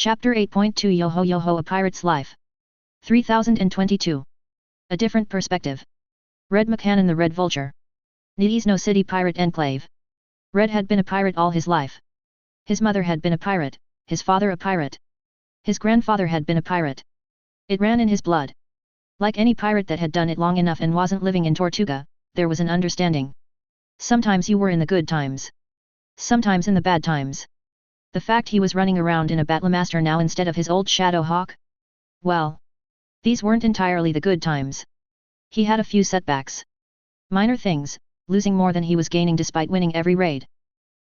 Chapter 8.2 Yo-ho Yo-ho A Pirate's Life 3022. A Different Perspective. Red McCannon the Red Vulture. Niizno City Pirate Enclave. Red had been a pirate all his life. His mother had been a pirate, his father a pirate. His grandfather had been a pirate. It ran in his blood. Like any pirate that had done it long enough and wasn't living in Tortuga, there was an understanding. Sometimes you were in the good times. Sometimes in the bad times. The fact he was running around in a Battlemaster now instead of his old Shadow Hawk? Well, these weren't entirely the good times. He had a few setbacks. Minor things, losing more than he was gaining despite winning every raid.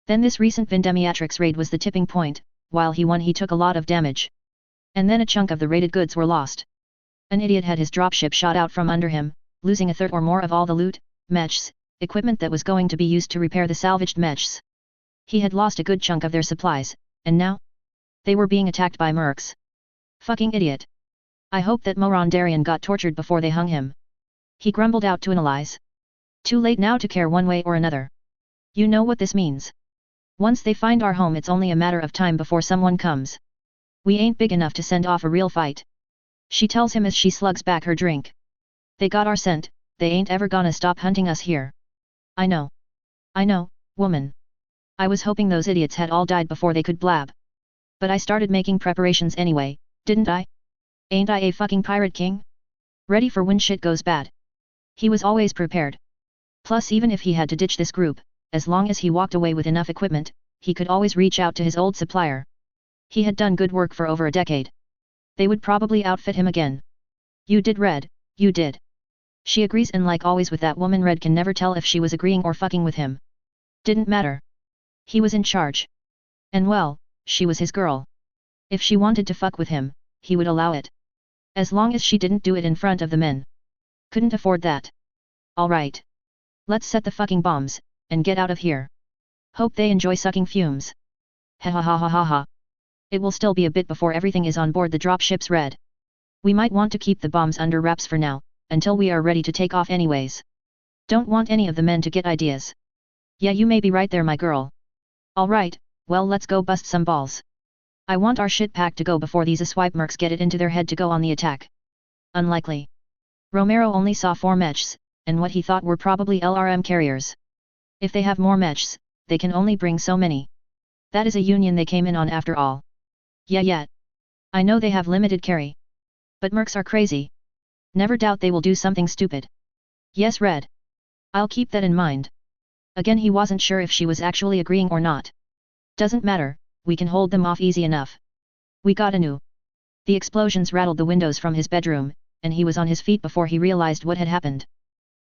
Then this recent Vindemiatrix raid was the tipping point. While he won he took a lot of damage. And then a chunk of the raided goods were lost. An idiot had his dropship shot out from under him, losing a third or more of all the loot, mechs, equipment that was going to be used to repair the salvaged mechs. He had lost a good chunk of their supplies, and now? They were being attacked by mercs. Fucking idiot. I hope that Moron Darien got tortured before they hung him. He grumbled out to analyze. Too late now to care one way or another. You know what this means. Once they find our home it's only a matter of time before someone comes. We ain't big enough to send off a real fight. She tells him as she slugs back her drink. They got our scent, they ain't ever gonna stop hunting us here. I know, woman. I was hoping those idiots had all died before they could blab. But I started making preparations anyway, didn't I? Ain't I a fucking pirate king? Ready for when shit goes bad. He was always prepared. Plus even if he had to ditch this group, as long as he walked away with enough equipment, he could always reach out to his old supplier. He had done good work for over a decade. They would probably outfit him again. You did, Red, you did. She agrees, and like always with that woman, Red can never tell if she was agreeing or fucking with him. Didn't matter. He was in charge. And well, she was his girl. If she wanted to fuck with him, he would allow it. As long as she didn't do it in front of the men. Couldn't afford that. Alright. Let's set the fucking bombs, and get out of here. Hope they enjoy sucking fumes. Ha ha ha ha ha ha. It will still be a bit before everything is on board the dropships, Red. We might want to keep the bombs under wraps for now, until we are ready to take off anyways. Don't want any of the men to get ideas. Yeah, you may be right there, my girl. Alright, well let's go bust some balls. I want our shit packed to go before these swipe mercs get it into their head to go on the attack. Unlikely. Romero only saw 4 mechs, and what he thought were probably LRM carriers. If they have more mechs, they can only bring so many. That is a union they came in on after all. Yeah. I know they have limited carry. But mercs are crazy. Never doubt they will do something stupid. Yes, Red. I'll keep that in mind. Again, he wasn't sure if she was actually agreeing or not. Doesn't matter, we can hold them off easy enough. We got a new. The explosions rattled the windows from his bedroom, and he was on his feet before he realized what had happened.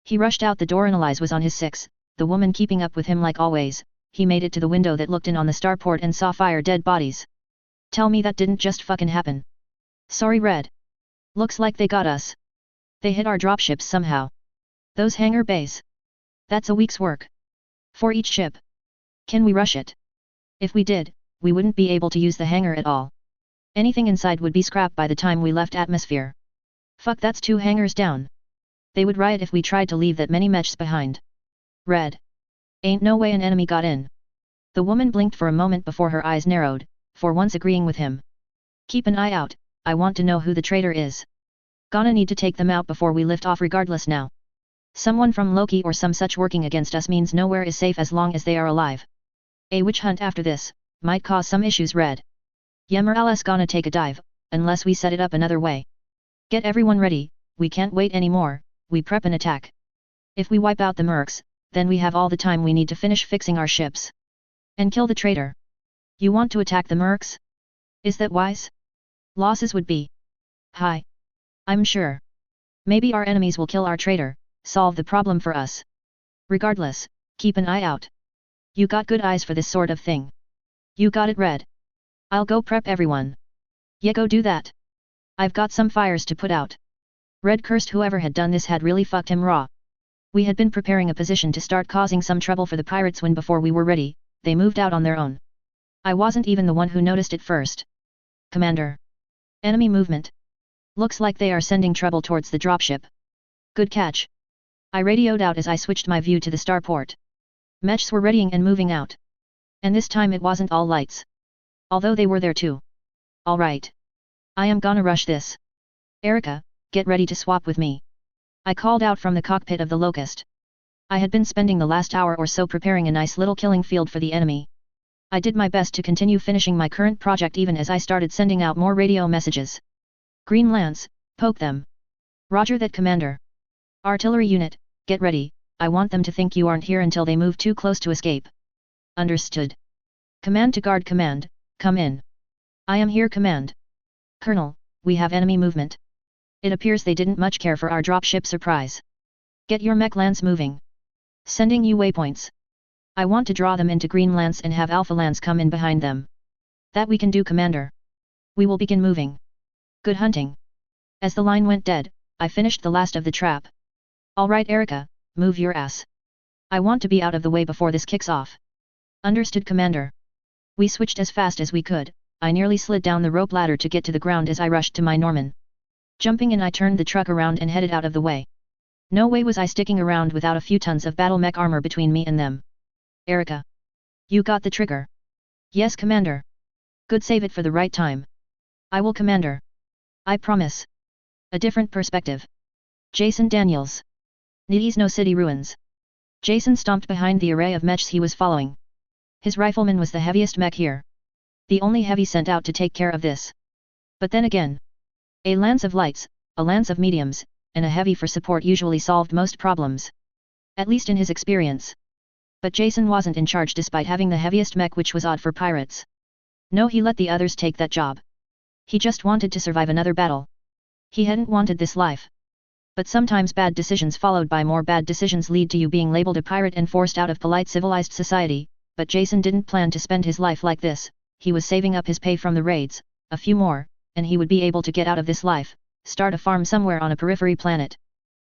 He rushed out the door. Annalise was on his 6, the woman keeping up with him like always. He made it to the window that looked in on the starport and saw fire dead bodies. Tell me that didn't just fucking happen. Sorry, Red. Looks like they got us. They hit our dropships somehow. Those hangar bays. That's a week's work. For each ship. Can we rush it? If we did, we wouldn't be able to use the hangar at all. Anything inside would be scrap by the time we left atmosphere. Fuck, that's 2 hangars down. They would riot if we tried to leave that many mechs behind. Red. Ain't no way an enemy got in. The woman blinked for a moment before her eyes narrowed, for once agreeing with him. Keep an eye out, I want to know who the traitor is. Gonna need to take them out before we lift off regardless now. Someone from Loki or some such working against us means nowhere is safe as long as they are alive. A witch hunt after this might cause some issues, Red. Yeah, Morales gonna take a dive, unless we set it up another way. Get everyone ready, we can't wait anymore, we prep an attack. If we wipe out the mercs, then we have all the time we need to finish fixing our ships. And kill the traitor. You want to attack the mercs? Is that wise? Losses would be high. I'm sure. Maybe our enemies will kill our traitor, solve the problem for us. Regardless, keep an eye out. You got good eyes for this sort of thing. You got it, Red. I'll go prep everyone. Yeah, go do that. I've got some fires to put out. Red cursed whoever had done this had really fucked him raw. We had been preparing a position to start causing some trouble for the pirates when before we were ready, they moved out on their own. I wasn't even the one who noticed it first. Commander. Enemy movement. Looks like they are sending trouble towards the dropship. Good catch. I radioed out as I switched my view to the starport. Mechs were readying and moving out. And this time it wasn't all lights. Although they were there too. Alright. I am gonna rush this. Erica, get ready to swap with me. I called out from the cockpit of the Locust. I had been spending the last hour or so preparing a nice little killing field for the enemy. I did my best to continue finishing my current project even as I started sending out more radio messages. Green Lance, poke them. Roger that, Commander. Artillery unit, get ready, I want them to think you aren't here until they move too close to escape. Understood. Command to guard command, come in. I am here, command. Colonel, we have enemy movement. It appears they didn't much care for our dropship surprise. Get your mech lance moving. Sending you waypoints. I want to draw them into Green Lance and have Alpha Lance come in behind them. That we can do, Commander. We will begin moving. Good hunting. As the line went dead, I finished the last of the trap. Alright Erica, move your ass. I want to be out of the way before this kicks off. Understood, Commander. We switched as fast as we could. I nearly slid down the rope ladder to get to the ground as I rushed to my Norman. Jumping in, I turned the truck around and headed out of the way. No way was I sticking around without a few tons of battle mech armor between me and them. Erica. You got the trigger. Yes, Commander. Good, save it for the right time. I will, Commander. I promise. A different perspective. Jason Daniels. No City ruins. Jason stomped behind the array of mechs he was following. His rifleman was the heaviest mech here. The only heavy sent out to take care of this. But then again. A lance of lights, a lance of mediums, and a heavy for support usually solved most problems. At least in his experience. But Jason wasn't in charge despite having the heaviest mech, which was odd for pirates. No, he let the others take that job. He just wanted to survive another battle. He hadn't wanted this life. But sometimes bad decisions followed by more bad decisions lead to you being labeled a pirate and forced out of polite civilized society, but Jason didn't plan to spend his life like this. He was saving up his pay from the raids, a few more, and he would be able to get out of this life, start a farm somewhere on a periphery planet.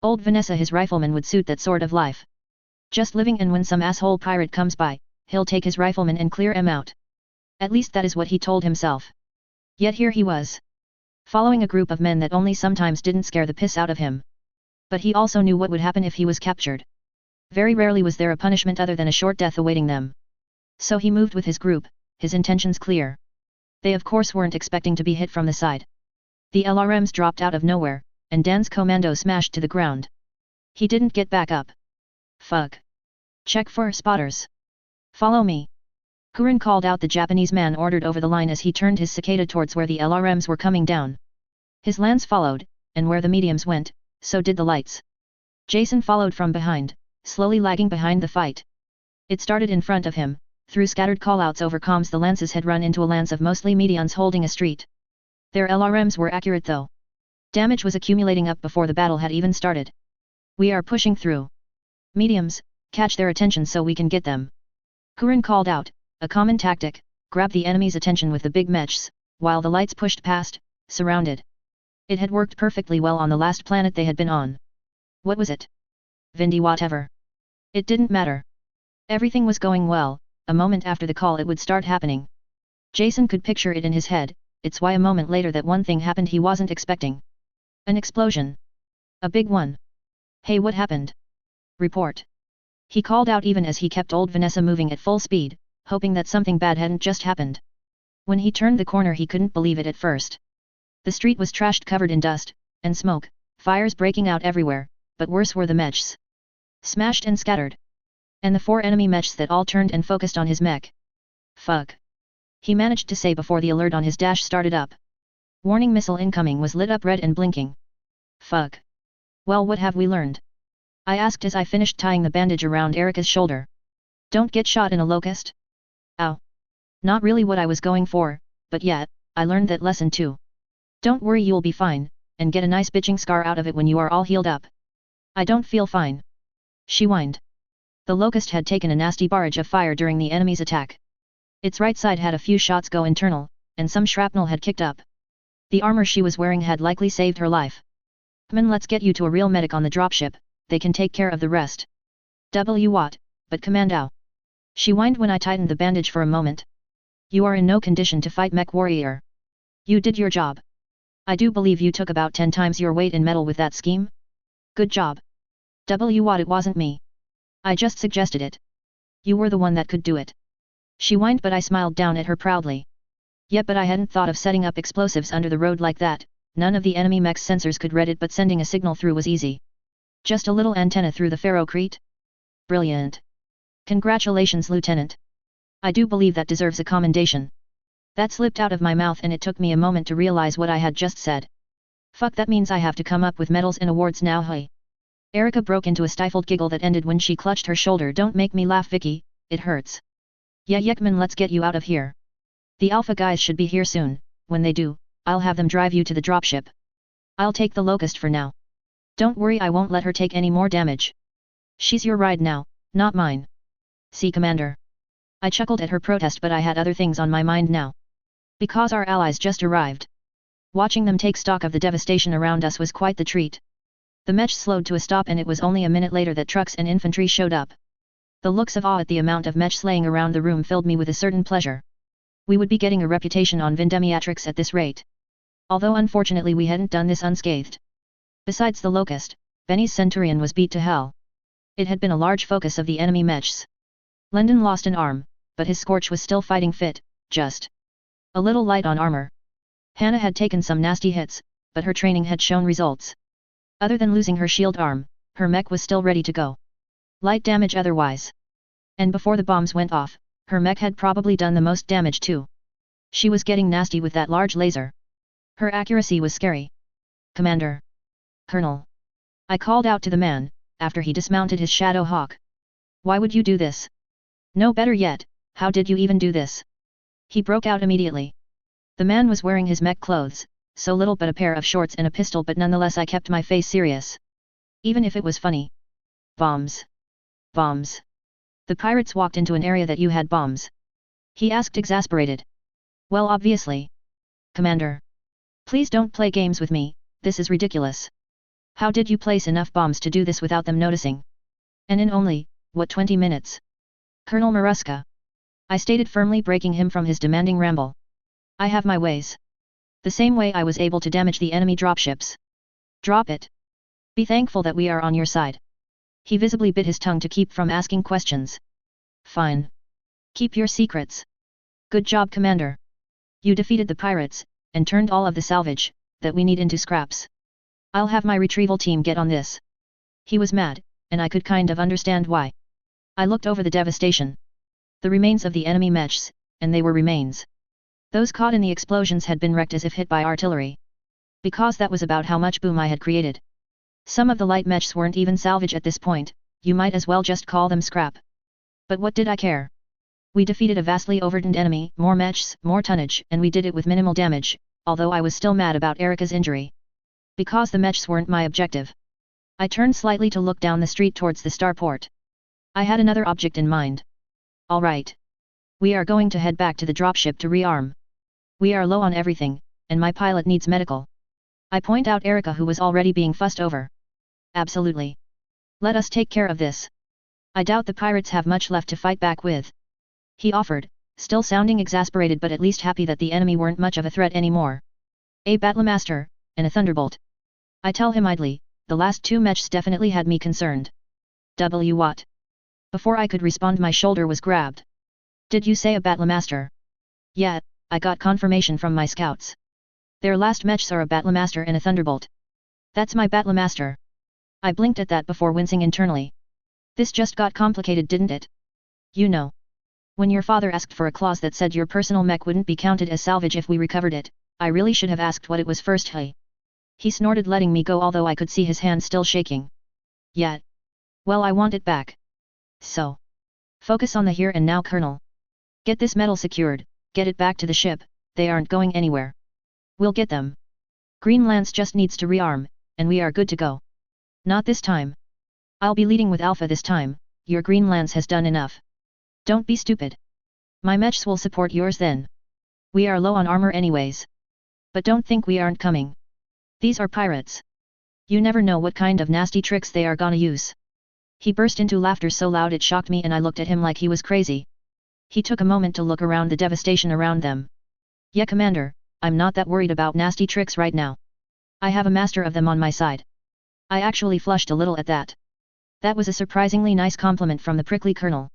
Old Vanessa, his rifleman, would suit that sort of life. Just living, and when some asshole pirate comes by, he'll take his rifleman and clear him out. At least that is what he told himself. Yet here he was. Following a group of men that only sometimes didn't scare the piss out of him. But he also knew what would happen if he was captured. Very rarely was there a punishment other than a short death awaiting them. So he moved with his group, his intentions clear. They of course weren't expecting to be hit from the side. The LRMs dropped out of nowhere, and Dan's commando smashed to the ground. He didn't get back up. Fuck. Check for spotters. Follow me. Kurin called out. The Japanese man ordered over the line as he turned his cicada towards where the LRMs were coming down. His lance followed, and where the mediums went, so did the lights. Jason followed from behind, slowly lagging behind the fight. It started in front of him. Through scattered callouts over comms, the lances had run into a lance of mostly medians holding a street. Their LRMs were accurate though. Damage was accumulating up before the battle had even started. We are pushing through. Mediums, catch their attention so we can get them. Kurin called out, a common tactic, grab the enemy's attention with the big mechs, while the lights pushed past, surrounded. It had worked perfectly well on the last planet they had been on. What was it? Vindy whatever. It didn't matter. Everything was going well. A moment after the call it would start happening. Jason could picture it in his head. It's why a moment later that one thing happened he wasn't expecting. An explosion. A big one. Hey, what happened? Report. He called out even as he kept old Vanessa moving at full speed, hoping that something bad hadn't just happened. When he turned the corner he couldn't believe it at first. The street was trashed, covered in dust and smoke, fires breaking out everywhere, but worse were the mechs. Smashed and scattered. And the 4 enemy mechs that all turned and focused on his mech. Fuck. He managed to say before the alert on his dash started up. Warning missile incoming was lit up red and blinking. Fuck. Well, what have we learned? I asked as I finished tying the bandage around Erica's shoulder. Don't get shot in a locust? Ow. Not really what I was going for, but yeah, I learned that lesson too. Don't worry, you'll be fine, and get a nice bitching scar out of it when you are all healed up. I don't feel fine. She whined. The locust had taken a nasty barrage of fire during the enemy's attack. Its right side had a few shots go internal, and some shrapnel had kicked up. The armor she was wearing had likely saved her life. Come on, let's get you to a real medic on the dropship, they can take care of the rest. What? But Commando. She whined when I tightened the bandage for a moment. You are in no condition to fight, mech warrior. You did your job. I do believe you took about 10 times your weight in metal with that scheme. Good job. What? It wasn't me. I just suggested it. You were the one that could do it. She whined, but I smiled down at her proudly. Yep, but I hadn't thought of setting up explosives under the road like that. None of the enemy mech's sensors could read it, but sending a signal through was easy. Just a little antenna through the ferrocrete? Brilliant. Congratulations, Lieutenant. I do believe that deserves a commendation. That slipped out of my mouth and it took me a moment to realize what I had just said. Fuck, that means I have to come up with medals and awards now, hey. Erica broke into a stifled giggle that ended when she clutched her shoulder. Don't make me laugh, Vicky, it hurts. Yeah, Yekman, let's get you out of here. The Alpha guys should be here soon. When they do, I'll have them drive you to the dropship. I'll take the Locust for now. Don't worry, I won't let her take any more damage. She's your ride now, not mine. See, Commander. I chuckled at her protest, but I had other things on my mind now. Because our allies just arrived. Watching them take stock of the devastation around us was quite the treat. The mech slowed to a stop and it was only a minute later that trucks and infantry showed up. The looks of awe at the amount of mech slaying around the room filled me with a certain pleasure. We would be getting a reputation on Vindemiatrix at this rate. Although unfortunately we hadn't done this unscathed. Besides the Locust, Benny's Centurion was beat to hell. It had been a large focus of the enemy mechs. Lendon lost an arm, but his Scorch was still fighting fit, just a little light on armor. Hannah had taken some nasty hits, but her training had shown results. Other than losing her shield arm, her mech was still ready to go. Light damage otherwise. And before the bombs went off, her mech had probably done the most damage too. She was getting nasty with that large laser. Her accuracy was scary. Commander. Colonel. I called out to the man, after he dismounted his Shadow Hawk. Why would you do this? No, better yet, how did you even do this? He broke out immediately. The man was wearing his mech clothes, so little but a pair of shorts and a pistol, but nonetheless I kept my face serious. Even if it was funny. Bombs. Bombs. The pirates walked into an area that you had bombs? He asked, exasperated. Well, obviously. Commander. Please don't play games with me, this is ridiculous. How did you place enough bombs to do this without them noticing? And in only, what, 20 minutes? Colonel Maruska. I stated firmly, breaking him from his demanding ramble. I have my ways. The same way I was able to damage the enemy dropships. Drop it. Be thankful that we are on your side. He visibly bit his tongue to keep from asking questions. Fine. Keep your secrets. Good job, Commander. You defeated the pirates, and turned all of the salvage that we need into scraps. I'll have my retrieval team get on this. He was mad, and I could kind of understand why. I looked over the devastation. The remains of the enemy mechs, and they were remains. Those caught in the explosions had been wrecked as if hit by artillery. Because that was about how much boom I had created. Some of the light mechs weren't even salvage at this point, you might as well just call them scrap. But what did I care? We defeated a vastly overturned enemy, more mechs, more tonnage, and we did it with minimal damage, although I was still mad about Erica's injury. Because the mechs weren't my objective. I turned slightly to look down the street towards the starport. I had another object in mind. Alright. We are going to head back to the dropship to rearm. We are low on everything, and my pilot needs medical. I point out Erica, who was already being fussed over. Absolutely. Let us take care of this. I doubt the pirates have much left to fight back with. He offered, still sounding exasperated but at least happy that the enemy weren't much of a threat anymore. A Battlemaster, and a Thunderbolt. I tell him idly, the last two mechs definitely had me concerned. What? Before I could respond my shoulder was grabbed. Did you say a Battlemaster? Yeah, I got confirmation from my scouts. Their last mechs are a Battlemaster and a Thunderbolt. That's my Battlemaster. I blinked at that before wincing internally. This just got complicated, didn't it? You know. When your father asked for a clause that said your personal mech wouldn't be counted as salvage if we recovered it, I really should have asked what it was first, hey. He snorted, letting me go, although I could see his hand still shaking. Yeah. Well, I want it back. So. Focus on the here and now, Colonel. Get this metal secured, get it back to the ship, they aren't going anywhere. We'll get them. Green Lance just needs to rearm, and we are good to go. Not this time. I'll be leading with Alpha this time, your Green Lance has done enough. Don't be stupid. My mechs will support yours then. We are low on armor anyways. But don't think we aren't coming. These are pirates. You never know what kind of nasty tricks they are gonna use. He burst into laughter so loud it shocked me, and I looked at him like he was crazy. He took a moment to look around the devastation around them. Yeah, Commander, I'm not that worried about nasty tricks right now. I have a master of them on my side. I actually flushed a little at that. That was a surprisingly nice compliment from the prickly colonel.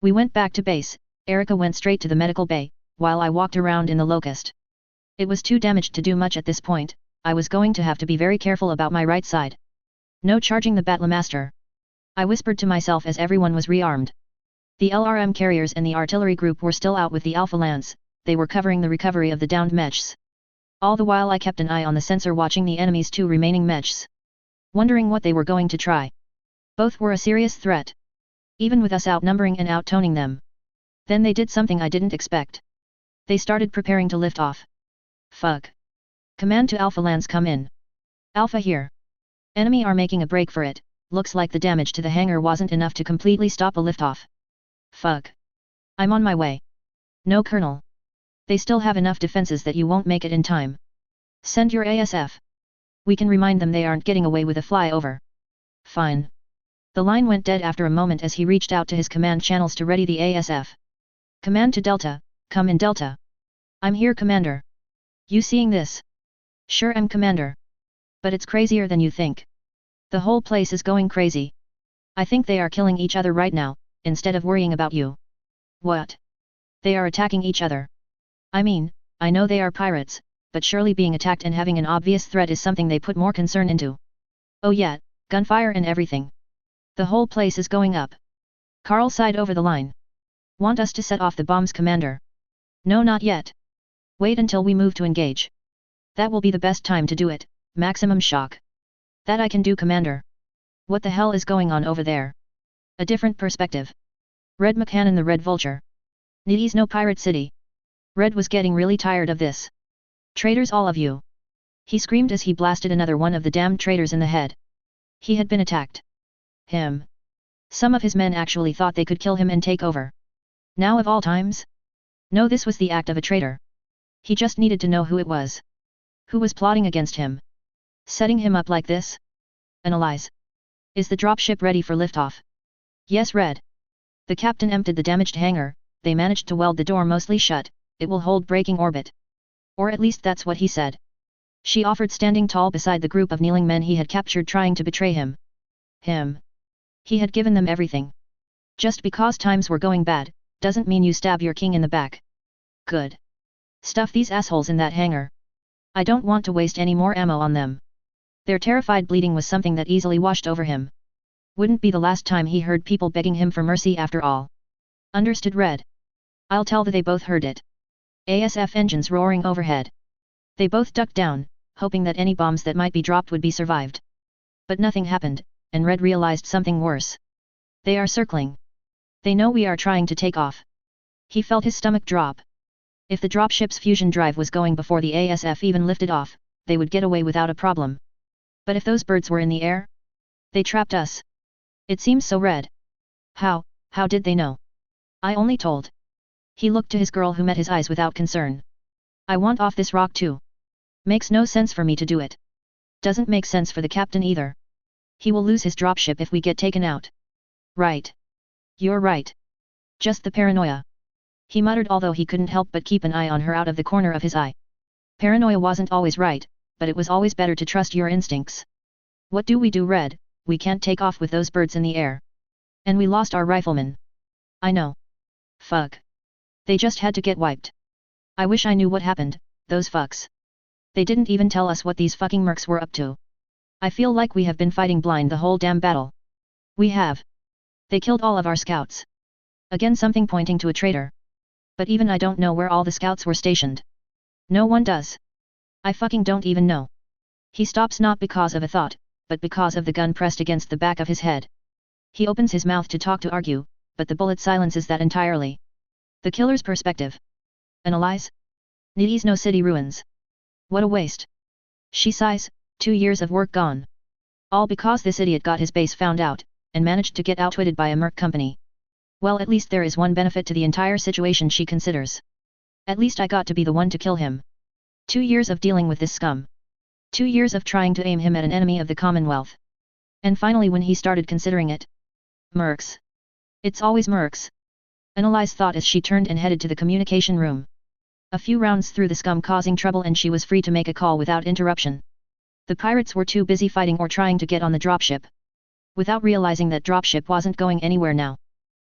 We went back to base. Erica went straight to the medical bay, while I walked around in the Locust. It was too damaged to do much at this point. I was going to have to be very careful about my right side. No charging the Battlemaster, I whispered to myself as everyone was rearmed. The LRM carriers and the artillery group were still out with the Alpha Lance, they were covering the recovery of the downed mechs. All the while I kept an eye on the sensor watching the enemy's 2 remaining mechs, wondering what they were going to try. Both were a serious threat, even with us outnumbering and outtoning them. Then they did something I didn't expect. They started preparing to lift off. Fuck. Command to Alpha Lance, come in. Alpha here. Enemy are making a break for it, looks like the damage to the hangar wasn't enough to completely stop a liftoff. Fuck. I'm on my way. No Colonel. They still have enough defenses that you won't make it in time. Send your ASF. We can remind them they aren't getting away with a flyover. Fine. The line went dead after a moment as he reached out to his command channels to ready the ASF. Command to Delta, come in Delta. I'm here, Commander. You seeing this? Sure am, Commander. But it's crazier than you think. The whole place is going crazy. I think they are killing each other right now, instead of worrying about you. What? They are attacking each other. I mean, I know they are pirates, but surely being attacked and having an obvious threat is something they put more concern into. Oh yeah, gunfire and everything. The whole place is going up. Carl sighed over the line. Want us to set off the bombs, Commander? No, not yet. Wait until we move to engage. That will be the best time to do it, maximum shock. That I can do, Commander. What the hell is going on over there? A different perspective. Red McCann, the Red Vulture. Needy's no pirate city. Red was getting really tired of this. Traitors, all of you. He screamed as he blasted another one of the damned traitors in the head. He had been attacked. Him. Some of his men actually thought they could kill him and take over. Now of all times? No, this was the act of a traitor. He just needed to know who it was. Who was plotting against him? Setting him up like this? Analyze. Is the dropship ready for liftoff? Yes, Red. The captain emptied the damaged hangar, they managed to weld the door mostly shut, it will hold braking orbit. Or at least that's what he said. She offered, standing tall beside the group of kneeling men he had captured trying to betray him. He had given them everything. Just because times were going bad, doesn't mean you stab your king in the back. Good. Stuff these assholes in that hangar. I don't want to waste any more ammo on them. Their terrified bleating was something that easily washed over him. Wouldn't be the last time he heard people begging him for mercy after all. Understood, Red. I'll tell that. They both heard it. ASF engines roaring overhead. They both ducked down, hoping that any bombs that might be dropped would be survived. But nothing happened, and Red realized something worse. They are circling. They know we are trying to take off. He felt his stomach drop. If the dropship's fusion drive was going before the ASF even lifted off, they would get away without a problem. But if those birds were in the air? They trapped us. It seems so, Red. How did they know? I only told. He looked to his girl, who met his eyes without concern. I want off this rock too. Makes no sense for me to do it. Doesn't make sense for the captain either. He will lose his dropship if we get taken out. Right. You're right. Just the paranoia. He muttered, although he couldn't help but keep an eye on her out of the corner of his eye. Paranoia wasn't always right, but it was always better to trust your instincts. What do we do, Red? We can't take off with those birds in the air. And we lost our rifleman. I know. Fuck. They just had to get wiped. I wish I knew what happened, those fucks. They didn't even tell us what these fucking mercs were up to. I feel like we have been fighting blind the whole damn battle. We have. They killed all of our scouts. Again, something pointing to a traitor. But even I don't know where all the scouts were stationed. No one does. I fucking don't even know. He stops, not because of a thought, but because of the gun pressed against the back of his head. He opens his mouth to talk, to argue, but the bullet silences that entirely. The killer's perspective. Analyze. Needy's no city ruins. What a waste. She sighs, 2 years of work gone. All because this idiot got his base found out, and managed to get outwitted by a merc company. Well, at least there is one benefit to the entire situation, she considers. At least I got to be the one to kill him. 2 years of dealing with this scum. 2 years of trying to aim him at an enemy of the Commonwealth. And finally, when he started considering it. Mercs. It's always mercs. Analyze thought as she turned and headed to the communication room. A few rounds through the scum causing trouble and she was free to make a call without interruption. The pirates were too busy fighting or trying to get on the dropship. Without realizing that dropship wasn't going anywhere now.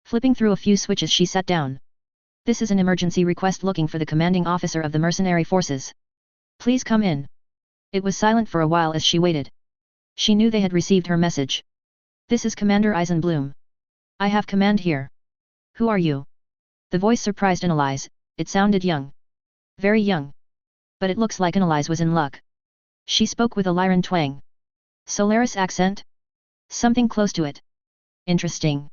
Flipping through a few switches, she sat down. This is an emergency request looking for the commanding officer of the mercenary forces. Please come in. It was silent for a while as she waited. She knew they had received her message. This is Commander Eisenbloom. I have command here. Who are you? The voice surprised Annalise. It sounded young. Very young. But it looks like Annalise was in luck. She spoke with a Lyran twang. Solaris accent? Something close to it. Interesting.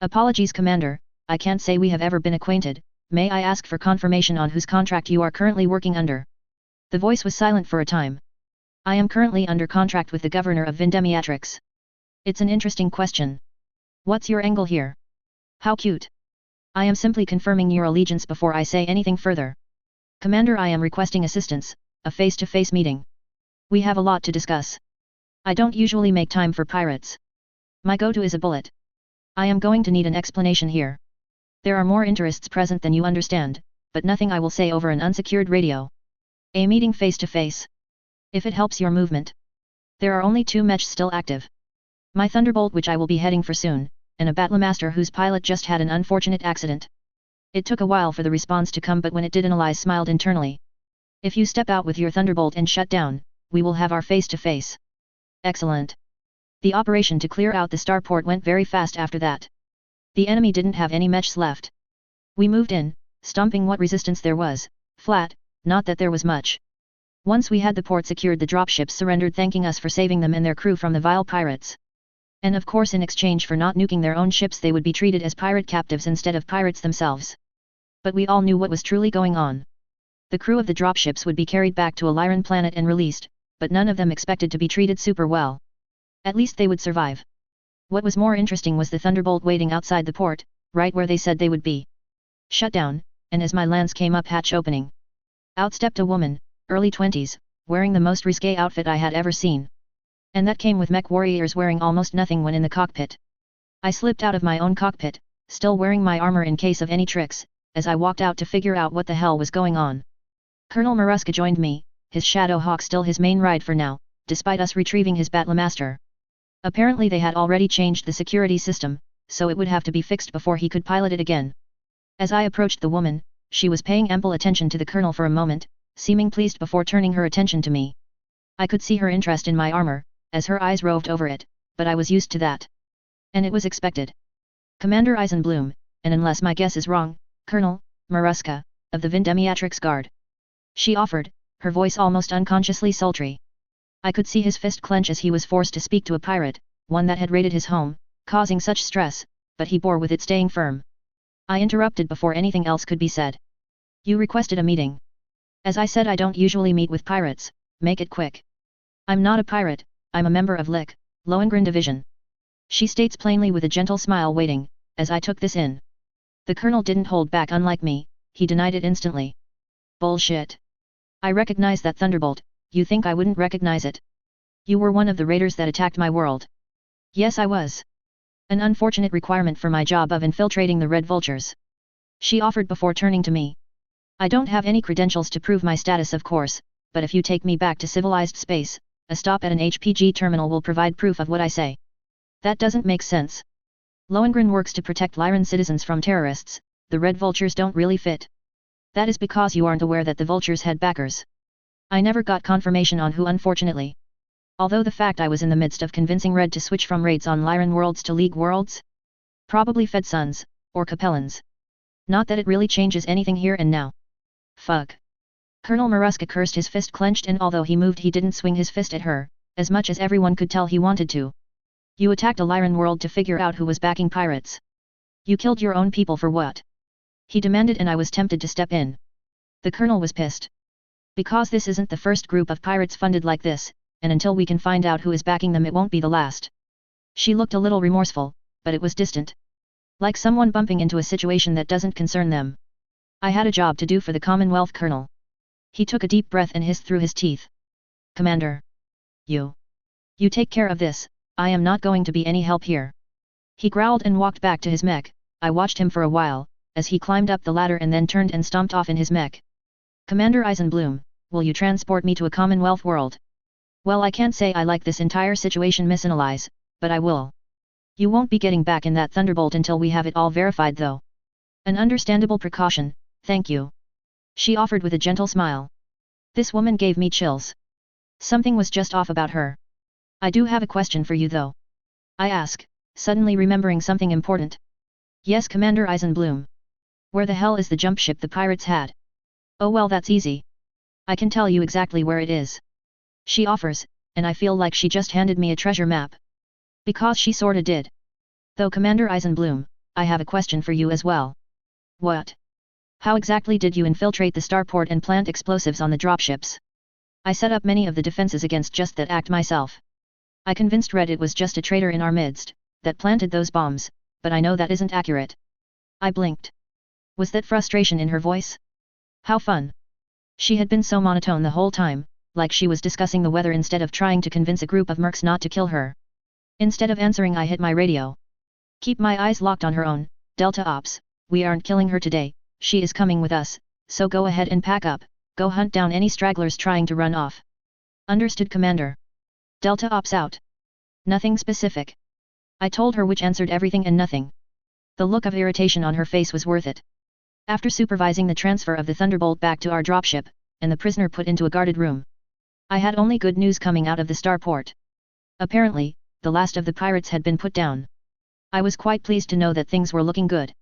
Apologies, Commander, I can't say we have ever been acquainted. May I ask for confirmation on whose contract you are currently working under? The voice was silent for a time. I am currently under contract with the governor of Vindemiatrix. It's an interesting question. What's your angle here? How cute. I am simply confirming your allegiance before I say anything further. Commander, I am requesting assistance, a face-to-face meeting. We have a lot to discuss. I don't usually make time for pirates. My go-to is a bullet. I am going to need an explanation here. There are more interests present than you understand, but nothing I will say over an unsecured radio. A meeting face-to-face. If it helps your movement. There are only 2 mechs still active. My Thunderbolt, which I will be heading for soon, and a Battlemaster whose pilot just had an unfortunate accident. It took a while for the response to come, but when it did, Annalise smiled internally. If you step out with your Thunderbolt and shut down, we will have our face-to-face. Excellent. The operation to clear out the starport went very fast after that. The enemy didn't have any mechs left. We moved in, stomping what resistance there was, flat, not that there was much. Once we had the port secured, the dropships surrendered, thanking us for saving them and their crew from the vile pirates. And of course, in exchange for not nuking their own ships, they would be treated as pirate captives instead of pirates themselves. But we all knew what was truly going on. The crew of the dropships would be carried back to a Lyran planet and released, but none of them expected to be treated super well. At least they would survive. What was more interesting was the Thunderbolt waiting outside the port, right where they said they would be. Shut down, and as my lance came up hatch opening, out stepped a woman, early 20s, wearing the most risque outfit I had ever seen. And that came with mech warriors wearing almost nothing when in the cockpit. I slipped out of my own cockpit, still wearing my armor in case of any tricks, as I walked out to figure out what the hell was going on. Colonel Maruska joined me, his Shadowhawk still his main ride for now, despite us retrieving his Battlemaster. Apparently they had already changed the security system, so it would have to be fixed before he could pilot it again. As I approached the woman, she was paying ample attention to the colonel for a moment, seeming pleased before turning her attention to me. I could see her interest in my armor, as her eyes roved over it, but I was used to that. And it was expected. Commander Eisenbloom, and unless my guess is wrong, Colonel Maruska, of the Vindemiatrix Guard. She offered, her voice almost unconsciously sultry. I could see his fist clench as he was forced to speak to a pirate, one that had raided his home, causing such stress, but he bore with it, staying firm. I interrupted before anything else could be said. You requested a meeting. As I said, I don't usually meet with pirates, make it quick. I'm not a pirate, I'm a member of Lick, Lohengrin Division. She states plainly with a gentle smile, waiting, as I took this in. The colonel didn't hold back, unlike me, he denied it instantly. Bullshit. I recognize that Thunderbolt, you think I wouldn't recognize it? You were one of the raiders that attacked my world. Yes, I was. An unfortunate requirement for my job of infiltrating the Red Vultures. She offered before turning to me. I don't have any credentials to prove my status, of course, but if you take me back to civilized space, a stop at an HPG terminal will provide proof of what I say. That doesn't make sense. Lohengrin works to protect Lyran citizens from terrorists, the Red Vultures don't really fit. That is because you aren't aware that the Vultures had backers. I never got confirmation on who, unfortunately. Although the fact I was in the midst of convincing Red to switch from raids on Lyran worlds to League worlds? Probably Fed Sons, or Capellans. Not that it really changes anything here and now. Fuck. Colonel Maruska cursed, his fist clenched, and although he moved he didn't swing his fist at her, as much as everyone could tell he wanted to. You attacked a Lyran world to figure out who was backing pirates. You killed your own people for what? He demanded, and I was tempted to step in. The colonel was pissed. Because this isn't the first group of pirates funded like this, and until we can find out who is backing them it won't be the last. She looked a little remorseful, but it was distant. Like someone bumping into a situation that doesn't concern them. I had a job to do for the Commonwealth, Colonel. He took a deep breath and hissed through his teeth. Commander. You take care of this, I am not going to be any help here. He growled and walked back to his mech. I watched him for a while, as he climbed up the ladder and then turned and stomped off in his mech. Commander Eisenbloom, will you transport me to a Commonwealth world? Well, I can't say I like this entire situation, Miss Annalise, but I will. You won't be getting back in that Thunderbolt until we have it all verified though. An understandable precaution, thank you. She offered with a gentle smile. This woman gave me chills. Something was just off about her. I do have a question for you though. I ask, suddenly remembering something important. Yes, Commander Eisenbloom. Where the hell is the jump ship the pirates had? Oh well, that's easy. I can tell you exactly where it is. She offers, and I feel like she just handed me a treasure map. Because she sorta did. Though Commander Eisenbloom, I have a question for you as well. What? How exactly did you infiltrate the starport and plant explosives on the dropships? I set up many of the defenses against just that act myself. I convinced Red it was just a traitor in our midst, that planted those bombs, but I know that isn't accurate. I blinked. Was that frustration in her voice? How fun. She had been so monotone the whole time, like she was discussing the weather instead of trying to convince a group of mercs not to kill her. Instead of answering, I hit my radio. Keep my eyes locked on her own, Delta Ops, we aren't killing her today, she is coming with us, so go ahead and pack up, go hunt down any stragglers trying to run off. Understood, Commander. Delta Ops out. Nothing specific. I told her, which answered everything and nothing. The look of irritation on her face was worth it. After supervising the transfer of the Thunderbolt back to our dropship, and the prisoner put into a guarded room, I had only good news coming out of the starport. Apparently, the last of the pirates had been put down. I was quite pleased to know that things were looking good.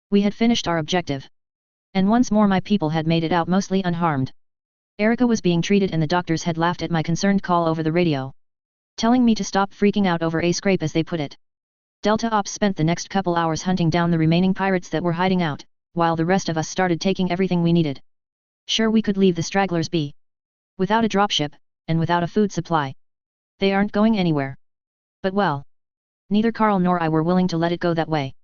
We had finished our objective. And once more my people had made it out mostly unharmed. Erica was being treated and the doctors had laughed at my concerned call over the radio, telling me to stop freaking out over a scrape, as they put it. Delta Ops spent the next couple hours hunting down the remaining pirates that were hiding out, while the rest of us started taking everything we needed. Sure, we could leave the stragglers be. Without a dropship, and without a food supply, they aren't going anywhere. But well, neither Carl nor I were willing to let it go that way.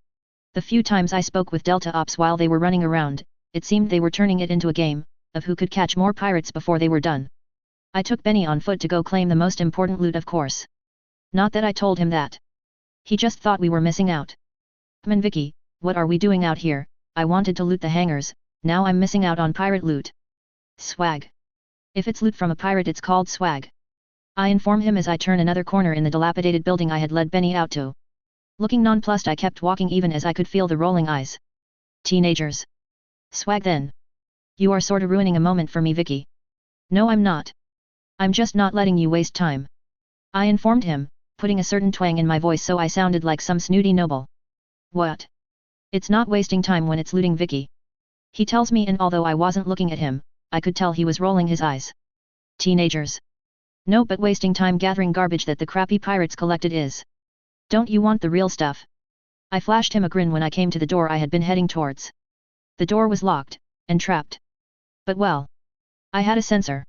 The few times I spoke with Delta Ops while they were running around, it seemed they were turning it into a game, of who could catch more pirates before they were done. I took Benny on foot to go claim the most important loot, of course. Not that I told him that. He just thought we were missing out. Come on, Vicky, what are we doing out here? I wanted to loot the hangars, now I'm missing out on pirate loot. Swag. If it's loot from a pirate, it's called swag. I inform him as I turn another corner in the dilapidated building I had led Benny out to. Looking nonplussed, I kept walking even as I could feel the rolling eyes. Teenagers. Swag then. You are sorta ruining a moment for me, Vicky. No, I'm not. I'm just not letting you waste time. I informed him, putting a certain twang in my voice so I sounded like some snooty noble. What? It's not wasting time when it's looting, Vicky. He tells me, and although I wasn't looking at him, I could tell he was rolling his eyes. Teenagers. No, but wasting time gathering garbage that the crappy pirates collected is. Don't you want the real stuff? I flashed him a grin when I came to the door I had been heading towards. The door was locked, and trapped. But well, I had a sensor.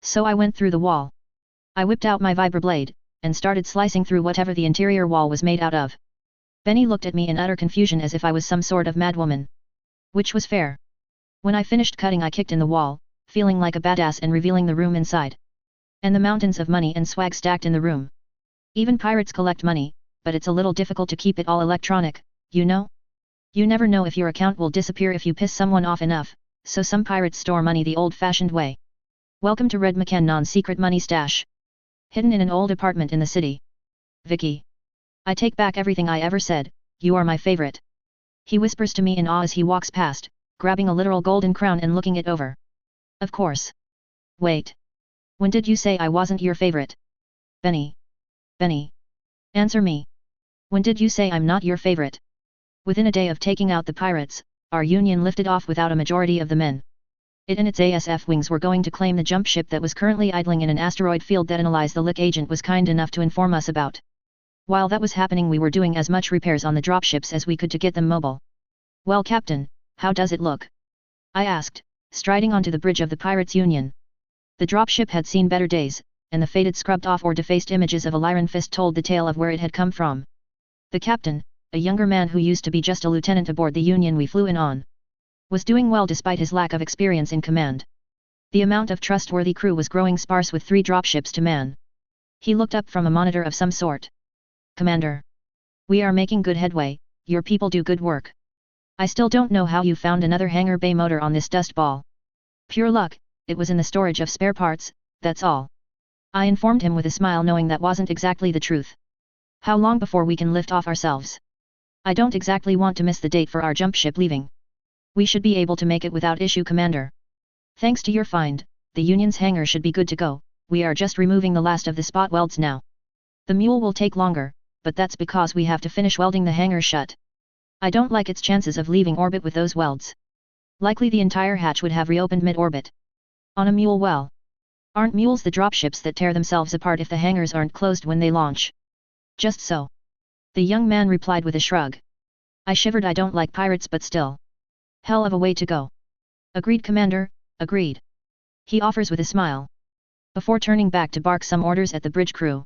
So I went through the wall. I whipped out my vibroblade, and started slicing through whatever the interior wall was made out of. Benny looked at me in utter confusion as if I was some sort of madwoman. Which was fair. When I finished cutting, I kicked in the wall, feeling like a badass and revealing the room inside. And the mountains of money and swag stacked in the room. Even pirates collect money, but it's a little difficult to keep it all electronic, you know? You never know if your account will disappear if you piss someone off enough, so some pirates store money the old-fashioned way. Welcome to Red McCannon's secret money stash. Hidden in an old apartment in the city. Vicky. I take back everything I ever said, you are my favorite. He whispers to me in awe as he walks past, grabbing a literal golden crown and looking it over. Of course. Wait. When did you say I wasn't your favorite? Benny. Benny. Answer me. When did you say I'm not your favorite? Within a day of taking out the pirates, our union lifted off without a majority of the men. It and its ASF wings were going to claim the jump ship that was currently idling in an asteroid field that Analyze the Lick agent was kind enough to inform us about. While that was happening, we were doing as much repairs on the dropships as we could to get them mobile. Well, Captain, how does it look? I asked, striding onto the bridge of the Pirates Union. The dropship had seen better days, and the faded, scrubbed-off or defaced images of a Lyran fist told the tale of where it had come from. The captain, a younger man who used to be just a lieutenant aboard the Union we flew in on, was doing well despite his lack of experience in command. The amount of trustworthy crew was growing sparse with 3 dropships to man. He looked up from a monitor of some sort. Commander. We are making good headway, your people do good work. I still don't know how you found another hangar bay motor on this dust ball. Pure luck, it was in the storage of spare parts, that's all. I informed him with a smile, knowing that wasn't exactly the truth. How long before we can lift off ourselves? I don't exactly want to miss the date for our jump ship leaving. We should be able to make it without issue, Commander. Thanks to your find, the Union's hangar should be good to go. We are just removing the last of the spot welds now. The mule will take longer, but that's because we have to finish welding the hangar shut. I don't like its chances of leaving orbit with those welds. Likely the entire hatch would have reopened mid-orbit. On a mule, well. Aren't mules the dropships that tear themselves apart if the hangars aren't closed when they launch? Just so. The young man replied with a shrug. I shivered. I don't like pirates, but still. Hell of a way to go. Agreed, Commander, agreed. He offers with a smile. Before turning back to bark some orders at the bridge crew.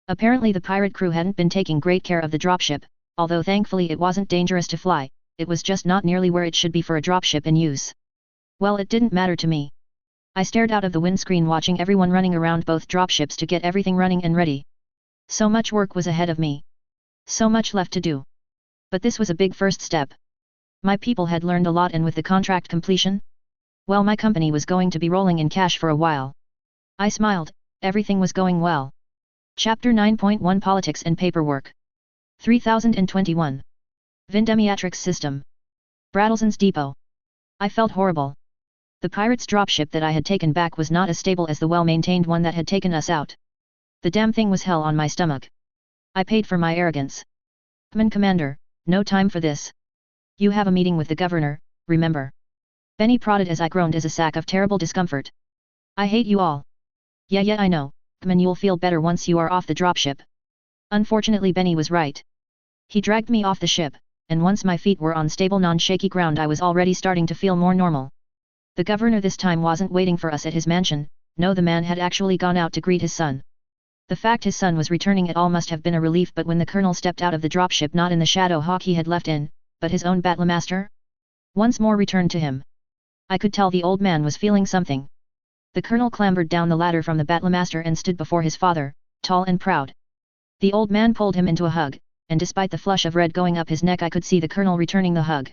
Apparently the pirate crew hadn't been taking great care of the dropship, although thankfully it wasn't dangerous to fly, it was just not nearly where it should be for a dropship in use. Well, it didn't matter to me. I stared out of the windscreen watching everyone running around both dropships to get everything running and ready. So much work was ahead of me. So much left to do. But this was a big first step. My people had learned a lot, and with the contract completion, well, my company was going to be rolling in cash for a while. I smiled, everything was going well. Chapter 9.1 Politics and Paperwork. 3021. Vindemiatrix System. Brattleson's Depot. I felt horrible. The pirate's dropship that I had taken back was not as stable as the well-maintained one that had taken us out. The damn thing was hell on my stomach. I paid for my arrogance. Come on, Commander, no time for this. You have a meeting with the governor, remember? Benny prodded as I groaned as a sack of terrible discomfort. I hate you all. Yeah, I know, come on, you'll feel better once you are off the dropship. Unfortunately, Benny was right. He dragged me off the ship, and once my feet were on stable non-shaky ground I was already starting to feel more normal. The governor this time wasn't waiting for us at his mansion, no, the man had actually gone out to greet his son. The fact his son was returning at all must have been a relief, but when the colonel stepped out of the dropship, not in the Shadow Hawk he had left in, but his own Battlemaster, once more returned to him. I could tell the old man was feeling something. The colonel clambered down the ladder from the Battlemaster and stood before his father, tall and proud. The old man pulled him into a hug, and despite the flush of red going up his neck I could see the colonel returning the hug.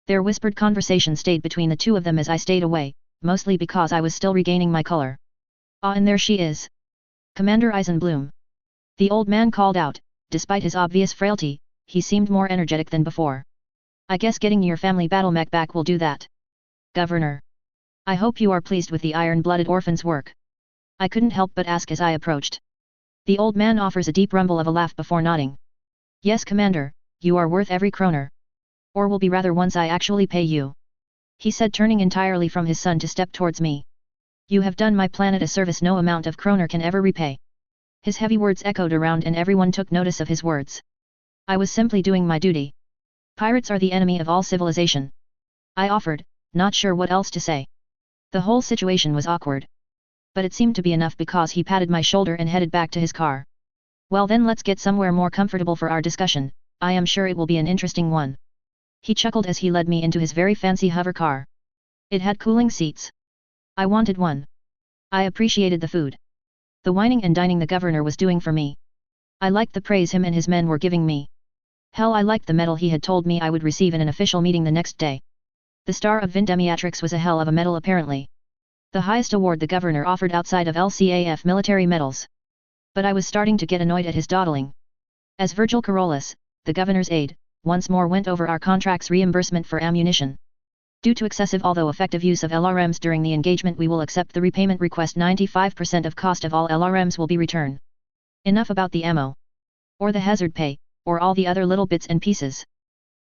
Their whispered conversation stayed between the two of them as I stayed away, mostly because I was still regaining my color. Ah, and there she is. Commander Eisenbloom. The old man called out. Despite his obvious frailty, he seemed more energetic than before. I guess getting your family battlemech back will do that. Governor. I hope you are pleased with the iron-blooded orphan's work. I couldn't help but ask as I approached. The old man offers a deep rumble of a laugh before nodding. Yes, Commander, you are worth every kroner. Or will be rather once I actually pay you. He said, turning entirely from his son to step towards me. You have done my planet a service no amount of kroner can ever repay. His heavy words echoed around and everyone took notice of his words. I was simply doing my duty. Pirates are the enemy of all civilization. I offered, not sure what else to say. The whole situation was awkward. But it seemed to be enough because he patted my shoulder and headed back to his car. Well then, let's get somewhere more comfortable for our discussion, I am sure it will be an interesting one. He chuckled as he led me into his very fancy hover car. It had cooling seats. I wanted one. I appreciated the food. The wining and dining the governor was doing for me. I liked the praise him and his men were giving me. Hell, I liked the medal he had told me I would receive in an official meeting the next day. The Star of Vindemiatrix was a hell of a medal apparently. The highest award the governor offered outside of LCAF military medals. But I was starting to get annoyed at his dawdling. As Virgil Carolus, the governor's aide, once more went over our contract's reimbursement for ammunition. Due to excessive although effective use of LRMs during the engagement, we will accept the repayment request. 95% of cost of all LRMs will be returned. Enough about the ammo. Or the hazard pay, or all the other little bits and pieces.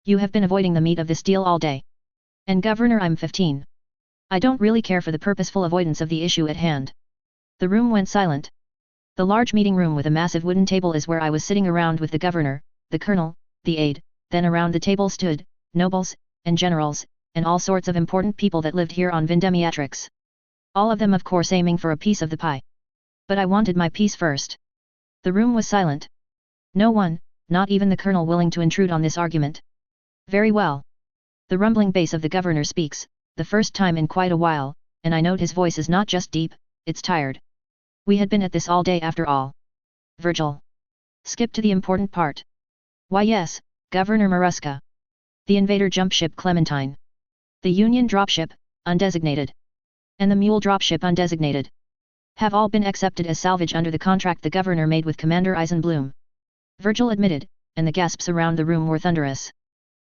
You have been avoiding the meat of this deal all day. And Governor, I'm 15. I don't really care for the purposeful avoidance of the issue at hand. The room went silent. The large meeting room with a massive wooden table is where I was sitting around with the governor, the colonel, the aide, then around the table stood, nobles, and generals, and all sorts of important people that lived here on Vindemiatrix. All of them of course aiming for a piece of the pie. But I wanted my piece first. The room was silent. No one, not even the colonel, willing to intrude on this argument. Very well. The rumbling bass of the governor speaks, the first time in quite a while, and I note his voice is not just deep, it's tired. We had been at this all day after all. Virgil. Skip to the important part. Why yes, Governor Maruska. The invader jump ship Clementine. The Union dropship, undesignated. And the mule dropship undesignated. Have all been accepted as salvage under the contract the governor made with Commander Eisenbloom. Virgil admitted, and the gasps around the room were thunderous.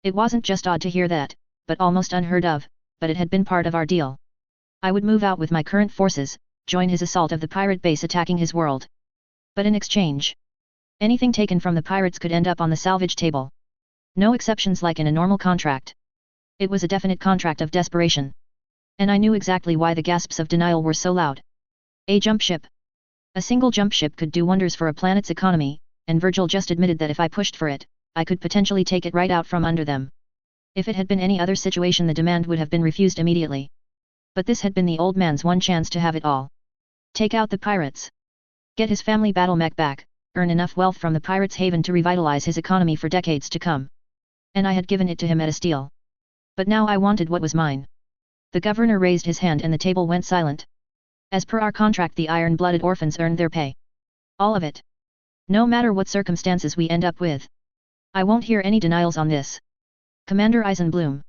It wasn't just odd to hear that, but almost unheard of, but it had been part of our deal. I would move out with my current forces, join his assault of the pirate base attacking his world. But in exchange, anything taken from the pirates could end up on the salvage table. No exceptions like in a normal contract. It was a definite contract of desperation. And I knew exactly why the gasps of denial were so loud. A jump ship. A single jump ship could do wonders for a planet's economy, and Virgil just admitted that if I pushed for it, I could potentially take it right out from under them. If it had been any other situation, the demand would have been refused immediately. But this had been the old man's one chance to have it all. Take out the pirates. Get his family battle mech back, earn enough wealth from the pirates' haven to revitalize his economy for decades to come. And I had given it to him at a steal. But now I wanted what was mine. The governor raised his hand and the table went silent. As per our contract, the iron-blooded orphans earned their pay. All of it. No matter what circumstances we end up with. I won't hear any denials on this. Commander Eisenbloom.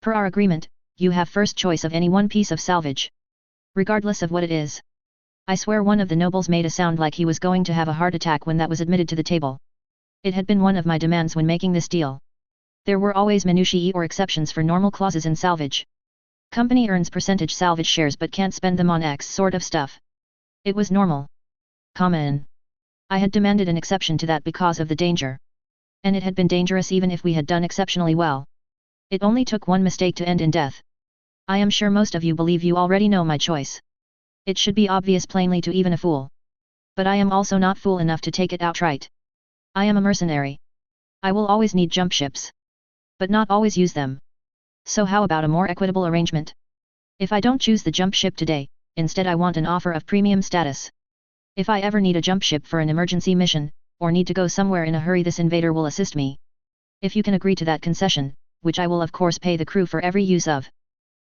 Per our agreement, you have first choice of any one piece of salvage. Regardless of what it is. I swear one of the nobles made a sound like he was going to have a heart attack when that was admitted to the table. It had been one of my demands when making this deal. There were always minutiae or exceptions for normal clauses in salvage. Company earns percentage salvage shares but can't spend them on X sort of stuff. It was normal. Common. I had demanded an exception to that because of the danger. And it had been dangerous even if we had done exceptionally well. It only took one mistake to end in death. I am sure most of you believe you already know my choice. It should be obvious plainly to even a fool. But I am also not fool enough to take it outright. I am a mercenary. I will always need jump ships. But not always use them. So how about a more equitable arrangement? If I don't choose the jump ship today, instead I want an offer of premium status. If I ever need a jump ship for an emergency mission, or need to go somewhere in a hurry, this invader will assist me. If you can agree to that concession, which I will of course pay the crew for every use of,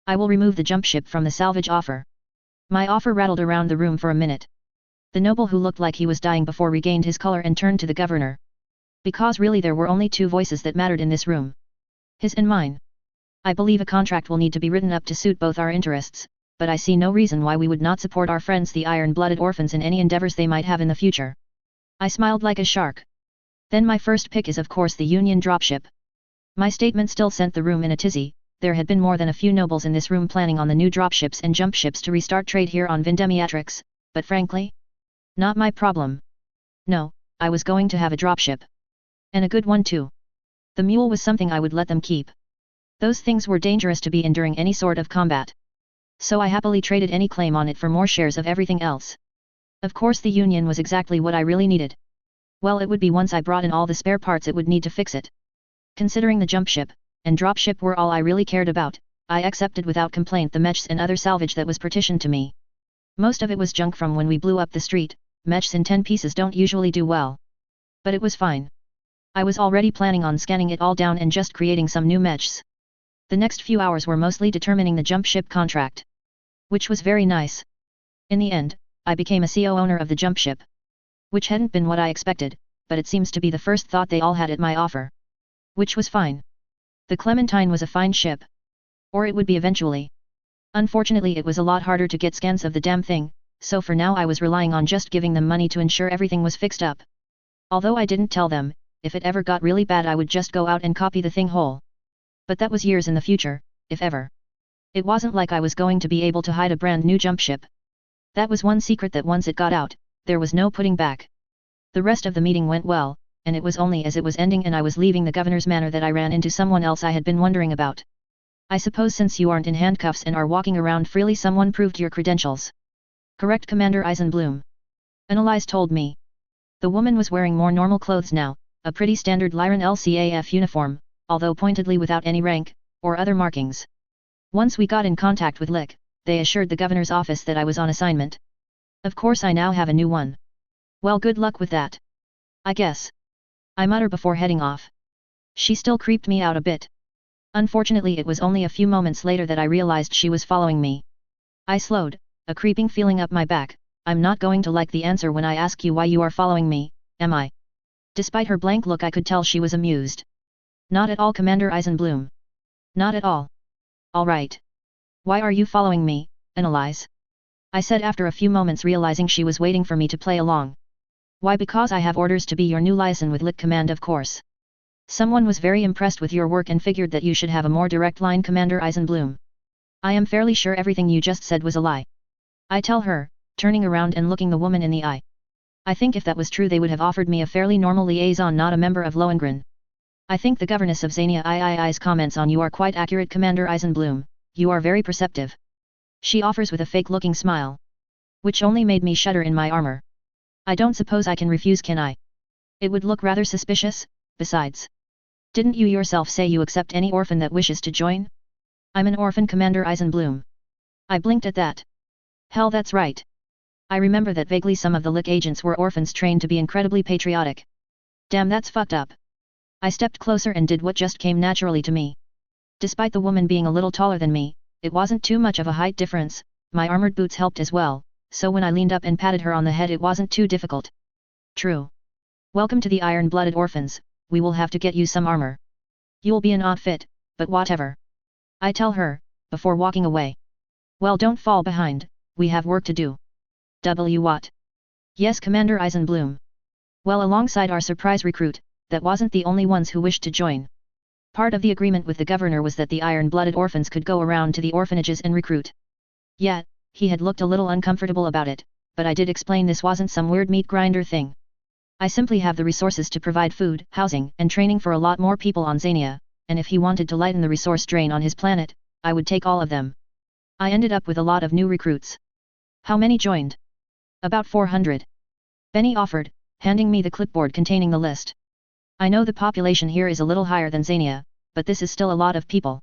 I will remove the jump ship from the salvage offer. My offer rattled around the room for a minute. The noble who looked like he was dying before regained his color and turned to the governor. Because really there were only two voices that mattered in this room. His and mine. I believe a contract will need to be written up to suit both our interests, but I see no reason why we would not support our friends the iron-blooded orphans in any endeavors they might have in the future. I smiled like a shark. Then my first pick is of course the Union dropship. My statement still sent the room in a tizzy. There had been more than a few nobles in this room planning on the new dropships and jump ships to restart trade here on Vindemiatrix, but frankly, not my problem. No, I was going to have a dropship. And a good one too. The mule was something I would let them keep. Those things were dangerous to be in during any sort of combat. So I happily traded any claim on it for more shares of everything else. Of course the Union was exactly what I really needed. Well, it would be once I brought in all the spare parts it would need to fix it. Considering the jump ship and dropship were all I really cared about, I accepted without complaint the mechs and other salvage that was partitioned to me. Most of it was junk from when we blew up the street. Mechs in 10 pieces don't usually do well. But it was fine. I was already planning on scanning it all down and just creating some new mechs. The next few hours were mostly determining the jump ship contract. Which was very nice. In the end, I became a CO owner of the jump ship. Which hadn't been what I expected, but it seems to be the first thought they all had at my offer. Which was fine. The Clementine was a fine ship. Or it would be eventually. Unfortunately it was a lot harder to get scans of the damn thing, so for now I was relying on just giving them money to ensure everything was fixed up. Although I didn't tell them, if it ever got really bad I would just go out and copy the thing whole. But that was years in the future, if ever. It wasn't like I was going to be able to hide a brand new jump ship. That was one secret that once it got out, there was no putting back. The rest of the meeting went well, and it was only as it was ending and I was leaving the governor's manor that I ran into someone else I had been wondering about. I suppose since you aren't in handcuffs and are walking around freely someone proved your credentials. Correct, Commander Eisenbloom. Annalise told me. The woman was wearing more normal clothes now, a pretty standard Lyran LCAF uniform, although pointedly without any rank, or other markings. Once we got in contact with Lick, they assured the governor's office that I was on assignment. Of course I now have a new one. Well, good luck with that. I guess. I mutter before heading off. She still creeped me out a bit. Unfortunately it was only a few moments later that I realized she was following me. I slowed, a creeping feeling up my back. I'm not going to like the answer when I ask you why you are following me, am I? Despite her blank look I could tell she was amused. Not at all, Commander Eisenbloom. Not at all. All right. Why are you following me, Annalise? I said after a few moments, realizing she was waiting for me to play along. Why, because I have orders to be your new liaison with Lick Command, of course. Someone was very impressed with your work and figured that you should have a more direct line, Commander Eisenbloom. I am fairly sure everything you just said was a lie. I tell her, turning around and looking the woman in the eye. I think if that was true they would have offered me a fairly normal liaison, not a member of Lohengrin. I think the governess of Zania III's comments on you are quite accurate, Commander Eisenbloom, you are very perceptive. She offers with a fake-looking smile. Which only made me shudder in my armor. I don't suppose I can refuse, can I? It would look rather suspicious, besides. Didn't you yourself say you accept any orphan that wishes to join? I'm an orphan, Commander Eisenbloom. I blinked at that. Hell, that's right. I remember that vaguely. Some of the Lick agents were orphans trained to be incredibly patriotic. Damn, that's fucked up. I stepped closer and did what just came naturally to me. Despite the woman being a little taller than me, it wasn't too much of a height difference, my armored boots helped as well, so when I leaned up and patted her on the head it wasn't too difficult. True. Welcome to the iron-blooded orphans, we will have to get you some armor. You'll be an odd fit, but whatever. I tell her, before walking away. Well, don't fall behind, we have work to do. What? Yes, Commander Eisenbloom. Well, alongside our surprise recruit, that wasn't the only ones who wished to join. Part of the agreement with the governor was that the iron-blooded orphans could go around to the orphanages and recruit. Yet, he had looked a little uncomfortable about it, but I did explain this wasn't some weird meat grinder thing. I simply have the resources to provide food, housing, and training for a lot more people on Zania, and if he wanted to lighten the resource drain on his planet, I would take all of them. I ended up with a lot of new recruits. How many joined? About 400. Benny offered, handing me the clipboard containing the list. I know the population here is a little higher than Zania, but this is still a lot of people.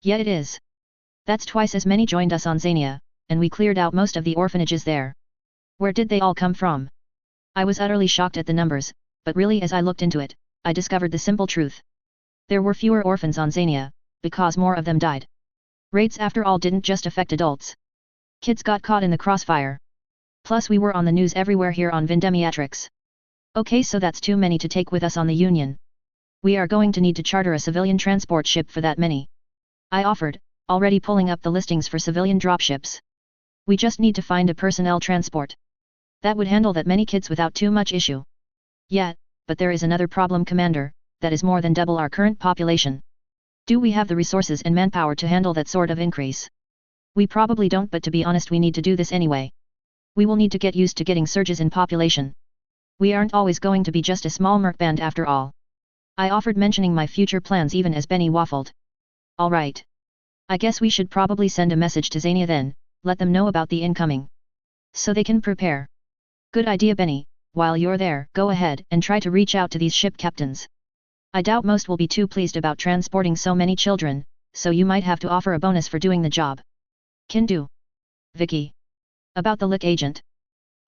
Yeah, it is. That's twice as many joined us on Zania, and we cleared out most of the orphanages there. Where did they all come from? I was utterly shocked at the numbers, but really as I looked into it, I discovered the simple truth. There were fewer orphans on Zania, because more of them died. Raids after all didn't just affect adults. Kids got caught in the crossfire. Plus we were on the news everywhere here on Vindemiatrix. Okay, so that's too many to take with us on the Union. We are going to need to charter a civilian transport ship for that many. I offered, already pulling up the listings for civilian dropships. We just need to find a personnel transport. That would handle that many kids without too much issue. Yeah, but there is another problem, Commander, that is more than double our current population. Do we have the resources and manpower to handle that sort of increase? We probably don't, but to be honest we need to do this anyway. We will need to get used to getting surges in population. We aren't always going to be just a small merc band after all. I offered, mentioning my future plans even as Benny waffled. Alright. I guess we should probably send a message to Zania then, let them know about the incoming. So they can prepare. Good idea, Benny. While you're there, go ahead and try to reach out to these ship captains. I doubt most will be too pleased about transporting so many children, so you might have to offer a bonus for doing the job. Can do. Vicky. About the Lick agent.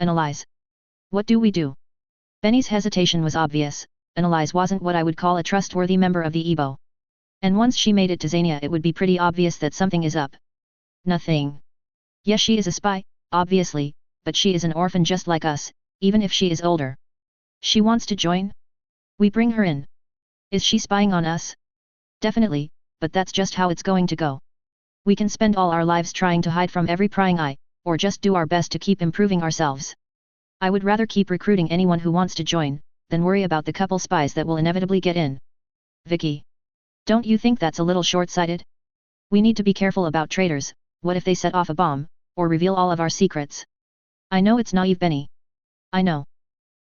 Analyze. What do we do? Benny's hesitation was obvious. Analyze wasn't what I would call a trustworthy member of the EBO. And once she made it to Zania it would be pretty obvious that something is up. Nothing. Yes, she is a spy, obviously, but she is an orphan just like us, even if she is older. She wants to join? We bring her in. Is she spying on us? Definitely, but that's just how it's going to go. We can spend all our lives trying to hide from every prying eye, or just do our best to keep improving ourselves. I would rather keep recruiting anyone who wants to join, than worry about the couple spies that will inevitably get in. Vicky. Don't you think that's a little short-sighted? We need to be careful about traitors. What if they set off a bomb, or reveal all of our secrets? I know it's naive, Benny. I know.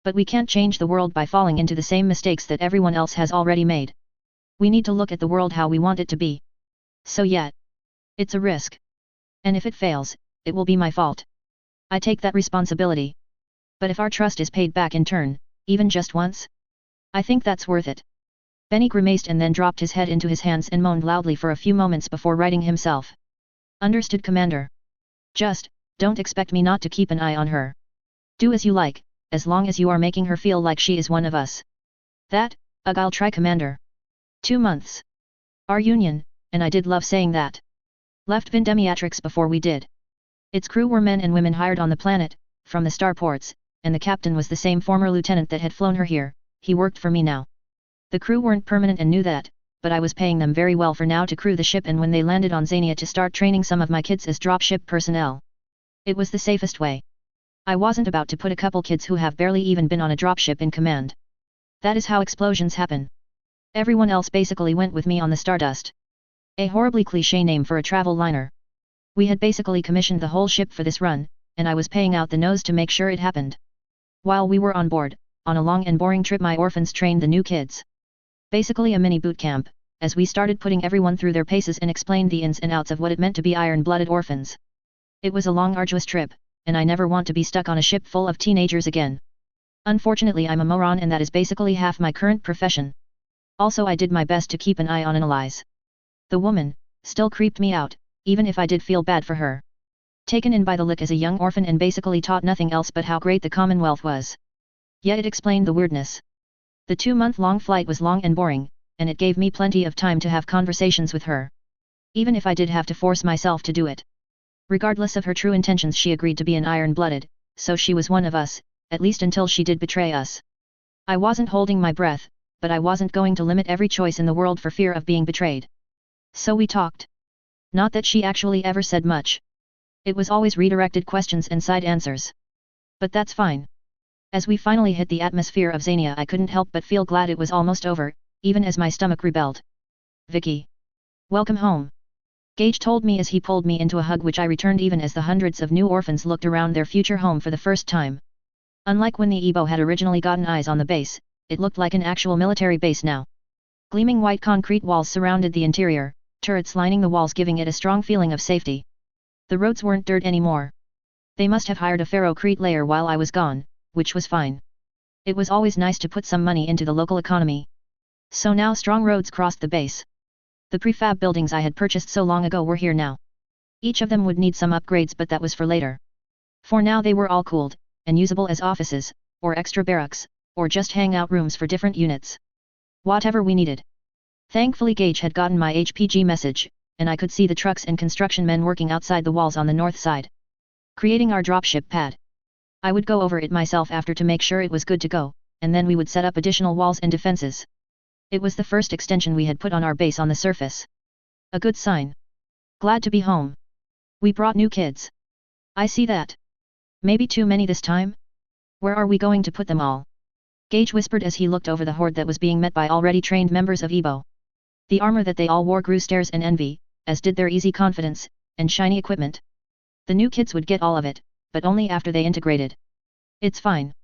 But we can't change the world by falling into the same mistakes that everyone else has already made. We need to look at the world how we want it to be. So yeah. It's a risk. And if it fails, it will be my fault. I take that responsibility. But if our trust is paid back in turn, even just once? I think that's worth it. Benny grimaced and then dropped his head into his hands and moaned loudly for a few moments before righting himself. Understood, Commander. Just, don't expect me not to keep an eye on her. Do as you like, as long as you are making her feel like she is one of us. That, I'll try, Commander. 2 months. Our Union, and I did love saying that. Left Vindemiatrix before we did. Its crew were men and women hired on the planet, from the starports, and the captain was the same former lieutenant that had flown her here. He worked for me now. The crew weren't permanent and knew that, but I was paying them very well for now to crew the ship and when they landed on Zania to start training some of my kids as dropship personnel. It was the safest way. I wasn't about to put a couple kids who have barely even been on a dropship in command. That is how explosions happen. Everyone else basically went with me on the Stardust. A horribly cliché name for a travel liner. We had basically commissioned the whole ship for this run, and I was paying out the nose to make sure it happened. While we were on board, on a long and boring trip, my orphans trained the new kids. Basically a mini boot camp, as we started putting everyone through their paces and explained the ins and outs of what it meant to be iron-blooded orphans. It was a long arduous trip, and I never want to be stuck on a ship full of teenagers again. Unfortunately, I'm a moron, and that is basically half my current profession. Also, I did my best to keep an eye on Annihilation. The woman still creeped me out, even if I did feel bad for her. Taken in by the lick as a young orphan and basically taught nothing else but how great the Commonwealth was. Yet it explained the weirdness. The 2-month-long flight was long and boring, and it gave me plenty of time to have conversations with her. Even if I did have to force myself to do it. Regardless of her true intentions, she agreed to be an iron-blooded, so she was one of us, at least until she did betray us. I wasn't holding my breath, but I wasn't going to limit every choice in the world for fear of being betrayed. So we talked. Not that she actually ever said much. It was always redirected questions and side answers. But that's fine. As we finally hit the atmosphere of Xania, I couldn't help but feel glad it was almost over, even as my stomach rebelled. Vicky. Welcome home. Gage told me as he pulled me into a hug, which I returned even as the hundreds of new orphans looked around their future home for the first time. Unlike when the Ebo had originally gotten eyes on the base, it looked like an actual military base now. Gleaming white concrete walls surrounded the interior, turrets lining the walls giving it a strong feeling of safety. The roads weren't dirt anymore. They must have hired a ferrocrete layer while I was gone, which was fine. It was always nice to put some money into the local economy. So now strong roads crossed the base. The prefab buildings I had purchased so long ago were here now. Each of them would need some upgrades, but that was for later. For now they were all cooled, and usable as offices, or extra barracks, or just hangout rooms for different units. Whatever we needed. Thankfully Gage had gotten my HPG message, and I could see the trucks and construction men working outside the walls on the north side. Creating our dropship pad. I would go over it myself after to make sure it was good to go, and then we would set up additional walls and defenses. It was the first extension we had put on our base on the surface. A good sign. Glad to be home. We brought new kids. I see that. Maybe too many this time? Where are we going to put them all? Gage whispered as he looked over the horde that was being met by already trained members of Ebo. The armor that they all wore grew stares and envy, as did their easy confidence, and shiny equipment. The new kids would get all of it, but only after they integrated. It's fine.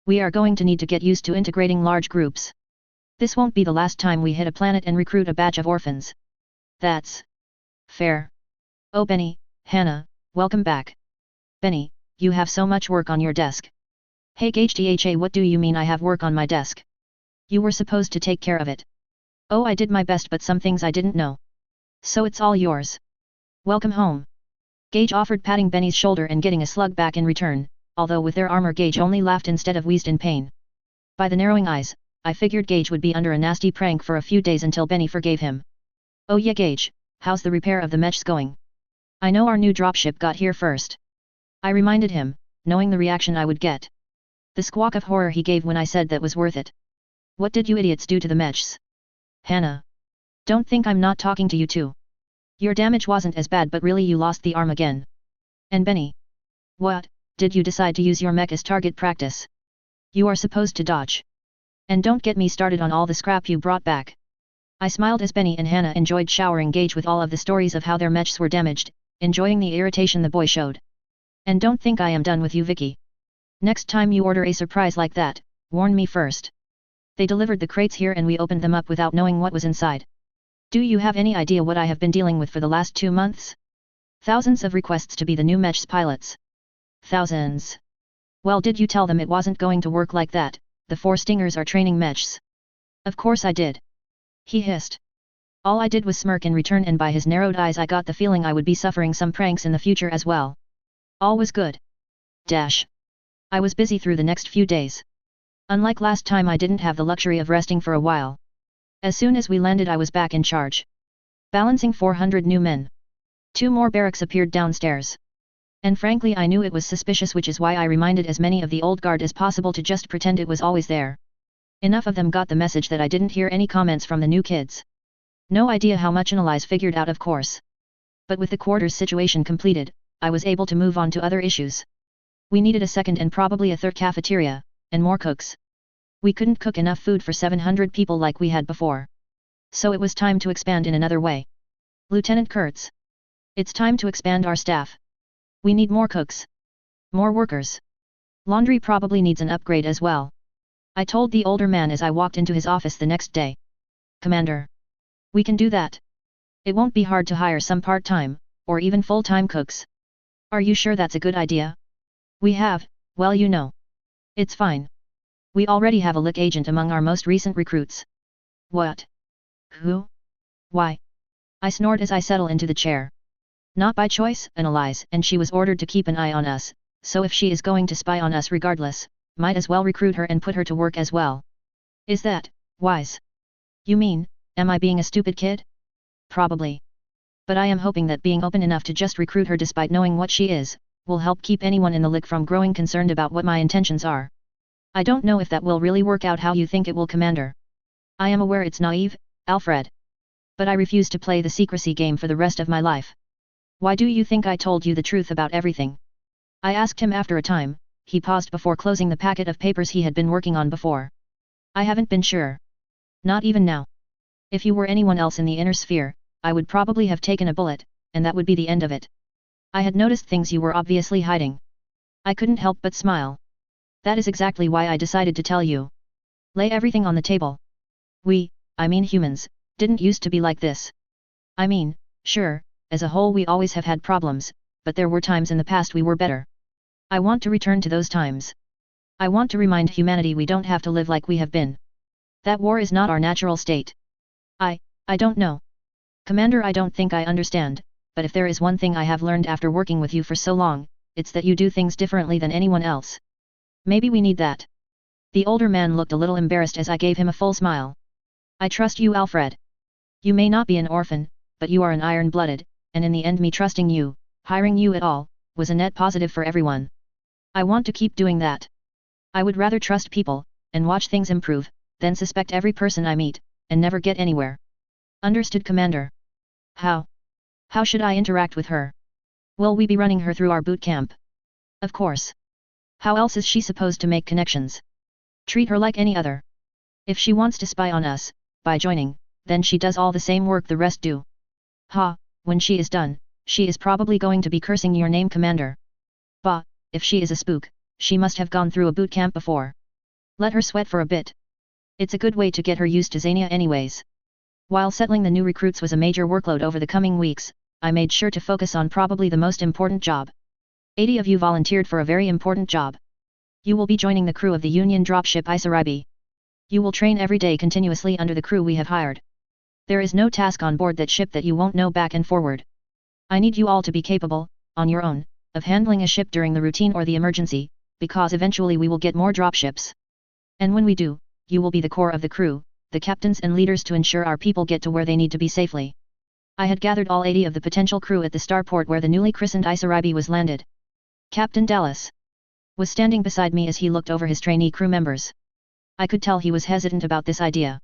We are going to need to get used to integrating large groups. This won't be the last time we hit a planet and recruit a batch of orphans. That's fair. Oh Benny, Hannah, welcome back. Benny, you have so much work on your desk. Hey Gage, THA, what do you mean I have work on my desk? You were supposed to take care of it. Oh, I did my best, but some things I didn't know. So it's all yours. Welcome home. Gage offered, patting Benny's shoulder and getting a slug back in return, although with their armor Gage only laughed instead of wheezed in pain. By the narrowing eyes, I figured Gage would be under a nasty prank for a few days until Benny forgave him. Oh yeah Gage, how's the repair of the mechs going? I know our new dropship got here first. I reminded him, knowing the reaction I would get. The squawk of horror he gave when I said that was worth it. What did you idiots do to the mechs? Hannah. Don't think I'm not talking to you too. Your damage wasn't as bad, but really you lost the arm again. And Benny. What, did you decide to use your mech as target practice? You are supposed to dodge. And don't get me started on all the scrap you brought back. I smiled as Benny and Hannah enjoyed showering Gage with all of the stories of how their mechs were damaged, enjoying the irritation the boy showed. And don't think I am done with you, Vicky. Next time you order a surprise like that, warn me first. They delivered the crates here and we opened them up without knowing what was inside. Do you have any idea what I have been dealing with for the last 2 months? Thousands of requests to be the new mech's pilots. Thousands. Well, did you tell them it wasn't going to work like that? The 4 Stingers are training mechs. Of course I did. He hissed. All I did was smirk in return, and by his narrowed eyes I got the feeling I would be suffering some pranks in the future as well. All was good. Dash. I was busy through the next few days. Unlike last time, I didn't have the luxury of resting for a while. As soon as we landed I was back in charge. Balancing 400 new men. 2 more barracks appeared downstairs. And frankly I knew it was suspicious, which is why I reminded as many of the old guard as possible to just pretend it was always there. Enough of them got the message that I didn't hear any comments from the new kids. No idea how much Annihilation figured out, of course. But with the quarters situation completed, I was able to move on to other issues. We needed a second and probably a third cafeteria, and more cooks. We couldn't cook enough food for 700 people like we had before. So it was time to expand in another way. Lieutenant Kurtz. It's time to expand our staff. We need more cooks. More workers. Laundry probably needs an upgrade as well. I told the older man as I walked into his office the next day. Commander. We can do that. It won't be hard to hire some part-time, or even full-time cooks. Are you sure that's a good idea? We have, well you know. It's fine. We already have a lick agent among our most recent recruits. What? Who? Why? I snored as I settle into the chair. Not by choice, Annalise, and she was ordered to keep an eye on us, so if she is going to spy on us regardless, might as well recruit her and put her to work as well. Is that wise? You mean, am I being a stupid kid? Probably. But I am hoping that being open enough to just recruit her despite knowing what she is, will help keep anyone in the lick from growing concerned about what my intentions are. I don't know if that will really work out how you think it will, Commander. I am aware it's naive, Alfred. But I refuse to play the secrecy game for the rest of my life. Why do you think I told you the truth about everything? I asked him after a time. He paused before closing the packet of papers he had been working on before. I haven't been sure. Not even now. If you were anyone else in the inner sphere, I would probably have taken a bullet, and that would be the end of it. I had noticed things you were obviously hiding. I couldn't help but smile. That is exactly why I decided to tell you. Lay everything on the table. I mean humans, didn't used to be like this. I mean, sure, as a whole we always have had problems, but there were times in the past we were better. I want to return to those times. I want to remind humanity we don't have to live like we have been. That war is not our natural state. I don't know. Commander, I don't think I understand, but if there is one thing I have learned after working with you for so long, it's that you do things differently than anyone else. Maybe we need that. The older man looked a little embarrassed as I gave him a full smile. I trust you, Alfred. You may not be an orphan, but you are an iron-blooded, and in the end me trusting you, hiring you at all, was a net positive for everyone. I want to keep doing that. I would rather trust people, and watch things improve, than suspect every person I meet, and never get anywhere. Understood, Commander. How should I interact with her? Will we be running her through our boot camp? Of course. How else is she supposed to make connections? Treat her like any other. If she wants to spy on us, by joining, then she does all the same work the rest do. When she is done, she is probably going to be cursing your name, Commander. Bah, if she is a spook, she must have gone through a boot camp before. Let her sweat for a bit. It's a good way to get her used to Xania anyways. While settling the new recruits was a major workload over the coming weeks, I made sure to focus on probably the most important job. 80 of you volunteered for a very important job. You will be joining the crew of the Union dropship Isaribi. You will train every day continuously under the crew we have hired. There is no task on board that ship that you won't know back and forward. I need you all to be capable, on your own, of handling a ship during the routine or the emergency, because eventually we will get more dropships. And when we do, you will be the core of the crew, the captains and leaders to ensure our people get to where they need to be safely. I had gathered all 80 of the potential crew at the starport where the newly christened Isaribi was landed. Captain Dallas was standing beside me as he looked over his trainee crew members. I could tell he was hesitant about this idea.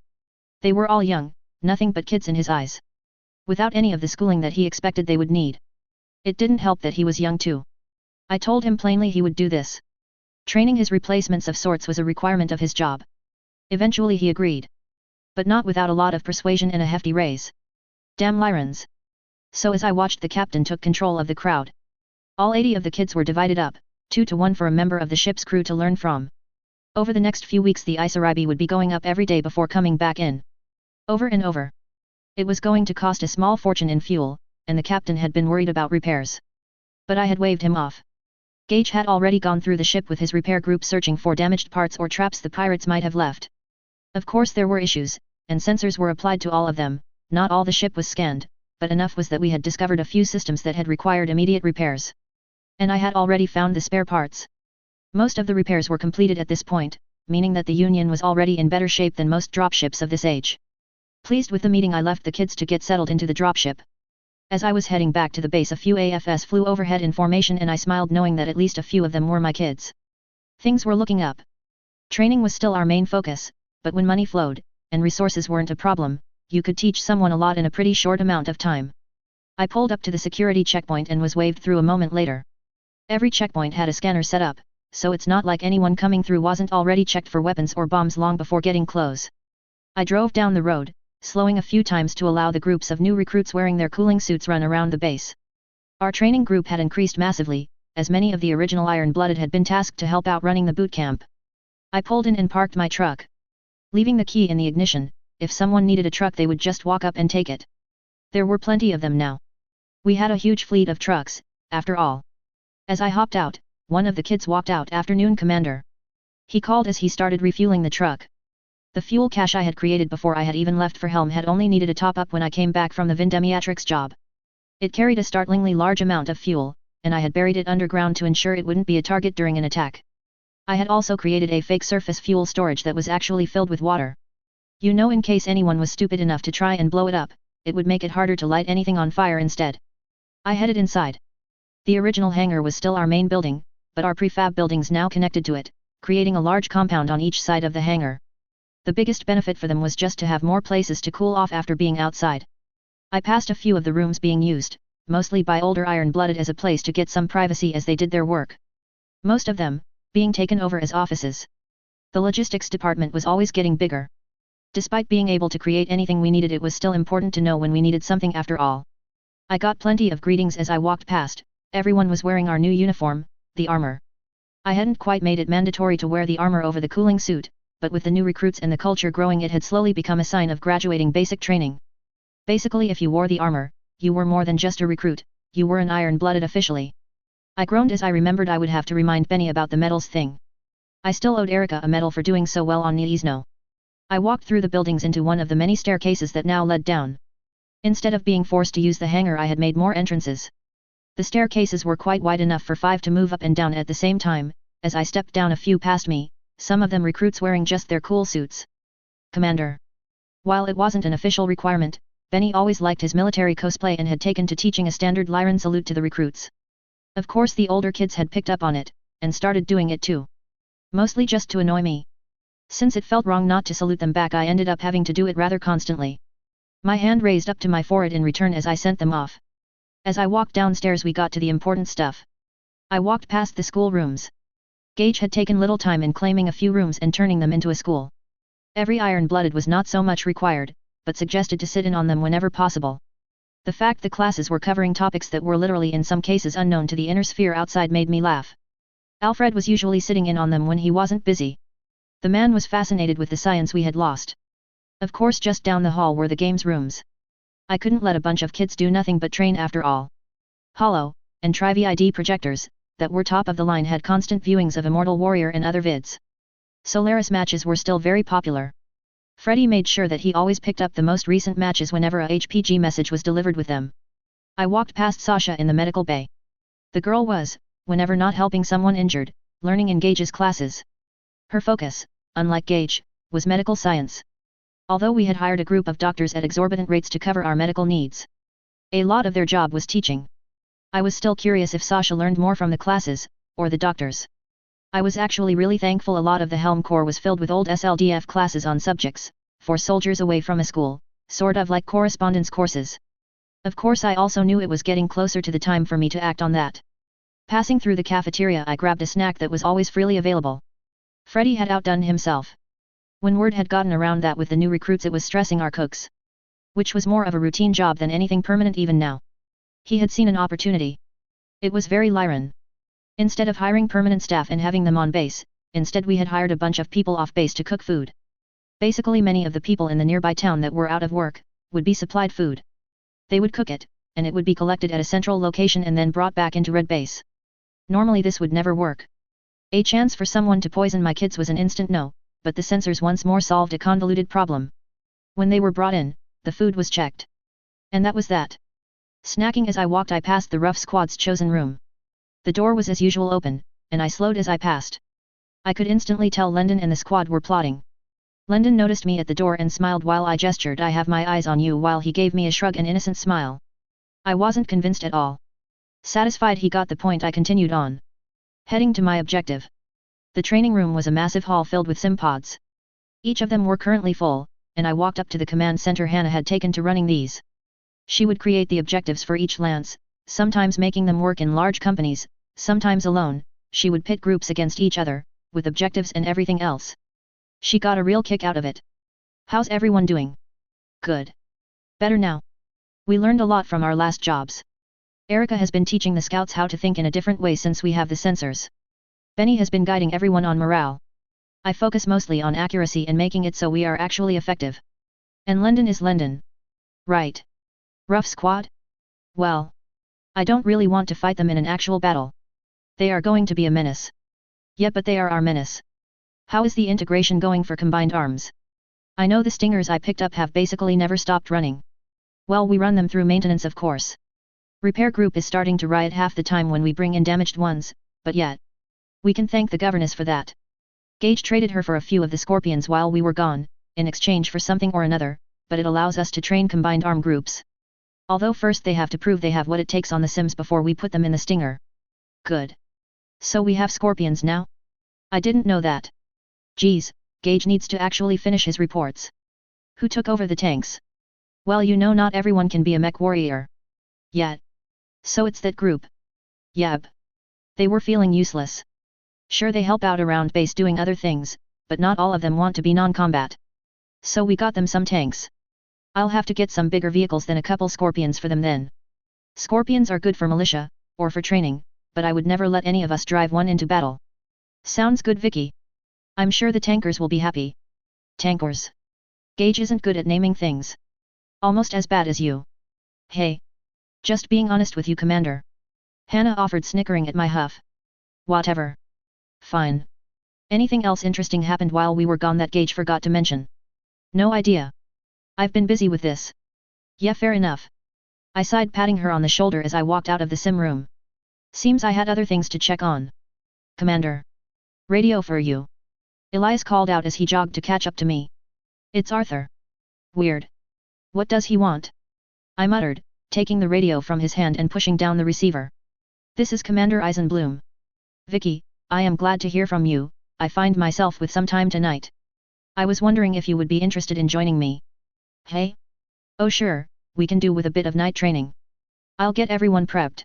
They were all young, nothing but kids in his eyes. Without any of the schooling that he expected they would need. It didn't help that he was young too. I told him plainly he would do this. Training his replacements of sorts was a requirement of his job. Eventually he agreed. But not without a lot of persuasion and a hefty raise. Damn Lyrans. So as I watched, the captain took control of the crowd. All 80 of the kids were divided up, 2 to 1 for a member of the ship's crew to learn from. Over the next few weeks the Isaribi would be going up every day before coming back in. Over and over. It was going to cost a small fortune in fuel, and the captain had been worried about repairs. But I had waved him off. Gage had already gone through the ship with his repair group searching for damaged parts or traps the pirates might have left. Of course there were issues, and sensors were applied to all of them. Not all the ship was scanned, but enough was that we had discovered a few systems that had required immediate repairs. And I had already found the spare parts. Most of the repairs were completed at this point, meaning that the Union was already in better shape than most dropships of this age. Pleased with the meeting, I left the kids to get settled into the dropship. As I was heading back to the base, a few AFS flew overhead in formation and I smiled knowing that at least a few of them were my kids. Things were looking up. Training was still our main focus, but when money flowed, and resources weren't a problem, you could teach someone a lot in a pretty short amount of time. I pulled up to the security checkpoint and was waved through a moment later. Every checkpoint had a scanner set up, so it's not like anyone coming through wasn't already checked for weapons or bombs long before getting close. I drove down the road, slowing a few times to allow the groups of new recruits wearing their cooling suits run around the base. Our training group had increased massively, as many of the original iron-blooded had been tasked to help out running the boot camp. I pulled in and parked my truck. Leaving the key in the ignition, if someone needed a truck they would just walk up and take it. There were plenty of them now. We had a huge fleet of trucks, after all. As I hopped out, one of the kids walked out. "Afternoon, Commander," he called as he started refueling the truck. The fuel cache I had created before I had even left for Helm had only needed a top-up when I came back from the Vindemiatrix job. It carried a startlingly large amount of fuel, and I had buried it underground to ensure it wouldn't be a target during an attack. I had also created a fake surface fuel storage that was actually filled with water. You know, in case anyone was stupid enough to try and blow it up, it would make it harder to light anything on fire instead. I headed inside. The original hangar was still our main building, but our prefab buildings now connected to it, creating a large compound on each side of the hangar. The biggest benefit for them was just to have more places to cool off after being outside. I passed a few of the rooms being used, mostly by older iron-blooded, as a place to get some privacy as they did their work. Most of them, being taken over as offices. The logistics department was always getting bigger. Despite being able to create anything we needed, it was still important to know when we needed something after all. I got plenty of greetings as I walked past. Everyone was wearing our new uniform, the armor. I hadn't quite made it mandatory to wear the armor over the cooling suit, but with the new recruits and the culture growing, it had slowly become a sign of graduating basic training. Basically, if you wore the armor, you were more than just a recruit, you were an iron-blooded officially. I groaned as I remembered I would have to remind Benny about the medals thing. I still owed Erica a medal for doing so well on Niizno. I walked through the buildings into one of the many staircases that now led down. Instead of being forced to use the hangar, I had made more entrances. The staircases were quite wide enough for 5 to move up and down at the same time. As I stepped down, a few passed me, some of them recruits wearing just their cool suits. "Commander." While it wasn't an official requirement, Benny always liked his military cosplay and had taken to teaching a standard Lyran salute to the recruits. Of course the older kids had picked up on it, and started doing it too. Mostly just to annoy me. Since it felt wrong not to salute them back, I ended up having to do it rather constantly. My hand raised up to my forehead in return as I sent them off. As I walked downstairs, we got to the important stuff. I walked past the school rooms. Gage had taken little time in claiming a few rooms and turning them into a school. Every iron-blooded was not so much required, but suggested to sit in on them whenever possible. The fact the classes were covering topics that were literally in some cases unknown to the inner sphere outside made me laugh. Alfred was usually sitting in on them when he wasn't busy. The man was fascinated with the science we had lost. Of course, just down the hall were the games rooms. I couldn't let a bunch of kids do nothing but train after all. Holo, and Tri-VID projectors, that were top of the line, had constant viewings of Immortal Warrior and other vids. Solaris matches were still very popular. Freddy made sure that he always picked up the most recent matches whenever a HPG message was delivered with them. I walked past Sasha in the medical bay. The girl was, whenever not helping someone injured, learning in Gage's classes. Her focus, unlike Gage, was medical science. Although we had hired a group of doctors at exorbitant rates to cover our medical needs, a lot of their job was teaching. I was still curious if Sasha learned more from the classes, or the doctors. I was actually really thankful a lot of the Helm Corps was filled with old SLDF classes on subjects, for soldiers away from a school, sort of like correspondence courses. Of course, I also knew it was getting closer to the time for me to act on that. Passing through the cafeteria, I grabbed a snack that was always freely available. Freddy had outdone himself. When word had gotten around that with the new recruits it was stressing our cooks, which was more of a routine job than anything permanent even now. He had seen an opportunity. It was very Lyran. Instead of hiring permanent staff and having them on base, instead we had hired a bunch of people off base to cook food. Basically, many of the people in the nearby town that were out of work, would be supplied food. They would cook it, and it would be collected at a central location and then brought back into Red Base. Normally this would never work. A chance for someone to poison my kids was an instant no, but the sensors once more solved a convoluted problem. When they were brought in, the food was checked. And that was that. Snacking as I walked, I passed the rough squad's chosen room. The door was as usual open, and I slowed as I passed. I could instantly tell Lendon and the squad were plotting. Lendon noticed me at the door and smiled while I gestured "I have my eyes on you," while he gave me a shrug and innocent smile. I wasn't convinced at all. Satisfied he got the point, I continued on. Heading to my objective. The training room was a massive hall filled with simpods. Each of them were currently full, and I walked up to the command center Hannah had taken to running these. She would create the objectives for each lance, sometimes making them work in large companies, sometimes alone, she would pit groups against each other, with objectives and everything else. She got a real kick out of it. How's everyone doing? Good. Better now. We learned a lot from our last jobs. Erica has been teaching the scouts how to think in a different way since we have the sensors. Benny has been guiding everyone on morale. I focus mostly on accuracy and making it so we are actually effective. And London is London. Right. Rough squad? Well. I don't really want to fight them in an actual battle. They are going to be a menace. Yeah, but they are our menace. How is the integration going for combined arms? I know the stingers I picked up have basically never stopped running. Well, we run them through maintenance, of course. Repair group is starting to riot half the time when we bring in damaged ones, but yet. We can thank the governess for that. Gage traded her for a few of the scorpions while we were gone, in exchange for something or another, but it allows us to train combined arm groups. Although first they have to prove they have what it takes on the Sims before we put them in the stinger. Good. So we have scorpions now? I didn't know that. Geez, Gage needs to actually finish his reports. Who took over the tanks? Well, you know, not everyone can be a mech warrior. Yet. So it's that group. Yep. They were feeling useless. Sure, they help out around base doing other things, but not all of them want to be non-combat. So we got them some tanks. I'll have to get some bigger vehicles than a couple scorpions for them then. Scorpions are good for militia, or for training, but I would never let any of us drive one into battle. Sounds good, Vicky. I'm sure the tankers will be happy. Tankers. Gage isn't good at naming things. Almost as bad as you. Hey. Just being honest with you, Commander. Hannah offered, snickering at my huff. Whatever. Fine. Anything else interesting happened while we were gone that Gage forgot to mention? No idea. I've been busy with this. Yeah, fair enough. I sighed, patting her on the shoulder as I walked out of the sim room. Seems I had other things to check on. Commander. Radio for you. Elias called out as he jogged to catch up to me. It's Arthur. Weird. What does he want? I muttered, taking the radio from his hand and pushing down the receiver. This is Commander Eisenbloom. Vicky, I am glad to hear from you. I find myself with some time tonight. I was wondering if you would be interested in joining me. Hey? Oh sure, we can do with a bit of night training. I'll get everyone prepped.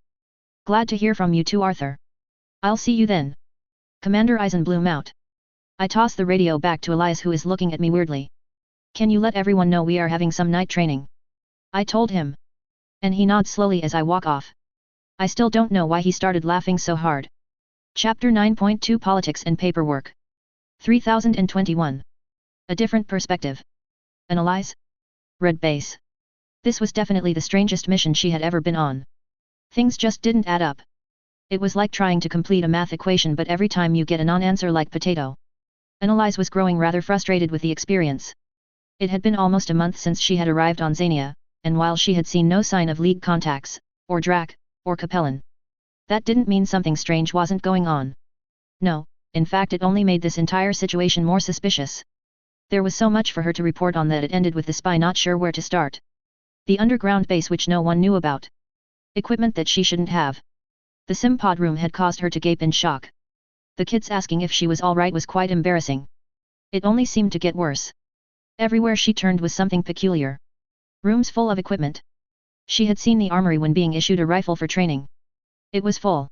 Glad to hear from you too, Arthur. I'll see you then. Commander Eisenbloom out. I toss the radio back to Elias, who is looking at me weirdly. Can you let everyone know we are having some night training? I told him. And he nods slowly as I walk off. I still don't know why he started laughing so hard. Chapter 9.2 Politics and Paperwork. 3021. A different perspective. Analyze? Red base. This was definitely the strangest mission she had ever been on. Things just didn't add up. It was like trying to complete a math equation, but every time you get a non-answer like potato. Analyze was growing rather frustrated with the experience. It had been almost a month since she had arrived on Xania, and while she had seen no sign of League contacts, or Drac, or Capellan, that didn't mean something strange wasn't going on. No, in fact it only made this entire situation more suspicious. There was so much for her to report on that it ended with the spy not sure where to start. The underground base which no one knew about. Equipment that she shouldn't have. The sim pod room had caused her to gape in shock. The kids asking if she was alright was quite embarrassing. It only seemed to get worse. Everywhere she turned was something peculiar. Rooms full of equipment. She had seen the armory when being issued a rifle for training. It was full.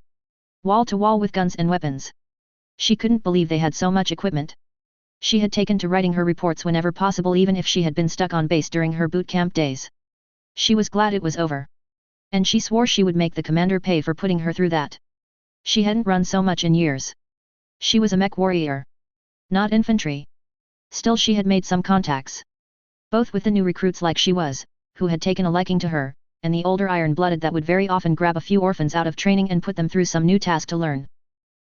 Wall to wall with guns and weapons. She couldn't believe they had so much equipment. She had taken to writing her reports whenever possible, even if she had been stuck on base during her boot camp days. She was glad it was over. And she swore she would make the commander pay for putting her through that. She hadn't run so much in years. She was a mech warrior. Not infantry. Still, she had made some contacts. Both with the new recruits like she was, who had taken a liking to her, and the older iron-blooded that would very often grab a few orphans out of training and put them through some new task to learn.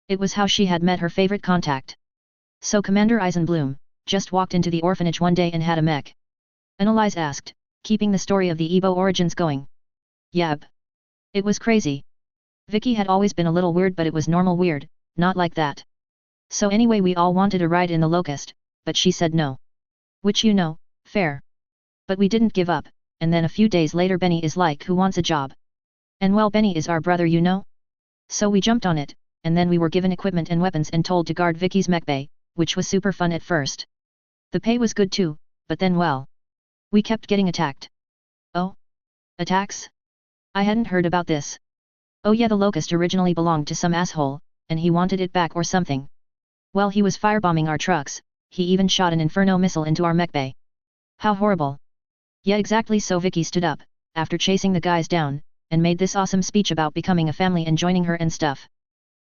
It was how she had met her favorite contact. So Commander Eisenbloom just walked into the orphanage one day and had a mech. Annalise asked, keeping the story of the Ebo origins going. Yep. It was crazy. Vicky had always been a little weird, but it was normal weird, not like that. So anyway, we all wanted a ride in the Locust, but she said no. Which, you know, fair. But we didn't give up, and then a few days later Benny is like, who wants a job? And well, Benny is our brother, you know? So we jumped on it, and then we were given equipment and weapons and told to guard Vicky's mech bay, which was super fun at first. The pay was good too, but then well. We kept getting attacked. Oh? Attacks? I hadn't heard about this. Oh yeah, the Locust originally belonged to some asshole, and he wanted it back or something. Well, he was firebombing our trucks, he even shot an inferno missile into our mech bay. How horrible. Yeah, exactly. So Vicky stood up, after chasing the guys down, and made this awesome speech about becoming a family and joining her and stuff.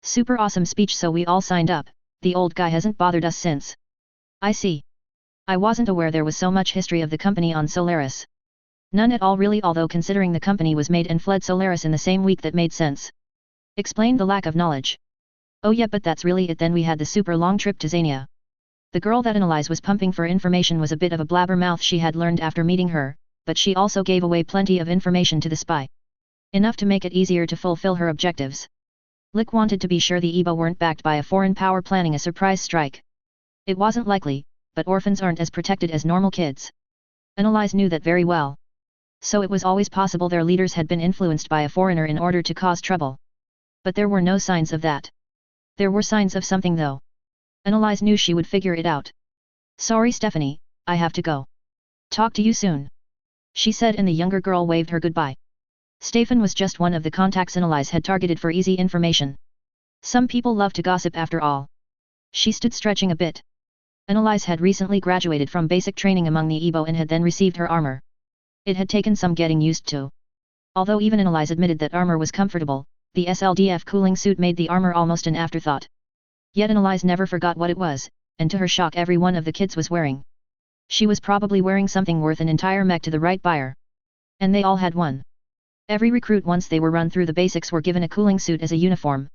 Super awesome speech, so we all signed up. The old guy hasn't bothered us since. I see. I wasn't aware there was so much history of the company on Solaris. None at all really, although considering the company was made and fled Solaris in the same week, that made sense. Explained the lack of knowledge. Oh yeah, but that's really it then. We had the super long trip to Xania. The girl that Annihilation was pumping for information was a bit of a blabbermouth, she had learned after meeting her, but she also gave away plenty of information to the spy. Enough to make it easier to fulfill her objectives. Lick wanted to be sure the EBO weren't backed by a foreign power planning a surprise strike. It wasn't likely, but orphans aren't as protected as normal kids. Annihilation knew that very well. So it was always possible their leaders had been influenced by a foreigner in order to cause trouble. But there were no signs of that. There were signs of something though. Annihilation knew she would figure it out. Sorry Stephanie, I have to go. Talk to you soon. She said, and the younger girl waved her goodbye. Stefan was just one of the contacts Annihilation had targeted for easy information. Some people love to gossip after all. She stood stretching a bit. Annihilation had recently graduated from basic training among the EBO and had then received her armor. It had taken some getting used to. Although even Annihilation admitted that armor was comfortable, the SLDF cooling suit made the armor almost an afterthought. Yet Annihilation never forgot what it was, and to her shock every one of the kids was wearing. She was probably wearing something worth an entire mech to the right buyer. And they all had one. Every recruit, once they were run through the basics, were given a cooling suit as a uniform.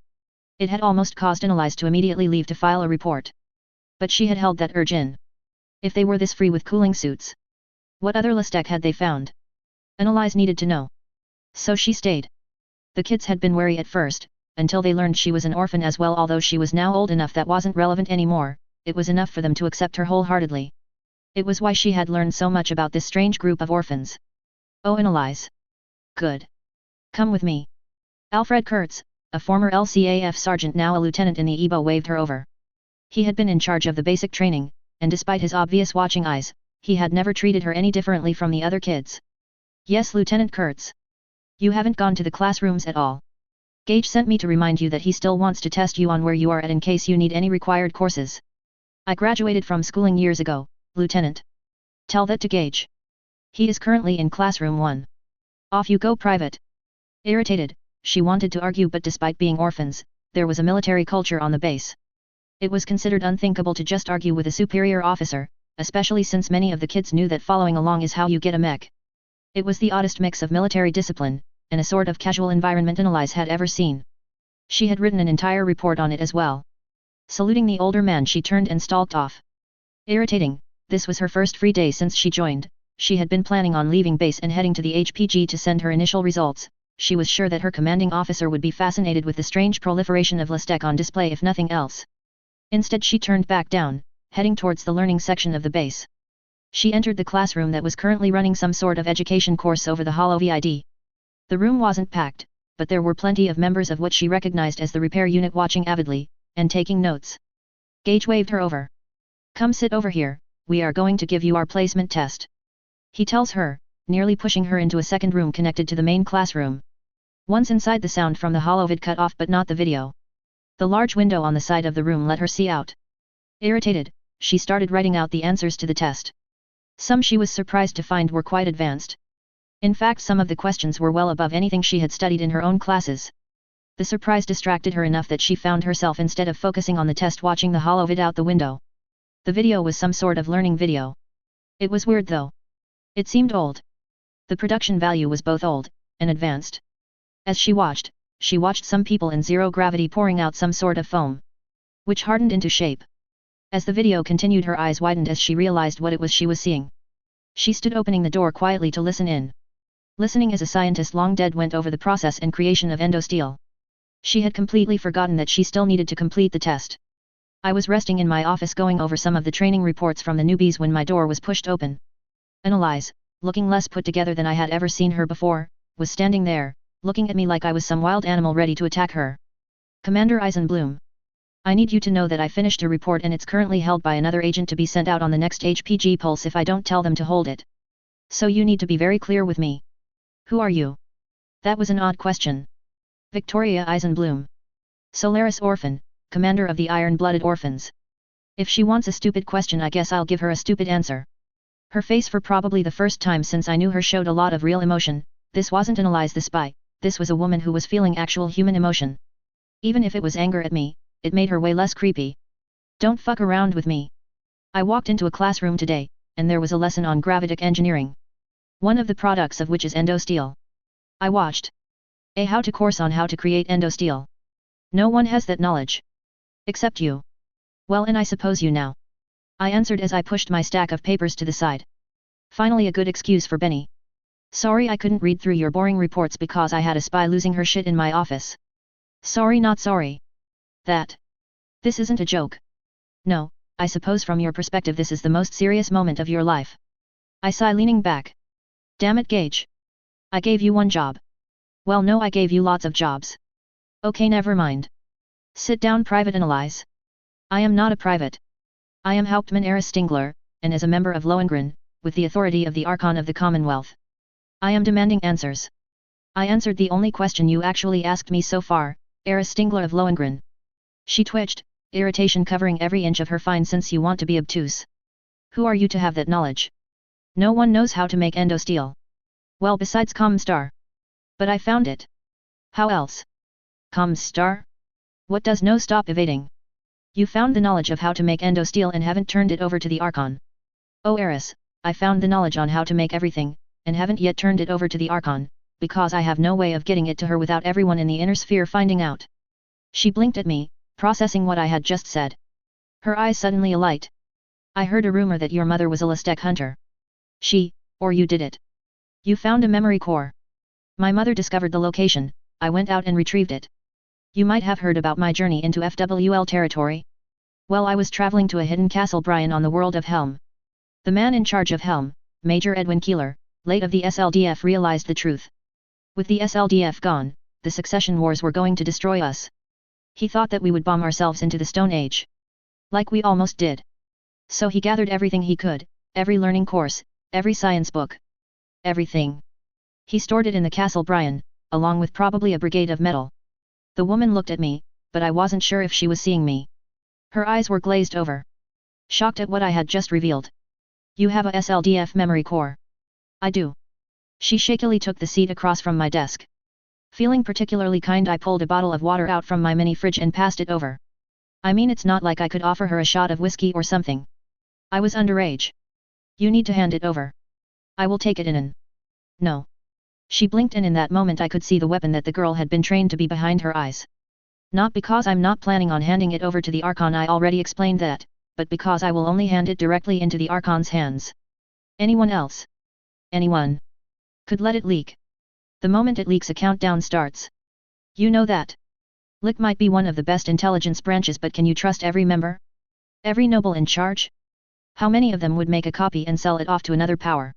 It had almost caused Annihilation to immediately leave to file a report. But she had held that urge in. If they were this free with cooling suits, what other Listec had they found? Annihilation needed to know. So she stayed. The kids had been wary at first, until they learned she was an orphan as well. Although she was now old enough, that wasn't relevant anymore, it was enough for them to accept her wholeheartedly. It was why she had learned so much about this strange group of orphans. Oh, Annihilation. Good. Come with me. Alfred Kurtz, a former LCAF sergeant now a lieutenant in the EBO, waved her over. He had been in charge of the basic training, and despite his obvious watching eyes, he had never treated her any differently from the other kids. Yes, Lieutenant Kurtz. You haven't gone to the classrooms at all. Gage sent me to remind you that he still wants to test you on where you are at in case you need any required courses. I graduated from schooling years ago, Lieutenant. Tell that to Gage. He is currently in classroom 1. Off you go, Private. Irritated, she wanted to argue, but despite being orphans, there was a military culture on the base. It was considered unthinkable to just argue with a superior officer, especially since many of the kids knew that following along is how you get a mech. It was the oddest mix of military discipline, and a sort of casual environment Annihilation had ever seen. She had written an entire report on it as well. Saluting the older man, she turned and stalked off. Irritating, this was her first free day since she joined. She had been planning on leaving base and heading to the HPG to send her initial results. She was sure that her commanding officer would be fascinated with the strange proliferation of Listec on display if nothing else. Instead she turned back down, heading towards the learning section of the base. She entered the classroom that was currently running some sort of education course over the Holo VID. The room wasn't packed, but there were plenty of members of what she recognized as the repair unit watching avidly, and taking notes. Gage waved her over. Come sit over here, we are going to give you our placement test. He tells her, nearly pushing her into a second room connected to the main classroom. Once inside, the sound from the holovid cut off, but not the video. The large window on the side of the room let her see out. Irritated, she started writing out the answers to the test. Some she was surprised to find were quite advanced. In fact, some of the questions were well above anything she had studied in her own classes. The surprise distracted her enough that she found herself, instead of focusing on the test, watching the holovid out the window. The video was some sort of learning video. It was weird though. It seemed old. The production value was both old and advanced. As she watched some people in zero gravity pouring out some sort of foam, which hardened into shape. As the video continued, her eyes widened as she realized what it was she was seeing. She stood opening the door quietly to listen in. Listening as a scientist long dead went over the process and creation of endosteel. She had completely forgotten that she still needed to complete the test. I was resting in my office going over some of the training reports from the newbies when my door was pushed open. Annihilation, looking less put together than I had ever seen her before, was standing there, looking at me like I was some wild animal ready to attack her. Commander Eisenbloom. I need you to know that I finished a report and it's currently held by another agent to be sent out on the next HPG pulse if I don't tell them to hold it. So you need to be very clear with me. Who are you? That was an odd question. Victoria Eisenbloom. Solaris Orphan, commander of the Iron-Blooded Orphans. If she wants a stupid question, I guess I'll give her a stupid answer. Her face, for probably the first time since I knew her, showed a lot of real emotion. This wasn't Annihilation the spy, this was a woman who was feeling actual human emotion. Even if it was anger at me, it made her way less creepy. Don't fuck around with me. I walked into a classroom today, and there was a lesson on gravitic engineering. One of the products of which is endosteel. I watched a how-to course on how to create endosteel. No one has that knowledge. Except you. Well, and I suppose you now. I answered as I pushed my stack of papers to the side. Finally, a good excuse for Benny. Sorry I couldn't read through your boring reports because I had a spy losing her shit in my office. Sorry, not sorry. This isn't a joke. No, I suppose from your perspective this is the most serious moment of your life. I sigh, leaning back. Damn it, Gage. I gave you one job. Well, no, I gave you lots of jobs. Okay, never mind. Sit down, Private Annihilation. I am not a private. I am Hauptmann Eris Stingler, and as a member of Lohengrin, with the authority of the Archon of the Commonwealth. I am demanding answers. I answered the only question you actually asked me so far, Eris Stingler of Lohengrin. She twitched, irritation covering every inch of her fine, since you want to be obtuse. Who are you to have that knowledge? No one knows how to make endosteel. Well, besides Comstar. But I found it. How else? Comstar? What does? No, stop evading. You found the knowledge of how to make endosteel and haven't turned it over to the Archon. Oh, Eris, I found the knowledge on how to make everything, and haven't yet turned it over to the Archon, because I have no way of getting it to her without everyone in the inner sphere finding out. She blinked at me, processing what I had just said. Her eyes suddenly alight. I heard a rumor that your mother was a Lastek hunter. Or you did it. You found a memory core. My mother discovered the location, I went out and retrieved it. You might have heard about my journey into FWL territory. Well, I was traveling to a hidden Castle Bryan on the world of Helm. The man in charge of Helm, Major Edwin Keeler, late of the SLDF, realized the truth. With the SLDF gone, the succession wars were going to destroy us. He thought that we would bomb ourselves into the Stone Age. Like we almost did. So he gathered everything he could, every learning course, every science book. Everything. He stored it in the Castle Bryan, along with probably a brigade of metal. The woman looked at me, but I wasn't sure if she was seeing me. Her eyes were glazed over. Shocked at what I had just revealed. You have a SLDF memory core. I do. She shakily took the seat across from my desk. Feeling particularly kind, I pulled a bottle of water out from my mini fridge and passed it over. I mean, it's not like I could offer her a shot of whiskey or something. I was underage. You need to hand it over. I will take it in. No. She blinked, and in that moment I could see the weapon that the girl had been trained to be behind her eyes. Not because I'm not planning on handing it over to the Archon, I already explained that, but because I will only hand it directly into the Archon's hands. Anyone else? Anyone could let it leak. The moment it leaks, a countdown starts. You know that. LIC might be one of the best intelligence branches, but can you trust every member? Every noble in charge? How many of them would make a copy and sell it off to another power?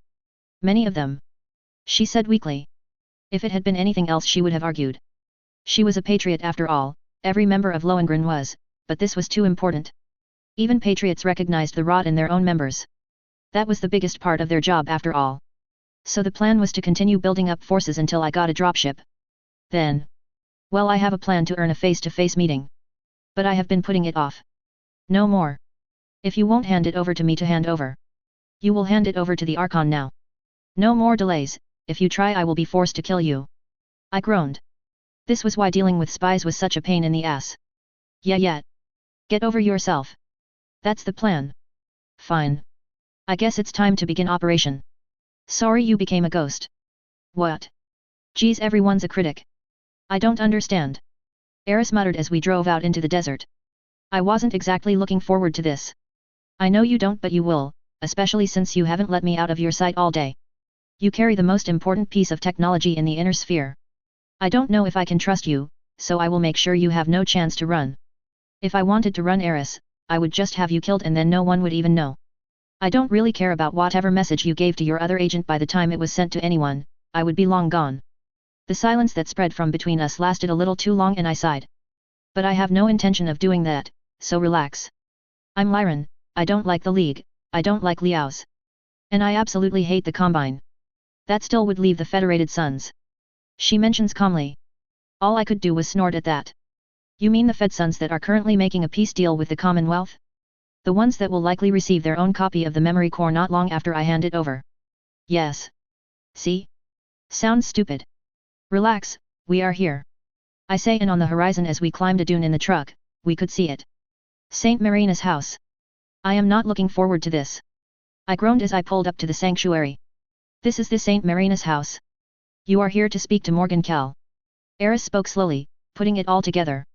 Many of them. She said weakly. If it had been anything else, she would have argued. She was a patriot after all, every member of Lohengrin was, but this was too important. Even patriots recognized the rot in their own members. That was the biggest part of their job after all. So the plan was to continue building up forces until I got a dropship. Then. Well, I have a plan to earn a face-to-face meeting. But I have been putting it off. No more. If you won't hand it over to me to hand over. You will hand it over to the Archon now. No more delays. If you try, I will be forced to kill you. I groaned. This was why dealing with spies was such a pain in the ass. Yeah. Get over yourself. That's the plan. Fine. I guess it's time to begin operation. Sorry you became a ghost. What? Geez, everyone's a critic. I don't understand. Eris muttered as we drove out into the desert. I wasn't exactly looking forward to this. I know you don't, but you will, especially since you haven't let me out of your sight all day. You carry the most important piece of technology in the inner sphere. I don't know if I can trust you, so I will make sure you have no chance to run. If I wanted to run, Eris, I would just have you killed and then no one would even know. I don't really care about whatever message you gave to your other agent. By the time it was sent to anyone, I would be long gone. The silence that spread from between us lasted a little too long and I sighed. But I have no intention of doing that, so relax. I'm Lyran, I don't like the League, I don't like Liao's. And I absolutely hate the Combine. That still would leave the Federated Suns. She mentions calmly. All I could do was snort at that. You mean the Fedsons that are currently making a peace deal with the Commonwealth? The ones that will likely receive their own copy of the memory core not long after I hand it over. Yes. See? Sounds stupid. Relax, we are here. I say, and on the horizon as we climbed a dune in the truck, we could see it. Saint Marina's house. I am not looking forward to this. I groaned as I pulled up to the sanctuary. This is the Saint Marina's house. You are here to speak to Morgan Cal. Eris spoke slowly, putting it all together.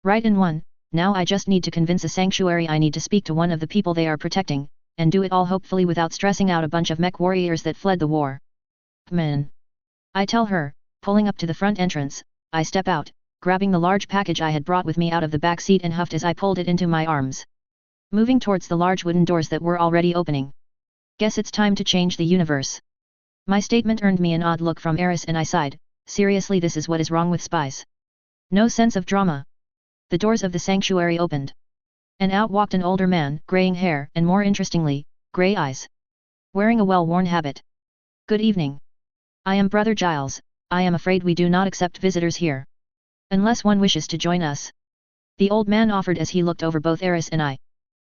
Right in one, now I just need to convince a sanctuary I need to speak to one of the people they are protecting, and do it all hopefully without stressing out a bunch of mech warriors that fled the war. Man. I tell her, pulling up to the front entrance. I step out, grabbing the large package I had brought with me out of the back seat and huffed as I pulled it into my arms. Moving towards the large wooden doors that were already opening. Guess it's time to change the universe. My statement earned me an odd look from Eris and I sighed. Seriously, this is what is wrong with spies. No sense of drama. The doors of the sanctuary opened. And out walked an older man, graying hair and more interestingly, grey eyes. Wearing a well-worn habit. Good evening. I am Brother Giles. I am afraid we do not accept visitors here. Unless one wishes to join us. The old man offered as he looked over both Eris and I.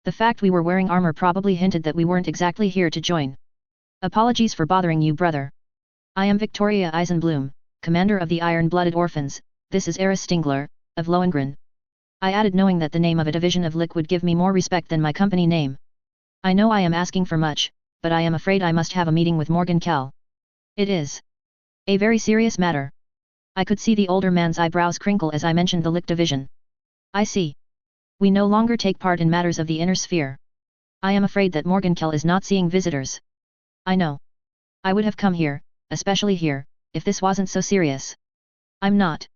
The fact we were wearing armor probably hinted that we weren't exactly here to join. Apologies for bothering you, brother. I am Victoria Eisenbloom, commander of the Iron-Blooded Orphans. This is Eris Stingler, of Lohengrin. I added, knowing that the name of a division of Lick would give me more respect than my company name. I know I am asking for much, but I am afraid I must have a meeting with Morgan Cal. It is a very serious matter. I could see the older man's eyebrows crinkle as I mentioned the Lick division. I see. We no longer take part in matters of the inner sphere. I am afraid that Morgan Cal is not seeing visitors. I know. I would have come here, especially here, if this wasn't so serious. I'm not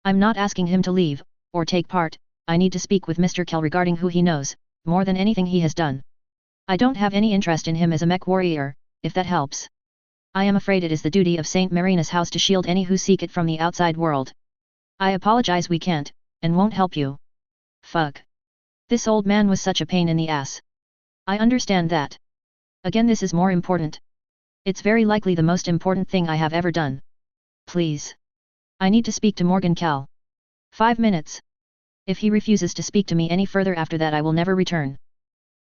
asking him to leave, or take part. I need to speak with Mr. Cal regarding who he knows, more than anything he has done. I don't have any interest in him as a mech warrior, if that helps. I am afraid it is the duty of Saint Marina's house to shield any who seek it from the outside world. I apologize, we can't, and won't help you. Fuck. This old man was such a pain in the ass. I understand that. Again, this is more important. It's very likely the most important thing I have ever done. Please. I need to speak to Morgan Cal. 5 minutes. If he refuses to speak to me any further after that, I will never return.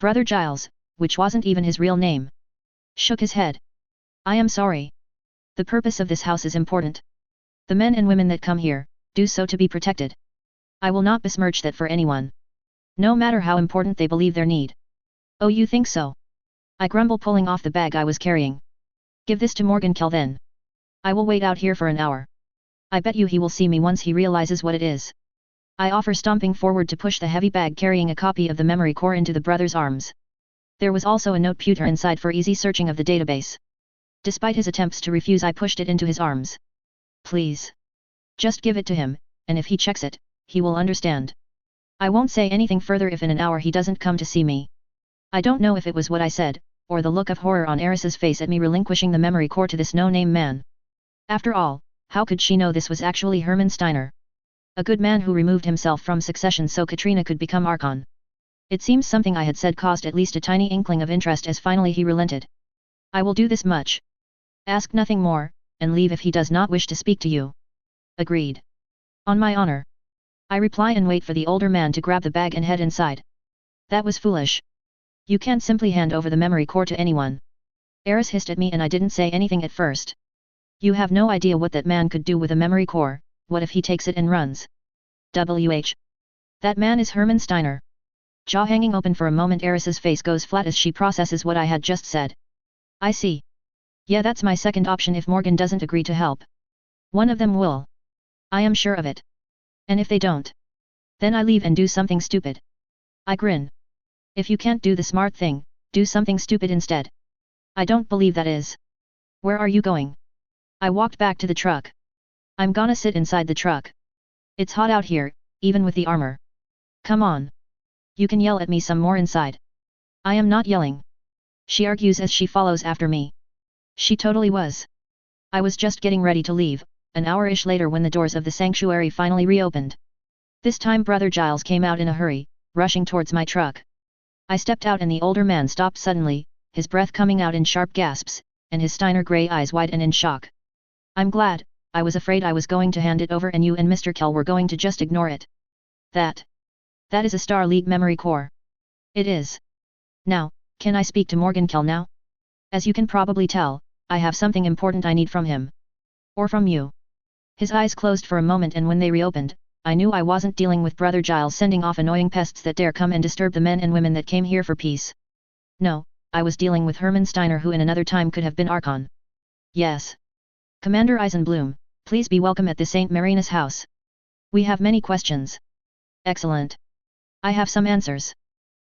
Brother Giles, which wasn't even his real name, shook his head. I am sorry. The purpose of this house is important. The men and women that come here, do so to be protected. I will not besmirch that for anyone. No matter how important they believe their need. Oh, you think so? I grumble, pulling off the bag I was carrying. Give this to Morgan Cal then. I will wait out here for an hour. I bet you he will see me once he realizes what it is. I offer, stomping forward to push the heavy bag carrying a copy of the memory core into the brother's arms. There was also a note pewter inside for easy searching of the database. Despite his attempts to refuse, I pushed it into his arms. Please. Just give it to him, and if he checks it, he will understand. I won't say anything further if in an hour he doesn't come to see me. I don't know if it was what I said, or the look of horror on Eris's face at me relinquishing the memory core to this no-name man. After all, how could she know this was actually Hermann Steiner? A good man who removed himself from succession so Katrina could become Archon. It seems something I had said caused at least a tiny inkling of interest, as finally he relented. I will do this much. Ask nothing more, and leave if he does not wish to speak to you. Agreed. On my honor. I reply and wait for the older man to grab the bag and head inside. That was foolish. You can't simply hand over the memory core to anyone. Eris hissed at me and I didn't say anything at first. You have no idea what that man could do with a memory core. What if he takes it and runs? WH. That man is Hermann Steiner. Jaw hanging open for a moment, Eris's face goes flat as she processes what I had just said. I see. Yeah, that's my second option if Morgan doesn't agree to help. One of them will. I am sure of it. And if they don't, then I leave and do something stupid. I grin. If you can't do the smart thing, do something stupid instead. I don't believe that is. Where are you going? I walked back to the truck. I'm gonna sit inside the truck. It's hot out here, even with the armor. Come on. You can yell at me some more inside. I am not yelling. She argues as she follows after me. She totally was. I was just getting ready to leave, an hour-ish later, when the doors of the sanctuary finally reopened. This time Brother Giles came out in a hurry, rushing towards my truck. I stepped out and the older man stopped suddenly, his breath coming out in sharp gasps, and his Steiner grey eyes wide and in shock. I'm glad. I was afraid I was going to hand it over and you and Mr. Cal were going to just ignore it. That is a Star League memory core. It is. Now, can I speak to Morgenkel now? As you can probably tell, I have something important I need from him. Or from you. His eyes closed for a moment, and when they reopened, I knew I wasn't dealing with Brother Giles sending off annoying pests that dare come and disturb the men and women that came here for peace. No, I was dealing with Hermann Steiner, who in another time could have been Archon. Yes. Commander Eisenbloom, please be welcome at the St. Marina's house. We have many questions. Excellent. I have some answers.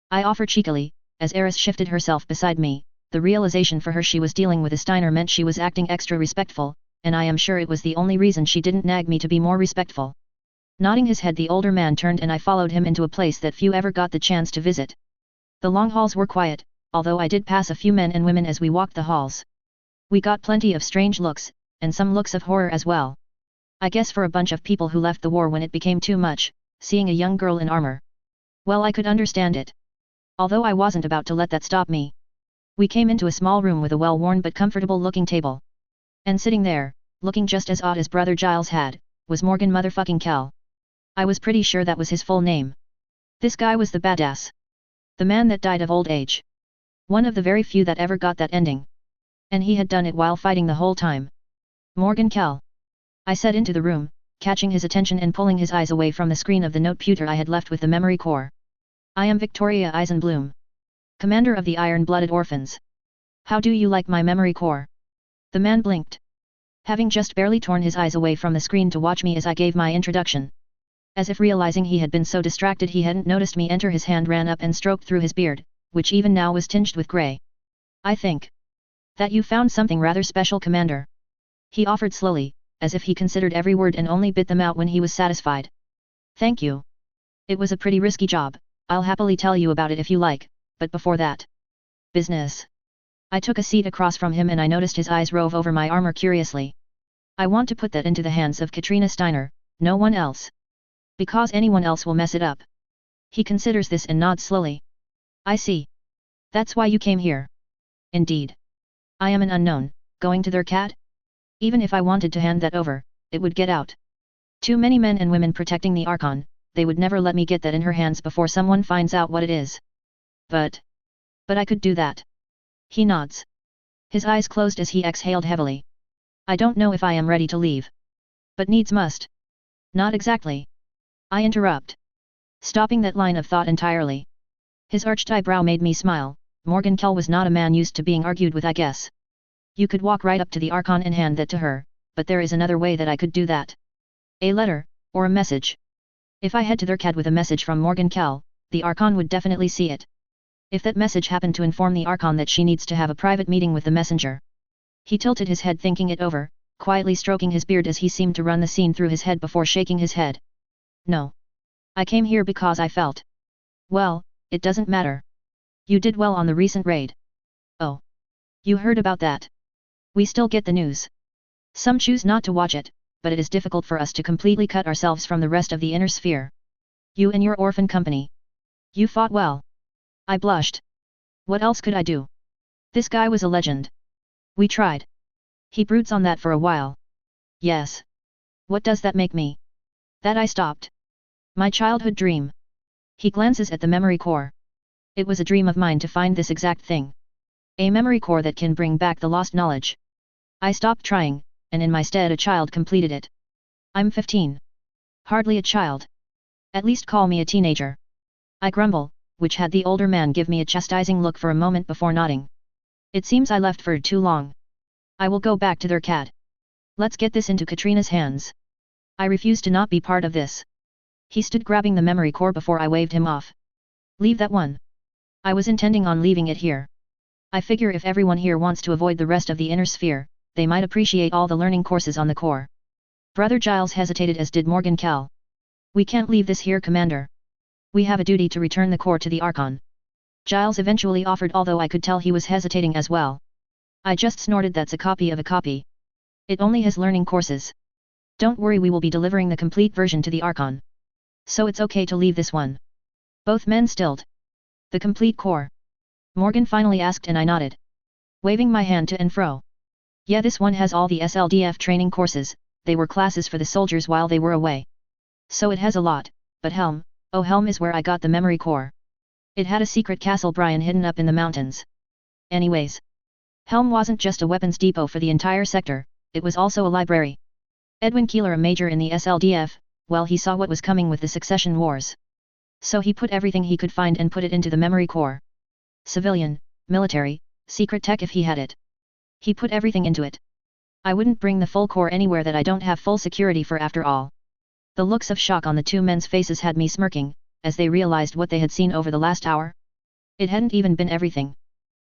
I offer cheekily, as Eris shifted herself beside me. The realization for her she was dealing with a Steiner meant she was acting extra respectful, and I am sure it was the only reason she didn't nag me to be more respectful. Nodding his head, the older man turned and I followed him into a place that few ever got the chance to visit. The long halls were quiet, although I did pass a few men and women as we walked the halls. We got plenty of strange looks, and some looks of horror as well. I guess for a bunch of people who left the war when it became too much, seeing a young girl in armor. Well, I could understand it. Although I wasn't about to let that stop me. We came into a small room with a well-worn but comfortable-looking table. And sitting there, looking just as odd as Brother Giles had, was Morgan motherfucking Kell. I was pretty sure that was his full name. This guy was the badass. The man that died of old age. One of the very few that ever got that ending. And he had done it while fighting the whole time. Morgan Kell. I said into the room, catching his attention and pulling his eyes away from the screen of the note-pewter I had left with the memory core. I am Victoria Eisenbloom, commander of the Iron-Blooded Orphans. How do you like my memory core? The man blinked. Having just barely torn his eyes away from the screen to watch me as I gave my introduction. As if realizing he had been so distracted he hadn't noticed me enter, his hand ran up and stroked through his beard, which even now was tinged with grey. I think that you found something rather special, Commander. He offered slowly, as if he considered every word and only bit them out when he was satisfied. Thank you. It was a pretty risky job. I'll happily tell you about it if you like, but before that. Business. I took a seat across from him and I noticed his eyes rove over my armor curiously. I want to put that into the hands of Katrina Steiner, no one else. Because anyone else will mess it up. He considers this and nods slowly. I see. That's why you came here. Indeed. I am an unknown, going to their cat? Even if I wanted to hand that over, it would get out. Too many men and women protecting the Archon, they would never let me get that in her hands before someone finds out what it is. But I could do that. He nods. His eyes closed as he exhaled heavily. I don't know if I am ready to leave. But needs must. Not exactly. I interrupt. Stopping that line of thought entirely. His arched eyebrow made me smile. Morgan Kell was not a man used to being argued with, I guess. You could walk right up to the Archon and hand that to her, but there is another way that I could do that. A letter, or a message. If I head to their CAD with a message from Morgan Kell, the Archon would definitely see it. If that message happened to inform the Archon that she needs to have a private meeting with the messenger. He tilted his head thinking it over, quietly stroking his beard as he seemed to run the scene through his head before shaking his head. No. I came here because I felt. Well, it doesn't matter. You did well on the recent raid. Oh. You heard about that. We still get the news. Some choose not to watch it, but it is difficult for us to completely cut ourselves from the rest of the inner sphere. You and your orphan company. You fought well. I blushed. What else could I do? This guy was a legend. We tried. He broods on that for a while. Yes. What does that make me? That I stopped. My childhood dream. He glances at the memory core. It was a dream of mine to find this exact thing. A memory core that can bring back the lost knowledge. I stopped trying, and in my stead a child completed it. I'm 15. Hardly a child. At least call me a teenager. I grumble, which had the older man give me a chastising look for a moment before nodding. It seems I left for too long. I will go back to their CAD. Let's get this into Katrina's hands. I refuse to not be part of this. He stood grabbing the memory core before I waved him off. Leave that one. I was intending on leaving it here. I figure if everyone here wants to avoid the rest of the inner sphere, they might appreciate all the learning courses on the core. Brother Giles hesitated, as did Morgan Kell. We can't leave this here, Commander. We have a duty to return the core to the Archon. Giles eventually offered, although I could tell he was hesitating as well. I just snorted. That's a copy of a copy. It only has learning courses. Don't worry, we will be delivering the complete version to the Archon. So it's okay to leave this one. Both men stilled. The complete core? Morgan finally asked, and I nodded. Waving my hand to and fro. Yeah, this one has all the SLDF training courses. They were classes for the soldiers while they were away. So it has a lot, but Helm, Oh, Helm is where I got the memory core. It had a secret castle Brian hidden up in the mountains. Anyways. Helm wasn't just a weapons depot for the entire sector, it was also a library. Edwin Keeler, a major in the SLDF, well, he saw what was coming with the succession wars. So he put everything he could find and put it into the memory core. Civilian, military, secret tech if he had it. He put everything into it. I wouldn't bring the full core anywhere that I don't have full security for after all. The looks of shock on the two men's faces had me smirking, as they realized what they had seen over the last hour. It hadn't even been everything.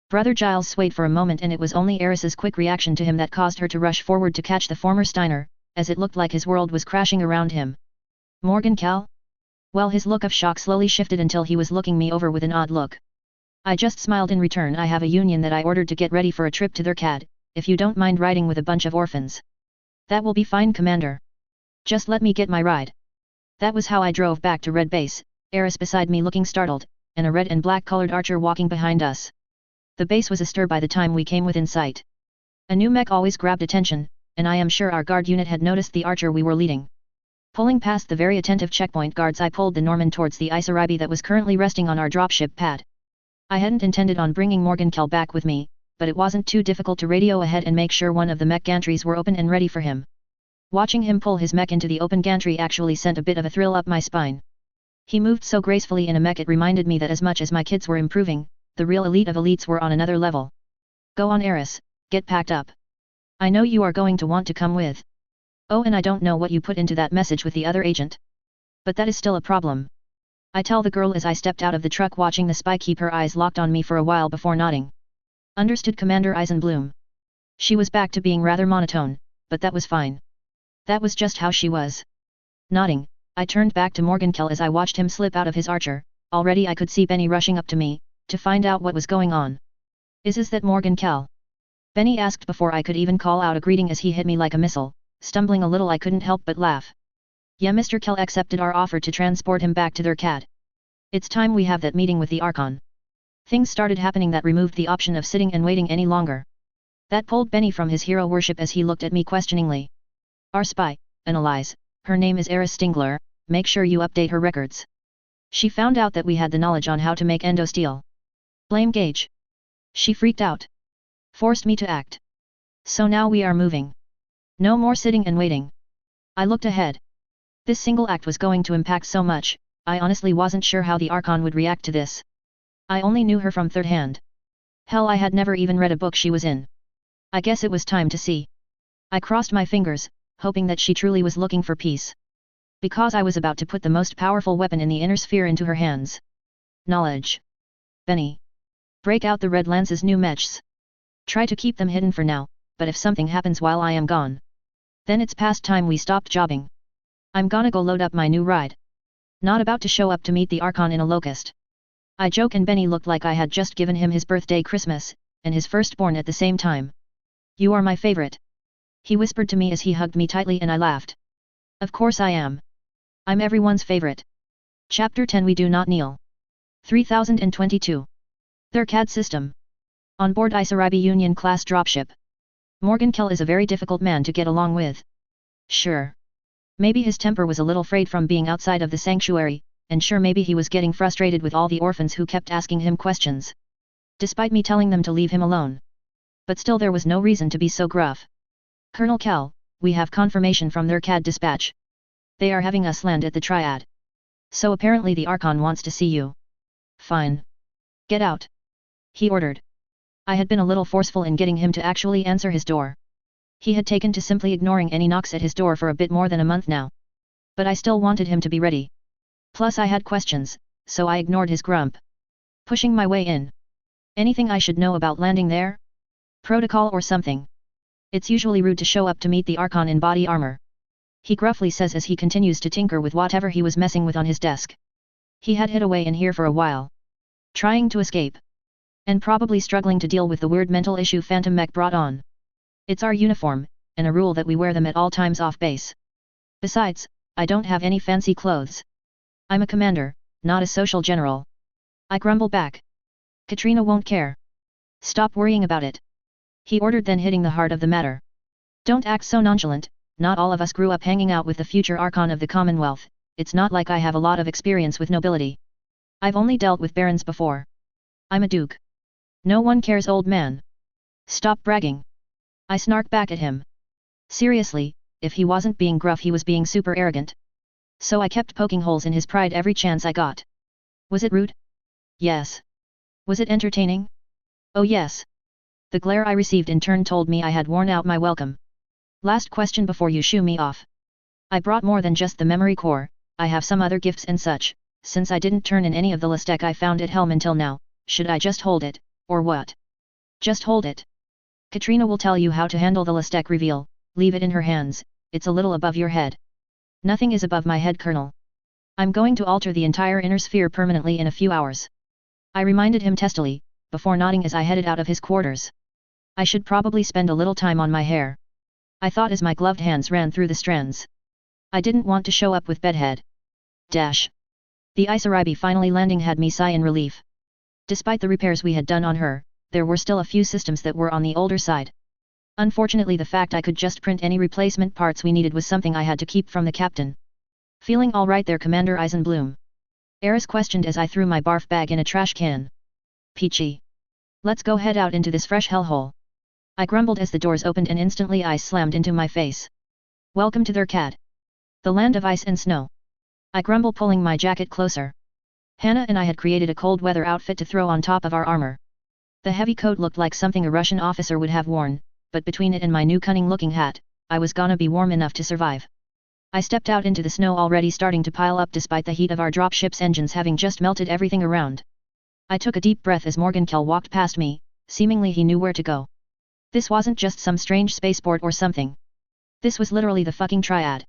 Brother Giles swayed for a moment, and it was only Eris's quick reaction to him that caused her to rush forward to catch the former Steiner, as it looked like his world was crashing around him. Morgan Cal? Well, his look of shock slowly shifted until he was looking me over with an odd look. I just smiled in return. I have a union that I ordered to get ready for a trip to their CAD, if you don't mind riding with a bunch of orphans. That will be fine, Commander. Just let me get my ride. That was how I drove back to Red Base, Eris beside me looking startled, and a red and black colored archer walking behind us. The base was astir by the time we came within sight. A new mech always grabbed attention, and I am sure our guard unit had noticed the archer we were leading. Pulling past the very attentive checkpoint guards, I pulled the Norman towards the Isaribi that was currently resting on our dropship pad. I hadn't intended on bringing Morgan Kell back with me, but it wasn't too difficult to radio ahead and make sure one of the mech gantries were open and ready for him. Watching him pull his mech into the open gantry actually sent a bit of a thrill up my spine. He moved so gracefully in a mech it reminded me that as much as my kids were improving, the real elite of elites were on another level. Go on, Eris, get packed up. I know you are going to want to come with. Oh, and I don't know what you put into that message with the other agent. But that is still a problem. I tell the girl as I stepped out of the truck, watching the spy keep her eyes locked on me for a while before nodding. Understood, Commander Eisenbloom. She was back to being rather monotone, but that was fine. That was just how she was. Nodding, I turned back to Morgan Kell as I watched him slip out of his archer. Already I could see Benny rushing up to me, to find out what was going on. Is that Morgan Kell? Benny asked before I could even call out a greeting as he hit me like a missile. Stumbling a little, I couldn't help but laugh. Yeah, Mr. Kell accepted our offer to transport him back to their CAD. It's time we have that meeting with the Archon. Things started happening that removed the option of sitting and waiting any longer. That pulled Benny from his hero worship as he looked at me questioningly. Our spy, analyze, her name is Eris Stingler, make sure you update her records. She found out that we had the knowledge on how to make endosteel. Blame Gage. She freaked out. Forced me to act. So now we are moving. No more sitting and waiting. I looked ahead. This single act was going to impact so much, I honestly wasn't sure how the Archon would react to this. I only knew her from third hand. Hell, I had never even read a book she was in. I guess it was time to see. I crossed my fingers, hoping that she truly was looking for peace. Because I was about to put the most powerful weapon in the inner sphere into her hands. Knowledge. Benny. Break out the Red Lance's new mechs. Try to keep them hidden for now, but if something happens while I am gone, then it's past time we stopped jobbing. I'm gonna go load up my new ride. Not about to show up to meet the Archon in a Locust. I joke, and Benny looked like I had just given him his birthday Christmas, and his firstborn at the same time. You are my favorite. He whispered to me as he hugged me tightly, and I laughed. Of course I am. I'm everyone's favorite. Chapter 10 We Do Not Kneel. 3022. Their CAD system. On board Isaribi Union-class dropship. Morgan Kell is a very difficult man to get along with. Sure. Maybe his temper was a little frayed from being outside of the sanctuary, and sure, maybe he was getting frustrated with all the orphans who kept asking him questions. Despite me telling them to leave him alone. But still, there was no reason to be so gruff. Colonel Kell, we have confirmation from their CAD dispatch. They are having us land at the Triad. So apparently the Archon wants to see you. Fine. Get out. He ordered. I had been a little forceful in getting him to actually answer his door. He had taken to simply ignoring any knocks at his door for a bit more than a month now. But I still wanted him to be ready. Plus I had questions, so I ignored his grump. Pushing my way in. Anything I should know about landing there? Protocol or something? It's usually rude to show up to meet the Archon in body armor. He gruffly says as he continues to tinker with whatever he was messing with on his desk. He had hid away in here for a while. Trying to escape. And probably struggling to deal with the weird mental issue Phantom Mech brought on. It's our uniform, and a rule that we wear them at all times off base. Besides, I don't have any fancy clothes. I'm a commander, not a social general. I grumble back. Katrina won't care. Stop worrying about it. He ordered, then hitting the heart of the matter. Don't act so nonchalant. Not all of us grew up hanging out with the future Archon of the Commonwealth, it's not like I have a lot of experience with nobility. I've only dealt with barons before. I'm a duke. No one cares, old man. Stop bragging. I snark back at him. Seriously, if he wasn't being gruff, he was being super arrogant. So I kept poking holes in his pride every chance I got. Was it rude? Yes. Was it entertaining? Oh yes. The glare I received in turn told me I had worn out my welcome. Last question before you shoo me off. I brought more than just the memory core, I have some other gifts and such. Since I didn't turn in any of the Listec I found at Helm until now, should I just hold it, or what? Just hold it. Katrina will tell you how to handle the Listec reveal, leave it in her hands, it's a little above your head. Nothing is above my head, Colonel. I'm going to alter the entire inner sphere permanently in a few hours. I reminded him testily, before nodding as I headed out of his quarters. I should probably spend a little time on my hair. I thought as my gloved hands ran through the strands. I didn't want to show up with bedhead. Dash. The Isaribi finally landing had me sigh in relief. Despite the repairs we had done on her, there were still a few systems that were on the older side. Unfortunately, the fact I could just print any replacement parts we needed was something I had to keep from the captain. Feeling all right there, Commander Eisenbloom? Eris questioned as I threw my barf bag in a trash can. Peachy. Let's go head out into this fresh hellhole. I grumbled as the doors opened and instantly ice slammed into my face. Welcome to Thurcad. The land of ice and snow. I grumble, pulling my jacket closer. Hannah and I had created a cold weather outfit to throw on top of our armor. The heavy coat looked like something a Russian officer would have worn, but between it and my new cunning-looking hat, I was gonna be warm enough to survive. I stepped out into the snow, already starting to pile up despite the heat of our dropship's engines having just melted everything around. I took a deep breath as Morgenkel walked past me, seemingly he knew where to go. This wasn't just some strange spaceport or something. This was literally the fucking Triad.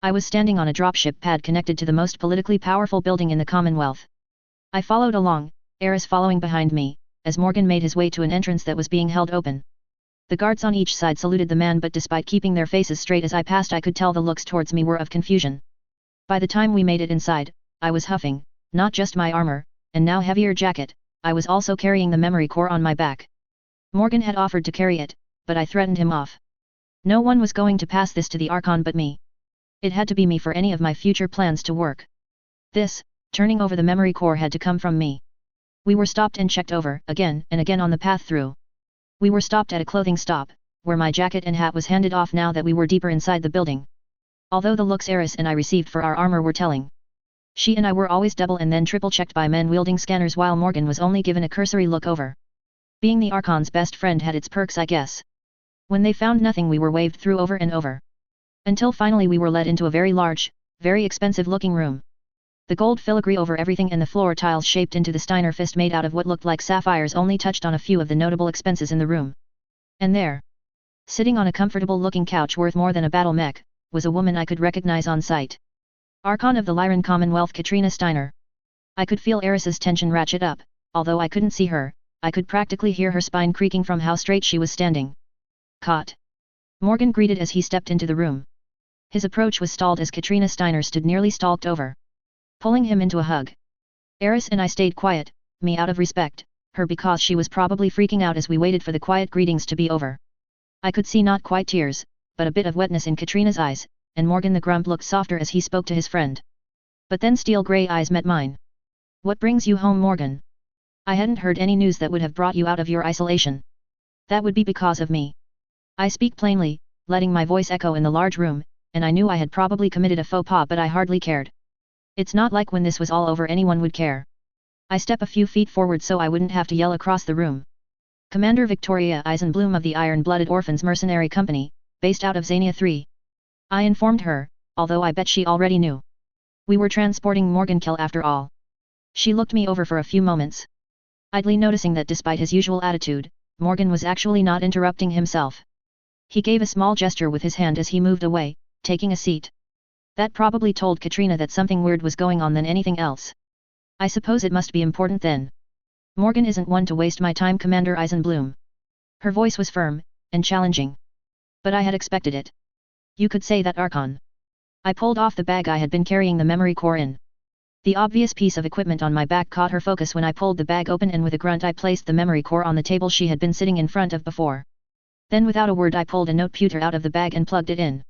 I was standing on a dropship pad connected to the most politically powerful building in the Commonwealth. I followed along, Eris following behind me, as Morgan made his way to an entrance that was being held open. The guards on each side saluted the man, but despite keeping their faces straight as I passed, I could tell the looks towards me were of confusion. By the time we made it inside, I was huffing, not just my armor, and now heavier jacket, I was also carrying the memory core on my back. Morgan had offered to carry it, but I threatened him off. No one was going to pass this to the Archon but me. It had to be me for any of my future plans to work. This, turning over the memory core, had to come from me. We were stopped and checked over, again and again on the path through. We were stopped at a clothing stop, where my jacket and hat was handed off now that we were deeper inside the building. Although the looks Eris and I received for our armor were telling. She and I were always double and then triple checked by men wielding scanners, while Morgan was only given a cursory look over. Being the Archon's best friend had its perks, I guess. When they found nothing, we were waved through over and over. Until finally we were led into a very large, very expensive looking room. The gold filigree over everything and the floor tiles shaped into the Steiner fist made out of what looked like sapphires only touched on a few of the notable expenses in the room. And there, sitting on a comfortable looking couch worth more than a battle mech, was a woman I could recognize on sight. Archon of the Lyran Commonwealth, Katrina Steiner. I could feel Eris's tension ratchet up, although I couldn't see her, I could practically hear her spine creaking from how straight she was standing. Caught. Morgan greeted as he stepped into the room. His approach was stalled as Katrina Steiner stood nearly stalked over, pulling him into a hug. Eris and I stayed quiet, me out of respect, her because she was probably freaking out as we waited for the quiet greetings to be over. I could see not quite tears, but a bit of wetness in Katrina's eyes, and Morgan the Grump looked softer as he spoke to his friend. But then steel grey eyes met mine. What brings you home, Morgan? I hadn't heard any news that would have brought you out of your isolation. That would be because of me. I speak plainly, letting my voice echo in the large room, and I knew I had probably committed a faux pas, but I hardly cared. It's not like when this was all over anyone would care. I step a few feet forward so I wouldn't have to yell across the room. Commander Victoria Eisenbloom of the Iron-Blooded Orphans Mercenary Company, based out of Xania 3. I informed her, although I bet she already knew. We were transporting Morgenkel after all. She looked me over for a few moments, idly noticing that despite his usual attitude, Morgan was actually not interrupting himself. He gave a small gesture with his hand as he moved away, taking a seat. That probably told Katrina that something weird was going on than anything else. I suppose it must be important then. Morgan isn't one to waste my time, Commander Eisenbloom. Her voice was firm, and challenging. But I had expected it. You could say that, Archon. I pulled off the bag I had been carrying the memory core in. The obvious piece of equipment on my back caught her focus when I pulled the bag open, and with a grunt I placed the memory core on the table she had been sitting in front of before. Then without a word I pulled a noteputer out of the bag and plugged it in.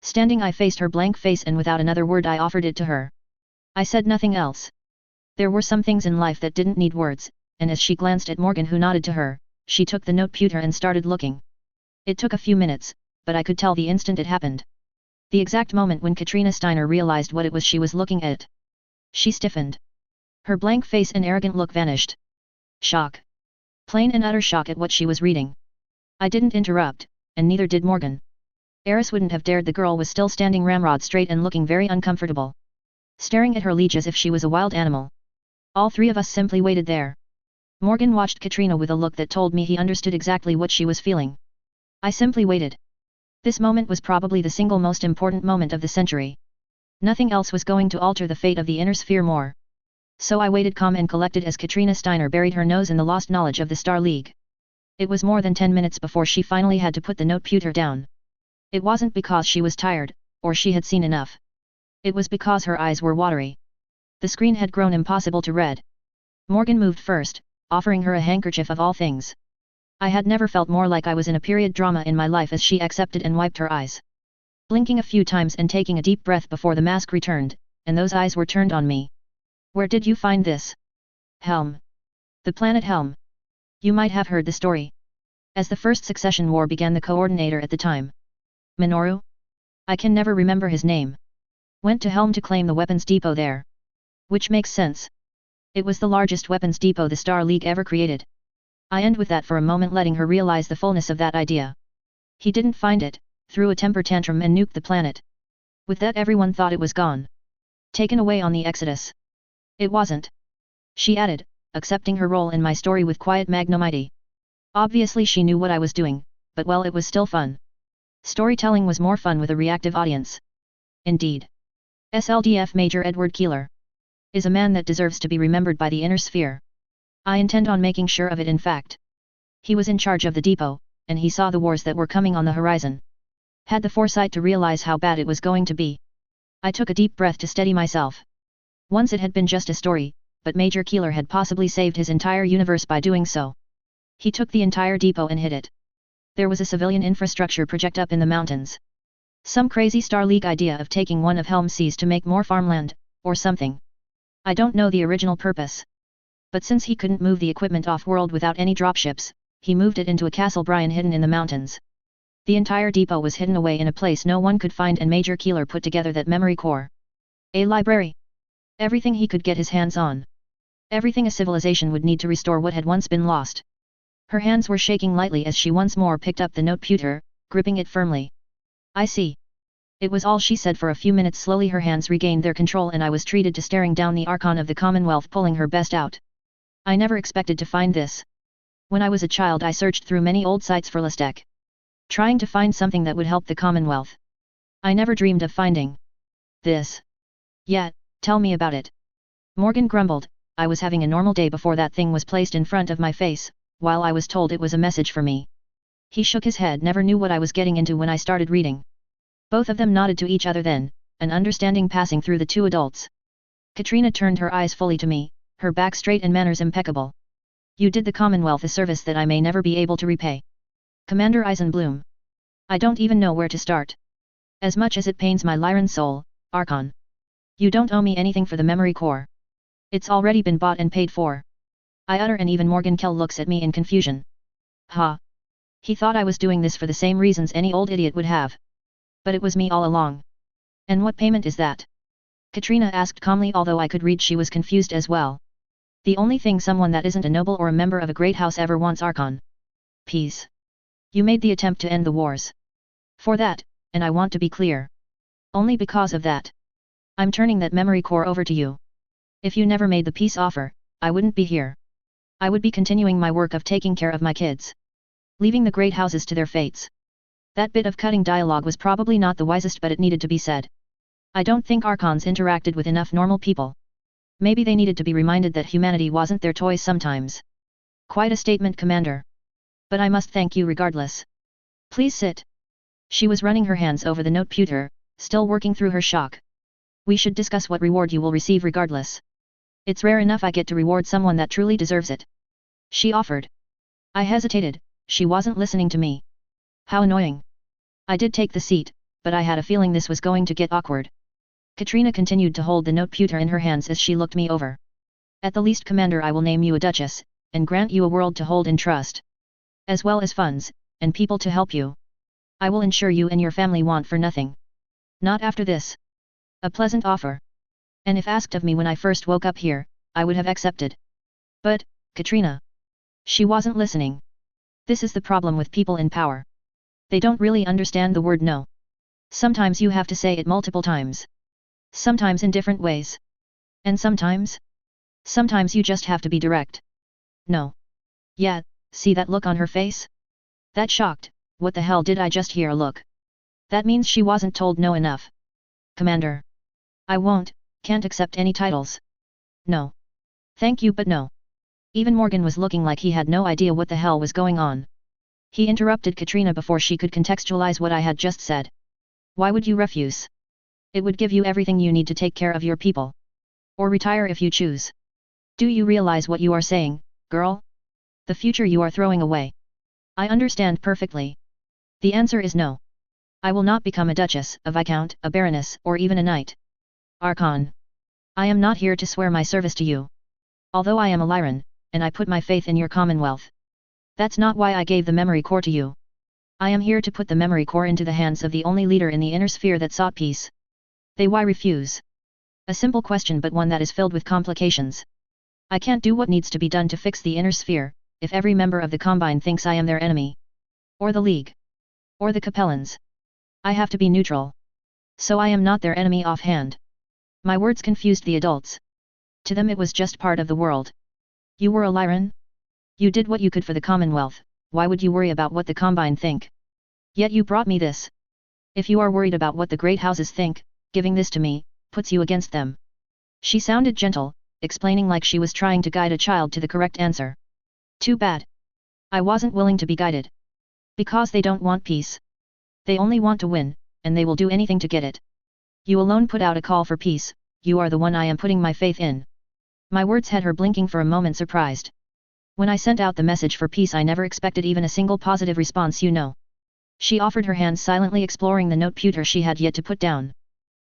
Standing, I faced her blank face and without another word I offered it to her. I said nothing else. There were some things in life that didn't need words, and as she glanced at Morgan who nodded to her, she took the noteputer and started looking. It took a few minutes, but I could tell the instant it happened. The exact moment when Katrina Steiner realized what it was she was looking at. She stiffened. Her blank face and arrogant look vanished. Shock. Plain and utter shock at what she was reading. I didn't interrupt, and neither did Morgan. Eris wouldn't have dared. The girl was still standing ramrod straight and looking very uncomfortable. Staring at her liege as if she was a wild animal. All three of us simply waited there. Morgan watched Katrina with a look that told me he understood exactly what she was feeling. I simply waited. This moment was probably the single most important moment of the century. Nothing else was going to alter the fate of the inner sphere more. So I waited calm and collected as Katrina Steiner buried her nose in the lost knowledge of the Star League. It was more than 10 minutes before she finally had to put the noteputer down. It wasn't because she was tired, or she had seen enough. It was because her eyes were watery. The screen had grown impossible to read. Morgan moved first, offering her a handkerchief of all things. I had never felt more like I was in a period drama in my life as she accepted and wiped her eyes. Blinking a few times and taking a deep breath before the mask returned, and those eyes were turned on me. Where did you find this? Helm. The planet Helm. You might have heard the story. As the First Succession War began, the coordinator at the time, Minoru? I can never remember his name. Went to Helm to claim the weapons depot there. Which makes sense. It was the largest weapons depot the Star League ever created. I end with that for a moment, letting her realize the fullness of that idea. He didn't find it, threw a temper tantrum and nuked the planet. With that everyone thought it was gone. Taken away on the Exodus. It wasn't. She added, accepting her role in my story with quiet magnanimity. Obviously she knew what I was doing, but well, it was still fun. Storytelling was more fun with a reactive audience. Indeed. SLDF Major Edward Keeler is a man that deserves to be remembered by the inner sphere. I intend on making sure of it. In fact. He was in charge of the depot, and he saw the wars that were coming on the horizon. Had the foresight to realize how bad it was going to be. I took a deep breath to steady myself. Once it had been just a story, but Major Keeler had possibly saved his entire universe by doing so. He took the entire depot and hid it. There was a civilian infrastructure project up in the mountains. Some crazy Star League idea of taking one of Helm's seas to make more farmland, or something. I don't know the original purpose. But since he couldn't move the equipment off-world without any dropships, he moved it into a castle Brian hidden in the mountains. The entire depot was hidden away in a place no one could find, and Major Keeler put together that memory core. A library. Everything he could get his hands on. Everything a civilization would need to restore what had once been lost. Her hands were shaking lightly as she once more picked up the noteputer, gripping it firmly. I see. It was all she said for a few minutes. Slowly her hands regained their control and I was treated to staring down the Archon of the Commonwealth, pulling her best out. I never expected to find this. When I was a child I searched through many old sites for Lestec. Trying to find something that would help the Commonwealth. I never dreamed of finding this. Yeah, tell me about it. Morgan grumbled. I was having a normal day before that thing was placed in front of my face, while I was told it was a message for me. He shook his head. Never knew what I was getting into when I started reading. Both of them nodded to each other then, an understanding passing through the two adults. Katrina turned her eyes fully to me, her back straight and manners impeccable. You did the Commonwealth a service that I may never be able to repay. Commander Eisenbloom. I don't even know where to start. As much as it pains my Lyran soul, Archon. You don't owe me anything for the memory core. It's already been bought and paid for. I utter, and even Morgan Kell looks at me in confusion. Ha! He thought I was doing this for the same reasons any old idiot would have. But it was me all along. And what payment is that? Katrina asked calmly, although I could read she was confused as well. The only thing someone that isn't a noble or a member of a great house ever wants, Archon. Peace. You made the attempt to end the wars. For that, and I want to be clear. Only because of that. I'm turning that memory core over to you. If you never made the peace offer, I wouldn't be here. I would be continuing my work of taking care of my kids. Leaving the great houses to their fates. That bit of cutting dialogue was probably not the wisest, but it needed to be said. I don't think Archons interacted with enough normal people. Maybe they needed to be reminded that humanity wasn't their toys sometimes. Quite a statement, Commander. But I must thank you regardless. Please sit. She was running her hands over the noteputer, still working through her shock. We should discuss what reward you will receive regardless. It's rare enough I get to reward someone that truly deserves it. She offered. I hesitated. She wasn't listening to me. How annoying. I did take the seat, but I had a feeling this was going to get awkward. Katrina continued to hold the noteputer in her hands as she looked me over. At the least, Commander, I will name you a duchess, and grant you a world to hold in trust. As well as funds, and people to help you. I will ensure you and your family want for nothing. Not after this. A pleasant offer. And if asked of me when I first woke up here, I would have accepted. But, Katrina. She wasn't listening. This is the problem with people in power. They don't really understand the word no. Sometimes you have to say it multiple times. Sometimes in different ways. And sometimes you just have to be direct. No. Yeah, see that look on her face? That shocked, what the hell did I just hear look? That means she wasn't told no enough. Commander. I can't accept any titles. No. Thank you but no. Even Morgan was looking like he had no idea what the hell was going on. He interrupted Katrina before she could contextualize what I had just said. Why would you refuse? It would give you everything you need to take care of your people. Or retire if you choose. Do you realize what you are saying, girl? The future you are throwing away. I understand perfectly. The answer is no. I will not become a duchess, a viscount, a baroness, or even a knight. Archon. I am not here to swear my service to you. Although I am a Lyran, and I put my faith in your commonwealth. That's not why I gave the memory core to you. I am here to put the memory core into the hands of the only leader in the inner sphere that sought peace. They why refuse? A simple question but one that is filled with complications. I can't do what needs to be done to fix the inner sphere, if every member of the Combine thinks I am their enemy. Or the League. Or the Capellans. I have to be neutral. So I am not their enemy offhand. My words confused the adults. To them it was just part of the world. You were a Lyran? You did what you could for the Commonwealth, why would you worry about what the Combine think? Yet you brought me this. If you are worried about what the great houses think, giving this to me, puts you against them. She sounded gentle, explaining like she was trying to guide a child to the correct answer. Too bad. I wasn't willing to be guided. Because they don't want peace. They only want to win, and they will do anything to get it. You alone put out a call for peace, you are the one I am putting my faith in. My words had her blinking for a moment, surprised. When I sent out the message for peace I never expected even a single positive response, you know. She offered her hands, silently exploring the noteputer she had yet to put down.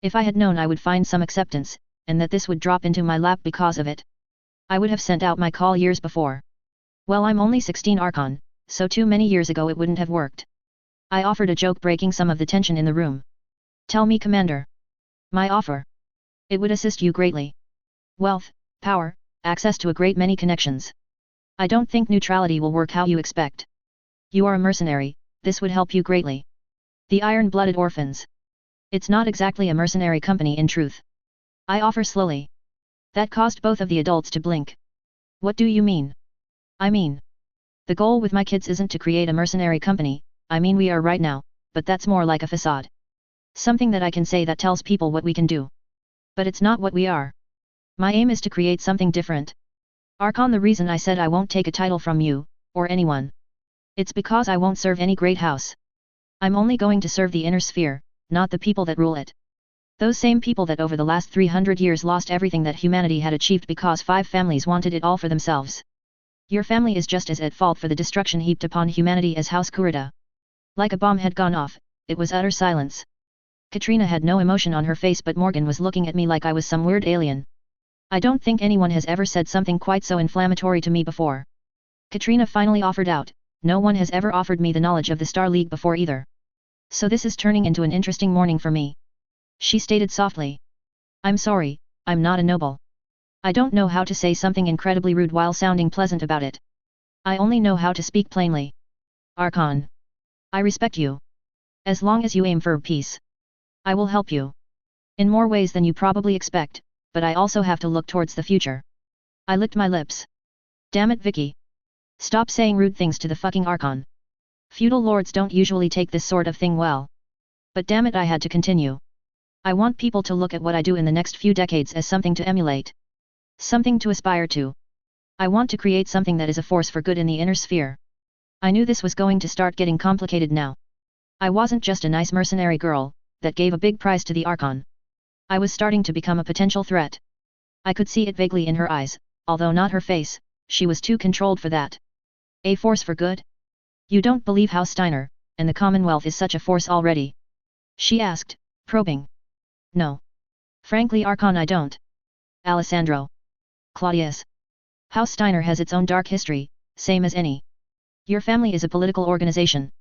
If I had known I would find some acceptance, and that this would drop into my lap because of it, I would have sent out my call years before. Well, I'm only 16 Archon, so too many years ago it wouldn't have worked. I offered a joke, breaking some of the tension in the room. Tell me, Commander. My offer. It would assist you greatly. Wealth, power, access to a great many connections. I don't think neutrality will work how you expect. You are a mercenary, this would help you greatly. The Iron-Blooded Orphans. It's not exactly a mercenary company in truth. I offer slowly. That caused both of the adults to blink. What do you mean? I mean, the goal with my kids isn't to create a mercenary company, I mean we are right now, but that's more like a facade. Something that I can say that tells people what we can do. But it's not what we are. My aim is to create something different. Archon, the reason I said I won't take a title from you, or anyone. It's because I won't serve any great house. I'm only going to serve the inner sphere, not the people that rule it. Those same people that over the last 300 years lost everything that humanity had achieved because 5 families wanted it all for themselves. Your family is just as at fault for the destruction heaped upon humanity as House Kurita. Like a bomb had gone off, it was utter silence. Katrina had no emotion on her face, but Morgan was looking at me like I was some weird alien. I don't think anyone has ever said something quite so inflammatory to me before. Katrina finally offered out, no one has ever offered me the knowledge of the Star League before either. So this is turning into an interesting morning for me. She stated softly. I'm sorry, I'm not a noble. I don't know how to say something incredibly rude while sounding pleasant about it. I only know how to speak plainly. Archon. I respect you. As long as you aim for peace. I will help you. In more ways than you probably expect, but I also have to look towards the future. I licked my lips. Damn it, Vicky. Stop saying rude things to the fucking Archon. Feudal lords don't usually take this sort of thing well. But damn it, I had to continue. I want people to look at what I do in the next few decades as something to emulate. Something to aspire to. I want to create something that is a force for good in the inner sphere. I knew this was going to start getting complicated now. I wasn't just a nice mercenary girl, that gave a big prize to the Archon. I was starting to become a potential threat. I could see it vaguely in her eyes, although not her face, she was too controlled for that. A force for good? You don't believe House Steiner, and the Commonwealth is such a force already. She asked, probing. No. Frankly Archon, I don't. Alessandro. Claudius. House Steiner has its own dark history, same as any. Your family is a political organization.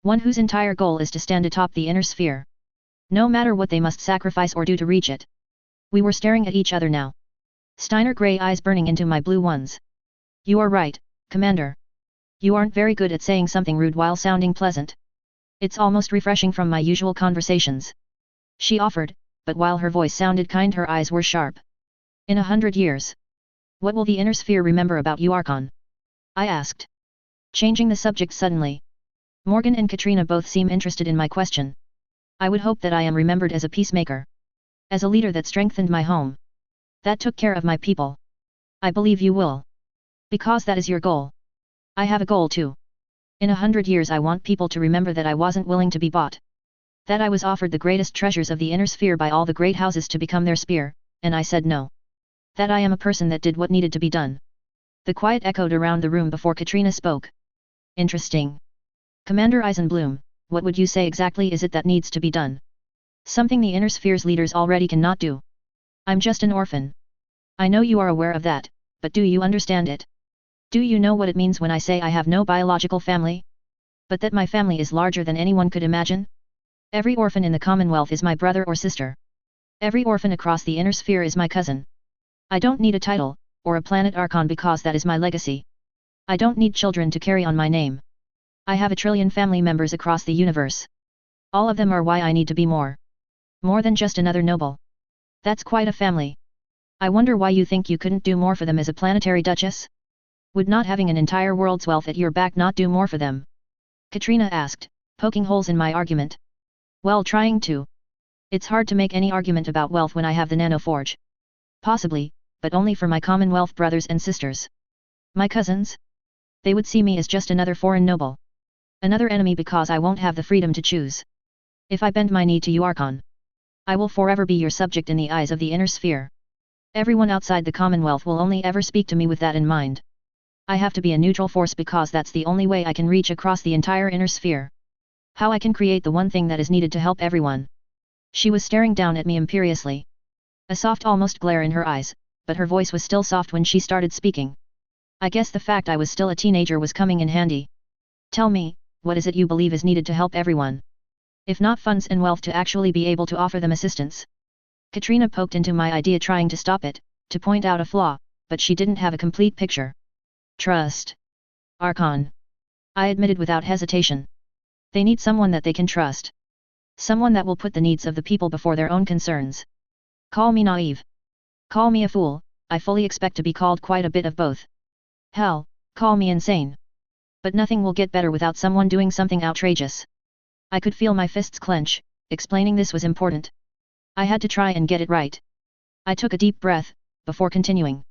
One whose entire goal is to stand atop the inner sphere. No matter what they must sacrifice or do to reach it. We were staring at each other now. Steiner gray eyes burning into my blue ones. You are right, Commander. You aren't very good at saying something rude while sounding pleasant. It's almost refreshing from my usual conversations. She offered, but while her voice sounded kind her eyes were sharp. In 100 years. What will the inner sphere remember about you, Archon? I asked. Changing the subject suddenly. Morgan and Katrina both seem interested in my question. I would hope that I am remembered as a peacemaker. As a leader that strengthened my home. That took care of my people. I believe you will. Because that is your goal. I have a goal too. In 100 years I want people to remember that I wasn't willing to be bought. That I was offered the greatest treasures of the inner sphere by all the great houses to become their spear, and I said no. That I am a person that did what needed to be done. The quiet echoed around the room before Katrina spoke. Interesting. Commander Eisenbloom, what would you say exactly is it that needs to be done? Something the inner sphere's leaders already cannot do. I'm just an orphan. I know you are aware of that, but do you understand it? Do you know what it means when I say I have no biological family? But that my family is larger than anyone could imagine? Every orphan in the Commonwealth is my brother or sister. Every orphan across the inner sphere is my cousin. I don't need a title, or a planet Archon because that is my legacy. I don't need children to carry on my name. I have 1 trillion family members across the universe. All of them are why I need to be more. More than just another noble. That's quite a family. I wonder why you think you couldn't do more for them as a planetary duchess? Would not having an entire world's wealth at your back not do more for them? Katrina asked, poking holes in my argument. Well, trying to. It's hard to make any argument about wealth when I have the nanoforge. Possibly, but only for my Commonwealth brothers and sisters. My cousins? They would see me as just another foreign noble. Another enemy because I won't have the freedom to choose. If I bend my knee to you, Archon, I will forever be your subject in the eyes of the inner sphere. Everyone outside the Commonwealth will only ever speak to me with that in mind. I have to be a neutral force because that's the only way I can reach across the entire inner sphere. How I can create the one thing that is needed to help everyone. She was staring down at me imperiously. A soft almost glare in her eyes, but her voice was still soft when she started speaking. I guess the fact I was still a teenager was coming in handy. Tell me, what is it you believe is needed to help everyone? If not funds and wealth to actually be able to offer them assistance. Katrina poked into my idea trying to stop it, to point out a flaw, but she didn't have a complete picture. Trust. Archon. I admitted without hesitation. They need someone that they can trust. Someone that will put the needs of the people before their own concerns. Call me naive. Call me a fool, I fully expect to be called quite a bit of both. Hell, call me insane. But nothing will get better without someone doing something outrageous. I could feel my fists clench, explaining this was important. I had to try and get it right. I took a deep breath, before continuing.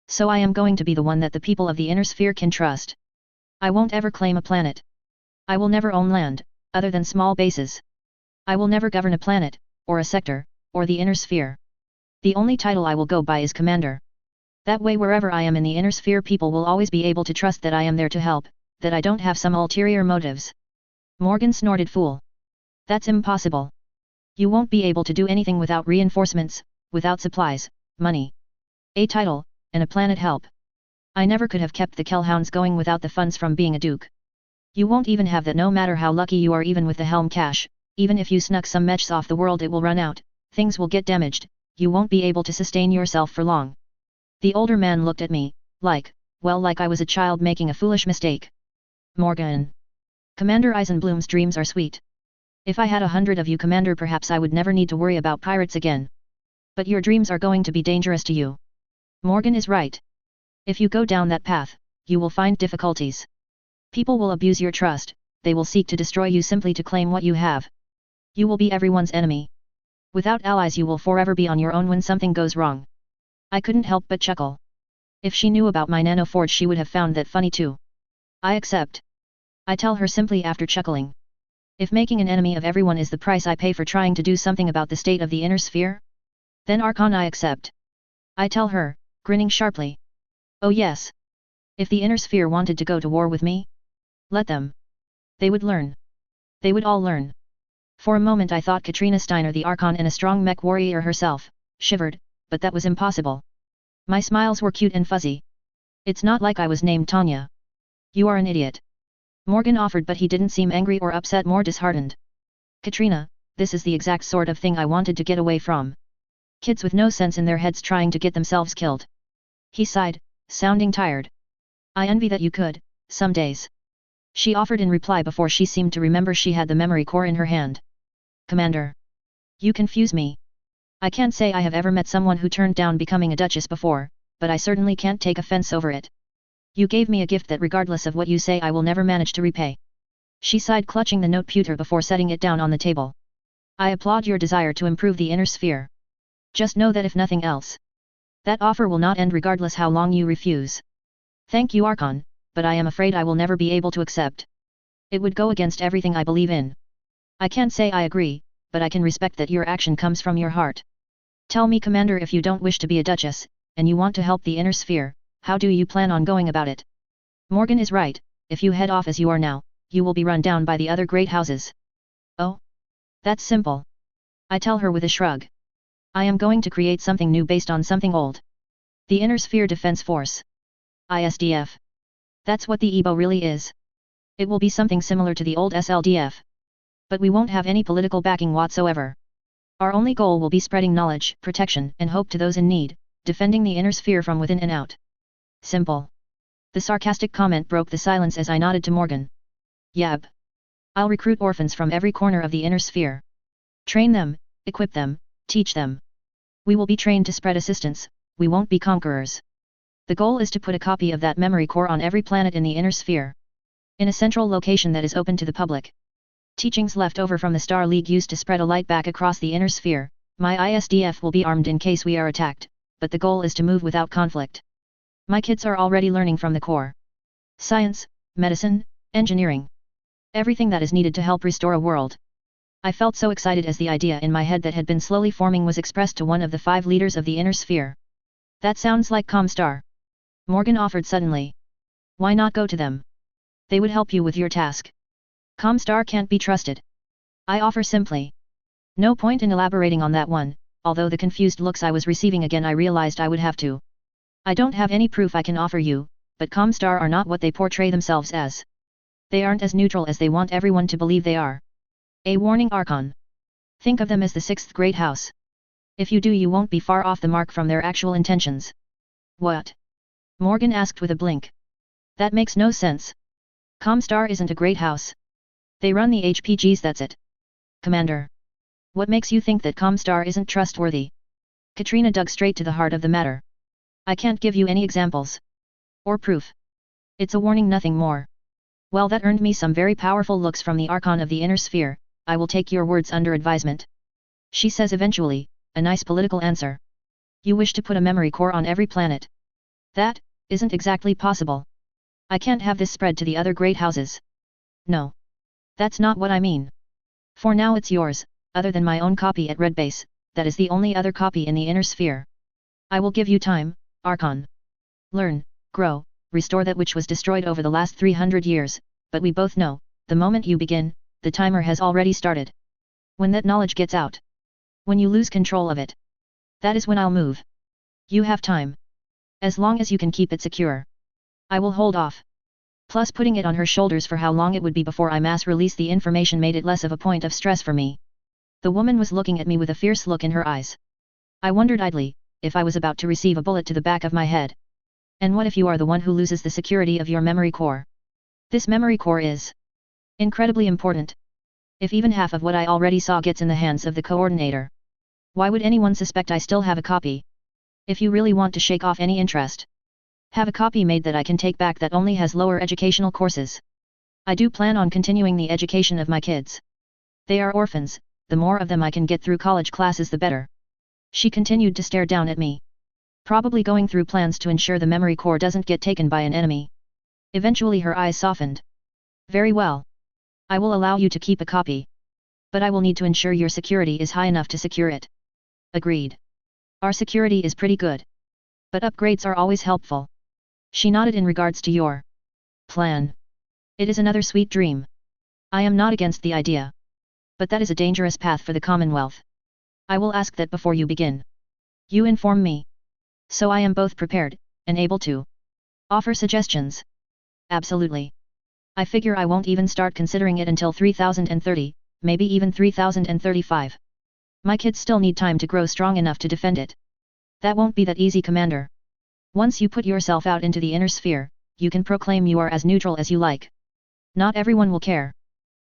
So I am going to be the one that the people of the inner sphere can trust. I won't ever claim a planet. I will never own land, other than small bases. I will never govern a planet, or a sector, or the inner sphere. The only title I will go by is Commander. That way wherever I am in the inner sphere people will always be able to trust that I am there to help, that I don't have some ulterior motives. Morgan snorted. Fool. That's impossible. You won't be able to do anything without reinforcements, without supplies, money. A title, and a planet help. I never could have kept the Kellhounds going without the funds from being a duke. You won't even have that no matter how lucky you are even with the helm cash, even if you snuck some mechs off the world it will run out, things will get damaged, you won't be able to sustain yourself for long. The older man looked at me, like I was a child making a foolish mistake. Morgan. Commander Eisenbloom's dreams are sweet. If I had 100 of you, Commander, perhaps I would never need to worry about pirates again. But your dreams are going to be dangerous to you. Morgan is right. If you go down that path, you will find difficulties. People will abuse your trust, they will seek to destroy you simply to claim what you have. You will be everyone's enemy. Without allies you will forever be on your own when something goes wrong. I couldn't help but chuckle. If she knew about my nanoforge she would have found that funny too. I accept. I tell her simply after chuckling. If making an enemy of everyone is the price I pay for trying to do something about the state of the inner sphere? Then Archon, I accept. I tell her, grinning sharply. Oh yes. If the inner sphere wanted to go to war with me? Let them. They would learn. They would all learn. For a moment I thought Katrina Steiner, the Archon and a strong mech warrior herself, shivered, but that was impossible. My smiles were cute and fuzzy. It's not like I was named Tanya. You are an idiot. Morgan offered, but he didn't seem angry or upset, more disheartened. Katrina, this is the exact sort of thing I wanted to get away from. Kids with no sense in their heads trying to get themselves killed. He sighed, sounding tired. I envy that you could, some days. She offered in reply before she seemed to remember she had the memory core in her hand. Commander. You confuse me. I can't say I have ever met someone who turned down becoming a duchess before, but I certainly can't take offense over it. You gave me a gift that regardless of what you say I will never manage to repay. She sighed, clutching the note pewter before setting it down on the table. I applaud your desire to improve the inner sphere. Just know that if nothing else, that offer will not end regardless how long you refuse. Thank you, Archon, but I am afraid I will never be able to accept. It would go against everything I believe in. I can't say I agree, but I can respect that your action comes from your heart. Tell me, Commander, if you don't wish to be a duchess, and you want to help the inner sphere, how do you plan on going about it? Morgan is right, if you head off as you are now, you will be run down by the other great houses. Oh? That's simple. I tell her with a shrug. I am going to create something new based on something old. The Inner Sphere Defense Force. ISDF. That's what the EBO really is. It will be something similar to the old SLDF. But we won't have any political backing whatsoever. Our only goal will be spreading knowledge, protection, and hope to those in need, defending the inner sphere from within and out. Simple. The sarcastic comment broke the silence as I nodded to Morgan. Yab. I'll recruit orphans from every corner of the inner sphere. Train them, equip them, teach them. We will be trained to spread assistance, we won't be conquerors. The goal is to put a copy of that memory core on every planet in the inner sphere. In a central location that is open to the public. Teachings left over from the Star League used to spread a light back across the inner sphere. My ISDF will be armed in case we are attacked, but the goal is to move without conflict. My kids are already learning from the core. Science, medicine, engineering. Everything that is needed to help restore a world. I felt so excited as the idea in my head that had been slowly forming was expressed to one of the 5 leaders of the inner sphere. That sounds like Comstar. Morgan offered suddenly. Why not go to them? They would help you with your task. Comstar can't be trusted. I offer simply. No point in elaborating on that one, although the confused looks I was receiving again I realized I would have to. I don't have any proof I can offer you, but Comstar are not what they portray themselves as. They aren't as neutral as they want everyone to believe they are. A warning, Archon. Think of them as the 6th great house. If you do, you won't be far off the mark from their actual intentions. What? Morgan asked with a blink. That makes no sense. Comstar isn't a great house. They run the HPGs, that's it. Commander. What makes you think that Comstar isn't trustworthy? Katrina dug straight to the heart of the matter. I can't give you any examples. Or proof. It's a warning, nothing more. Well, that earned me some very powerful looks from the Archon of the Inner Sphere. I will take your words under advisement. She says eventually, a nice political answer. You wish to put a memory core on every planet. That isn't exactly possible. I can't have this spread to the other great houses. No. That's not what I mean. For now it's yours, other than my own copy at Red Base, that is the only other copy in the inner sphere. I will give you time, Archon. Learn, grow, restore that which was destroyed over the last 300 years, but we both know, the moment you begin, the timer has already started. When that knowledge gets out. When you lose control of it. That is when I'll move. You have time. As long as you can keep it secure. I will hold off. Plus, putting it on her shoulders for how long it would be before I mass release the information made it less of a point of stress for me. The woman was looking at me with a fierce look in her eyes. I wondered idly, if I was about to receive a bullet to the back of my head. And what if you are the one who loses the security of your memory core? This memory core is incredibly important. If even half of what I already saw gets in the hands of the coordinator, why would anyone suspect I still have a copy? If you really want to shake off any interest, have a copy made that I can take back that only has lower educational courses. I do plan on continuing the education of my kids. They are orphans, the more of them I can get through college classes the better. She continued to stare down at me. Probably going through plans to ensure the memory core doesn't get taken by an enemy. Eventually her eyes softened. Very well. I will allow you to keep a copy. But I will need to ensure your security is high enough to secure it. Agreed. Our security is pretty good. But upgrades are always helpful. She nodded in regards to your plan. It is another sweet dream. I am not against the idea. But that is a dangerous path for the Commonwealth. I will ask that before you begin. You inform me. So I am both prepared, and able to offer suggestions. Absolutely. I figure I won't even start considering it until 3030, maybe even 3035. My kids still need time to grow strong enough to defend it. That won't be that easy, Commander. Once you put yourself out into the inner sphere, you can proclaim you are as neutral as you like. Not everyone will care.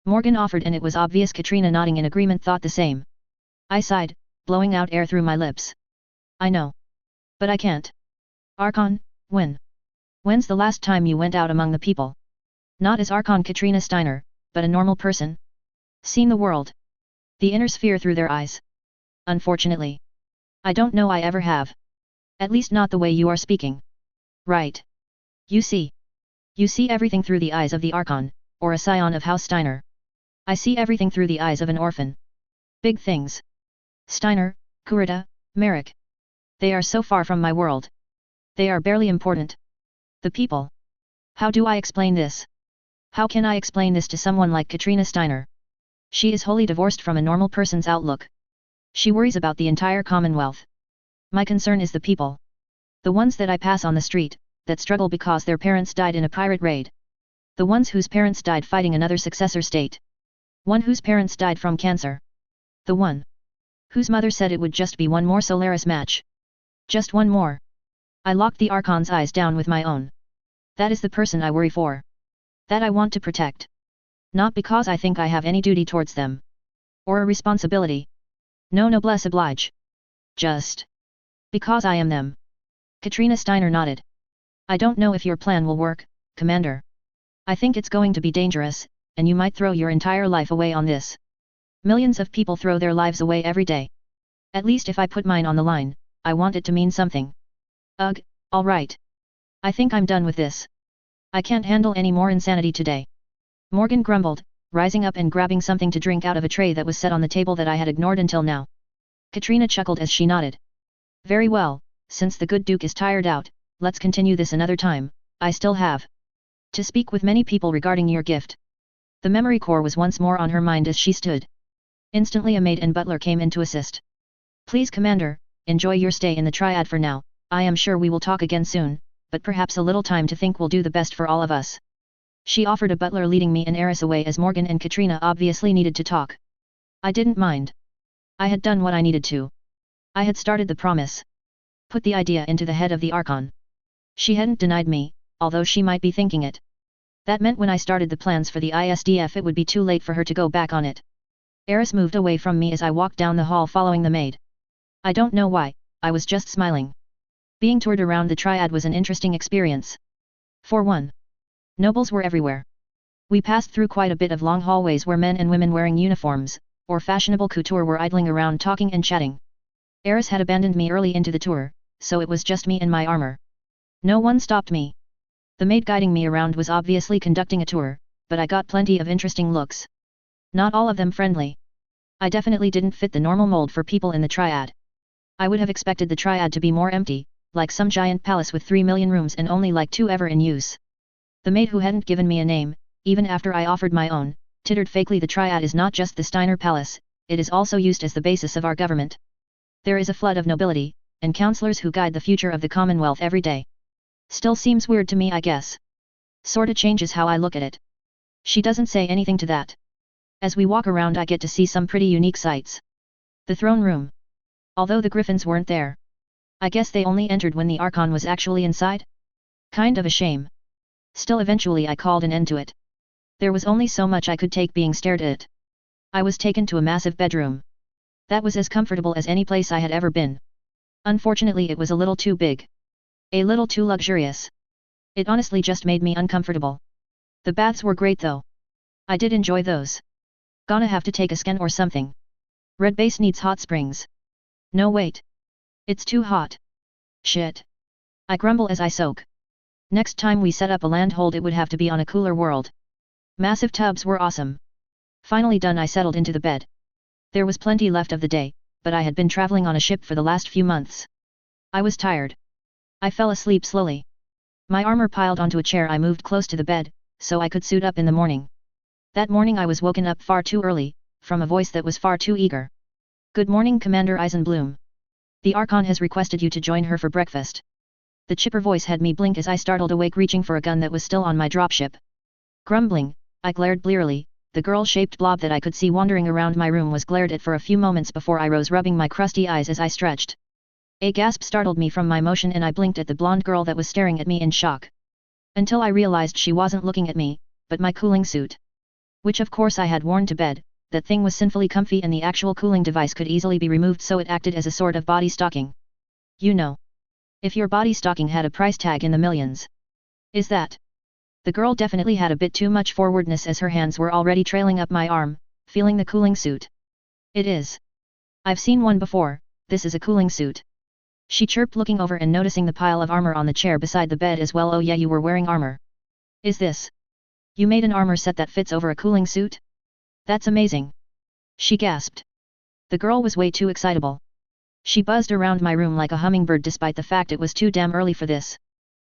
Morgan offered, and it was obvious Katrina, nodding in agreement, thought the same. I sighed, blowing out air through my lips. I know. But I can't. Archon, when? When's the last time you went out among the people? Not as Archon Katrina Steiner, but a normal person? Seen the world? The inner sphere through their eyes? Unfortunately. I don't know I ever have. At least not the way you are speaking. Right. You see everything through the eyes of the Archon, or a scion of House Steiner. I see everything through the eyes of an orphan. Big things. Steiner, Kurita, Merrick. They are so far from my world. They are barely important. The people. How do I explain this? How can I explain this to someone like Katrina Steiner? She is wholly divorced from a normal person's outlook. She worries about the entire Commonwealth. My concern is the people. The ones that I pass on the street, that struggle because their parents died in a pirate raid. The ones whose parents died fighting another successor state. One whose parents died from cancer. The one whose mother said it would just be one more Solaris match. Just one more. I locked the Archon's eyes down with my own. That is the person I worry for. That I want to protect. Not because I think I have any duty towards them. Or a responsibility. No noblesse oblige. Just because I am them. Katrina Steiner nodded. I don't know if your plan will work, Commander. I think it's going to be dangerous, and you might throw your entire life away on this. Millions of people throw their lives away every day. At least if I put mine on the line, I want it to mean something. Ugh, all right. I think I'm done with this. I can't handle any more insanity today. Morgan grumbled, rising up and grabbing something to drink out of a tray that was set on the table that I had ignored until now. Katrina chuckled as she nodded. Very well, since the good Duke is tired out, let's continue this another time. I still have to speak with many people regarding your gift. The memory core was once more on her mind as she stood. Instantly a maid and butler came in to assist. Please, Commander, enjoy your stay in the Triad for now. I am sure we will talk again soon, but perhaps a little time to think will do the best for all of us. She offered a butler, leading me and Eris away as Morgan and Katrina obviously needed to talk. I didn't mind. I had done what I needed to. I had started the promise. Put the idea into the head of the Archon. She hadn't denied me, although she might be thinking it. That meant when I started the plans for the ISDF it would be too late for her to go back on it. Eris moved away from me as I walked down the hall following the maid. I don't know why, I was just smiling. Being toured around the Triad was an interesting experience. For one, nobles were everywhere. We passed through quite a bit of long hallways where men and women wearing uniforms, or fashionable couture, were idling around talking and chatting. Eris had abandoned me early into the tour, so it was just me and my armor. No one stopped me. The maid guiding me around was obviously conducting a tour, but I got plenty of interesting looks. Not all of them friendly. I definitely didn't fit the normal mold for people in the Triad. I would have expected the Triad to be more empty, like some giant palace with 3 million rooms and only like 2 ever in use. The maid, who hadn't given me a name, even after I offered my own, tittered fakely. The Triad is not just the Steiner Palace, it is also used as the basis of our government. There is a flood of nobility, and counselors who guide the future of the Commonwealth every day. Still seems weird to me, I guess. Sorta changes how I look at it. She doesn't say anything to that. As we walk around I get to see some pretty unique sights. The throne room. Although the griffins weren't there. I guess they only entered when the Archon was actually inside? Kind of a shame. Still, eventually I called an end to it. There was only so much I could take being stared at. I was taken to a massive bedroom. That was as comfortable as any place I had ever been. Unfortunately it was a little too big. A little too luxurious. It honestly just made me uncomfortable. The baths were great though. I did enjoy those. Gonna have to take a scan or something. Red base needs hot springs. No wait. It's too hot. Shit. I grumble as I soak. Next time we set up a landhold it would have to be on a cooler world. Massive tubs were awesome. Finally done, I settled into the bed. There was plenty left of the day, but I had been traveling on a ship for the last few months. I was tired. I fell asleep slowly. My armor piled onto a chair, I moved close to the bed, so I could suit up in the morning. That morning I was woken up far too early, from a voice that was far too eager. Good morning, Commander Eisenbloom. The Archon has requested you to join her for breakfast. The chipper voice had me blink as I startled awake, reaching for a gun that was still on my dropship. Grumbling, I glared blearily. The girl-shaped blob that I could see wandering around my room was glared at for a few moments before I rose, rubbing my crusty eyes as I stretched. A gasp startled me from my motion and I blinked at the blonde girl that was staring at me in shock. Until I realized she wasn't looking at me, but my cooling suit. Which of course I had worn to bed. That thing was sinfully comfy and the actual cooling device could easily be removed, so it acted as a sort of body stocking. You know. If your body stocking had a price tag in the millions. Is that? The girl definitely had a bit too much forwardness as her hands were already trailing up my arm, feeling the cooling suit. It is. I've seen one before, this is a cooling suit. She chirped, looking over and noticing the pile of armor on the chair beside the bed as well. Oh yeah, you were wearing armor. Is this? You made an armor set that fits over a cooling suit? That's amazing. She gasped. The girl was way too excitable. She buzzed around my room like a hummingbird despite the fact it was too damn early for this.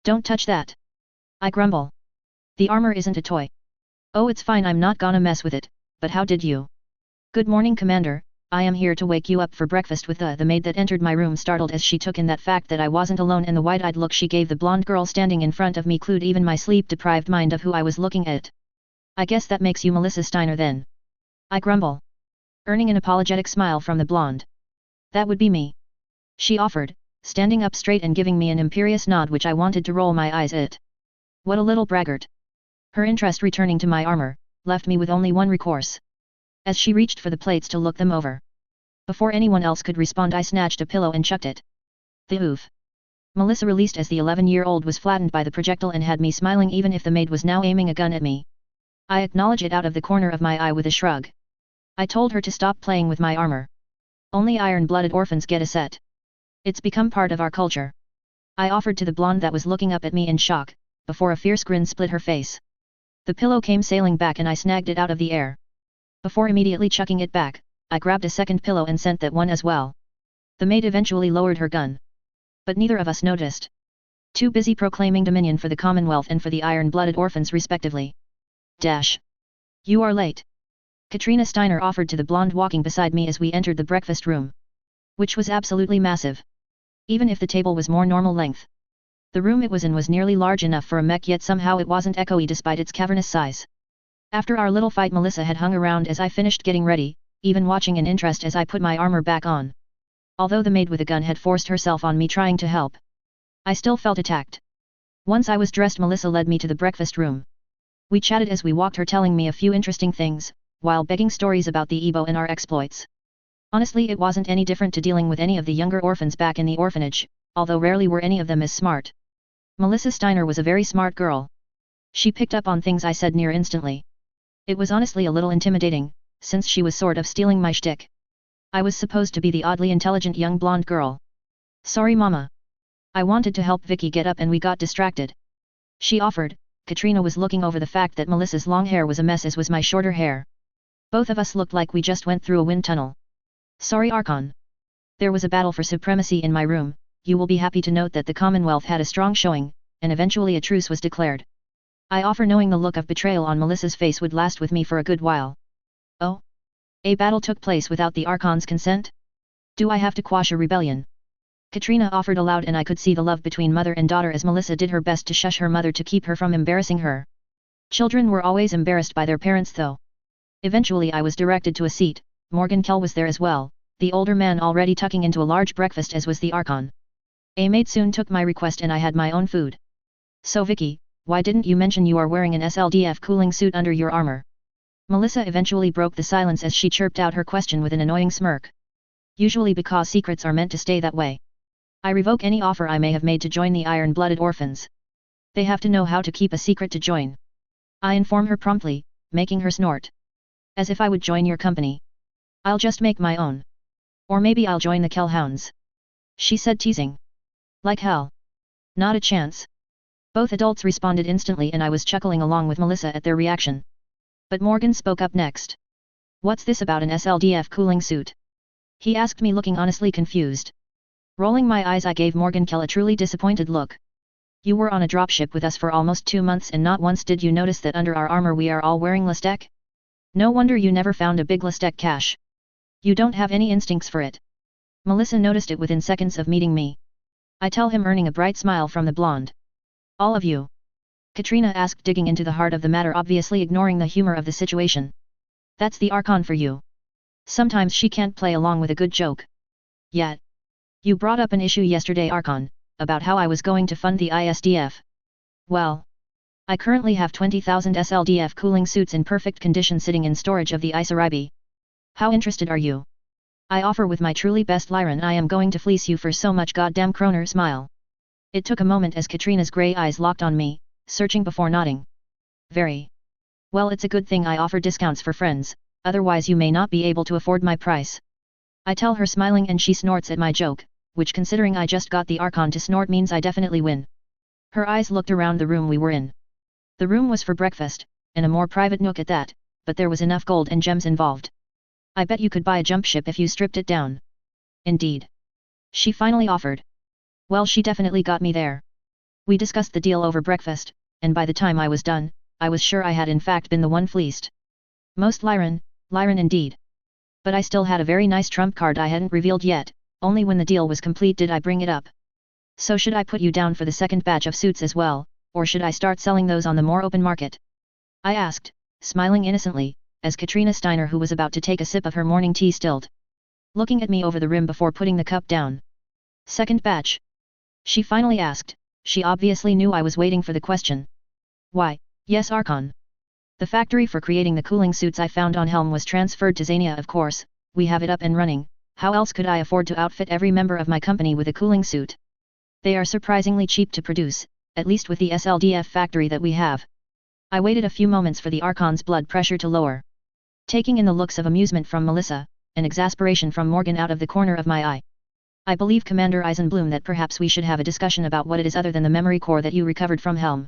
Don't touch that. I grumble. The armor isn't a toy. Oh, it's fine, I'm not gonna mess with it, but how did you? Good morning, Commander, I am here to wake you up for breakfast with the maid that entered my room, startled as she took in that fact that I wasn't alone, and the wide-eyed look she gave the blonde girl standing in front of me clued even my sleep-deprived mind of who I was looking at. I guess that makes you Melissa Steiner then. I grumble. Earning an apologetic smile from the blonde. That would be me. She offered, standing up straight and giving me an imperious nod which I wanted to roll my eyes at. What a little braggart. Her interest returning to my armor, left me with only one recourse. As she reached for the plates to look them over. Before anyone else could respond, I snatched a pillow and chucked it. The oof. Melissa released as the 11-year-old was flattened by the projectile and had me smiling even if the maid was now aiming a gun at me. I acknowledged it out of the corner of my eye with a shrug. I told her to stop playing with my armor. Only iron-blooded orphans get a set. It's become part of our culture. I offered to the blonde that was looking up at me in shock, before a fierce grin split her face. The pillow came sailing back and I snagged it out of the air. Before immediately chucking it back, I grabbed a second pillow and sent that one as well. The maid eventually lowered her gun. But neither of us noticed. Too busy proclaiming dominion for the Commonwealth and for the iron-blooded orphans respectively. Dash. You are late. Katrina Steiner offered to the blonde walking beside me as we entered the breakfast room. Which was absolutely massive. Even if the table was more normal length. The room it was in was nearly large enough for a mech, yet somehow it wasn't echoey despite its cavernous size. After our little fight, Melissa had hung around as I finished getting ready, even watching in interest as I put my armor back on. Although the maid with a gun had forced herself on me trying to help, I still felt attacked. Once I was dressed, Melissa led me to the breakfast room. We chatted as we walked, her telling me a few interesting things, while begging stories about the Ebo and our exploits. Honestly, it wasn't any different to dealing with any of the younger orphans back in the orphanage, although rarely were any of them as smart. Melissa Steiner was a very smart girl. She picked up on things I said near instantly. It was honestly a little intimidating, since she was sort of stealing my shtick. I was supposed to be the oddly intelligent young blonde girl. Sorry, Mama. I wanted to help Vicky get up and we got distracted. She offered. Katrina was looking over the fact that Melissa's long hair was a mess, as was my shorter hair. Both of us looked like we just went through a wind tunnel. Sorry, Archon. There was a battle for supremacy in my room. You will be happy to note that the Commonwealth had a strong showing, and eventually a truce was declared. I offer, knowing the look of betrayal on Melissa's face would last with me for a good while. Oh? A battle took place without the Archon's consent? Do I have to quash a rebellion? Katrina offered aloud, and I could see the love between mother and daughter as Melissa did her best to shush her mother to keep her from embarrassing her. Children were always embarrassed by their parents though. Eventually I was directed to a seat. Morgan Kell was there as well, the older man already tucking into a large breakfast, as was the Archon. A maid soon took my request and I had my own food. So Vicky, why didn't you mention you are wearing an SLDF cooling suit under your armor? Melissa eventually broke the silence as she chirped out her question with an annoying smirk. Usually because secrets are meant to stay that way. I revoke any offer I may have made to join the iron-blooded orphans. They have to know how to keep a secret to join. I inform her promptly, making her snort. As if I would join your company. I'll just make my own. Or maybe I'll join the Kellhounds. She said, teasing. Like hell. Not a chance. Both adults responded instantly and I was chuckling along with Melissa at their reaction. But Morgan spoke up next. What's this about an SLDF cooling suit? He asked me, looking honestly confused. Rolling my eyes, I gave Morgan Kell a truly disappointed look. You were on a dropship with us for almost 2 months and not once did you notice that under our armor we are all wearing Lestec? No wonder you never found a big Lastek cache. You don't have any instincts for it. Melissa noticed it within seconds of meeting me. I tell him, earning a bright smile from the blonde. All of you? Katrina asked, digging into the heart of the matter, obviously ignoring the humor of the situation. That's the Archon for you. Sometimes she can't play along with a good joke. Yet. You brought up an issue yesterday, Archon, about how I was going to fund the ISDF. Well. I currently have 20,000 SLDF cooling suits in perfect condition sitting in storage of the Isaribi. How interested are you? I offer with my truly best Lyran. I am going to fleece you for so much goddamn kroner. Smile. It took a moment as Katrina's grey eyes locked on me, searching before nodding. Very. Well, it's a good thing I offer discounts for friends, otherwise you may not be able to afford my price. I tell her, smiling, and she snorts at my joke, which, considering I just got the Archon to snort, means I definitely win. Her eyes looked around the room we were in. The room was for breakfast, and a more private nook at that, but there was enough gold and gems involved. I bet you could buy a jump ship if you stripped it down. Indeed. She finally offered. Well, she definitely got me there. We discussed the deal over breakfast, and by the time I was done, I was sure I had in fact been the one fleeced. Most Lyran indeed. But I still had a very nice trump card I hadn't revealed yet. Only when the deal was complete did I bring it up. So should I put you down for the second batch of suits as well, or should I start selling those on the more open market? I asked, smiling innocently, as Katrina Steiner, who was about to take a sip of her morning tea, stilled, looking at me over the rim before putting the cup down. Second batch? She finally asked. She obviously knew I was waiting for the question. Why, yes, Archon. The factory for creating the cooling suits I found on Helm was transferred to Xania, of course. We have it up and running. How else could I afford to outfit every member of my company with a cooling suit? They are surprisingly cheap to produce, at least with the SLDF factory that we have. I waited a few moments for the Archon's blood pressure to lower. Taking in the looks of amusement from Melissa, and exasperation from Morgan out of the corner of my eye. I believe, Commander Eisenbloom, that perhaps we should have a discussion about what it is other than the memory core that you recovered from Helm.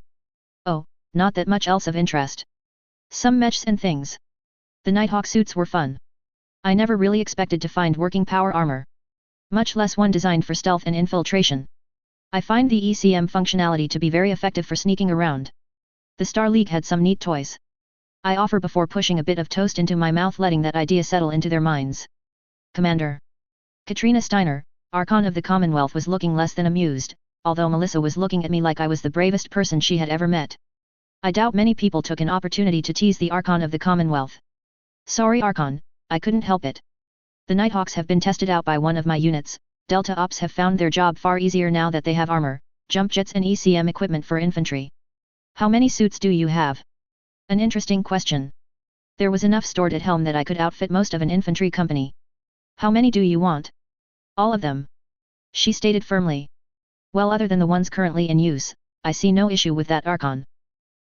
Oh, not that much else of interest. Some mechs and things. The Nighthawk suits were fun. I never really expected to find working power armor. Much less one designed for stealth and infiltration. I find the ECM functionality to be very effective for sneaking around. The Star League had some neat toys. I offer before pushing a bit of toast into my mouth, letting that idea settle into their minds. Commander. Katrina Steiner, Archon of the Commonwealth, was looking less than amused, although Melissa was looking at me like I was the bravest person she had ever met. I doubt many people took an opportunity to tease the Archon of the Commonwealth. Sorry, Archon, I couldn't help it. The Nighthawks have been tested out by one of my units. Delta Ops have found their job far easier now that they have armor, jump jets and ECM equipment for infantry. How many suits do you have? An interesting question. There was enough stored at Helm that I could outfit most of an infantry company. How many do you want? All of them. She stated firmly. Well, other than the ones currently in use, I see no issue with that, Archon.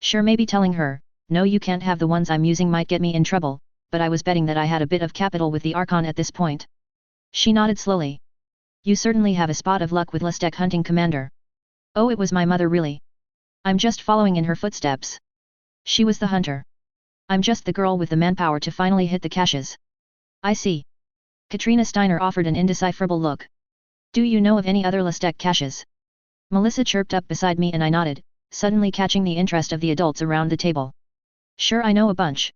Sure, maybe telling her, no, you can't have the ones I'm using might get me in trouble, but I was betting that I had a bit of capital with the Archon at this point. She nodded slowly. You certainly have a spot of luck with Lastek hunting, Commander. Oh, it was my mother, really. I'm just following in her footsteps. She was the hunter. I'm just the girl with the manpower to finally hit the caches. I see. Katrina Steiner offered an indecipherable look. Do you know of any other Lastek caches? Melissa chirped up beside me and I nodded, suddenly catching the interest of the adults around the table. Sure, I know a bunch.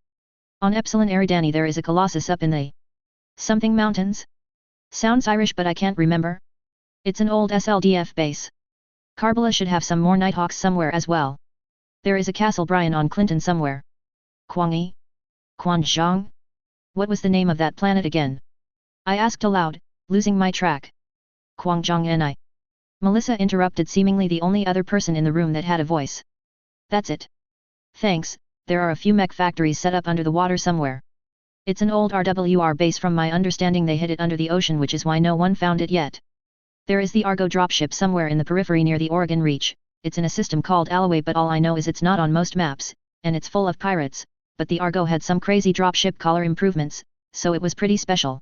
On Epsilon Eridani there is a Colossus up in the something mountains? Sounds Irish, but I can't remember. It's an old SLDF base. Karbala should have some more Nighthawks somewhere as well. There is a Castle Bryan on Clinton somewhere. Kwangi? Quanzhong? What was the name of that planet again? I asked aloud, losing my track. Quanzhong Ni. Melissa interrupted, seemingly the only other person in the room that had a voice. That's it. Thanks, there are a few mech factories set up under the water somewhere. It's an old RWR base. From my understanding they hid it under the ocean, which is why no one found it yet. There is the Argo dropship somewhere in the periphery near the Oregon Reach. It's in a system called Alloway, but all I know is it's not on most maps, and it's full of pirates, but the Argo had some crazy dropship collar improvements, so it was pretty special.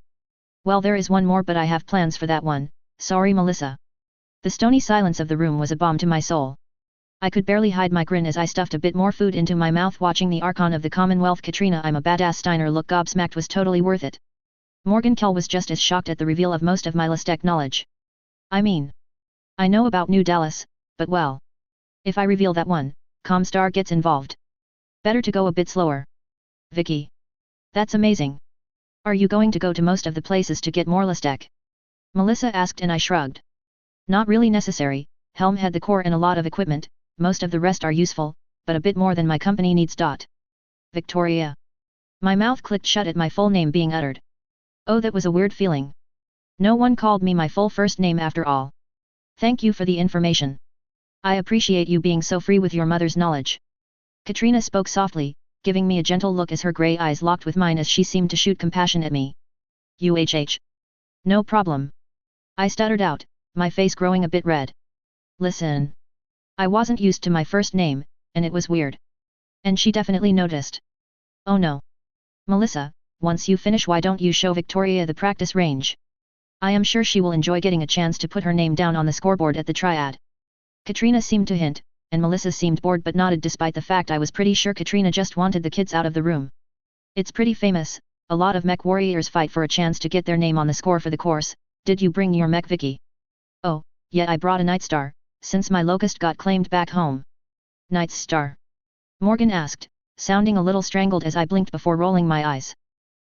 Well, there is one more, but I have plans for that one. Sorry, Melissa. The stony silence of the room was a balm to my soul. I could barely hide my grin as I stuffed a bit more food into my mouth, watching the Archon of the Commonwealth, Katrina I'm a badass Steiner, look gobsmacked. Was totally worth it. Morgan Kell was just as shocked at the reveal of most of my Lastek knowledge. I mean, I know about New Dallas, but well, if I reveal that one, Comstar gets involved. Better to go a bit slower. Vicky. That's amazing. Are you going to go to most of the places to get more Listech? Melissa asked and I shrugged. Not really necessary, Helm had the core and a lot of equipment, most of the rest are useful, but a bit more than my company needs. Victoria. My mouth clicked shut at my full name being uttered. Oh, that was a weird feeling. No one called me my full first name after all. Thank you for the information. I appreciate you being so free with your mother's knowledge. Katrina spoke softly, giving me a gentle look as her grey eyes locked with mine as she seemed to shoot compassion at me. No problem. I stuttered out, my face growing a bit red. Listen. I wasn't used to my first name, and it was weird. And she definitely noticed. Oh no. Melissa, once you finish, why don't you show Victoria the practice range? I am sure she will enjoy getting a chance to put her name down on the scoreboard at the triad. Katrina seemed to hint, and Melissa seemed bored but nodded despite the fact I was pretty sure Katrina just wanted the kids out of the room. It's pretty famous, a lot of mech warriors fight for a chance to get their name on the score for the course. Did you bring your mech, Vicky? Oh, yeah, I brought a Nightstar, since my Locust got claimed back home. Nightstar? Morgan asked, sounding a little strangled as I blinked before rolling my eyes.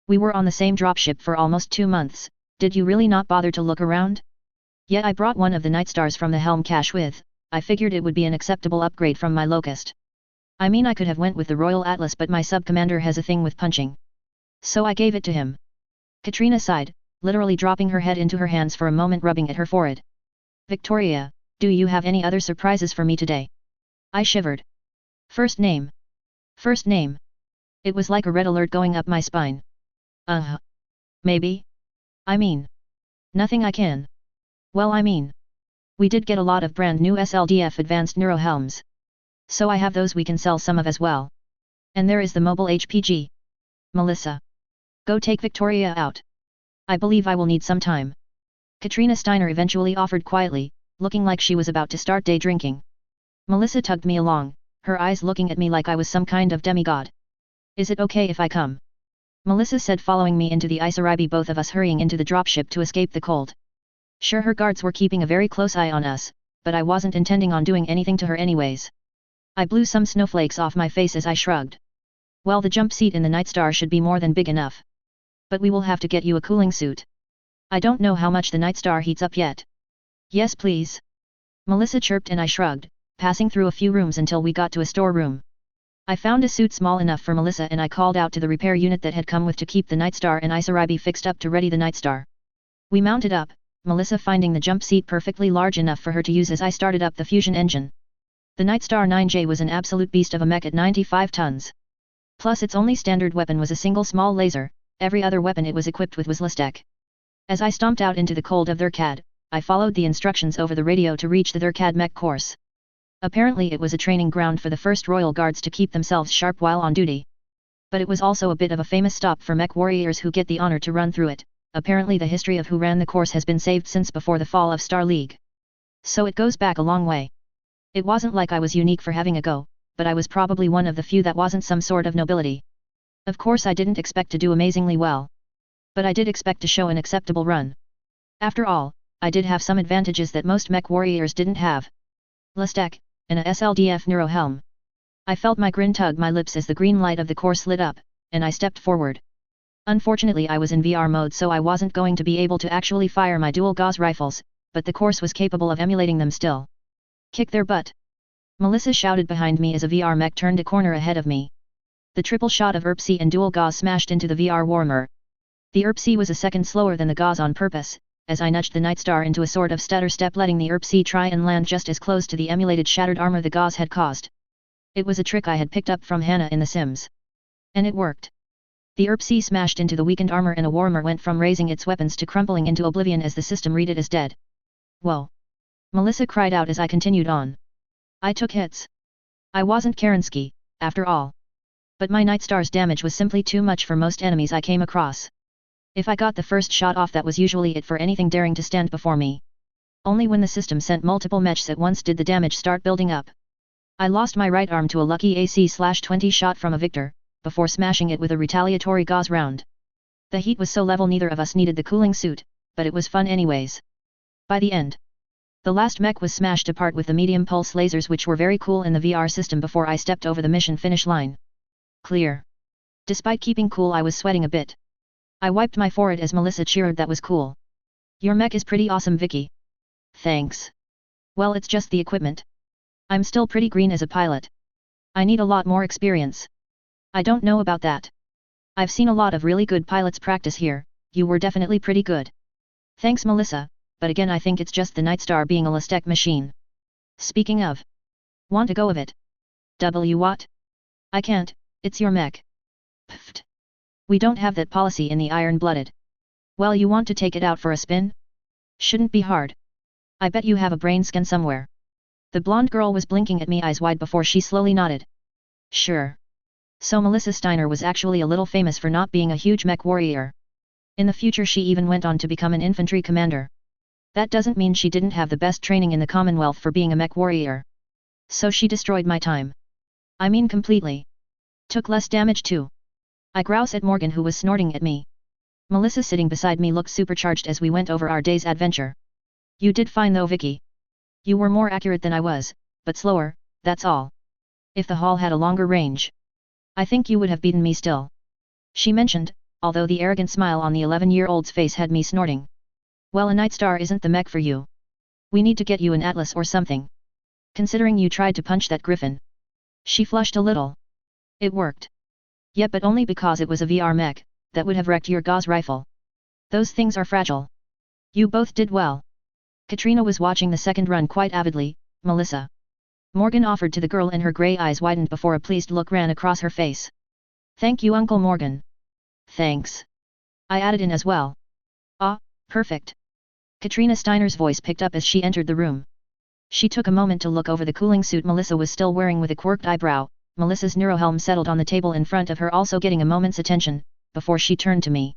We were on the same dropship for almost 2 months, did you really not bother to look around? Yeah, I brought one of the Nightstars from the Helm cache with, I figured it would be an acceptable upgrade from my Locust. I mean, I could have went with the Royal Atlas, but my sub-commander has a thing with punching. So I gave it to him. Katrina sighed, literally dropping her head into her hands for a moment, rubbing at her forehead. Victoria, do you have any other surprises for me today? I shivered. First name. First name. It was like a red alert going up my spine. Maybe? I mean. Nothing I can. Well, I mean. We did get a lot of brand new SLDF advanced neuro helms. So I have those we can sell some of as well. And there is the mobile HPG. Melissa. Go take Victoria out. I believe I will need some time. Katrina Steiner eventually offered quietly, looking like she was about to start day drinking. Melissa tugged me along, her eyes looking at me like I was some kind of demigod. Is it okay if I come? Melissa said, following me into the Isaribi, both of us hurrying into the dropship to escape the cold. Sure, her guards were keeping a very close eye on us, but I wasn't intending on doing anything to her anyways. I blew some snowflakes off my face as I shrugged. Well, the jump seat in the Nightstar should be more than big enough. But we will have to get you a cooling suit. I don't know how much the Nightstar heats up yet. Yes, please. Melissa chirped and I shrugged, passing through a few rooms until we got to a storeroom. I found a suit small enough for Melissa and I called out to the repair unit that had come with to keep the Nightstar and Isaribi fixed up to ready the Nightstar. We mounted up, Melissa finding the jump seat perfectly large enough for her to use as I started up the fusion engine. The Nightstar 9J was an absolute beast of a mech at 95 tons. Plus its only standard weapon was a single small laser, every other weapon it was equipped with was Listech. As I stomped out into the cold of their CAD, I followed the instructions over the radio to reach the CAD mech course. Apparently it was a training ground for the 1st Royal Guards to keep themselves sharp while on duty. But it was also a bit of a famous stop for mech warriors who get the honor to run through it. Apparently the history of who ran the course has been saved since before the fall of Star League. So it goes back a long way. It wasn't like I was unique for having a go, but I was probably one of the few that wasn't some sort of nobility. Of course I didn't expect to do amazingly well. But I did expect to show an acceptable run. After all, I did have some advantages that most mech warriors didn't have. Listech, and a SLDF Neuro Helm. I felt my grin tug my lips as the green light of the course lit up, and I stepped forward. Unfortunately I was in VR mode, so I wasn't going to be able to actually fire my dual Gauss rifles, but the course was capable of emulating them still. Kick their butt! Melissa shouted behind me as a VR mech turned a corner ahead of me. The triple shot of ERPC and dual Gauss smashed into the VR warmer. The ERPC was a second slower than the Gauss on purpose, as I nudged the Nightstar into a sort of stutter step, letting the ERPC try and land just as close to the emulated shattered armor the Gauss had caused. It was a trick I had picked up from Hannah in The Sims. And it worked. The ERPC smashed into the weakened armor and a warmer went from raising its weapons to crumpling into oblivion as the system read it as dead. Whoa! Melissa cried out as I continued on. I took hits. I wasn't Kerensky, after all. But my Nightstar's damage was simply too much for most enemies I came across. If I got the first shot off, that was usually it for anything daring to stand before me. Only when the system sent multiple mechs at once did the damage start building up. I lost my right arm to a lucky AC/20 shot from a Victor, before smashing it with a retaliatory Gauss round. The heat was so level neither of us needed the cooling suit, but it was fun anyways. By the end, the last mech was smashed apart with the medium pulse lasers, which were very cool in the VR system before I stepped over the mission finish line. Clear. Despite keeping cool, I was sweating a bit. I wiped my forehead as Melissa cheered, "That was cool. Your mech is pretty awesome, Vicky." "Thanks. Well, it's just the equipment. I'm still pretty green as a pilot. I need a lot more experience." "I don't know about that. I've seen a lot of really good pilots practice here. You were definitely pretty good." "Thanks, Melissa, but again I think it's just the Nightstar being a Listec machine." "Speaking of. Want to go of it?" What? "I can't, it's your mech." "Pfft. We don't have that policy in the Iron-Blooded." "Well, you want to take it out for a spin? Shouldn't be hard. I bet you have a brain scan somewhere." The blonde girl was blinking at me eyes wide before she slowly nodded. "Sure." So Melissa Steiner was actually a little famous for not being a huge mech warrior. In the future she even went on to become an infantry commander. That doesn't mean she didn't have the best training in the Commonwealth for being a mech warrior. So she destroyed my time. I mean completely. Took less damage too. I groused at Morgan, who was snorting at me. Melissa sitting beside me looked supercharged as we went over our day's adventure. "You did fine though, Vicky. You were more accurate than I was, but slower, that's all. If the Hall had a longer range, I think you would have beaten me still," she mentioned, although the arrogant smile on the 11-year-old's face had me snorting. "Well, a Nightstar isn't the mech for you. We need to get you an Atlas or something. Considering you tried to punch that Griffin." She flushed a little. "It worked. Yep, but only because it was a VR mech, that would have wrecked your Gauss rifle. Those things are fragile. You both did well." Katrina was watching the second run quite avidly. "Melissa," Morgan offered to the girl, and her grey eyes widened before a pleased look ran across her face. "Thank you, Uncle Morgan." "Thanks." I added in as well. "Ah, perfect." Katrina Steiner's voice picked up as she entered the room. She took a moment to look over the cooling suit Melissa was still wearing with a quirked eyebrow. Melissa's neurohelm settled on the table in front of her, also getting a moment's attention, before she turned to me.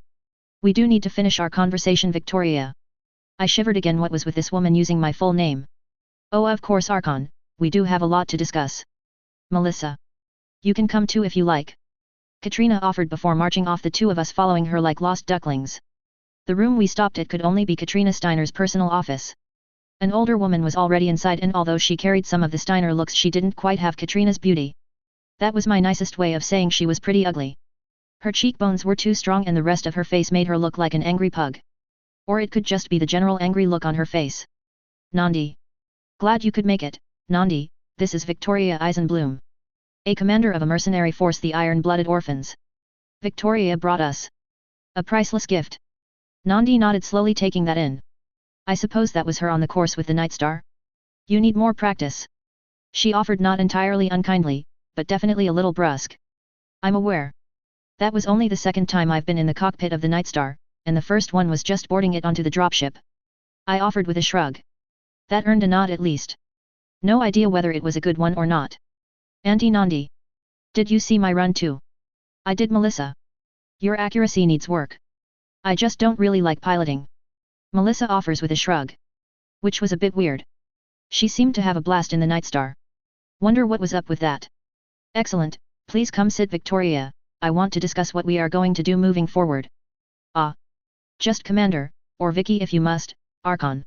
"We do need to finish our conversation, Victoria." I shivered again. What was with this woman using my full name? "Oh, of course, Archon, we do have a lot to discuss." "Melissa, you can come too if you like," Katrina offered before marching off, the two of us following her like lost ducklings. The room we stopped at could only be Katrina Steiner's personal office. An older woman was already inside, and although she carried some of the Steiner looks, she didn't quite have Katrina's beauty. That was my nicest way of saying she was pretty ugly. Her cheekbones were too strong and the rest of her face made her look like an angry pug. Or it could just be the general angry look on her face. "Nandi. Glad you could make it, Nandi. This is Victoria Eisenbloom, a commander of a mercenary force, the Iron-Blooded Orphans. Victoria brought us a priceless gift." Nandi nodded, slowly taking that in. "I suppose that was her on the course with the Nightstar? You need more practice," she offered, not entirely unkindly, but definitely a little brusque. "I'm aware. That was only the second time I've been in the cockpit of the Nightstar, and the first one was just boarding it onto the dropship," I offered with a shrug. That earned a nod at least. No idea whether it was a good one or not. "Auntie Nandi, did you see my run too?" "I did, Melissa. Your accuracy needs work. I just don't really like piloting," Melissa offers with a shrug. Which was a bit weird. She seemed to have a blast in the Nightstar. Wonder what was up with that. "Excellent, please come sit, Victoria. I want to discuss what we are going to do moving forward." "Ah. Just Commander, or Vicky if you must, Archon."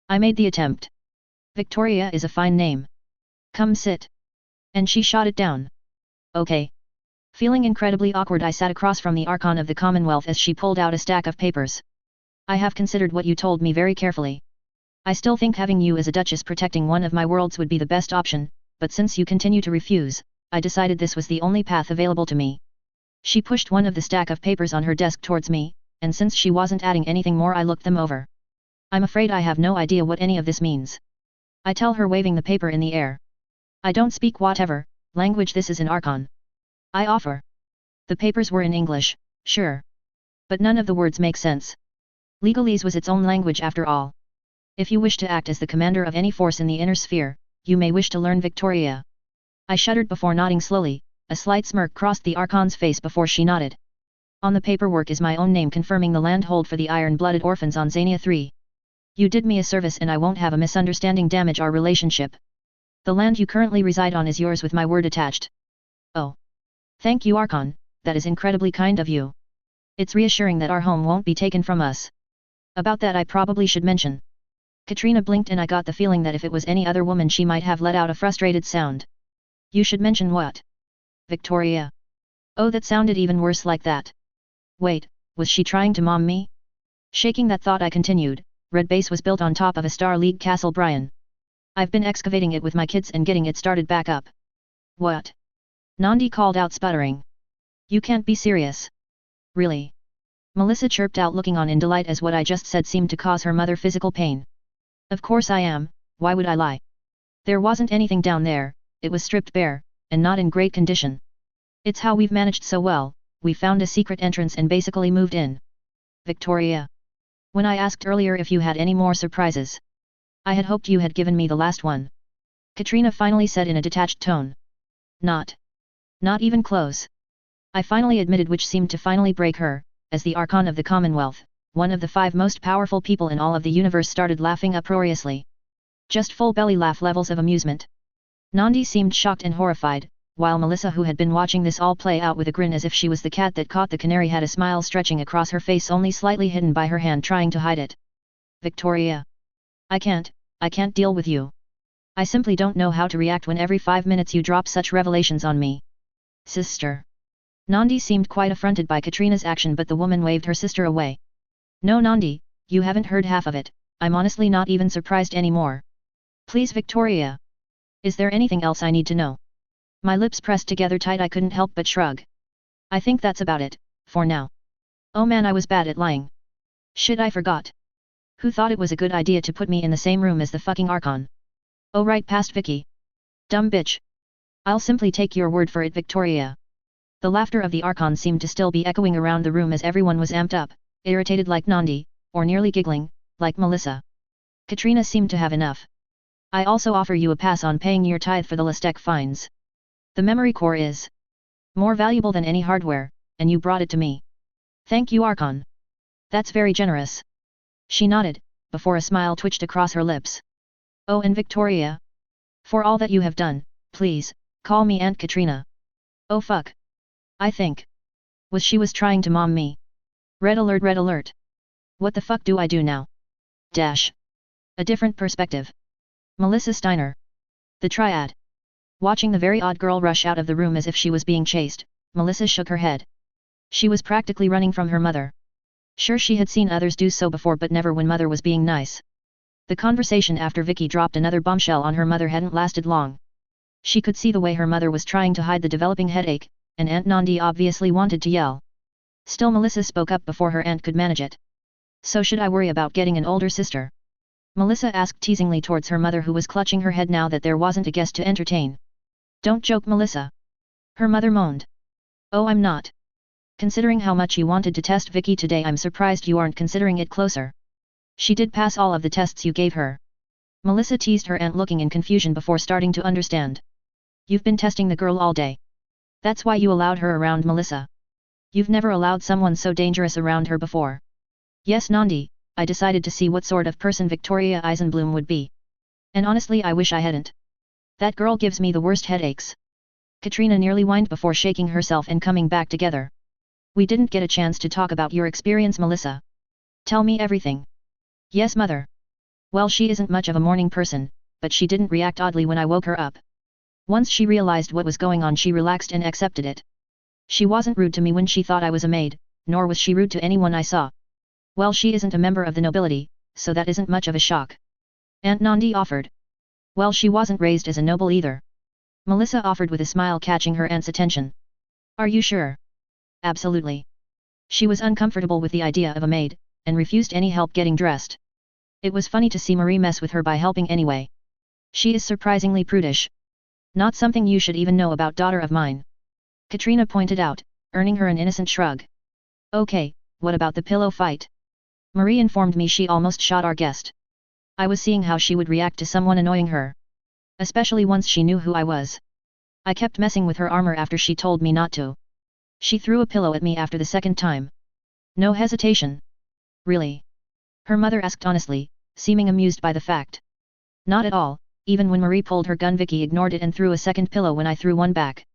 I made the attempt. "Victoria is a fine name. Come sit." And she shot it down. "Okay." Feeling incredibly awkward, I sat across from the Archon of the Commonwealth as she pulled out a stack of papers. "I have considered what you told me very carefully. I still think having you as a Duchess protecting one of my worlds would be the best option, but since you continue to refuse, I decided this was the only path available to me." She pushed one of the stack of papers on her desk towards me, and since she wasn't adding anything more, I looked them over. "I'm afraid I have no idea what any of this means," I tell her, waving the paper in the air. "I don't speak whatever language this is in, Archon," I offer. "The papers were in English, sure. But none of the words make sense. Legalese was its own language after all. If you wish to act as the commander of any force in the inner sphere, you may wish to learn, Victoria." I shuddered before nodding slowly. A slight smirk crossed the Archon's face before she nodded. "On the paperwork is my own name confirming the land hold for the Iron-Blooded Orphans on Xania 3. You did me a service and I won't have a misunderstanding damage our relationship. The land you currently reside on is yours with my word attached." "Oh. Thank you, Archon, that is incredibly kind of you. It's reassuring that our home won't be taken from us. About that I probably should mention." Katrina blinked and I got the feeling that if it was any other woman she might have let out a frustrated sound. "You should mention what?" "Victoria." Oh, that sounded even worse like that. Wait, was she trying to mom me? Shaking that thought I continued, Red Base was built on top of a Star League castle, Brian. I've been excavating it with my kids and getting it started back up. What? Nandi called out, sputtering. You can't be serious. Really? Melissa chirped out, looking on in delight as what I just said seemed to cause her mother physical pain. Of course I am, why would I lie? There wasn't anything down there, it was stripped bare, and not in great condition. It's how we've managed so well, we found a secret entrance and basically moved in. Victoria. When I asked earlier if you had any more surprises. I had hoped you had given me the last one. Katrina finally said in a detached tone. Not even close. I finally admitted, which seemed to finally break her, as the Archon of the Commonwealth, one of the 5 most powerful people in all of the universe, started laughing uproariously. Just full belly laugh levels of amusement. Nandi seemed shocked and horrified, while Melissa, who had been watching this all play out with a grin as if she was the cat that caught the canary, had a smile stretching across her face, only slightly hidden by her hand trying to hide it. Victoria. I can't deal with you. I simply don't know how to react when every 5 minutes you drop such revelations on me. Sister. Nandi seemed quite affronted by Katrina's action, but the woman waved her sister away. No, Nandi, you haven't heard half of it, I'm honestly not even surprised anymore. Please, Victoria. Is there anything else I need to know? My lips pressed together tight, I couldn't help but shrug. I think that's about it, for now. Oh man, I was bad at lying. Shit, I forgot. Who thought it was a good idea to put me in the same room as the fucking Archon? Oh, right past Vicky. Dumb bitch. I'll simply take your word for it, Victoria. The laughter of the Archon seemed to still be echoing around the room as everyone was amped up, irritated like Nandi, or nearly giggling, like Melissa. Katrina seemed to have enough. I also offer you a pass on paying your tithe for the Lestec fines. The memory core is more valuable than any hardware, and you brought it to me. Thank you, Archon. That's very generous. She nodded, before a smile twitched across her lips. Oh, and Victoria. For all that you have done, please, call me Aunt Katrina. Oh fuck. I think. She was trying to mom me. Red alert, red alert. What the fuck do I do now? Dash. A different perspective. Melissa Steiner. The Triad. Watching the very odd girl rush out of the room as if she was being chased, Melissa shook her head. She was practically running from her mother. Sure, she had seen others do so before, but never when mother was being nice. The conversation after Vicky dropped another bombshell on her mother hadn't lasted long. She could see the way her mother was trying to hide the developing headache, and Aunt Nandi obviously wanted to yell. Still, Melissa spoke up before her aunt could manage it. So should I worry about getting an older sister? Melissa asked teasingly towards her mother, who was clutching her head now that there wasn't a guest to entertain. Don't joke, Melissa. Her mother moaned. Oh, I'm not. Considering how much you wanted to test Vicky today, I'm surprised you aren't considering it closer. She did pass all of the tests you gave her. Melissa teased her aunt, looking in confusion before starting to understand. You've been testing the girl all day. That's why you allowed her around, Melissa. You've never allowed someone so dangerous around her before. Yes, Nandi, I decided to see what sort of person Victoria Eisenbloom would be. And honestly, I wish I hadn't. That girl gives me the worst headaches. Katrina nearly whined before shaking herself and coming back together. We didn't get a chance to talk about your experience, Melissa. Tell me everything. Yes, mother. Well, she isn't much of a morning person, but she didn't react oddly when I woke her up. Once she realized what was going on, she relaxed and accepted it. She wasn't rude to me when she thought I was a maid, nor was she rude to anyone I saw. Well, she isn't a member of the nobility, so that isn't much of a shock. Aunt Nandi offered. Well, she wasn't raised as a noble either. Melissa offered with a smile, catching her aunt's attention. Are you sure? Absolutely. She was uncomfortable with the idea of a maid, and refused any help getting dressed. It was funny to see Marie mess with her by helping anyway. She is surprisingly prudish. Not something you should even know about, daughter of mine. Katrina pointed out, earning her an innocent shrug. Okay, what about the pillow fight? Marie informed me she almost shot our guest. I was seeing how she would react to someone annoying her. Especially once she knew who I was. I kept messing with her armor after she told me not to. She threw a pillow at me after the second time. No hesitation. Really? Her mother asked honestly, seeming amused by the fact. Not at all, even when Marie pulled her gun, Vicky ignored it and threw a second pillow when I threw one back.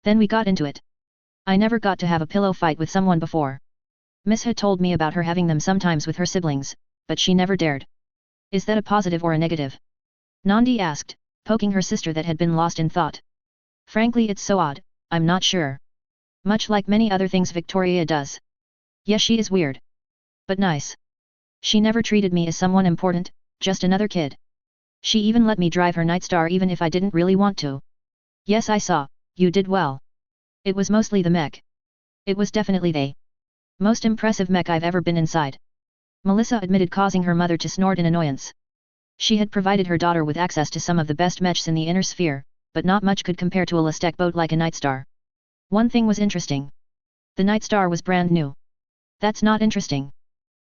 Then we got into it. I never got to have a pillow fight with someone before. Miss had told me about her having them sometimes with her siblings, but she never dared. Is that a positive or a negative? Nandi asked, poking her sister that had been lost in thought. Frankly, it's so odd, I'm not sure. Much like many other things Victoria does. Yes, she is weird. But nice. She never treated me as someone important, just another kid. She even let me drive her Nightstar even if I didn't really want to. Yes, I saw, you did well. It was mostly the mech. It was definitely the most impressive mech I've ever been inside. Melissa admitted, causing her mother to snort in annoyance. She had provided her daughter with access to some of the best mechs in the inner sphere, but not much could compare to a Lestec boat like a Nightstar. One thing was interesting. The Nightstar was brand new. That's not interesting.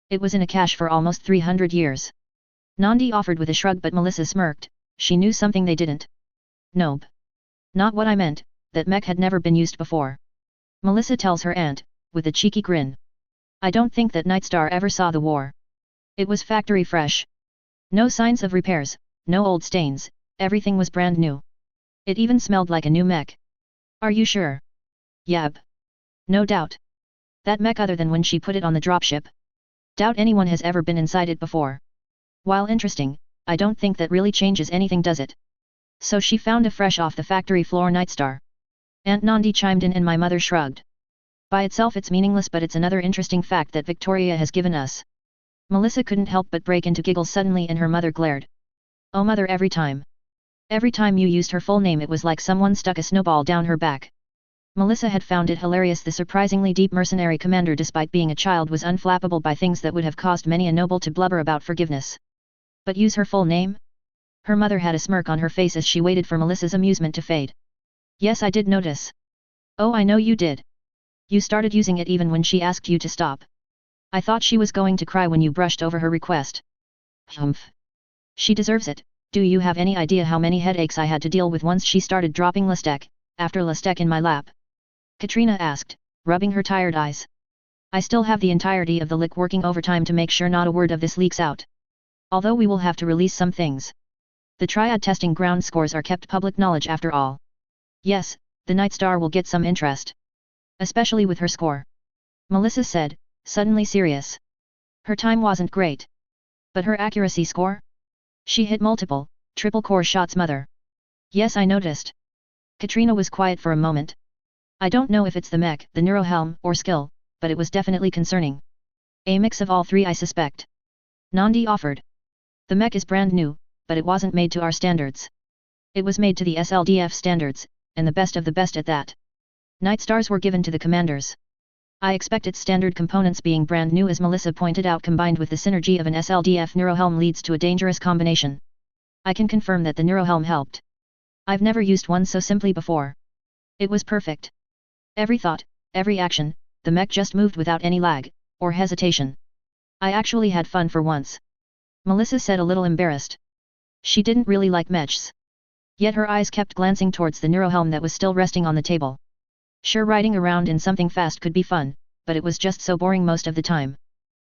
It was in a cache for almost 300 years. Nandi offered with a shrug, but Melissa smirked. She knew something they didn't. Nope. Not what I meant, that mech had never been used before. Melissa tells her aunt, with a cheeky grin. I don't think that Nightstar ever saw the war. It was factory fresh. No signs of repairs, no old stains, everything was brand new. It even smelled like a new mech. Are you sure? Yep. No doubt. That mech, other than when she put it on the dropship. Doubt anyone has ever been inside it before. While interesting, I don't think that really changes anything, does it? So she found a fresh off the factory floor Nightstar. Aunt Nandi chimed in and my mother shrugged. By itself it's meaningless, but it's another interesting fact that Victoria has given us. Melissa couldn't help but break into giggles suddenly, and her mother glared. Oh mother, every time you used her full name it was like someone stuck a snowball down her back. Melissa had found it hilarious the surprisingly deep mercenary commander, despite being a child, was unflappable by things that would have caused many a noble to blubber about forgiveness. But use her full name? Her mother had a smirk on her face as she waited for Melissa's amusement to fade. Yes, I did notice. Oh, I know you did. You started using it even when she asked you to stop. I thought she was going to cry when you brushed over her request. Humph. She deserves it. Do you have any idea how many headaches I had to deal with once she started dropping Lestec, after Lestec in my lap? Katrina asked, rubbing her tired eyes. I still have the entirety of the lick working overtime to make sure not a word of this leaks out. Although we will have to release some things. The triad testing ground scores are kept public knowledge after all. Yes, the Nightstar will get some interest. Especially with her score. Melissa said, suddenly serious. Her time wasn't great. But her accuracy score? She hit multiple, triple core shots, mother. Yes, I noticed. Katrina was quiet for a moment. I don't know if it's the mech, the neurohelm, or skill, but it was definitely concerning. A mix of all three, I suspect. Nandi offered. The mech is brand new, but it wasn't made to our standards. It was made to the SLDF standards, and the best of the best at that. Nightstars were given to the commanders. I expect its standard components being brand new, as Melissa pointed out, combined with the synergy of an SLDF neurohelm leads to a dangerous combination. I can confirm that the neurohelm helped. I've never used one so simply before. It was perfect. Every thought, every action, the mech just moved without any lag, or hesitation. I actually had fun for once. Melissa said, a little embarrassed. She didn't really like mechs. Yet her eyes kept glancing towards the neurohelm that was still resting on the table. Sure, riding around in something fast could be fun, but it was just so boring most of the time.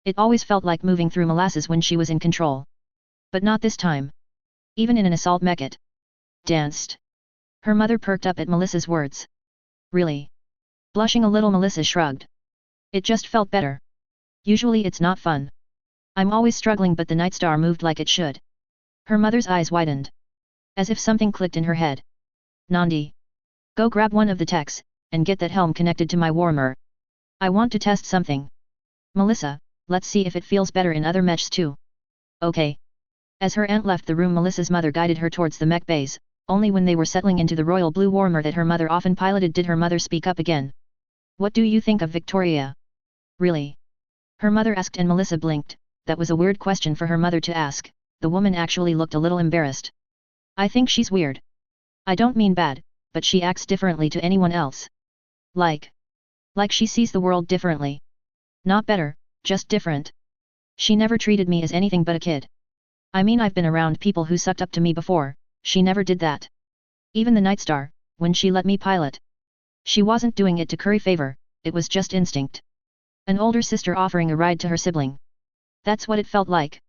It always felt like moving through molasses when she was in control. But not this time. Even in an assault mech it danced. Her mother perked up at Melissa's words. Really? Blushing a little, Melissa shrugged. It just felt better. Usually it's not fun. I'm always struggling, but the Nightstar moved like it should. Her mother's eyes widened. As if something clicked in her head. Nandi. Go grab one of the techs, and get that helm connected to my warmer. I want to test something. Melissa, let's see if it feels better in other mechs too. Okay. As her aunt left the room, Melissa's mother guided her towards the mech bays. Only when they were settling into the royal blue warmer that her mother often piloted did her mother speak up again. What do you think of Victoria? Really? Her mother asked, and Melissa blinked. That was a weird question for her mother to ask. The woman actually looked a little embarrassed. I think she's weird. I don't mean bad, but she acts differently to anyone else. Like she sees the world differently. Not better, just different. She never treated me as anything but a kid. I mean, I've been around people who sucked up to me before, she never did that. Even the Nightstar, when she let me pilot. She wasn't doing it to curry favor, it was just instinct. An older sister offering a ride to her sibling. That's what it felt like.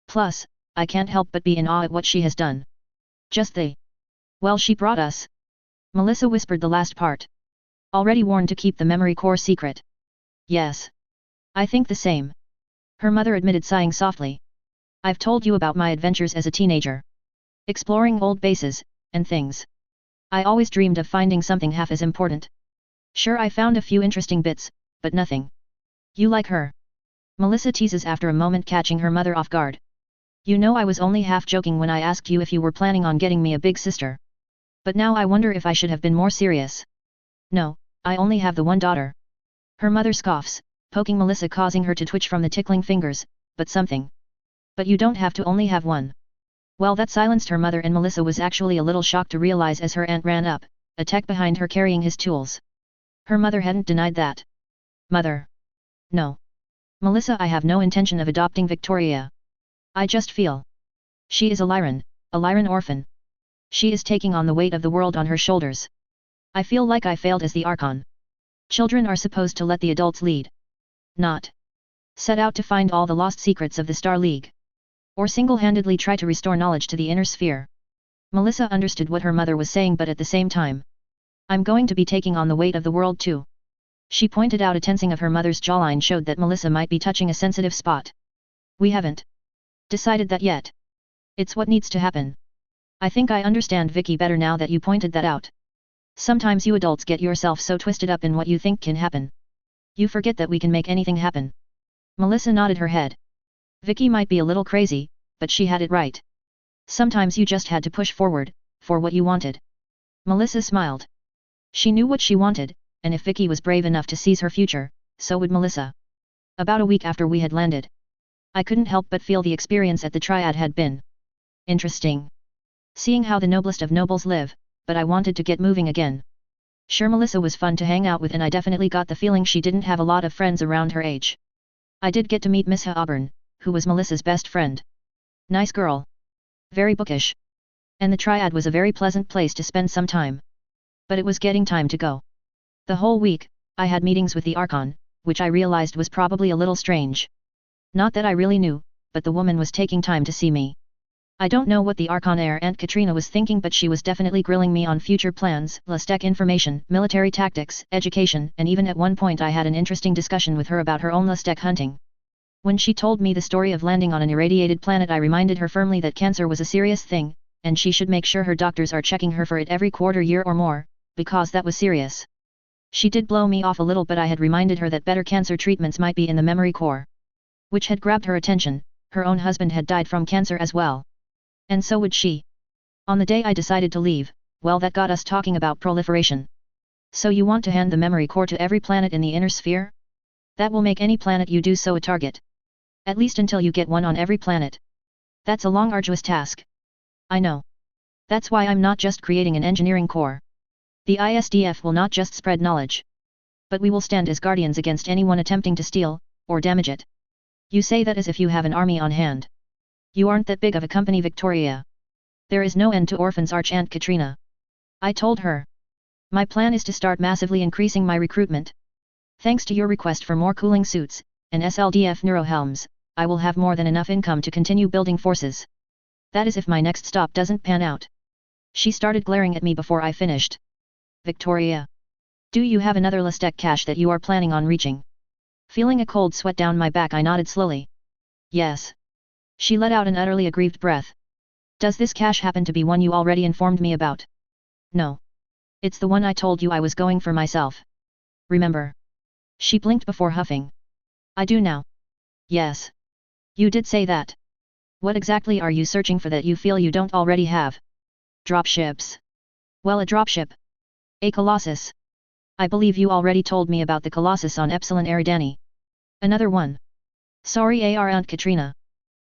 Plus, I can't help but be in awe at what she has done. Just well, she brought us. Melissa whispered the last part. Already warned to keep the memory core secret. Yes. I think the same. Her mother admitted, sighing softly. I've told you about my adventures as a teenager. Exploring old bases, and things. I always dreamed of finding something half as important. Sure, I found a few interesting bits, but nothing. You like her? Melissa teases after a moment, catching her mother off guard. You know, I was only half joking when I asked you if you were planning on getting me a big sister. But now I wonder if I should have been more serious. No, I only have the one daughter. Her mother scoffs, poking Melissa, causing her to twitch from the tickling fingers, but something. But you don't have to only have one. Well, that silenced her mother, and Melissa was actually a little shocked to realize as her aunt ran up, a tech behind her carrying his tools. Her mother hadn't denied that. Mother. No. Melissa, I have no intention of adopting Victoria. I just feel. She is a Lyran orphan. She is taking on the weight of the world on her shoulders. I feel like I failed as the Archon. Children are supposed to let the adults lead. Not set out to find all the lost secrets of the Star League. Or single-handedly try to restore knowledge to the inner sphere. Melissa understood what her mother was saying, but at the same time. I'm going to be taking on the weight of the world too. She pointed out. A tensing of her mother's jawline showed that Melissa might be touching a sensitive spot. We haven't decided that yet. It's what needs to happen. I think I understand Vicky better now that you pointed that out. Sometimes you adults get yourself so twisted up in what you think can happen. You forget that we can make anything happen. Melissa nodded her head. Vicky might be a little crazy, but she had it right. Sometimes you just had to push forward, for what you wanted. Melissa smiled. She knew what she wanted, and if Vicky was brave enough to seize her future, so would Melissa. About a week after we had landed, I couldn't help but feel the experience at the Triad had been interesting. Seeing how the noblest of nobles live, but I wanted to get moving again. Sure, Melissa was fun to hang out with, and I definitely got the feeling she didn't have a lot of friends around her age. I did get to meet Miss Auburn, who was Melissa's best friend. Nice girl. Very bookish. And the Triad was a very pleasant place to spend some time. But it was getting time to go. The whole week, I had meetings with the Archon, which I realized was probably a little strange. Not that I really knew, but the woman was taking time to see me. I don't know what the Archon heir Aunt Katrina was thinking, but she was definitely grilling me on future plans, Lestec information, military tactics, education, and even at one point I had an interesting discussion with her about her own Lestec hunting. When she told me the story of landing on an irradiated planet, I reminded her firmly that cancer was a serious thing, and she should make sure her doctors are checking her for it every quarter year or more, because that was serious. She did blow me off a little, but I had reminded her that better cancer treatments might be in the memory core. Which had grabbed her attention. Her own husband had died from cancer as well. And so would she. On the day I decided to leave, well, that got us talking about proliferation. So you want to hand the memory core to every planet in the inner sphere? That will make any planet you do so a target. At least until you get one on every planet. That's a long, arduous task. I know. That's why I'm not just creating an engineering core. The ISDF will not just spread knowledge. But we will stand as guardians against anyone attempting to steal, or damage it. You say that as if you have an army on hand. You aren't that big of a company, Victoria. There is no end to orphans, Arch Aunt Katrina. I told her. My plan is to start massively increasing my recruitment. Thanks to your request for more cooling suits, and SLDF neurohelms, I will have more than enough income to continue building forces. That is if my next stop doesn't pan out. She started glaring at me before I finished. Victoria. Do you have another Lestec cache that you are planning on reaching? Feeling a cold sweat down my back, I nodded slowly. Yes. She let out an utterly aggrieved breath. Does this cache happen to be one you already informed me about? No. It's the one I told you I was going for myself. Remember? She blinked before huffing. I do now. Yes. You did say that. What exactly are you searching for that you feel you don't already have? Dropships. Well, a dropship. A Colossus. I believe you already told me about the Colossus on Epsilon Eridani. Another one. Sorry, Aunt Katrina.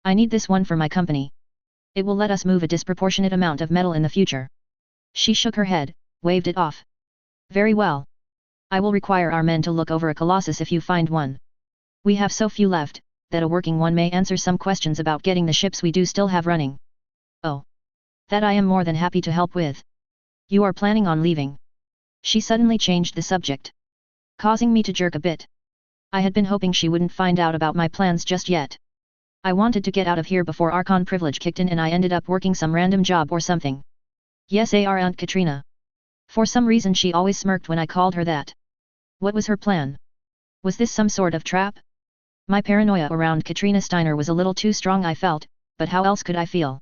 I need this one for my company. It will let us move a disproportionate amount of metal in the future. She shook her head, waved it off. Very well. I will require our men to look over a Colossus if you find one. We have so few left, that a working one may answer some questions about getting the ships we do still have running. Oh. That I am more than happy to help with. You are planning on leaving. She suddenly changed the subject, causing me to jerk a bit. I had been hoping she wouldn't find out about my plans just yet. I wanted to get out of here before Archon privilege kicked in and I ended up working some random job or something. Yes, Aunt Katrina. For some reason she always smirked when I called her that. What was her plan? Was this some sort of trap? My paranoia around Katrina Steiner was a little too strong, I felt, but how else could I feel?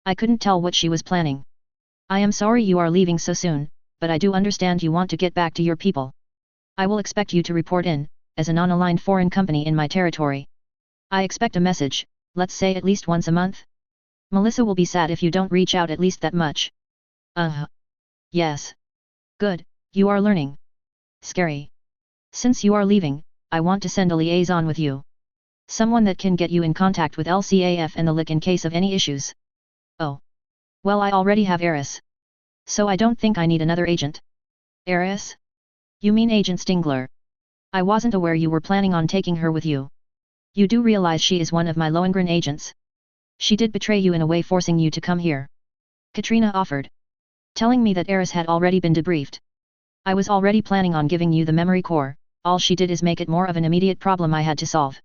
I couldn't tell what she was planning. I am sorry you are leaving so soon, but I do understand you want to get back to your people. I will expect you to report in, as a non-aligned foreign company in my territory. I expect a message, let's say at least once a month. Melissa will be sad if you don't reach out at least that much. Yes. Good, you are learning. Scary. Since you are leaving, I want to send a liaison with you. Someone that can get you in contact with LCAF and the LIC in case of any issues. Oh. Well, I already have Eris. So I don't think I need another agent. Eris? You mean Agent Stingler? I wasn't aware you were planning on taking her with you. You do realize she is one of my Lohengrin agents? She did betray you in a way, forcing you to come here. Katrina offered. Telling me that Eris had already been debriefed. I was already planning on giving you the memory core, all she did is make it more of an immediate problem I had to solve.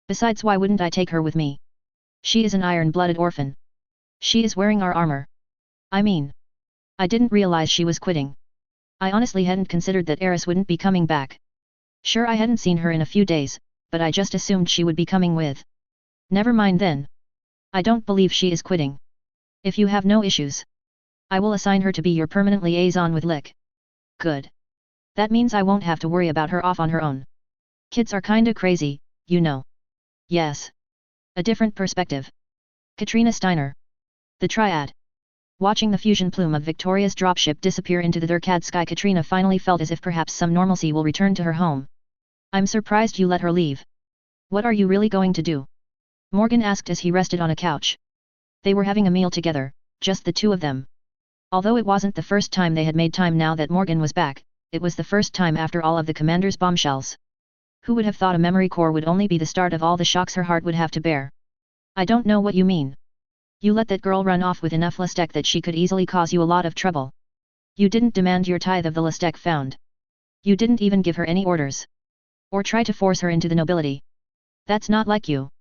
Besides, why wouldn't I take her with me? She is an iron-blooded orphan. She is wearing our armor. I mean, I didn't realize she was quitting. I honestly hadn't considered that Eris wouldn't be coming back. Sure, I hadn't seen her in a few days, but I just assumed she would be coming with. Never mind then. I don't believe she is quitting. If you have no issues, I will assign her to be your permanent liaison with LIC. Good. That means I won't have to worry about her off on her own. Kids are kinda crazy, you know. Yes. A different perspective. Katrina Steiner. The Triad. Watching the fusion plume of Victoria's dropship disappear into the Durkad sky, Katrina finally felt as if perhaps some normalcy will return to her home. I'm surprised you let her leave. What are you really going to do? Morgan asked as he rested on a couch. They were having a meal together, just the two of them. Although it wasn't the first time they had made time now that Morgan was back, it was the first time after all of the commander's bombshells. Who would have thought a memory core would only be the start of all the shocks her heart would have to bear? I don't know what you mean. You let that girl run off with enough Lestek that she could easily cause you a lot of trouble. You didn't demand your tithe of the Lestek found. You didn't even give her any orders. Or try to force her into the nobility. That's not like you.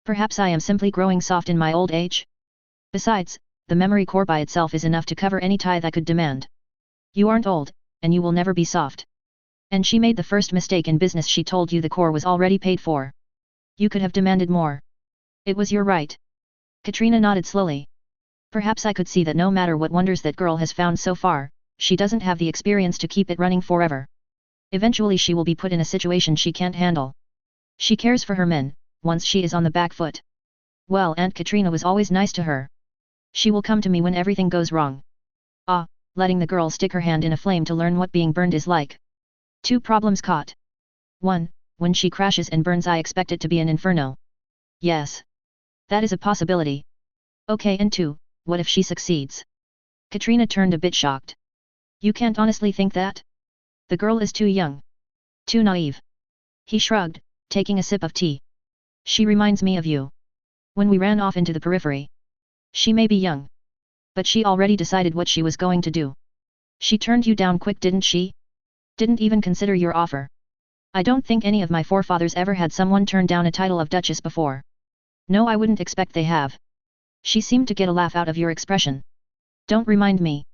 Perhaps I am simply growing soft in my old age? Besides, the memory core by itself is enough to cover any tithe I could demand. You aren't old, and you will never be soft. And she made the first mistake in business. She told you the core was already paid for. You could have demanded more. It was your right. Katrina nodded slowly. Perhaps I could see that no matter what wonders that girl has found so far, she doesn't have the experience to keep it running forever. Eventually she will be put in a situation she can't handle. She cares for her men, once she is on the back foot. Well, Aunt Katrina was always nice to her. She will come to me when everything goes wrong. Letting the girl stick her hand in a flame to learn what being burned is like. 2 problems caught. 1. When she crashes and burns, I expect it to be an inferno. Yes. That is a possibility. Okay, and 2, what if she succeeds? Katrina turned a bit shocked. You can't honestly think that? The girl is too young. Too naive. He shrugged, taking a sip of tea. She reminds me of you. When we ran off into the periphery. She may be young. But she already decided what she was going to do. She turned you down quick, didn't she? Didn't even consider your offer. I don't think any of my forefathers ever had someone turn down a title of Duchess before. No, I wouldn't expect they have. She seemed to get a laugh out of your expression. Don't remind me.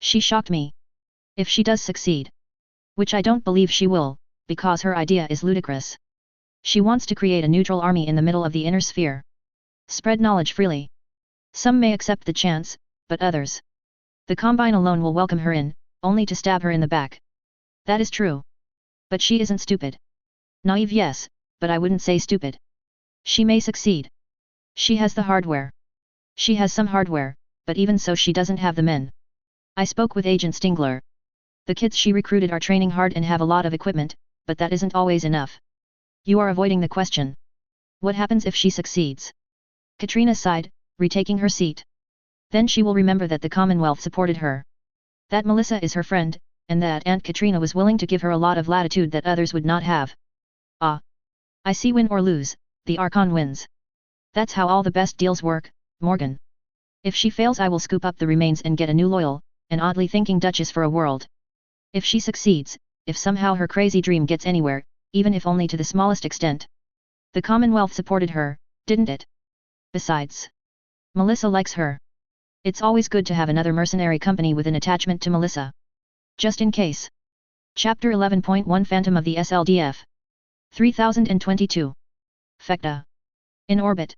She shocked me. If she does succeed. Which I don't believe she will, because her idea is ludicrous. She wants to create a neutral army in the middle of the inner sphere. Spread knowledge freely. Some may accept the chance, but others. The Combine alone will welcome her in, only to stab her in the back. That is true. But she isn't stupid. Naive, yes, but I wouldn't say stupid. She may succeed. She has the hardware. She has some hardware, but even so she doesn't have the men. I spoke with Agent Stingler. The kids she recruited are training hard and have a lot of equipment, but that isn't always enough. You are avoiding the question. What happens if she succeeds? Katrina sighed, retaking her seat. Then she will remember that the Commonwealth supported her. That Melissa is her friend, and that Aunt Katrina was willing to give her a lot of latitude that others would not have. I see, win or lose, the Archon wins. That's how all the best deals work, Morgan. If she fails, I will scoop up the remains and get a new loyal, and oddly thinking Duchess for a world. If she succeeds, if somehow her crazy dream gets anywhere, even if only to the smallest extent. The Commonwealth supported her, didn't it? Besides, Melissa likes her. It's always good to have another mercenary company with an attachment to Melissa. Just in case. Chapter 11.1 Phantom of the SLDF. 3022. Fekta. In orbit.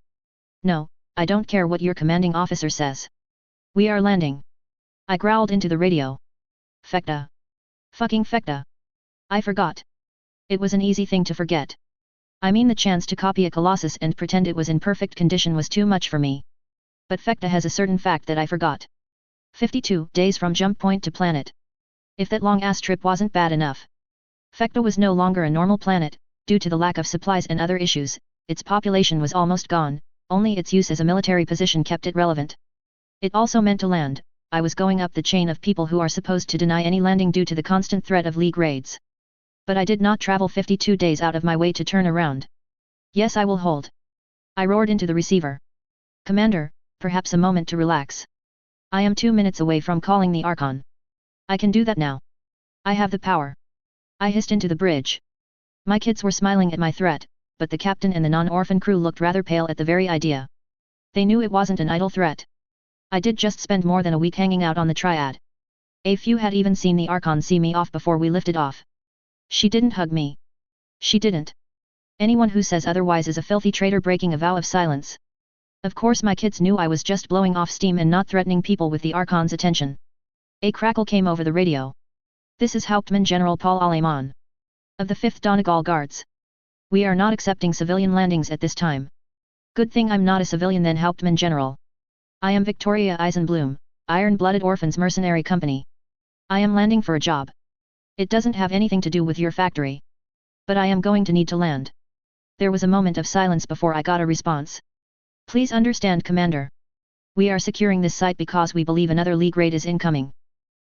No, I don't care what your commanding officer says. We are landing. I growled into the radio. Fekta. Fucking Fekta. I forgot. It was an easy thing to forget. I mean the chance to copy a Colossus and pretend it was in perfect condition was too much for me. But Fekta has a certain fact that I forgot. 52 days from jump point to planet. If that long-ass trip wasn't bad enough. Fekta was no longer a normal planet, due to the lack of supplies and other issues, its population was almost gone, only its use as a military position kept it relevant. It also meant to land, I was going up the chain of people who are supposed to deny any landing due to the constant threat of League raids. But I did not travel 52 days out of my way to turn around. Yes, I will hold. I roared into the receiver. Commander, perhaps a moment to relax. I am 2 minutes away from calling the Archon. I can do that now. I have the power. I hissed into the bridge. My kids were smiling at my threat, but the captain and the non-orphan crew looked rather pale at the very idea. They knew it wasn't an idle threat. I did just spend more than a week hanging out on the Triad. A few had even seen the Archon see me off before we lifted off. She didn't hug me. She didn't. Anyone who says otherwise is a filthy traitor breaking a vow of silence. Of course my kids knew I was just blowing off steam and not threatening people with the Archon's attention. A crackle came over the radio. This is Hauptmann General Paul Aleman. Of the 5th Donegal Guards. We are not accepting civilian landings at this time. Good thing I'm not a civilian then, Hauptmann General. I am Victoria Eisenblum, Iron-Blooded Orphans Mercenary Company. I am landing for a job. It doesn't have anything to do with your factory. But I am going to need to land. There was a moment of silence before I got a response. Please understand, Commander. We are securing this site because we believe another League raid is incoming.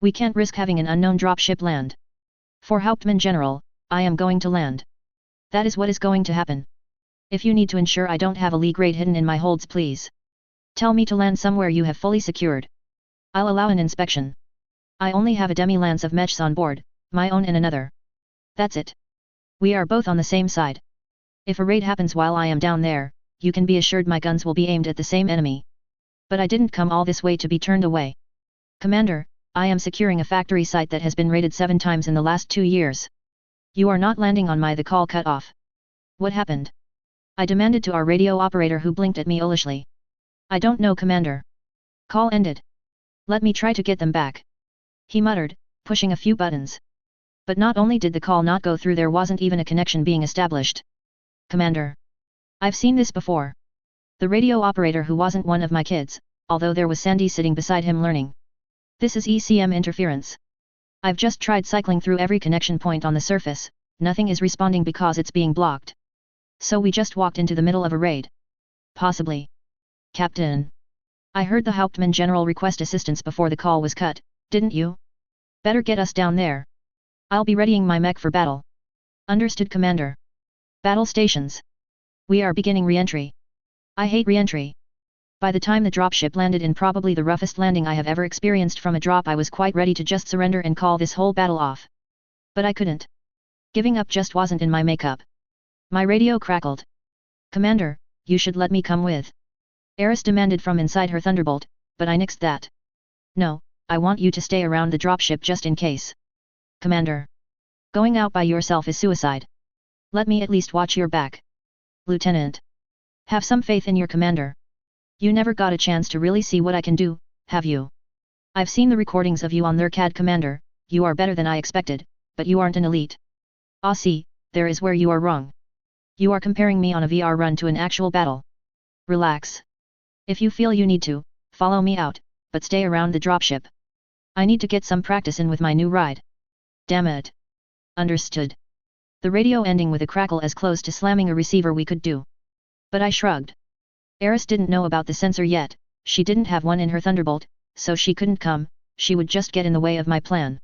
We can't risk having an unknown dropship land. For Hauptmann General, I am going to land. That is what is going to happen. If you need to ensure I don't have a League raid hidden in my holds, please tell me to land somewhere you have fully secured. I'll allow an inspection. I only have a demi-lance of mechs on board, my own and another. That's it. We are both on the same side. If a raid happens while I am down there, you can be assured my guns will be aimed at the same enemy. But I didn't come all this way to be turned away. Commander, I am securing a factory site that has been raided 7 times in the last 2 years. You are not landing on the call cut off. What happened? I demanded to our radio operator, who blinked at me owlishly. I don't know, Commander. Call ended. Let me try to get them back. He muttered, pushing a few buttons. But not only did the call not go through, there wasn't even a connection being established. Commander. I've seen this before. The radio operator, who wasn't one of my kids, although there was Sandy sitting beside him learning. This is ECM interference. I've just tried cycling through every connection point on the surface, nothing is responding because it's being blocked. So we just walked into the middle of a raid. Possibly. Captain. I heard the Hauptmann General request assistance before the call was cut, didn't you? Better get us down there. I'll be readying my mech for battle. Understood, Commander. Battle stations. We are beginning re-entry. I hate re-entry. By the time the dropship landed in probably the roughest landing I have ever experienced from a drop, I was quite ready to just surrender and call this whole battle off. But I couldn't. Giving up just wasn't in my makeup. My radio crackled. Commander, you should let me come with. Eris demanded from inside her Thunderbolt, but I nixed that. No, I want you to stay around the dropship just in case. Commander. Going out by yourself is suicide. Let me at least watch your back. Lieutenant. Have some faith in your commander. You never got a chance to really see what I can do, have you? I've seen the recordings of you on their CAD, Commander. You are better than I expected, but you aren't an elite. Ah, see, there is where you are wrong. You are comparing me on a VR run to an actual battle. Relax. If you feel you need to, follow me out, but stay around the dropship. I need to get some practice in with my new ride. Damn it. Understood. The radio ending with a crackle, as close to slamming a receiver we could do. But I shrugged. Eris didn't know about the sensor yet, she didn't have one in her Thunderbolt, so she couldn't come, she would just get in the way of my plan.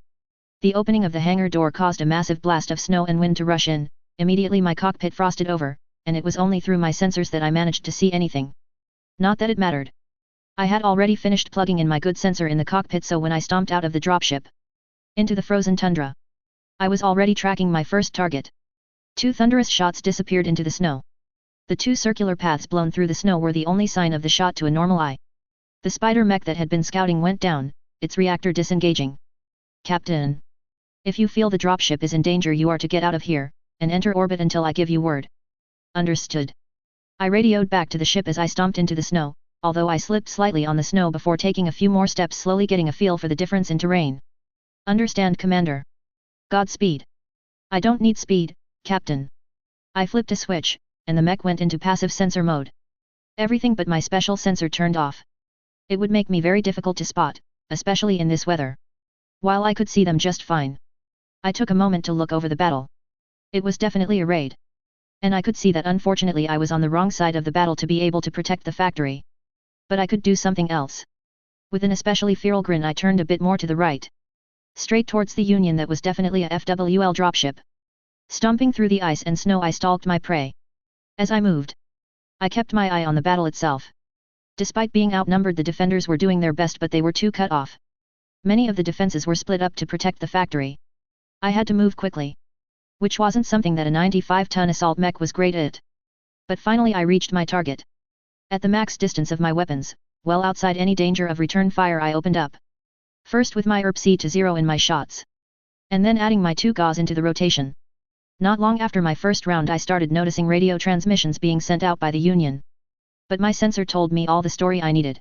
The opening of the hangar door caused a massive blast of snow and wind to rush in, immediately my cockpit frosted over, and it was only through my sensors that I managed to see anything. Not that it mattered. I had already finished plugging in my good sensor in the cockpit, so when I stomped out of the dropship into the frozen tundra, I was already tracking my first target. 2 thunderous shots disappeared into the snow. The 2 circular paths blown through the snow were the only sign of the shot to a normal eye. The spider mech that had been scouting went down, its reactor disengaging. Captain. If you feel the dropship is in danger, you are to get out of here, and enter orbit until I give you word. Understood. I radioed back to the ship as I stomped into the snow, although I slipped slightly on the snow before taking a few more steps, slowly getting a feel for the difference in terrain. Understand, Commander. Godspeed. I don't need speed, Captain. I flipped a switch, and the mech went into passive sensor mode. Everything but my special sensor turned off. It would make me very difficult to spot, especially in this weather. While I could see them just fine. I took a moment to look over the battle. It was definitely a raid. And I could see that unfortunately I was on the wrong side of the battle to be able to protect the factory. But I could do something else. With an especially feral grin I turned a bit more to the right. Straight towards the Union that was definitely a FWL dropship. Stomping through the ice and snow I stalked my prey. As I moved, I kept my eye on the battle itself. Despite being outnumbered, the defenders were doing their best, but they were too cut off. Many of the defenses were split up to protect the factory. I had to move quickly. Which wasn't something that a 95-ton assault mech was great at. But finally I reached my target. At the max distance of my weapons, well outside any danger of return fire, I opened up. First with my ERP-C to 0 in my shots. And then adding my 2 gauze into the rotation. Not long after my first round I started noticing radio transmissions being sent out by the Union. But my sensor told me all the story I needed.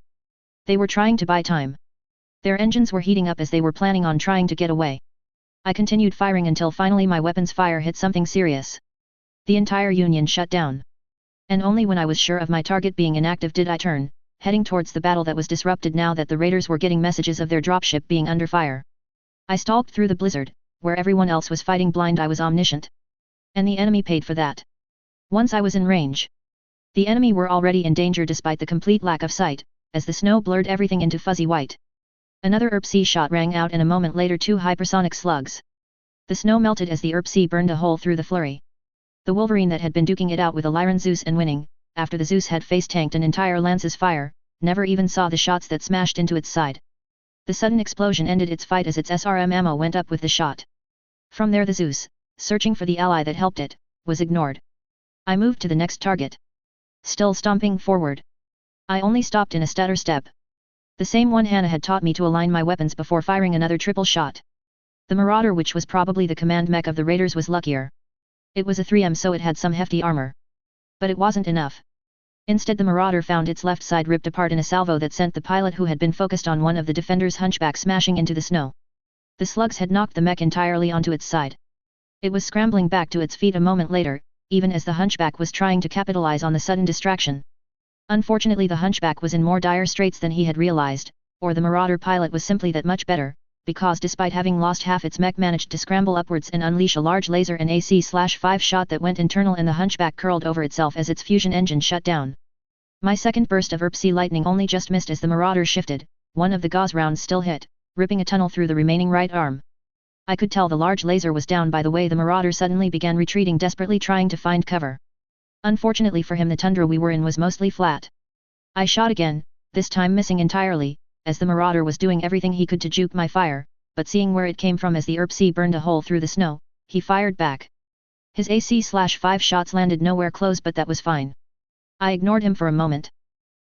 They were trying to buy time. Their engines were heating up as they were planning on trying to get away. I continued firing until finally my weapon's fire hit something serious. The entire Union shut down. And only when I was sure of my target being inactive did I turn, heading towards the battle that was disrupted now that the raiders were getting messages of their dropship being under fire. I stalked through the blizzard, where everyone else was fighting blind. I was omniscient. And the enemy paid for that. Once I was in range. The enemy were already in danger despite the complete lack of sight, as the snow blurred everything into fuzzy white. Another ERP-C shot rang out and a moment later 2 hypersonic slugs. The snow melted as the ERP-C burned a hole through the flurry. The Wolverine that had been duking it out with a Lyran Zeus and winning, after the Zeus had face-tanked an entire lance's fire, never even saw the shots that smashed into its side. The sudden explosion ended its fight as its SRM ammo went up with the shot. From there the Zeus, searching for the ally that helped it, was ignored. I moved to the next target. Still stomping forward. I only stopped in a stutter step. The same one Hannah had taught me to align my weapons before firing another triple shot. The Marauder, which was probably the command mech of the raiders, was luckier. It was a 3M, so it had some hefty armor. But it wasn't enough. Instead the Marauder found its left side ripped apart in a salvo that sent the pilot who had been focused on one of the defenders' hunchback smashing into the snow. The slugs had knocked the mech entirely onto its side. It was scrambling back to its feet a moment later, even as the hunchback was trying to capitalize on the sudden distraction. Unfortunately the hunchback was in more dire straits than he had realized, or the Marauder pilot was simply that much better, because despite having lost half its mech managed to scramble upwards and unleash a large laser and AC/5 shot that went internal, and the hunchback curled over itself as its fusion engine shut down. My second burst of ERP-C lightning only just missed as the Marauder shifted, one of the gauze rounds still hit, ripping a tunnel through the remaining right arm. I could tell the large laser was down by the way the Marauder suddenly began retreating, desperately trying to find cover. Unfortunately for him the tundra we were in was mostly flat. I shot again, this time missing entirely, as the Marauder was doing everything he could to juke my fire, but seeing where it came from as the ERP-C burned a hole through the snow, he fired back. His AC/5 shots landed nowhere close, but that was fine. I ignored him for a moment.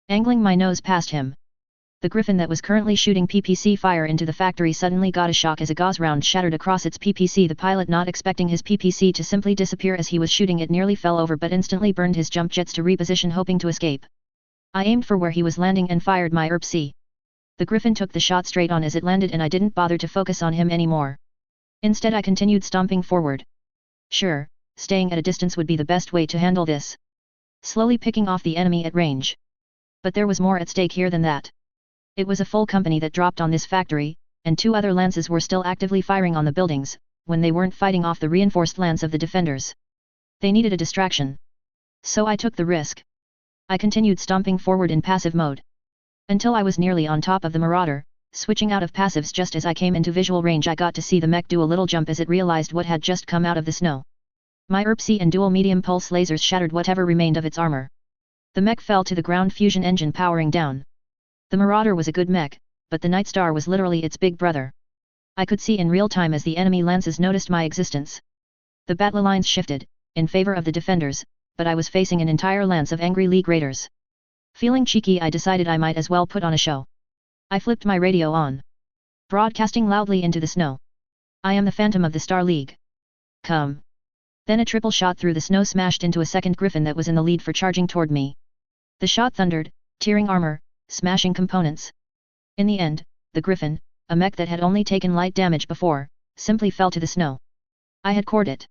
Angling my nose past him. The Griffin that was currently shooting PPC fire into the factory suddenly got a shock as a gauze round shattered across its PPC. The pilot, not expecting his PPC to simply disappear as he was shooting it, nearly fell over but instantly burned his jump jets to reposition, hoping to escape. I aimed for where he was landing and fired my ERP-C. The Griffin took the shot straight on as it landed, and I didn't bother to focus on him anymore. Instead I continued stomping forward. Sure, staying at a distance would be the best way to handle this. Slowly picking off the enemy at range. But there was more at stake here than that. It was a full company that dropped on this factory, and 2 other lances were still actively firing on the buildings, when they weren't fighting off the reinforced lance of the defenders. They needed a distraction. So I took the risk. I continued stomping forward in passive mode. Until I was nearly on top of the Marauder, switching out of passives just as I came into visual range. I got to see the mech do a little jump as it realized what had just come out of the snow. My ERP-C and dual medium pulse lasers shattered whatever remained of its armor. The mech fell to the ground, fusion engine powering down. The Marauder was a good mech, but the Nightstar was literally its big brother. I could see in real time as the enemy lances noticed my existence. The battle lines shifted, in favor of the defenders, but I was facing an entire lance of angry League raiders. Feeling cheeky, I decided I might as well put on a show. I flipped my radio on. Broadcasting loudly into the snow. I am the Phantom of the Star League. Come. Then a triple shot through the snow smashed into a second Griffin that was in the lead for charging toward me. The shot thundered, tearing armor, smashing components. In the end, the Griffin, a mech that had only taken light damage before, simply fell to the snow. I had cored it.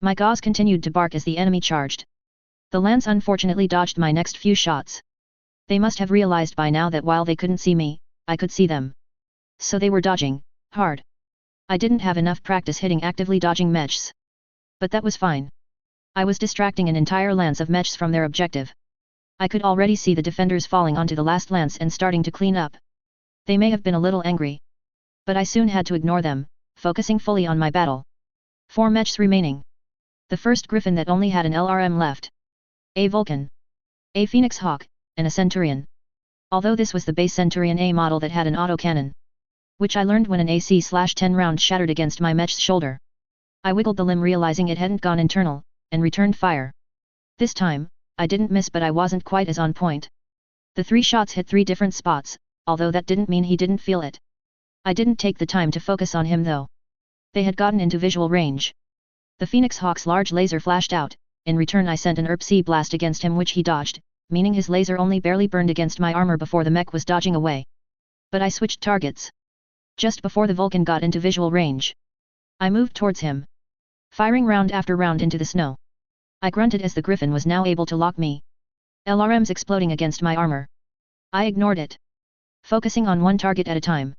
My gauze continued to bark as the enemy charged. The lance unfortunately dodged my next few shots. They must have realized by now that while they couldn't see me, I could see them. So they were dodging, hard. I didn't have enough practice hitting actively dodging mechs. But that was fine. I was distracting an entire lance of mechs from their objective. I could already see the defenders falling onto the last lance and starting to clean up. They may have been a little angry. But I soon had to ignore them, focusing fully on my battle. 4 mechs remaining. The first Griffin that only had an LRM left. A Vulcan. A Phoenix Hawk, and a Centurion. Although this was the base Centurion A model that had an autocannon. Which I learned when an AC/10 round shattered against my mech's shoulder. I wiggled the limb realizing it hadn't gone internal, and returned fire. This time, I didn't miss but I wasn't quite as on point. The 3 shots hit 3 different spots, although that didn't mean he didn't feel it. I didn't take the time to focus on him though. They had gotten into visual range. The Phoenix Hawk's large laser flashed out, in return I sent an ERP-C blast against him which he dodged, meaning his laser only barely burned against my armor before the mech was dodging away. But I switched targets. Just before the Vulcan got into visual range. I moved towards him. Firing round after round into the snow. I grunted as the Griffin was now able to lock me. LRMs exploding against my armor. I ignored it. Focusing on one target at a time.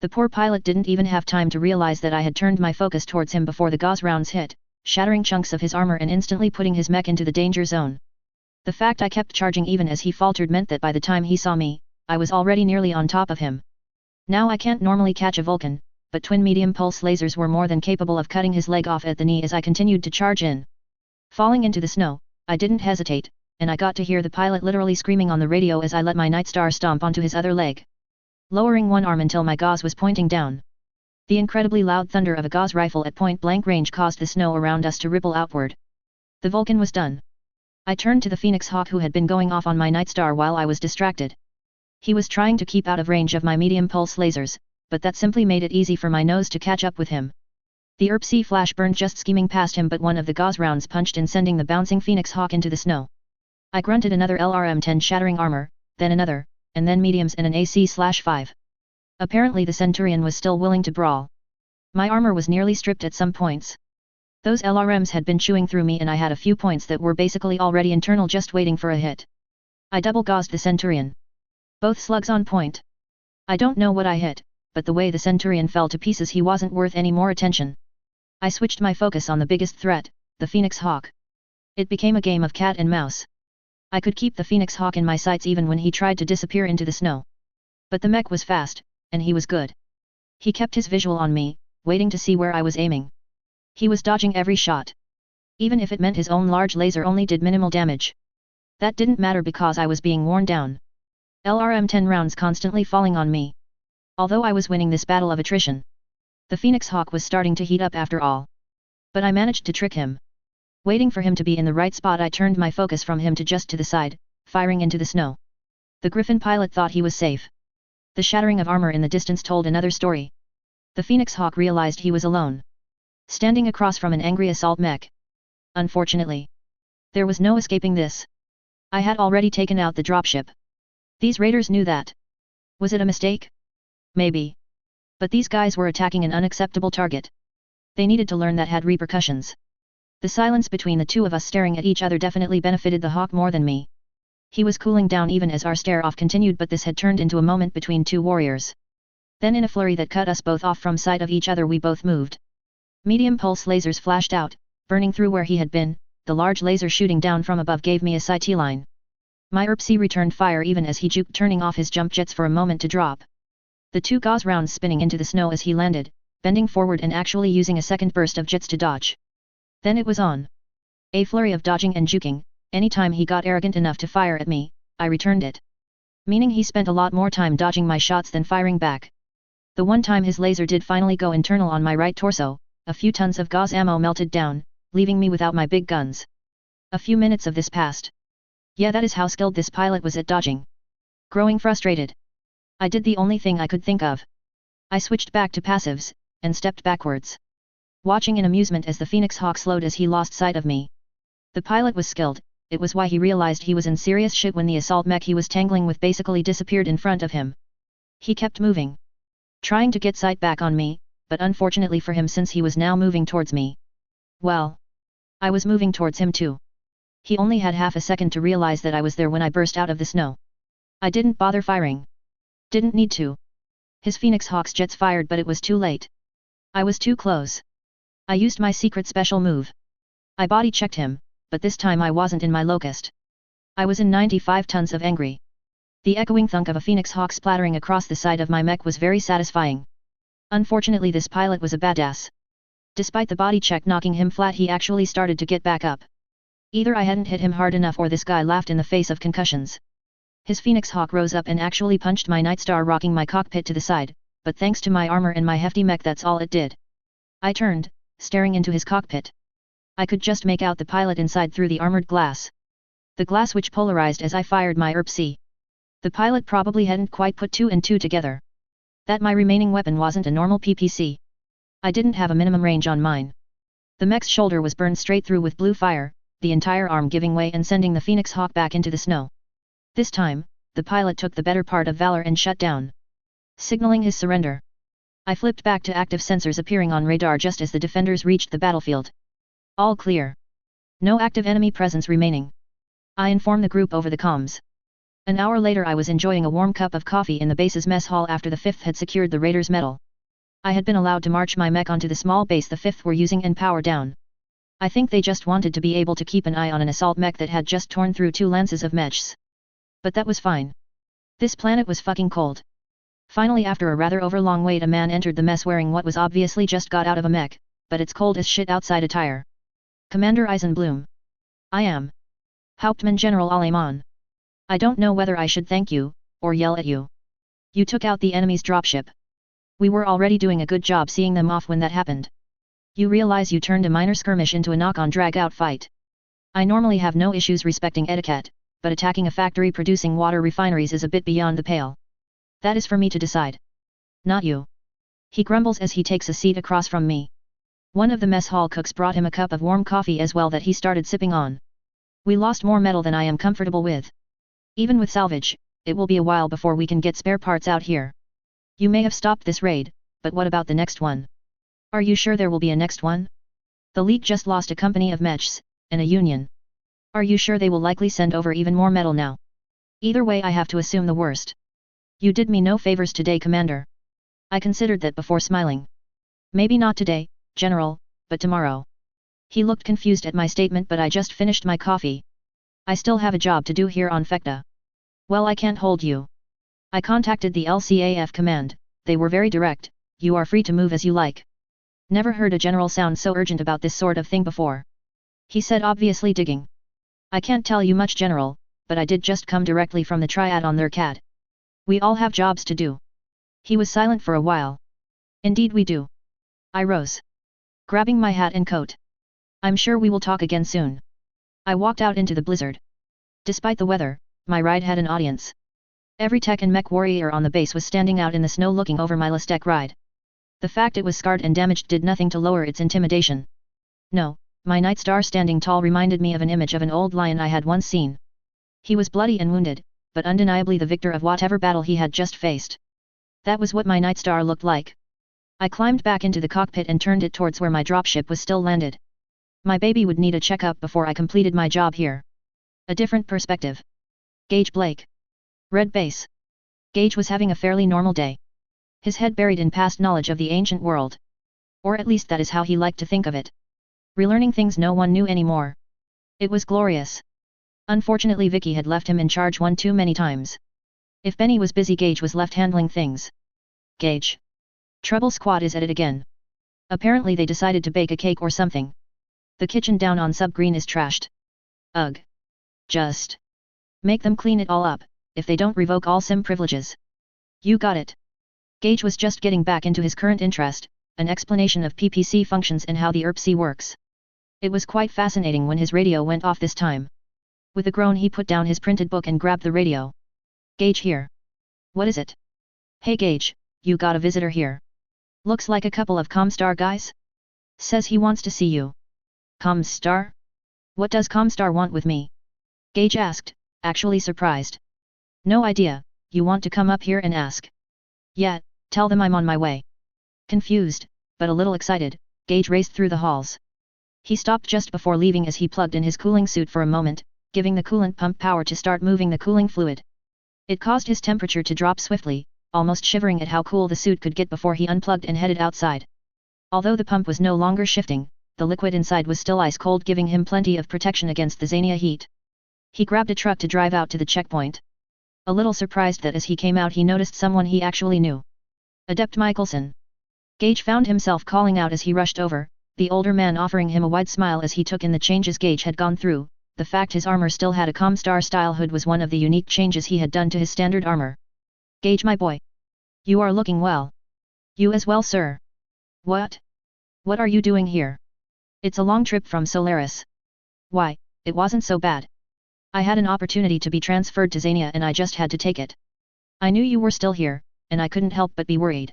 The poor pilot didn't even have time to realize that I had turned my focus towards him before the gauze rounds hit, shattering chunks of his armor and instantly putting his mech into the danger zone. The fact I kept charging even as he faltered meant that by the time he saw me, I was already nearly on top of him. Now I can't normally catch a Vulcan, but twin medium pulse lasers were more than capable of cutting his leg off at the knee as I continued to charge in. Falling into the snow, I didn't hesitate, and I got to hear the pilot literally screaming on the radio as I let my Nightstar stomp onto his other leg. Lowering one arm until my gauze was pointing down. The incredibly loud thunder of a gauze rifle at point-blank range caused the snow around us to ripple outward. The Vulcan was done. I turned to the Phoenix Hawk who had been going off on my Nightstar while I was distracted. He was trying to keep out of range of my medium pulse lasers, but that simply made it easy for my nose to catch up with him. The ERP-C flash burned just skimming past him but one of the gauze rounds punched in sending the bouncing Phoenix Hawk into the snow. I grunted another LRM-10 shattering armor, then another, and then mediums and an AC/5. Apparently the Centurion was still willing to brawl. My armor was nearly stripped at some points. Those LRMs had been chewing through me and I had a few points that were basically already internal just waiting for a hit. I double gauzed the Centurion. Both slugs on point. I don't know what I hit, but the way the Centurion fell to pieces he wasn't worth any more attention. I switched my focus on the biggest threat, the Phoenix Hawk. It became a game of cat and mouse. I could keep the Phoenix Hawk in my sights even when he tried to disappear into the snow. But the mech was fast, and he was good. He kept his visual on me, waiting to see where I was aiming. He was dodging every shot. Even if it meant his own large laser only did minimal damage. That didn't matter because I was being worn down. LRM-10 rounds constantly falling on me. Although I was winning this battle of attrition. The Phoenix Hawk was starting to heat up after all. But I managed to trick him. Waiting for him to be in the right spot I turned my focus from him to just to the side, firing into the snow. The Griffin pilot thought he was safe. The shattering of armor in the distance told another story. The Phoenix Hawk realized he was alone. Standing across from an angry assault mech. Unfortunately. There was no escaping this. I had already taken out the dropship. These raiders knew that. Was it a mistake? Maybe. But these guys were attacking an unacceptable target. They needed to learn that had repercussions. The silence between the two of us staring at each other definitely benefited the Hawk more than me. He was cooling down even as our stare-off continued but this had turned into a moment between two warriors. Then in a flurry that cut us both off from sight of each other we both moved. Medium pulse lasers flashed out, burning through where he had been, the large laser shooting down from above gave me a sight line. My ERP-C returned fire even as he juked turning off his jump jets for a moment to drop. The 2 gauze rounds spinning into the snow as he landed, bending forward and actually using a second burst of jets to dodge. Then it was on. A flurry of dodging and juking, anytime he got arrogant enough to fire at me, I returned it. Meaning he spent a lot more time dodging my shots than firing back. The one time his laser did finally go internal on my right torso, a few tons of gauze ammo melted down, leaving me without my big guns. A few minutes of this passed. Yeah, that is how skilled this pilot was at dodging. Growing frustrated. I did the only thing I could think of. I switched back to passives, and stepped backwards. Watching in amusement as the Phoenix Hawk slowed as he lost sight of me. The pilot was skilled, it was why he realized he was in serious shit when the assault mech he was tangling with basically disappeared in front of him. He kept moving. Trying to get sight back on me, but unfortunately for him since he was now moving towards me. Well, I was moving towards him too. He only had half a second to realize that I was there when I burst out of the snow. I didn't bother firing. Didn't need to. His Phoenix Hawk's jets fired but it was too late. I was too close. I used my secret special move. I body checked him, but this time I wasn't in my locust. I was in 95 tons of angry. The echoing thunk of a Phoenix Hawk splattering across the side of my mech was very satisfying. Unfortunately this pilot was a badass. Despite the body check knocking him flat he actually started to get back up. Either I hadn't hit him hard enough or this guy laughed in the face of concussions. His Phoenix Hawk rose up and actually punched my Nightstar rocking my cockpit to the side, but thanks to my armor and my hefty mech that's all it did. I turned, staring into his cockpit. I could just make out the pilot inside through the armored glass. The glass which polarized as I fired my ERP-C. The pilot probably hadn't quite put two and two together. That my remaining weapon wasn't a normal PPC. I didn't have a minimum range on mine. The mech's shoulder was burned straight through with blue fire, the entire arm giving way and sending the Phoenix Hawk back into the snow. This time, the pilot took the better part of valor and shut down, signaling his surrender. I flipped back to active sensors appearing on radar just as the defenders reached the battlefield. All clear. No active enemy presence remaining. I informed the group over the comms. An hour later I was enjoying a warm cup of coffee in the base's mess hall after the 5th had secured the Raiders' medal. I had been allowed to march my mech onto the small base the 5th were using and power down. I think they just wanted to be able to keep an eye on an assault mech that had just torn through 2 lances of mechs. But that was fine. This planet was fucking cold. Finally after a rather overlong wait a man entered the mess wearing what was obviously just got out of a mech, but it's cold as shit outside attire. Commander Eisenbloom. I am. Hauptmann General Aleman. I don't know whether I should thank you, or yell at you. You took out the enemy's dropship. We were already doing a good job seeing them off when that happened. You realize you turned a minor skirmish into a knock-on drag-out fight. I normally have no issues respecting etiquette, but attacking a factory producing water refineries is a bit beyond the pale. That is for me to decide. Not you. He grumbles as he takes a seat across from me. One of the mess hall cooks brought him a cup of warm coffee as well that he started sipping on. We lost more metal than I am comfortable with. Even with salvage, it will be a while before we can get spare parts out here. You may have stopped this raid, but what about the next one? Are you sure there will be a next one? The League just lost a company of mechs, and a union. Are you sure they will likely send over even more metal now? Either way I have to assume the worst. You did me no favors today, Commander. I considered that before smiling. Maybe not today, General, but tomorrow. He looked confused at my statement but I just finished my coffee. I still have a job to do here on Fekta. Well, I can't hold you. I contacted the LCAF command, they were very direct, you are free to move as you like. Never heard a general sound so urgent about this sort of thing before. He said, obviously digging. I can't tell you much, General, but I did just come directly from the triad on their CAD. We all have jobs to do. He was silent for a while. Indeed we do. I rose, grabbing my hat and coat. I'm sure we will talk again soon. I walked out into the blizzard. Despite the weather, my ride had an audience. Every tech and mech warrior on the base was standing out in the snow looking over my Listec ride. The fact it was scarred and damaged did nothing to lower its intimidation. No, my Nightstar standing tall reminded me of an image of an old lion I had once seen. He was bloody and wounded, but undeniably the victor of whatever battle he had just faced. That was what my Nightstar looked like. I climbed back into the cockpit and turned it towards where my dropship was still landed. My baby would need a checkup before I completed my job here. A different perspective. Gage Blake. Red Base. Gage was having a fairly normal day. His head buried in past knowledge of the ancient world. Or at least that is how he liked to think of it. Relearning things no one knew anymore. It was glorious. Unfortunately Vicky had left him in charge one too many times. If Benny was busy, Gage was left handling things. Gage. Trouble Squad is at it again. Apparently they decided to bake a cake or something. The kitchen down on Subgreen is trashed. Ugh. Just make them clean it all up, if they don't revoke all SIM privileges. You got it. Gage was just getting back into his current interest, an explanation of PPC functions and how the ERP-C works. It was quite fascinating when his radio went off this time. With a groan he put down his printed book and grabbed the radio. Gage here. What is it? Hey Gage, you got a visitor here. Looks like a couple of Comstar guys? Says he wants to see you. Comstar? What does Comstar want with me? Gage asked, actually surprised. No idea, you want to come up here and ask? Yeah, tell them I'm on my way. Confused, but a little excited, Gage raced through the halls. He stopped just before leaving as he plugged in his cooling suit for a moment, giving the coolant pump power to start moving the cooling fluid. It caused his temperature to drop swiftly, almost shivering at how cool the suit could get before he unplugged and headed outside. Although the pump was no longer shifting, the liquid inside was still ice cold, giving him plenty of protection against the Xania heat. He grabbed a truck to drive out to the checkpoint. A little surprised that as he came out he noticed someone he actually knew. Adept Michelson. Gage found himself calling out as he rushed over, the older man offering him a wide smile as he took in the changes Gage had gone through. The fact his armor still had a Comstar-style hood was one of the unique changes he had done to his standard armor. Gage, my boy. You are looking well. You as well, sir. What? What are you doing here? It's a long trip from Solaris. Why, it wasn't so bad. I had an opportunity to be transferred to Xania and I just had to take it. I knew you were still here, and I couldn't help but be worried.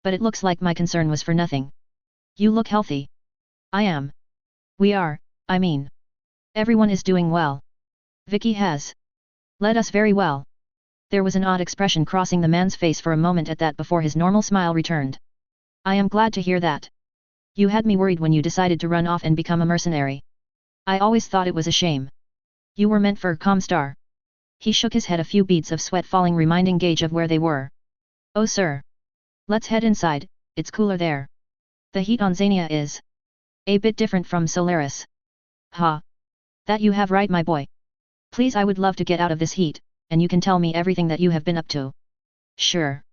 But it looks like my concern was for nothing. You look healthy. I am. We are, I mean. Everyone is doing well. Vicky has led us very well. There was an odd expression crossing the man's face for a moment at that before his normal smile returned. I am glad to hear that. You had me worried when you decided to run off and become a mercenary. I always thought it was a shame. You were meant for Comstar. He shook his head, a few beads of sweat falling, reminding Gage of where they were. Oh sir. Let's head inside, it's cooler there. The heat on Xania is a bit different from Solaris. Ha. That you have right, my boy. Please, I would love to get out of this heat, and you can tell me everything that you have been up to. Sure.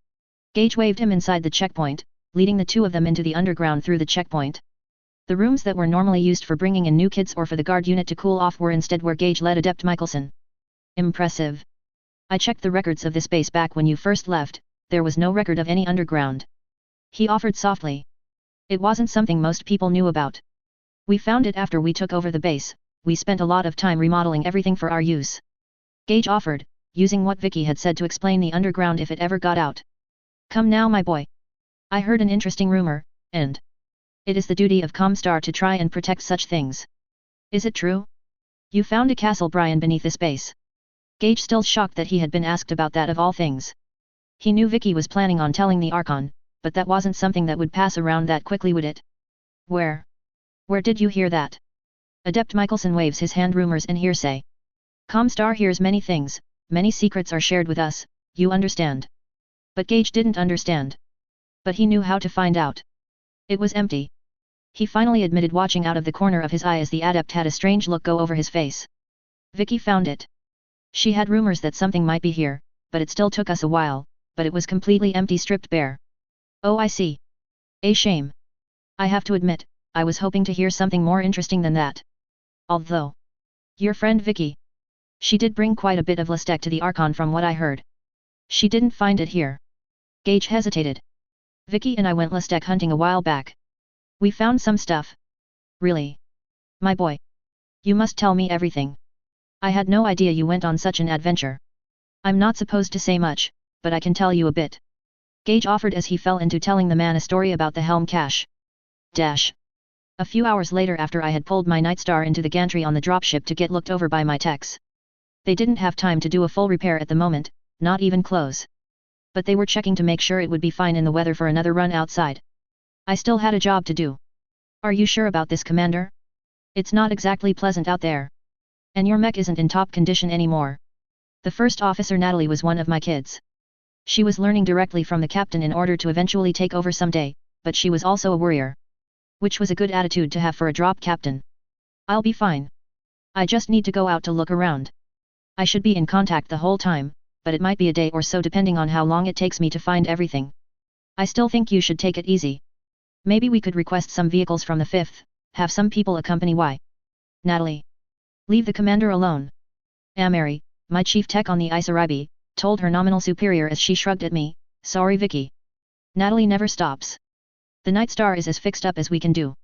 Gage waved him inside the checkpoint, leading the two of them into the underground through the checkpoint. The rooms that were normally used for bringing in new kids or for the guard unit to cool off were instead where Gage led Adept Michelson. Impressive. I checked the records of this base back when you first left, there was no record of any underground. He offered softly. It wasn't something most people knew about. We found it after we took over the base, we spent a lot of time remodeling everything for our use. Gage offered, using what Vicky had said to explain the underground if it ever got out. Come now, my boy. I heard an interesting rumor, and it is the duty of Comstar to try and protect such things. Is it true? You found a castle, Brian, beneath this base. Gage, still shocked that he had been asked about that of all things. He knew Vicky was planning on telling the Archon, but that wasn't something that would pass around that quickly, would it? Where did you hear that? Adept Michelson waves his hand. Rumors and hearsay. Comstar hears many things, many secrets are shared with us, you understand. But Gage didn't understand. But he knew how to find out. It was empty. He finally admitted, watching out of the corner of his eye as the adept had a strange look go over his face. Vicky found it. She had rumors that something might be here, but it still took us a while, but it was completely empty, stripped bare. Oh, I see. A shame. I have to admit, I was hoping to hear something more interesting than that. Although your friend Vicky, she did bring quite a bit of Lestec to the Archon from what I heard. She didn't find it here. Gage hesitated. Vicky and I went Lestec hunting a while back. We found some stuff. Really? My boy. You must tell me everything. I had no idea you went on such an adventure. I'm not supposed to say much, but I can tell you a bit. Gage offered as he fell into telling the man a story about the Helm cache. A few hours later, after I had pulled my Nightstar into the gantry on the dropship to get looked over by my techs. They didn't have time to do a full repair at the moment, not even close. But they were checking to make sure it would be fine in the weather for another run outside. I still had a job to do. Are you sure about this, Commander? It's not exactly pleasant out there. And your mech isn't in top condition anymore. The first officer, Natalie, was one of my kids. She was learning directly from the captain in order to eventually take over someday, but she was also a warrior. Which was a good attitude to have for a drop captain. I'll be fine. I just need to go out to look around. I should be in contact the whole time, but it might be a day or so depending on how long it takes me to find everything. I still think you should take it easy. Maybe we could request some vehicles from the 5th, have some people accompany. Why? Natalie. Leave the commander alone. Amari, my chief tech on the Isaribi, told her nominal superior as she shrugged at me. Sorry, Vicky. Natalie never stops. The Nightstar is as fixed up as we can do.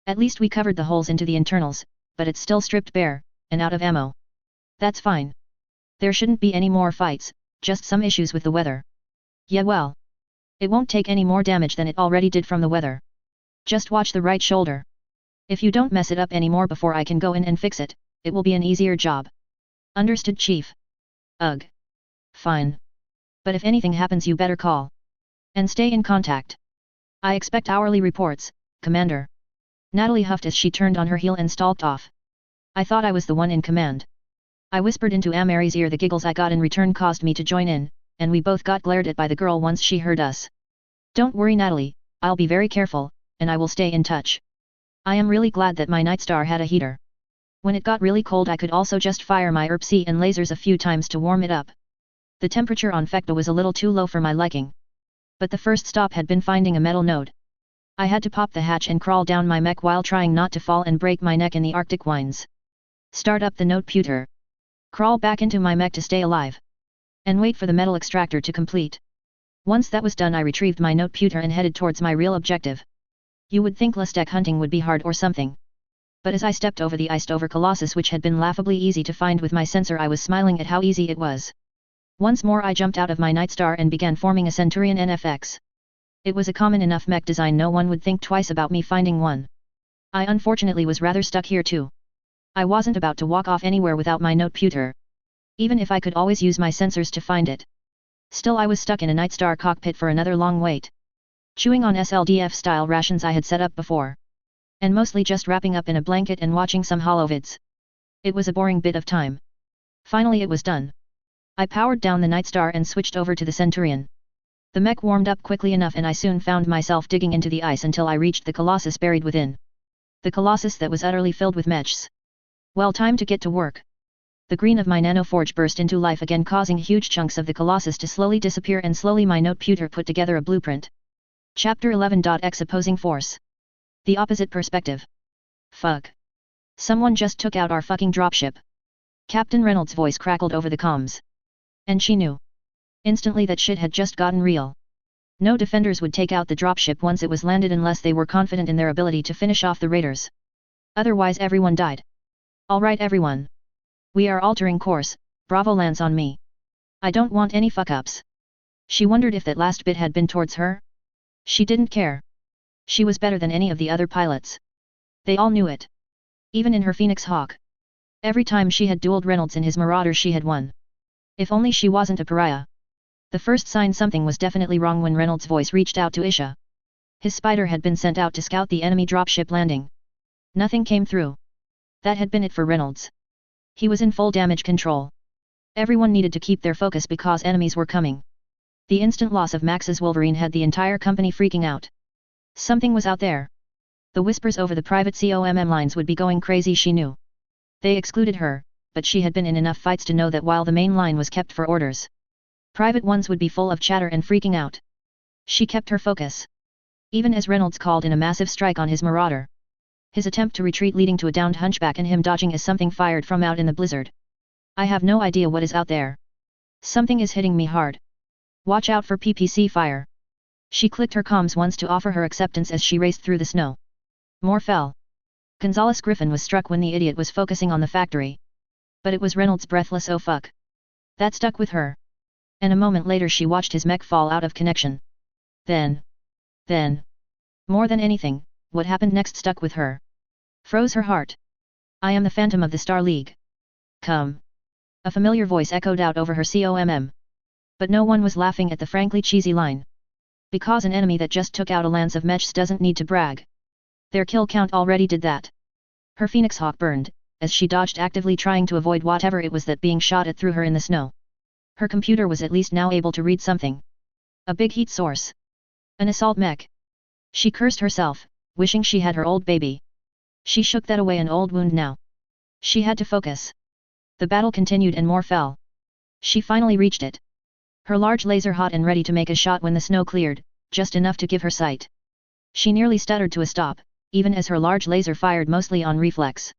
At least we covered the holes into the internals, but it's still stripped bare, and out of ammo. That's fine. There shouldn't be any more fights, just some issues with the weather. Yeah, well. It won't take any more damage than it already did from the weather. Just watch the right shoulder. If you don't mess it up anymore before I can go in and fix it, it will be an easier job. Understood, Chief? Ugh. Fine. But if anything happens, you better call. And stay in contact. I expect hourly reports, Commander. Natalie huffed as she turned on her heel and stalked off. I thought I was the one in command. I whispered into Mary's ear. The giggles I got in return caused me to join in, and we both got glared at by the girl once she heard us. Don't worry Natalie, I'll be very careful, and I will stay in touch. I am really glad that my Nightstar had a heater. When it got really cold I could also just fire my ERPC and lasers a few times to warm it up. The temperature on Fekta was a little too low for my liking. But the first stop had been finding a metal node. I had to pop the hatch and crawl down my mech while trying not to fall and break my neck in the Arctic winds. Start up the node pewter. Crawl back into my mech to stay alive. And wait for the metal extractor to complete. Once that was done I retrieved my node pewter and headed towards my real objective. You would think Lustek hunting would be hard or something. But as I stepped over the iced-over Colossus which had been laughably easy to find with my sensor I was smiling at how easy it was. Once more I jumped out of my Nightstar and began forming a Centurion NFX. It was a common enough mech design no one would think twice about me finding one. I unfortunately was rather stuck here too. I wasn't about to walk off anywhere without my node pewter. Even if I could always use my sensors to find it. Still I was stuck in a Nightstar cockpit for another long wait. Chewing on SLDF-style rations I had set up before. And mostly just wrapping up in a blanket and watching some holovids. It was a boring bit of time. Finally it was done. I powered down the Nightstar and switched over to the Centurion. The mech warmed up quickly enough and I soon found myself digging into the ice until I reached the Colossus buried within. The Colossus that was utterly filled with mechs. Well, time to get to work. The green of my nanoforge burst into life again, causing huge chunks of the Colossus to slowly disappear, and slowly my node pewter put together a blueprint. Chapter 11.X Opposing Force. The opposite perspective. Fuck. Someone just took out our fucking dropship. Captain Reynolds' voice crackled over the comms. And she knew. Instantly that shit had just gotten real. No defenders would take out the dropship once it was landed unless they were confident in their ability to finish off the raiders. Otherwise everyone died. Alright everyone. We are altering course, Bravo lands on me. I don't want any fuck-ups. She wondered if that last bit had been towards her. She didn't care. She was better than any of the other pilots. They all knew it. Even in her Phoenix Hawk. Every time she had dueled Reynolds in his Marauder she had won. If only she wasn't a pariah. The first sign something was definitely wrong when Reynolds' voice reached out to Isha. His spider had been sent out to scout the enemy dropship landing. Nothing came through. That had been it for Reynolds. He was in full damage control. Everyone needed to keep their focus because enemies were coming. The instant loss of Max's Wolverine had the entire company freaking out. Something was out there. The whispers over the private COMM lines would be going crazy, she knew. They excluded her, but she had been in enough fights to know that while the main line was kept for orders, private ones would be full of chatter and freaking out. She kept her focus. Even as Reynolds called in a massive strike on his Marauder. His attempt to retreat leading to a downed hunchback and him dodging as something fired from out in the blizzard. I have no idea what is out there. Something is hitting me hard. Watch out for PPC fire. She clicked her comms once to offer her acceptance as she raced through the snow. More fell. Gonzales Griffin was struck when the idiot was focusing on the factory. But it was Reynolds' breathless "oh fuck." That stuck with her. And a moment later she watched his mech fall out of connection. Then. More than anything, what happened next stuck with her. Froze her heart. I am the Phantom of the Star League. Come. A familiar voice echoed out over her COMM. But no one was laughing at the frankly cheesy line. Because an enemy that just took out a lance of mechs doesn't need to brag. Their kill count already did that. Her Phoenix Hawk burned, as she dodged actively trying to avoid whatever it was that being shot at through her in the snow. Her computer was at least now able to read something. A big heat source. An assault mech. She cursed herself, wishing she had her old baby. She shook that away, an old wound now. She had to focus. The battle continued and more fell. She finally reached it. Her large laser hot and ready to make a shot when the snow cleared, just enough to give her sight. She nearly stuttered to a stop, even as her large laser fired mostly on reflex.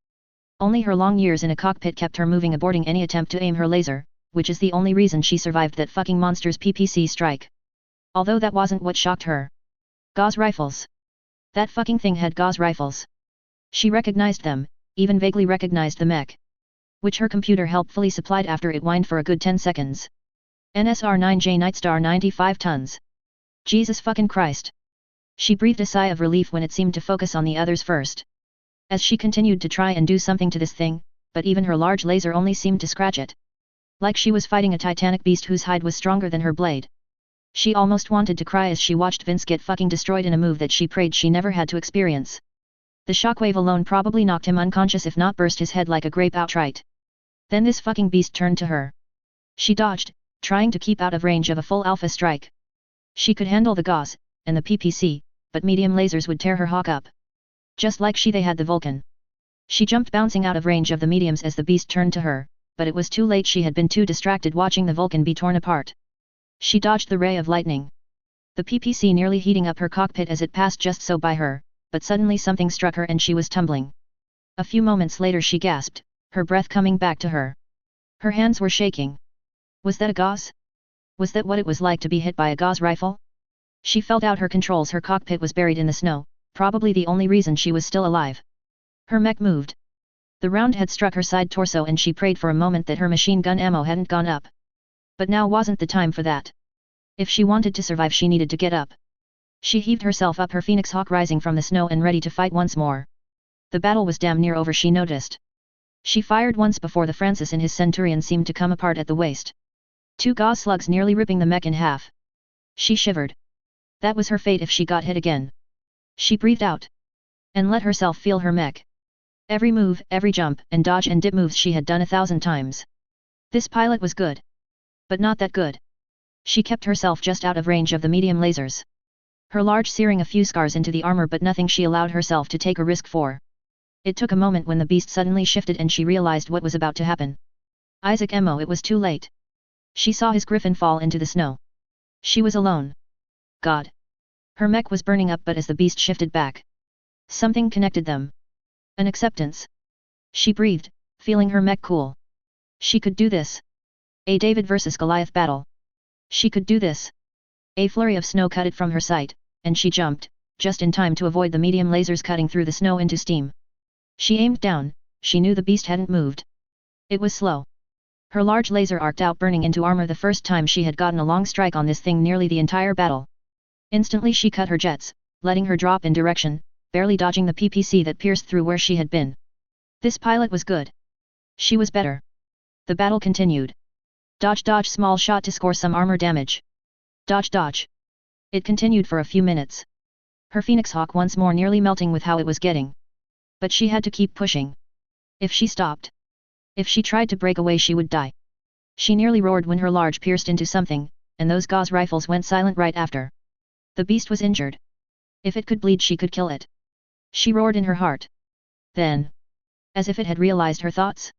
Only her long years in a cockpit kept her moving, aborting any attempt to aim her laser, which is the only reason she survived that fucking monster's PPC strike. Although that wasn't what shocked her. Gauss rifles. That fucking thing had Gauss rifles. She recognized them, even vaguely recognized the mech. Which her computer helpfully supplied after it whined for a good 10 seconds. NSR-9J Nightstar 95 tons. Jesus fucking Christ. She breathed a sigh of relief when it seemed to focus on the others first. As she continued to try and do something to this thing, but even her large laser only seemed to scratch it. Like she was fighting a titanic beast whose hide was stronger than her blade. She almost wanted to cry as she watched Vince get fucking destroyed in a move that she prayed she never had to experience. The shockwave alone probably knocked him unconscious if not burst his head like a grape outright. Then this fucking beast turned to her. She dodged, trying to keep out of range of a full alpha strike. She could handle the gauze, and the PPC, but medium lasers would tear her hawk up. Just like they had the Vulcan. She jumped bouncing out of range of the mediums as the beast turned to her, but it was too late, she had been too distracted watching the Vulcan be torn apart. She dodged the ray of lightning. The PPC nearly heating up her cockpit as it passed just so by her, but suddenly something struck her and she was tumbling. A few moments later she gasped, her breath coming back to her. Her hands were shaking. Was that a gauze? Was that what it was like to be hit by a gauze rifle? She felt out her controls, her cockpit was buried in the snow, probably the only reason she was still alive. Her mech moved. The round had struck her side torso and she prayed for a moment that her machine gun ammo hadn't gone up. But now wasn't the time for that. If she wanted to survive she needed to get up. She heaved herself up, her Phoenix Hawk rising from the snow and ready to fight once more. The battle was damn near over, she noticed. She fired once before the Francis and his Centurion seemed to come apart at the waist. 2 gauze slugs nearly ripping the mech in half. She shivered. That was her fate if she got hit again. She breathed out. And let herself feel her mech. Every move, every jump, and dodge and dip moves she had done 1,000 times. This pilot was good. But not that good. She kept herself just out of range of the medium lasers. Her large searing a few scars into the armor, but nothing she allowed herself to take a risk for. It took a moment when the beast suddenly shifted and she realized what was about to happen. Isaac Mo, it was too late. She saw his Griffin fall into the snow. She was alone. God. Her mech was burning up, but as the beast shifted back, something connected them. An acceptance. She breathed, feeling her mech cool. She could do this. A David versus Goliath battle. She could do this. A flurry of snow cut it from her sight, and she jumped, just in time to avoid the medium lasers cutting through the snow into steam. She aimed down, she knew the beast hadn't moved. It was slow. Her large laser arced out, burning into armor the first time she had gotten a long strike on this thing nearly the entire battle. Instantly she cut her jets, letting her drop in direction, barely dodging the PPC that pierced through where she had been. This pilot was good. She was better. The battle continued. Dodge, dodge, small shot to score some armor damage. Dodge, dodge. It continued for a few minutes. Her Phoenix Hawk once more nearly melting with how it was getting. But she had to keep pushing. If she stopped, if she tried to break away, she would die. She nearly roared when her large pierced into something, and those gauze rifles went silent right after. The beast was injured. If it could bleed, she could kill it. She roared in her heart. Then, as if it had realized her thoughts,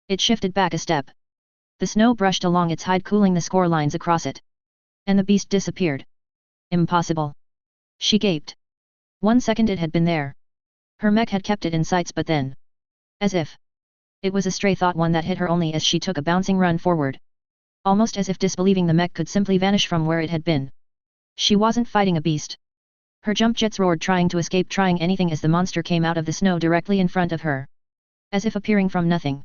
it shifted back a step. The snow brushed along its hide, cooling the score lines across it. And the beast disappeared. Impossible. She gaped. 1 second it had been there. Her mech had kept it in sights, but then, as if it was a stray thought, one that hit her only as she took a bouncing run forward. Almost as if disbelieving the mech could simply vanish from where it had been. She wasn't fighting a beast. Her jump jets roared, trying to escape, trying anything as the monster came out of the snow directly in front of her. As if appearing from nothing.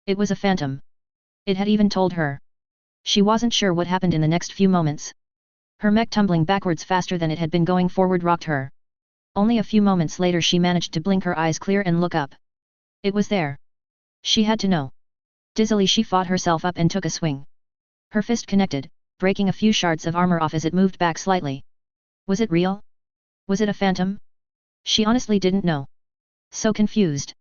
It was a phantom. It had even told her. She wasn't sure what happened in the next few moments. Her mech tumbling backwards faster than it had been going forward rocked her. Only a few moments later she managed to blink her eyes clear and look up. It was there. She had to know. Dizzily she fought herself up and took a swing. Her fist connected, breaking a few shards of armor off as it moved back slightly. Was it real? Was it a phantom? She honestly didn't know. So confused.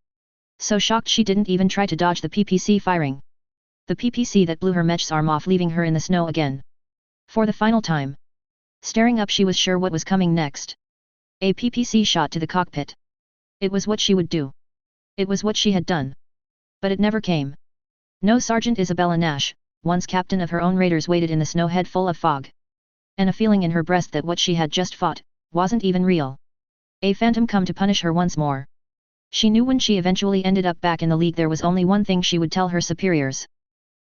So shocked she didn't even try to dodge the PPC firing. The PPC that blew her mech's arm off, leaving her in the snow again. For the final time. Staring up, she was sure what was coming next. A PPC shot to the cockpit. It was what she would do. It was what she had done. But it never came. No, Sergeant Isabella Nash, once captain of her own raiders, waited in the snow, head full of fog. And a feeling in her breast that what she had just fought wasn't even real. A phantom come to punish her once more. She knew when she eventually ended up back in the League there was only one thing she would tell her superiors.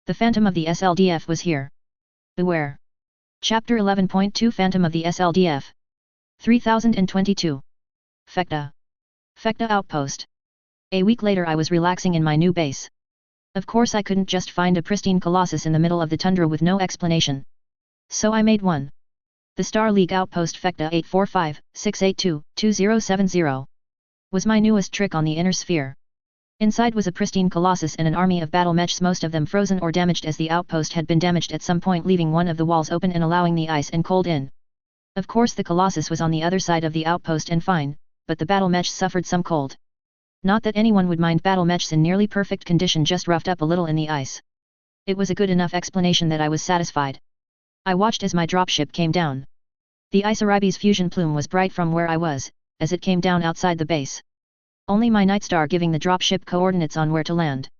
The Phantom of the SLDF was here. Beware. Chapter 11.2 Phantom of the SLDF. 3022. Fekta. Fekta Outpost. A week later I was relaxing in my new base. Of course I couldn't just find a pristine colossus in the middle of the tundra with no explanation. So I made one. The Star League Outpost Fekta 845-682-2070. Was my newest trick on the inner sphere. Inside was a pristine colossus and an army of battle mechs, most of them frozen or damaged, as the outpost had been damaged at some point, leaving one of the walls open and allowing the ice and cold in. Of course the colossus was on the other side of the outpost and fine, but the battle mechs suffered some cold. Not that anyone would mind battle mechs in nearly perfect condition, just roughed up a little in the ice. It was a good enough explanation that I was satisfied. I watched as my dropship came down. The Isaribe's fusion plume was bright from where I was, as it came down outside the base. Only my Nightstar giving the dropship coordinates on where to land.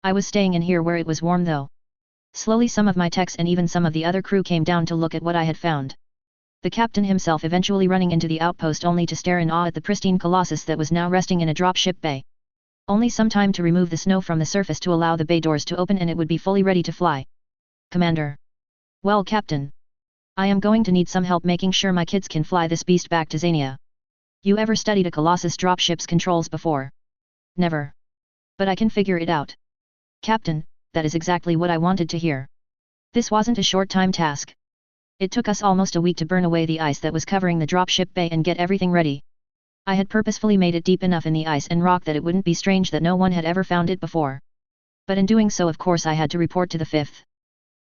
I was staying in here where it was warm though. Slowly some of my techs and even some of the other crew came down to look at what I had found. The captain himself eventually running into the outpost only to stare in awe at the pristine colossus that was now resting in a dropship bay. Only some time to remove the snow from the surface to allow the bay doors to open and it would be fully ready to fly. Commander. Well, Captain. I am going to need some help making sure my kids can fly this beast back to Xania. You ever studied a Colossus dropship's controls before? Never. But I can figure it out. Captain, that is exactly what I wanted to hear. This wasn't a short-time task. It took us almost a week to burn away the ice that was covering the dropship bay and get everything ready. I had purposefully made it deep enough in the ice and rock that it wouldn't be strange that no one had ever found it before. But in doing so, of course, I had to report to the 5th.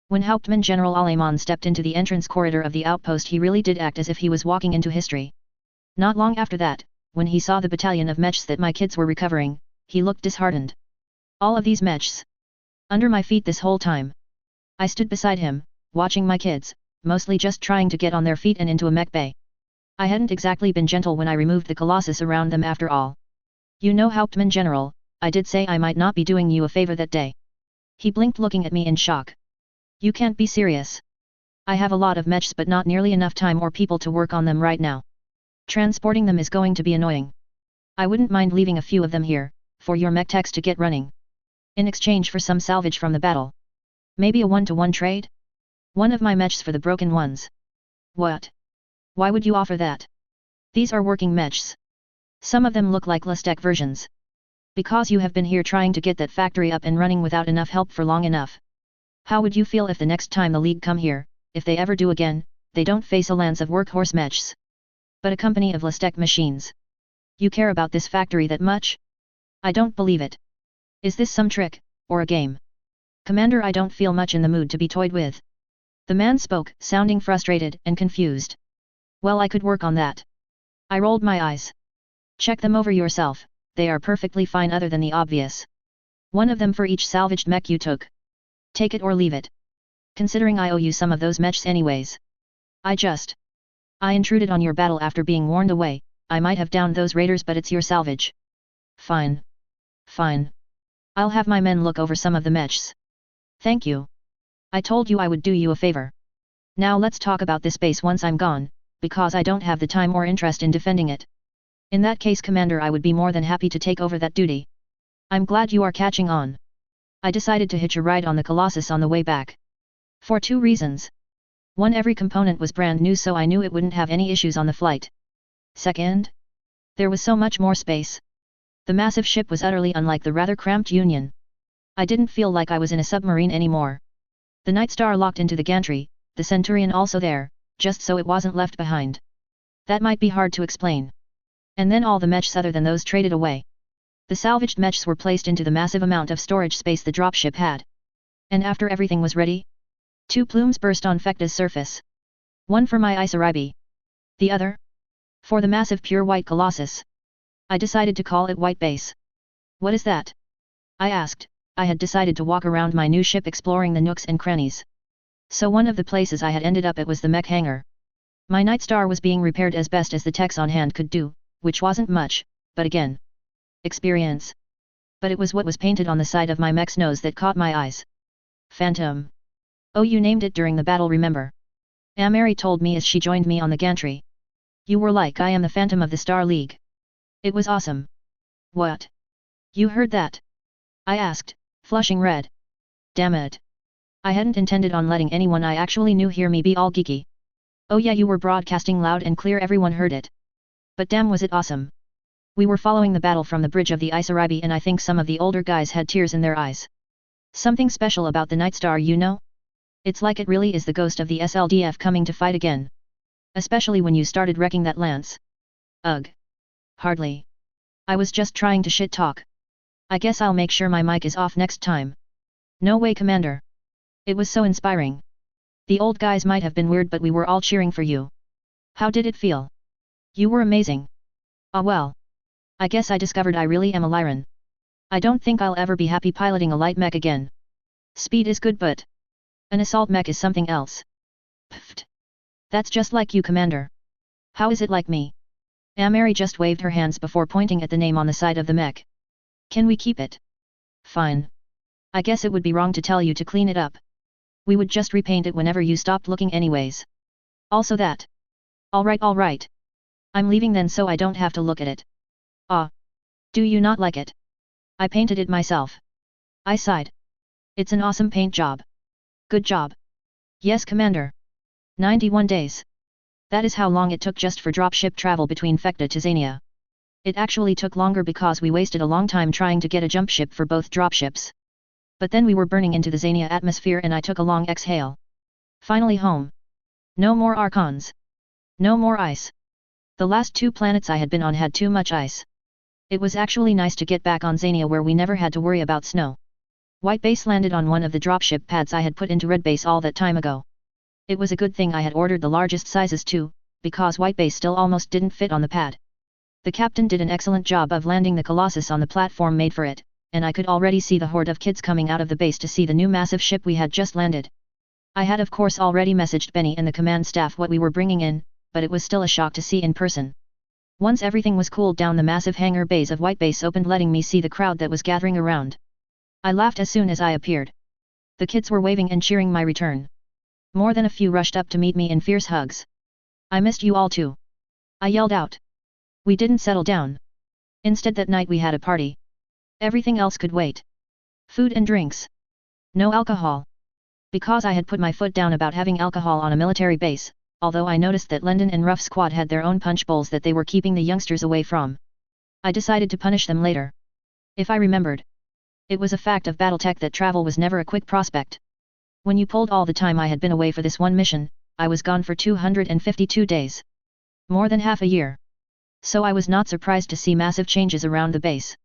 When Hauptmann General Aleman stepped into the entrance corridor of the outpost, he really did act as if he was walking into history. Not long after that, when he saw the battalion of mechs that my kids were recovering, he looked disheartened. All of these mechs. Under my feet this whole time. I stood beside him, watching my kids, mostly just trying to get on their feet and into a mech bay. I hadn't exactly been gentle when I removed the colossus around them after all. You know, Hauptmann General, I did say I might not be doing you a favor that day. He blinked, looking at me in shock. You can't be serious. I have a lot of mechs but not nearly enough time or people to work on them right now. Transporting them is going to be annoying. I wouldn't mind leaving a few of them here, for your mech techs to get running. In exchange for some salvage from the battle. Maybe a one-to-one trade? One of my mechs for the broken ones. What? Why would you offer that? These are working mechs. Some of them look like Lustek versions. Because you have been here trying to get that factory up and running without enough help for long enough. How would you feel if the next time the League come here, if they ever do again, they don't face a lance of workhorse mechs, but a company of Lustek machines? You care about this factory that much? I don't believe it. Is this some trick, or a game? Commander, I don't feel much in the mood to be toyed with. The man spoke, sounding frustrated and confused. Well, I could work on that. I rolled my eyes. Check them over yourself, they are perfectly fine other than the obvious. One of them for each salvaged mech you took. Take it or leave it. Considering I owe you some of those mechs anyways. I intruded on your battle after being warned away, I might have downed those raiders, but it's your salvage. Fine. Fine. I'll have my men look over some of the mechs. Thank you. I told you I would do you a favor. Now let's talk about this base once I'm gone, because I don't have the time or interest in defending it. In that case, Commander, I would be more than happy to take over that duty. I'm glad you are catching on. I decided to hitch a ride on the Colossus on the way back. For two reasons. One, every component was brand new, so I knew it wouldn't have any issues on the flight. Second, there was so much more space. The massive ship was utterly unlike the rather cramped Union. I didn't feel like I was in a submarine anymore. The Nightstar locked into the gantry, the Centurion also there, just so it wasn't left behind. That might be hard to explain. And then all the mechs other than those traded away. The salvaged mechs were placed into the massive amount of storage space the dropship had. And after everything was ready, 2 plumes burst on Fekta's surface. One for my Isaribe. The other? For the massive pure white Colossus. I decided to call it White Base. What is that? I asked. I had decided to walk around my new ship exploring the nooks and crannies. So one of the places I had ended up at was the mech hangar. My Nightstar was being repaired as best as the techs on hand could do, which wasn't much, but again, experience. But it was what was painted on the side of my mech's nose that caught my eyes. Phantom. Oh, you named it during the battle, remember? Ameri told me as she joined me on the gantry. You were like, I am the Phantom of the Star League. It was awesome. What? You heard that? I asked, flushing red. Damn it. I hadn't intended on letting anyone I actually knew hear me be all geeky. Oh yeah, you were broadcasting loud and clear, everyone heard it. But damn, was it awesome. We were following the battle from the bridge of the Isaribe, and I think some of the older guys had tears in their eyes. Something special about the Nightstar, you know? It's like it really is the ghost of the SLDF coming to fight again. Especially when you started wrecking that lance. Ugh. Hardly. I was just trying to shit talk. I guess I'll make sure my mic is off next time. No way, Commander. It was so inspiring. The old guys might have been weird, but we were all cheering for you. How did it feel? You were amazing. Ah well. I guess I discovered I really am a Lyran. I don't think I'll ever be happy piloting a light mech again. Speed is good, but an assault mech is something else. Pfft. That's just like you, Commander. How is it like me? Amari just waved her hands before pointing at the name on the side of the mech. Can we keep it? Fine. I guess it would be wrong to tell you to clean it up. We would just repaint it whenever you stopped looking anyways. Also that. Alright. I'm leaving then so I don't have to look at it. Ah. Do you not like it? I painted it myself. I sighed. It's an awesome paint job. Good job. Yes, Commander. 91 days. That is how long it took just for dropship travel between Fekta to Zania. It actually took longer because we wasted a long time trying to get a jump ship for both dropships. But then we were burning into the Zania atmosphere and I took a long exhale. Finally home. No more Archons. No more ice. The last 2 planets I had been on had too much ice. It was actually nice to get back on Zania where we never had to worry about snow. White Base landed on one of the dropship pads I had put into Red Base all that time ago. It was a good thing I had ordered the largest sizes too, because White Base still almost didn't fit on the pad. The captain did an excellent job of landing the Colossus on the platform made for it, and I could already see the horde of kids coming out of the base to see the new massive ship we had just landed. I had of course already messaged Benny and the command staff what we were bringing in, but it was still a shock to see in person. Once everything was cooled down, the massive hangar bays of White Base opened, letting me see the crowd that was gathering around. I laughed as soon as I appeared. The kids were waving and cheering my return. More than a few rushed up to meet me in fierce hugs. I missed you all too. I yelled out. We didn't settle down. Instead that night we had a party. Everything else could wait. Food and drinks. No alcohol. Because I had put my foot down about having alcohol on a military base, although I noticed that London and Ruff Squad had their own punch bowls that they were keeping the youngsters away from. I decided to punish them later. If I remembered. It was a fact of Battletech that travel was never a quick prospect. When you pulled all the time I had been away for this one mission, I was gone for 252 days. More than half a year. So I was not surprised to see massive changes around the base.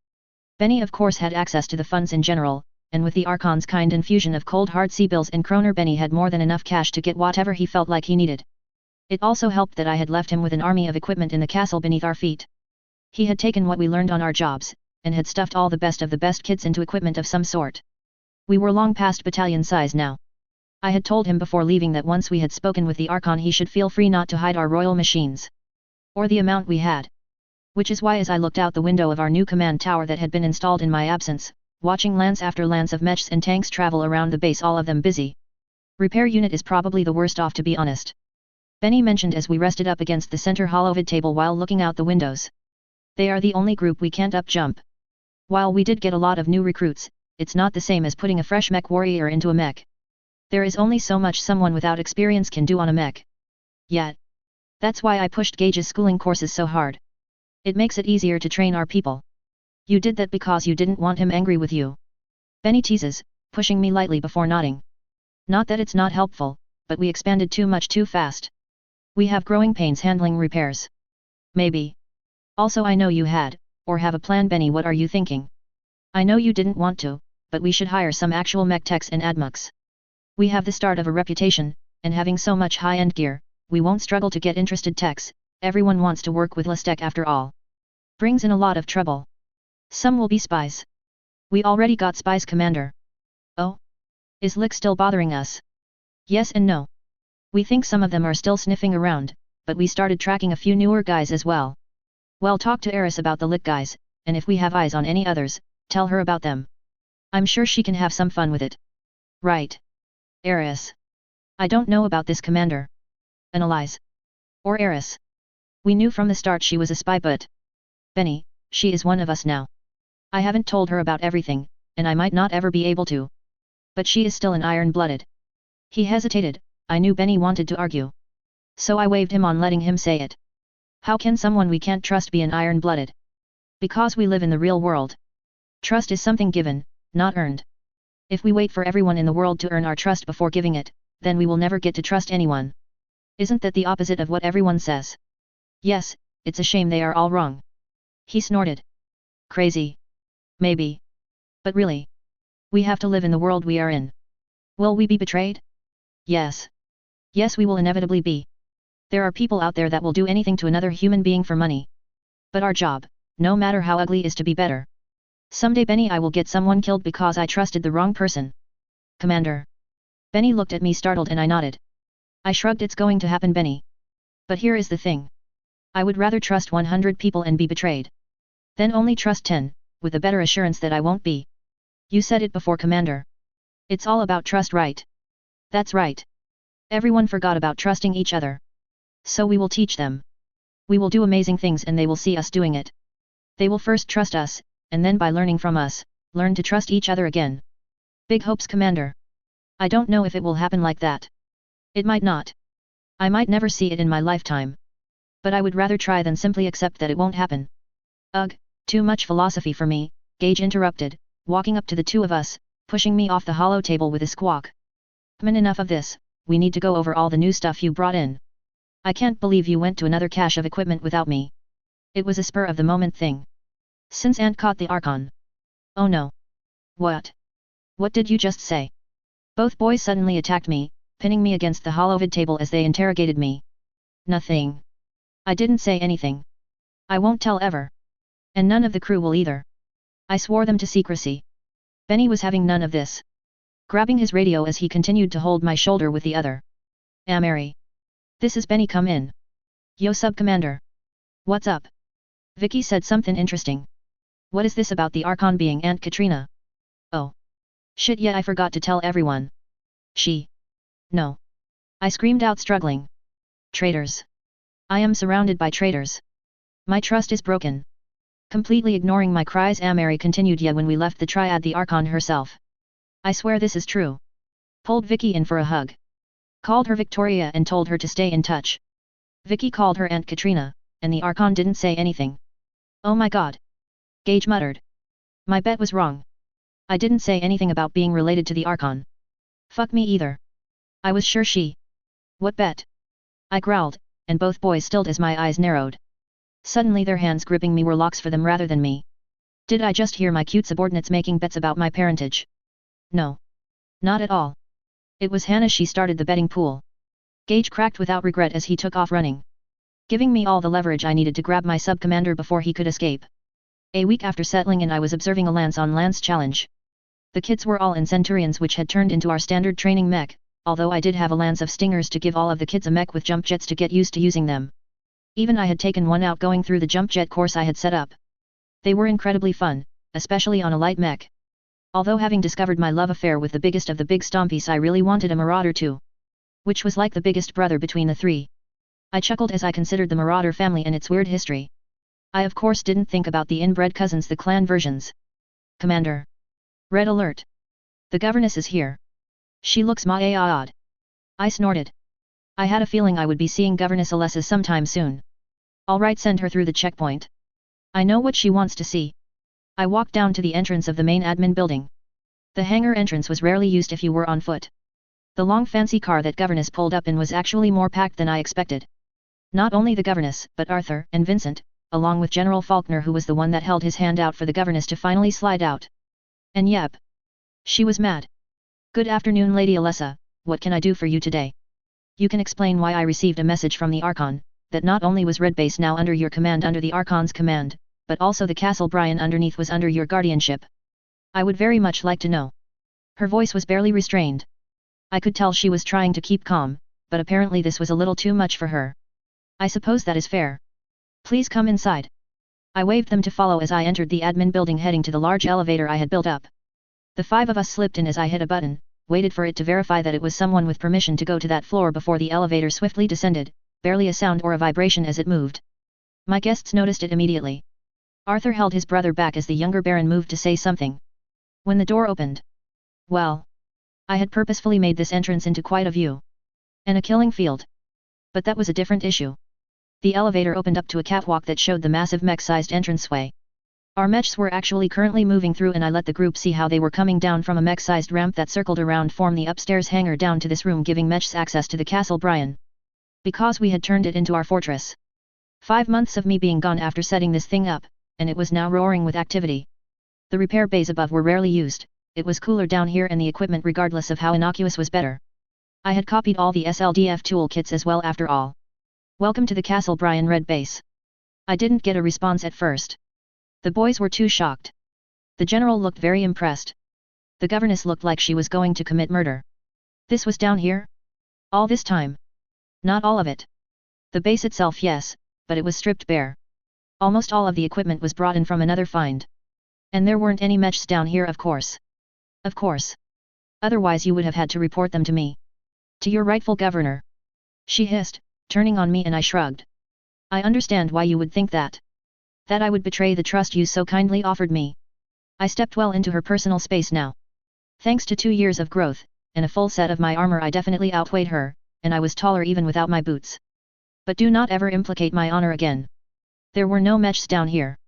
Benny of course had access to the funds in general, and with the Archon's kind infusion of cold hard C-bills and kroner, Benny had more than enough cash to get whatever he felt like he needed. It also helped that I had left him with an army of equipment in the castle beneath our feet. He had taken what we learned on our jobs, and had stuffed all the best kids into equipment of some sort. We were long past battalion size now. I had told him before leaving that once we had spoken with the Archon he should feel free not to hide our royal machines. Or the amount we had. Which is why as I looked out the window of our new command tower that had been installed in my absence, watching lance after lance of mechs and tanks travel around the base, all of them busy. Repair unit is probably the worst off, to be honest. Benny mentioned as we rested up against the center holovid table while looking out the windows. They are the only group we can't up jump. While we did get a lot of new recruits, it's not the same as putting a fresh mech warrior into a mech. There is only so much someone without experience can do on a mech. Yet. That's why I pushed Gage's schooling courses so hard. It makes it easier to train our people. You did that because you didn't want him angry with you. Benny teases, pushing me lightly before nodding. Not that it's not helpful, but we expanded too much too fast. We have growing pains handling repairs. Maybe. Also I know you had, or have a plan. Benny, what are you thinking? I know you didn't want to, but we should hire some actual mech techs and admucks. We have the start of a reputation, and having so much high-end gear, we won't struggle to get interested techs. Everyone wants to work with Lestek after all. Brings in a lot of trouble. Some will be spies. We already got spies, Commander. Oh? Is Lick still bothering us? Yes and no. We think some of them are still sniffing around, but we started tracking a few newer guys as well. Well, talk to Eris about the Lick guys, and if we have eyes on any others, tell her about them. I'm sure she can have some fun with it. Right. Eris. I don't know about this, Commander. Annalise. Or Eris. We knew from the start she was a spy, but... Benny, she is one of us now. I haven't told her about everything, and I might not ever be able to. But she is still an iron-blooded. He hesitated. I knew Benny wanted to argue. So I waved him on, letting him say it. How can someone we can't trust be an iron-blooded? Because we live in the real world. Trust is something given, not earned. If we wait for everyone in the world to earn our trust before giving it, then we will never get to trust anyone. Isn't that the opposite of what everyone says? Yes, it's a shame they are all wrong. He snorted. Crazy. Maybe. But really, we have to live in the world we are in. Will we be betrayed? Yes. Yes, we will inevitably be. There are people out there that will do anything to another human being for money. But our job, no matter how ugly, is to be better. Someday, Benny, I will get someone killed because I trusted the wrong person. Commander. Benny looked at me startled and I nodded. I shrugged. It's going to happen, Benny. But here is the thing. I would rather trust 100 people and be betrayed. Then only trust 10, with a better assurance that I won't be. You said it before, Commander. It's all about trust, right? That's right. Everyone forgot about trusting each other. So we will teach them. We will do amazing things and they will see us doing it. They will first trust us, and then by learning from us, learn to trust each other again. Big hopes, Commander. I don't know if it will happen like that. It might not. I might never see it in my lifetime. But I would rather try than simply accept that it won't happen. Ugh, too much philosophy for me, Gage interrupted, walking up to the two of us, pushing me off the hollow table with a squawk. Come on, enough of this, we need to go over all the new stuff you brought in. I can't believe you went to another cache of equipment without me. It was a spur of the moment thing. Since Ant caught the Archon. Oh no. What? What did you just say? Both boys suddenly attacked me, pinning me against the hollow vid table as they interrogated me. Nothing. I didn't say anything. I won't tell ever. And none of the crew will either. I swore them to secrecy. Benny was having none of this. Grabbing his radio as he continued to hold my shoulder with the other. Mary. This is Benny, come in. Yo, sub-commander. What's up? Vicky said something interesting. What is this about the Archon being Aunt Katrina? Oh. Shit, yeah, I forgot to tell everyone. No. I screamed out, struggling. Traitors. I am surrounded by traitors. My trust is broken. Completely ignoring my cries, Mary continued, yeah, when we left the Triad, the Archon herself. I swear this is true. Pulled Vicky in for a hug. Called her Victoria and told her to stay in touch. Vicky called her Aunt Katrina, and the Archon didn't say anything. Oh my god. Gage muttered. My bet was wrong. I didn't say anything about being related to the Archon. Fuck me either. I was sure she. What bet? I growled, and both boys stilled as my eyes narrowed. Suddenly their hands gripping me were locks for them rather than me. Did I just hear my cute subordinates making bets about my parentage? No. Not at all. It was Hannah, she started the betting pool. Gage cracked without regret as he took off running. Giving me all the leverage I needed to grab my sub-commander before he could escape. A week after settling in, I was observing a lance-on-lance challenge. The kids were all in Centurions, which had turned into our standard training mech, although I did have a lance of Stingers to give all of the kids a mech with jump jets to get used to using them. Even I had taken one out going through the jump jet course I had set up. They were incredibly fun, especially on a light mech. Although having discovered my love affair with the biggest of the big stompies, I really wanted a Marauder too. Which was like the biggest brother between the three. I chuckled as I considered the Marauder family and its weird history. I of course didn't think about the inbred cousins, the clan versions. Commander. Red alert. The governess is here. She looks odd. I snorted. I had a feeling I would be seeing Governess Alessa sometime soon. Alright, send her through the checkpoint. I know what she wants to see. I walked down to the entrance of the main admin building. The hangar entrance was rarely used if you were on foot. The long fancy car that Governess pulled up in was actually more packed than I expected. Not only the Governess, but Arthur and Vincent, along with General Faulkner, who was the one that held his hand out for the Governess to finally slide out. And yep. She was mad. Good afternoon, Lady Alessa, what can I do for you today? You can explain why I received a message from the Archon, that not only was Red Base now under your command, under the Archon's command, but also the Castle Brian underneath was under your guardianship. I would very much like to know. Her voice was barely restrained. I could tell she was trying to keep calm, but apparently this was a little too much for her. I suppose that is fair. Please come inside. I waved them to follow as I entered the admin building, heading to the large elevator I had built up. The five of us slipped in as I hit a button, waited for it to verify that it was someone with permission to go to that floor before the elevator swiftly descended, barely a sound or a vibration as it moved. My guests noticed it immediately. Arthur held his brother back as the younger Baron moved to say something. When the door opened. Well. I had purposefully made this entrance into quite a view. And a killing field. But that was a different issue. The elevator opened up to a catwalk that showed the massive mech-sized entranceway. Our mechs were actually currently moving through, and I let the group see how they were coming down from a mech-sized ramp that circled around from the upstairs hangar down to this room, giving mechs access to the Castle Brian. Because we had turned it into our fortress. 5 months of me being gone after setting this thing up, and it was now roaring with activity. The repair bays above were rarely used, it was cooler down here and the equipment regardless of how innocuous was better. I had copied all the SLDF toolkits as well after all. Welcome to the Castle Brian Red Base. I didn't get a response at first. The boys were too shocked. The general looked very impressed. The governess looked like she was going to commit murder. This was down here? All this time? Not all of it. The base itself, yes, but it was stripped bare. Almost all of the equipment was brought in from another find. And there weren't any mechs down here, of course. Of course. Otherwise you would have had to report them to me. To your rightful governor. She hissed, turning on me, and I shrugged. I understand why you would think that. That I would betray the trust you so kindly offered me. I stepped well into her personal space now. Thanks to 2 years of growth, and a full set of my armor, I definitely outweighed her, and I was taller even without my boots. But do not ever implicate my honor again. There were no mechs down here.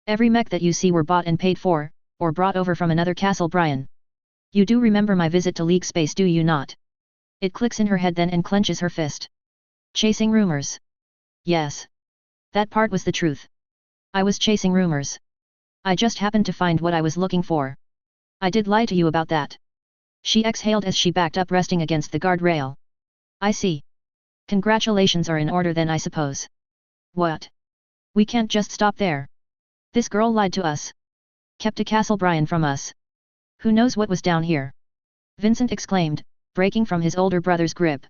Every mech that you see were bought and paid for, or brought over from another Castle Brian. You do remember my visit to League Space, do you not? It clicks in her head then and clenches her fist. Chasing rumors. Yes. That part was the truth. I was chasing rumors. I just happened to find what I was looking for. I did lie to you about that. She exhaled as she backed up, resting against the guardrail. I see. Congratulations are in order then, I suppose. What? We can't just stop there. This girl lied to us. Kept a Castle Brian from us. Who knows what was down here? Vincent exclaimed, breaking from his older brother's grip.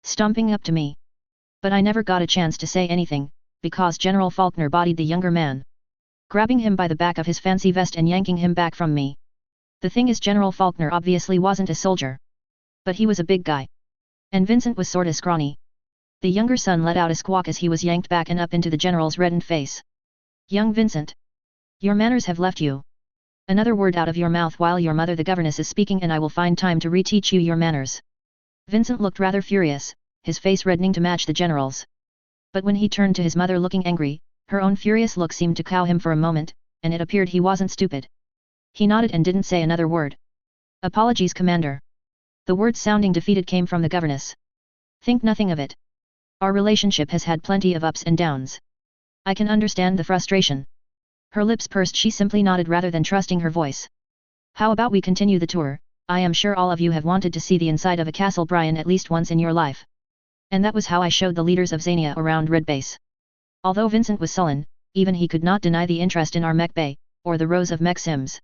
Stomping up to me. But I never got a chance to say anything, because General Faulkner bodied the younger man. Grabbing him by the back of his fancy vest and yanking him back from me. The thing is, General Faulkner obviously wasn't a soldier. But he was a big guy. And Vincent was sorta scrawny. The younger son let out a squawk as he was yanked back and up into the general's reddened face. Young Vincent. Your manners have left you. Another word out of your mouth while your mother the governess is speaking and I will find time to reteach you your manners. Vincent looked rather furious, his face reddening to match the general's. But when he turned to his mother looking angry, her own furious look seemed to cow him for a moment, and it appeared he wasn't stupid. He nodded and didn't say another word. Apologies, Commander. The words sounding defeated came from the governess. Think nothing of it. Our relationship has had plenty of ups and downs. I can understand the frustration. Her lips pursed, she simply nodded rather than trusting her voice. How about we continue the tour? I am sure all of you have wanted to see the inside of a Castle Brian at least once in your life. And that was how I showed the leaders of Xania around Red Base. Although Vincent was sullen, even he could not deny the interest in our mech bay, or the rows of mech sims.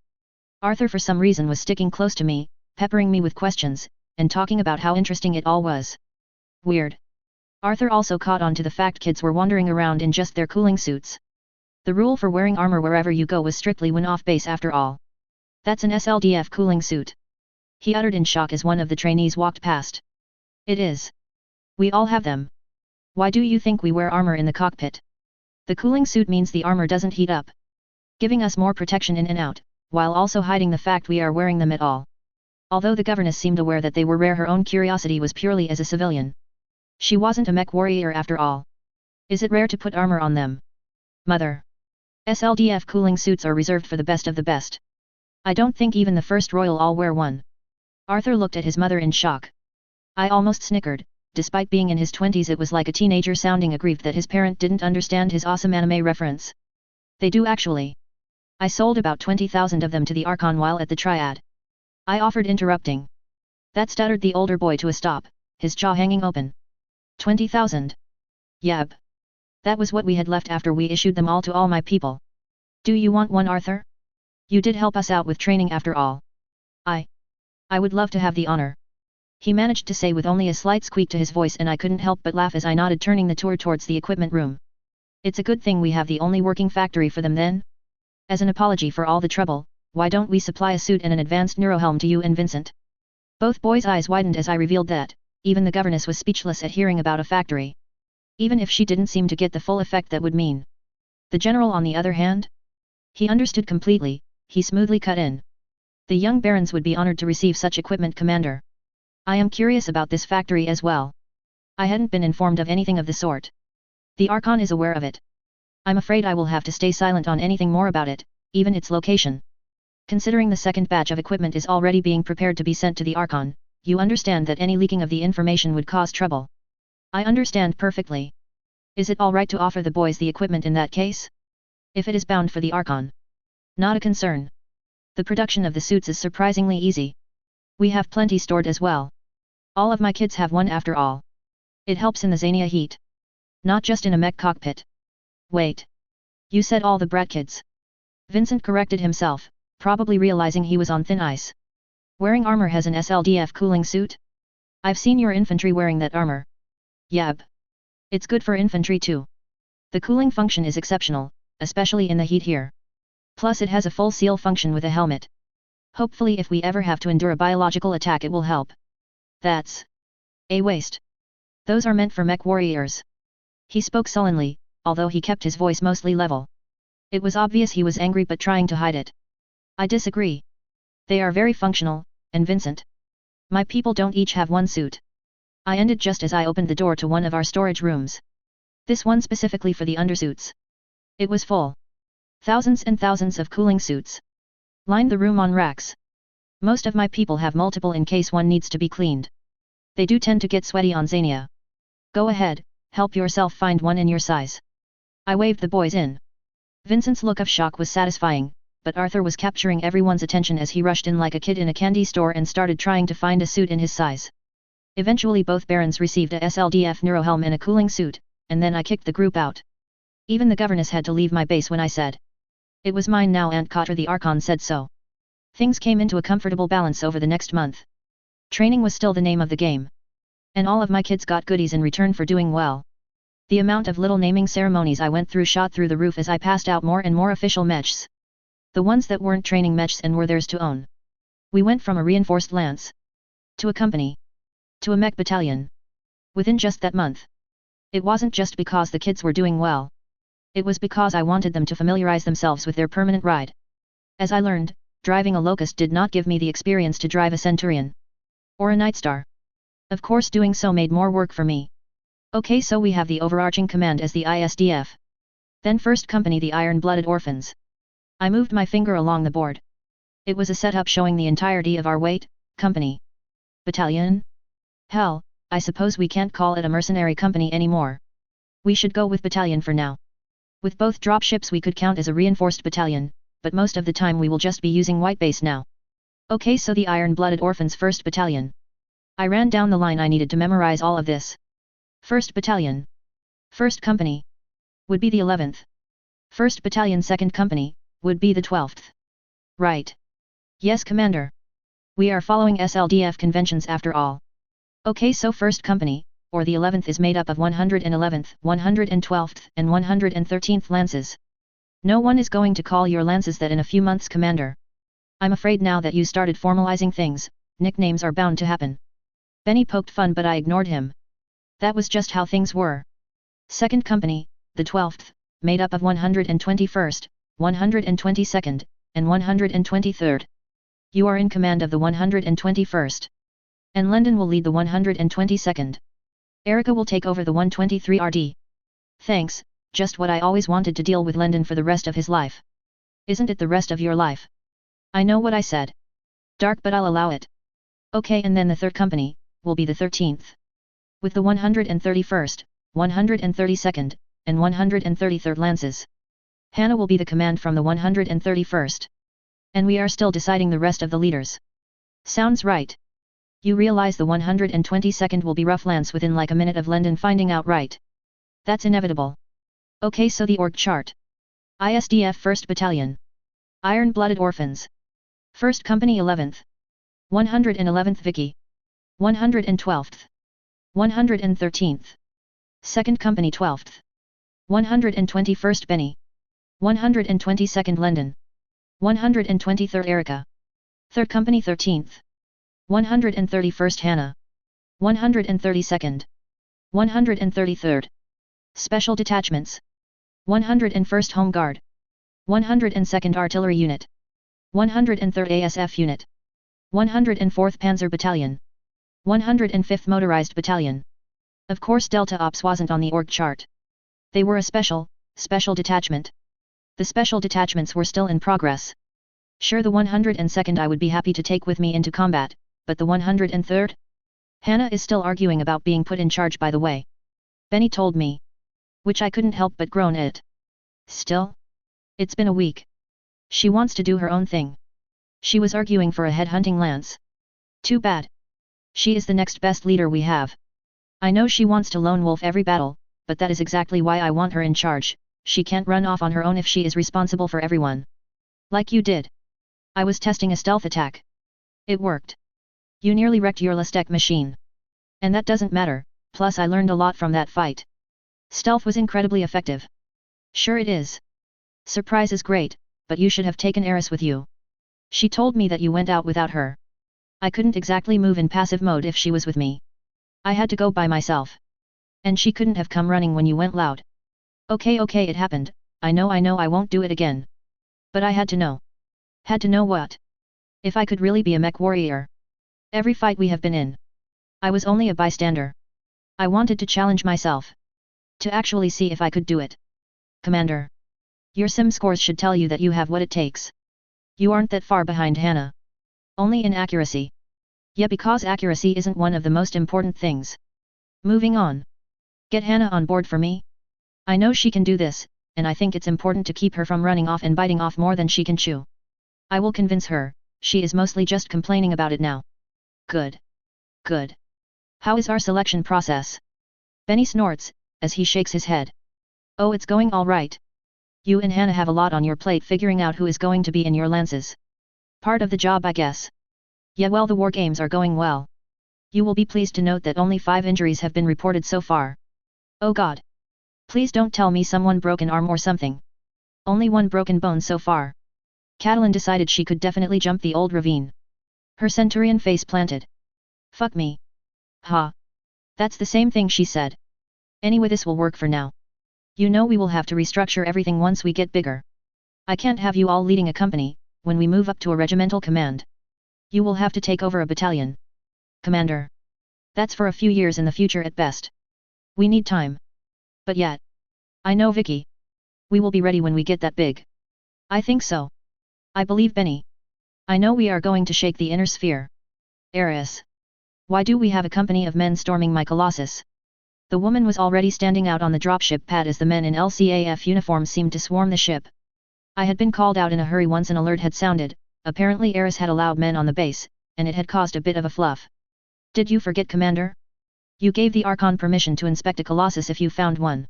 Arthur for some reason was sticking close to me, peppering me with questions, and talking about how interesting it all was. Weird. Arthur also caught on to the fact kids were wandering around in just their cooling suits. The rule for wearing armor wherever you go was strictly when off base after all. That's an SLDF cooling suit. He uttered in shock as one of the trainees walked past. It is. We all have them. Why do you think we wear armor in the cockpit? The cooling suit means the armor doesn't heat up, giving us more protection in and out, while also hiding the fact we are wearing them at all. Although the governess seemed aware that they were rare, her own curiosity was purely as a civilian. She wasn't a mech warrior after all. Is it rare to put armor on them? Mother. SLDF cooling suits are reserved for the best of the best. I don't think even the First Royal all wear one. Arthur looked at his mother in shock. I almost snickered. Despite being in his 20s, it was like a teenager sounding aggrieved that his parent didn't understand his awesome anime reference. They do actually. I sold about 20,000 of them to the Archon while at the Triad. I offered, interrupting. That stuttered the older boy to a stop, his jaw hanging open. 20,000. Yep. That was what we had left after we issued them all to all my people. Do you want one, Arthur? You did help us out with training after all. I would love to have the honor. He managed to say with only a slight squeak to his voice, and I couldn't help but laugh as I nodded, turning the tour towards the equipment room. It's a good thing we have the only working factory for them then. As an apology for all the trouble, why don't we supply a suit and an advanced neurohelm to you and Vincent? Both boys' eyes widened as I revealed that. Even the governess was speechless at hearing about a factory. Even if she didn't seem to get the full effect that would mean. The general, on the other hand? He understood completely. He smoothly cut in. The young barons would be honored to receive such equipment, Commander. I am curious about this factory as well. I hadn't been informed of anything of the sort. The Archon is aware of it. I'm afraid I will have to stay silent on anything more about it, even its location. Considering the second batch of equipment is already being prepared to be sent to the Archon, you understand that any leaking of the information would cause trouble. I understand perfectly. Is it alright to offer the boys the equipment in that case? If it is bound for the Archon. Not a concern. The production of the suits is surprisingly easy. We have plenty stored as well. All of my kids have one after all. It helps in the Xania heat. Not just in a mech cockpit. Wait. You said all the brat kids. Vincent corrected himself, probably realizing he was on thin ice. Wearing armor has an SLDF cooling suit? I've seen your infantry wearing that armor. Yab. It's good for infantry too. The cooling function is exceptional, especially in the heat here. Plus it has a full seal function with a helmet. Hopefully if we ever have to endure a biological attack it will help. That's a waste. Those are meant for mech warriors. He spoke sullenly, although he kept his voice mostly level. It was obvious he was angry but trying to hide it. I disagree. They are very functional, and Vincent. My people don't each have one suit. I ended just as I opened the door to one of our storage rooms. This one specifically for the undersuits. It was full. Thousands and thousands of cooling suits lined the room on racks. Most of my people have multiple in case one needs to be cleaned. They do tend to get sweaty on Xania. Go ahead, help yourself find one in your size. I waved the boys in. Vincent's look of shock was satisfying, but Arthur was capturing everyone's attention as he rushed in like a kid in a candy store and started trying to find a suit in his size. Eventually both barons received a SLDF neurohelm and a cooling suit, and then I kicked the group out. Even the governess had to leave my base when I said it was mine now, and Cotter the Archon said so. Things came into a comfortable balance over the next month. Training was still the name of the game. And all of my kids got goodies in return for doing well. The amount of little naming ceremonies I went through shot through the roof as I passed out more and more official mechs. The ones that weren't training mechs and were theirs to own. We went from a reinforced lance to a company to a mech battalion within just that month. It wasn't just because the kids were doing well. It was because I wanted them to familiarize themselves with their permanent ride. As I learned, driving a Locust did not give me the experience to drive a Centurion or a Nightstar. Of course doing so made more work for me. Okay, so we have the overarching command as the ISDF. Then first company the Iron-Blooded Orphans. I moved my finger along the board. It was a setup showing the entirety of our weight, company. Battalion? Hell, I suppose we can't call it a mercenary company anymore. We should go with battalion for now. With both dropships we could count as a reinforced battalion, but most of the time we will just be using white base now. Okay, so the Iron-Blooded Orphans 1st Battalion. I ran down the line. I needed to memorize all of this. 1st Battalion. 1st Company. Would be the 11th. 1st Battalion 2nd Company, would be the 12th. Right. Yes, Commander. We are following SLDF conventions after all. Okay, so 1st Company, or the 11th is made up of 111th, 112th, and 113th Lances. No one is going to call your Lances that in a few months, Commander. I'm afraid now that you started formalizing things, nicknames are bound to happen. Benny poked fun but I ignored him. That was just how things were. 2nd Company, the 12th, made up of 121st, 122nd, and 123rd. You are in command of the 121st. And Lendon will lead the 122nd. Erica will take over the 123 RD. Thanks, just what I always wanted to deal with Lendon for the rest of his life. Isn't it the rest of your life? I know what I said. Dark, but I'll allow it. Okay, and then the 3rd Company, will be the 13th. With the 131st, 132nd, and 133rd Lances. Hannah will be the command from the 131st. And we are still deciding the rest of the leaders. Sounds right. You realize the 122nd will be rough lance within like a minute of Lendon finding out, right? That's inevitable. Okay, so the org chart. ISDF 1st Battalion. Iron-Blooded Orphans. 1st Company 11th. 111th Vicky. 112th. 113th. 2nd Company 12th. 121st Benny. 122nd Lendon. 123rd Erica. 3rd Company 13th. 131st Hannah. 132nd. 133rd. Special Detachments. 101st Home Guard. 102nd Artillery Unit. 103rd ASF Unit. 104th Panzer Battalion. 105th Motorized Battalion. Of course Delta Ops wasn't on the org chart. They were a special detachment. The special detachments were still in progress. Sure, the 102nd I would be happy to take with me into combat, but the 103rd? Hannah is still arguing about being put in charge, by the way. Benny told me. Which I couldn't help but groan at. Still? It's been a week. She wants to do her own thing. She was arguing for a headhunting lance. Too bad. She is the next best leader we have. I know she wants to lone wolf every battle, but that is exactly why I want her in charge. She can't run off on her own if she is responsible for everyone. Like you did. I was testing a stealth attack. It worked. You nearly wrecked your Lastek machine. And that doesn't matter, plus I learned a lot from that fight. Stealth was incredibly effective. Sure it is. Surprise is great, but you should have taken Eris with you. She told me that you went out without her. I couldn't exactly move in passive mode if she was with me. I had to go by myself. And she couldn't have come running when you went loud. Okay, it happened, I know I won't do it again. But I had to know. Had to know what? If I could really be a mech warrior. Every fight we have been in. I was only a bystander. I wanted to challenge myself. To actually see if I could do it. Commander. Your sim scores should tell you that you have what it takes. You aren't that far behind Hannah. Only in accuracy. Yeah, because accuracy isn't one of the most important things. Moving on. Get Hannah on board for me. I know she can do this, and I think it's important to keep her from running off and biting off more than she can chew. I will convince her, she is mostly just complaining about it now. Good. Good. How is our selection process? Benny snorts, as he shakes his head. Oh, it's going all right. You and Hannah have a lot on your plate figuring out who is going to be in your lances. Part of the job, I guess. Yeah, well, the war games are going well. You will be pleased to note that only 5 injuries have been reported so far. Oh god. Please don't tell me someone broke an arm or something. Only 1 broken bone so far. Catelyn decided she could definitely jump the old ravine. Her Centurion face planted. Fuck me. Ha. That's the same thing she said. Anyway, this will work for now. You know we will have to restructure everything once we get bigger. I can't have you all leading a company, when we move up to a regimental command. You will have to take over a battalion. Commander. That's for a few years in the future at best. We need time. But yet. I know Vicky. We will be ready when we get that big. I think so. I believe Benny. I know we are going to shake the inner sphere. Eris. Why do we have a company of men storming my Colossus? The woman was already standing out on the dropship pad as the men in LCAF uniforms seemed to swarm the ship. I had been called out in a hurry once an alert had sounded. Apparently Eris had allowed men on the base, and it had caused a bit of a fluff. Did you forget, Commander? You gave the Archon permission to inspect a Colossus if you found one.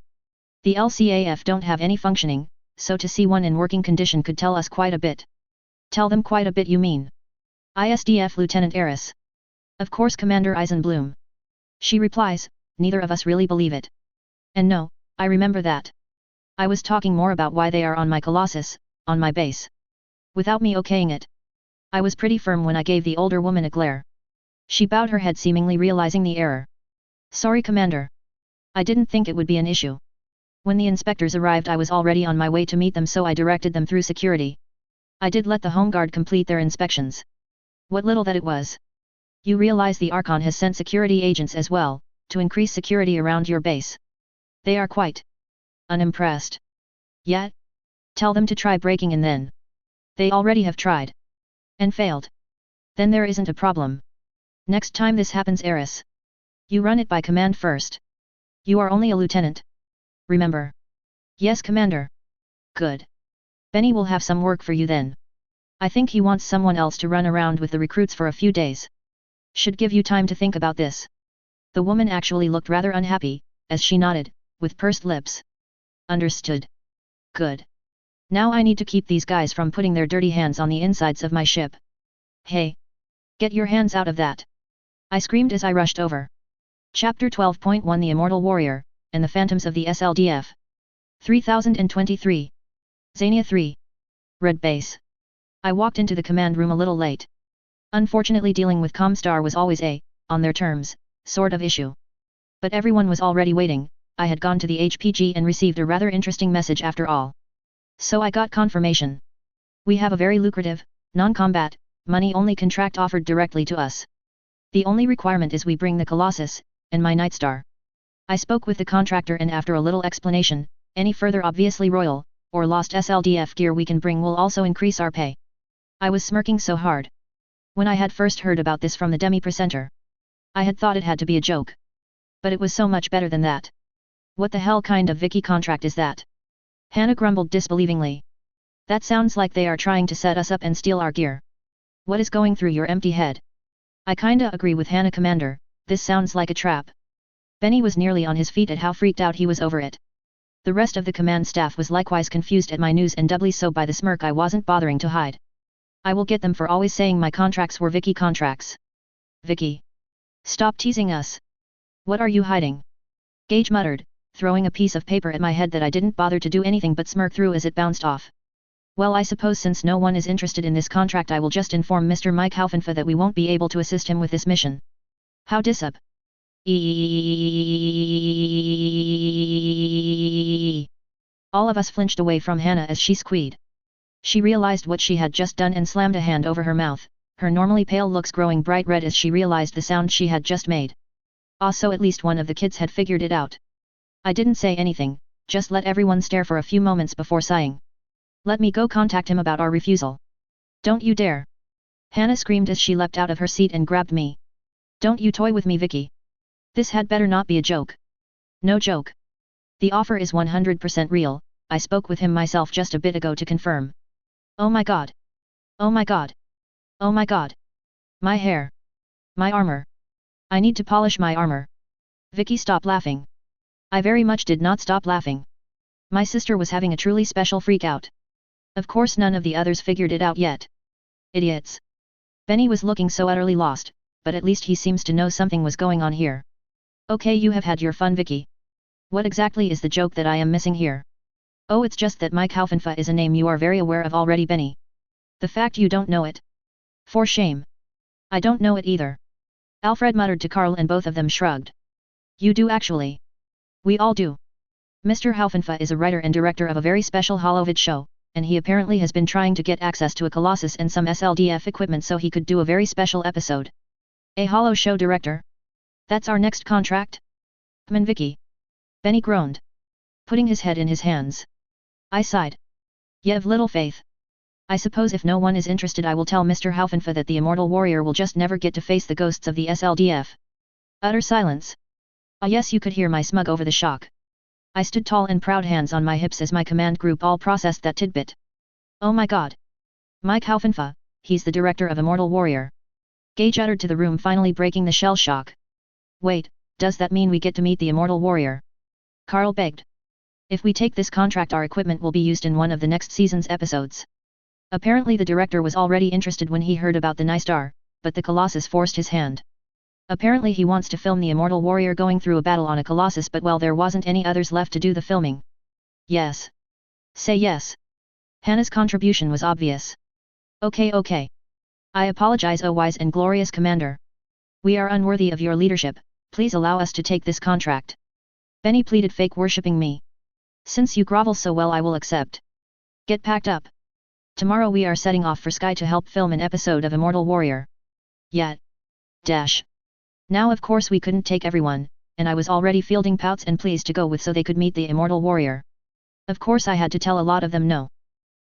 The LCAF don't have any functioning, so to see one in working condition could tell us quite a bit. Tell them quite a bit, you mean? ISDF Lieutenant Eris. Of course, Commander Eisenbloom. She replies, neither of us really believe it. And no, I remember that. I was talking more about why they are on my Colossus, on my base. Without me okaying it. I was pretty firm when I gave the older woman a glare. She bowed her head, seemingly realizing the error. Sorry, Commander. I didn't think it would be an issue. When the inspectors arrived I was already on my way to meet them, so I directed them through security. I did let the Home Guard complete their inspections. What little that it was. You realize the Archon has sent security agents as well, to increase security around your base. They are quite unimpressed. Yet? Tell them to try breaking in then. They already have tried. And failed. Then there isn't a problem. Next time this happens, Eris. You run it by command first. You are only a lieutenant. Remember? Yes, Commander. Good. Benny will have some work for you then. I think he wants someone else to run around with the recruits for a few days. Should give you time to think about this. The woman actually looked rather unhappy, as she nodded, with pursed lips. Understood. Good. Now I need to keep these guys from putting their dirty hands on the insides of my ship. Hey! Get your hands out of that! I screamed as I rushed over. Chapter 12.1 The Immortal Warrior, and the Phantoms of the SLDF. 3023. Xania 3. Red Base. I walked into the command room a little late. Unfortunately, dealing with Comstar was always a, on their terms, sort of issue. But everyone was already waiting. I had gone to the HPG and received a rather interesting message after all. So I got confirmation. We have a very lucrative, non-combat, money-only contract offered directly to us. The only requirement is we bring the Colossus, and my Nightstar. I spoke with the contractor and after a little explanation, any further obviously royal, or lost SLDF gear we can bring will also increase our pay. I was smirking so hard. When I had first heard about this from the demi-presenter, I had thought it had to be a joke. But it was so much better than that. What the hell kind of Vicky contract is that? Hannah grumbled disbelievingly. That sounds like they are trying to set us up and steal our gear. What is going through your empty head? I kinda agree with Hannah, Commander, this sounds like a trap. Benny was nearly on his feet at how freaked out he was over it. The rest of the command staff was likewise confused at my news and doubly so by the smirk I wasn't bothering to hide. I will get them for always saying my contracts were Vicky contracts. Vicky. Stop teasing us. What are you hiding? Gage muttered, throwing a piece of paper at my head that I didn't bother to do anything but smirk through as it bounced off. Well, I suppose since no one is interested in this contract I will just inform Mr. Mike Haufenfa that we won't be able to assist him with this mission. How disab? All of us flinched away from Hannah as she squealed. She realized what she had just done and slammed a hand over her mouth, her normally pale looks growing bright red as she realized the sound she had just made. Ah, so at least one of the kids had figured it out. I didn't say anything, just let everyone stare for a few moments before sighing. Let me go contact him about our refusal. Don't you dare! Hannah screamed as she leapt out of her seat and grabbed me. Don't you toy with me, Vicky. This had better not be a joke. No joke. The offer is 100% real, I spoke with him myself just a bit ago to confirm. Oh my god. Oh my god. Oh my god. My hair. My armor. I need to polish my armor. Vicky, stop laughing. I very much did not stop laughing. My sister was having a truly special freak out. Of course none of the others figured it out yet. Idiots. Benny was looking so utterly lost, but at least he seems to know something was going on here. Okay, you have had your fun, Vicky. What exactly is the joke that I am missing here? Oh, it's just that Mike Haufenfa is a name you are very aware of already, Benny. The fact you don't know it. For shame. I don't know it either. Alfred muttered to Carl and both of them shrugged. You do actually. We all do. Mr. Haufenfa is a writer and director of a very special Holovid show, and he apparently has been trying to get access to a Colossus and some SLDF equipment so he could do a very special episode. A Holo show director? That's our next contract? Vicky. Benny groaned, putting his head in his hands. I sighed. Ye've little faith. I suppose if no one is interested I will tell Mr. Haufenfa that the immortal warrior will just never get to face the ghosts of the SLDF. Utter silence. Ah yes, you could hear my smug over the shock. I stood tall and proud, hands on my hips as my command group all processed that tidbit. Oh my god. Mike Haufenfa, he's the director of Immortal Warrior. Gage uttered to the room, finally breaking the shell shock. Wait, does that mean we get to meet the Immortal Warrior? Carl begged. If we take this contract our equipment will be used in one of the next season's episodes. Apparently the director was already interested when he heard about the Nightstar, but the Colossus forced his hand. Apparently he wants to film the Immortal Warrior going through a battle on a Colossus, but well, there wasn't any others left to do the filming. Yes. Say yes. Hannah's contribution was obvious. Okay. I apologize, O wise and glorious commander. We are unworthy of your leadership, please allow us to take this contract. Benny pleaded, fake worshipping me. Since you grovel so well I will accept. Get packed up. Tomorrow we are setting off for Sky to help film an episode of Immortal Warrior. Yet. Dash. Now of course we couldn't take everyone, and I was already fielding pouts and pleas to go with so they could meet the Immortal Warrior. Of course I had to tell a lot of them no.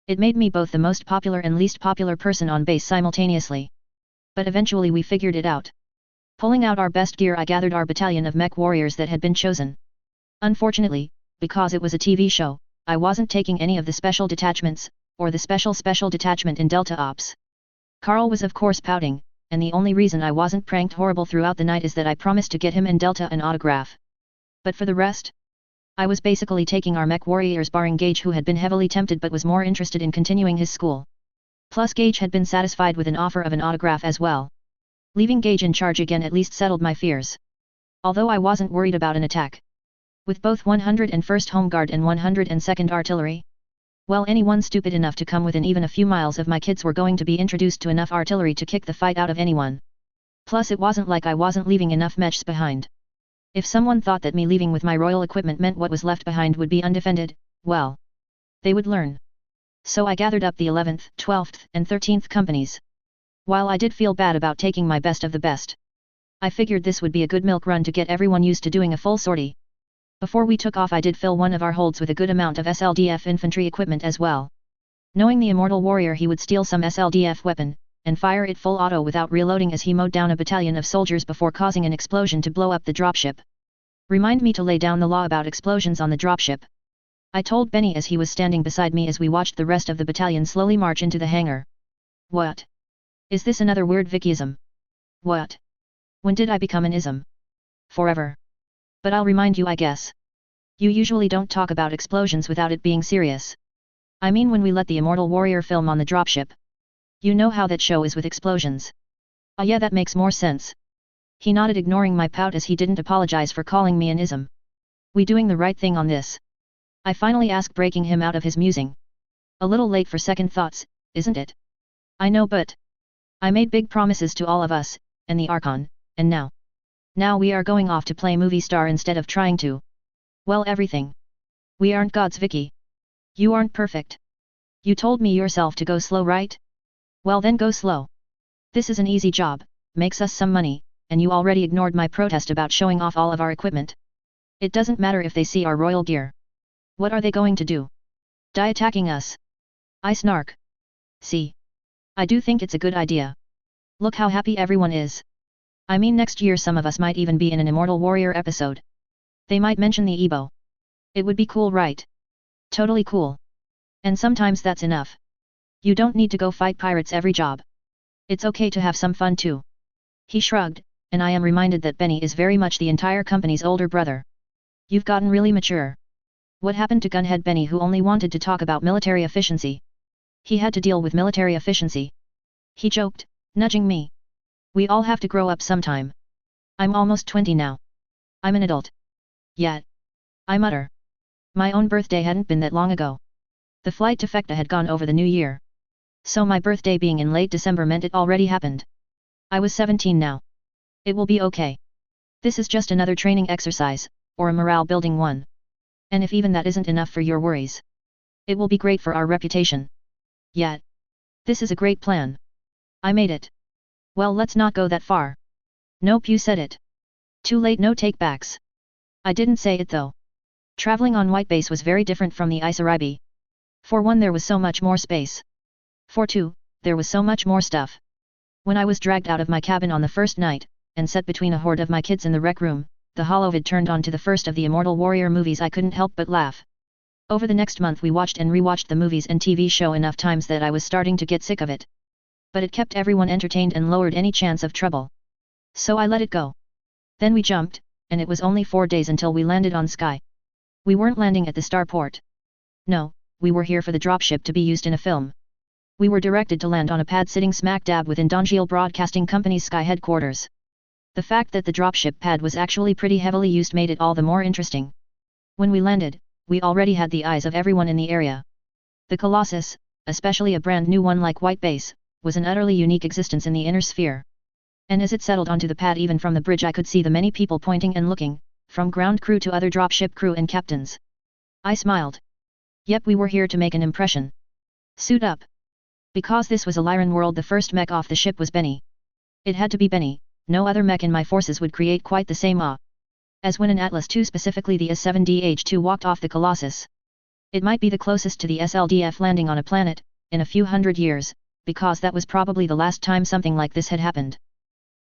It made me both the most popular and least popular person on base simultaneously. But eventually we figured it out. Pulling out our best gear I gathered our battalion of mech warriors that had been chosen. Unfortunately, because it was a TV show, I wasn't taking any of the special detachments, or the special detachment in Delta Ops. Carl was of course pouting, and the only reason I wasn't pranked horrible throughout the night is that I promised to get him and Delta an autograph. But for the rest, I was basically taking our mech warriors barring Gage, who had been heavily tempted but was more interested in continuing his school. Plus Gage had been satisfied with an offer of an autograph as well. Leaving Gage in charge again at least settled my fears. Although I wasn't worried about an attack. With both 101st Home Guard and 102nd Artillery? Well, anyone stupid enough to come within even a few miles of my kids were going to be introduced to enough artillery to kick the fight out of anyone. Plus it wasn't like I wasn't leaving enough mechs behind. If someone thought that me leaving with my royal equipment meant what was left behind would be undefended, well, they would learn. So I gathered up the 11th, 12th, and 13th companies. While I did feel bad about taking my best of the best, I figured this would be a good milk run to get everyone used to doing a full sortie. Before we took off I did fill one of our holds with a good amount of SLDF infantry equipment as well. Knowing the Immortal Warrior, he would steal some SLDF weapon, and fire it full auto without reloading as he mowed down a battalion of soldiers before causing an explosion to blow up the dropship. Remind me to lay down the law about explosions on the dropship. I told Benny as he was standing beside me as we watched the rest of the battalion slowly march into the hangar. What? Is this another weird Vickyism? What? When did I become an ism? Forever. But I'll remind you, I guess. You usually don't talk about explosions without it being serious. I mean when we let the Immortal Warrior film on the dropship. You know how that show is with explosions. Ah yeah, that makes more sense. He nodded, ignoring my pout as he didn't apologize for calling me an ism. We doing the right thing on this? I finally asked, breaking him out of his musing. A little late for second thoughts, isn't it? I know, but I made big promises to all of us, and the Archon, and now we are going off to play movie star instead of trying to, well, everything. We aren't gods, Vicky. You aren't perfect. You told me yourself to go slow, right? Well then go slow. This is an easy job, makes us some money, and you already ignored my protest about showing off all of our equipment. It doesn't matter if they see our royal gear. What are they going to do? Die attacking us? I snark. See. I do think it's a good idea. Look how happy everyone is. I mean, next year some of us might even be in an Immortal Warrior episode. They might mention the Ebo. It would be cool, right? Totally cool. And sometimes that's enough. You don't need to go fight pirates every job. It's okay to have some fun too. He shrugged, and I am reminded that Benny is very much the entire company's older brother. You've gotten really mature. What happened to Gunhead Benny, who only wanted to talk about military efficiency? He had to deal with military efficiency. He joked, nudging me. We all have to grow up sometime. I'm almost 20 now. I'm an adult. Yet. I mutter. My own birthday hadn't been that long ago. The flight to Fecta had gone over the new year. So my birthday being in late December meant it already happened. I was 17 now. It will be okay. This is just another training exercise, or a morale building one. And if even that isn't enough for your worries, it will be great for our reputation. Yet. This is a great plan. I made it. Well, let's not go that far. Nope, you said it. Too late, no take-backs. I didn't say it though. Traveling on White Base was very different from the Isaribi. For one, there was so much more space. For two, there was so much more stuff. When I was dragged out of my cabin on the first night, and set between a horde of my kids in the rec room, the holovid turned on to the first of the Immortal Warrior movies, I couldn't help but laugh. Over the next month we watched and rewatched the movies and TV show enough times that I was starting to get sick of it. But it kept everyone entertained and lowered any chance of trouble. So I let it go. Then we jumped, and it was only 4 days until we landed on Sky. We weren't landing at the starport. No, we were here for the dropship to be used in a film. We were directed to land on a pad sitting smack dab within Donjiel Broadcasting Company's Sky headquarters. The fact that the dropship pad was actually pretty heavily used made it all the more interesting. When we landed, we already had the eyes of everyone in the area. The Colossus, especially a brand new one like White Base, was an utterly unique existence in the inner sphere. And as it settled onto the pad, even from the bridge I could see the many people pointing and looking, from ground crew to other dropship crew and captains. I smiled. Yep, we were here to make an impression. Suit up. Because this was a Lyran world, the first mech off the ship was Benny. It had to be Benny, no other mech in my forces would create quite the same awe. As when an Atlas II, specifically the S7DH2, walked off the Colossus. It might be the closest to the SLDF landing on a planet, in a few hundred years, because that was probably the last time something like this had happened.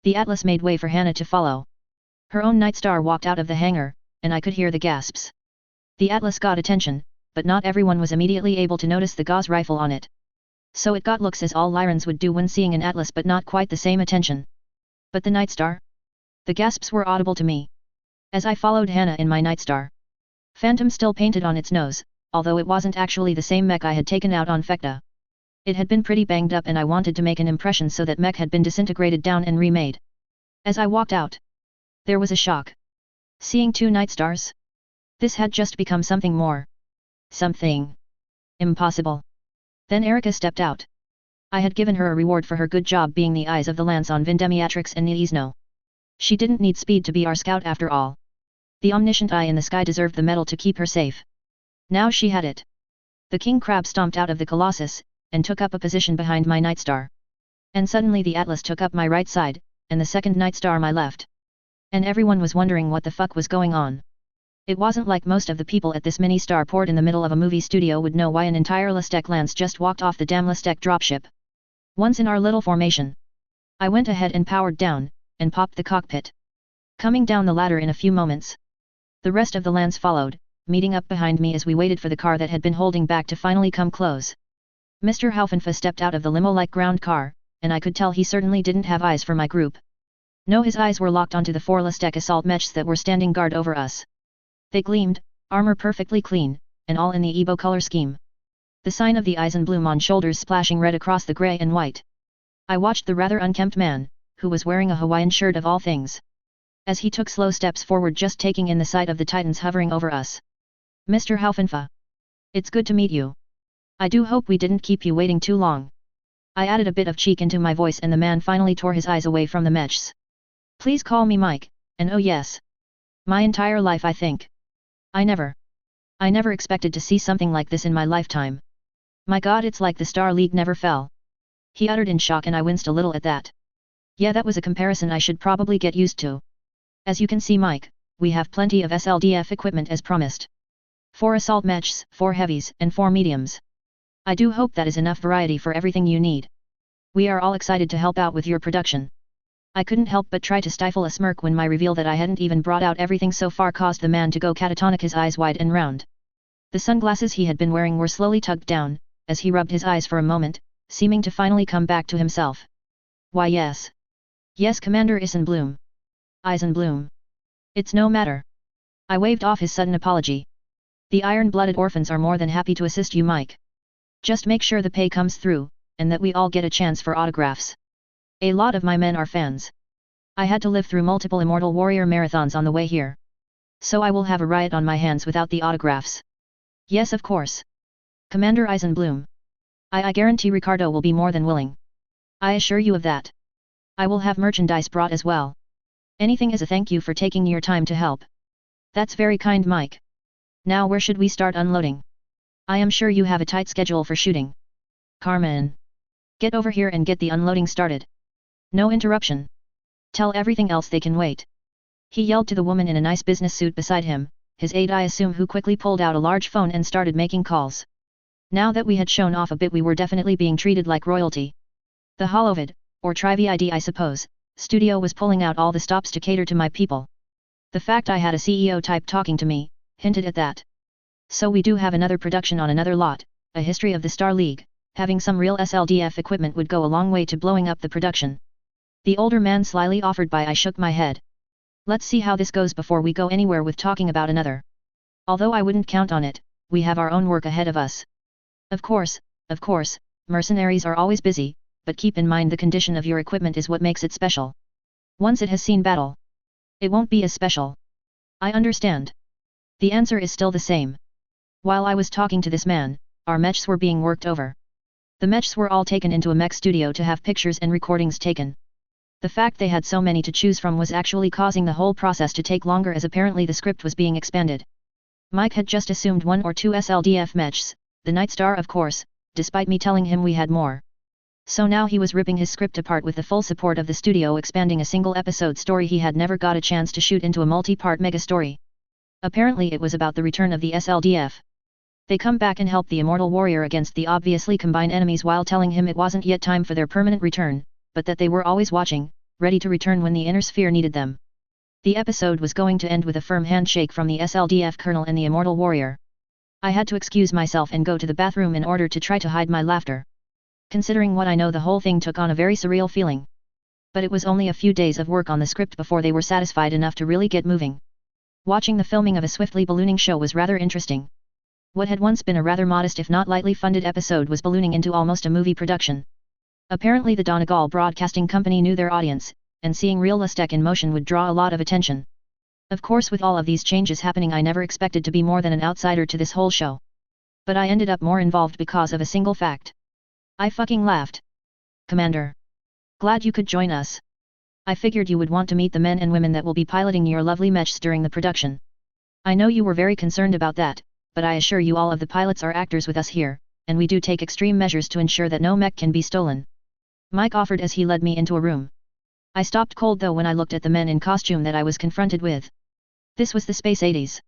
The Atlas made way for Hannah to follow. Her own Nightstar walked out of the hangar, and I could hear the gasps. The Atlas got attention, but not everyone was immediately able to notice the Gauss rifle on it. So it got looks, as all Lyrans would do when seeing an Atlas, but not quite the same attention. But the Nightstar? The gasps were audible to me. As I followed Hannah in my Nightstar. Phantom still painted on its nose, although it wasn't actually the same mech I had taken out on Fecta. It had been pretty banged up, and I wanted to make an impression, so that mech had been disintegrated down and remade. As I walked out, there was a shock. Seeing 2 Nightstars? This had just become something more. Something impossible. Then Erica stepped out. I had given her a reward for her good job being the eyes of the lance on Vindemiatrix and Niizno. She didn't need speed to be our scout after all. The omniscient eye in the sky deserved the medal to keep her safe. Now she had it. The king crab stomped out of the Colossus, and took up a position behind my Nightstar. And suddenly the Atlas took up my right side, and the second Nightstar my left. And everyone was wondering what the fuck was going on. It wasn't like most of the people at this mini starport in the middle of a movie studio would know why an entire Lastek lance just walked off the damn Lastek dropship. Once in our little formation, I went ahead and powered down, and popped the cockpit. Coming down the ladder in a few moments. The rest of the lance followed, meeting up behind me as we waited for the car that had been holding back to finally come close. Mr. Haufenfa stepped out of the limo-like ground car, and I could tell he certainly didn't have eyes for my group. No, his eyes were locked onto the 4 Lastek assault mechs that were standing guard over us. They gleamed, armor perfectly clean, and all in the Ebo color scheme. The sign of the Eisenblume on shoulders splashing red across the grey and white. I watched the rather unkempt man, who was wearing a Hawaiian shirt of all things, as he took slow steps forward, just taking in the sight of the Titans hovering over us. Mr. Haufenfa. It's good to meet you. I do hope we didn't keep you waiting too long. I added a bit of cheek into my voice, and the man finally tore his eyes away from the mechs. Please call me Mike, and oh yes. My entire life I think. I never expected to see something like this in my lifetime. My god, it's like the Star League never fell. He uttered in shock, and I winced a little at that. Yeah, that was a comparison I should probably get used to. As you can see, Mike, we have plenty of SLDF equipment as promised. 4 assault mechs, 4 heavies, and 4 mediums. I do hope that is enough variety for everything you need. We are all excited to help out with your production. I couldn't help but try to stifle a smirk when my reveal that I hadn't even brought out everything so far caused the man to go catatonic, his eyes wide and round. The sunglasses he had been wearing were slowly tugged down, as he rubbed his eyes for a moment, seeming to finally come back to himself. Why yes. Yes, Commander Eisenblume. Eisenblume. It's no matter. I waved off his sudden apology. The iron-blooded orphans are more than happy to assist you, Mike. Just make sure the pay comes through, and that we all get a chance for autographs. A lot of my men are fans. I had to live through multiple Immortal Warrior marathons on the way here. So I will have a riot on my hands without the autographs. Yes, of course. Commander Eisenblume. I guarantee Ricardo will be more than willing. I assure you of that. I will have merchandise brought as well. Anything as a thank you for taking your time to help. That's very kind, Mike. Now where should we start unloading? I am sure you have a tight schedule for shooting. Carmen. Get over here and get the unloading started. No interruption. Tell everything else they can wait. He yelled to the woman in a nice business suit beside him, his aide I assume, who quickly pulled out a large phone and started making calls. Now that we had shown off a bit, we were definitely being treated like royalty. The Holovid, or Trivid I suppose, studio was pulling out all the stops to cater to my people. The fact I had a CEO type talking to me, hinted at that. So we do have another production on another lot, a history of the Star League. Having some real SLDF equipment would go a long way to blowing up the production. The older man slyly offered by. I shook my head. Let's see how this goes before we go anywhere with talking about another. Although I wouldn't count on it, we have our own work ahead of us. Of course, mercenaries are always busy, but keep in mind the condition of your equipment is what makes it special. Once it has seen battle, it won't be as special. I understand. The answer is still the same. While I was talking to this man, our mechs were being worked over. The mechs were all taken into a mech studio to have pictures and recordings taken. The fact they had so many to choose from was actually causing the whole process to take longer, as apparently the script was being expanded. Mike had just assumed 1 or 2 SLDF mechs, the Night Star of course, despite me telling him we had more. So now he was ripping his script apart with the full support of the studio, expanding a single episode story he had never got a chance to shoot into a multi-part mega story. Apparently it was about the return of the SLDF. They come back and help the Immortal Warrior against the obviously combined enemies while telling him it wasn't yet time for their permanent return, but that they were always watching, ready to return when the Inner Sphere needed them. The episode was going to end with a firm handshake from the SLDF Colonel and the Immortal Warrior. I had to excuse myself and go to the bathroom in order to try to hide my laughter. Considering what I know, the whole thing took on a very surreal feeling. But it was only a few days of work on the script before they were satisfied enough to really get moving. Watching the filming of a swiftly ballooning show was rather interesting. What had once been a rather modest if not lightly funded episode was ballooning into almost a movie production. Apparently the Donegal Broadcasting Company knew their audience, and seeing real Lastek in motion would draw a lot of attention. Of course, with all of these changes happening, I never expected to be more than an outsider to this whole show. But I ended up more involved because of a single fact. I fucking laughed. Commander. Glad you could join us. I figured you would want to meet the men and women that will be piloting your lovely mechs during the production. I know you were very concerned about that, but I assure you all of the pilots are actors with us here, and we do take extreme measures to ensure that no mech can be stolen. Mike offered as he led me into a room. I stopped cold though when I looked at the men in costume that I was confronted with. This was the space 80s.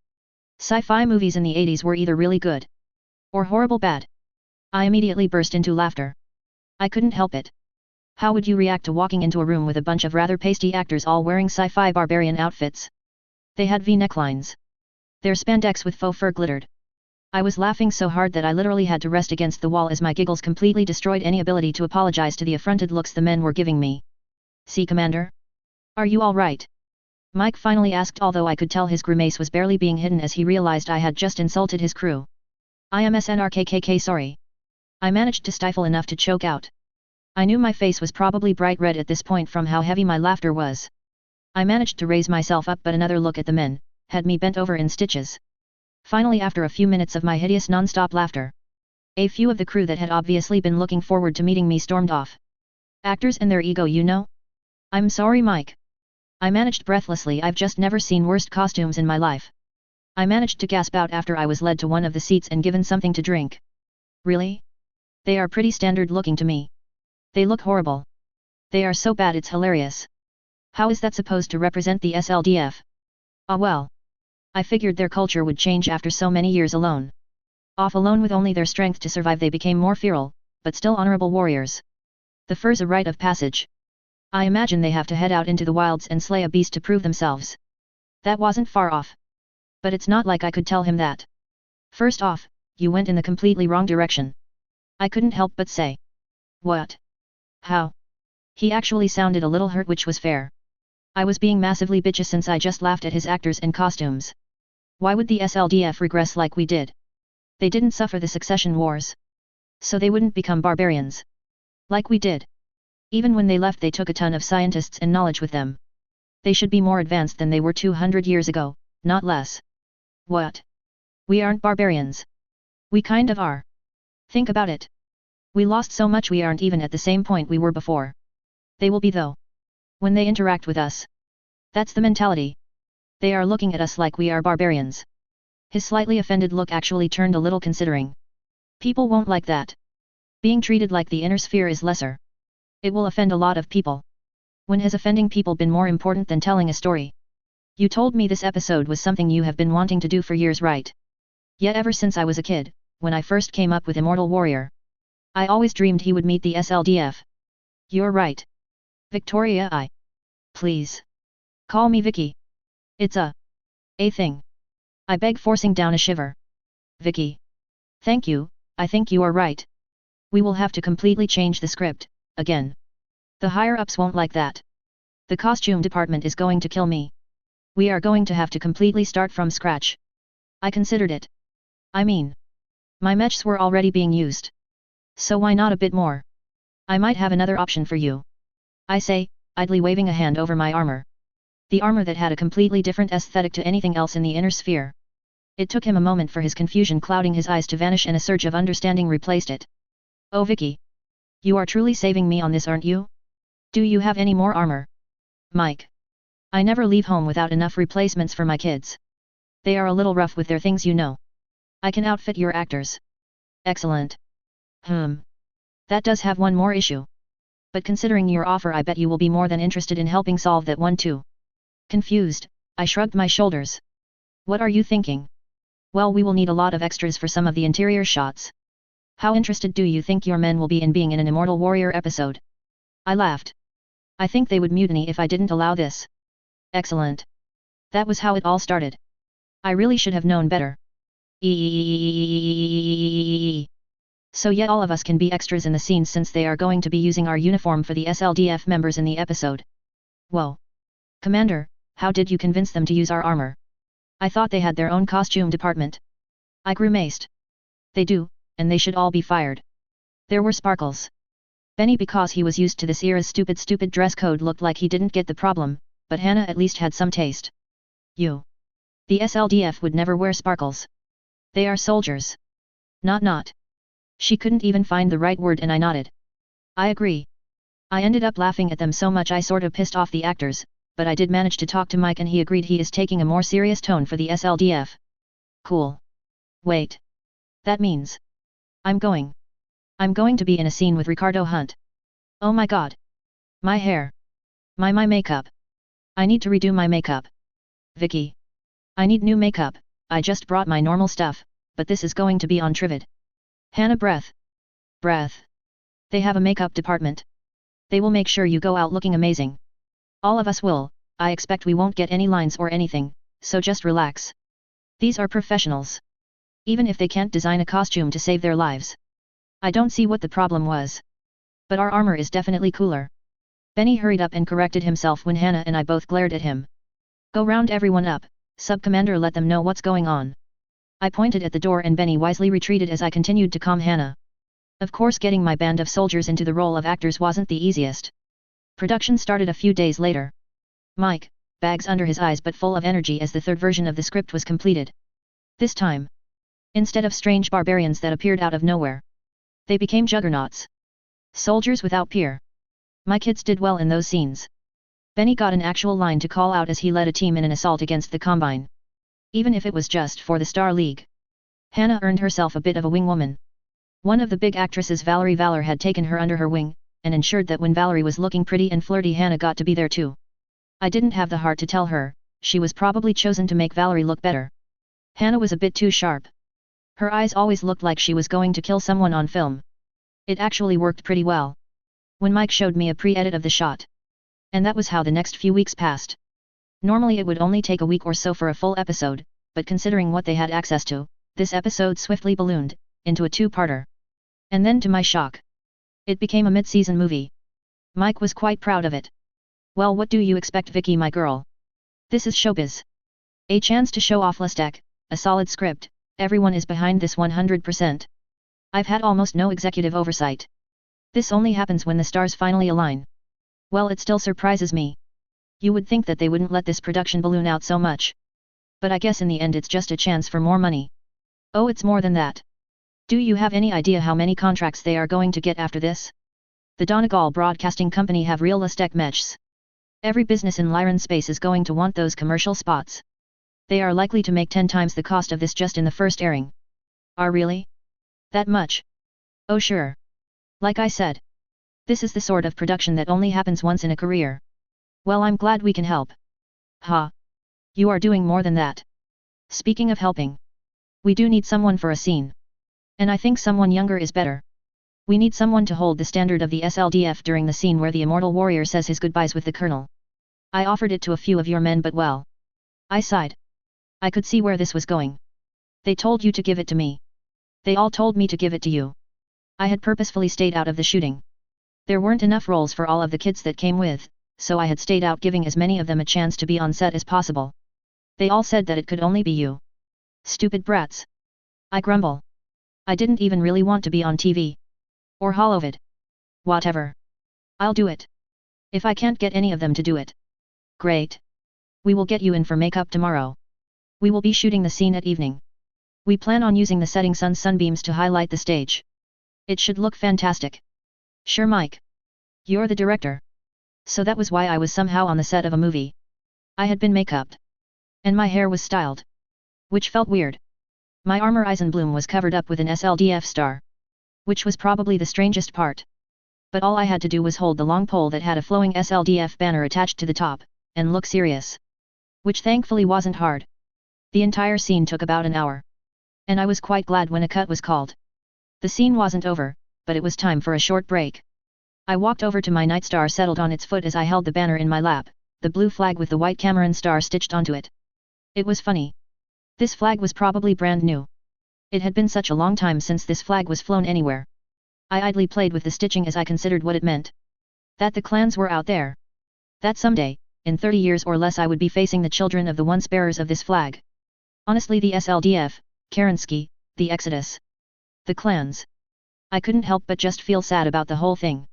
Sci-fi movies in the 80s were either really good or horrible bad. I immediately burst into laughter. I couldn't help it. How would you react to walking into a room with a bunch of rather pasty actors all wearing sci-fi barbarian outfits? They had V necklines. Their spandex with faux fur glittered. I was laughing so hard that I literally had to rest against the wall as my giggles completely destroyed any ability to apologize to the affronted looks the men were giving me. "See, Commander? Are you all right?" Mike finally asked, although I could tell his grimace was barely being hidden as he realized I had just insulted his crew. "IMSNRKKK sorry." I managed to stifle enough to choke out. I knew my face was probably bright red at this point from how heavy my laughter was. I managed to raise myself up, but another look at the men had me bent over in stitches. Finally, after a few minutes of my hideous non-stop laughter, a few of the crew that had obviously been looking forward to meeting me stormed off. "Actors and their ego, you know?" "I'm sorry, Mike." I managed breathlessly. "I've just never seen worse costumes in my life." I managed to gasp out after I was led to one of the seats and given something to drink. "Really? They are pretty standard looking to me." "They look horrible. They are so bad it's hilarious." "How is that supposed to represent the SLDF?" "Ah well. I figured their culture would change after so many years alone. Off alone with only their strength to survive, they became more feral, but still honorable warriors. The fur's a rite of passage. I imagine they have to head out into the wilds and slay a beast to prove themselves." That wasn't far off. But it's not like I could tell him that. "First off, you went in the completely wrong direction." I couldn't help but say. "What? How?" He actually sounded a little hurt, which was fair. I was being massively bitchy since I just laughed at his actors and costumes. Why would the SLDF regress like we did? They didn't suffer the succession wars. So they wouldn't become barbarians. Like we did. Even when they left, they took a ton of scientists and knowledge with them. They should be more advanced than they were 200 years ago, not less. What? We aren't barbarians. We kind of are. Think about it. We lost so much we aren't even at the same point we were before. They will be though. When they interact with us. That's the mentality. They are looking at us like we are barbarians." His slightly offended look actually turned a little considering. "People won't like that. Being treated like the inner sphere is lesser. It will offend a lot of people. When has offending people been more important than telling a story? You told me this episode was something you have been wanting to do for years, right? Yet ever since I was a kid, when I first came up with Immortal Warrior, I always dreamed he would meet the SLDF. You're right. Victoria, please. Call me Vicky. It's a thing. I beg, forcing down a shiver. Vicky. Thank you, I think you are right. We will have to completely change the script, again. The higher-ups won't like that. The costume department is going to kill me. We are going to have to completely start from scratch. I considered it. I mean, my mechs were already being used. So why not a bit more? I might have another option for you. I say, idly waving a hand over my armor. The armor that had a completely different aesthetic to anything else in the inner sphere. It took him a moment for his confusion clouding his eyes to vanish, and a surge of understanding replaced it. "Oh Vicky. You are truly saving me on this, aren't you? Do you have any more armor?" "Mike. I never leave home without enough replacements for my kids. They are a little rough with their things, you know. I can outfit your actors." "Excellent. That does have one more issue. But considering your offer, I bet you will be more than interested in helping solve that one too." Confused, I shrugged my shoulders. "What are you thinking?" "Well, we will need a lot of extras for some of the interior shots. How interested do you think your men will be in being in an Immortal Warrior episode?" I laughed. "I think they would mutiny if I didn't allow this." "Excellent. That was how it all started. I really should have known better." So yet all of us can be extras in the scenes since they are going to be using our uniform for the SLDF members in the episode. Whoa. Commander, how did you convince them to use our armor? I thought they had their own costume department. I grimaced. They do, and they should all be fired. There were sparkles. Benny, because he was used to this era's stupid dress code, looked like he didn't get the problem, but Hannah at least had some taste. You. The SLDF would never wear sparkles. They are soldiers. Not. She couldn't even find the right word, and I nodded. I agree. I ended up laughing at them so much I sort of pissed off the actors, but I did manage to talk to Mike and he agreed he is taking a more serious tone for the SLDF. Cool. Wait. That means I'm going to be in a scene with Ricardo Hunt. Oh my god. My hair. My makeup. I need to redo my makeup. Vicky. I need new makeup. I just brought my normal stuff, but this is going to be on Trivid. Hannah, breath. They have a makeup department. They will make sure you go out looking amazing. All of us will. I expect we won't get any lines or anything, so just relax. These are professionals. Even if they can't design a costume to save their lives. I don't see what the problem was. But our armor is definitely cooler. Benny hurried up and corrected himself when Hannah and I both glared at him. Go round everyone up, Sub-Commander, let them know what's going on. I pointed at the door and Benny wisely retreated as I continued to calm Hannah. Of course, getting my band of soldiers into the role of actors wasn't the easiest. Production started a few days later. Mike, bags under his eyes but full of energy as the third version of the script was completed. This time, instead of strange barbarians that appeared out of nowhere, they became juggernauts. Soldiers without peer. My kids did well in those scenes. Benny got an actual line to call out as he led a team in an assault against the Combine. Even if it was just for the Star League. Hannah earned herself a bit of a wingwoman. One of the big actresses, Valerie Valor, had taken her under her wing, and ensured that when Valerie was looking pretty and flirty, Hannah got to be there too. I didn't have the heart to tell her, she was probably chosen to make Valerie look better. Hannah was a bit too sharp. Her eyes always looked like she was going to kill someone on film. It actually worked pretty well. When Mike showed me a pre-edit of the shot. And that was how the next few weeks passed. Normally it would only take a week or so for a full episode, but considering what they had access to, this episode swiftly ballooned into a two-parter. And then to my shock, it became a mid-season movie. Mike was quite proud of it. Well, what do you expect, Vicky, my girl? This is showbiz. A chance to show off Battletech, a solid script, everyone is behind this 100%. I've had almost no executive oversight. This only happens when the stars finally align. Well, it still surprises me. You would think that they wouldn't let this production balloon out so much. But I guess in the end it's just a chance for more money. Oh, it's more than that. Do you have any idea how many contracts they are going to get after this? The Donegal Broadcasting Company have realistic matches. Every business in Lyran space is going to want those commercial spots. They are likely to make 10 times the cost of this just in the first airing. Are really? That much? Oh sure. Like I said. This is the sort of production that only happens once in a career. Well, I'm glad we can help. Ha! You are doing more than that. Speaking of helping. We do need someone for a scene. And I think someone younger is better. We need someone to hold the standard of the SLDF during the scene where the immortal warrior says his goodbyes with the colonel. I offered it to a few of your men, but well. I sighed. I could see where this was going. They told you to give it to me. They all told me to give it to you. I had purposefully stayed out of the shooting. There weren't enough roles for all of the kids that came with, so I had stayed out, giving as many of them a chance to be on set as possible. They all said that it could only be you. Stupid brats. I grumble. I didn't even really want to be on TV. Or Hollywood. Whatever. I'll do it. If I can't get any of them to do it. Great. We will get you in for makeup tomorrow. We will be shooting the scene at evening. We plan on using the setting sun's sunbeams to highlight the stage. It should look fantastic. Sure, Mike. You're the director. So that was why I was somehow on the set of a movie. I had been make-upped. And my hair was styled. Which felt weird. My armor Eisenbloom was covered up with an SLDF star. Which was probably the strangest part. But all I had to do was hold the long pole that had a flowing SLDF banner attached to the top, and look serious. Which thankfully wasn't hard. The entire scene took about an hour. And I was quite glad when a cut was called. The scene wasn't over, but it was time for a short break. I walked over to my nightstar settled on its foot as I held the banner in my lap, the blue flag with the white Cameron star stitched onto it. It was funny. This flag was probably brand new. It had been such a long time since this flag was flown anywhere. I idly played with the stitching as I considered what it meant. That the clans were out there. That someday, in 30 years or less, I would be facing the children of the once bearers of this flag. Honestly, the SLDF, Kerensky, the Exodus. The clans. I couldn't help but just feel sad about the whole thing.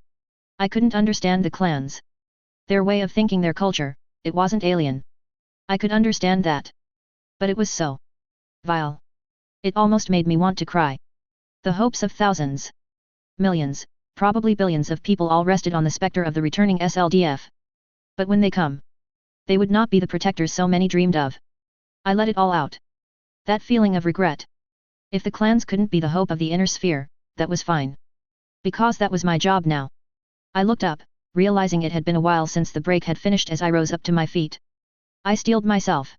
I couldn't understand the clans. Their way of thinking, their culture, it wasn't alien. I could understand that. But it was so vile. It almost made me want to cry. The hopes of thousands, millions, probably billions of people all rested on the specter of the returning SLDF. But when they come, they would not be the protectors so many dreamed of. I let it all out. That feeling of regret. If the clans couldn't be the hope of the inner sphere, that was fine. Because that was my job now. I looked up, realizing it had been a while since the break had finished as I rose up to my feet. I steeled myself.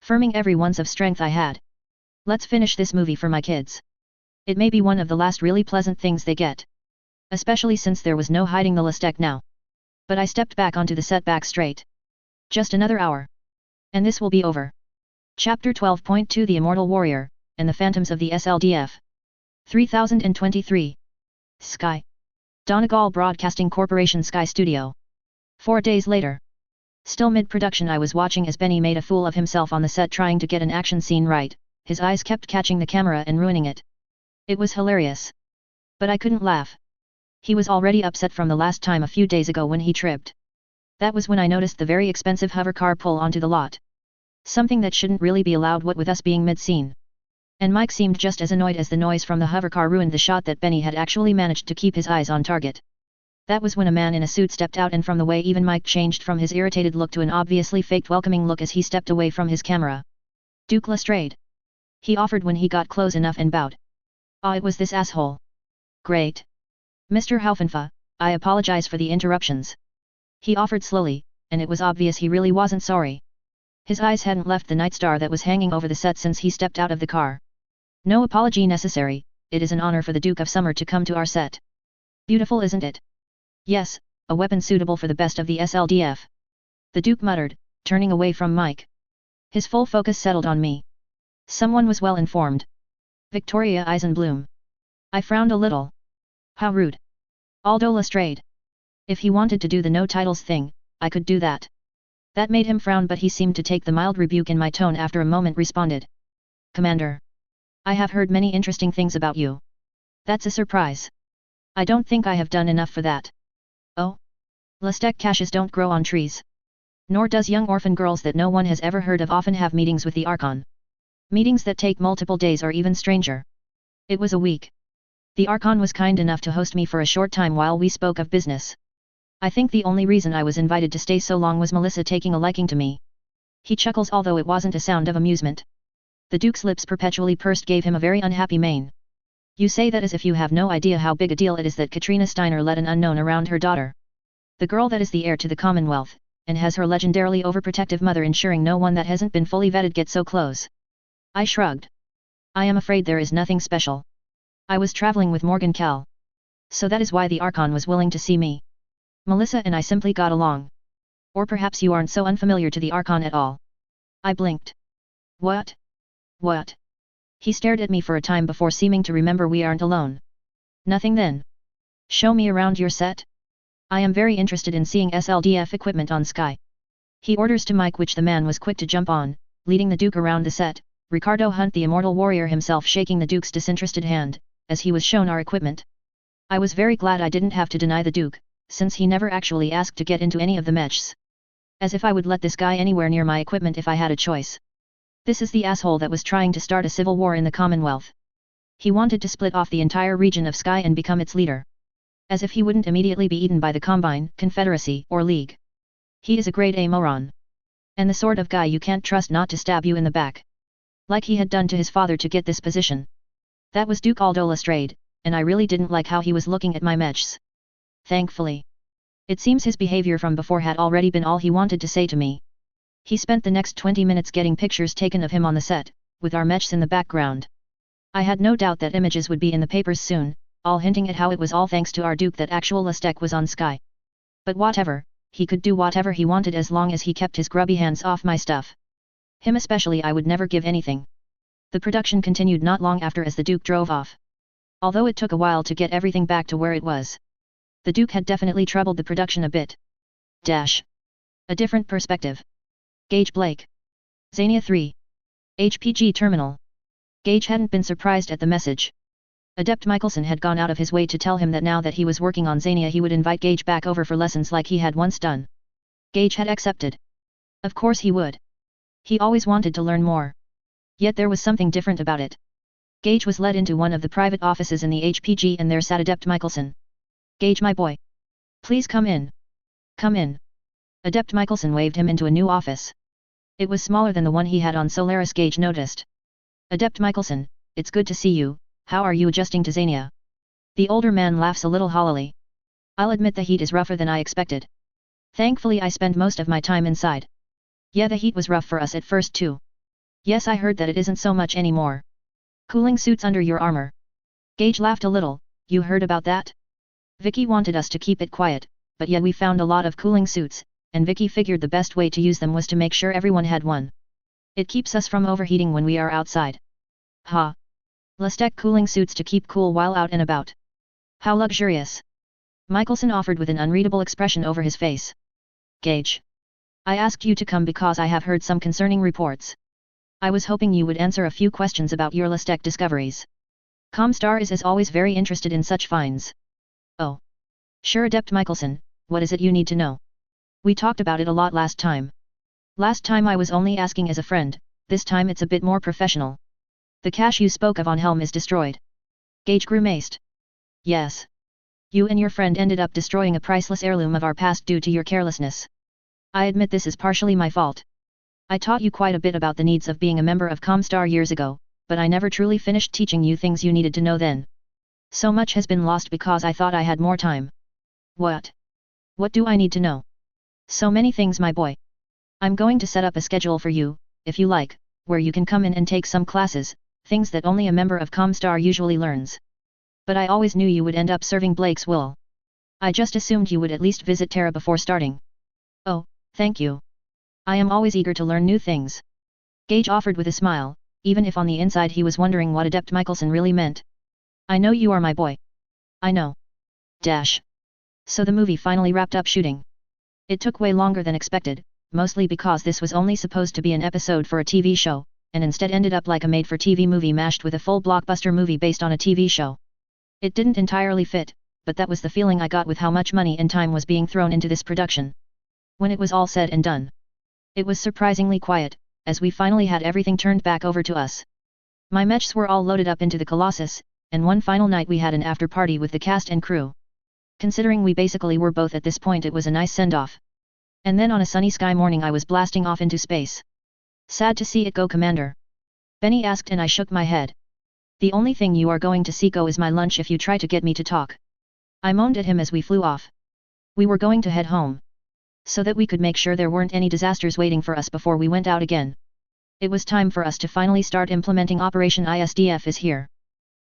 Firming every ounce of strength I had. Let's finish this movie for my kids. It may be one of the last really pleasant things they get. Especially since there was no hiding the Lastek now. But I stepped back onto the set back straight. Just another hour. And this will be over. Chapter 12.2 The Immortal Warrior, and the phantoms of the SLDF. 3023. Sky. Donegal Broadcasting Corporation Sky Studio. 4 days later. Still mid-production, I was watching as Benny made a fool of himself on the set trying to get an action scene right. His eyes kept catching the camera and ruining it. It was hilarious. But I couldn't laugh. He was already upset from the last time a few days ago when he tripped. That was when I noticed the very expensive hover car pull onto the lot. Something that shouldn't really be allowed, what with us being mid-scene. And Mike seemed just as annoyed as the noise from the hovercar ruined the shot that Benny had actually managed to keep his eyes on target. That was when a man in a suit stepped out, and from the way even Mike changed from his irritated look to an obviously faked welcoming look as he stepped away from his camera. Duke Lestrade. He offered when he got close enough and bowed. Ah, it was this asshole. Great. Mr. Haufenfa, I apologize for the interruptions. He offered slowly, and it was obvious he really wasn't sorry. His eyes hadn't left the night star that was hanging over the set since he stepped out of the car. No apology necessary, it is an honor for the Duke of Summer to come to our set. Beautiful, isn't it? Yes, a weapon suitable for the best of the SLDF. The Duke muttered, turning away from Mike. His full focus settled on me. Someone was well informed. Victoria Eisenbloom. I frowned a little. How rude. Aldo Lestrade. If he wanted to do the no titles thing, I could do that. That made him frown, but he seemed to take the mild rebuke in my tone. After a moment responded. Commander. I have heard many interesting things about you. That's a surprise. I don't think I have done enough for that. Oh? Lestec caches don't grow on trees. Nor does young orphan girls that no one has ever heard of often have meetings with the Archon. Meetings that take multiple days or even stranger. It was a week. The Archon was kind enough to host me for a short time while we spoke of business. I think the only reason I was invited to stay so long was Melissa taking a liking to me. He chuckles, although it wasn't a sound of amusement. The Duke's lips perpetually pursed gave him a very unhappy mien. You say that as if you have no idea how big a deal it is that Katrina Steiner led an unknown around her daughter. The girl that is the heir to the Commonwealth, and has her legendarily overprotective mother ensuring no one that hasn't been fully vetted gets so close. I shrugged. I am afraid there is nothing special. I was traveling with Morgan Kell. So that is why the Archon was willing to see me. Melissa and I simply got along. Or perhaps you aren't so unfamiliar to the Archon at all. I blinked. What? What? He stared at me for a time before seeming to remember we aren't alone. Nothing then. Show me around your set. I am very interested in seeing SLDF equipment on Sky. He orders to Mike, which the man was quick to jump on, leading the Duke around the set, Ricardo Hunt the immortal warrior himself shaking the Duke's disinterested hand, as he was shown our equipment. I was very glad I didn't have to deny the Duke, since he never actually asked to get into any of the mechs. As if I would let this guy anywhere near my equipment if I had a choice. This is the asshole that was trying to start a civil war in the Commonwealth. He wanted to split off the entire region of Sky and become its leader. As if he wouldn't immediately be eaten by the Combine, Confederacy, or League. He is a grade A moron. And the sort of guy you can't trust not to stab you in the back. Like he had done to his father to get this position. That was Duke Aldo Lestrade, and I really didn't like how he was looking at my mechs. Thankfully. It seems his behavior from before had already been all he wanted to say to me. He spent the next 20 minutes getting pictures taken of him on the set, with our mechs in the background. I had no doubt that images would be in the papers soon, all hinting at how it was all thanks to our Duke that actual Lestec was on Sky. But whatever, he could do whatever he wanted as long as he kept his grubby hands off my stuff. Him especially I would never give anything. The production continued not long after as the Duke drove off. Although it took a while to get everything back to where it was. The Duke had definitely troubled the production a bit. A different perspective. Gage Blake. Xania 3. HPG Terminal. Gage hadn't been surprised at the message. Adept Michelson had gone out of his way to tell him that now that he was working on Xania he would invite Gage back over for lessons like he had once done. Gage had accepted. Of course he would. He always wanted to learn more. Yet there was something different about it. Gage was led into one of the private offices in the HPG and there sat Adept Michelson. Gage, my boy. Please come in. Come in. Adept Michelson waved him into a new office. It was smaller than the one he had on Solaris. Gage noticed. Adept Michelson, it's good to see you, how are you adjusting to Xania? The older man laughs a little hollowly. I'll admit the heat is rougher than I expected. Thankfully I spend most of my time inside. Yeah, the heat was rough for us at first too. Yes, I heard that it isn't so much anymore. Cooling suits under your armor. Gage laughed a little, you heard about that? Vicky wanted us to keep it quiet, but yeah, we found a lot of cooling suits, and Vicky figured the best way to use them was to make sure everyone had one. It keeps us from overheating when we are outside. Ha! Lestek cooling suits to keep cool while out and about. How luxurious! Michelson offered with an unreadable expression over his face. Gage. I asked you to come because I have heard some concerning reports. I was hoping you would answer a few questions about your Lestek discoveries. Comstar is as always very interested in such finds. Oh. Sure, Adept Michelson, what is it you need to know? We talked about it a lot last time. Last time I was only asking as a friend, this time it's a bit more professional. The cache you spoke of on Helm is destroyed. Gage grimaced. Yes. You and your friend ended up destroying a priceless heirloom of our past due to your carelessness. I admit this is partially my fault. I taught you quite a bit about the needs of being a member of Comstar years ago, but I never truly finished teaching you things you needed to know then. So much has been lost because I thought I had more time. What? What do I need to know? So many things, my boy. I'm going to set up a schedule for you, if you like, where you can come in and take some classes, things that only a member of Comstar usually learns. But I always knew you would end up serving Blake's will. I just assumed you would at least visit Terra before starting. Oh, thank you. I am always eager to learn new things. Gage offered with a smile, even if on the inside he was wondering what Adept Michelson really meant. I know you are my boy. I know. Dash. So the movie finally wrapped up shooting. It took way longer than expected, mostly because this was only supposed to be an episode for a TV show, and instead ended up like a made-for-TV movie mashed with a full blockbuster movie based on a TV show. It didn't entirely fit, but that was the feeling I got with how much money and time was being thrown into this production. When it was all said and done, it was surprisingly quiet, as we finally had everything turned back over to us. My mechs were all loaded up into the Colossus, and one final night we had an after-party with the cast and crew. Considering we basically were both at this point, it was a nice send-off. And then on a sunny sky morning I was blasting off into space. Sad to see it go, Commander. Benny asked and I shook my head. The only thing you are going to see go is my lunch if you try to get me to talk. I moaned at him as we flew off. We were going to head home, so that we could make sure there weren't any disasters waiting for us before we went out again. It was time for us to finally start implementing Operation ISDF is here.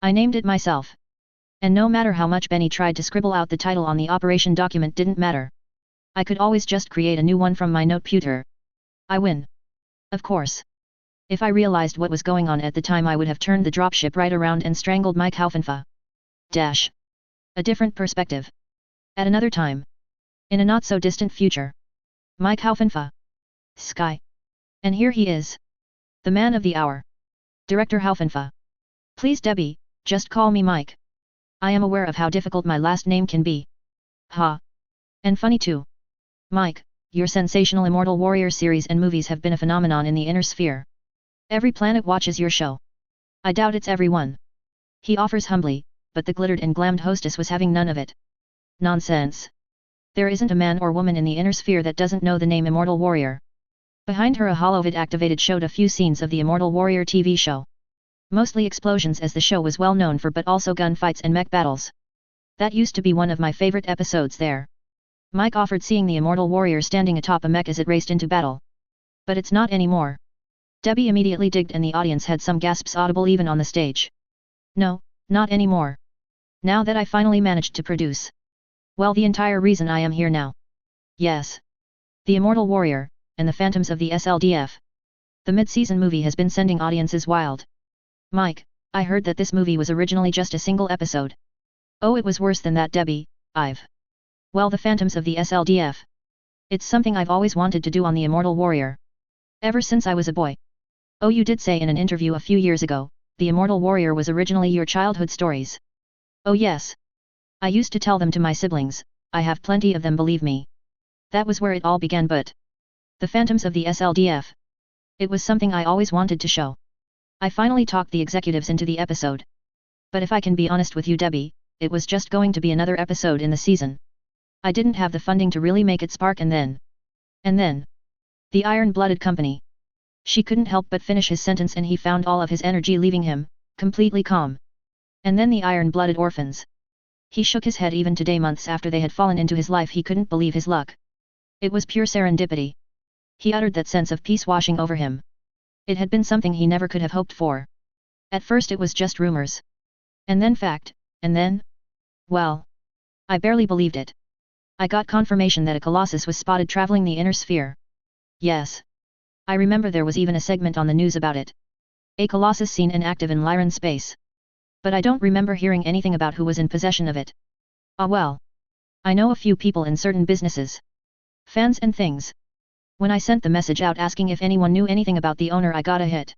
I named it myself. And no matter how much Benny tried to scribble out the title on the operation document, didn't matter. I could always just create a new one from my noteputer. I win. Of course. If I realized what was going on at the time, I would have turned the dropship right around and strangled Mike Haufenfa. Dash. A different perspective. At another time. In a not-so-distant future. Mike Haufenfa. Sky. And here he is. The man of the hour. Director Haufenfa. Please, Debbie, just call me Mike. I am aware of how difficult my last name can be. Ha. And funny too. Mike, your sensational Immortal Warrior series and movies have been a phenomenon in the inner sphere. Every planet watches your show. I doubt it's everyone. He offers humbly, but the glittered and glammed hostess was having none of it. Nonsense. There isn't a man or woman in the inner sphere that doesn't know the name Immortal Warrior. Behind her a holovid activated showed a few scenes of the Immortal Warrior TV show. Mostly explosions, as the show was well known for, but also gunfights and mech battles. That used to be one of my favorite episodes there. Mike offered seeing the Immortal Warrior standing atop a mech as it raced into battle. But it's not anymore. Debbie immediately digged and the audience had some gasps audible even on the stage. No, not anymore. Now that I finally managed to produce. Well, the entire reason I am here now. Yes. The Immortal Warrior, and the Phantoms of the SLDF. The mid-season movie has been sending audiences wild. Mike, I heard that this movie was originally just a single episode. Oh, it was worse than that, Debbie. Well, the Phantoms of the SLDF. It's something I've always wanted to do on the Immortal Warrior. Ever since I was a boy. Oh, you did say in an interview a few years ago, the Immortal Warrior was originally your childhood stories. Oh yes. I used to tell them to my siblings, I have plenty of them, believe me. That was where it all began, but the Phantoms of the SLDF. It was something I always wanted to show. I finally talked the executives into the episode. But if I can be honest with you, Debbie, it was just going to be another episode in the season. I didn't have the funding to really make it spark, and then, the Iron-Blooded Company. She couldn't help but finish his sentence and he found all of his energy leaving him, completely calm. And then the Iron-Blooded Orphans. He shook his head. Even today, months after they had fallen into his life, he couldn't believe his luck. It was pure serendipity. He uttered that sense of peace washing over him. It had been something he never could have hoped for. At first it was just rumors. And then fact, and then, well, I barely believed it. I got confirmation that a Colossus was spotted traveling the inner sphere. Yes. I remember there was even a segment on the news about it. A colossus seen and active in Lyran space. But I don't remember hearing anything about who was in possession of it. Ah well. I know a few people in certain businesses. Fans and things. When I sent the message out asking if anyone knew anything about the owner, I got a hit.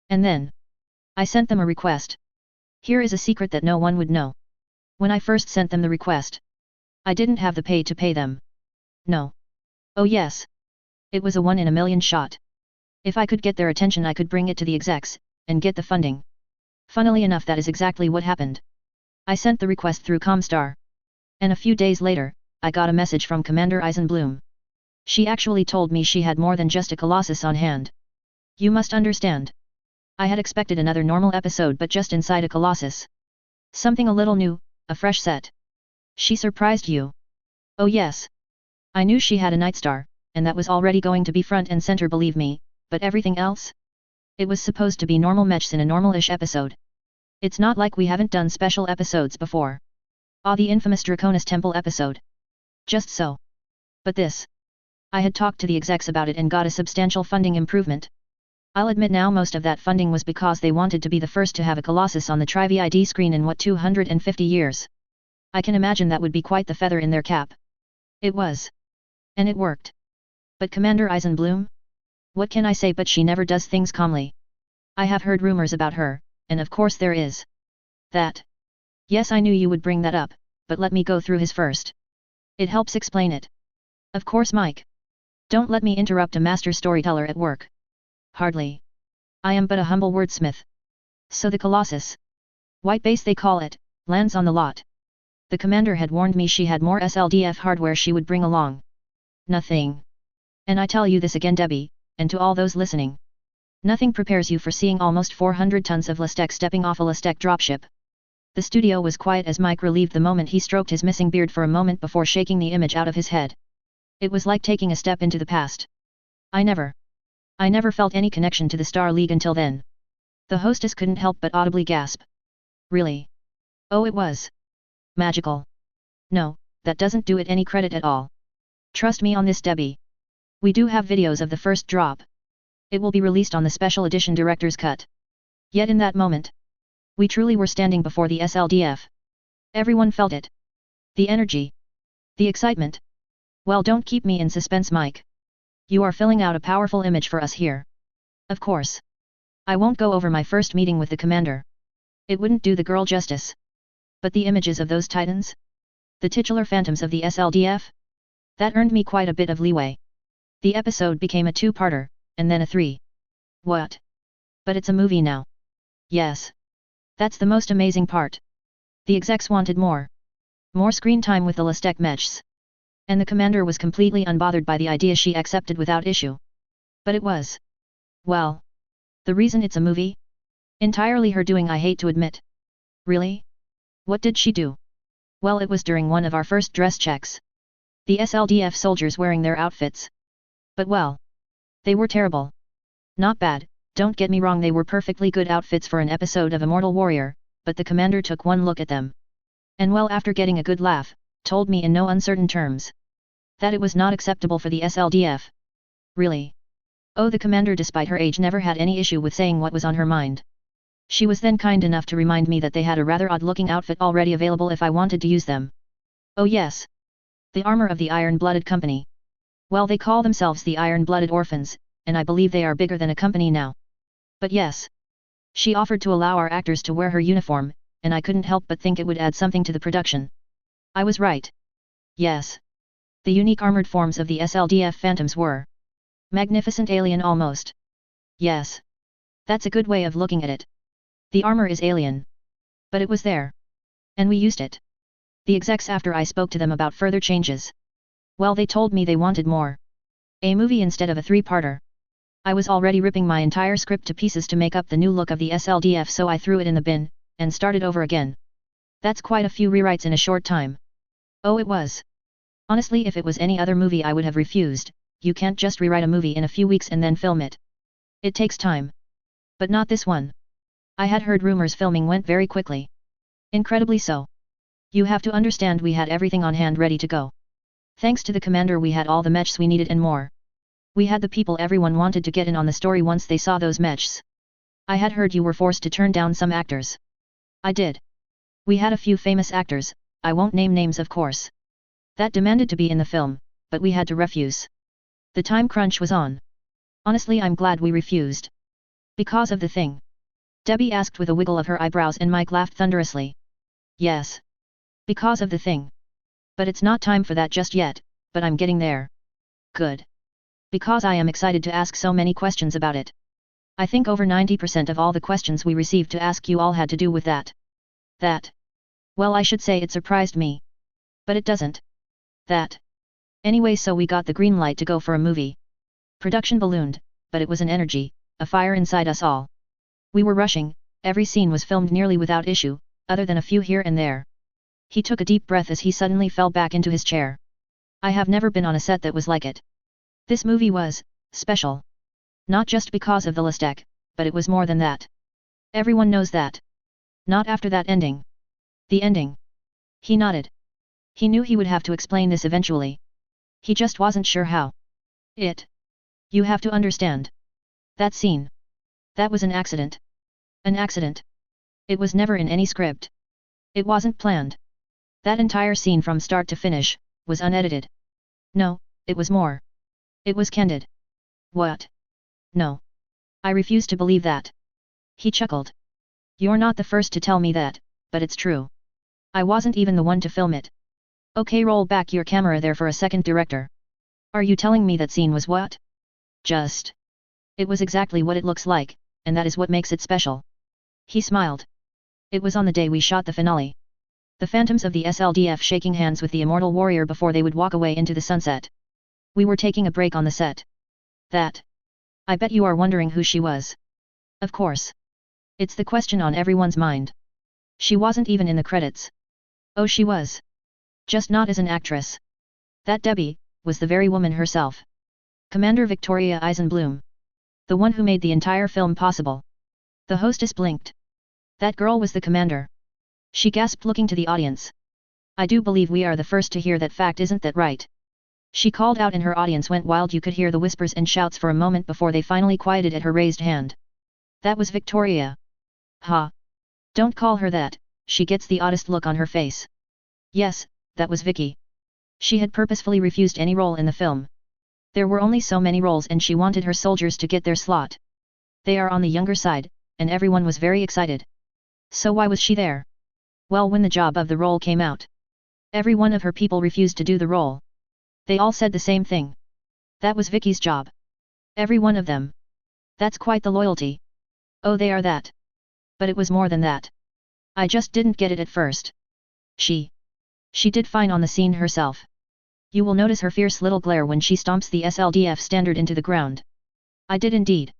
And then I sent them a request. Here is a secret that no one would know. When I first sent them the request, I didn't have the pay to pay them. No. Oh yes. It was a 1 in a million shot. If I could get their attention, I could bring it to the execs, and get the funding. Funnily enough, that is exactly what happened. I sent the request through Comstar. And a few days later, I got a message from Commander Eisenbloom. She actually told me she had more than just a colossus on hand. You must understand. I had expected another normal episode, but just inside a colossus. Something a little new, a fresh set. She surprised you? Oh yes. I knew she had a Nightstar, and that was already going to be front and center, believe me, but everything else? It was supposed to be normal mechs in a normal-ish episode. It's not like we haven't done special episodes before. Ah, the infamous Draconis Temple episode. Just so. But this. I had talked to the execs about it and got a substantial funding improvement. I'll admit now most of that funding was because they wanted to be the first to have a Colossus on the TriVid screen in what 250 years. I can imagine that would be quite the feather in their cap. It was. And it worked. But Commander Eisenbloom? What can I say, but she never does things calmly. I have heard rumors about her, and of course there is. That. Yes, I knew you would bring that up, but let me go through his first. It helps explain it. Of course, Mike. Don't let me interrupt a master storyteller at work. Hardly. I am but a humble wordsmith. So the Colossus. White base they call it, lands on the lot. The commander had warned me she had more SLDF hardware she would bring along. Nothing. And I tell you this again, Debbie, and to all those listening. Nothing prepares you for seeing almost 400 tons of Lastek stepping off a Lastek dropship. The studio was quiet as Mike relieved the moment he stroked his missing beard for a moment before shaking the image out of his head. It was like taking a step into the past. I never felt any connection to the Star League until then. The hostess couldn't help but audibly gasp. Really? Oh, it was magical. No, that doesn't do it any credit at all. Trust me on this, Debbie. We do have videos of the first drop. It will be released on the special edition director's cut. Yet in that moment, we truly were standing before the SLDF. Everyone felt it. The energy. The excitement. Well, don't keep me in suspense, Mike. You are filling out a powerful image for us here. Of course. I won't go over my first meeting with the commander. It wouldn't do the girl justice. But the images of those titans? The titular phantoms of the SLDF? That earned me quite a bit of leeway. The episode became a 2-parter, and then a 3. What? But it's a movie now. Yes. That's the most amazing part. The execs wanted more. More screen time with the Lastek mechs. And the commander was completely unbothered by the idea, she accepted without issue. But it was. Well. The reason it's a movie? Entirely her doing, I hate to admit. Really? What did she do? Well, it was during one of our first dress checks. The SLDF soldiers wearing their outfits. But well. They were terrible. Not bad, don't get me wrong, they were perfectly good outfits for an episode of Immortal Warrior, but the commander took one look at them. And well, after getting a good laugh, told me in no uncertain terms that it was not acceptable for the SLDF. Really? Oh, the commander, despite her age, never had any issue with saying what was on her mind. She was then kind enough to remind me that they had a rather odd-looking outfit already available if I wanted to use them. Oh yes. The armor of the Iron-Blooded Company. Well, they call themselves the Iron-Blooded Orphans, and I believe they are bigger than a company now. But yes. She offered to allow our actors to wear her uniform, and I couldn't help but think it would add something to the production. I was right. Yes. The unique armored forms of the SLDF phantoms were magnificent, alien almost. Yes. That's a good way of looking at it. The armor is alien. But it was there. And we used it. The execs, after I spoke to them about further changes. Well, they told me they wanted more. A movie instead of a 3-parter. I was already ripping my entire script to pieces to make up the new look of the SLDF, so I threw it in the bin, and started over again. That's quite a few rewrites in a short time. Oh, it was. Honestly, if it was any other movie I would have refused. You can't just rewrite a movie in a few weeks and then film it. It takes time. But not this one. I had heard rumors filming went very quickly. Incredibly so. You have to understand, we had everything on hand ready to go. Thanks to the commander, we had all the mechs we needed and more. We had the people everyone wanted to get in on the story once they saw those mechs. I had heard you were forced to turn down some actors. I did. We had a few famous actors, I won't name names of course, that demanded to be in the film, but we had to refuse. The time crunch was on. Honestly, I'm glad we refused. Because of the thing? Debbie asked with a wiggle of her eyebrows, and Mike laughed thunderously. Yes. Because of the thing. But it's not time for that just yet, but I'm getting there. Good. Because I am excited to ask so many questions about it. I think over 90% of all the questions we received to ask you all had to do with that. That. Well, I should say it surprised me. But it doesn't. That. Anyway, so we got the green light to go for a movie. Production ballooned, but it was an energy, a fire inside us all. We were rushing, every scene was filmed nearly without issue, other than a few here and there. He took a deep breath as he suddenly fell back into his chair. I have never been on a set that was like it. This movie was special. Not just because of the Listec, but it was more than that. Everyone knows that. Not after that ending. The ending. He nodded. He knew he would have to explain this eventually. He just wasn't sure how. You have to understand. That scene. That was an accident. An accident. It was never in any script. It wasn't planned. That entire scene from start to finish, was unedited. No, it was more. It was candid. What? No. I refuse to believe that. He chuckled. You're not the first to tell me that, but it's true. I wasn't even the one to film it. Okay, roll back your camera there for a second, director. Are you telling me that scene was what? Just. It was exactly what it looks like, and that is what makes it special. He smiled. It was on the day we shot the finale. The phantoms of the SLDF shaking hands with the immortal warrior before they would walk away into the sunset. We were taking a break on the set. That. I bet you are wondering who she was. Of course. It's the question on everyone's mind. She wasn't even in the credits. Oh, she was. Just not as an actress. That Debbie, was the very woman herself. Commander Victoria Eisenbloom. The one who made the entire film possible. The hostess blinked. That girl was the commander. She gasped, looking to the audience. I do believe we are the first to hear that fact, isn't that right? She called out and her audience went wild. You could hear the whispers and shouts for a moment before they finally quieted at her raised hand. That was Victoria. Ha! Don't call her that, she gets the oddest look on her face. Yes, that was Vicky. She had purposefully refused any role in the film. There were only so many roles and she wanted her soldiers to get their slot. They are on the younger side, and everyone was very excited. So why was she there? Well, when the job of the role came out, every one of her people refused to do the role. They all said the same thing. That was Vicky's job. Every one of them. That's quite the loyalty. Oh, they are that. But it was more than that. I just didn't get it at first. She did fine on the scene herself. You will notice her fierce little glare when she stomps the SLDF standard into the ground. I did indeed.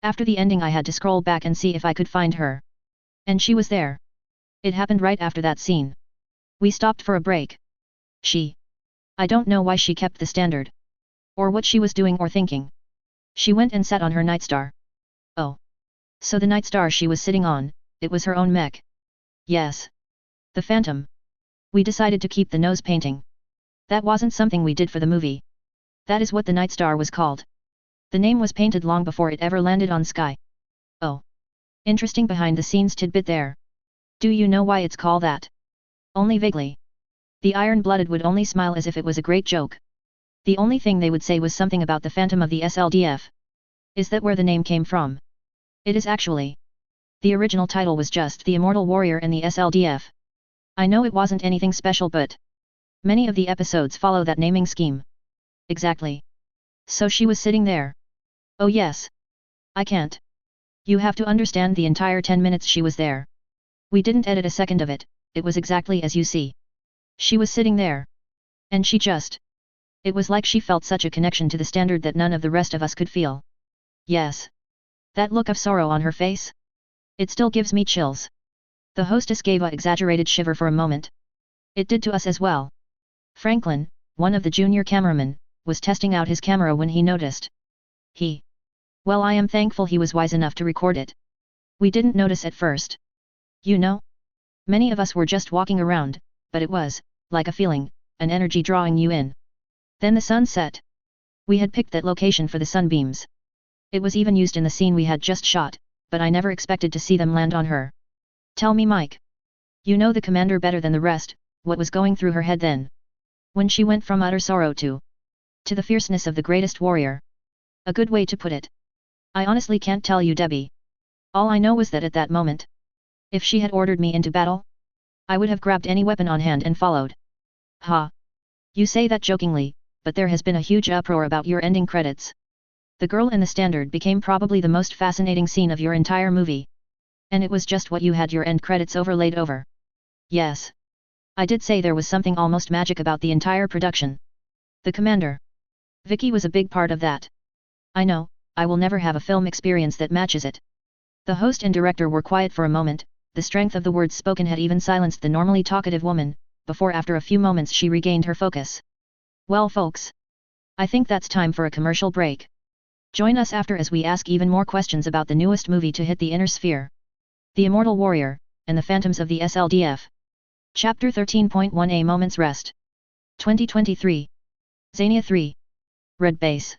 After the ending I had to scroll back and see if I could find her. And she was there. It happened right after that scene. We stopped for a break. I don't know why she kept the standard. Or what she was doing or thinking. She went and sat on her Nightstar. Oh. So the Nightstar she was sitting on, it was her own mech. Yes. The Phantom. We decided to keep the nose painting. That wasn't something we did for the movie. That is what the Nightstar was called. The name was painted long before it ever landed on Sky. Oh. Interesting behind the scenes tidbit there. Do you know why it's called that? Only vaguely. The Iron-Blooded would only smile as if it was a great joke. The only thing they would say was something about the Phantom of the SLDF. Is that where the name came from? It is actually. The original title was just The Immortal Warrior and the SLDF. I know it wasn't anything special, but many of the episodes follow that naming scheme. Exactly. So she was sitting there. Oh yes. I can't. You have to understand the entire 10 minutes she was there. We didn't edit a second of it, it was exactly as you see. She was sitting there. And she just. It was like she felt such a connection to the standard that none of the rest of us could feel. Yes. That look of sorrow on her face? It still gives me chills. The hostess gave an exaggerated shiver for a moment. It did to us as well. Franklin, one of the junior cameramen, was testing out his camera when he noticed. Well, I am thankful he was wise enough to record it. We didn't notice at first. You know? Many of us were just walking around, but it was, like a feeling, an energy drawing you in. Then the sun set. We had picked that location for the sunbeams. It was even used in the scene we had just shot, but I never expected to see them land on her. Tell me, Mike. You know the commander better than the rest, what was going through her head then? When she went from utter sorrow to the fierceness of the greatest warrior. A good way to put it. I honestly can't tell you, Debbie. All I know was that at that moment, if she had ordered me into battle, I would have grabbed any weapon on hand and followed. Ha! You say that jokingly, but there has been a huge uproar about your ending credits. The girl in the standard became probably the most fascinating scene of your entire movie. And it was just what you had your end credits overlaid over. Yes. I did say there was something almost magic about the entire production. The commander. Vicky was a big part of that. I know, I will never have a film experience that matches it. The host and director were quiet for a moment, the strength of the words spoken had even silenced the normally talkative woman, before after a few moments she regained her focus. Well folks. I think that's time for a commercial break. Join us after as we ask even more questions about the newest movie to hit the inner sphere. The Immortal Warrior, and the Phantoms of the SLDF. Chapter 13.1 A Moment's Rest. 2023. Xania 3. Red Base.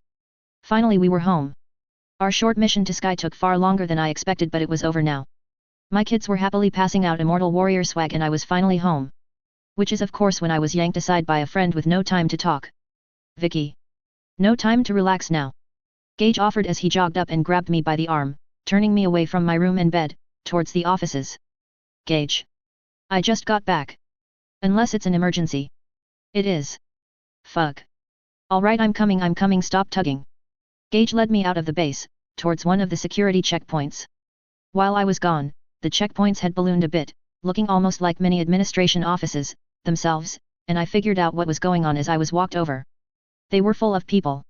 Finally we were home. Our short mission to Sky took far longer than I expected, but it was over now. My kids were happily passing out Immortal Warrior swag and I was finally home. Which is of course when I was yanked aside by a friend with no time to talk. Vicky. No time to relax now. Gage offered as he jogged up and grabbed me by the arm, turning me away from my room and bed, towards the offices. Gage. I just got back. Unless it's an emergency. It is. Fuck. Alright, I'm coming, stop tugging. Gage led me out of the base, towards one of the security checkpoints. While I was gone, the checkpoints had ballooned a bit, looking almost like mini administration offices, themselves, and I figured out what was going on as I was walked over. They were full of people.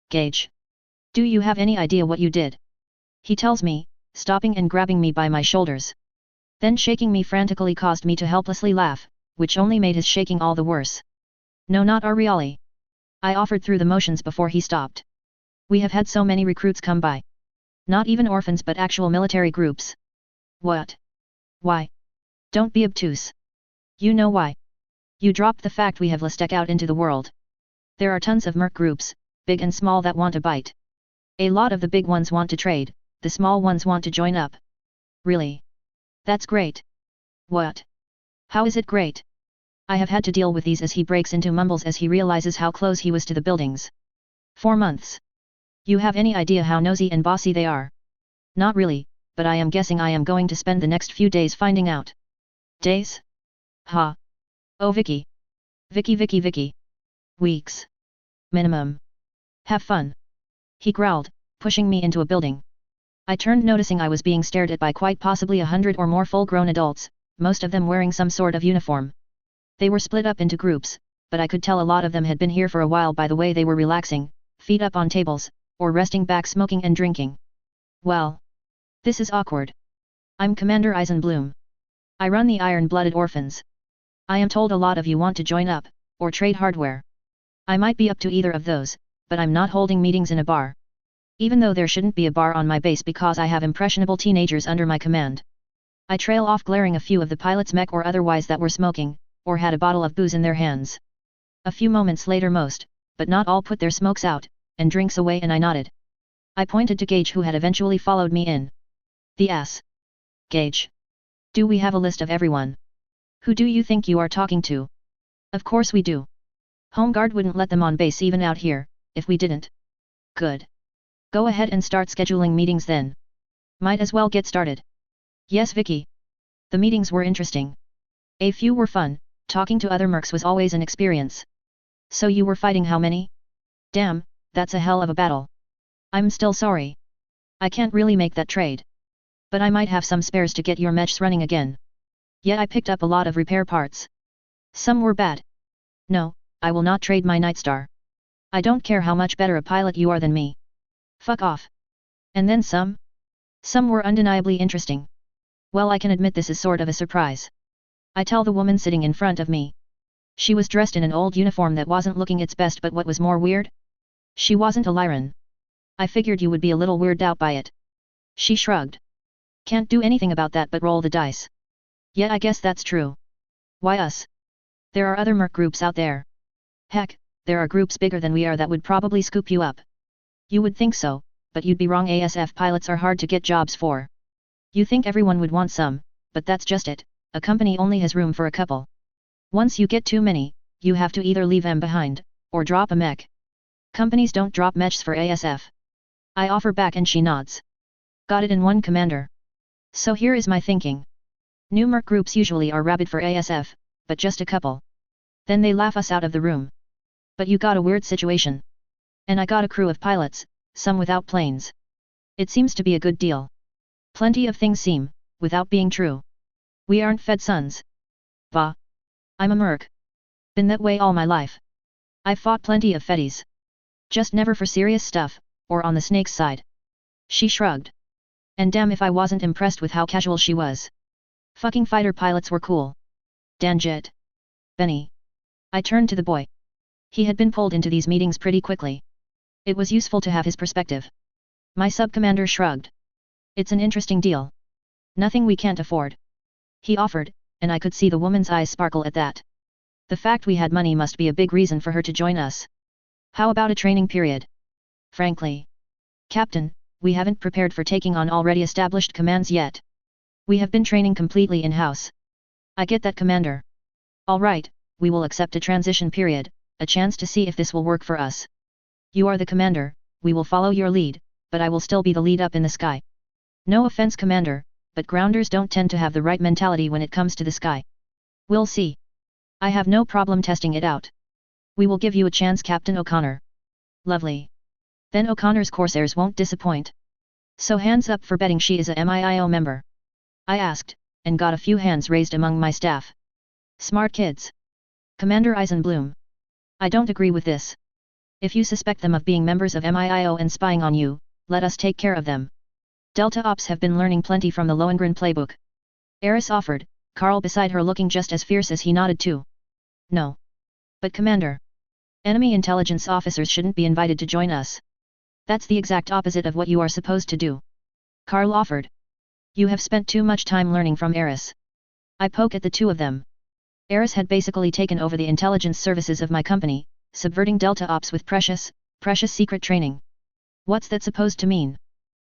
Gage. Do you have any idea what you did? He tells me, stopping and grabbing me by my shoulders. Then shaking me frantically caused me to helplessly laugh, which only made his shaking all the worse. No, not Ariali. I offered through the motions before he stopped. We have had so many recruits come by. Not even orphans but actual military groups. What? Why? Don't be obtuse. You know why. You dropped the fact we have Lestek out into the world. There are tons of merc groups, big and small, that want to bite. A lot of the big ones want to trade, the small ones want to join up. Really? That's great. What? How is it great? I have had to deal with these as he breaks into mumbles as he realizes how close he was to the buildings. 4 months. You have any idea how nosy and bossy they are? Not really, but I am guessing I am going to spend the next few days finding out. Days? Ha. Oh Vicky. Vicky. Weeks. Minimum. Have fun. He growled, pushing me into a building. I turned, noticing I was being stared at by quite possibly 100 or more full-grown adults, most of them wearing some sort of uniform. They were split up into groups, but I could tell a lot of them had been here for a while by the way they were relaxing, feet up on tables, or resting back smoking and drinking. Well. This is awkward. I'm Commander Eisenbloom. I run the Iron-Blooded Orphans. I am told a lot of you want to join up, or trade hardware. I might be up to either of those, but I'm not holding meetings in a bar. Even though there shouldn't be a bar on my base because I have impressionable teenagers under my command. I trail off, glaring a few of the pilots, mech or otherwise, that were smoking, or had a bottle of booze in their hands. A few moments later most, but not all, put their smokes out, and drinks away, and I nodded. I pointed to Gage, who had eventually followed me in. The ass. Gage. Do we have a list of everyone? Who do you think you are talking to? Of course we do. Home Guard wouldn't let them on base even out here, if we didn't. Good. Go ahead and start scheduling meetings then. Might as well get started. Yes Vicky. The meetings were interesting. A few were fun, talking to other mercs was always an experience. So you were fighting how many? Damn, that's a hell of a battle. I'm still sorry. I can't really make that trade. But I might have some spares to get your mechs running again. Yeah, I picked up a lot of repair parts. Some were bad. No, I will not trade my Nightstar. I don't care how much better a pilot you are than me. Fuck off. And then some? Some were undeniably interesting. Well, I can admit this is sort of a surprise. I tell the woman sitting in front of me. She was dressed in an old uniform that wasn't looking its best, but what was more weird? She wasn't a Lyran. I figured you would be a little weirded out by it. She shrugged. Can't do anything about that but roll the dice. Yeah, I guess that's true. Why us? There are other merc groups out there. Heck, there are groups bigger than we are that would probably scoop you up. You would think so, but you'd be wrong. ASF pilots are hard to get jobs for. You think everyone would want some, but that's just it, a company only has room for a couple. Once you get too many, you have to either leave them behind, or drop a mech. Companies don't drop mechs for ASF. I offer back and she nods. Got it in one, Commander. So here is my thinking. New merc groups usually are rabid for ASF, but just a couple. Then they laugh us out of the room. But you got a weird situation. And I got a crew of pilots, some without planes. It seems to be a good deal. Plenty of things seem, without being true. We aren't Fed sons. Bah. I'm a merc. Been that way all my life. I've fought plenty of Feddies. Just never for serious stuff, or on the snake's side. She shrugged. And damn if I wasn't impressed with how casual she was. Fucking fighter pilots were cool. Danjit. Benny. I turned to the boy. He had been pulled into these meetings pretty quickly. It was useful to have his perspective. My sub-commander shrugged. It's an interesting deal. Nothing we can't afford. He offered, and I could see the woman's eyes sparkle at that. The fact we had money must be a big reason for her to join us. How about a training period? Frankly, Captain, we haven't prepared for taking on already established commands yet. We have been training completely in-house. I get that, Commander. All right, we will accept a transition period, a chance to see if this will work for us. You are the commander, we will follow your lead, but I will still be the lead up in the sky. No offense, Commander, but grounders don't tend to have the right mentality when it comes to the sky. We'll see. I have no problem testing it out. We will give you a chance, Captain O'Connor. Lovely. Then O'Connor's Corsairs won't disappoint. So hands up for betting she is a MIIO member. I asked, and got a few hands raised among my staff. Smart kids. Commander Eisenbloom. I don't agree with this. If you suspect them of being members of MIIO and spying on you, let us take care of them. Delta Ops have been learning plenty from the Lohengrin playbook. Eris offered, Carl beside her looking just as fierce as he nodded too. No. But Commander. Enemy intelligence officers shouldn't be invited to join us. That's the exact opposite of what you are supposed to do. Carl offered. You have spent too much time learning from Eris. I poke at the two of them. Eris had basically taken over the intelligence services of my company, subverting Delta Ops with precious secret training. What's that supposed to mean?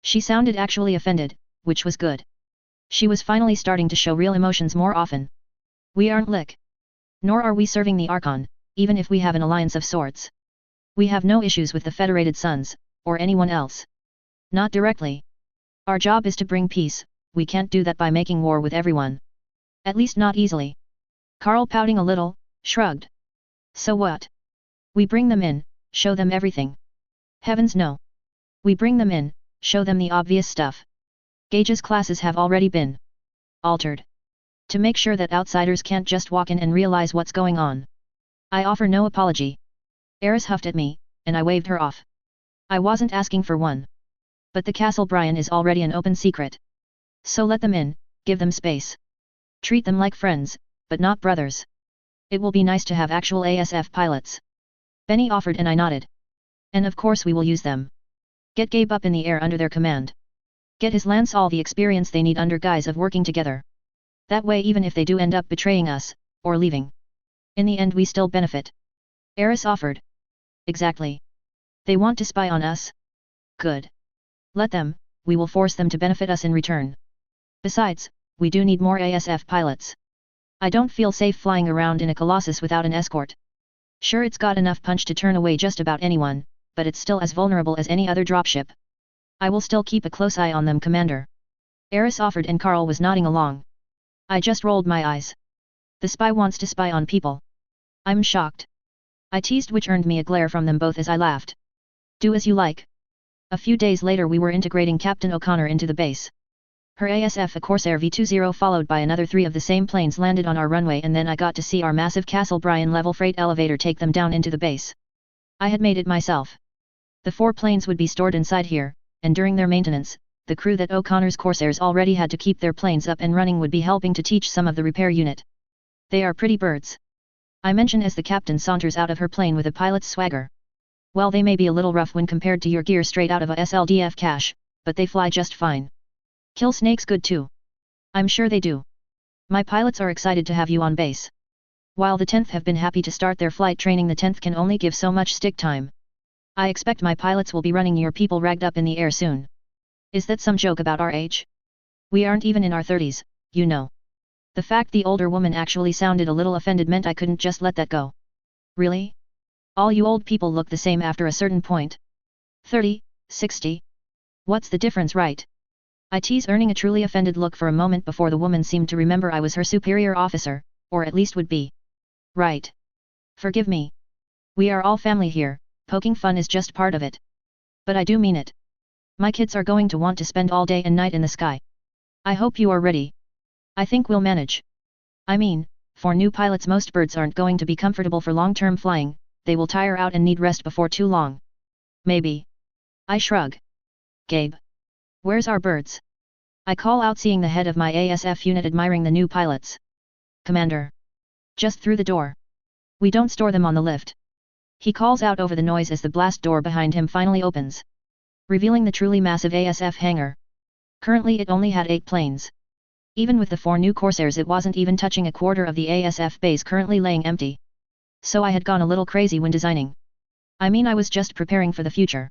She sounded actually offended, which was good. She was finally starting to show real emotions more often. We aren't Lick. Nor are we serving the Archon, even if we have an alliance of sorts. We have no issues with the Federated Sons, or anyone else. Not directly. Our job is to bring peace, we can't do that by making war with everyone. At least not easily. Carl, pouting a little, shrugged. So what? We bring them in, show them everything. Heavens no. We bring them in, show them the obvious stuff. Gage's classes have already been altered. To make sure that outsiders can't just walk in and realize what's going on. I offer no apology. Eris huffed at me, and I waved her off. I wasn't asking for one. But the Castle Brian is already an open secret. So let them in, give them space. Treat them like friends, but not brothers. It will be nice to have actual ASF pilots. Benny offered and I nodded. And of course we will use them. Get Gabe up in the air under their command. Get his Lance all the experience they need under guise of working together. That way even if they do end up betraying us, or leaving. In the end we still benefit. Eris offered. Exactly. They want to spy on us? Good. Let them, we will force them to benefit us in return. Besides, we do need more ASF pilots. I don't feel safe flying around in a Colossus without an escort. Sure, it's got enough punch to turn away just about anyone, but it's still as vulnerable as any other dropship. I will still keep a close eye on them, Commander. Eris offered and Carl was nodding along. I just rolled my eyes. The spy wants to spy on people. I'm shocked. I teased, which earned me a glare from them both as I laughed. Do as you like. A few days later we were integrating Captain O'Connor into the base. Her ASF a Corsair V20 followed by another 3 of the same planes landed on our runway, and then I got to see our massive Castle Brian level freight elevator take them down into the base. I had made it myself. The 4 planes would be stored inside here, and during their maintenance, the crew that O'Connor's Corsairs already had to keep their planes up and running would be helping to teach some of the repair unit. They are pretty birds. I mention as the captain saunters out of her plane with a pilot's swagger. Well, they may be a little rough when compared to your gear straight out of a SLDF cache, but they fly just fine. Kill snakes good too. I'm sure they do. My pilots are excited to have you on base. While the 10th have been happy to start their flight training, the 10th can only give so much stick time. I expect my pilots will be running your people ragged up in the air soon. Is that some joke about our age? We aren't even in our 30s, you know. The fact the older woman actually sounded a little offended meant I couldn't just let that go. Really? All you old people look the same after a certain point. 30, 60? What's the difference, right? I teased, earning a truly offended look for a moment before the woman seemed to remember I was her superior officer, or at least would be. Right. Forgive me. We are all family here, poking fun is just part of it. But I do mean it. My kids are going to want to spend all day and night in the sky. I hope you are ready. I think we'll manage. I mean, for new pilots most birds aren't going to be comfortable for long-term flying, they will tire out and need rest before too long. Maybe. I shrug. Gabe. Where's our birds? I call out, seeing the head of my ASF unit admiring the new pilots. Commander. Just through the door. We don't store them on the lift. He calls out over the noise as the blast door behind him finally opens, revealing the truly massive ASF hangar. Currently it only had 8 planes. Even with the 4 new Corsairs it wasn't even touching a quarter of the ASF base currently laying empty. So I had gone a little crazy when designing. I mean, I was just preparing for the future.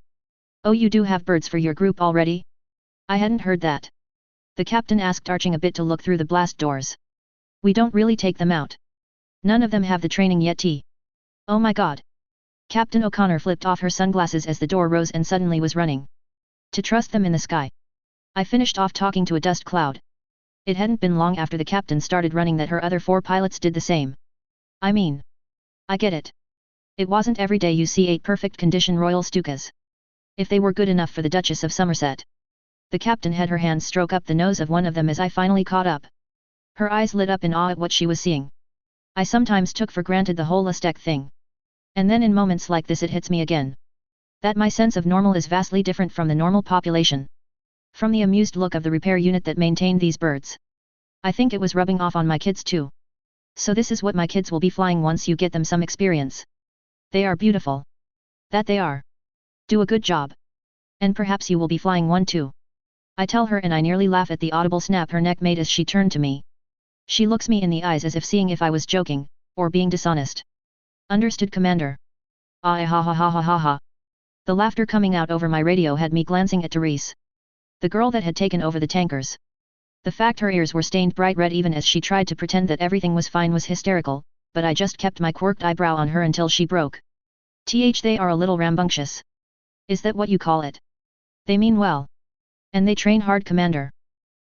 Oh, you do have birds for your group already? I hadn't heard that. The captain asked, arching a bit to look through the blast doors. We don't really take them out. None of them have the training yet. Oh my god. Captain O'Connor flipped off her sunglasses as the door rose and suddenly was running. To trust them in the sky. I finished off talking to a dust cloud. It hadn't been long after the captain started running that her other 4 pilots did the same. I mean. I get it. It wasn't every day you see 8 perfect condition Royal Stukas. If they were good enough for the Duchess of Somerset. The captain had her hand stroke up the nose of one of them as I finally caught up. Her eyes lit up in awe at what she was seeing. I sometimes took for granted the whole Aztec thing. And then in moments like this it hits me again. That my sense of normal is vastly different from the normal population. From the amused look of the repair unit that maintained these birds. I think it was rubbing off on my kids too. So this is what my kids will be flying once you get them some experience. They are beautiful. That they are. Do a good job. And perhaps you will be flying one too. I tell her, and I nearly laugh at the audible snap her neck made as she turned to me. She looks me in the eyes as if seeing if I was joking, or being dishonest. Understood, Commander. Ah, ha ha ha ha ha ha. The laughter coming out over my radio had me glancing at Therese. The girl that had taken over the tankers. The fact her ears were stained bright red even as she tried to pretend that everything was fine was hysterical, but I just kept my quirked eyebrow on her until she broke. They are a little rambunctious. Is that what you call it? They mean well. And they train hard, Commander.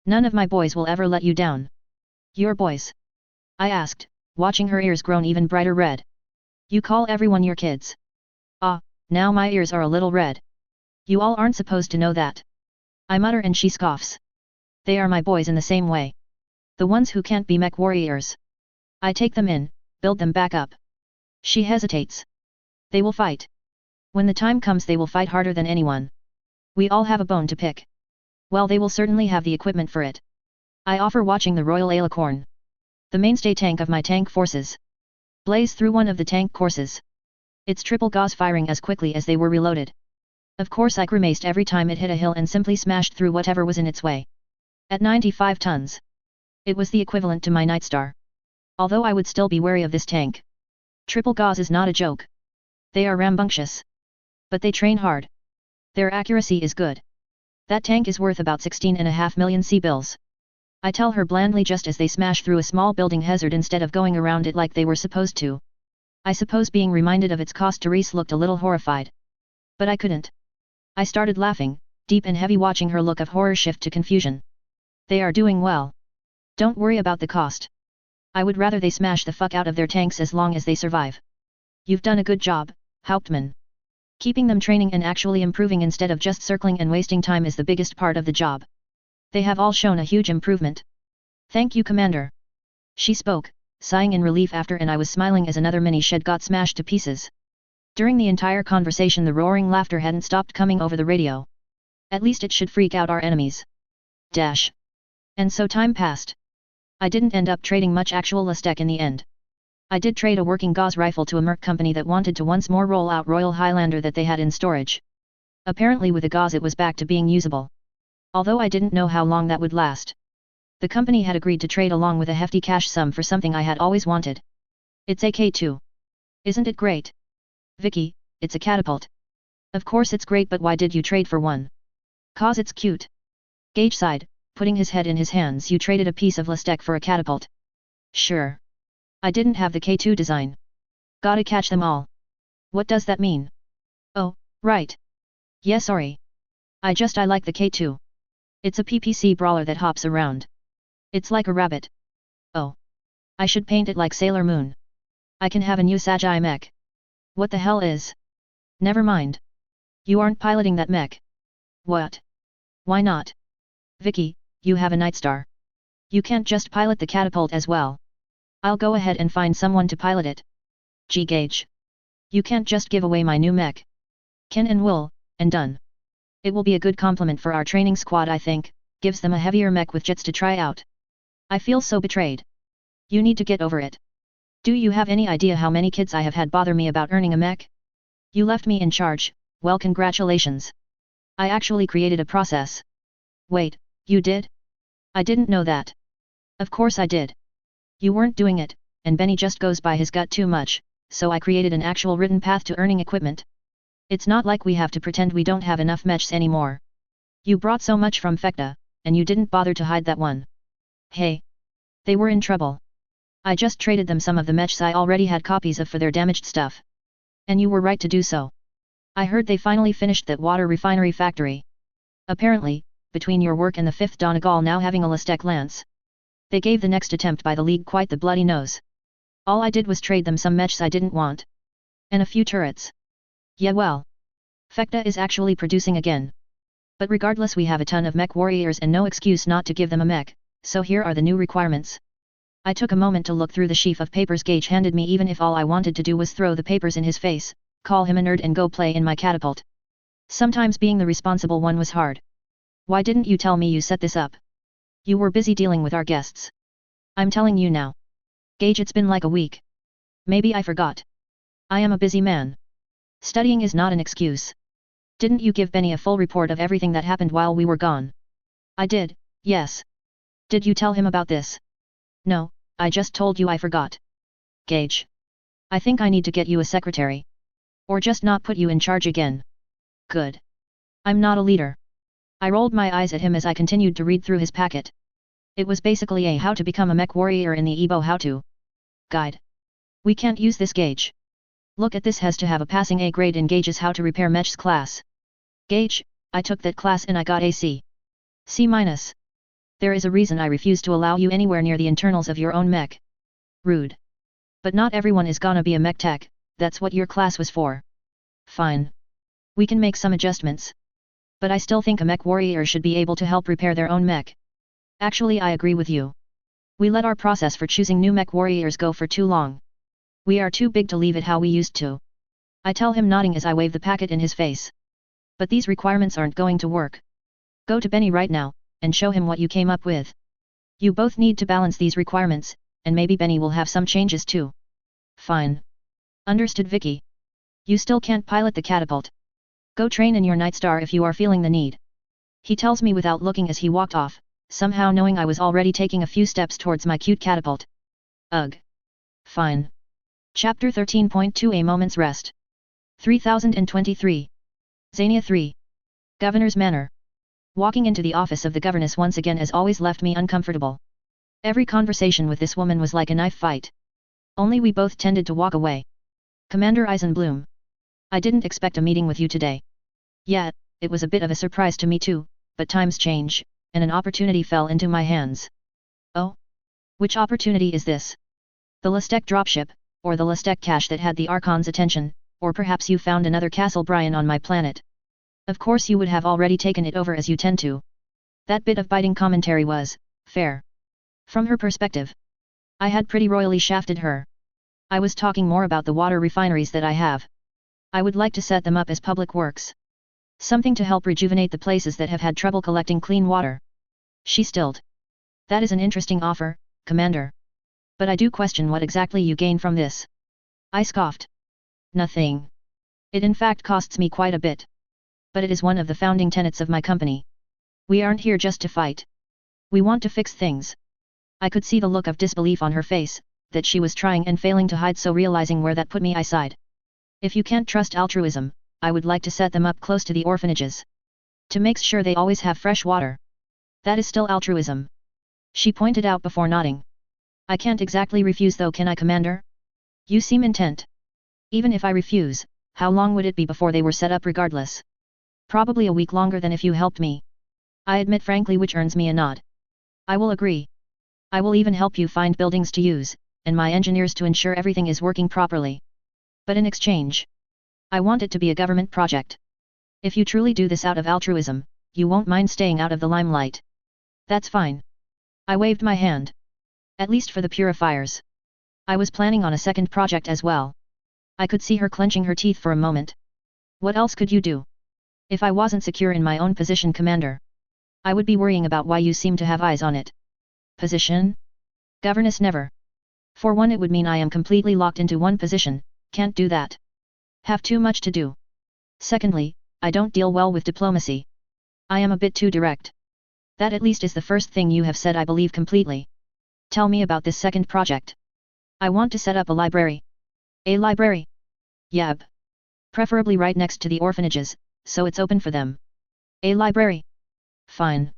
None of my boys will ever let you down. Your boys? I asked, watching her ears grown even brighter red. You call everyone your kids. Ah, now my ears are a little red. You all aren't supposed to know that. I mutter and she scoffs. They are my boys in the same way. The ones who can't be mech warriors. I take them in, build them back up. She hesitates. They will fight. When the time comes they will fight harder than anyone. We all have a bone to pick. Well, they will certainly have the equipment for it. I offer, watching the Royal Alicorn, the mainstay tank of my tank forces, blaze through one of the tank courses. Its triple gauze firing as quickly as they were reloaded. Of course I grimaced every time it hit a hill and simply smashed through whatever was in its way. At 95 tons. It was the equivalent to my Nightstar. Although I would still be wary of this tank. Triple gauze is not a joke. They are rambunctious. But they train hard. Their accuracy is good. That tank is worth about 16.5 million C-bills. I tell her blandly just as they smash through a small building hazard instead of going around it like they were supposed to. I suppose being reminded of its cost, Therese looked a little horrified. But I couldn't. I started laughing, deep and heavy, watching her look of horror shift to confusion. They are doing well. Don't worry about the cost. I would rather they smash the fuck out of their tanks as long as they survive. You've done a good job, Hauptmann. Keeping them training and actually improving instead of just circling and wasting time is the biggest part of the job. They have all shown a huge improvement. Thank you, Commander. She spoke, sighing in relief after, and I was smiling as another mini shed got smashed to pieces. During the entire conversation the roaring laughter hadn't stopped coming over the radio. At least it should freak out our enemies. Dash. And so time passed. I didn't end up trading much actual Aztec in the end. I did trade a working gauze rifle to a merc company that wanted to once more roll out Royal Highlander that they had in storage. Apparently with the gauze it was back to being usable. Although I didn't know how long that would last. The company had agreed to trade along with a hefty cash sum for something I had always wanted. It's AK-2. Isn't it great? Vicky, it's a catapult. Of course it's great, but why did you trade for one? 'Cause it's cute. Gage sighed, putting his head in his hands. You traded a piece of Lastek for a catapult. Sure. I didn't have the K2 design. Gotta catch them all. What does that mean? Oh, right. Yeah, sorry. I like the K2. It's a PPC brawler that hops around. It's like a rabbit. Oh. I should paint it like Sailor Moon. I can have a new Sagi mech. What the hell is? Never mind. You aren't piloting that mech. What? Why not? Vicky, you have a Nightstar. You can't just pilot the catapult as well. I'll go ahead and find someone to pilot it. Gee Gage. You can't just give away my new mech. Can and will, and done. It will be a good compliment for our training squad, I think. Gives them a heavier mech with jets to try out. I feel so betrayed. You need to get over it. Do you have any idea how many kids I have had bother me about earning a mech? You left me in charge. Well, congratulations. I actually created a process. Wait, you did? I didn't know that. Of course I did. You weren't doing it, and Benny just goes by his gut too much, so I created an actual written path to earning equipment. It's not like we have to pretend we don't have enough mechs anymore. You brought so much from Fekta, and you didn't bother to hide that one. Hey. They were in trouble. I just traded them some of the mechs I already had copies of for their damaged stuff. And you were right to do so. I heard they finally finished that water refinery factory. Apparently, between your work and the 5th Donegal now having a Lastek lance, they gave the next attempt by the League quite the bloody nose. All I did was trade them some mechs I didn't want. And a few turrets. Yeah, well. Fekta is actually producing again. But regardless, we have a ton of mech warriors and no excuse not to give them a mech, so here are the new requirements. I took a moment to look through the sheaf of papers Gage handed me, even if all I wanted to do was throw the papers in his face, call him a nerd and go play in my catapult. Sometimes being the responsible one was hard. Why didn't you tell me you set this up? You were busy dealing with our guests. I'm telling you now. Gage, it's been like a week. Maybe I forgot. I am a busy man. Studying is not an excuse. Didn't you give Benny a full report of everything that happened while we were gone? I did, yes. Did you tell him about this? No, I just told you I forgot. Gage. I think I need to get you a secretary. Or just not put you in charge again. Good. I'm not a leader. I rolled my eyes at him as I continued to read through his packet. It was basically a how to become a mech warrior in the EBO how-to guide. We can't use this, Gage. Look at this, has to have a passing A grade in Gage's how to repair mechs class. Gage, I took that class and I got a C. C-. There is a reason I refuse to allow you anywhere near the internals of your own mech. Rude. But not everyone is gonna be a mech tech, that's what your class was for. Fine. We can make some adjustments. But I still think a mech warrior should be able to help repair their own mech. Actually, I agree with you. We let our process for choosing new mech warriors go for too long. We are too big to leave it how we used to. I tell him, nodding as I wave the packet in his face. But these requirements aren't going to work. Go to Benny right now, and show him what you came up with. You both need to balance these requirements, and maybe Benny will have some changes too. Fine. Understood, Vicky. You still can't pilot the catapult. Go train in your Nightstar if you are feeling the need. He tells me without looking as he walked off, somehow knowing I was already taking a few steps towards my cute catapult. Ugh. Fine. Chapter 13.2 A Moment's Rest. 3023. Xania 3. Governor's Manor. Walking into the office of the governess once again as always left me uncomfortable. Every conversation with this woman was like a knife fight. Only we both tended to walk away. Commander Eisenbloom. I didn't expect a meeting with you today. Yeah, it was a bit of a surprise to me too, but times change, and an opportunity fell into my hands. Oh? Which opportunity is this? The Lastek dropship, or the Lastek cache that had the Archon's attention, or perhaps you found another Castle Brian on my planet. Of course you would have already taken it over as you tend to. That bit of biting commentary was fair. From her perspective, I had pretty royally shafted her. I was talking more about the water refineries that I have. I would like to set them up as public works. Something to help rejuvenate the places that have had trouble collecting clean water. She stilled. That is an interesting offer, Commander. But I do question what exactly you gain from this. I scoffed. Nothing. It in fact costs me quite a bit. But it is one of the founding tenets of my company. We aren't here just to fight. We want to fix things. I could see the look of disbelief on her face, that she was trying and failing to hide, so realizing where that put me I sighed. If you can't trust altruism, I would like to set them up close to the orphanages. To make sure they always have fresh water. That is still altruism. She pointed out before nodding. I can't exactly refuse though, can I, Commander? You seem intent. Even if I refuse, how long would it be before they were set up regardless? Probably a week longer than if you helped me. I admit frankly, which earns me a nod. I will agree. I will even help you find buildings to use, and my engineers to ensure everything is working properly. But in exchange, I want it to be a government project. If you truly do this out of altruism, you won't mind staying out of the limelight. That's fine. I waved my hand. At least for the purifiers. I was planning on a second project as well. I could see her clenching her teeth for a moment. What else could you do? If I wasn't secure in my own position, Commander, I would be worrying about why you seem to have eyes on it. Position? Governess, never. For one, it would mean I am completely locked into one position. Can't do that. Have too much to do. Secondly, I don't deal well with diplomacy. I am a bit too direct. That at least is the first thing you have said I believe completely. Tell me about this second project. I want to set up a library. A library? Yep. Preferably right next to the orphanages, so it's open for them. A library? Fine.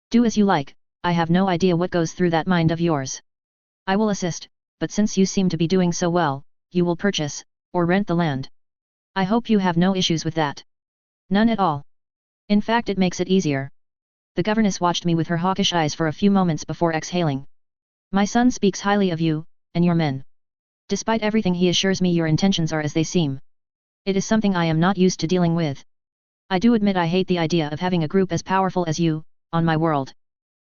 Do as you like, I have no idea what goes through that mind of yours. I will assist, but since you seem to be doing so well, you will purchase, or rent the land. I hope you have no issues with that. None at all. In fact, it makes it easier. The governess watched me with her hawkish eyes for a few moments before exhaling. My son speaks highly of you, and your men. Despite everything, he assures me your intentions are as they seem. It is something I am not used to dealing with. I do admit I hate the idea of having a group as powerful as you, on my world.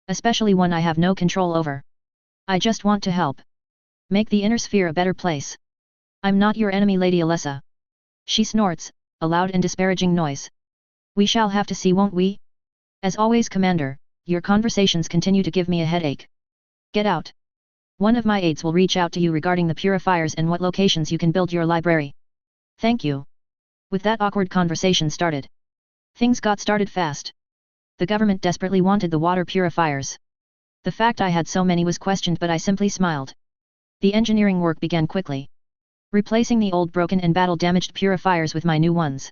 Especially one I have no control over. I just want to help. Make the inner sphere a better place. I'm not your enemy, Lady Alessa. She snorts, a loud and disparaging noise. We shall have to see, won't we? As always, Commander, your conversations continue to give me a headache. Get out. One of my aides will reach out to you regarding the purifiers and what locations you can build your library. Thank you. With that, awkward conversation started. Things got started fast. The government desperately wanted the water purifiers. The fact I had so many was questioned, but I simply smiled. The engineering work began quickly. Replacing the old broken and battle-damaged purifiers with my new ones.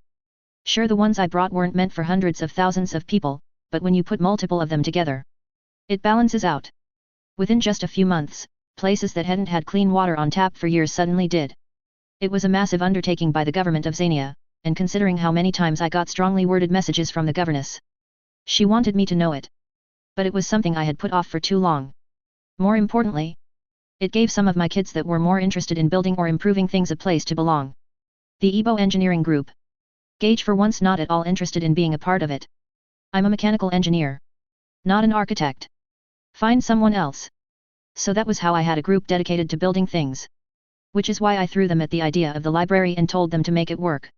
Sure, the ones I brought weren't meant for hundreds of thousands of people, but when you put multiple of them together, it balances out. Within just a few months, places that hadn't had clean water on tap for years suddenly did. It was a massive undertaking by the government of Xania, and considering how many times I got strongly worded messages from the governess, she wanted me to know it. But it was something I had put off for too long. More importantly, it gave some of my kids that were more interested in building or improving things a place to belong. The Ebo Engineering Group. Gage, for once not at all interested in being a part of it. I'm a mechanical engineer. Not an architect. Find someone else. So that was how I had a group dedicated to building things. Which is why I threw them at the idea of the library and told them to make it work.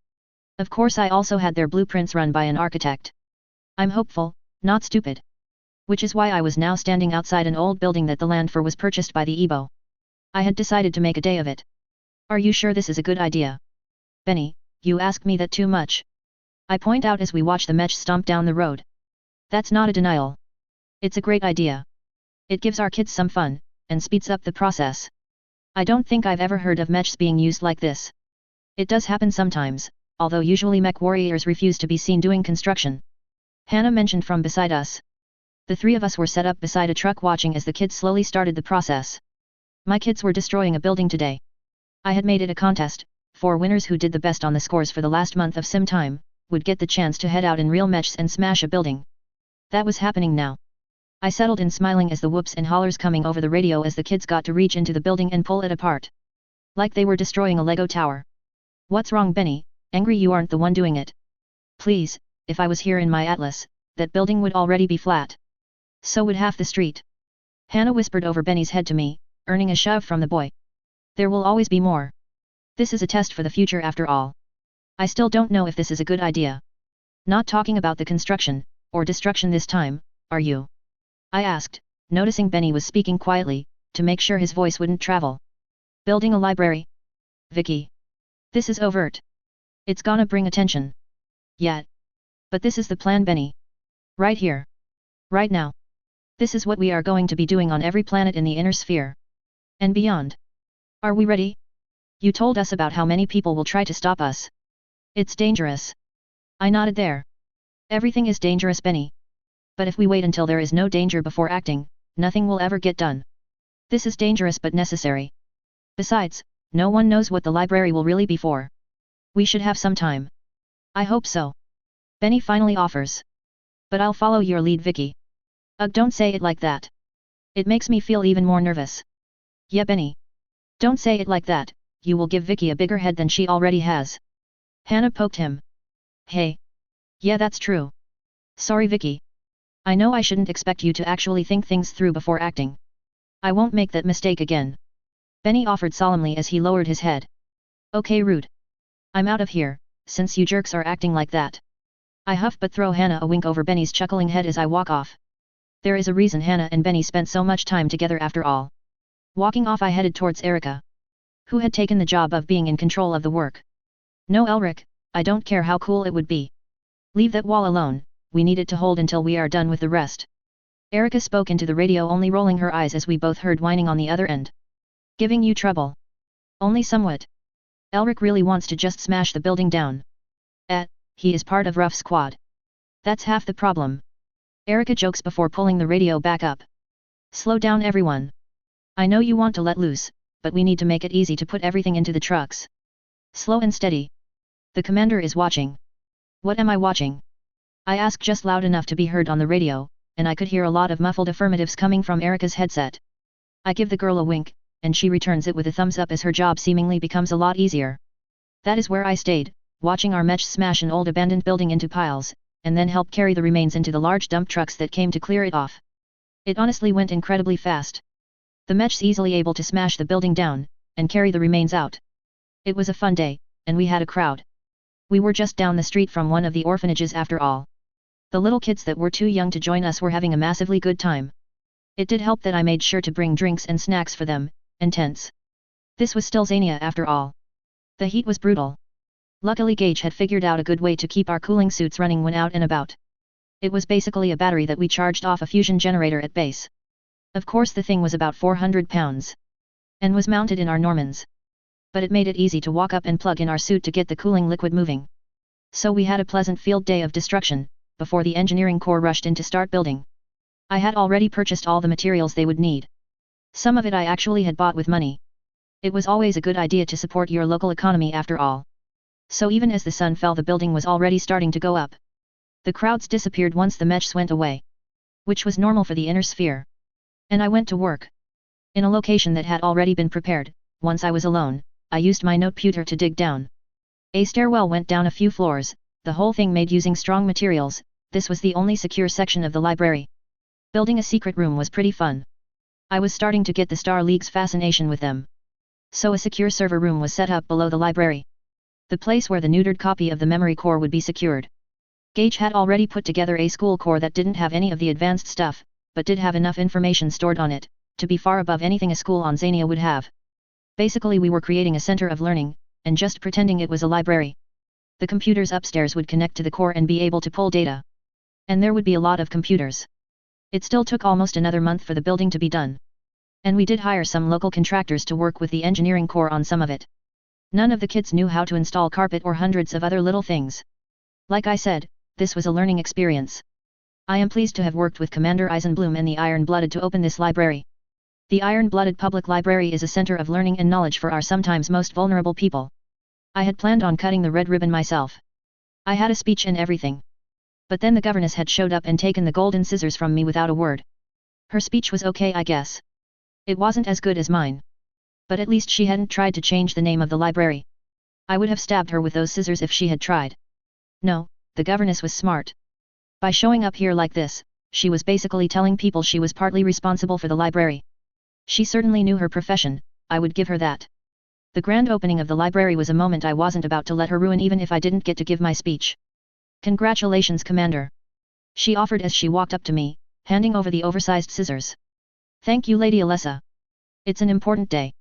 Of course, I also had their blueprints run by an architect. I'm hopeful, not stupid. Which is why I was now standing outside an old building that the land for was purchased by the Ebo. I had decided to make a day of it. Are you sure this is a good idea? Benny, you ask me that too much. I point out as we watch the mech stomp down the road. That's not a denial. It's a great idea. It gives our kids some fun, and speeds up the process. I don't think I've ever heard of mechs being used like this. It does happen sometimes, although usually mech warriors refuse to be seen doing construction. Hannah mentioned from beside us. The three of us were set up beside a truck watching as the kids slowly started the process. My kids were destroying a building today. I had made it a contest, 4 winners who did the best on the scores for the last month of sim time, would get the chance to head out in real mechs and smash a building. That was happening now. I settled in, smiling as the whoops and hollers coming over the radio as the kids got to reach into the building and pull it apart. Like they were destroying a Lego tower. What's wrong, Benny? Angry you aren't the one doing it. Please, if I was here in my atlas, that building would already be flat. So would half the street. Hannah whispered over Benny's head to me, earning a shove from the boy. There will always be more. This is a test for the future after all. I still don't know if this is a good idea. Not talking about the construction, or destruction this time, are you? I asked, noticing Benny was speaking quietly, to make sure his voice wouldn't travel. Building a library? Vicky. This is overt. It's gonna bring attention. Yeah. But this is the plan, Benny. Right here. Right now. This is what we are going to be doing on every planet in the inner sphere. And beyond. Are we ready? You told us about how many people will try to stop us. It's dangerous. I nodded there. Everything is dangerous, Benny. But if we wait until there is no danger before acting, nothing will ever get done. This is dangerous but necessary. Besides, no one knows what the library will really be for. We should have some time. I hope so. Benny finally offers. But I'll follow your lead, Vicky. Ugh, don't say it like that. It makes me feel even more nervous. Yeah, Benny. Don't say it like that, you will give Vicky a bigger head than she already has. Hannah poked him. Hey. Yeah, that's true. Sorry, Vicky. I know I shouldn't expect you to actually think things through before acting. I won't make that mistake again. Benny offered solemnly as he lowered his head. Okay, rude. I'm out of here, since you jerks are acting like that. I huff but throw Hannah a wink over Benny's chuckling head as I walk off. There is a reason Hannah and Benny spent so much time together after all. Walking off, I headed towards Erica, who had taken the job of being in control of the work. No, Elric, I don't care how cool it would be. Leave that wall alone, we need it to hold until we are done with the rest. Erica spoke into the radio, only rolling her eyes as we both heard whining on the other end. Giving you trouble? Only somewhat. Elric really wants to just smash the building down. He is part of Ruff's squad. That's half the problem. Erica jokes before pulling the radio back up. Slow down, everyone. I know you want to let loose, but we need to make it easy to put everything into the trucks. Slow and steady. The commander is watching. What am I watching? I ask just loud enough to be heard on the radio, and I could hear a lot of muffled affirmatives coming from Erica's headset. I give the girl a wink, and she returns it with a thumbs up as her job seemingly becomes a lot easier. That is where I stayed, watching our mech smash an old abandoned building into piles, and then help carry the remains into the large dump trucks that came to clear it off. It honestly went incredibly fast. The mech's easily able to smash the building down, and carry the remains out. It was a fun day, and we had a crowd. We were just down the street from one of the orphanages after all. The little kids that were too young to join us were having a massively good time. It did help that I made sure to bring drinks and snacks for them, and tents. This was still Zania after all. The heat was brutal. Luckily Gage had figured out a good way to keep our cooling suits running when out and about. It was basically a battery that we charged off a fusion generator at base. Of course the thing was about 400 pounds. And was mounted in our Normans. But it made it easy to walk up and plug in our suit to get the cooling liquid moving. So we had a pleasant field day of destruction, before the engineering corps rushed in to start building. I had already purchased all the materials they would need. Some of it I actually had bought with money. It was always a good idea to support your local economy after all. So even as the sun fell, the building was already starting to go up. The crowds disappeared once the mechs went away. Which was normal for the inner sphere. And I went to work. In a location that had already been prepared. Once I was alone, I used my noteputer to dig down. A stairwell went down a few floors, the whole thing made using strong materials. This was the only secure section of the library. Building a secret room was pretty fun. I was starting to get the Star League's fascination with them. So a secure server room was set up below the library. The place where the neutered copy of the memory core would be secured. Gage had already put together a school core that didn't have any of the advanced stuff, but did have enough information stored on it, to be far above anything a school on Zania would have. Basically we were creating a center of learning, and just pretending it was a library. The computers upstairs would connect to the core and be able to pull data. And there would be a lot of computers. It still took almost another month for the building to be done. And we did hire some local contractors to work with the engineering core on some of it. None of the kids knew how to install carpet or hundreds of other little things. Like I said, this was a learning experience. I am pleased to have worked with Commander Eisenbloom and the Iron-Blooded to open this library. The Iron-Blooded Public Library is a center of learning and knowledge for our sometimes most vulnerable people. I had planned on cutting the red ribbon myself. I had a speech and everything. But then the governess had showed up and taken the golden scissors from me without a word. Her speech was okay, I guess. It wasn't as good as mine. But at least she hadn't tried to change the name of the library. I would have stabbed her with those scissors if she had tried. No, the governess was smart. By showing up here like this, she was basically telling people she was partly responsible for the library. She certainly knew her profession, I would give her that. The grand opening of the library was a moment I wasn't about to let her ruin even if I didn't get to give my speech. Congratulations, Commander. She offered as she walked up to me, handing over the oversized scissors. Thank you, Lady Alessa. It's an important day.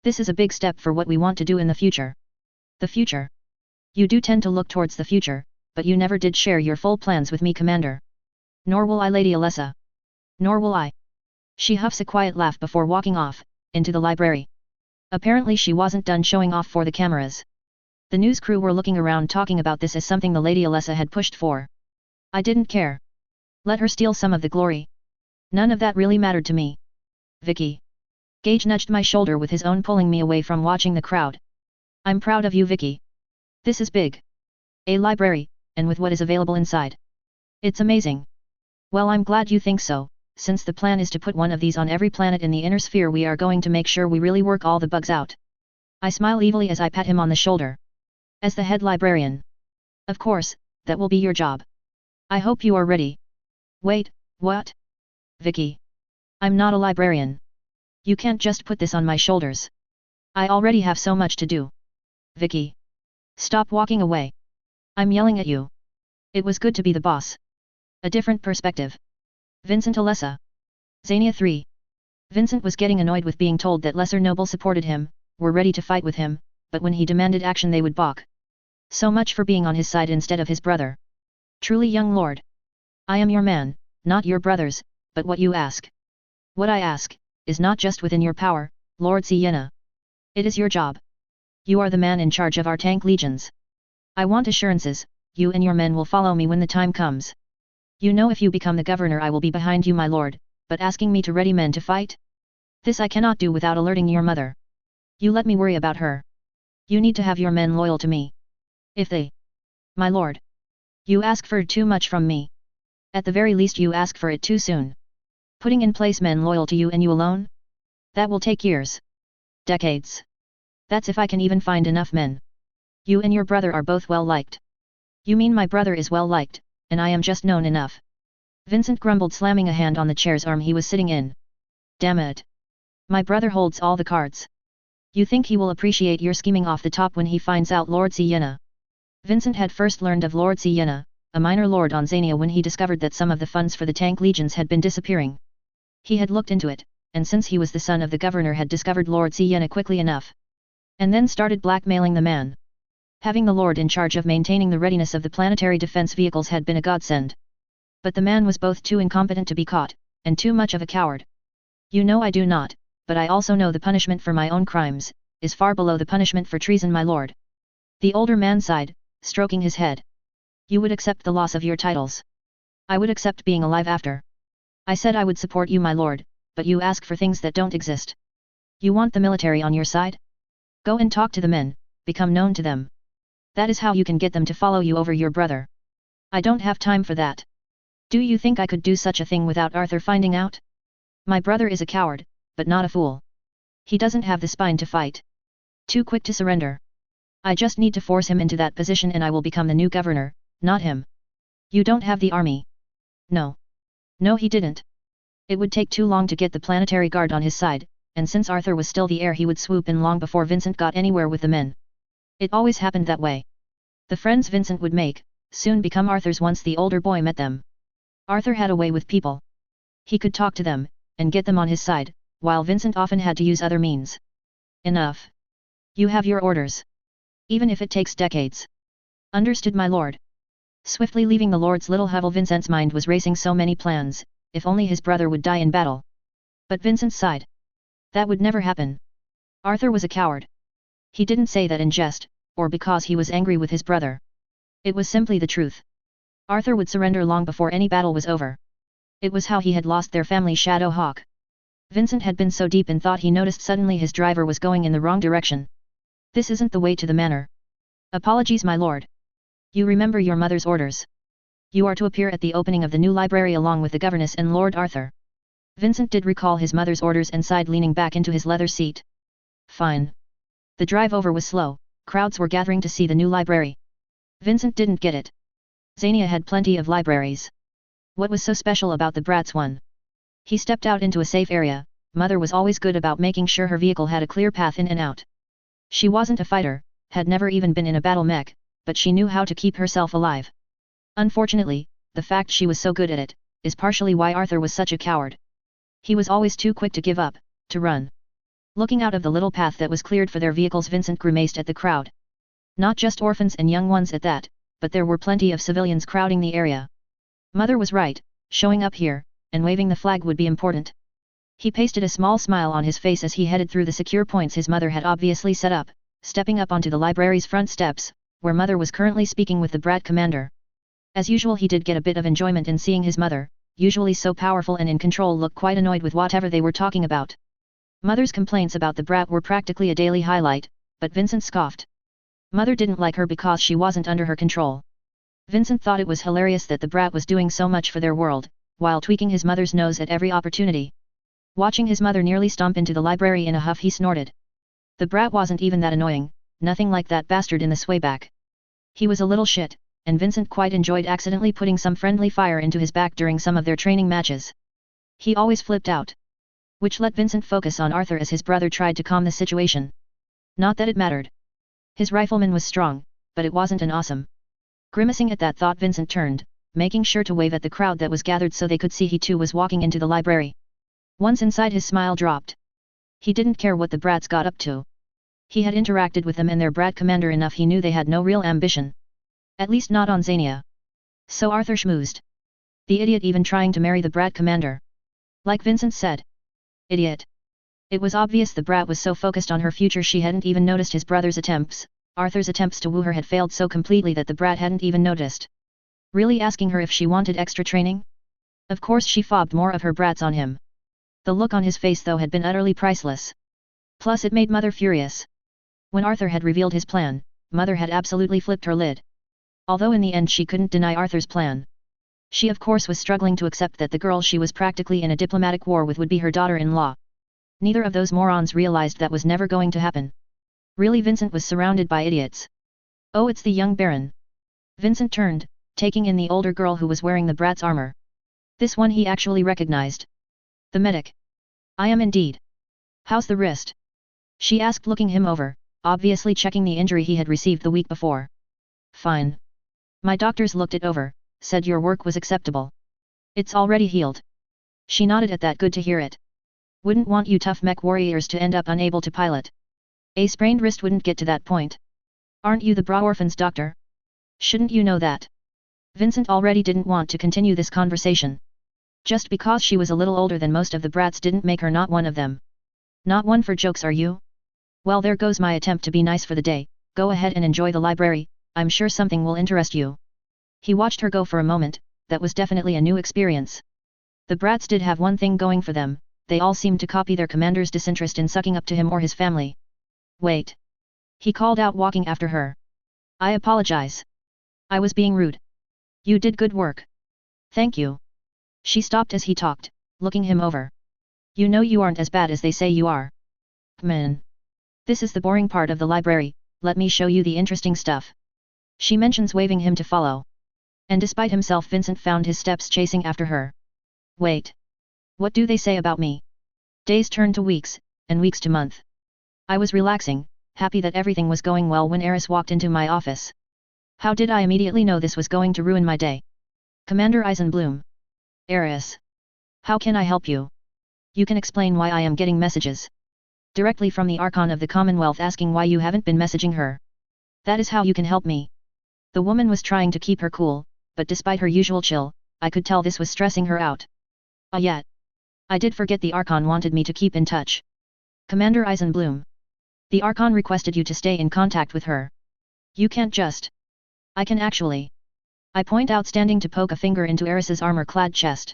This is a big step for what we want to do in the future. The future. You do tend to look towards the future, but you never did share your full plans with me, Commander. Nor will I, Lady Alessa. Nor will I. She huffs a quiet laugh before walking off, into the library. Apparently she wasn't done showing off for the cameras. The news crew were looking around talking about this as something the Lady Alessa had pushed for. I didn't care. Let her steal some of the glory. None of that really mattered to me. Vicky. Gage nudged my shoulder with his own, pulling me away from watching the crowd. I'm proud of you, Vicky. This is big. A library, and with what is available inside. It's amazing. Well, I'm glad you think so. Since the plan is to put one of these on every planet in the inner sphere, we are going to make sure we really work all the bugs out. I smile evilly as I pat him on the shoulder. As the head librarian. Of course, that will be your job. I hope you are ready. Wait, what? Vicky. I'm not a librarian. You can't just put this on my shoulders. I already have so much to do. Vicky. Stop walking away. I'm yelling at you. It was good to be the boss. A different perspective. Vincent Alessa. Xania 3. Vincent was getting annoyed with being told that lesser nobles supported him, were ready to fight with him, but when he demanded action they would balk. So much for being on his side instead of his brother. Truly, young lord. I am your man, not your brother's, but what you ask. What I ask, is not just within your power, Lord Sienna. It is your job. You are the man in charge of our tank legions. I want assurances, you and your men will follow me when the time comes. You know, if you become the governor I will be behind you, my lord, but asking me to ready men to fight? This I cannot do without alerting your mother. You let me worry about her. You need to have your men loyal to me. If they... My lord. You ask for too much from me. At the very least you ask for it too soon. Putting in place men loyal to you and you alone? That will take years. Decades. That's if I can even find enough men. You and your brother are both well liked. You mean my brother is well liked, and I am just known enough? Vincent grumbled, slamming a hand on the chair's arm he was sitting in. Damn it. My brother holds all the cards. You think he will appreciate your scheming off the top when he finds out, Lord Sienna? Vincent had first learned of Lord Sienna, a minor lord on Xania, when he discovered that some of the funds for the tank legions had been disappearing. He had looked into it, and since he was the son of the governor had discovered Lord Sienna quickly enough. And then started blackmailing the man. Having the lord in charge of maintaining the readiness of the planetary defense vehicles had been a godsend. But the man was both too incompetent to be caught, and too much of a coward. You know I do not, but I also know the punishment for my own crimes, is far below the punishment for treason, my lord. The older man sighed, stroking his head. You would accept the loss of your titles. I would accept being alive after. I said I would support you, my lord, but you ask for things that don't exist. You want the military on your side? Go and talk to the men, become known to them. That is how you can get them to follow you over your brother. I don't have time for that. Do you think I could do such a thing without Arthur finding out? My brother is a coward, but not a fool. He doesn't have the spine to fight. Too quick to surrender. I just need to force him into that position and I will become the new governor, not him. You don't have the army. No. No, he didn't. It would take too long to get the planetary guard on his side, and since Arthur was still the heir he would swoop in long before Vincent got anywhere with the men. It always happened that way. The friends Vincent would make, soon become Arthur's once the older boy met them. Arthur had a way with people. He could talk to them, and get them on his side, while Vincent often had to use other means. Enough. You have your orders. Even if it takes decades. Understood, my lord. Swiftly leaving the lord's little hovel, Vincent's mind was racing so many plans, if only his brother would die in battle. But Vincent sighed. That would never happen. Arthur was a coward. He didn't say that in jest, or because he was angry with his brother. It was simply the truth. Arthur would surrender long before any battle was over. It was how he had lost their family Shadow Hawk. Vincent had been so deep in thought he noticed suddenly his driver was going in the wrong direction. This isn't the way to the manor. Apologies, my lord. You remember your mother's orders. You are to appear at the opening of the new library along with the governess and Lord Arthur. Vincent did recall his mother's orders and sighed, leaning back into his leather seat. Fine. The drive over was slow, crowds were gathering to see the new library. Vincent didn't get it. Xania had plenty of libraries. What was so special about the Bratz one? He stepped out into a safe area. Mother was always good about making sure her vehicle had a clear path in and out. She wasn't a fighter, had never even been in a battle mech, but she knew how to keep herself alive. Unfortunately, the fact she was so good at it, is partially why Arthur was such a coward. He was always too quick to give up, to run. Looking out of the little path that was cleared for their vehicles, Vincent grimaced at the crowd. Not just orphans and young ones at that, but there were plenty of civilians crowding the area. Mother was right, showing up here, and waving the flag would be important. He pasted a small smile on his face as he headed through the secure points his mother had obviously set up, stepping up onto the library's front steps, where Mother was currently speaking with the Brat commander. As usual, he did get a bit of enjoyment in seeing his mother, usually so powerful and in control, looked quite annoyed with whatever they were talking about. Mother's complaints about the brat were practically a daily highlight, but Vincent scoffed. Mother didn't like her because she wasn't under her control. Vincent thought it was hilarious that the brat was doing so much for their world, while tweaking his mother's nose at every opportunity. Watching his mother nearly stomp into the library in a huff, he snorted. The brat wasn't even that annoying, nothing like that bastard in the swayback. He was a little shit, and Vincent quite enjoyed accidentally putting some friendly fire into his back during some of their training matches. He always flipped out. Which let Vincent focus on Arthur as his brother tried to calm the situation. Not that it mattered. His rifleman was strong, but it wasn't an awesome. Grimacing at that thought, Vincent turned, making sure to wave at the crowd that was gathered so they could see he too was walking into the library. Once inside, his smile dropped. He didn't care what the brats got up to. He had interacted with them and their brat commander enough, he knew they had no real ambition. At least not on Xania. So Arthur schmoozed. The idiot even trying to marry the brat commander. Like Vincent said. Idiot. It was obvious the brat was so focused on her future she hadn't even noticed his brother's attempts. Arthur's attempts to woo her had failed so completely that the brat hadn't even noticed. Really asking her if she wanted extra training? Of course she fobbed more of her brats on him. The look on his face though had been utterly priceless. Plus it made Mother furious. When Arthur had revealed his plan, Mother had absolutely flipped her lid. Although in the end she couldn't deny Arthur's plan. She of course was struggling to accept that the girl she was practically in a diplomatic war with would be her daughter-in-law. Neither of those morons realized that was never going to happen. Really, Vincent was surrounded by idiots. Oh, it's the young Baron. Vincent turned, taking in the older girl who was wearing the brat's armor. This one he actually recognized. The medic. I am indeed. How's the wrist? She asked, looking him over, obviously checking the injury he had received the week before. Fine. My doctors looked it over, said your work was acceptable. It's already healed. She nodded at that, good to hear it. Wouldn't want you tough mech warriors to end up unable to pilot. A sprained wrist wouldn't get to that point. Aren't you the Bra Orphans doctor? Shouldn't you know that? Vincent already didn't want to continue this conversation. Just because she was a little older than most of the brats didn't make her not one of them. Not one for jokes, are you? Well, there goes my attempt to be nice for the day. Go ahead and enjoy the library, I'm sure something will interest you. He watched her go for a moment. That was definitely a new experience. The brats did have one thing going for them, they all seemed to copy their commander's disinterest in sucking up to him or his family. Wait. He called out, walking after her. I apologize. I was being rude. You did good work. Thank you. She stopped as he talked, looking him over. You know you aren't as bad as they say you are. Man. This is the boring part of the library, let me show you the interesting stuff. She mentions, waving him to follow. And despite himself, Vincent found his steps chasing after her. Wait. What do they say about me? Days turned to weeks, and weeks to months. I was relaxing, happy that everything was going well when Eris walked into my office. How did I immediately know this was going to ruin my day? Commander Eisenbloom. Eris. How can I help you? You can explain why I am getting messages directly from the Archon of the Commonwealth asking why you haven't been messaging her. That is how you can help me. The woman was trying to keep her cool, but despite her usual chill, I could tell this was stressing her out. Yet. I did forget the Archon wanted me to keep in touch. Commander Eisenbloom. The Archon requested you to stay in contact with her. You can't just. I can actually. I point out, standing to poke a finger into Eris's armor-clad chest.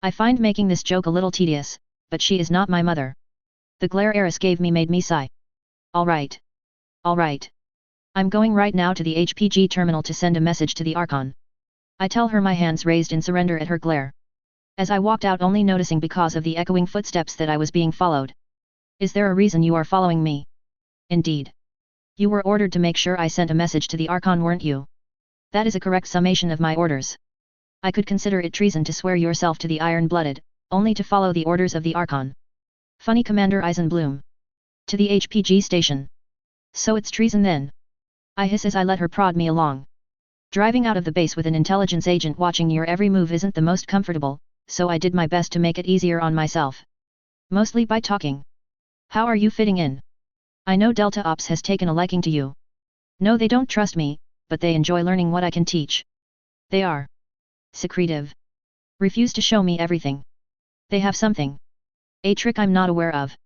I find making this joke a little tedious, but she is not my mother. The glare Eris gave me made me sigh. Alright. Alright. I'm going right now to the HPG terminal to send a message to the Archon. I tell her, my hands raised in surrender at her glare. As I walked out, only noticing because of the echoing footsteps that I was being followed. Is there a reason you are following me? Indeed. You were ordered to make sure I sent a message to the Archon, weren't you? That is a correct summation of my orders. I could consider it treason to swear yourself to the Iron-Blooded, only to follow the orders of the Archon. Funny, Commander Eisenbloom. To the HPG station. So it's treason then? I hiss as I let her prod me along. Driving out of the base with an intelligence agent watching your every move isn't the most comfortable, so I did my best to make it easier on myself. Mostly by talking. How are you fitting in? I know Delta Ops has taken a liking to you. No, they don't trust me, but they enjoy learning what I can teach. They are secretive. Refuse to show me everything. They have something. A trick I'm not aware of.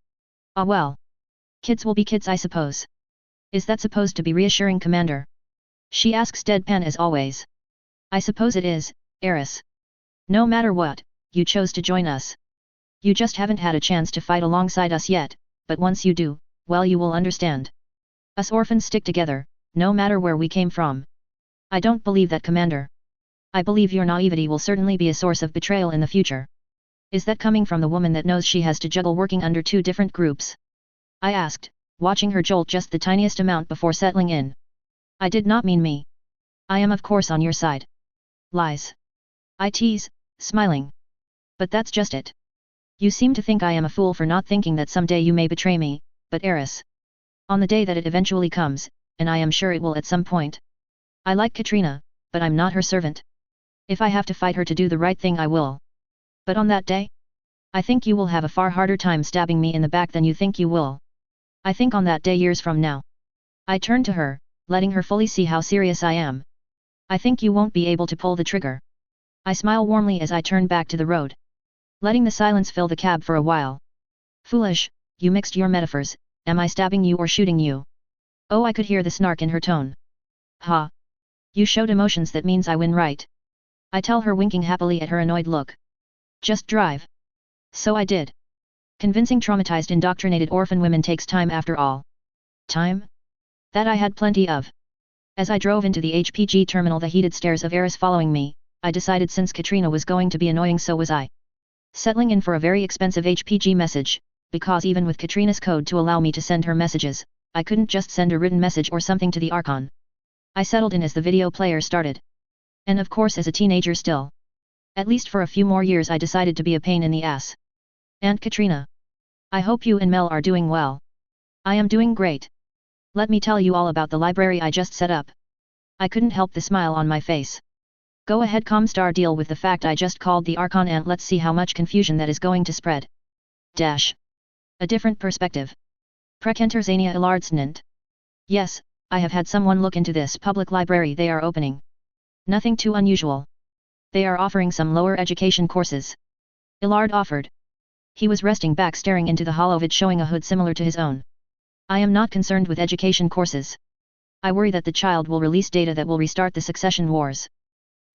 Ah well. Kids will be kids, I suppose. Is that supposed to be reassuring, Commander? She asks, deadpan as always. I suppose it is, Eris. No matter what, you chose to join us. You just haven't had a chance to fight alongside us yet, but once you do, well, you will understand. Us orphans stick together, no matter where we came from. I don't believe that, Commander. I believe your naivety will certainly be a source of betrayal in the future. Is that coming from the woman that knows she has to juggle working under two different groups? I asked, watching her jolt just the tiniest amount before settling in. I did not mean me. I am of course on your side. Lies. I tease, smiling. But that's just it. You seem to think I am a fool for not thinking that someday you may betray me, but Eris. On the day that it eventually comes, and I am sure it will at some point. I like Katrina, but I'm not her servant. If I have to fight her to do the right thing, I will. But on that day? I think you will have a far harder time stabbing me in the back than you think you will. I think on that day years from now. I turned to her, letting her fully see how serious I am. I think you won't be able to pull the trigger. I smile warmly as I turn back to the road. Letting the silence fill the cab for a while. Foolish, you mixed your metaphors. Am I stabbing you or shooting you? Oh, I could hear the snark in her tone. Ha! You showed emotions, that means I win, right? I tell her, winking happily at her annoyed look. Just drive. So I did. Convincing traumatized, indoctrinated orphan women takes time after all. Time? That I had plenty of. As I drove into the HPG terminal, the heated stares of Eris following me, I decided since Katrina was going to be annoying, so was I. Settling in for a very expensive HPG message, because even with Katrina's code to allow me to send her messages, I couldn't just send a written message or something to the Archon. I settled in as the video player started. And of course as a teenager still. At least for a few more years I decided to be a pain in the ass. Aunt Katrina. I hope you and Mel are doing well. I am doing great. Let me tell you all about the library I just set up. I couldn't help the smile on my face. Go ahead, Comstar, deal with the fact I just called the Archon, and let's see how much confusion that is going to spread. Dash. A different perspective. Prekenter Zania Ilardsnant. Yes, I have had someone look into this public library they are opening. Nothing too unusual. They are offering some lower education courses. Illard offered. He was resting back staring into the holovid showing a hood similar to his own. I am not concerned with education courses. I worry that the child will release data that will restart the succession wars.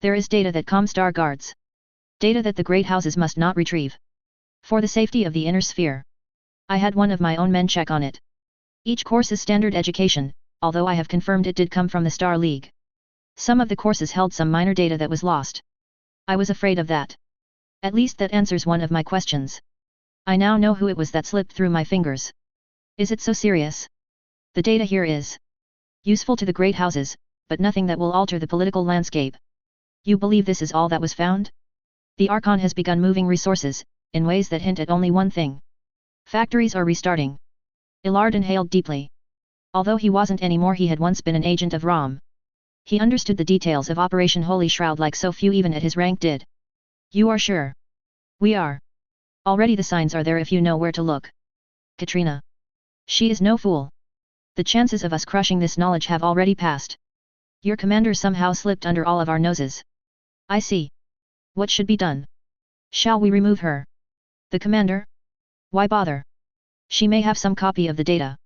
There is data that Comstar guards. Data that the great houses must not retrieve. For the safety of the inner sphere. I had one of my own men check on it. Each course is standard education, although I have confirmed it did come from the Star League. Some of the courses held some minor data that was lost. I was afraid of that. At least that answers one of my questions. I now know who it was that slipped through my fingers. Is it so serious? The data here is useful to the great houses, but nothing that will alter the political landscape. You believe this is all that was found? The Archon has begun moving resources, in ways that hint at only one thing. Factories are restarting. Illard inhaled deeply. Although he wasn't anymore, he had once been an agent of Rom. He understood the details of Operation Holy Shroud like so few even at his rank did. You are sure? We are. Already the signs are there if you know where to look. Katrina. She is no fool. The chances of us crushing this knowledge have already passed. Your commander somehow slipped under all of our noses. I see. What should be done? Shall we remove her? The commander? Why bother? She may have some copy of the data.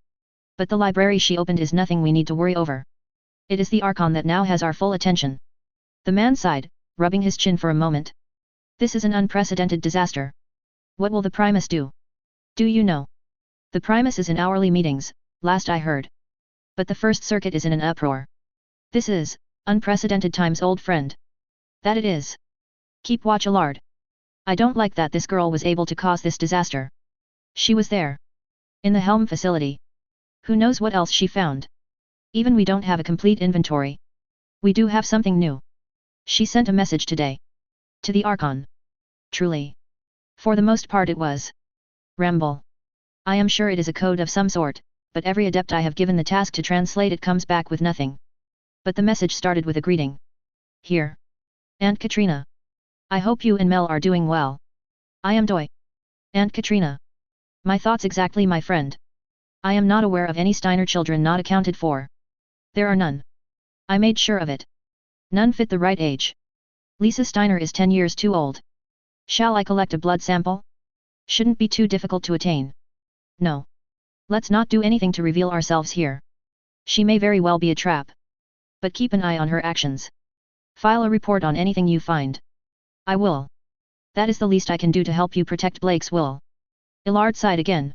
But the library she opened is nothing we need to worry over. It is the Archon that now has our full attention. The man sighed, rubbing his chin for a moment. This is an unprecedented disaster. What will the Primus do? Do you know? The Primus is in hourly meetings, last I heard. But the First Circuit is in an uproar. This is unprecedented times, old friend. That it is. Keep watch, Illard. I don't like that this girl was able to cause this disaster. She was there. In the Helm facility. Who knows what else she found? Even we don't have a complete inventory. We do have something new. She sent a message today. To the Archon. Truly. For the most part it was. Ramble. I am sure it is a code of some sort, but every adept I have given the task to translate it comes back with nothing. But the message started with a greeting. Here. Aunt Katrina. I hope you and Mel are doing well. I am Doi. Aunt Katrina. My thoughts exactly, my friend. I am not aware of any Steiner children not accounted for. There are none. I made sure of it. None fit the right age. Lisa Steiner is 10 years too old. Shall I collect a blood sample? Shouldn't be too difficult to attain. No. Let's not do anything to reveal ourselves here. She may very well be a trap. But keep an eye on her actions. File a report on anything you find. I will. That is the least I can do to help you protect Blake's will. Illard sighed again.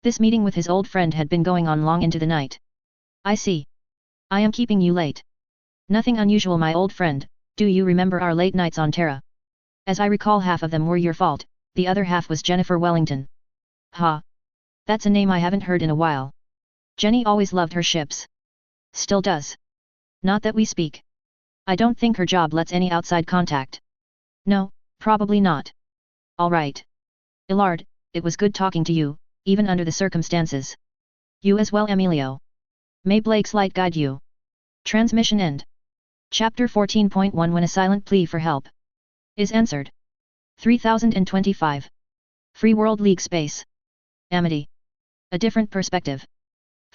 This meeting with his old friend had been going on long into the night. I see. I am keeping you late. Nothing unusual, my old friend. Do you remember our late nights on Terra? As I recall, half of them were your fault, the other half was Jennifer Wellington. Ha! That's a name I haven't heard in a while. Jenny always loved her ships. Still does. Not that we speak. I don't think her job lets any outside contact. No, probably not. Alright. Illard, it was good talking to you, even under the circumstances. You as well, Emilio. May Blake's light guide you. Transmission end. Chapter 14.1 When a silent plea for help is answered. 3025. Free World League Space. Amity. A different perspective.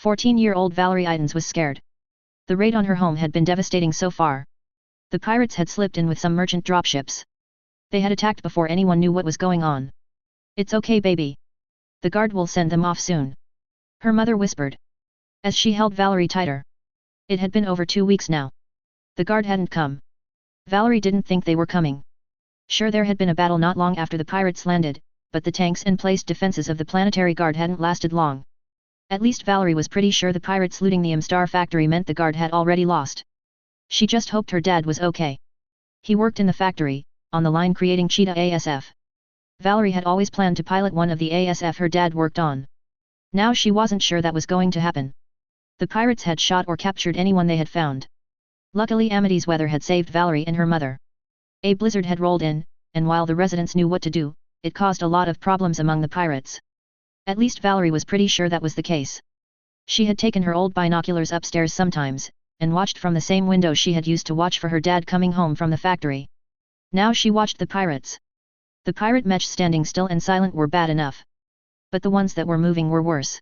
14-year-old Valerie Idens was scared. The raid on her home had been devastating so far. The pirates had slipped in with some merchant dropships. They had attacked before anyone knew what was going on. It's okay, baby. The guard will send them off soon. Her mother whispered, as she held Valerie tighter. It had been over 2 weeks now. The guard hadn't come. Valerie didn't think they were coming. Sure, there had been a battle not long after the pirates landed, but the tanks and placed defenses of the Planetary Guard hadn't lasted long. At least Valerie was pretty sure the pirates looting the Star factory meant the guard had already lost. She just hoped her dad was okay. He worked in the factory, on the line creating Cheetah ASF. Valerie had always planned to pilot one of the ASF her dad worked on. Now she wasn't sure that was going to happen. The pirates had shot or captured anyone they had found. Luckily, Amity's weather had saved Valerie and her mother. A blizzard had rolled in, and while the residents knew what to do, it caused a lot of problems among the pirates. At least Valerie was pretty sure that was the case. She had taken her old binoculars upstairs sometimes, and watched from the same window she had used to watch for her dad coming home from the factory. Now she watched the pirates. The pirate mech standing still and silent were bad enough. But the ones that were moving were worse.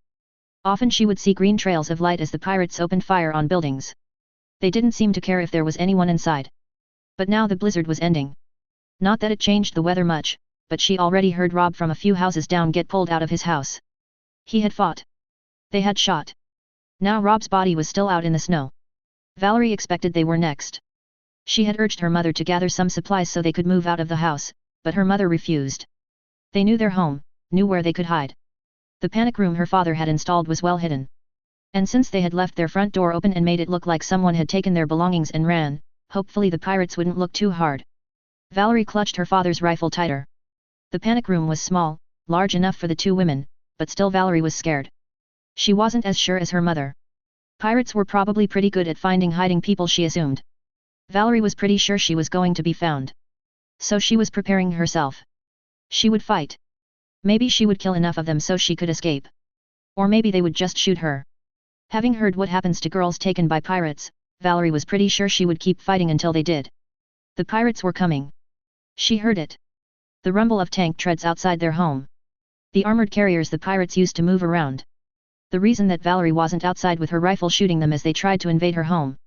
Often she would see green trails of light as the pirates opened fire on buildings. They didn't seem to care if there was anyone inside. But now the blizzard was ending. Not that it changed the weather much, but she already heard Rob from a few houses down get pulled out of his house. He had fought. They had shot. Now Rob's body was still out in the snow. Valerie expected they were next. She had urged her mother to gather some supplies so they could move out of the house, but her mother refused. They knew their home, knew where they could hide. The panic room her father had installed was well hidden. And since they had left their front door open and made it look like someone had taken their belongings and ran, hopefully the pirates wouldn't look too hard. Valerie clutched her father's rifle tighter. The panic room was small, large enough for the two women, but still Valerie was scared. She wasn't as sure as her mother. Pirates were probably pretty good at finding hiding people, she assumed. Valerie was pretty sure she was going to be found. So she was preparing herself. She would fight. Maybe she would kill enough of them so she could escape. Or maybe they would just shoot her. Having heard what happens to girls taken by pirates, Valerie was pretty sure she would keep fighting until they did. The pirates were coming. She heard it. The rumble of tank treads outside their home. The armored carriers the pirates used to move around. The reason that Valerie wasn't outside with her rifle shooting them as they tried to invade her home.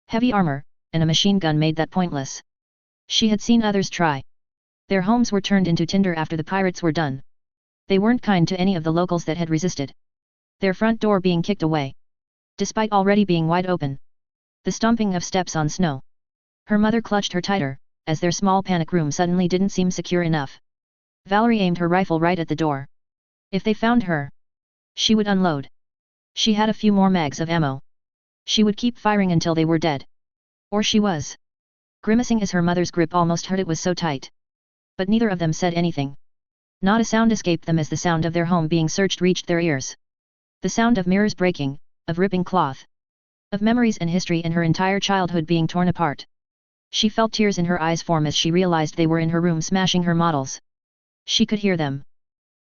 Heavy armor, and a machine gun made that pointless. She had seen others try. Their homes were turned into tinder after the pirates were done. They weren't kind to any of the locals that had resisted. Their front door being kicked away. Despite already being wide open. The stomping of steps on snow. Her mother clutched her tighter, as their small panic room suddenly didn't seem secure enough. Valerie aimed her rifle right at the door. If they found her, she would unload. She had a few more mags of ammo. She would keep firing until they were dead. Or she was. Grimacing as her mother's grip almost hurt, it was so tight. But neither of them said anything. Not a sound escaped them as the sound of their home being searched reached their ears. The sound of mirrors breaking, of ripping cloth. Of memories and history and her entire childhood being torn apart. She felt tears in her eyes form as she realized they were in her room smashing her models. She could hear them.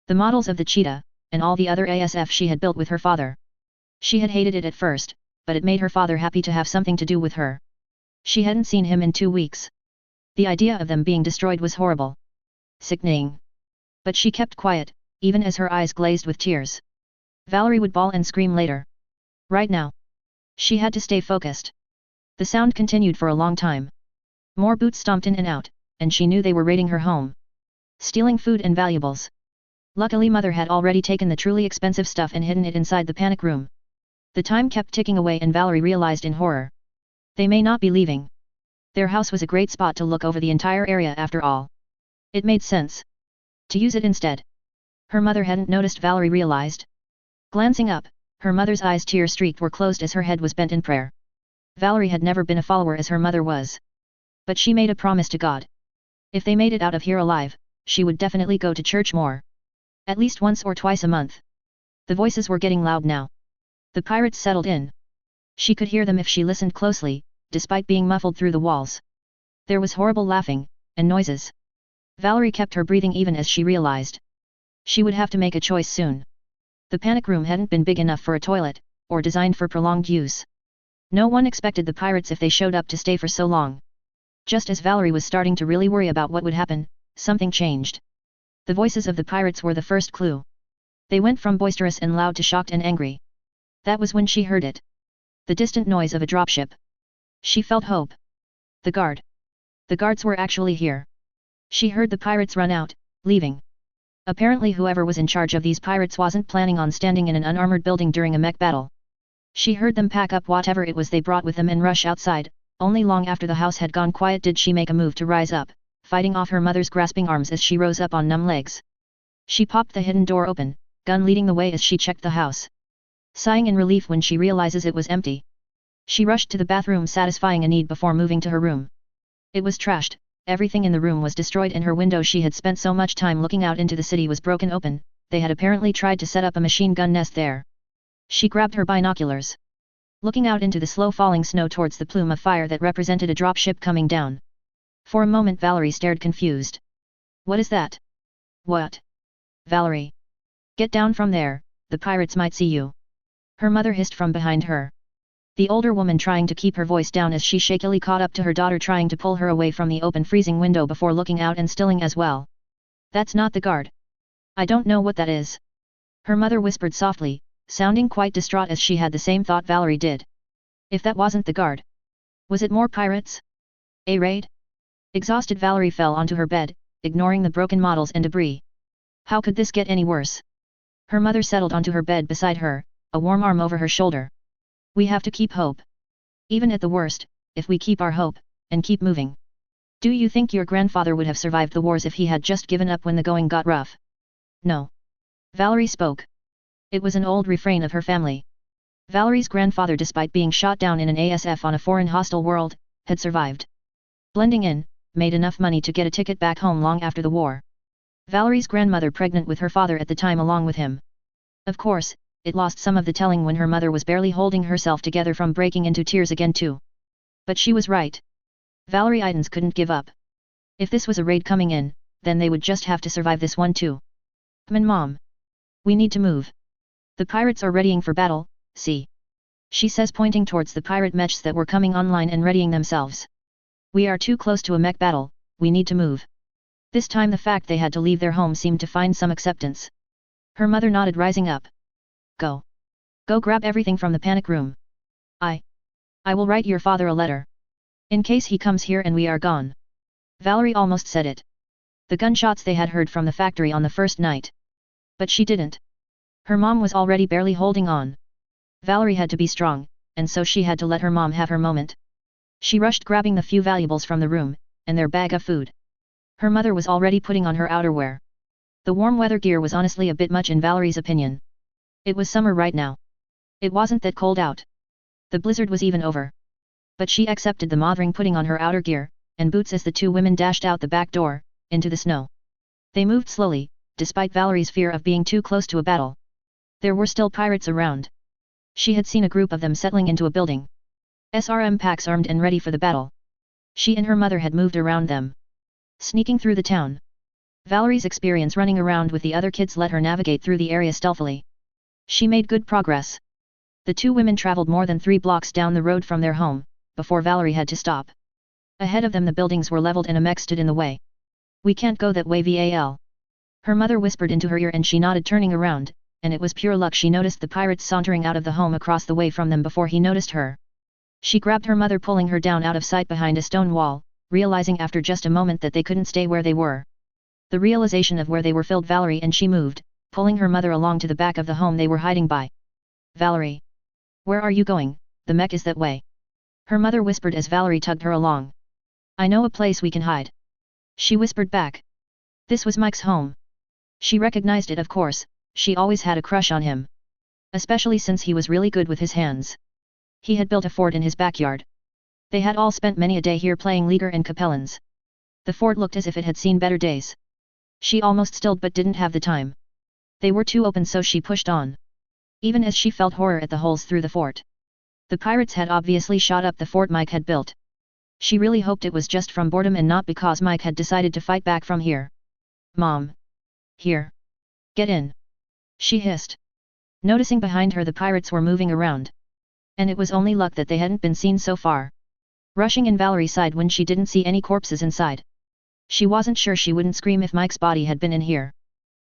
The models of the cheetah, and all the other ASF she had built with her father. She had hated it at first, but it made her father happy to have something to do with her. She hadn't seen him in 2 weeks. The idea of them being destroyed was horrible. Sickening. But she kept quiet, even as her eyes glazed with tears. Valerie would bawl and scream later. Right now. She had to stay focused. The sound continued for a long time. More boots stomped in and out, and she knew they were raiding her home. Stealing food and valuables. Luckily Mother had already taken the truly expensive stuff and hidden it inside the panic room. The time kept ticking away and Valerie realized in horror. They may not be leaving. Their house was a great spot to look over the entire area after all. It made sense to use it instead. Her mother hadn't noticed, Valerie realized. Glancing up, her mother's eyes tear-streaked were closed as her head was bent in prayer. Valerie had never been a follower as her mother was. But she made a promise to God. If they made it out of here alive, she would definitely go to church more. At least once or twice a month. The voices were getting loud now. The pirates settled in. She could hear them if she listened closely, despite being muffled through the walls. There was horrible laughing, and noises. Valerie kept her breathing even as she realized. She would have to make a choice soon. The panic room hadn't been big enough for a toilet, or designed for prolonged use. No one expected the pirates if they showed up to stay for so long. Just as Valerie was starting to really worry about what would happen, something changed. The voices of the pirates were the first clue. They went from boisterous and loud to shocked and angry. That was when she heard it. The distant noise of a dropship. She felt hope. The guard. The guards were actually here. She heard the pirates run out, leaving. Apparently whoever was in charge of these pirates wasn't planning on standing in an unarmored building during a mech battle. She heard them pack up whatever it was they brought with them and rush outside. Only long after the house had gone quiet did she make a move to rise up, fighting off her mother's grasping arms as she rose up on numb legs. She popped the hidden door open, gun leading the way as she checked the house. Sighing in relief when she realizes it was empty. She rushed to the bathroom, satisfying a need before moving to her room. It was trashed, everything in the room was destroyed and her window she had spent so much time looking out into the city was broken open. They had apparently tried to set up a machine gun nest there. She grabbed her binoculars. Looking out into the slow falling snow towards the plume of fire that represented a dropship coming down. For a moment Valerie stared confused. What is that? What? Valerie. Get down from there, the pirates might see you. Her mother hissed from behind her. The older woman trying to keep her voice down as she shakily caught up to her daughter, trying to pull her away from the open freezing window before looking out and stilling as well. That's not the guard. I don't know what that is. Her mother whispered softly, sounding quite distraught as she had the same thought Valerie did. If that wasn't the guard. Was it more pirates? A raid? Exhausted Valerie fell onto her bed, ignoring the broken models and debris. How could this get any worse? Her mother settled onto her bed beside her, a warm arm over her shoulder. We have to keep hope. Even at the worst, if we keep our hope, and keep moving. Do you think your grandfather would have survived the wars if he had just given up when the going got rough? No. Valerie spoke. It was an old refrain of her family. Valerie's grandfather, despite being shot down in an ASF on a foreign hostile world, had survived. Blending in, made enough money to get a ticket back home long after the war. Valerie's grandmother pregnant with her father at the time along with him. Of course, it lost some of the telling when her mother was barely holding herself together from breaking into tears again too. But she was right. Valerie Idens couldn't give up. If this was a raid coming in, then they would just have to survive this one too. Come on, Mom. We need to move. The pirates are readying for battle, see. She says, pointing towards the pirate mechs that were coming online and readying themselves. We are too close to a mech battle, we need to move. This time the fact they had to leave their home seemed to find some acceptance. Her mother nodded, rising up. Go. Go grab everything from the panic room. I will write your father a letter. In case he comes here and we are gone. Valerie almost said it. The gunshots they had heard from the factory on the first night. But she didn't. Her mom was already barely holding on. Valerie had to be strong, and so she had to let her mom have her moment. She rushed, grabbing the few valuables from the room, and their bag of food. Her mother was already putting on her outerwear. The warm weather gear was honestly a bit much in Valerie's opinion. It was summer right now. It wasn't that cold out. The blizzard was even over. But she accepted the mothering, putting on her outer gear, and boots as the two women dashed out the back door, into the snow. They moved slowly, despite Valerie's fear of being too close to a battle. There were still pirates around. She had seen a group of them settling into a building. SRM packs armed and ready for the battle. She and her mother had moved around them. Sneaking through the town. Valerie's experience running around with the other kids let her navigate through the area stealthily. She made good progress. The two women traveled more than 3 blocks down the road from their home, before Valerie had to stop. Ahead of them the buildings were leveled and a mech stood in the way. We can't go that way, Val. Her mother whispered into her ear and she nodded, turning around, and it was pure luck she noticed the pirates sauntering out of the home across the way from them before he noticed her. She grabbed her mother, pulling her down out of sight behind a stone wall, realizing after just a moment that they couldn't stay where they were. The realization of where they were filled Valerie, and she moved, pulling her mother along to the back of the home they were hiding by. Valerie. Where are you going? The mech is that way. Her mother whispered as Valerie tugged her along. I know a place we can hide. She whispered back. This was Mike's home. She recognized it, of course. She always had a crush on him. Especially since he was really good with his hands. He had built a fort in his backyard. They had all spent many a day here playing Liger and Capellans. The fort looked as if it had seen better days. She almost stilled but didn't have the time. They were too open, so she pushed on. Even as she felt horror at the holes through the fort. The pirates had obviously shot up the fort Mike had built. She really hoped it was just from boredom and not because Mike had decided to fight back from here. Mom! Here! Get in! She hissed. Noticing behind her the pirates were moving around. And it was only luck that they hadn't been seen so far. Rushing in, Valerie sighed when she didn't see any corpses inside. She wasn't sure she wouldn't scream if Mike's body had been in here.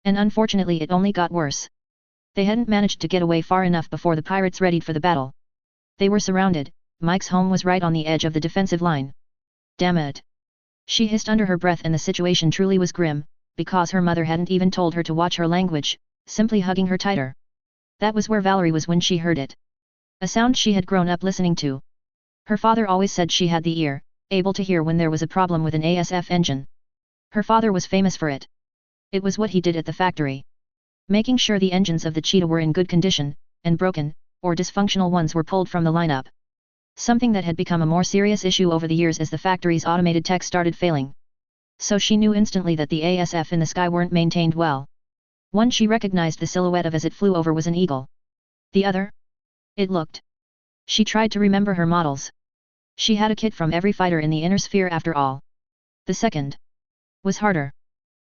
And unfortunately it only got worse. They hadn't managed to get away far enough before the pirates readied for the battle. They were surrounded. Mike's home was right on the edge of the defensive line. Damn it! She hissed under her breath, and the situation truly was grim, because her mother hadn't even told her to watch her language, simply hugging her tighter. That was where Valerie was when she heard it. A sound she had grown up listening to. Her father always said she had the ear, able to hear when there was a problem with an ASF engine. Her father was famous for it. It was what he did at the factory. Making sure the engines of the Cheetah were in good condition, and broken, or dysfunctional ones were pulled from the lineup. Something that had become a more serious issue over the years as the factory's automated tech started failing. So she knew instantly that the ASF in the sky weren't maintained well. One she recognized the silhouette of as it flew over was an eagle. The other? It looked. She tried to remember her models. She had a kit from every fighter in the inner sphere after all. The second was harder.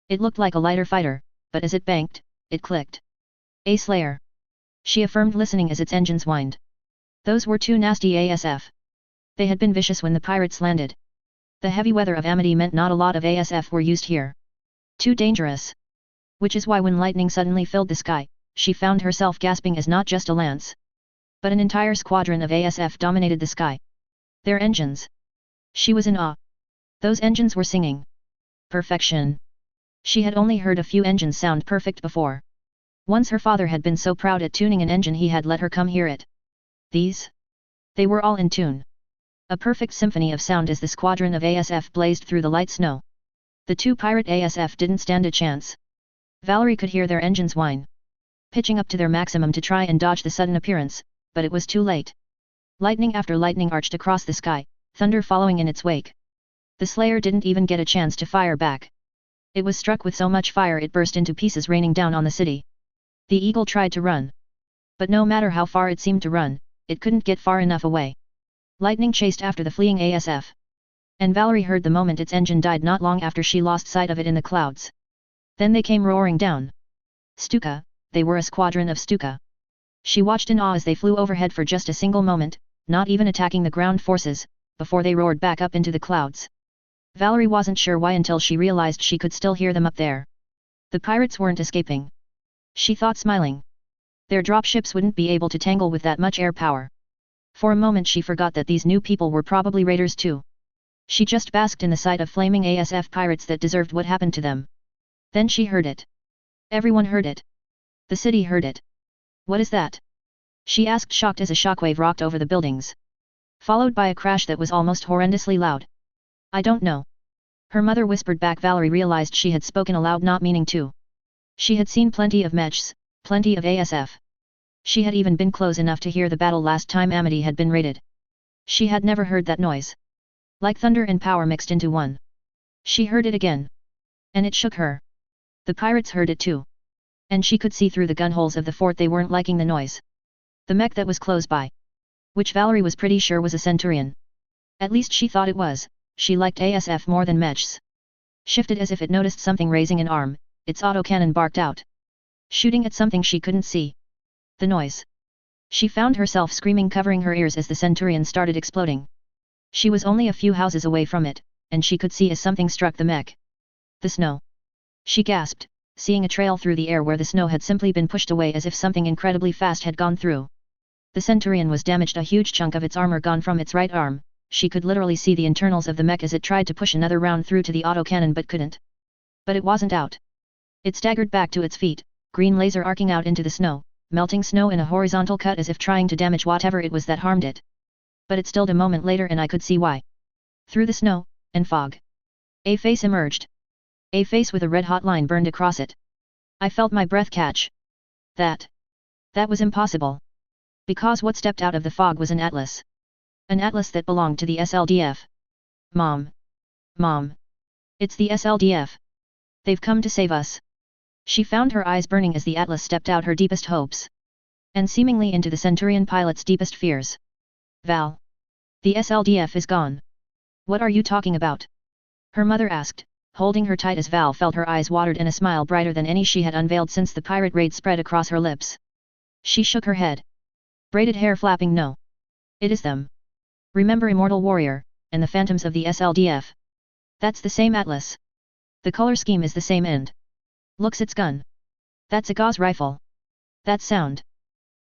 It looked like a lighter fighter, but as it banked, it clicked. A Slayer. She affirmed, listening as its engines whined. Those were two nasty ASF. They had been vicious when the pirates landed. The heavy weather of Amity meant not a lot of ASF were used here. Too dangerous. Which is why when lightning suddenly filled the sky, she found herself gasping as not just a lance, but an entire squadron of ASF dominated the sky. Their engines. She was in awe. Those engines were singing. Perfection. She had only heard a few engines sound perfect before. Once her father had been so proud at tuning an engine he had let her come hear it. These? They were all in tune. A perfect symphony of sound as the squadron of ASF blazed through the light snow. The two pirate ASF didn't stand a chance. Valerie could hear their engines whine, pitching up to their maximum to try and dodge the sudden appearance, but it was too late. Lightning after lightning arched across the sky, thunder following in its wake. The Slayer didn't even get a chance to fire back. It was struck with so much fire it burst into pieces, raining down on the city. The Eagle tried to run. But no matter how far it seemed to run, it couldn't get far enough away. Lightning chased after the fleeing ASF. And Valerie heard the moment its engine died, not long after she lost sight of it in the clouds. Then they came roaring down. Stuka, they were a squadron of Stuka. She watched in awe as they flew overhead for just a single moment, not even attacking the ground forces, before they roared back up into the clouds. Valerie wasn't sure why until she realized she could still hear them up there. The pirates weren't escaping. She thought, smiling. Their dropships wouldn't be able to tangle with that much air power. For a moment she forgot that these new people were probably raiders too. She just basked in the sight of flaming ASF pirates that deserved what happened to them. Then she heard it. Everyone heard it. The city heard it. What is that? She asked, shocked as a shockwave rocked over the buildings. Followed by a crash that was almost horrendously loud. I don't know. Her mother whispered back. Valerie realized she had spoken aloud, not meaning to. She had seen plenty of mechs, plenty of ASF. She had even been close enough to hear the battle last time Amity had been raided. She had never heard that noise. Like thunder and power mixed into one. She heard it again. And it shook her. The pirates heard it too. And she could see through the gunholes of the fort they weren't liking the noise. The mech that was close by. Which Valerie was pretty sure was a Centurion. At least she thought it was. She liked ASF more than mechs. Shifted as if it noticed something, raising an arm, its autocannon barked out. Shooting at something she couldn't see. The noise. She found herself screaming, covering her ears as the Centurion started exploding. She was only a few houses away from it, and she could see as something struck the mech. The snow. She gasped, seeing a trail through the air where the snow had simply been pushed away as if something incredibly fast had gone through. The Centurion was damaged, a huge chunk of its armor gone from its right arm. She could literally see the internals of the mech as it tried to push another round through to the autocannon but couldn't. But it wasn't out. It staggered back to its feet, green laser arcing out into the snow, melting snow in a horizontal cut as if trying to damage whatever it was that harmed it. But it stilled a moment later, and I could see why. Through the snow and fog, a face emerged. A face with a red-hot line burned across it. I felt my breath catch. That was impossible. Because what stepped out of the fog was an atlas. An atlas that belonged to the SLDF. Mom. Mom. It's the SLDF. They've come to save us. She found her eyes burning as the atlas stepped out her deepest hopes. And seemingly into the Centurion pilot's deepest fears. Val. The SLDF is gone. What are you talking about? Her mother asked, holding her tight as Val felt her eyes watered and a smile brighter than any she had unveiled since the pirate raid spread across her lips. She shook her head. Braided hair flapping no. It is them. Remember Immortal Warrior, and the phantoms of the SLDF. That's the same atlas. The color scheme is the same and. Looks its gun. That's a Gauss rifle. That sound.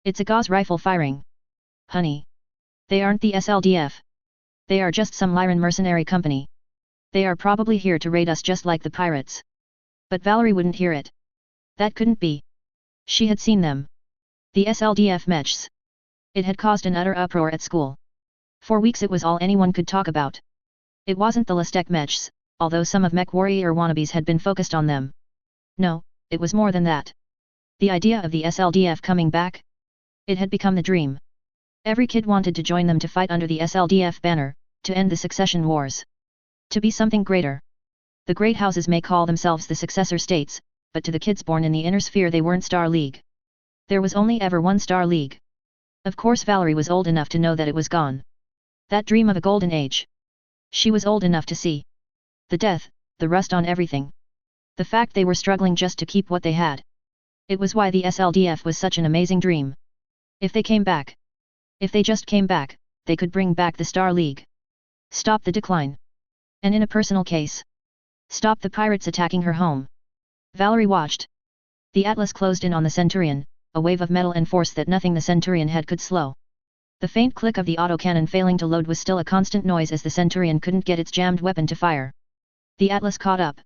It's a Gauss rifle firing. Honey. They aren't the SLDF. They are just some Lyran mercenary company. They are probably here to raid us just like the pirates. But Valerie wouldn't hear it. That couldn't be. She had seen them. The SLDF mechs. It had caused an utter uproar at school. For weeks it was all anyone could talk about. It wasn't the Lastek mechs, although some of mech warrior wannabes had been focused on them. No, it was more than that. The idea of the SLDF coming back? It had become the dream. Every kid wanted to join them to fight under the SLDF banner, to end the succession wars. To be something greater. The great houses may call themselves the successor states, but to the kids born in the inner sphere they weren't Star League. There was only ever one Star League. Of course Valerie was old enough to know that it was gone. That dream of a golden age. She was old enough to see. The death, the rust on everything. The fact they were struggling just to keep what they had. It was why the SLDF was such an amazing dream. If they came back. If they just came back, they could bring back the Star League. Stop the decline. And in a personal case. Stop the pirates attacking her home. Valerie watched. The atlas closed in on the Centurion, a wave of metal and force that nothing the Centurion had could slow. The faint click of the autocannon failing to load was still a constant noise as the Centurion couldn't get its jammed weapon to fire. The atlas caught up.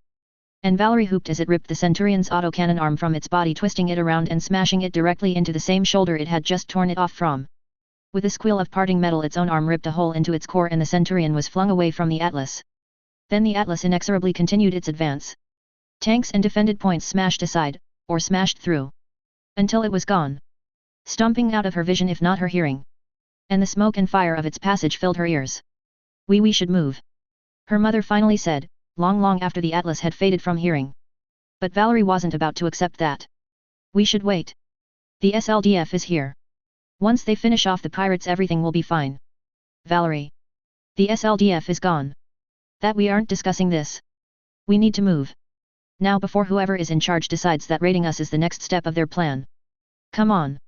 And Valerie hooped as it ripped the Centurion's autocannon arm from its body, twisting it around and smashing it directly into the same shoulder it had just torn it off from. With a squeal of parting metal, its own arm ripped a hole into its core and the Centurion was flung away from the atlas. Then the atlas inexorably continued its advance. Tanks and defended points smashed aside, or smashed through. Until it was gone. Stomping out of her vision if not her hearing. And the smoke and fire of its passage filled her ears. We should move. Her mother finally said, long after the atlas had faded from hearing. But Valerie wasn't about to accept that. We should wait. The SLDF is here. Once they finish off the pirates everything will be fine. Valerie. The SLDF is gone. That we aren't discussing this. We need to move. Now before whoever is in charge decides that raiding us is the next step of their plan. Come on.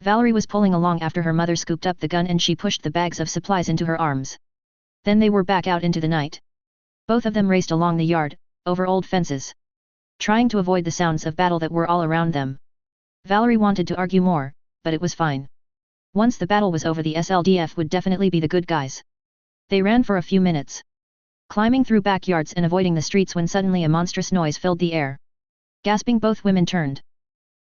Valerie was pulling along after her mother scooped up the gun and she pushed the bags of supplies into her arms. Then they were back out into the night. Both of them raced along the yard, over old fences. Trying to avoid the sounds of battle that were all around them. Valerie wanted to argue more, but it was fine. Once the battle was over the SLDF would definitely be the good guys. They ran for a few minutes. Climbing through backyards and avoiding the streets when suddenly a monstrous noise filled the air. Gasping, both women turned.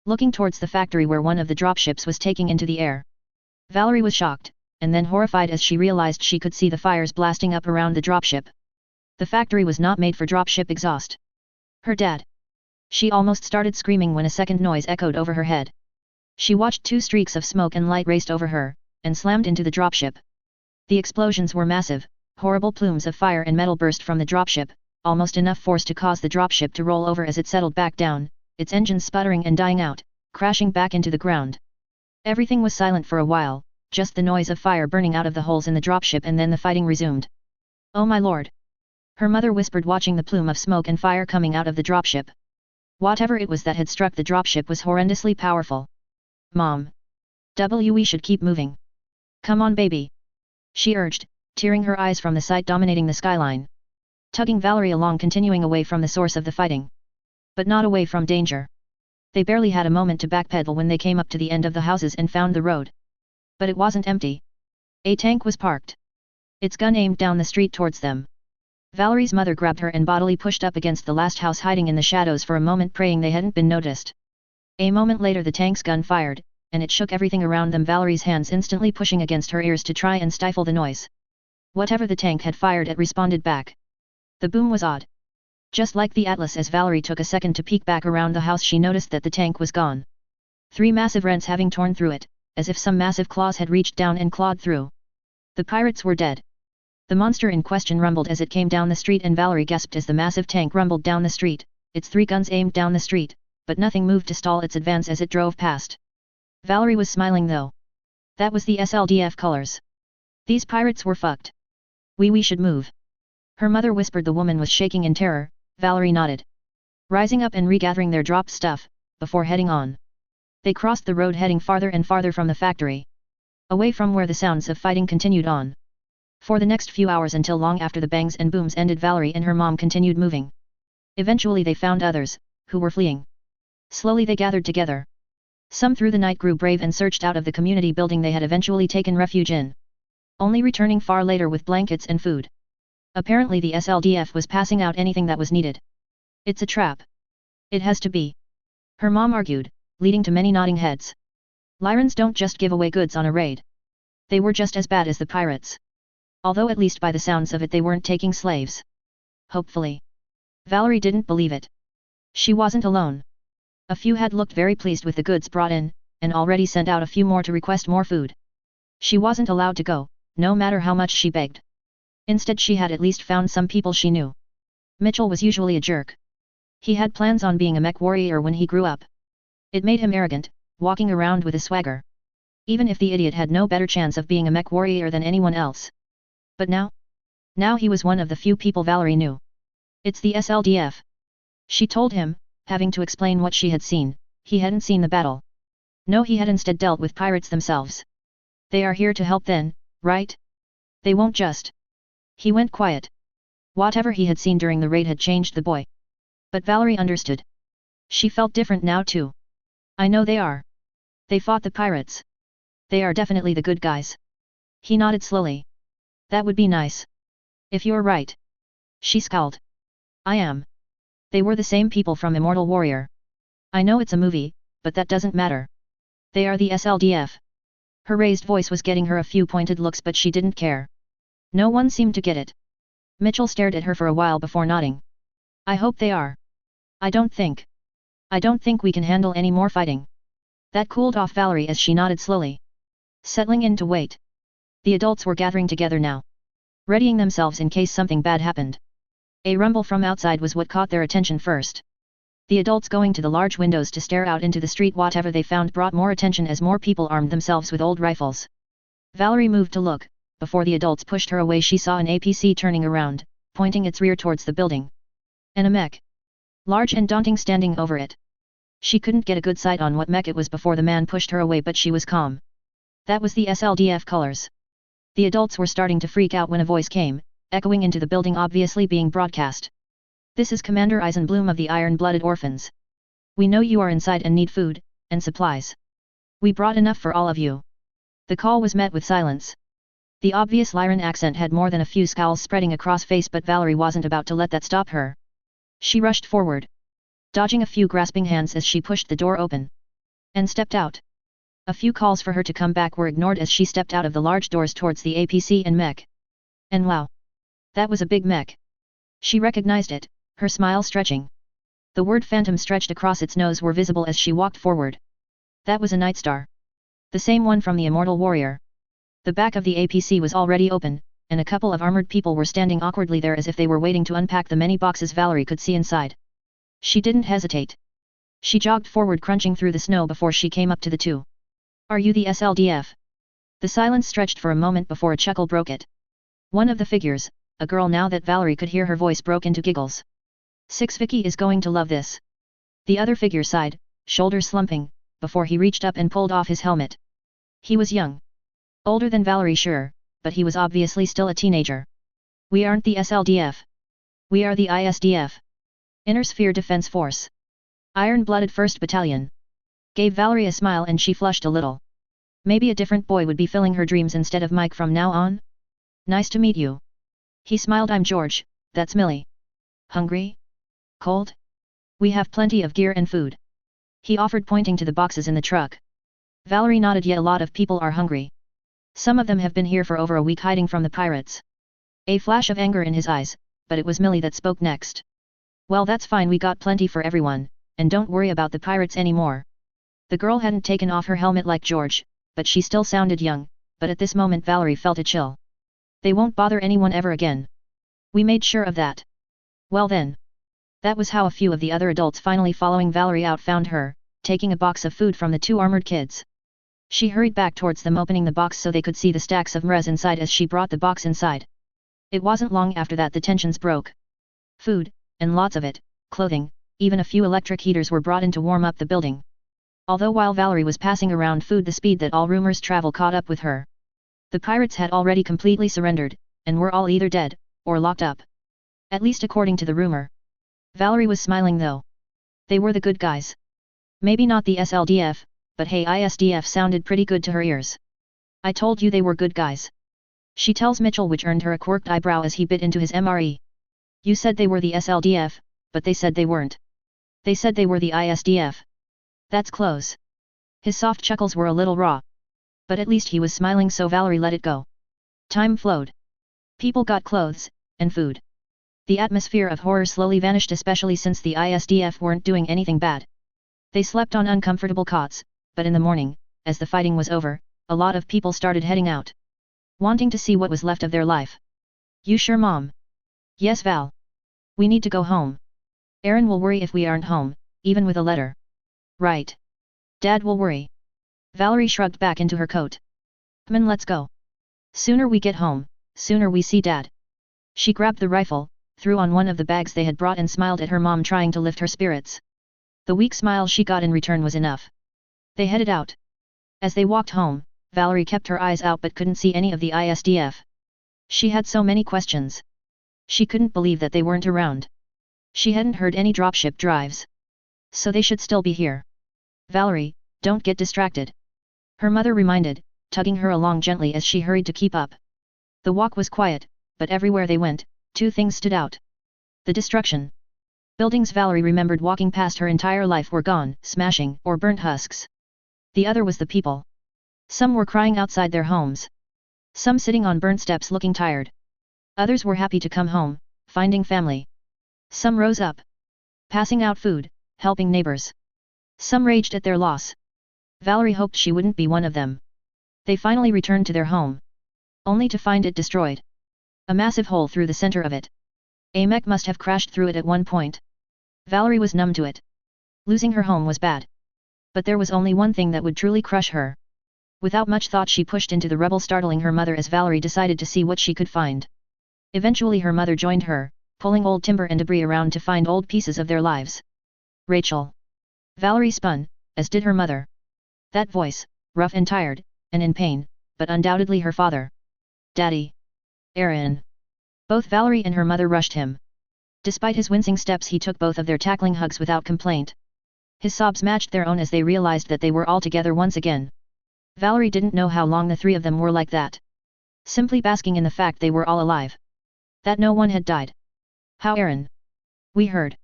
Looking towards the factory where one of the dropships was taking into the air. Valerie was shocked, and then horrified as she realized she could see the fires blasting up around the dropship. The factory was not made for dropship exhaust. Her dad. She almost started screaming when a second noise echoed over her head. She watched two streaks of smoke and light raced over her, and slammed into the dropship. The explosions were massive, horrible plumes of fire and metal burst from the dropship, almost enough force to cause the dropship to roll over as it settled back down, its engines sputtering and dying out, crashing back into the ground. Everything was silent for a while, just the noise of fire burning out of the holes in the dropship, and then the fighting resumed. Oh my lord! Her mother whispered, watching the plume of smoke and fire coming out of the dropship. Whatever it was that had struck the dropship was horrendously powerful. Mom. We should keep moving. Come on baby. She urged, tearing her eyes from the sight dominating the skyline. Tugging Valerie along, continuing away from the source of the fighting. But not away from danger. They barely had a moment to backpedal when they came up to the end of the houses and found the road. But it wasn't empty. A tank was parked. Its gun aimed down the street towards them. Valerie's mother grabbed her and bodily pushed up against the last house, hiding in the shadows for a moment, praying they hadn't been noticed. A moment later the tank's gun fired, and it shook everything around them, Valerie's hands instantly pushing against her ears to try and stifle the noise. Whatever the tank had fired at responded back. The boom was odd. Just like the Atlas, as Valerie took a second to peek back around the house, she noticed that the tank was gone. 3 massive rents having torn through it, as if some massive claws had reached down and clawed through. The pirates were dead. The monster in question rumbled as it came down the street, and Valerie gasped as the massive tank rumbled down the street, its 3 guns aimed down the street, but nothing moved to stall its advance as it drove past. Valerie was smiling though. That was the SLDF colors. These pirates were fucked. We should move. Her mother whispered. The woman was shaking in terror. Valerie nodded. Rising up and regathering their dropped stuff, before heading on. They crossed the road, heading farther and farther from the factory. Away from where the sounds of fighting continued on. For the next few hours, until long after the bangs and booms ended, Valerie and her mom continued moving. Eventually they found others, who were fleeing. Slowly they gathered together. Some through the night grew brave and searched out of the community building they had eventually taken refuge in. Only returning far later with blankets and food. Apparently the SLDF was passing out anything that was needed. It's a trap. It has to be. Her mom argued, leading to many nodding heads. Lyrans don't just give away goods on a raid. They were just as bad as the pirates. Although at least by the sounds of it they weren't taking slaves. Hopefully. Valerie didn't believe it. She wasn't alone. A few had looked very pleased with the goods brought in, and already sent out a few more to request more food. She wasn't allowed to go, no matter how much she begged. Instead she had at least found some people she knew. Mitchell was usually a jerk. He had plans on being a mech warrior when he grew up. It made him arrogant, walking around with a swagger. Even if the idiot had no better chance of being a mech warrior than anyone else. But now? Now he was one of the few people Valerie knew. It's the SLDF. She told him, having to explain what she had seen. He hadn't seen the battle. No, he had instead dealt with pirates themselves. They are here to help then, right? They won't just. He went quiet. Whatever he had seen during the raid had changed the boy. But Valerie understood. She felt different now too. I know they are. They fought the pirates. They are definitely the good guys. He nodded slowly. That would be nice. If you're right. She scowled. I am. They were the same people from Immortal Warrior. I know it's a movie, but that doesn't matter. They are the SLDF. Her raised voice was getting her a few pointed looks, but she didn't care. No one seemed to get it. Mitchell stared at her for a while before nodding. I hope they are. I don't think we can handle any more fighting. That cooled off Valerie as she nodded slowly. Settling in to wait. The adults were gathering together now. Readying themselves in case something bad happened. A rumble from outside was what caught their attention first. The adults going to the large windows to stare out into the street. Whatever they found brought more attention as more people armed themselves with old rifles. Valerie moved to look. Before the adults pushed her away, she saw an APC turning around, pointing its rear towards the building. And a mech. Large and daunting standing over it. She couldn't get a good sight on what mech it was before the man pushed her away, but she was calm. That was the SLDF colors. The adults were starting to freak out when a voice came, echoing into the building, obviously being broadcast. This is Commander Eisenbloom of the Iron-Blooded Orphans. We know you are inside and need food, and supplies. We brought enough for all of you. The call was met with silence. The obvious Lyran accent had more than a few scowls spreading across face, but Valerie wasn't about to let that stop her. She rushed forward, dodging a few grasping hands as she pushed the door open. And stepped out. A few calls for her to come back were ignored as she stepped out of the large doors towards the APC and mech. And wow! That was a big mech. She recognized it, her smile stretching. The word Phantom stretched across its nose were visible as she walked forward. That was a Nightstar. The same one from the Immortal Warrior. The back of the APC was already open, and a couple of armored people were standing awkwardly there as if they were waiting to unpack the many boxes Valerie could see inside. She didn't hesitate. She jogged forward, crunching through the snow before she came up to the two. Are you the SLDF? The silence stretched for a moment before a chuckle broke it. One of the figures, a girl now that Valerie could hear her voice, broke into giggles. Vicky is going to love this. The other figure sighed, shoulders slumping, before he reached up and pulled off his helmet. He was young. Older than Valerie, sure, but he was obviously still a teenager. We aren't the SLDF. We are the ISDF. Inner Sphere Defense Force. Iron-Blooded 1st Battalion. Gave Valerie a smile and she flushed a little. Maybe a different boy would be filling her dreams instead of Mike from now on? Nice to meet you. He smiled. I'm George, that's Millie. Hungry? Cold? We have plenty of gear and food. He offered, pointing to the boxes in the truck. Valerie nodded. Yeah, a lot of people are hungry. Some of them have been here for over a week hiding from the pirates. A flash of anger in his eyes, but it was Millie that spoke next. Well, that's fine, we got plenty for everyone, and don't worry about the pirates anymore. The girl hadn't taken off her helmet like George, but she still sounded young, but at this moment Valerie felt a chill. They won't bother anyone ever again. We made sure of that. Well then. That was how a few of the other adults finally following Valerie out found her, taking a box of food from the two armored kids. She hurried back towards them, opening the box so they could see the stacks of mres inside as she brought the box inside. It wasn't long after that the tensions broke. Food, and lots of it, clothing, even a few electric heaters were brought in to warm up the building. Although while Valerie was passing around food, the speed that all rumors travel caught up with her. The pirates had already completely surrendered, and were all either dead, or locked up. At least according to the rumor. Valerie was smiling though. They were the good guys. Maybe not the SLDF, but hey, ISDF sounded pretty good to her ears. I told you they were good guys. She tells Mitchell, which earned her a quirked eyebrow as he bit into his MRE. You said they were the SLDF, but they said they weren't. They said they were the ISDF. That's close. His soft chuckles were a little raw. But at least he was smiling, so Valerie let it go. Time flowed. People got clothes, and food. The atmosphere of horror slowly vanished, especially since the ISDF weren't doing anything bad. They slept on uncomfortable cots, but in the morning, as the fighting was over, a lot of people started heading out. Wanting to see what was left of their life. You sure, Mom? Yes, Val. We need to go home. Aaron will worry if we aren't home, even with a letter. Right. Dad will worry. Valerie shrugged back into her coat. Come on, let's go. Sooner we get home, sooner we see Dad. She grabbed the rifle, threw on one of the bags they had brought, and smiled at her mom, trying to lift her spirits. The weak smile she got in return was enough. They headed out. As they walked home, Valerie kept her eyes out but couldn't see any of the ISDF. She had so many questions. She couldn't believe that they weren't around. She hadn't heard any dropship drives. So they should still be here. Valerie, don't get distracted. Her mother reminded, tugging her along gently as she hurried to keep up. The walk was quiet, but everywhere they went, two things stood out. The destruction. Buildings Valerie remembered walking past her entire life were gone, smashing, or burnt husks. The other was the people. Some were crying outside their homes. Some sitting on burnt steps looking tired. Others were happy to come home, finding family. Some rose up. Passing out food, helping neighbors. Some raged at their loss. Valerie hoped she wouldn't be one of them. They finally returned to their home. Only to find it destroyed. A massive hole through the center of it. A mech must have crashed through it at one point. Valerie was numb to it. Losing her home was bad. But there was only one thing that would truly crush her. Without much thought she pushed into the rubble, startling her mother as Valerie decided to see what she could find. Eventually her mother joined her, pulling old timber and debris around to find old pieces of their lives. Rachel. Valerie spun, as did her mother. That voice, rough and tired, and in pain, but undoubtedly her father. Daddy. Aaron. Both Valerie and her mother rushed him. Despite his wincing steps, he took both of their tackling hugs without complaint. His sobs matched their own as they realized that they were all together once again. Valerie didn't know how long the three of them were like that. Simply basking in the fact they were all alive. That no one had died. How, Aaron? We heard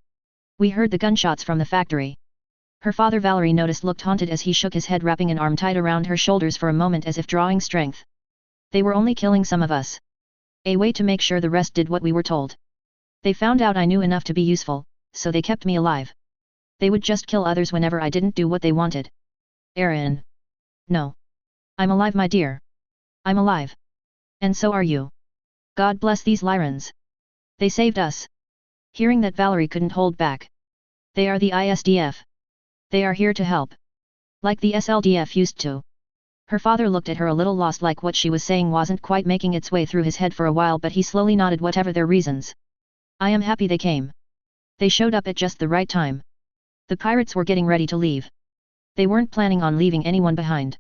the gunshots from the factory. Her father, Valerie noticed, looked haunted as he shook his head, wrapping an arm tight around her shoulders for a moment as if drawing strength. They were only killing some of us. A way to make sure the rest did what we were told. They found out I knew enough to be useful, so they kept me alive. They would just kill others whenever I didn't do what they wanted. Aaron. No. I'm alive, my dear. I'm alive. And so are you. God bless these Lyrans. They saved us. Hearing that, Valerie couldn't hold back. They are the ISDF. They are here to help. Like the SLDF used to. Her father looked at her a little lost, like what she was saying wasn't quite making its way through his head for a while, but he slowly nodded. Whatever their reasons. I am happy they came. They showed up at just the right time. The pirates were getting ready to leave. They weren't planning on leaving anyone behind.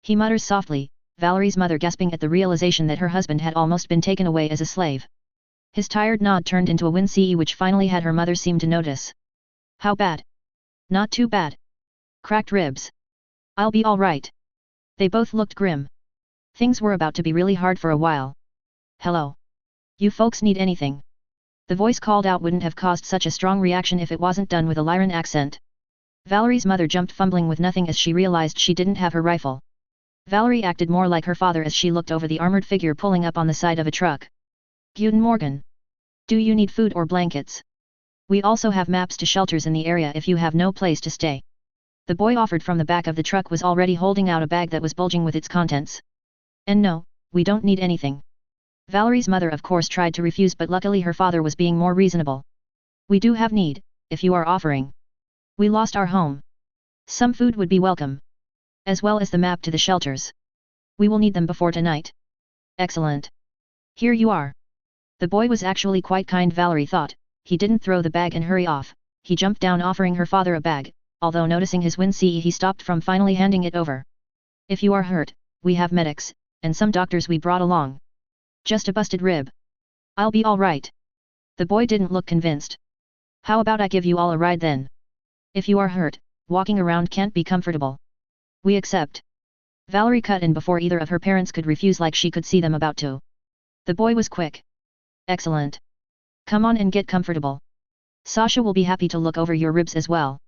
He mutters softly, Valerie's mother gasping at the realization that her husband had almost been taken away as a slave. His tired nod turned into a wince, which finally had her mother seem to notice. How bad? Not too bad. Cracked ribs. I'll be all right. They both looked grim. Things were about to be really hard for a while. Hello. You folks need anything? The voice called out wouldn't have caused such a strong reaction if it wasn't done with a Lyran accent. Valerie's mother jumped, fumbling with nothing as she realized she didn't have her rifle. Valerie acted more like her father as she looked over the armored figure pulling up on the side of a truck. Guten Morgen. Do you need food or blankets? We also have maps to shelters in the area if you have no place to stay. The boy offered from the back of the truck was already holding out a bag that was bulging with its contents. And no, we don't need anything. Valerie's mother of course tried to refuse, but luckily her father was being more reasonable. We do have need, if you are offering. We lost our home. Some food would be welcome. As well as the map to the shelters. We will need them before tonight. Excellent. Here you are. The boy was actually quite kind, Valerie thought. He didn't throw the bag and hurry off. He jumped down offering her father a bag, although noticing his win he stopped from finally handing it over. If you are hurt, we have medics, and some doctors we brought along. Just a busted rib. I'll be all right. The boy didn't look convinced. How about I give you all a ride then? If you are hurt, walking around can't be comfortable. We accept. Valerie cut in before either of her parents could refuse, like she could see them about to. The boy was quick. Excellent. Come on and get comfortable. Sasha will be happy to look over your ribs as well.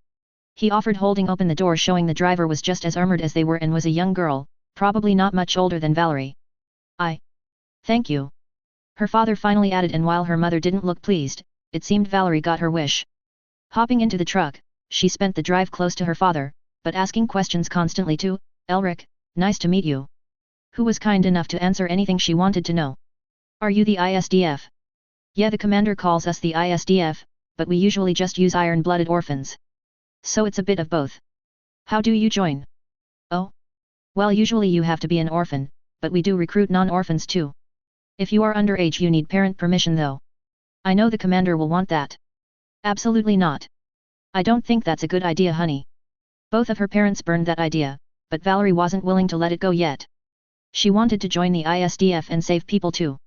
He offered, holding open the door, showing the driver was just as armored as they were and was a young girl, probably not much older than Valerie. Thank you. Her father finally added, and while her mother didn't look pleased, it seemed Valerie got her wish. Hopping into the truck, she spent the drive close to her father, but asking questions constantly to Elric, nice to meet you. Who was kind enough to answer anything she wanted to know. Are you the ISDF? Yeah, the commander calls us the ISDF, but we usually just use iron-blooded orphans. So it's a bit of both. How do you join? Oh? Well, usually you have to be an orphan, but we do recruit non-orphans too. If you are underage you need parent permission though. I know the commander will want that. Absolutely not. I don't think that's a good idea, honey. Both of her parents burned that idea, but Valerie wasn't willing to let it go yet. She wanted to join the ISDF and save people too.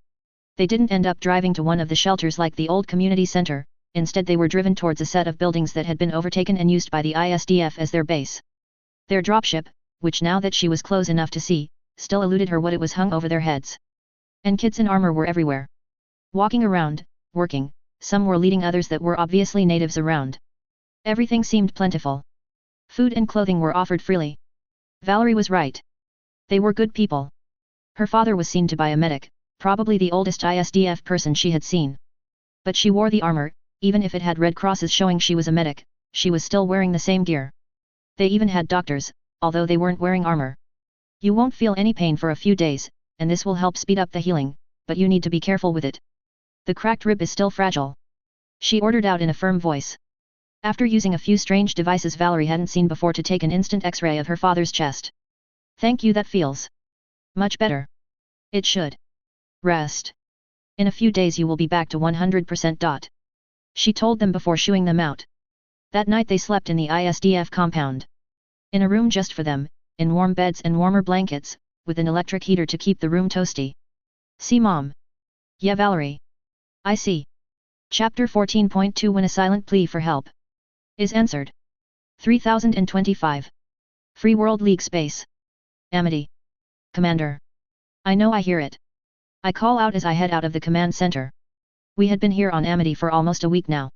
They didn't end up driving to one of the shelters like the old community center, instead they were driven towards a set of buildings that had been overtaken and used by the ISDF as their base. Their dropship, which now that she was close enough to see, still eluded her what it was hung over their heads. And kids in armor were everywhere. Walking around, working, some were leading others that were obviously natives around. Everything seemed plentiful. Food and clothing were offered freely. Valerie was right. They were good people. Her father was seen to be a medic, probably the oldest ISDF person she had seen. But she wore the armor, even if it had red crosses showing she was a medic, she was still wearing the same gear. They even had doctors, although they weren't wearing armor. You won't feel any pain for a few days, and this will help speed up the healing, but you need to be careful with it. The cracked rib is still fragile. She ordered out in a firm voice. After using a few strange devices Valerie hadn't seen before to take an instant x-ray of her father's chest. Thank you, that feels much better. It should. Rest. In a few days you will be back to 100%. She told them before shooing them out. That night they slept in the ISDF compound. In a room just for them, in warm beds and warmer blankets, with an electric heater to keep the room toasty. See Mom? Yeah, Valerie. I see. Chapter 14.2 When a silent plea for help is answered. 3025. Free World League Space. Amity. Commander. I know, I hear it. I call out as I head out of the command center. We had been here on Amity for almost a week now.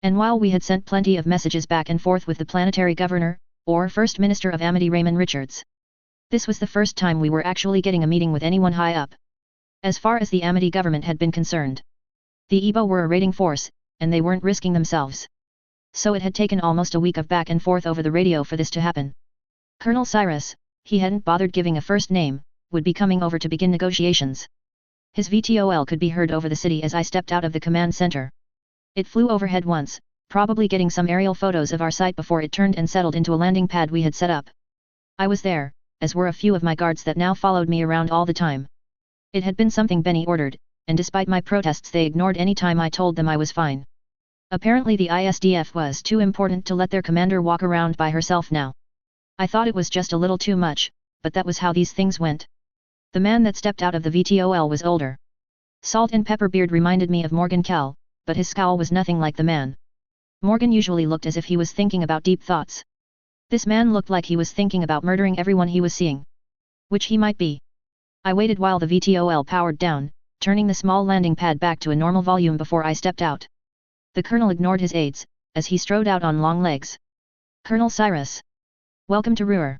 And while we had sent plenty of messages back and forth with the Planetary Governor, or First Minister of Amity Raymond Richards. This was the first time we were actually getting a meeting with anyone high up. As far as the Amity government had been concerned. The EBO were a raiding force, and they weren't risking themselves. So it had taken almost a week of back and forth over the radio for this to happen. Colonel Cyrus, he hadn't bothered giving a first name, would be coming over to begin negotiations. His VTOL could be heard over the city as I stepped out of the command center. It flew overhead once, probably getting some aerial photos of our site before it turned and settled into a landing pad we had set up. I was there, as were a few of my guards that now followed me around all the time. It had been something Benny ordered, and despite my protests they ignored any time I told them I was fine. Apparently the ISDF was too important to let their commander walk around by herself now. I thought it was just a little too much, but that was how these things went. The man that stepped out of the VTOL was older. Salt and Pepper Beard reminded me of Morgan Kell, but his scowl was nothing like the man. Morgan usually looked as if he was thinking about deep thoughts. This man looked like he was thinking about murdering everyone he was seeing. Which he might be. I waited while the VTOL powered down, turning the small landing pad back to a normal volume before I stepped out. The colonel ignored his aides, as he strode out on long legs. Colonel Cyrus. Welcome to Ruhr.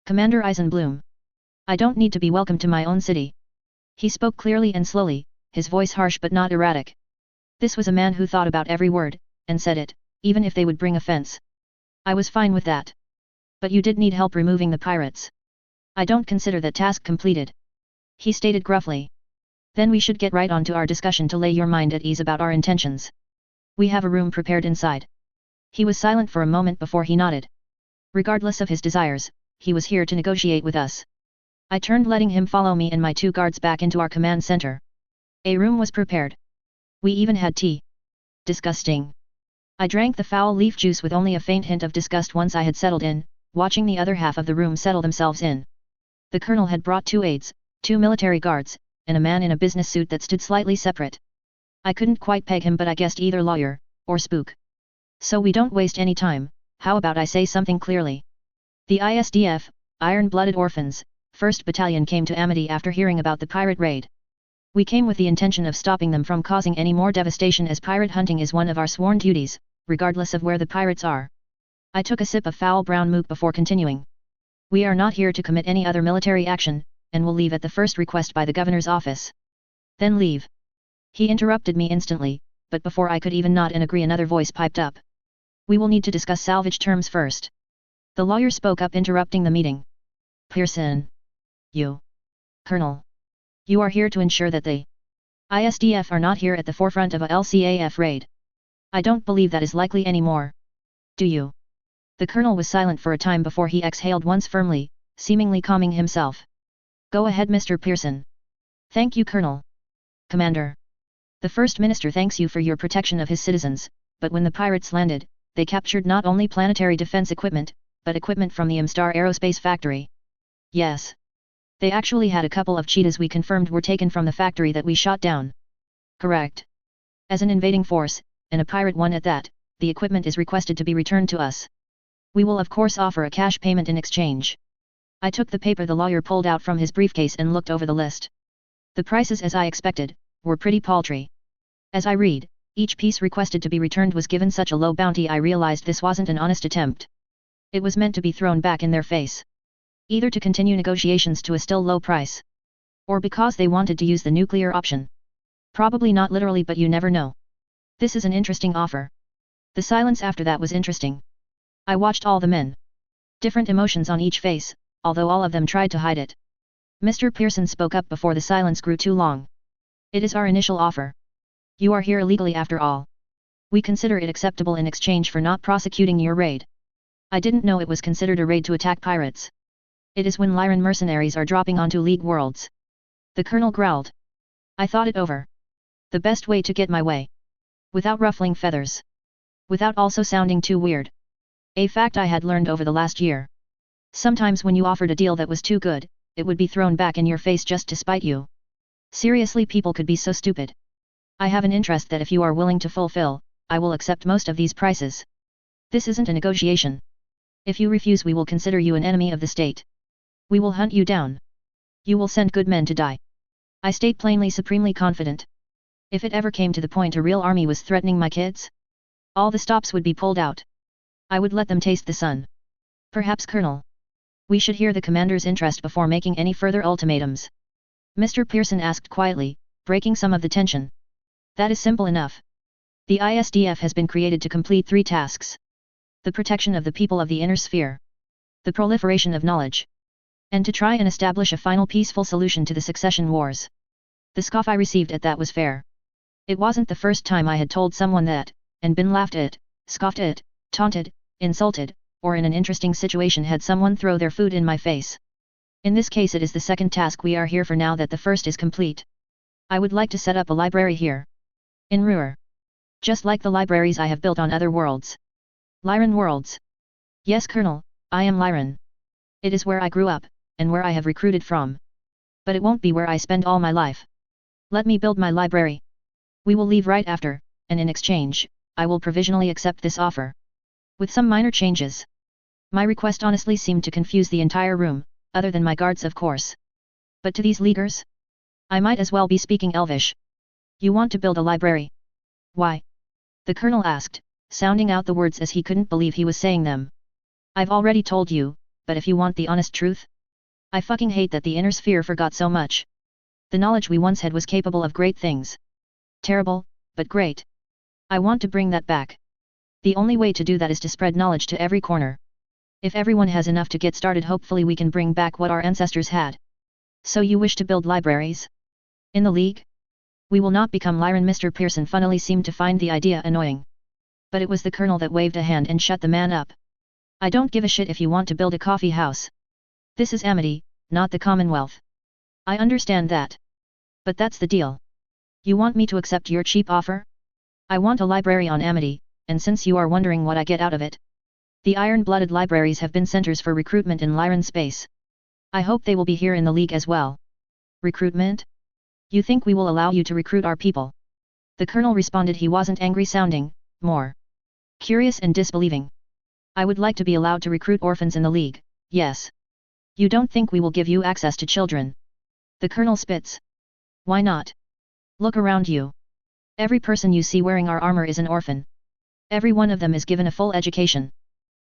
Commander Eisenbloom. I don't need to be welcome to my own city. He spoke clearly and slowly, his voice harsh but not erratic. This was a man who thought about every word, and said it, even if they would bring offense. I was fine with that. But you did need help removing the pirates. I don't consider that task completed. He stated gruffly. Then we should get right on to our discussion to lay your mind at ease about our intentions. We have a room prepared inside. He was silent for a moment before he nodded. Regardless of his desires, he was here to negotiate with us. I turned, letting him follow me and my 2 guards back into our command center. A room was prepared. We even had tea. Disgusting. I drank the foul leaf juice with only a faint hint of disgust once I had settled in, watching the other half of the room settle themselves in. The colonel had brought 2 aides, 2 military guards, and a man in a business suit that stood slightly separate. I couldn't quite peg him, but I guessed either lawyer, or spook. So we don't waste any time, how about I say something clearly? The ISDF, Iron-Blooded Orphans, 1st Battalion came to Amity after hearing about the pirate raid. We came with the intention of stopping them from causing any more devastation, as pirate hunting is one of our sworn duties, regardless of where the pirates are. I took a sip of foul brown mook before continuing. We are not here to commit any other military action, and will leave at the first request by the governor's office. Then leave. He interrupted me instantly, but before I could even nod and agree, another voice piped up. We will need to discuss salvage terms first. The lawyer spoke up, interrupting the meeting. Pearson. You. Colonel. You are here to ensure that the ISDF are not here at the forefront of a LCAF raid. I don't believe that is likely anymore. Do you? The colonel was silent for a time before he exhaled once firmly, seemingly calming himself. Go ahead, Mr. Pearson. Thank you, Colonel. Commander. The First Minister thanks you for your protection of his citizens, but when the pirates landed, they captured not only planetary defense equipment, but equipment from the Imstar Aerospace factory. Yes. They actually had a couple of cheetahs we confirmed were taken from the factory that we shot down. Correct. As an invading force, and a pirate one at that, the equipment is requested to be returned to us. We will of course offer a cash payment in exchange. I took the paper the lawyer pulled out from his briefcase and looked over the list. The prices, as I expected, were pretty paltry. As I read, each piece requested to be returned was given such a low bounty, I realized this wasn't an honest attempt. It was meant to be thrown back in their face. Either to continue negotiations to a still low price, or because they wanted to use the nuclear option. Probably not literally, but you never know. This is an interesting offer. The silence after that was interesting. I watched all the men. Different emotions on each face, although all of them tried to hide it. Mr. Pearson spoke up before the silence grew too long. It is our initial offer. You are here illegally after all. We consider it acceptable in exchange for not prosecuting your raid. I didn't know it was considered a raid to attack pirates. It is when Lyran mercenaries are dropping onto League worlds. The colonel growled. I thought it over. The best way to get my way. Without ruffling feathers. Without also sounding too weird. A fact I had learned over the last year. Sometimes when you offered a deal that was too good, it would be thrown back in your face just to spite you. Seriously, people could be so stupid. I have an interest that if you are willing to fulfill, I will accept most of these prices. This isn't a negotiation. If you refuse, we will consider you an enemy of the state. We will hunt you down. You will send good men to die. I state plainly, supremely confident. If it ever came to the point a real army was threatening my kids, all the stops would be pulled out. I would let them taste the sun. Perhaps, Colonel, we should hear the commander's interest before making any further ultimatums. Mr. Pearson asked quietly, breaking some of the tension. That is simple enough. The ISDF has been created to complete 3 tasks. The protection of the people of the inner sphere. The proliferation of knowledge. And to try and establish a final peaceful solution to the succession wars. The scoff I received at that was fair. It wasn't the first time I had told someone that, and been laughed at, scoffed at, taunted, insulted, or in an interesting situation had someone throw their food in my face. In this case it is the second task we are here for now that the first is complete. I would like to set up a library here. In Ruhr. Just like the libraries I have built on other worlds. Lyran worlds. Yes, Colonel, I am Lyran. It is where I grew up, and where I have recruited from. But it won't be where I spend all my life. Let me build my library. We will leave right after, and in exchange, I will provisionally accept this offer. With some minor changes. My request honestly seemed to confuse the entire room, other than my guards of course. But to these leaguers? I might as well be speaking Elvish. You want to build a library? Why? The colonel asked, sounding out the words as he couldn't believe he was saying them. I've already told you, but if you want the honest truth? I fucking hate that the inner sphere forgot so much. The knowledge we once had was capable of great things. Terrible, but great. I want to bring that back. The only way to do that is to spread knowledge to every corner. If everyone has enough to get started, hopefully we can bring back what our ancestors had. So you wish to build libraries? In the League? We will not become Lyran. Mr. Pearson funnily seemed to find the idea annoying. But it was the Colonel that waved a hand and shut the man up. I don't give a shit if you want to build a coffee house. This is Amity, not the Commonwealth. I understand that. But that's the deal. You want me to accept your cheap offer? I want a library on Amity, and since you are wondering what I get out of it, the iron-blooded libraries have been centers for recruitment in Lyran space. I hope they will be here in the League as well. Recruitment? You think we will allow you to recruit our people? The Colonel responded. He wasn't angry sounding, more curious and disbelieving. I would like to be allowed to recruit orphans in the League, yes. You don't think we will give you access to children? The Colonel spits. Why not? Look around you. Every person you see wearing our armor is an orphan. Every one of them is given a full education,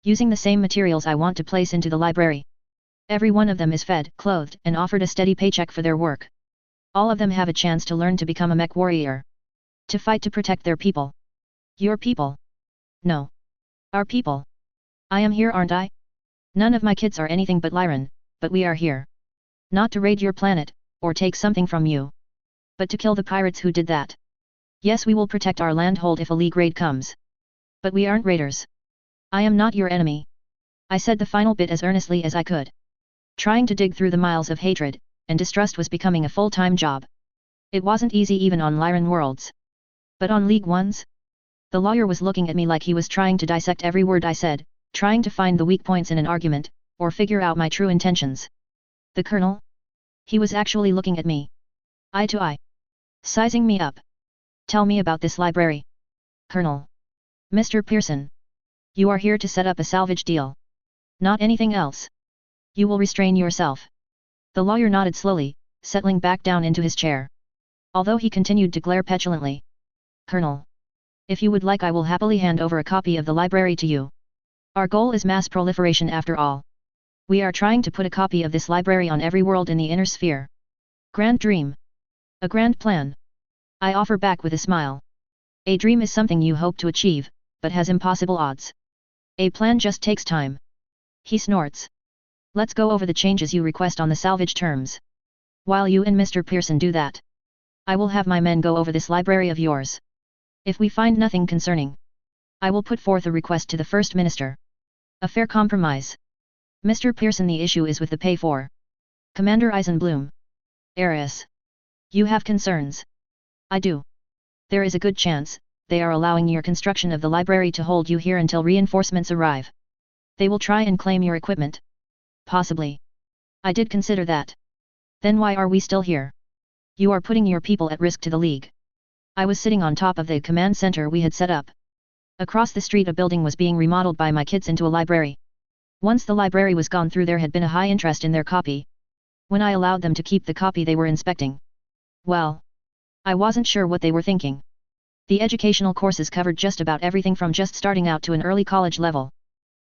using the same materials I want to place into the library. Every one of them is fed, clothed, and offered a steady paycheck for their work. All of them have a chance to learn to become a mech warrior, to fight to protect their people. Your people? No. Our people. I am here, aren't I? None of my kids are anything but Lyran, but we are here. Not to raid your planet, or take something from you, but to kill the pirates who did that. Yes, we will protect our landhold if a League raid comes. But we aren't raiders. I am not your enemy. I said the final bit as earnestly as I could. Trying to dig through the miles of hatred and distrust was becoming a full-time job. It wasn't easy even on Lyran worlds. But on League ones? The lawyer was looking at me like he was trying to dissect every word I said, trying to find the weak points in an argument, or figure out my true intentions. The Colonel? He was actually looking at me, eye to eye, sizing me up. Tell me about this library. Colonel. Mr. Pearson. You are here to set up a salvage deal. Not anything else. You will restrain yourself. The lawyer nodded slowly, settling back down into his chair. Although he continued to glare petulantly. Colonel. If you would like, I will happily hand over a copy of the library to you. Our goal is mass proliferation after all. We are trying to put a copy of this library on every world in the inner sphere. Grand dream. A grand plan. I offer back with a smile. A dream is something you hope to achieve, but has impossible odds. A plan just takes time. He snorts. Let's go over the changes you request on the salvage terms. While you and Mr. Pearson do that, I will have my men go over this library of yours. If we find nothing concerning, I will put forth a request to the First Minister. A fair compromise. Mr. Pearson, the issue is with the pay for. Commander Eisenbloom. Eris. You have concerns. I do. There is a good chance they are allowing your construction of the library to hold you here until reinforcements arrive. They will try and claim your equipment. Possibly. I did consider that. Then why are we still here? You are putting your people at risk to the League. I was sitting on top of the command center we had set up. Across the street a building was being remodeled by my kids into a library. Once the library was gone through, there had been a high interest in their copy. When I allowed them to keep the copy they were inspecting, well, I wasn't sure what they were thinking. The educational courses covered just about everything from just starting out to an early college level.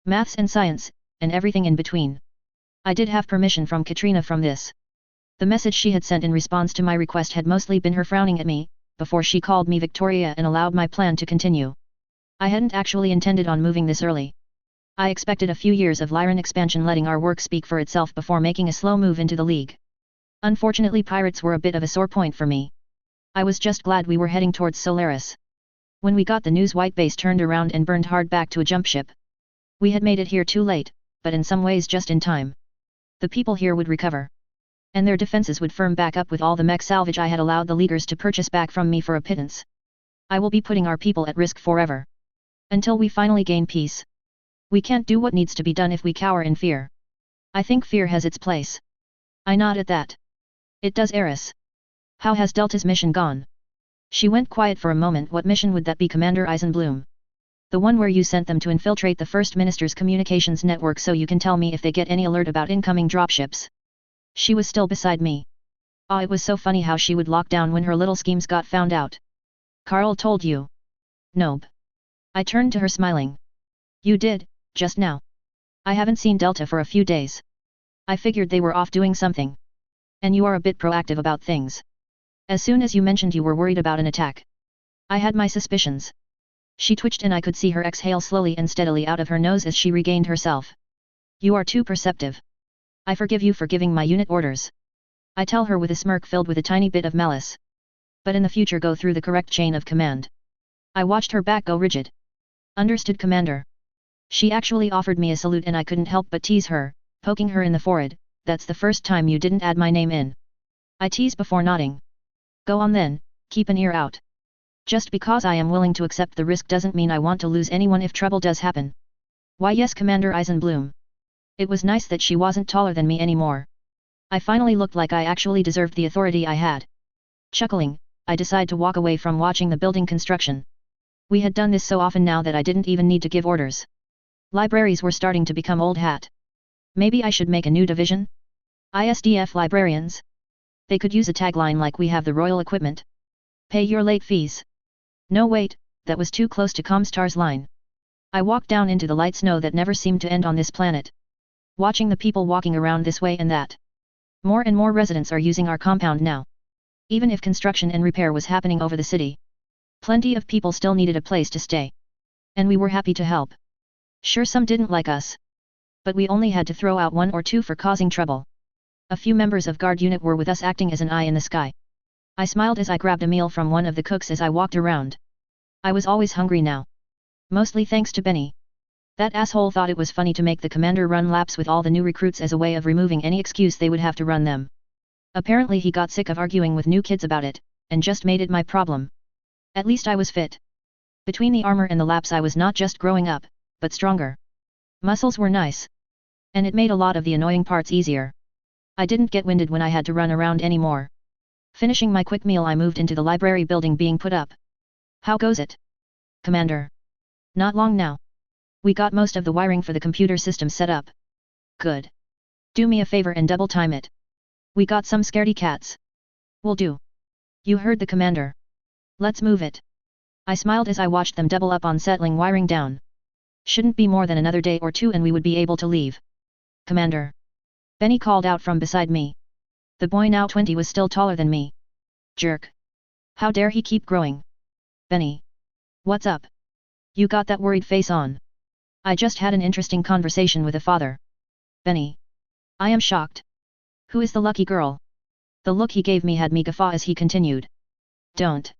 Maths and science, and everything in between. I did have permission from Katrina from this. The message she had sent in response to my request had mostly been her frowning at me, before she called me Victoria and allowed my plan to continue. I hadn't actually intended on moving this early. I expected a few years of Lyran expansion letting our work speak for itself before making a slow move into the League. Unfortunately, pirates were a bit of a sore point for me. I was just glad we were heading towards Solaris. When we got the news, White Base turned around and burned hard back to a jump ship. We had made it here too late, but in some ways just in time. The people here would recover. And their defenses would firm back up with all the mech salvage I had allowed the leaguers to purchase back from me for a pittance. I will be putting our people at risk forever. Until we finally gain peace. We can't do what needs to be done if we cower in fear. I think fear has its place. I nod at that. It does, Eris. How has Delta's mission gone? She went quiet for a moment. What mission would that be, Commander Eisenbloom? The one where you sent them to infiltrate the First Minister's communications network so you can tell me if they get any alert about incoming dropships. She was still beside me. Ah, it was so funny how she would lock down when her little schemes got found out. Carl told you? Nope. I turned to her smiling. You did, just now. I haven't seen Delta for a few days. I figured they were off doing something. And you are a bit proactive about things. As soon as you mentioned you were worried about an attack, I had my suspicions. She twitched and I could see her exhale slowly and steadily out of her nose as she regained herself. You are too perceptive. I forgive you for giving my unit orders. I tell her with a smirk filled with a tiny bit of malice. But in the future go through the correct chain of command. I watched her back go rigid. Understood, Commander. She actually offered me a salute and I couldn't help but tease her, poking her in the forehead. That's the first time you didn't add my name in. I teased before nodding. Go on then, keep an ear out. Just because I am willing to accept the risk doesn't mean I want to lose anyone if trouble does happen. Why yes, Commander Eisenbloom. It was nice that she wasn't taller than me anymore. I finally looked like I actually deserved the authority I had. Chuckling, I decided to walk away from watching the building construction. We had done this so often now that I didn't even need to give orders. Libraries were starting to become old hat. Maybe I should make a new division? ISDF librarians? They could use a tagline like we have the royal equipment. Pay your late fees. No wait, that was too close to Comstar's line. I walked down into the light snow that never seemed to end on this planet. Watching the people walking around this way and that. More and more residents are using our compound now. Even if construction and repair was happening over the city. Plenty of people still needed a place to stay. And we were happy to help. Sure, some didn't like us. But we only had to throw out one or two for causing trouble. A few members of guard unit were with us acting as an eye in the sky. I smiled as I grabbed a meal from one of the cooks as I walked around. I was always hungry now. Mostly thanks to Benny. That asshole thought it was funny to make the commander run laps with all the new recruits as a way of removing any excuse they would have to run them. Apparently he got sick of arguing with new kids about it, and just made it my problem. At least I was fit. Between the armor and the laps I was not just growing up, but stronger. Muscles were nice. And it made a lot of the annoying parts easier. I didn't get winded when I had to run around anymore. Finishing my quick meal I moved into the library building being put up. How goes it? Commander. Not long now. We got most of the wiring for the computer system set up. Good. Do me a favor and double time it. We got some scaredy cats. Will do. You heard the commander. Let's move it. I smiled as I watched them double up on settling wiring down. Shouldn't be more than another day or two and we would be able to leave. Commander. Benny called out from beside me. The boy, now 20, was still taller than me. Jerk. How dare he keep growing? Benny. What's up? You got that worried face on. I just had an interesting conversation with a father. Benny. I am shocked. Who is the lucky girl? The look he gave me had me guffaw as he continued. Don't.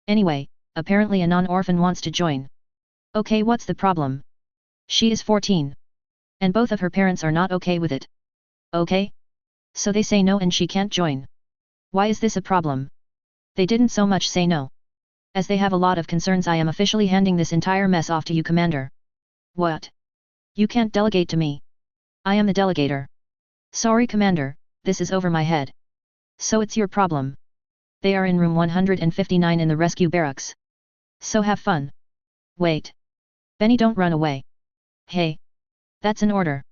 Anyway, apparently a non-orphan wants to join. Okay, what's the problem? She is 14. And both of her parents are not okay with it. Okay? So they say no and she can't join. Why is this a problem? They didn't so much say no. As they have a lot of concerns, I am officially handing this entire mess off to you, Commander. What? You can't delegate to me. I am the delegator. Sorry, Commander, this is over my head. So it's your problem. They are in room 159 in the rescue barracks. So have fun. Wait. Benny, don't run away. Hey. That's an order.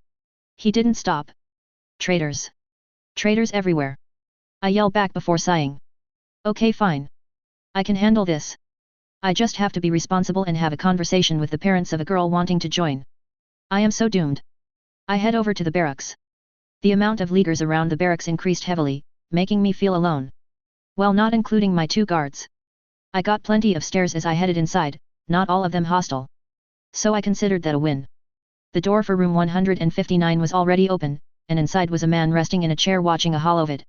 He didn't stop. Traitors. Traitors everywhere. I yell back before sighing. Okay, fine. I can handle this. I just have to be responsible and have a conversation with the parents of a girl wanting to join. I am so doomed. I head over to the barracks. The amount of leaguers around the barracks increased heavily, making me feel alone. Well, not including my 2 guards. I got plenty of stares as I headed inside, not all of them hostile. So I considered that a win. The door for room 159 was already open, and inside was a man resting in a chair watching a holovid.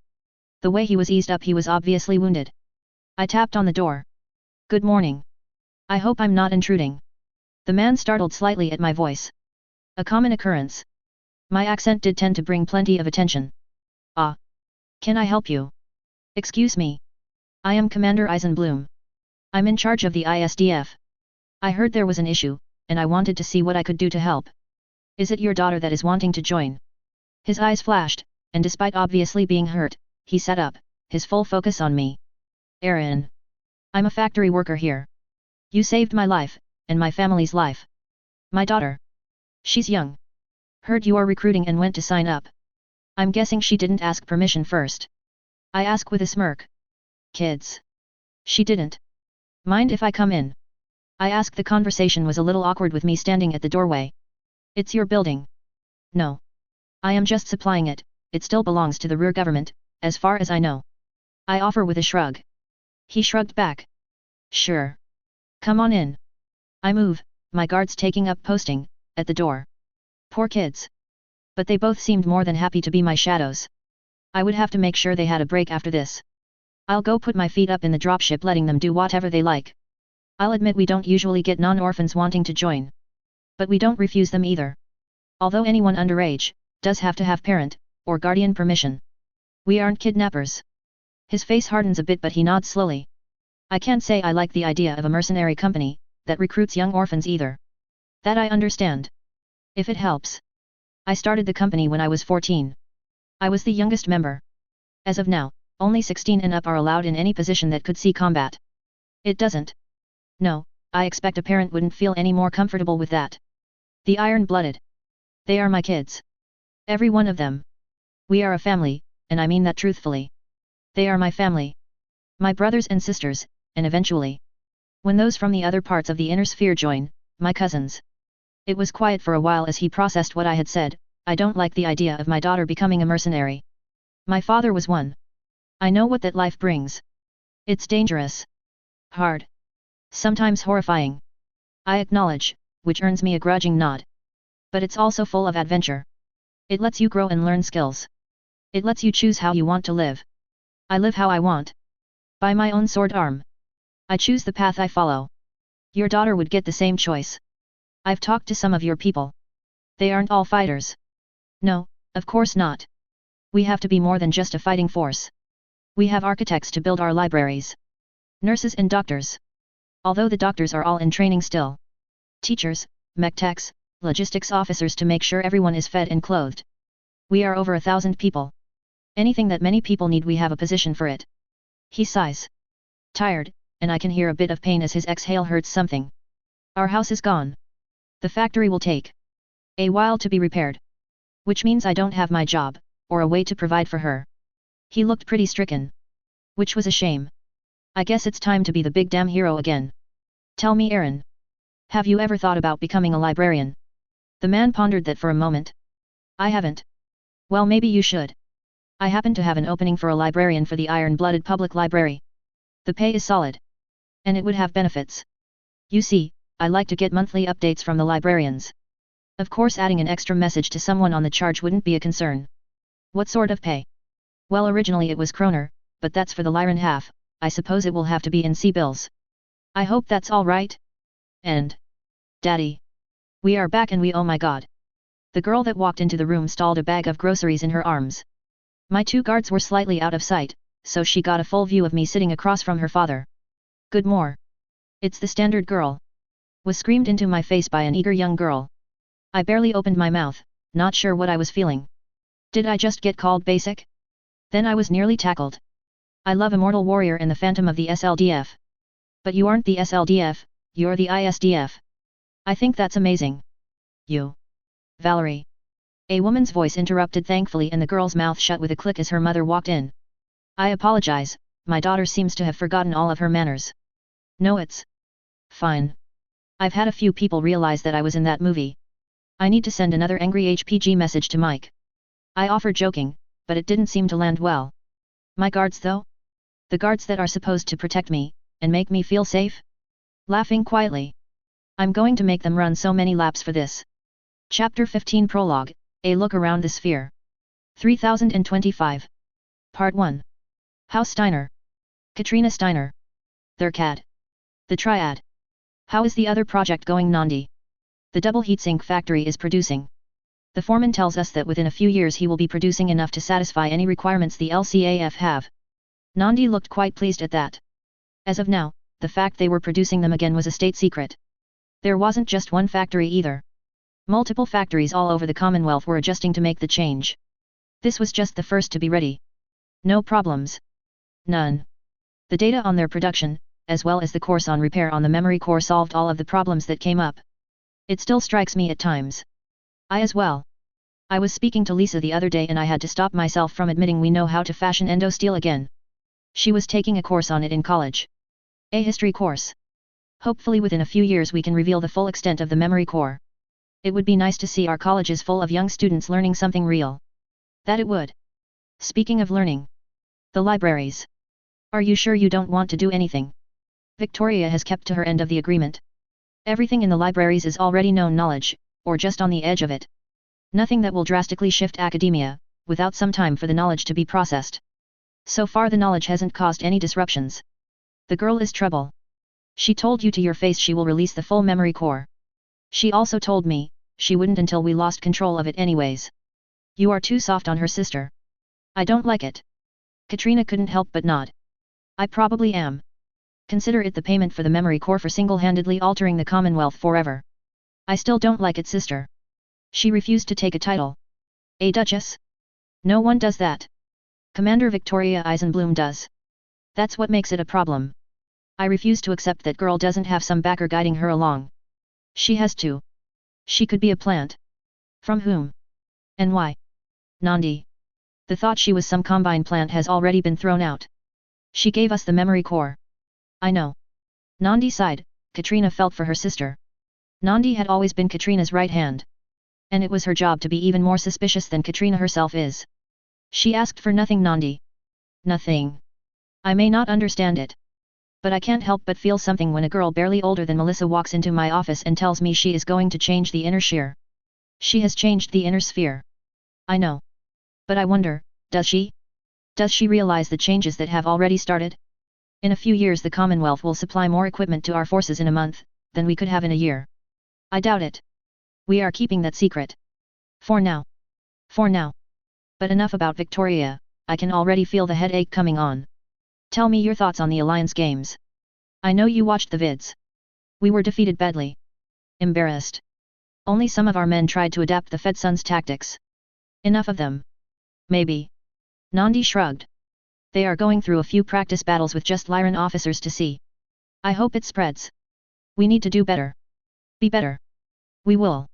The way he was eased up, he was obviously wounded. I tapped on the door. Good morning. I hope I'm not intruding. The man startled slightly at my voice. A common occurrence. My accent did tend to bring plenty of attention. Ah. Can I help you? Excuse me. I am Commander Eisenbloom. I'm in charge of the ISDF. I heard there was an issue, and I wanted to see what I could do to help. Is it your daughter that is wanting to join? His eyes flashed, and despite obviously being hurt, he sat up, his full focus on me. Aaron. I'm a factory worker here. You saved my life, and my family's life. My daughter. She's young. Heard you are recruiting and went to sign up. I'm guessing she didn't ask permission first. I ask with a smirk. Kids. She didn't. Mind if I come in? I asked. The conversation was a little awkward with me standing at the doorway. It's your building. No. I am just supplying it, it still belongs to the Ruhr government, as far as I know. I offer with a shrug. He shrugged back. Sure. Come on in. I move, my guards taking up posting, at the door. Poor kids. But they both seemed more than happy to be my shadows. I would have to make sure they had a break after this. I'll go put my feet up in the dropship letting them do whatever they like. I'll admit we don't usually get non-orphans wanting to join. But we don't refuse them either. Although anyone underage, does have to have parent, or guardian permission. We aren't kidnappers. His face hardens a bit but he nods slowly. I can't say I like the idea of a mercenary company, that recruits young orphans either. That I understand. If it helps. I started the company when I was 14. I was the youngest member. As of now, only 16 and up are allowed in any position that could see combat. It doesn't. No, I expect a parent wouldn't feel any more comfortable with that. The iron-blooded. They are my kids. Every one of them. We are a family, and I mean that truthfully. They are my family. My brothers and sisters, and eventually, when those from the other parts of the inner sphere join, my cousins. It was quiet for a while as he processed what I had said. I don't like the idea of my daughter becoming a mercenary. My father was one. I know what that life brings. It's dangerous. Hard. Sometimes horrifying. I acknowledge, which earns me a grudging nod. But it's also full of adventure. It lets you grow and learn skills. It lets you choose how you want to live. I live how I want. By my own sword arm. I choose the path I follow. Your daughter would get the same choice. I've talked to some of your people. They aren't all fighters. No, of course not. We have to be more than just a fighting force. We have architects to build our libraries. Nurses and doctors. Although the doctors are all in training still. Teachers, mech techs, logistics officers to make sure everyone is fed and clothed. We are over 1,000 people. Anything that many people need we have a position for it. He sighs. Tired, and I can hear a bit of pain as his exhale hurts something. Our house is gone. The factory will take a while to be repaired. Which means I don't have my job, or a way to provide for her. He looked pretty stricken. Which was a shame. I guess it's time to be the big damn hero again. Tell me, Aaron. Have you ever thought about becoming a librarian? The man pondered that for a moment. I haven't. Well, maybe you should. I happen to have an opening for a librarian for the iron-blooded public library. The pay is solid. And it would have benefits. You see, I like to get monthly updates from the librarians. Of course adding an extra message to someone on the charge wouldn't be a concern. What sort of pay? Well, originally it was kroner, but that's for the Lyran half. I suppose it will have to be in C-bills. I hope that's all right. And Daddy. We are back and oh my god. The girl that walked into the room stalled a bag of groceries in her arms. My two guards were slightly out of sight, so she got a full view of me sitting across from her father. Good more. It's the standard girl. Was screamed into my face by an eager young girl. I barely opened my mouth, not sure what I was feeling. Did I just get called basic? Then I was nearly tackled. I love Immortal Warrior and the Phantom of the SLDF. But you aren't the SLDF, you're the ISDF. I think that's amazing. You. Valerie. A woman's voice interrupted thankfully and the girl's mouth shut with a click as her mother walked in. I apologize, my daughter seems to have forgotten all of her manners. No, it's fine. I've had a few people realize that I was in that movie. I need to send another angry HPG message to Mike. I offered joking, but it didn't seem to land well. My guards though? The guards that are supposed to protect me, and make me feel safe? Laughing quietly. I'm going to make them run so many laps for this. Chapter 15 Prologue, A Look Around the Sphere. 3025. Part 1. House Steiner. Katrina Steiner. Their CAD. The Triad. How is the other project going, Nandi? The double heatsink factory is producing. The foreman tells us that within a few years he will be producing enough to satisfy any requirements the LCAF have. Nandi looked quite pleased at that. As of now, the fact they were producing them again was a state secret. There wasn't just one factory either. Multiple factories all over the Commonwealth were adjusting to make the change. This was just the first to be ready. No problems. None. The data on their production, as well as the course on repair on the memory core solved all of the problems that came up. It still strikes me at times. I as well. I was speaking to Lisa the other day and I had to stop myself from admitting we know how to fashion endo steel again. She was taking a course on it in college. A history course. Hopefully within a few years we can reveal the full extent of the memory core. It would be nice to see our colleges full of young students learning something real. That it would. Speaking of learning. The libraries. Are you sure you don't want to do anything? Victoria has kept to her end of the agreement. Everything in the libraries is already known knowledge, or just on the edge of it. Nothing that will drastically shift academia, without some time for the knowledge to be processed. So far the knowledge hasn't caused any disruptions. The girl is trouble. She told you to your face she will release the full memory core. She also told me, she wouldn't until we lost control of it anyways. You are too soft on her sister. I don't like it. Katrina couldn't help but nod. I probably am. Consider it the payment for the memory core for single-handedly altering the Commonwealth forever. I still don't like it, sister. She refused to take a title. A duchess? No one does that. Commander Victoria Eisenbloom does. That's what makes it a problem. I refuse to accept that girl doesn't have some backer guiding her along. She has to. She could be a plant. From whom? And why? Nandi. The thought she was some combine plant has already been thrown out. She gave us the memory core. I know. Nandi sighed. Katrina felt for her sister. Nandi had always been Katrina's right hand. And it was her job to be even more suspicious than Katrina herself is. She asked for nothing, Nandi. Nothing. I may not understand it. But I can't help but feel something when a girl barely older than Melissa walks into my office and tells me she is going to change the inner sphere. She has changed the inner sphere. I know. But I wonder, does she? Does she realize the changes that have already started? In a few years the Commonwealth will supply more equipment to our forces in a month, than we could have in a year. I doubt it. We are keeping that secret. For now. For now. But enough about Victoria, I can already feel the headache coming on. Tell me your thoughts on the Alliance games. I know you watched the vids. We were defeated badly. Embarrassed. Only some of our men tried to adapt the Fedsun's tactics. Enough of them. Maybe. Nandi shrugged. They are going through a few practice battles with just Lyran officers to see. I hope it spreads. We need to do better. Be better. We will.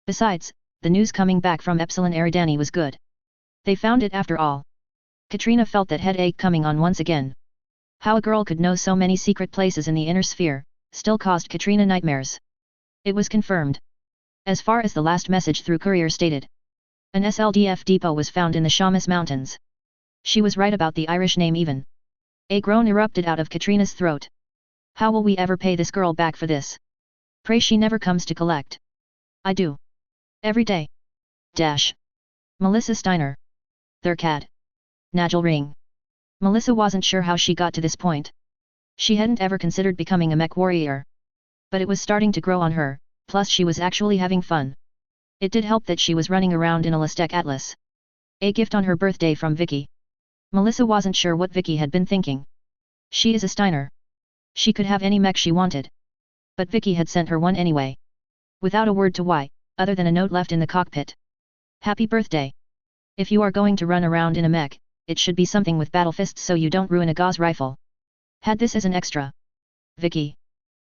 Besides, the news coming back from Epsilon Eridani was good. They found it after all. Katrina felt that headache coming on once again. How a girl could know so many secret places in the inner sphere, still caused Katrina nightmares. It was confirmed. As far as the last message through courier stated. An SLDF depot was found in the Shamus Mountains. She was right about the Irish name even. A groan erupted out of Katrina's throat. How will we ever pay this girl back for this? Pray she never comes to collect. I do. Every day. Dash. Melissa Steiner. Their cad. Nigel Ring. Melissa wasn't sure how she got to this point. She hadn't ever considered becoming a mech warrior. But it was starting to grow on her, plus she was actually having fun. It did help that she was running around in a Lestec Atlas. A gift on her birthday from Vicky. Melissa wasn't sure what Vicky had been thinking. She is a Steiner. She could have any mech she wanted. But Vicky had sent her one anyway. Without a word to why, other than a note left in the cockpit. Happy birthday. If you are going to run around in a mech, it should be something with battle fists so you don't ruin a Gauss rifle. Had this as an extra. Vicky.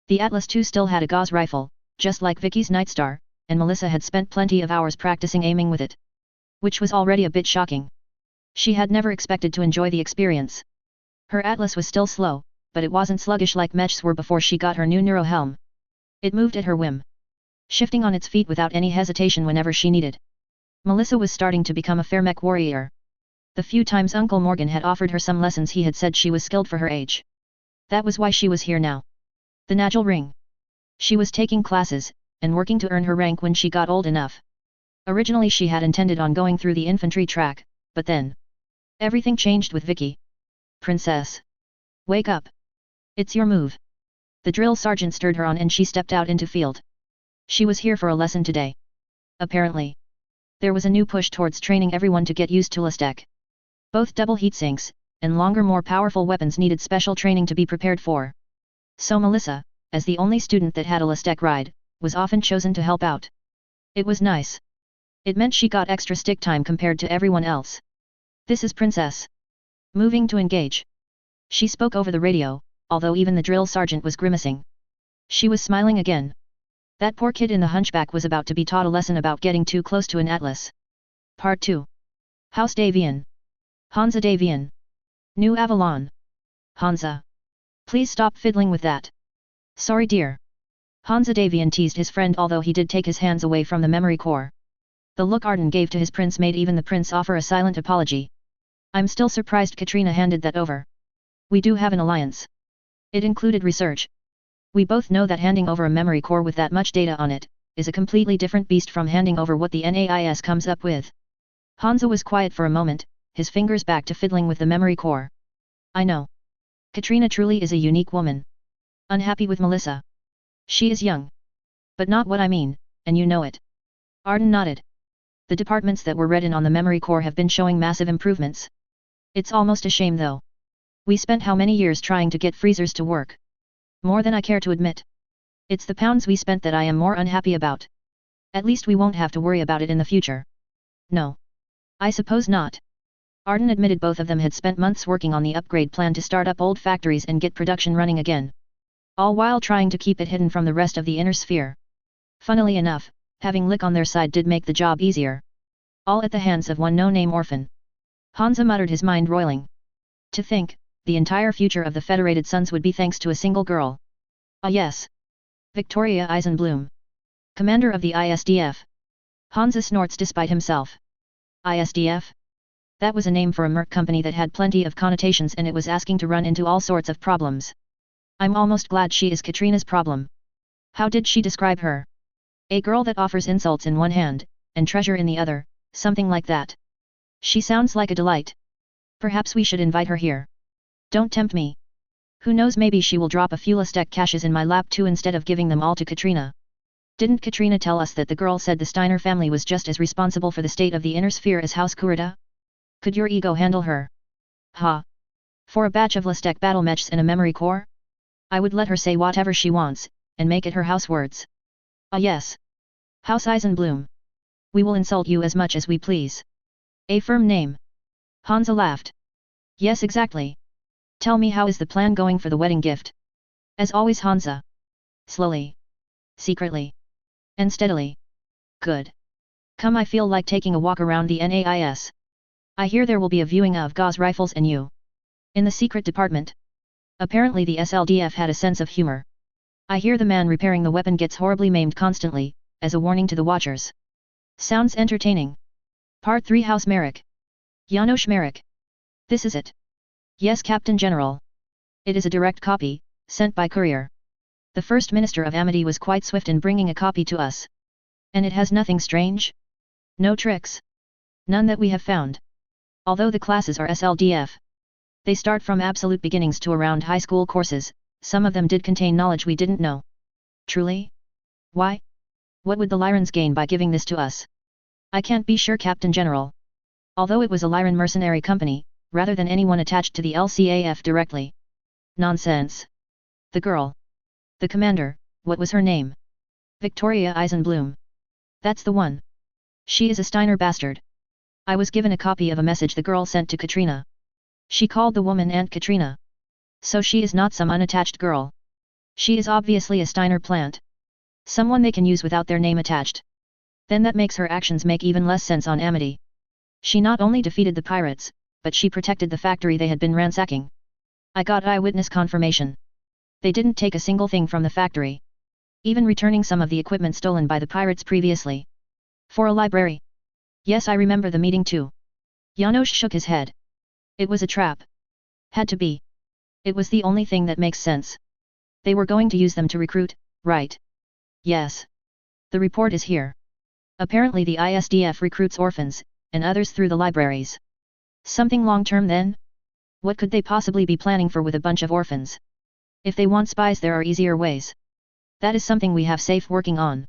The Atlas II still had a Gauss rifle, just like Vicky's Nightstar, and Melissa had spent plenty of hours practicing aiming with it. Which was already a bit shocking. She had never expected to enjoy the experience. Her Atlas was still slow, but it wasn't sluggish like mechs were before she got her new Neuro helm. It moved at her whim. Shifting on its feet without any hesitation whenever she needed. Melissa was starting to become a fair mech warrior. The few times Uncle Morgan had offered her some lessons he had said she was skilled for her age. That was why she was here now. The Nigel Ring. She was taking classes, and working to earn her rank when she got old enough. Originally she had intended on going through the infantry track, but then. Everything changed with Vicky. Princess. Wake up. It's your move. The drill sergeant stirred her on and she stepped out into field. She was here for a lesson today. Apparently. There was a new push towards training everyone to get used to Lestec. Both double heatsinks, and longer more powerful weapons needed special training to be prepared for. So Melissa, as the only student that had a Lestec ride, was often chosen to help out. It was nice. It meant she got extra stick time compared to everyone else. This is Princess. Moving to engage. She spoke over the radio, although even the drill sergeant was grimacing. She was smiling again. That poor kid in the hunchback was about to be taught a lesson about getting too close to an Atlas. Part 2. House Davian. Hansa Davian. New Avalon. Hansa. Please stop fiddling with that. Sorry dear. Hansa Davian teased his friend although he did take his hands away from the memory core. The look Arden gave to his prince made even the prince offer a silent apology. I'm still surprised Katrina handed that over. We do have an alliance. It included research. We both know that handing over a memory core with that much data on it, is a completely different beast from handing over what the NAIS comes up with. Hansa was quiet for a moment, his fingers back to fiddling with the memory core. I know. Katrina truly is a unique woman. Unhappy with Melissa. She is young. But not what I mean, and you know it. Arden nodded. The departments that were read in on the memory core have been showing massive improvements. It's almost a shame though. We spent how many years trying to get freezers to work? More than I care to admit. It's the pounds we spent that I am more unhappy about. At least we won't have to worry about it in the future. No. I suppose not. Arden admitted both of them had spent months working on the upgrade plan to start up old factories and get production running again. All while trying to keep it hidden from the rest of the inner sphere. Funnily enough, having Lick on their side did make the job easier. All at the hands of one no-name orphan. Hansa muttered, his mind roiling. To think, the entire future of the Federated Sons would be thanks to a single girl. Ah yes. Victoria Eisenbloom. Commander of the ISDF. Hansa snorts despite himself. ISDF? That was a name for a merc company that had plenty of connotations, and it was asking to run into all sorts of problems. I'm almost glad she is Katrina's problem. How did she describe her? A girl that offers insults in one hand, and treasure in the other, something like that. She sounds like a delight. Perhaps we should invite her here. Don't tempt me. Who knows, maybe she will drop a few Lastek caches in my lap too instead of giving them all to Katrina. Didn't Katrina tell us that the girl said the Steiner family was just as responsible for the state of the inner sphere as House Kurita? Could your ego handle her? Ha! For a batch of Lastek battle mechs and a memory core? I would let her say whatever she wants, and make it her house words. Ah yes. House Eisenbloom. We will insult you as much as we please. A firm name. Hansa laughed. Yes, exactly. Tell me, how is the plan going for the wedding gift? As always, Hansa. Slowly. Secretly. And steadily. Good. Come, I feel like taking a walk around the NAIS. I hear there will be a viewing of Gauss rifles and you. In the secret department. Apparently the SLDF had a sense of humor. I hear the man repairing the weapon gets horribly maimed constantly, as a warning to the watchers. Sounds entertaining. Part 3 House Merrick. Janos Merrick. This is it. Yes, Captain General. It is a direct copy, sent by courier. The First Minister of Amity was quite swift in bringing a copy to us. And it has nothing strange? No tricks? None that we have found. Although the classes are SLDF. They start from absolute beginnings to around high school courses, some of them did contain knowledge we didn't know. Truly? Why? What would the Lyrans gain by giving this to us? I can't be sure, Captain General. Although it was a Lyran mercenary company, rather than anyone attached to the LCAF directly. Nonsense. The girl. The commander, what was her name? Victoria Eisenbloom. That's the one. She is a Steiner bastard. I was given a copy of a message the girl sent to Katrina. She called the woman Aunt Katrina. So she is not some unattached girl. She is obviously a Steiner plant. Someone they can use without their name attached. Then that makes her actions make even less sense on Amity. She not only defeated the pirates, but she protected the factory they had been ransacking. I got eyewitness confirmation. They didn't take a single thing from the factory. Even returning some of the equipment stolen by the pirates previously. For a library. Yes, I remember the meeting too. Janos shook his head. It was a trap. Had to be. It was the only thing that makes sense. They were going to use them to recruit, right? Yes. The report is here. Apparently the ISDF recruits orphans, and others through the libraries. Something long-term then? What could they possibly be planning for with a bunch of orphans? If they want spies, there are easier ways. That is something we have safe working on.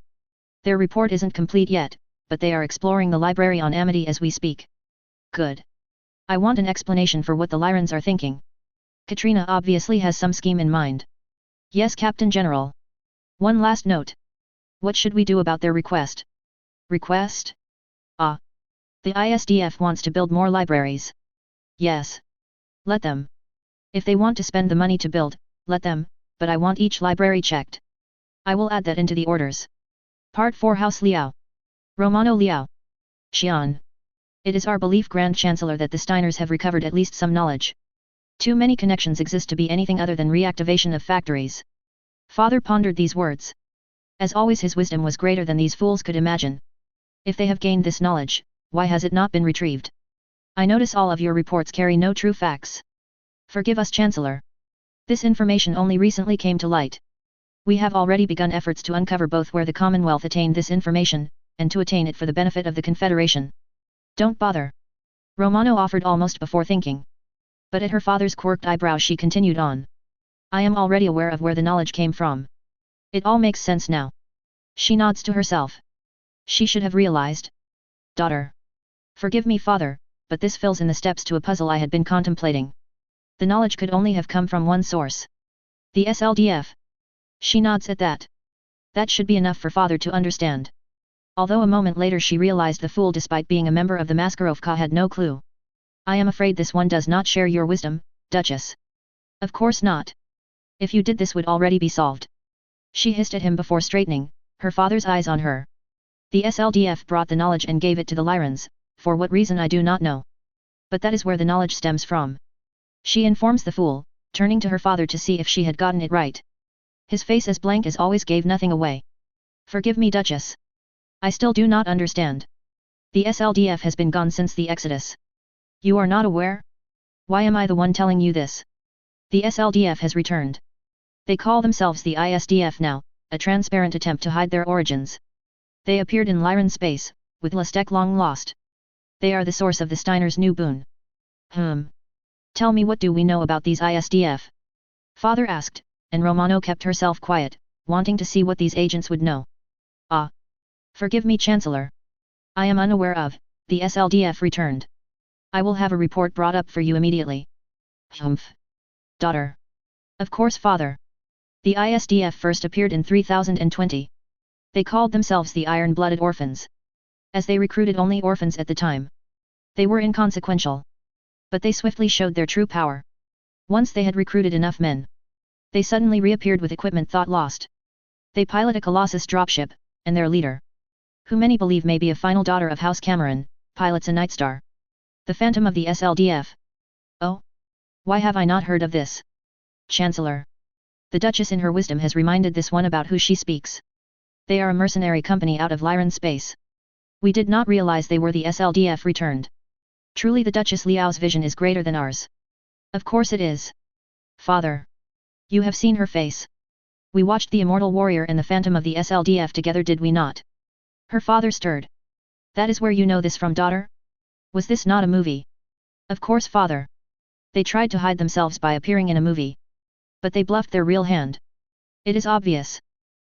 Their report isn't complete yet, but they are exploring the library on Amity as we speak. Good. I want an explanation for what the Lyrans are thinking. Katrina obviously has some scheme in mind. Yes, Captain General. One last note. What should we do about their request? Request? Ah. The ISDF wants to build more libraries. Yes. Let them. If they want to spend the money to build, let them, but I want each library checked. I will add that into the orders. Part 4 House Liao. Romano Liao. Xian. It is our belief, Grand Chancellor, that the Steiners have recovered at least some knowledge. Too many connections exist to be anything other than reactivation of factories. Father pondered these words. As always, his wisdom was greater than these fools could imagine. If they have gained this knowledge, why has it not been retrieved? I notice all of your reports carry no true facts. Forgive us, Chancellor. This information only recently came to light. We have already begun efforts to uncover both where the Commonwealth attained this information, and to attain it for the benefit of the Confederation. Don't bother. Romano offered almost before thinking. But at her father's quirked eyebrow she continued on. I am already aware of where the knowledge came from. It all makes sense now. She nods to herself. She should have realized. Daughter. Forgive me, father, but this fills in the steps to a puzzle I had been contemplating. The knowledge could only have come from one source. The SLDF. She nods at that. That should be enough for father to understand. Although a moment later she realized the fool, despite being a member of the Maskarovka, had no clue. I am afraid this one does not share your wisdom, Duchess. Of course not. If you did, this would already be solved. She hissed at him before straightening, her father's eyes on her. The SLDF brought the knowledge and gave it to the Lyrans, for what reason I do not know. But that is where the knowledge stems from. She informs the fool, turning to her father to see if she had gotten it right. His face as blank as always gave nothing away. Forgive me, Duchess. I still do not understand. The SLDF has been gone since the Exodus. You are not aware? Why am I the one telling you this? The SLDF has returned. They call themselves the ISDF now, a transparent attempt to hide their origins. They appeared in Lyran space, with Lastek long lost. They are the source of the Steiner's new boon. Tell me, what do we know about these ISDF? Father asked, and Romano kept herself quiet, wanting to see what these agents would know. Forgive me, Chancellor. I am unaware of. The SLDF returned. I will have a report brought up for you immediately. Daughter. Of course, father. The ISDF first appeared in 3020. They called themselves the Iron-Blooded Orphans. As they recruited only orphans at the time. They were inconsequential. But they swiftly showed their true power. Once they had recruited enough men, they suddenly reappeared with equipment thought lost. They pilot a Colossus dropship, and their leader, who many believe may be a final daughter of House Cameron, pilots a Nightstar. The Phantom of the SLDF. Oh? Why have I not heard of this? Chancellor. The Duchess in her wisdom has reminded this one about who she speaks. They are a mercenary company out of Lyran space. We did not realize they were the SLDF returned. Truly the Duchess Liao's vision is greater than ours. Of course it is. Father. You have seen her face. We watched the Immortal Warrior and the Phantom of the SLDF together, did we not? Her father stirred. That is where you know this from, daughter? Was this not a movie? Of course, father. They tried to hide themselves by appearing in a movie. But they bluffed their real hand. It is obvious.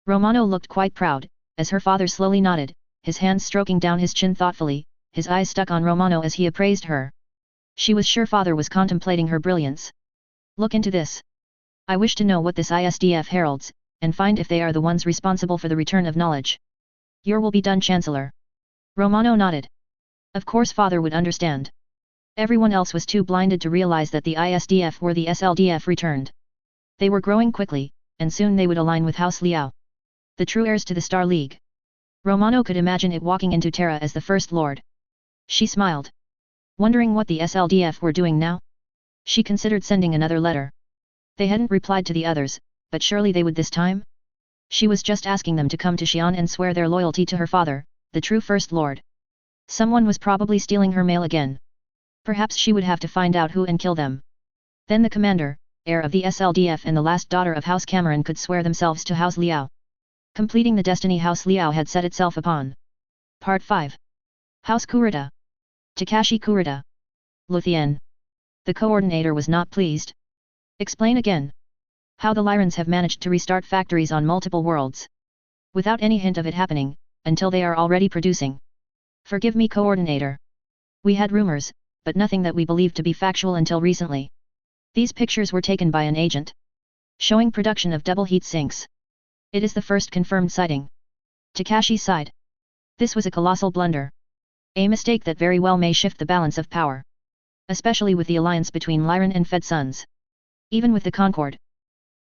Romano looked quite proud, as her father slowly nodded, his hands stroking down his chin thoughtfully, his eyes stuck on Romano as he appraised her. She was sure father was contemplating her brilliance. Look into this. I wish to know what this ISDF heralds, and find if they are the ones responsible for the return of knowledge. Your will be done, Chancellor. Romano nodded. Of course father would understand. Everyone else was too blinded to realize that the ISDF were the SLDF returned. They were growing quickly, and soon they would align with House Liao, the true heirs to the Star League. Romano could imagine it walking into Terra as the First Lord. She smiled. Wondering what the SLDF were doing now? She considered sending another letter. They hadn't replied to the others, but surely they would this time? She was just asking them to come to Xi'an and swear their loyalty to her father, the true First Lord. Someone was probably stealing her mail again. Perhaps she would have to find out who and kill them. Then the commander, heir of the SLDF and the last daughter of House Cameron could swear themselves to House Liao. Completing the destiny House Liao had set itself upon. Part 5. House Kurita. Takashi Kurita. Luthien. The coordinator was not pleased. Explain again. How the Lyrans have managed to restart factories on multiple worlds. Without any hint of it happening, until they are already producing. Forgive me, coordinator. We had rumors, but nothing that we believed to be factual until recently. These pictures were taken by an agent, showing production of double heat sinks. It is the first confirmed sighting. Takashi sighed. This was a colossal blunder. A mistake that very well may shift the balance of power. Especially with the alliance between Lyran and Fed Sons. Even with the Concord.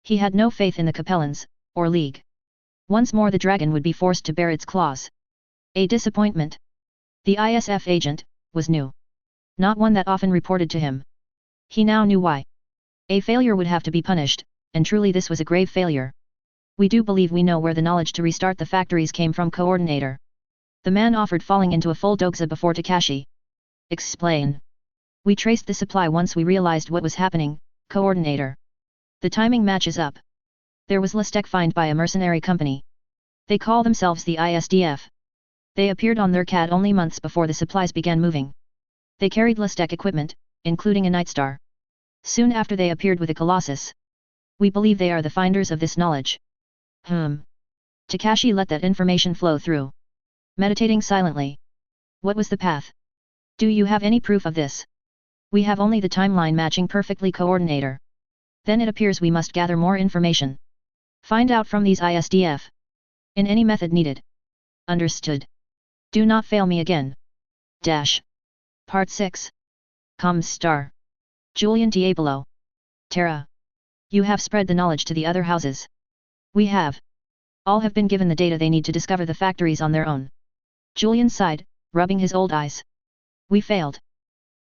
He had no faith in the Capellans, or League. Once more the dragon would be forced to bear its claws. A disappointment. The ISF agent was new. Not one that often reported to him. He now knew why. A failure would have to be punished, and truly this was a grave failure. We do believe we know where the knowledge to restart the factories came from, coordinator. The man offered, falling into a full doxa before Takashi. Explain. We traced the supply once we realized what was happening, coordinator. The timing matches up. There was Lustek fined by a mercenary company. They call themselves the ISDF. They appeared on their CAD only months before the supplies began moving. They carried Lustek equipment, including a Nightstar. Soon after they appeared with a Colossus. We believe they are the finders of this knowledge. Takashi let that information flow through. Meditating silently. What was the path? Do you have any proof of this? We have only the timeline matching perfectly coordinator. Then it appears we must gather more information. Find out from these ISDF. In any method needed. Understood. Do not fail me again. Part 6. Comms Star. Julian Diabolo. Terra. You have spread the knowledge to the other houses. We have. All have been given the data they need to discover the factories on their own. Julian sighed, rubbing his old eyes. We failed.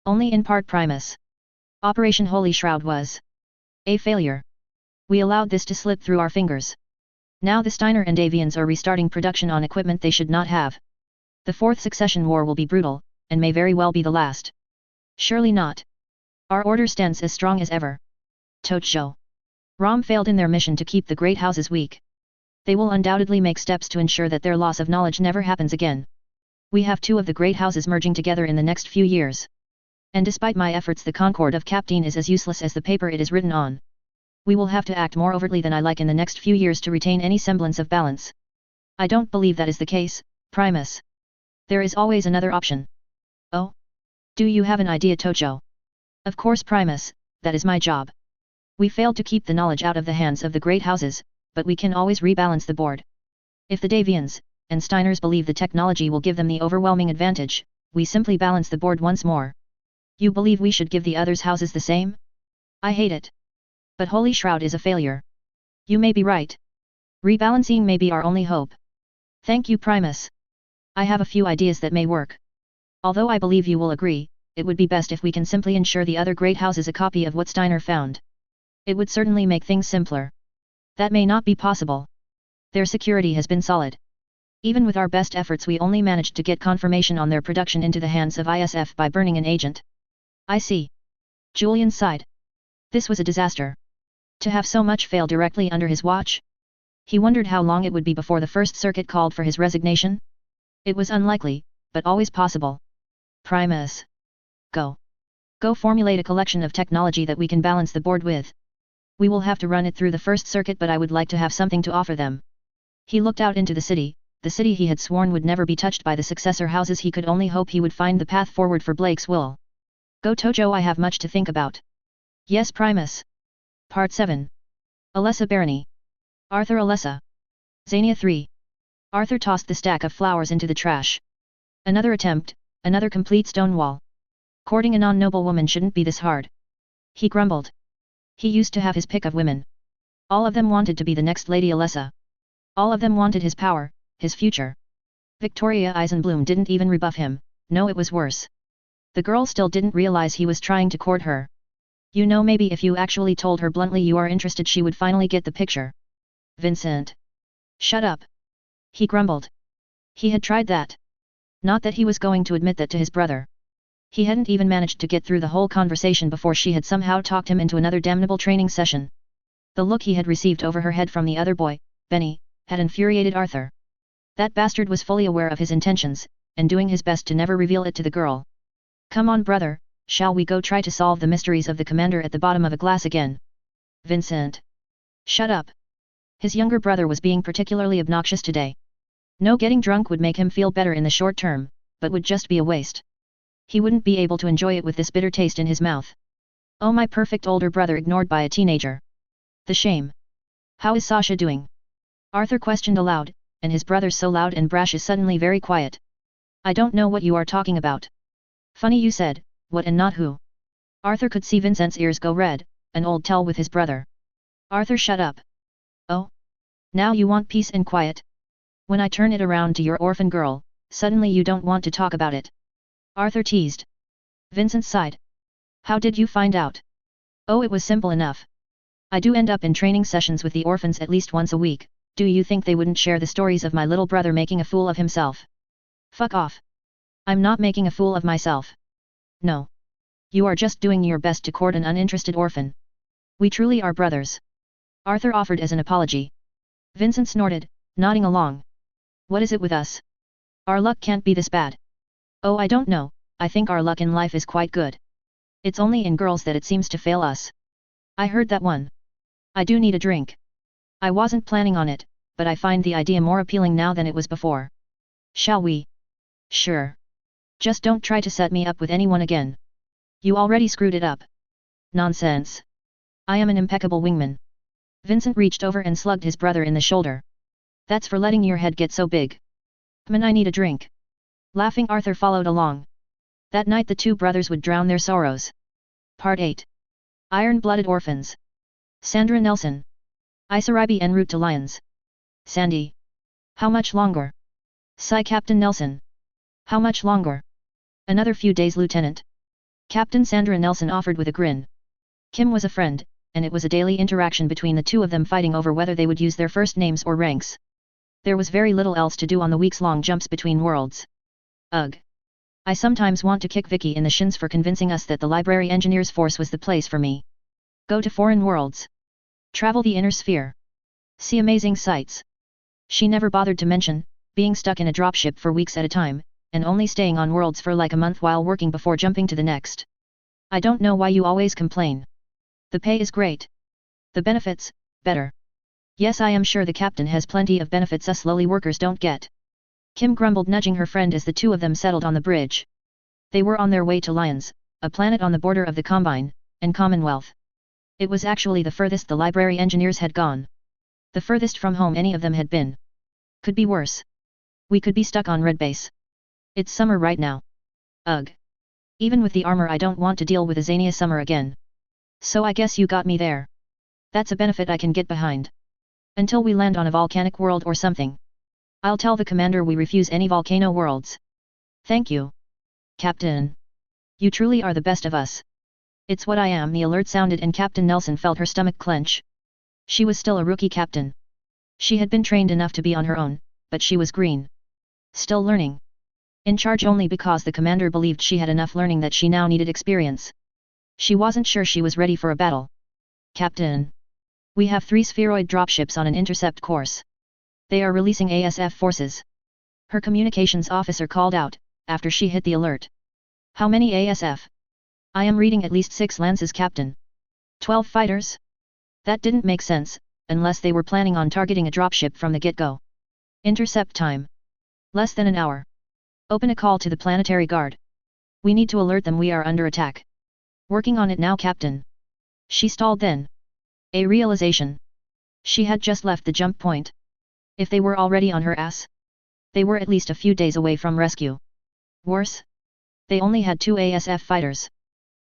Only in part Primus. Operation Holy Shroud was a failure. We allowed this to slip through our fingers. Now the Steiner and Avians are restarting production on equipment they should not have. The fourth succession war will be brutal, and may very well be the last. Surely not. Our order stands as strong as ever. Tojo. Rom failed in their mission to keep the great houses weak. They will undoubtedly make steps to ensure that their loss of knowledge never happens again. We have two of the great houses merging together in the next few years. And despite my efforts, the Concord of Captain is as useless as the paper it is written on. We will have to act more overtly than I like in the next few years to retain any semblance of balance. I don't believe that is the case, Primus. There is always another option. Oh? Do you have an idea, Tojo? Of course, Primus, that is my job. We failed to keep the knowledge out of the hands of the great houses, but we can always rebalance the board. If the Davians and Steiners believe the technology will give them the overwhelming advantage, we simply balance the board once more. You believe we should give the others' houses the same? I hate it. But Holy Shroud is a failure. You may be right. Rebalancing may be our only hope. Thank you, Primus. I have a few ideas that may work. Although I believe you will agree, it would be best if we can simply ensure the other great houses a copy of what Steiner found. It would certainly make things simpler. That may not be possible. Their security has been solid. Even with our best efforts, we only managed to get confirmation on their production into the hands of ISF by burning an agent. I see. Julian sighed. This was a disaster. To have so much fail directly under his watch? He wondered how long it would be before the First Circuit called for his resignation. It was unlikely, but always possible. Primus. Go. Go formulate a collection of technology that we can balance the board with. We will have to run it through the First Circuit, but I would like to have something to offer them. He looked out into the city he had sworn would never be touched by the successor houses. He could only hope he would find the path forward for Blake's will. Go Tojo, I have much to think about. Yes, Primus. Part 7. Alessa Barony. Arthur Alessa. Xania 3. Arthur tossed the stack of flowers into the trash. Another attempt, another complete stone wall. Courting a non-noble woman shouldn't be this hard. He grumbled. He used to have his pick of women. All of them wanted to be the next Lady Alessa. All of them wanted his power, his future. Victoria Eisenbloom didn't even rebuff him. No, it was worse. The girl still didn't realize he was trying to court her. You know, maybe if you actually told her bluntly you are interested, she would finally get the picture. Vincent. Shut up. He grumbled. He had tried that. Not that he was going to admit that to his brother. He hadn't even managed to get through the whole conversation before she had somehow talked him into another damnable training session. The look he had received over her head from the other boy, Benny, had infuriated Arthur. That bastard was fully aware of his intentions, and doing his best to never reveal it to the girl. Come on, brother, shall we go try to solve the mysteries of the commander at the bottom of a glass again? Vincent. Shut up. His younger brother was being particularly obnoxious today. No, getting drunk would make him feel better in the short term, but would just be a waste. He wouldn't be able to enjoy it with this bitter taste in his mouth. Oh, my perfect older brother ignored by a teenager. The shame. How is Sasha doing? Arthur questioned aloud, and his brother so loud and brash is suddenly very quiet. I don't know what you are talking about. Funny you said, what and not who. Arthur could see Vincent's ears go red, an old tell with his brother. Arthur, shut up. Oh? Now you want peace and quiet? When I turn it around to your orphan girl, suddenly you don't want to talk about it. Arthur teased. Vincent sighed. How did you find out? Oh, it was simple enough. I do end up in training sessions with the orphans at least once a week. Do you think they wouldn't share the stories of my little brother making a fool of himself? Fuck off. I'm not making a fool of myself. No. You are just doing your best to court an uninterested orphan. We truly are brothers. Arthur offered as an apology. Vincent snorted, nodding along. What is it with us? Our luck can't be this bad. Oh, I don't know, I think our luck in life is quite good. It's only in girls that it seems to fail us. I heard that one. I do need a drink. I wasn't planning on it, but I find the idea more appealing now than it was before. Shall we? Sure. Just don't try to set me up with anyone again. You already screwed it up. Nonsense. I am an impeccable wingman. Vincent reached over and slugged his brother in the shoulder. That's for letting your head get so big. Man, I need a drink. Laughing, Arthur followed along. That night the two brothers would drown their sorrows. Part 8. Iron-blooded orphans. Sandra Nelson. Isarabi en route to Lions. Sandy. How much longer? Sigh Captain Nelson. How much longer? Another few days, Lieutenant. Captain Sandra Nelson offered with a grin. Kim was a friend, and it was a daily interaction between the two of them, fighting over whether they would use their first names or ranks. There was very little else to do on the weeks-long jumps between worlds. Ugh. I sometimes want to kick Vicky in the shins for convincing us that the Library Engineers Force was the place for me. Go to foreign worlds. Travel the inner sphere. See amazing sights. She never bothered to mention being stuck in a dropship for weeks at a time, and only staying on worlds for like a month while working before jumping to the next. I don't know why you always complain. The pay is great. The benefits, better. Yes, I am sure the captain has plenty of benefits us lowly workers don't get. Kim grumbled, nudging her friend as the two of them settled on the bridge. They were on their way to Lions, a planet on the border of the Combine and Commonwealth. It was actually the furthest the library engineers had gone. The furthest from home any of them had been. Could be worse. We could be stuck on Red Base. It's summer right now. Ugh. Even with the armor I don't want to deal with a Xania summer again. So I guess you got me there. That's a benefit I can get behind. Until we land on a volcanic world or something. I'll tell the commander we refuse any volcano worlds. Thank you. Captain. You truly are the best of us. It's what I am. The alert sounded and Captain Nelson felt her stomach clench. She was still a rookie captain. She had been trained enough to be on her own, but she was green. Still learning. In charge only because the commander believed she had enough learning that she now needed experience. She wasn't sure she was ready for a battle. Captain. We have 3 spheroid dropships on an intercept course. They are releasing ASF forces. Her communications officer called out, after she hit the alert. How many ASF? I am reading at least 6 lances, Captain. 12 fighters? That didn't make sense, unless they were planning on targeting a dropship from the get-go. Intercept time. Less than an hour. Open a call to the Planetary Guard. We need to alert them we are under attack. Working on it now, Captain. She stalled then. A realization. She had just left the jump point. If they were already on her ass, they were at least a few days away from rescue. Worse? They only had 2 ASF fighters.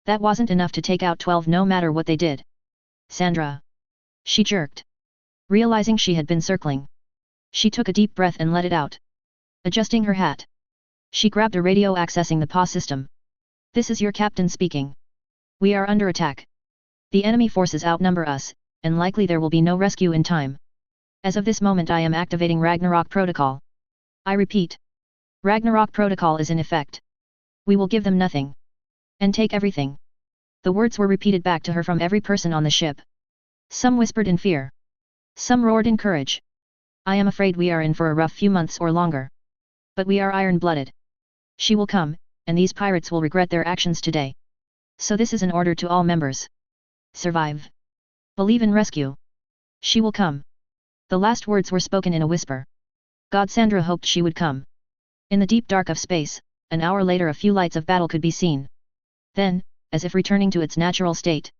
That wasn't enough to take out 12 no matter what they did. Sandra. She jerked. Realizing she had been circling. She took a deep breath and let it out. Adjusting her hat. She grabbed a radio accessing the PA system. This is your captain speaking. We are under attack. The enemy forces outnumber us, and likely there will be no rescue in time. As of this moment I am activating Ragnarok Protocol. I repeat. Ragnarok Protocol is in effect. We will give them nothing. And take everything. The words were repeated back to her from every person on the ship. Some whispered in fear. Some roared in courage. I am afraid we are in for a rough few months or longer. But we are iron-blooded. She will come, and these pirates will regret their actions today. So this is an order to all members. Survive. Believe in rescue. She will come. The last words were spoken in a whisper. God, Sandra hoped she would come. In the deep dark of space, an hour later a few lights of battle could be seen. Then, as if returning to its natural state.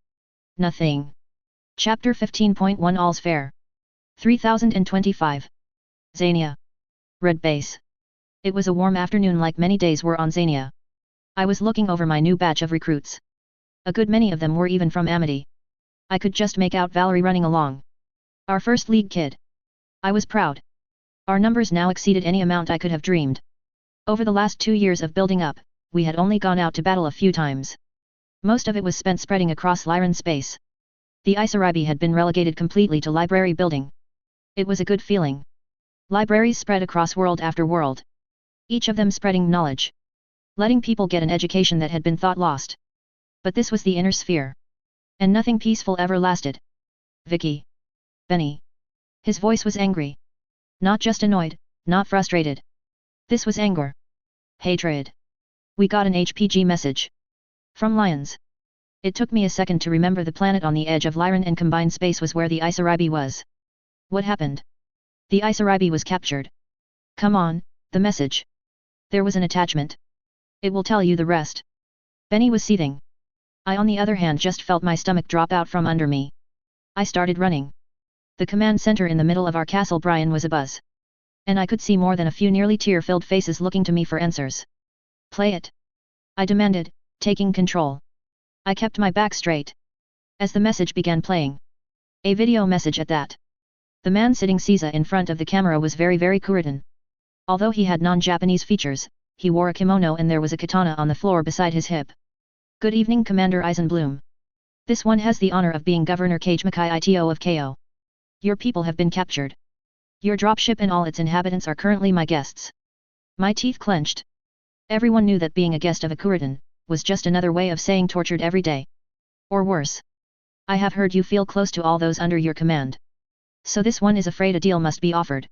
Nothing. Chapter 15.1 All's Fair. 3025. Xania. Red Base. It was a warm afternoon like many days were on Xania. I was looking over my new batch of recruits. A good many of them were even from Amity. I could just make out Valerie running along. Our first league kid. I was proud. Our numbers now exceeded any amount I could have dreamed. Over the last 2 years of building up, we had only gone out to battle a few times. Most of it was spent spreading across Lyran space. The Isarabi had been relegated completely to library building. It was a good feeling. Libraries spread across world after world. Each of them spreading knowledge. Letting people get an education that had been thought lost. But this was the inner sphere. And nothing peaceful ever lasted. Vicky. Benny. His voice was angry. Not just annoyed, not frustrated. This was anger. Hatred. We got an HPG message. From Lions. It took me a second to remember the planet on the edge of Lyran and combined space was where the Isaribi was. What happened? The Isaribi was captured. Come on, the message. There was an attachment. It will tell you the rest. Benny was seething. I on the other hand just felt my stomach drop out from under me. I started running. The command center in the middle of our castle Brian was abuzz. And I could see more than a few nearly tear-filled faces looking to me for answers. Play it. I demanded, taking control. I kept my back straight. As the message began playing. A video message at that. The man sitting Caesar in front of the camera was very Kuritan. Although he had non-Japanese features, he wore a kimono and there was a katana on the floor beside his hip. Good evening Commander Eisenbloom. This one has the honor of being Governor Kage Makai Ito of KO. Your people have been captured. Your dropship and all its inhabitants are currently my guests. My teeth clenched. Everyone knew that being a guest of a Kuritan was just another way of saying tortured every day. Or worse. I have heard you feel close to all those under your command. So this one is afraid a deal must be offered.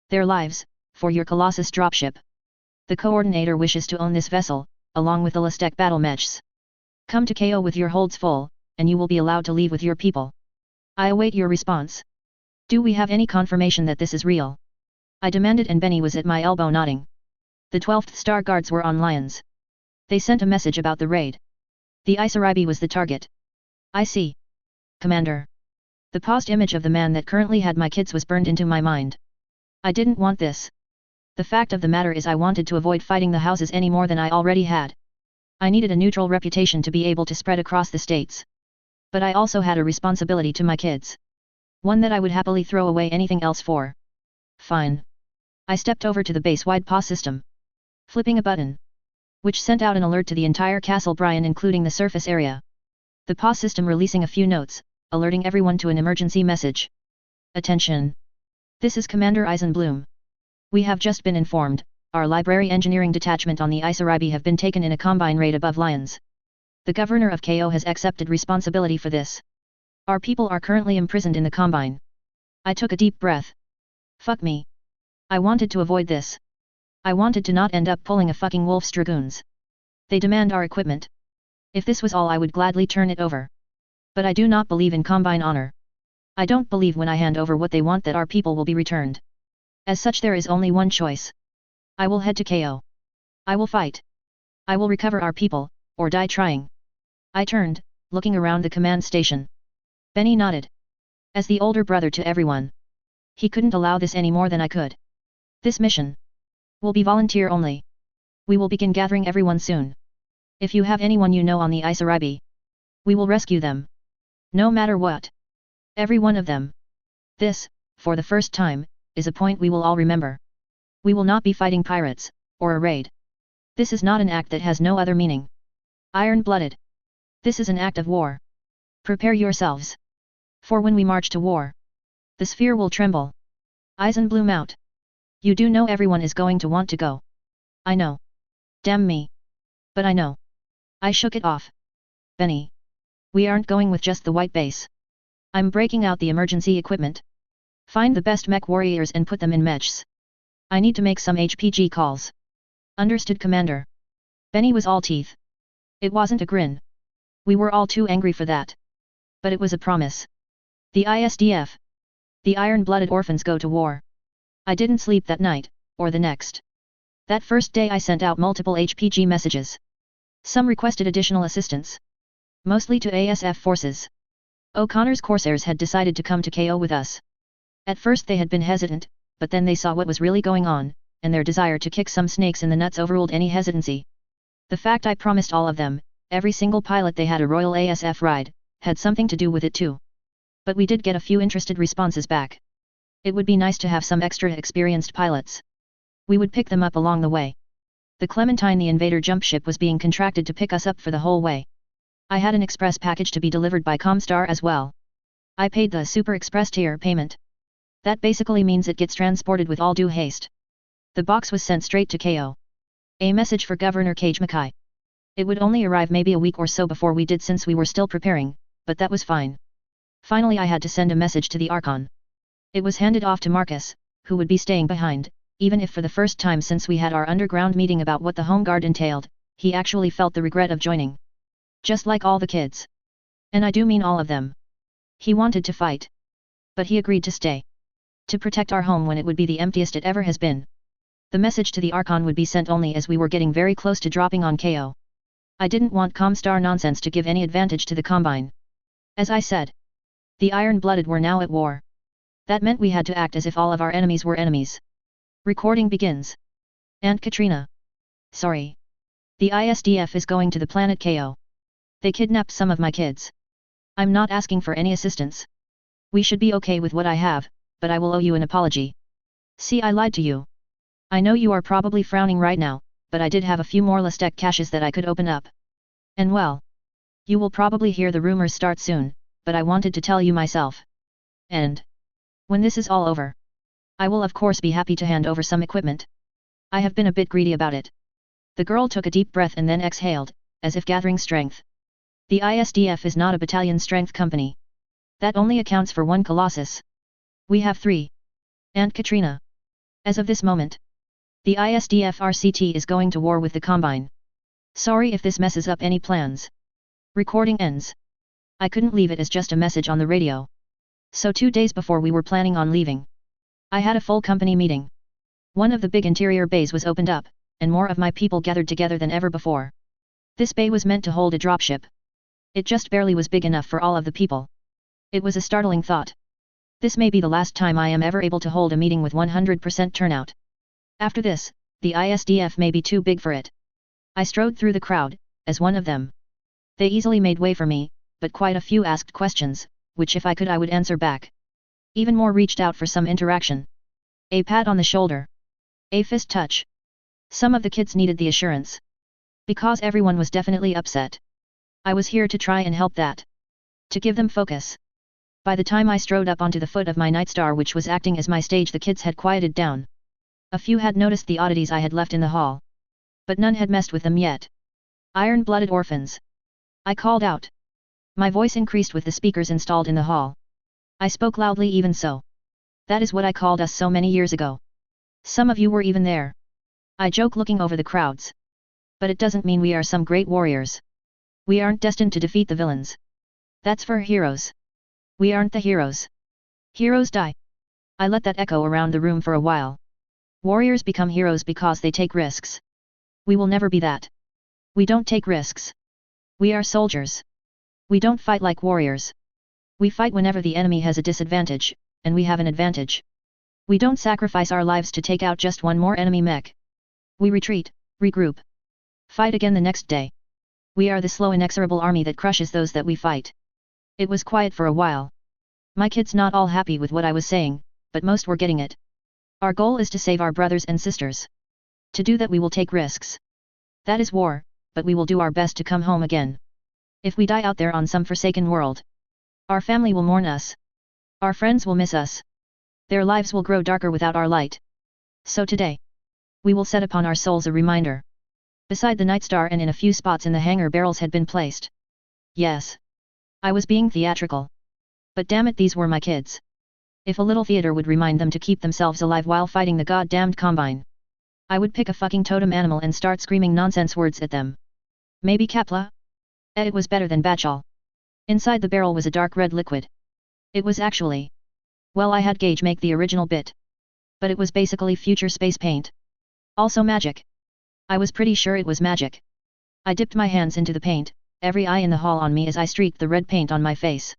Their lives, for your Colossus dropship. The coordinator wishes to own this vessel, along with the Lastek battle mechs. Come to KO with your holds full, and you will be allowed to leave with your people. I await your response. Do we have any confirmation that this is real? I demanded and Benny was at my elbow nodding. The 12th Star Guards were on Lions. They sent a message about the raid. The Isaribi was the target. I see. Commander. The paused image of the man that currently had my kids was burned into my mind. I didn't want this. The fact of the matter is I wanted to avoid fighting the houses any more than I already had. I needed a neutral reputation to be able to spread across the states. But I also had a responsibility to my kids. One that I would happily throw away anything else for. Fine. I stepped over to the base-wide PA system. Flipping a button. Which sent out an alert to the entire Castle Brian including the surface area. The PA system releasing a few notes, alerting everyone to an emergency message. Attention. This is Commander Eisenbloom. We have just been informed, our library engineering detachment on the Isaribi have been taken in a combine raid above Lions. The governor of KO has accepted responsibility for this. Our people are currently imprisoned in the combine. I took a deep breath. Fuck me. I wanted to avoid this. I wanted to not end up pulling a fucking wolf's dragoons. They demand our equipment. If this was all I would gladly turn it over. But I do not believe in combine honor. I don't believe when I hand over what they want that our people will be returned. As such there is only one choice. I will head to KO. I will fight. I will recover our people, or die trying. I turned, looking around the command station. Benny nodded. As the older brother to everyone. He couldn't allow this any more than I could. This mission will be volunteer only. We will begin gathering everyone soon. If you have anyone you know on the Isaribi, we will rescue them. No matter what. Every one of them. This, for the first time, is a point we will all remember. We will not be fighting pirates, or a raid. This is not an act that has no other meaning. Iron-blooded. This is an act of war. Prepare yourselves. For when we march to war, the sphere will tremble. Eisenbloom out. You do know everyone is going to want to go. I know. Damn me. But I know. I shook it off. Benny. We aren't going with just the white base. I'm breaking out the emergency equipment. Find the best mech warriors and put them in mechs. I need to make some HPG calls. Understood, Commander. Benny was all teeth. It wasn't a grin. We were all too angry for that. But it was a promise. The ISDF. The iron-blooded orphans go to war. I didn't sleep that night, or the next. That first day I sent out multiple HPG messages. Some requested additional assistance. Mostly to ASF forces. O'Connor's Corsairs had decided to come to KO with us. At first they had been hesitant, but then they saw what was really going on, and their desire to kick some snakes in the nuts overruled any hesitancy. The fact I promised all of them, every single pilot they had a Royal ASF ride, had something to do with it too. But we did get a few interested responses back. It would be nice to have some extra experienced pilots. We would pick them up along the way. The Clementine the Invader jump ship was being contracted to pick us up for the whole way. I had an express package to be delivered by Comstar as well. I paid the Super Express tier payment. That basically means it gets transported with all due haste. The box was sent straight to KO. A message for Governor Kage Makai. It would only arrive maybe a week or so before we did since we were still preparing, but that was fine. Finally I had to send a message to the Archon. It was handed off to Marcus, who would be staying behind, even if for the first time since we had our underground meeting about what the home guard entailed, he actually felt the regret of joining. Just like all the kids. And I do mean all of them. He wanted to fight. But he agreed to stay. To protect our home when it would be the emptiest it ever has been. The message to the Archon would be sent only as we were getting very close to dropping on KO. I didn't want Comstar nonsense to give any advantage to the Combine. As I said, the Iron-Blooded were now at war. That meant we had to act as if all of our enemies were enemies. Recording begins. Aunt Katrina. Sorry. The ISDF is going to the planet KO. They kidnapped some of my kids. I'm not asking for any assistance. We should be okay with what I have, but I will owe you an apology. See, I lied to you. I know you are probably frowning right now, but I did have a few more Lestec caches that I could open up. And well, you will probably hear the rumors start soon, but I wanted to tell you myself. And when this is all over, I will of course be happy to hand over some equipment. I have been a bit greedy about it. The girl took a deep breath and then exhaled, as if gathering strength. The ISDF is not a battalion strength company. That only accounts for one Colossus. We have 3. Aunt Katrina. As of this moment, the ISDF RCT is going to war with the Combine. Sorry if this messes up any plans. Recording ends. I couldn't leave it as just a message on the radio. So 2 days before we were planning on leaving, I had a full company meeting. One of the big interior bays was opened up, and more of my people gathered together than ever before. This bay was meant to hold a dropship. It just barely was big enough for all of the people. It was a startling thought. This may be the last time I am ever able to hold a meeting with 100% turnout. After this, the ISDF may be too big for it. I strode through the crowd, as one of them. They easily made way for me, but quite a few asked questions, which if I could I would answer back. Even more reached out for some interaction. A pat on the shoulder. A fist touch. Some of the kids needed the assurance. Because everyone was definitely upset. I was here to try and help that. To give them focus. By the time I strode up onto the foot of my Nightstar which was acting as my stage, the kids had quieted down. A few had noticed the oddities I had left in the hall. But none had messed with them yet. Iron-blooded orphans. I called out. My voice increased with the speakers installed in the hall. I spoke loudly even so. That is what I called us so many years ago. Some of you were even there. I joke looking over the crowds. But it doesn't mean we are some great warriors. We aren't destined to defeat the villains. That's for heroes. We aren't the heroes. Heroes die. I let that echo around the room for a while. Warriors become heroes because they take risks. We will never be that. We don't take risks. We are soldiers. We don't fight like warriors. We fight whenever the enemy has a disadvantage, and we have an advantage. We don't sacrifice our lives to take out just one more enemy mech. We retreat, regroup. Fight again the next day. We are the slow inexorable army that crushes those that we fight. It was quiet for a while. My kids not all happy with what I was saying, but most were getting it. Our goal is to save our brothers and sisters. To do that we will take risks. That is war, but we will do our best to come home again. If we die out there on some forsaken world, our family will mourn us. Our friends will miss us. Their lives will grow darker without our light. So today, we will set upon our souls a reminder. Beside the Nightstar and in a few spots in the hangar barrels had been placed. Yes. I was being theatrical. But damn it, these were my kids. If a little theater would remind them to keep themselves alive while fighting the goddamned Combine, I would pick a fucking totem animal and start screaming nonsense words at them. Maybe Kapla? It was better than Batchal. Inside the barrel was a dark red liquid. It was actually... well, I had Gage make the original bit. But it was basically future space paint. Also magic. I was pretty sure it was magic. I dipped my hands into the paint, every eye in the hall on me as I streaked the red paint on my face.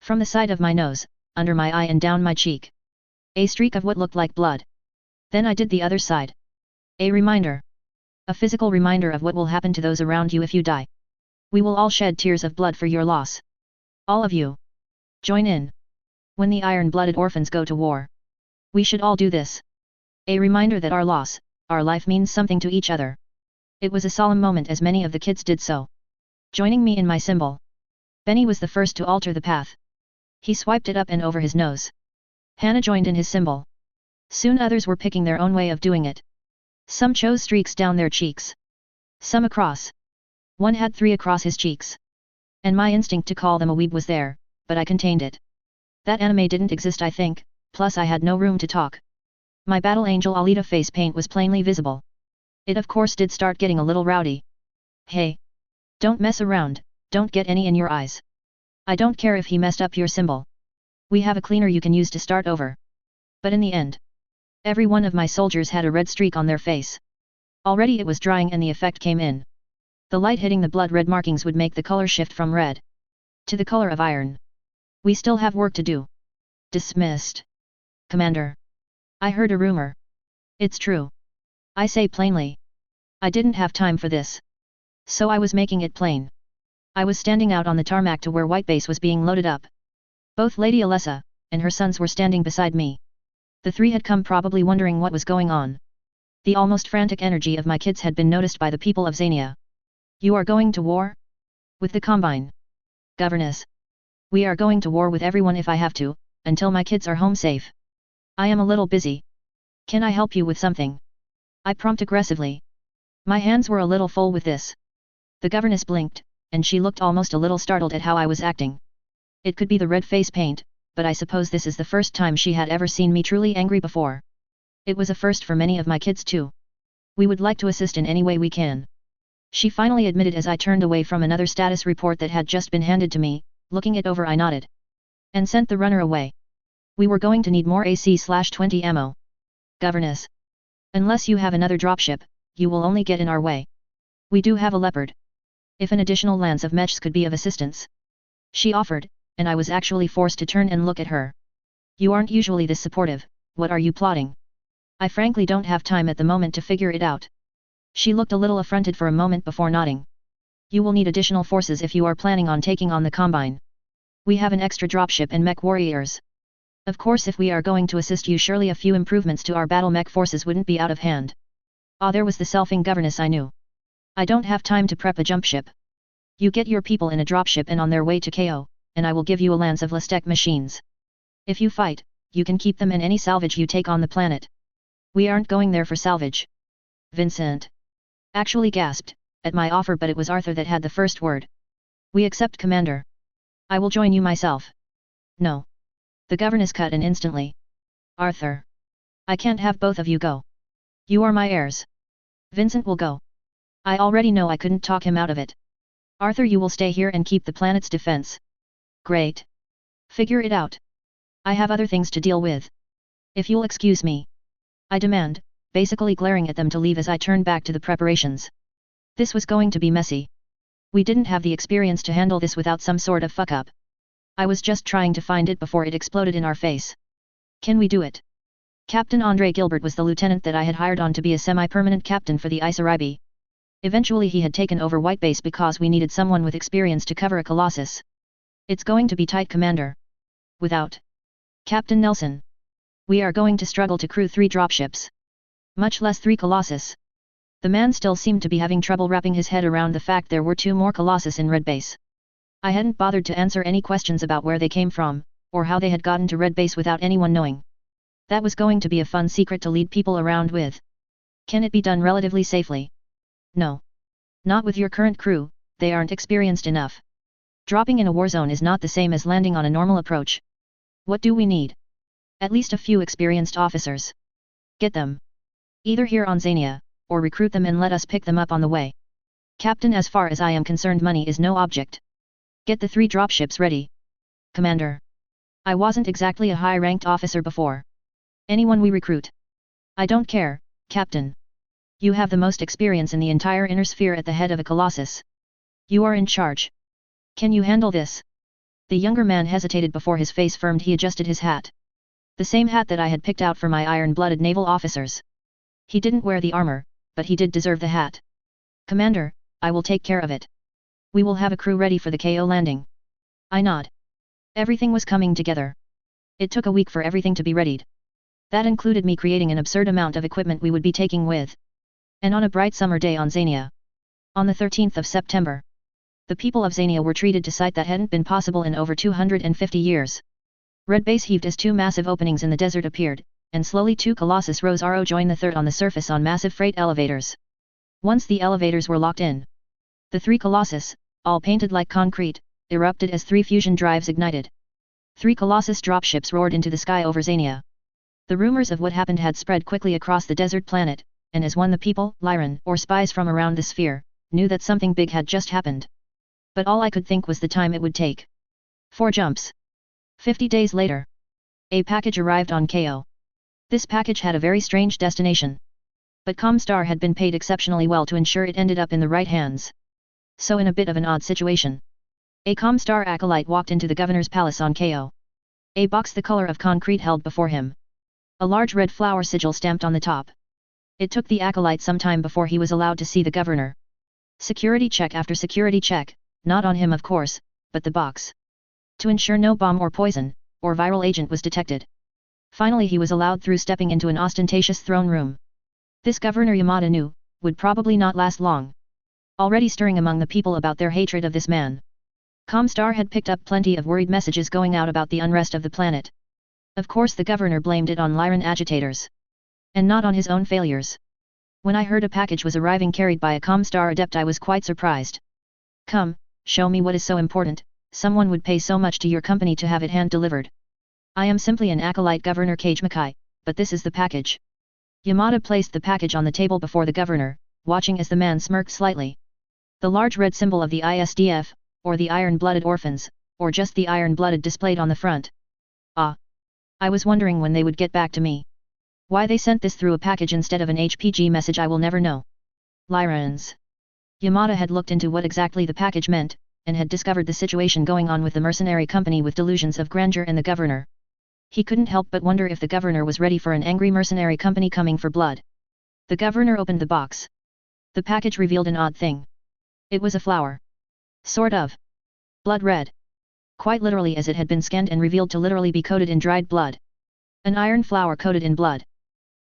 From the side of my nose, under my eye and down my cheek. A streak of what looked like blood. Then I did the other side. A reminder. A physical reminder of what will happen to those around you if you die. We will all shed tears of blood for your loss. All of you. Join in. When the iron-blooded orphans go to war. We should all do this. A reminder that our loss, our life means something to each other. It was a solemn moment as many of the kids did so. Joining me in my symbol. Benny was the first to alter the path. He swiped it up and over his nose. Hannah joined in his symbol. Soon others were picking their own way of doing it. Some chose streaks down their cheeks. Some across. One had 3 across his cheeks. And my instinct to call them a weeb was there, but I contained it. That anime didn't exist, I think, plus I had no room to talk. My battle angel Alita face paint was plainly visible. It of course did start getting a little rowdy. Hey! Don't mess around, don't get any in your eyes. I don't care if he messed up your symbol. We have a cleaner you can use to start over. But in the end, every one of my soldiers had a red streak on their face. Already it was drying and the effect came in. The light hitting the blood red markings would make the color shift from red to the color of iron. We still have work to do. Dismissed. Commander. I heard a rumor. It's true. I say plainly. I didn't have time for this. So I was making it plain. I was standing out on the tarmac to where White Base was being loaded up. Both Lady Alessa and her sons were standing beside me. The three had come probably wondering what was going on. The almost frantic energy of my kids had been noticed by the people of Xania. You are going to war? With the Combine. Governess. We are going to war with everyone if I have to, until my kids are home safe. I am a little busy. Can I help you with something? I prompt aggressively. My hands were a little full with this. The governess blinked, and she looked almost a little startled at how I was acting. It could be the red face paint, but I suppose this is the first time she had ever seen me truly angry before. It was a first for many of my kids too. We would like to assist in any way we can. She finally admitted as I turned away from another status report that had just been handed to me. Looking it over I nodded. And sent the runner away. We were going to need more AC/20 ammo. Governess. Unless you have another dropship, you will only get in our way. We do have a Leopard. If an additional lance of mechs could be of assistance. She offered, and I was actually forced to turn and look at her. You aren't usually this supportive, what are you plotting? I frankly don't have time at the moment to figure it out. She looked a little affronted for a moment before nodding. You will need additional forces if you are planning on taking on the Combine. We have an extra dropship and mech warriors. Of course if we are going to assist you surely a few improvements to our battle mech forces wouldn't be out of hand. Ah, there was the selfing governess I knew. I don't have time to prep a jump ship. You get your people in a dropship and on their way to KO, and I will give you a lance of Lestec machines. If you fight, you can keep them and any salvage you take on the planet. We aren't going there for salvage. Vincent actually gasped at my offer, but it was Arthur that had the first word. We accept, Commander. I will join you myself. No. The governess cut in instantly. Arthur. I can't have both of you go. You are my heirs. Vincent will go. I already know I couldn't talk him out of it. Arthur, you will stay here and keep the planet's defense. Great. Figure it out. I have other things to deal with. If you'll excuse me. I demand, basically glaring at them to leave as I turned back to the preparations. This was going to be messy. We didn't have the experience to handle this without some sort of fuck-up. I was just trying to find it before it exploded in our face. Can we do it? Captain Andre Gilbert was the lieutenant that I had hired on to be a semi-permanent captain for the Isaribi. Eventually he had taken over White Base because we needed someone with experience to cover a Colossus. It's going to be tight, Commander. Without Captain Nelson, we are going to struggle to crew 3 dropships. Much less 3 Colossus. The man still seemed to be having trouble wrapping his head around the fact there were 2 more Colossus in Red Base. I hadn't bothered to answer any questions about where they came from, or how they had gotten to Red Base without anyone knowing. That was going to be a fun secret to lead people around with. Can it be done relatively safely? No. Not with your current crew, they aren't experienced enough. Dropping in a war zone is not the same as landing on a normal approach. What do we need? At least a few experienced officers. Get them. Either here on Xania, or recruit them and let us pick them up on the way. Captain, as far as I am concerned, money is no object. Get the 3 dropships ready. Commander. I wasn't exactly a high-ranked officer before. Anyone we recruit. I don't care, Captain. You have the most experience in the entire inner sphere at the head of a Colossus. You are in charge. Can you handle this? The younger man hesitated before his face firmed. He adjusted his hat. The same hat that I had picked out for my iron-blooded naval officers. He didn't wear the armor, but he did deserve the hat. Commander, I will take care of it. We will have a crew ready for the KO landing. I nod. Everything was coming together. It took a week for everything to be readied. That included me creating an absurd amount of equipment we would be taking with. And on a bright summer day on Xania. On the 13th of September. The people of Xania were treated to sight that hadn't been possible in over 250 years. Red Base heaved as 2 massive openings in the desert appeared, and slowly 2 Colossus Rose RO joined the third on the surface on massive freight elevators. Once the elevators were locked in, the 3 Colossus, all painted like concrete, erupted as 3 fusion drives ignited. 3 Colossus dropships roared into the sky over Xania. The rumors of what happened had spread quickly across the desert planet, and as one the people, Lyran, or spies from around the sphere, knew that something big had just happened. But all I could think was the time it would take. 4 jumps. 50 days later. A package arrived on KO. This package had a very strange destination. But Comstar had been paid exceptionally well to ensure it ended up in the right hands. So in a bit of an odd situation. A Comstar acolyte walked into the governor's palace on KO. A box the color of concrete held before him. A large red flower sigil stamped on the top. It took the acolyte some time before he was allowed to see the governor. Security check after security check, not on him of course, but the box. To ensure no bomb or poison, or viral agent was detected. Finally he was allowed through, stepping into an ostentatious throne room. This Governor Yamada knew, would probably not last long. Already stirring among the people about their hatred of this man. Comstar had picked up plenty of worried messages going out about the unrest of the planet. Of course the governor blamed it on Lyran agitators. And not on his own failures. When I heard a package was arriving carried by a Comstar adept, I was quite surprised. Come, show me what is so important, someone would pay so much to your company to have it hand-delivered. I am simply an acolyte, Governor Kage Makai, but this is the package. Yamada placed the package on the table before the governor, watching as the man smirked slightly. The large red symbol of the ISDF, or the Iron-Blooded Orphans, or just the Iron-Blooded displayed on the front. Ah! I was wondering when they would get back to me. Why they sent this through a package instead of an HPG message I will never know. Lyrans. Yamada had looked into what exactly the package meant, and had discovered the situation going on with the mercenary company with delusions of grandeur and the governor. He couldn't help but wonder if the governor was ready for an angry mercenary company coming for blood. The governor opened the box. The package revealed an odd thing. It was a flower. Sort of. Blood red. Quite literally, as it had been scanned and revealed to literally be coated in dried blood. An iron flower coated in blood.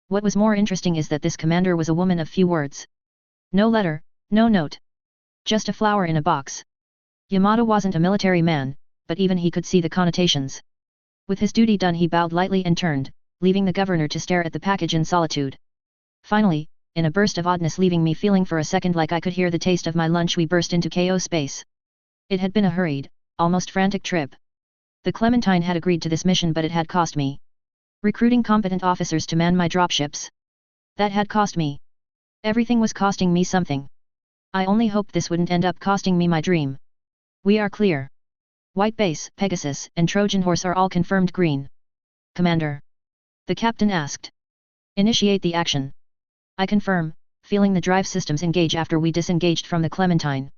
What was more interesting is that this commander was a woman of few words. No letter, no note. Just a flower in a box. Yamada wasn't a military man, but even he could see the connotations. With his duty done he bowed lightly and turned, leaving the governor to stare at the package in solitude. Finally, in a burst of oddness leaving me feeling for a second like I could hear the taste of my lunch, we burst into KO space. It had been a hurried, almost frantic trip. The Clementine had agreed to this mission, but it had cost me. Recruiting competent officers to man my dropships. That had cost me. Everything was costing me something. I only hoped this wouldn't end up costing me my dream. We are clear. White Base, Pegasus, and Trojan Horse are all confirmed green. Commander. The captain asked. Initiate the action. I confirm, feeling the drive systems engage after we disengaged from the Clementine.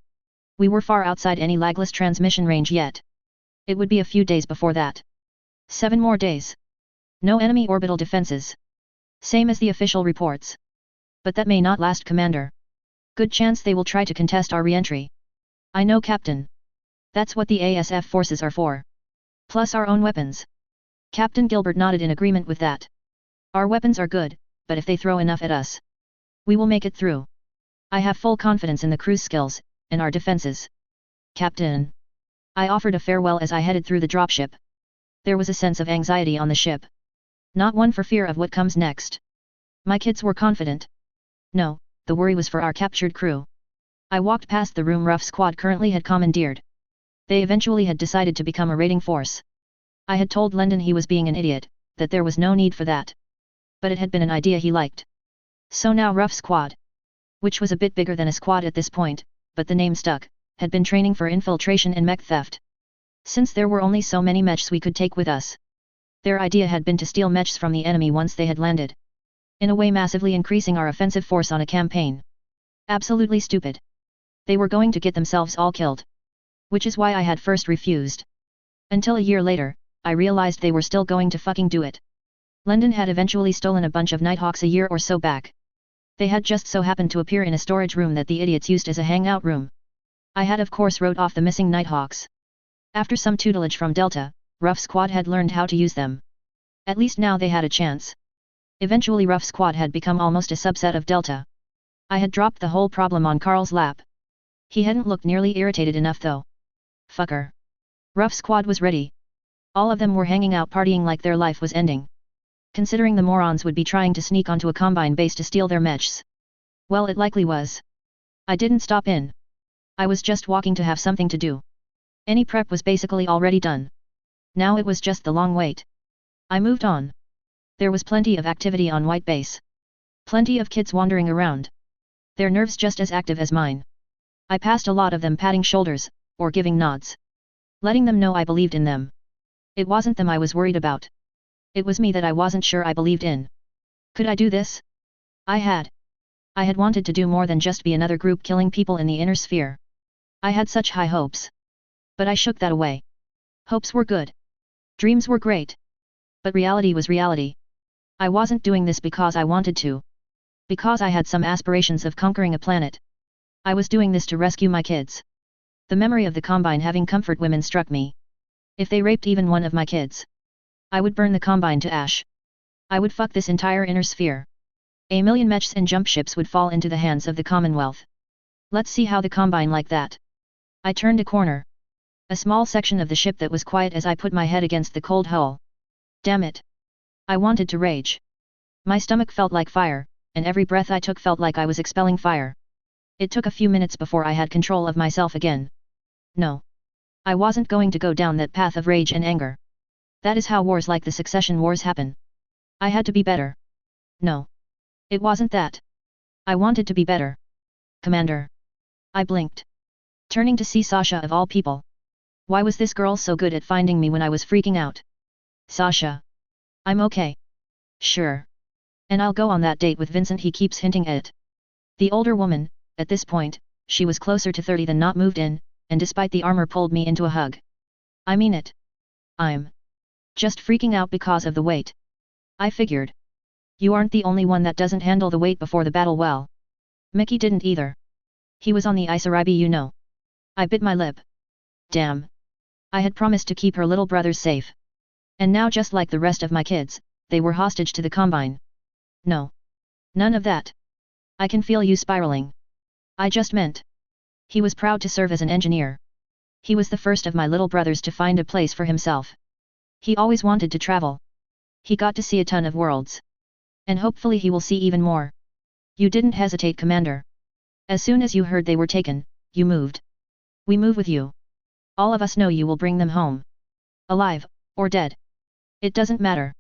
We were far outside any lagless transmission range yet. It would be a few days before that. 7 more days. No enemy orbital defenses. Same as the official reports. But that may not last, Commander. Good chance they will try to contest our re-entry. I know, Captain. That's what the ASF forces are for. Plus our own weapons. Captain Gilbert nodded in agreement with that. Our weapons are good, but if they throw enough at us, we will make it through. I have full confidence in the crew's skills, and our defenses. Captain. I offered a farewell as I headed through the dropship. There was a sense of anxiety on the ship. Not one for fear of what comes next. My kids were confident. No, the worry was for our captured crew. I walked past the room Ruff Squad currently had commandeered. They eventually had decided to become a raiding force. I had told Lendon he was being an idiot, that there was no need for that. But it had been an idea he liked. So now Ruff Squad, which was a bit bigger than a squad at this point, but the name stuck, had been training for infiltration and mech theft. Since there were only so many mechs we could take with us, their idea had been to steal mechs from the enemy once they had landed. In a way massively increasing our offensive force on a campaign. Absolutely stupid. They were going to get themselves all killed. Which is why I had first refused. Until a year later, I realized they were still going to fucking do it. Lendon had eventually stolen a bunch of Nighthawks a year or so back. They had just so happened to appear in a storage room that the idiots used as a hangout room. I had of course wrote off the missing Nighthawks. After some tutelage from Delta, Ruff Squad had learned how to use them. At least now they had a chance. Eventually Ruff Squad had become almost a subset of Delta. I had dropped the whole problem on Carl's lap. He hadn't looked nearly irritated enough though. Fucker. Ruff Squad was ready. All of them were hanging out partying like their life was ending. Considering the morons would be trying to sneak onto a Combine base to steal their mechs. Well, it likely was. I didn't stop in. I was just walking to have something to do. Any prep was basically already done. Now it was just the long wait. I moved on. There was plenty of activity on White Base. Plenty of kids wandering around. Their nerves just as active as mine. I passed a lot of them patting shoulders, or giving nods. Letting them know I believed in them. It wasn't them I was worried about. It was me that I wasn't sure I believed in. Could I do this? I had wanted to do more than just be another group killing people in the inner sphere. I had such high hopes. But I shook that away. Hopes were good. Dreams were great. But reality was reality. I wasn't doing this because I wanted to. Because I had some aspirations of conquering a planet. I was doing this to rescue my kids. The memory of the Combine having comfort women struck me. If they raped even one of my kids, I would burn the Combine to ash. I would fuck this entire inner sphere. A million mechs and jump ships would fall into the hands of the Commonwealth. Let's see how the Combine like that. I turned a corner. A small section of the ship that was quiet as I put my head against the cold hull. Damn it. I wanted to rage. My stomach felt like fire, and every breath I took felt like I was expelling fire. It took a few minutes before I had control of myself again. No. I wasn't going to go down that path of rage and anger. That is how wars like the Succession Wars happen. I had to be better. No. It wasn't that. I wanted to be better. Commander. I blinked. Turning to see Sasha of all people. Why was this girl so good at finding me when I was freaking out? Sasha. I'm okay. Sure. And I'll go on that date with Vincent, he keeps hinting at it. The older woman, at this point, she was closer to 30 than not, moved in, and despite the armor pulled me into a hug. I mean it. I'm just freaking out because of the weight. I figured. You aren't the only one that doesn't handle the weight before the battle well. Mickey didn't either. He was on the Isaribi, you know. I bit my lip. Damn. I had promised to keep her little brothers safe. And now, just like the rest of my kids, they were hostage to the Combine. No. None of that. I can feel you spiraling. I just meant. He was proud to serve as an engineer. He was the first of my little brothers to find a place for himself. He always wanted to travel. He got to see a ton of worlds. And hopefully he will see even more. You didn't hesitate, Commander. As soon as you heard they were taken, you moved. We move with you. All of us know you will bring them home. Alive, or dead. It doesn't matter.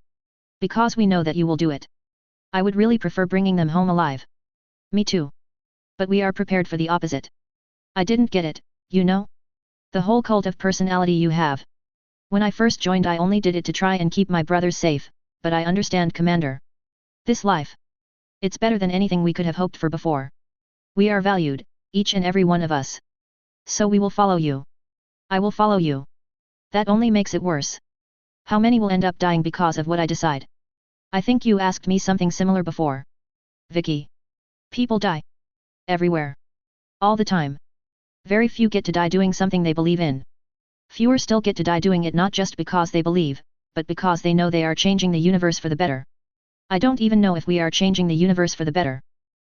Because we know that you will do it. I would really prefer bringing them home alive. Me too. But we are prepared for the opposite. I didn't get it, you know? The whole cult of personality you have. When I first joined, I only did it to try and keep my brothers safe, but I understand, Commander. This life. It's better than anything we could have hoped for before. We are valued, each and every one of us. So we will follow you. I will follow you. That only makes it worse. How many will end up dying because of what I decide? I think you asked me something similar before. Vicky. People die. Everywhere. All the time. Very few get to die doing something they believe in. Fewer still get to die doing it not just because they believe, but because they know they are changing the universe for the better. I don't even know if we are changing the universe for the better.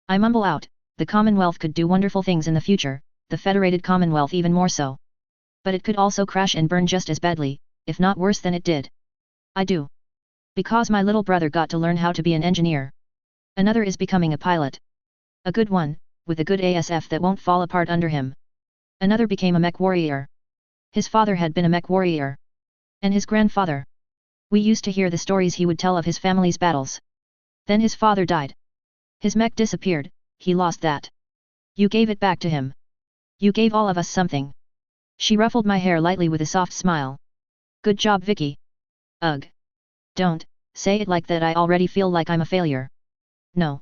I mumble out, the Commonwealth could do wonderful things in the future, the Federated Commonwealth even more so. But it could also crash and burn just as badly, if not worse than it did. I do. Because my little brother got to learn how to be an engineer. Another is becoming a pilot. A good one, with a good ASF that won't fall apart under him. Another became a mech warrior. His father had been a mech warrior. And his grandfather. We used to hear the stories he would tell of his family's battles. Then his father died. His mech disappeared, he lost that. You gave it back to him. You gave all of us something. She ruffled my hair lightly with a soft smile. Good job, Vicky. Ugh. Don't say it like that, I already feel like I'm a failure. No.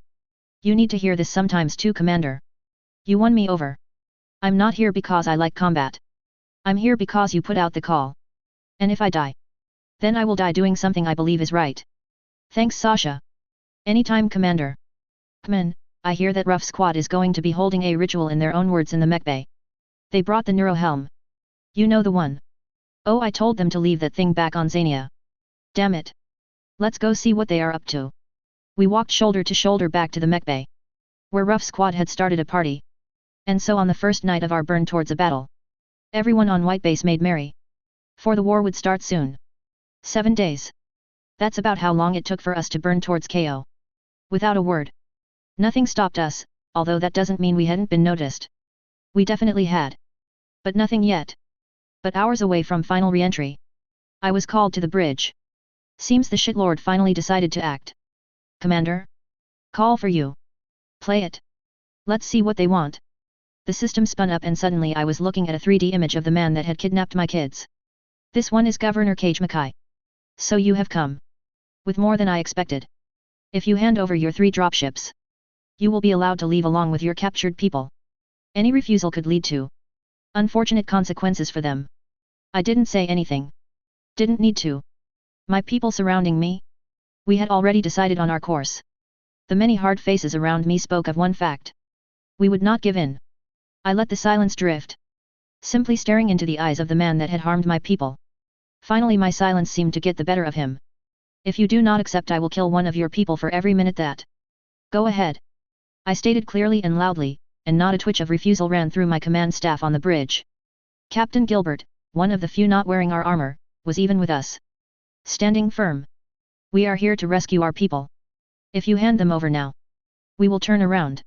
You need to hear this sometimes too, Commander. You won me over. I'm not here because I like combat. I'm here because you put out the call. And if I die, then I will die doing something I believe is right. Thanks, Sasha. Anytime, Commander. Come in, I hear that Ruff Squad is going to be holding a ritual in their own words in the mech bay. They brought the Neurohelm. You know the one. Oh, I told them to leave that thing back on Xania. Damn it. Let's go see what they are up to. We walked shoulder to shoulder back to the mech bay, where Ruff Squad had started a party. And so on the first night of our burn towards a battle, everyone on White Base made merry. For the war would start soon. 7 days. That's about how long it took for us to burn towards KO. Without a word. Nothing stopped us, although that doesn't mean we hadn't been noticed. We definitely had. But nothing yet. But hours away from final re-entry, I was called to the bridge. Seems the shitlord finally decided to act. Commander? Call for you. Play it. Let's see what they want. The system spun up and suddenly I was looking at a 3D image of the man that had kidnapped my kids. This one is Governor Cage Mackay. So you have come. With more than I expected. If you hand over your 3 dropships, you will be allowed to leave along with your captured people. Any refusal could lead to unfortunate consequences for them. I didn't say anything. Didn't need to. My people surrounding me? We had already decided on our course. The many hard faces around me spoke of one fact. We would not give in. I let the silence drift. Simply staring into the eyes of the man that had harmed my people. Finally my silence seemed to get the better of him. If you do not accept, I will kill one of your people for every minute that. Go ahead. I stated clearly and loudly, and not a twitch of refusal ran through my command staff on the bridge. Captain Gilbert, one of the few not wearing our armor, was even with us. Standing firm. We are here to rescue our people. If you hand them over now, we will turn around.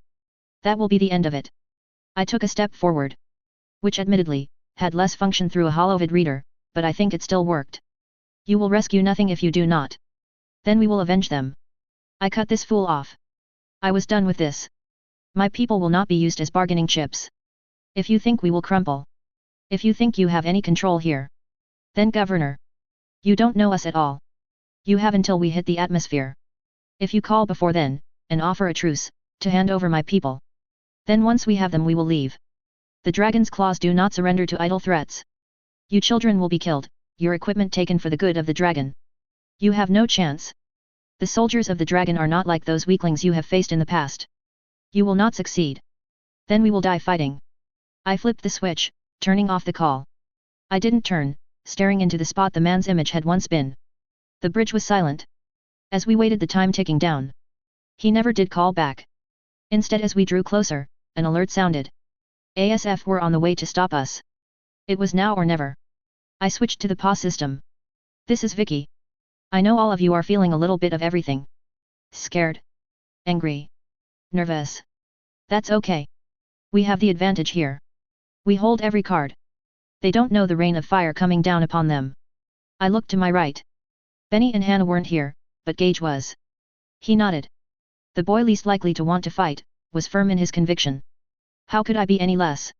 That will be the end of it. I took a step forward. Which admittedly, had less function through a holovid reader, but I think it still worked. You will rescue nothing if you do not. Then we will avenge them. I cut this fool off. I was done with this. My people will not be used as bargaining chips. If you think we will crumple. If you think you have any control here. Then Governor. You don't know us at all. You have until we hit the atmosphere. If you call before then, and offer a truce, to hand over my people. Then once we have them we will leave. The dragon's claws do not surrender to idle threats. You children will be killed, your equipment taken for the good of the dragon. You have no chance. The soldiers of the dragon are not like those weaklings you have faced in the past. You will not succeed. Then we will die fighting. I flipped the switch, turning off the call. I didn't turn, staring into the spot the man's image had once been. The bridge was silent. As we waited the time ticking down. He never did call back. Instead as we drew closer, an alert sounded. ASF were on the way to stop us. It was now or never. I switched to the PA system. This is Vicky. I know all of you are feeling a little bit of everything. Scared. Angry. Nervous. That's okay. We have the advantage here. We hold every card. They don't know the rain of fire coming down upon them. I looked to my right. Benny and Hannah weren't here, but Gage was. He nodded. The boy least likely to want to fight, was firm in his conviction. How could I be any less?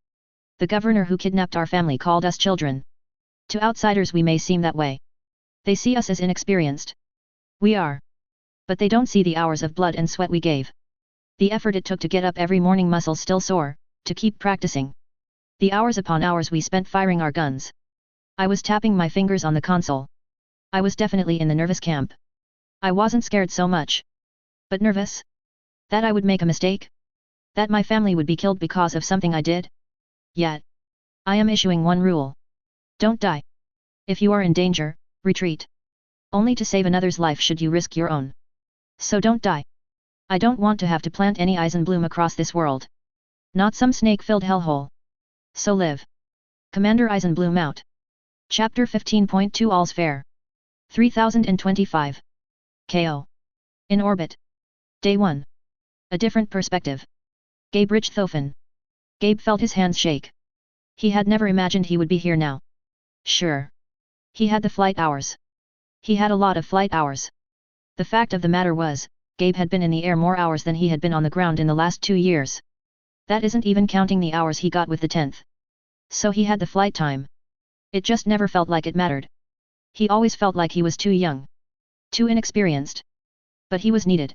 The governor who kidnapped our family called us children. To outsiders we may seem that way. They see us as inexperienced. We are. But they don't see the hours of blood and sweat we gave. The effort it took to get up every morning, muscles still sore, to keep practicing. The hours upon hours we spent firing our guns. I was tapping my fingers on the console. I was definitely in the nervous camp. I wasn't scared so much. But nervous? That I would make a mistake? That my family would be killed because of something I did? Yet. I am issuing one rule. Don't die. If you are in danger, retreat. Only to save another's life should you risk your own. So don't die. I don't want to have to plant any Eisenbloom across this world. Not some snake-filled hellhole. So live. Commander Eisenbloom out. Chapter 15.2 All's Fair. 3025. KO. In orbit. Day 1. A different perspective. Gabe Richthofen. Gabe felt his hands shake. He had never imagined he would be here now. Sure. He had the flight hours. He had a lot of flight hours. The fact of the matter was, Gabe had been in the air more hours than he had been on the ground in the last 2 years. That isn't even counting the hours he got with the 10th. So he had the flight time. It just never felt like it mattered. He always felt like he was too young. Too inexperienced. But he was needed.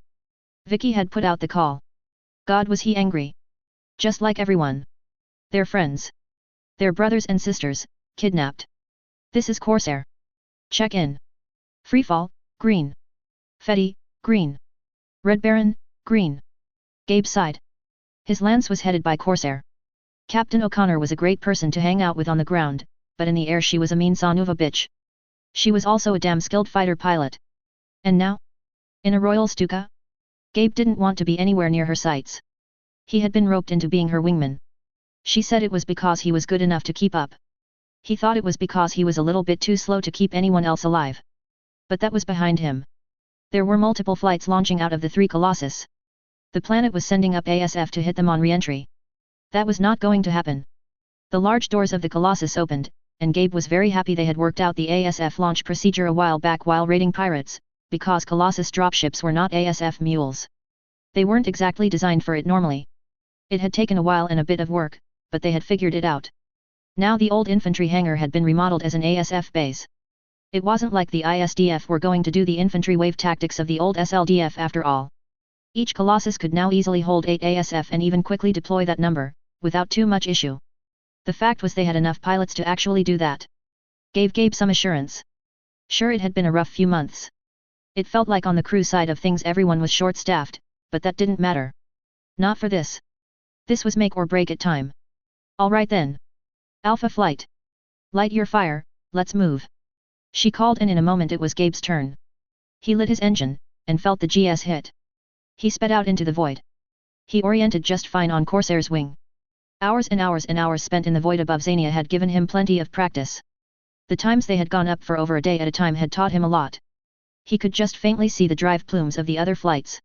Vicky had put out the call. God, was he angry. Just like everyone. Their friends. Their brothers and sisters, kidnapped. This is Corsair. Check in. Freefall, green. Fetty, green. Red Baron, green. Gabe sighed. His lance was headed by Corsair. Captain O'Connor was a great person to hang out with on the ground, but in the air she was a mean son of a bitch. She was also a damn skilled fighter pilot. And now? In a royal Stuka? Gabe didn't want to be anywhere near her sights. He had been roped into being her wingman. She said it was because he was good enough to keep up. He thought it was because he was a little bit too slow to keep anyone else alive. But that was behind him. There were multiple flights launching out of the 3 Colossus. The planet was sending up ASF to hit them on re-entry. That was not going to happen. The large doors of the Colossus opened, and Gabe was very happy they had worked out the ASF launch procedure a while back while raiding pirates, because Colossus dropships were not ASF mules. They weren't exactly designed for it normally. It had taken a while and a bit of work, but they had figured it out. Now the old infantry hangar had been remodeled as an ASF base. It wasn't like the ISDF were going to do the infantry wave tactics of the old SLDF after all. Each Colossus could now easily hold 8 ASF and even quickly deploy that number, without too much issue. The fact was they had enough pilots to actually do that. Gave Gabe some assurance. Sure, it had been a rough few months. It felt like on the crew side of things everyone was short-staffed, but that didn't matter. Not for this. This was make or break it time. Alright then. Alpha Flight. Light your fire, let's move. She called, and in a moment it was Gabe's turn. He lit his engine, and felt the GS hit. He sped out into the void. He oriented just fine on Corsair's wing. Hours and hours and hours spent in the void above Xania had given him plenty of practice. The times they had gone up for over a day at a time had taught him a lot. He could just faintly see the drive plumes of the other flights.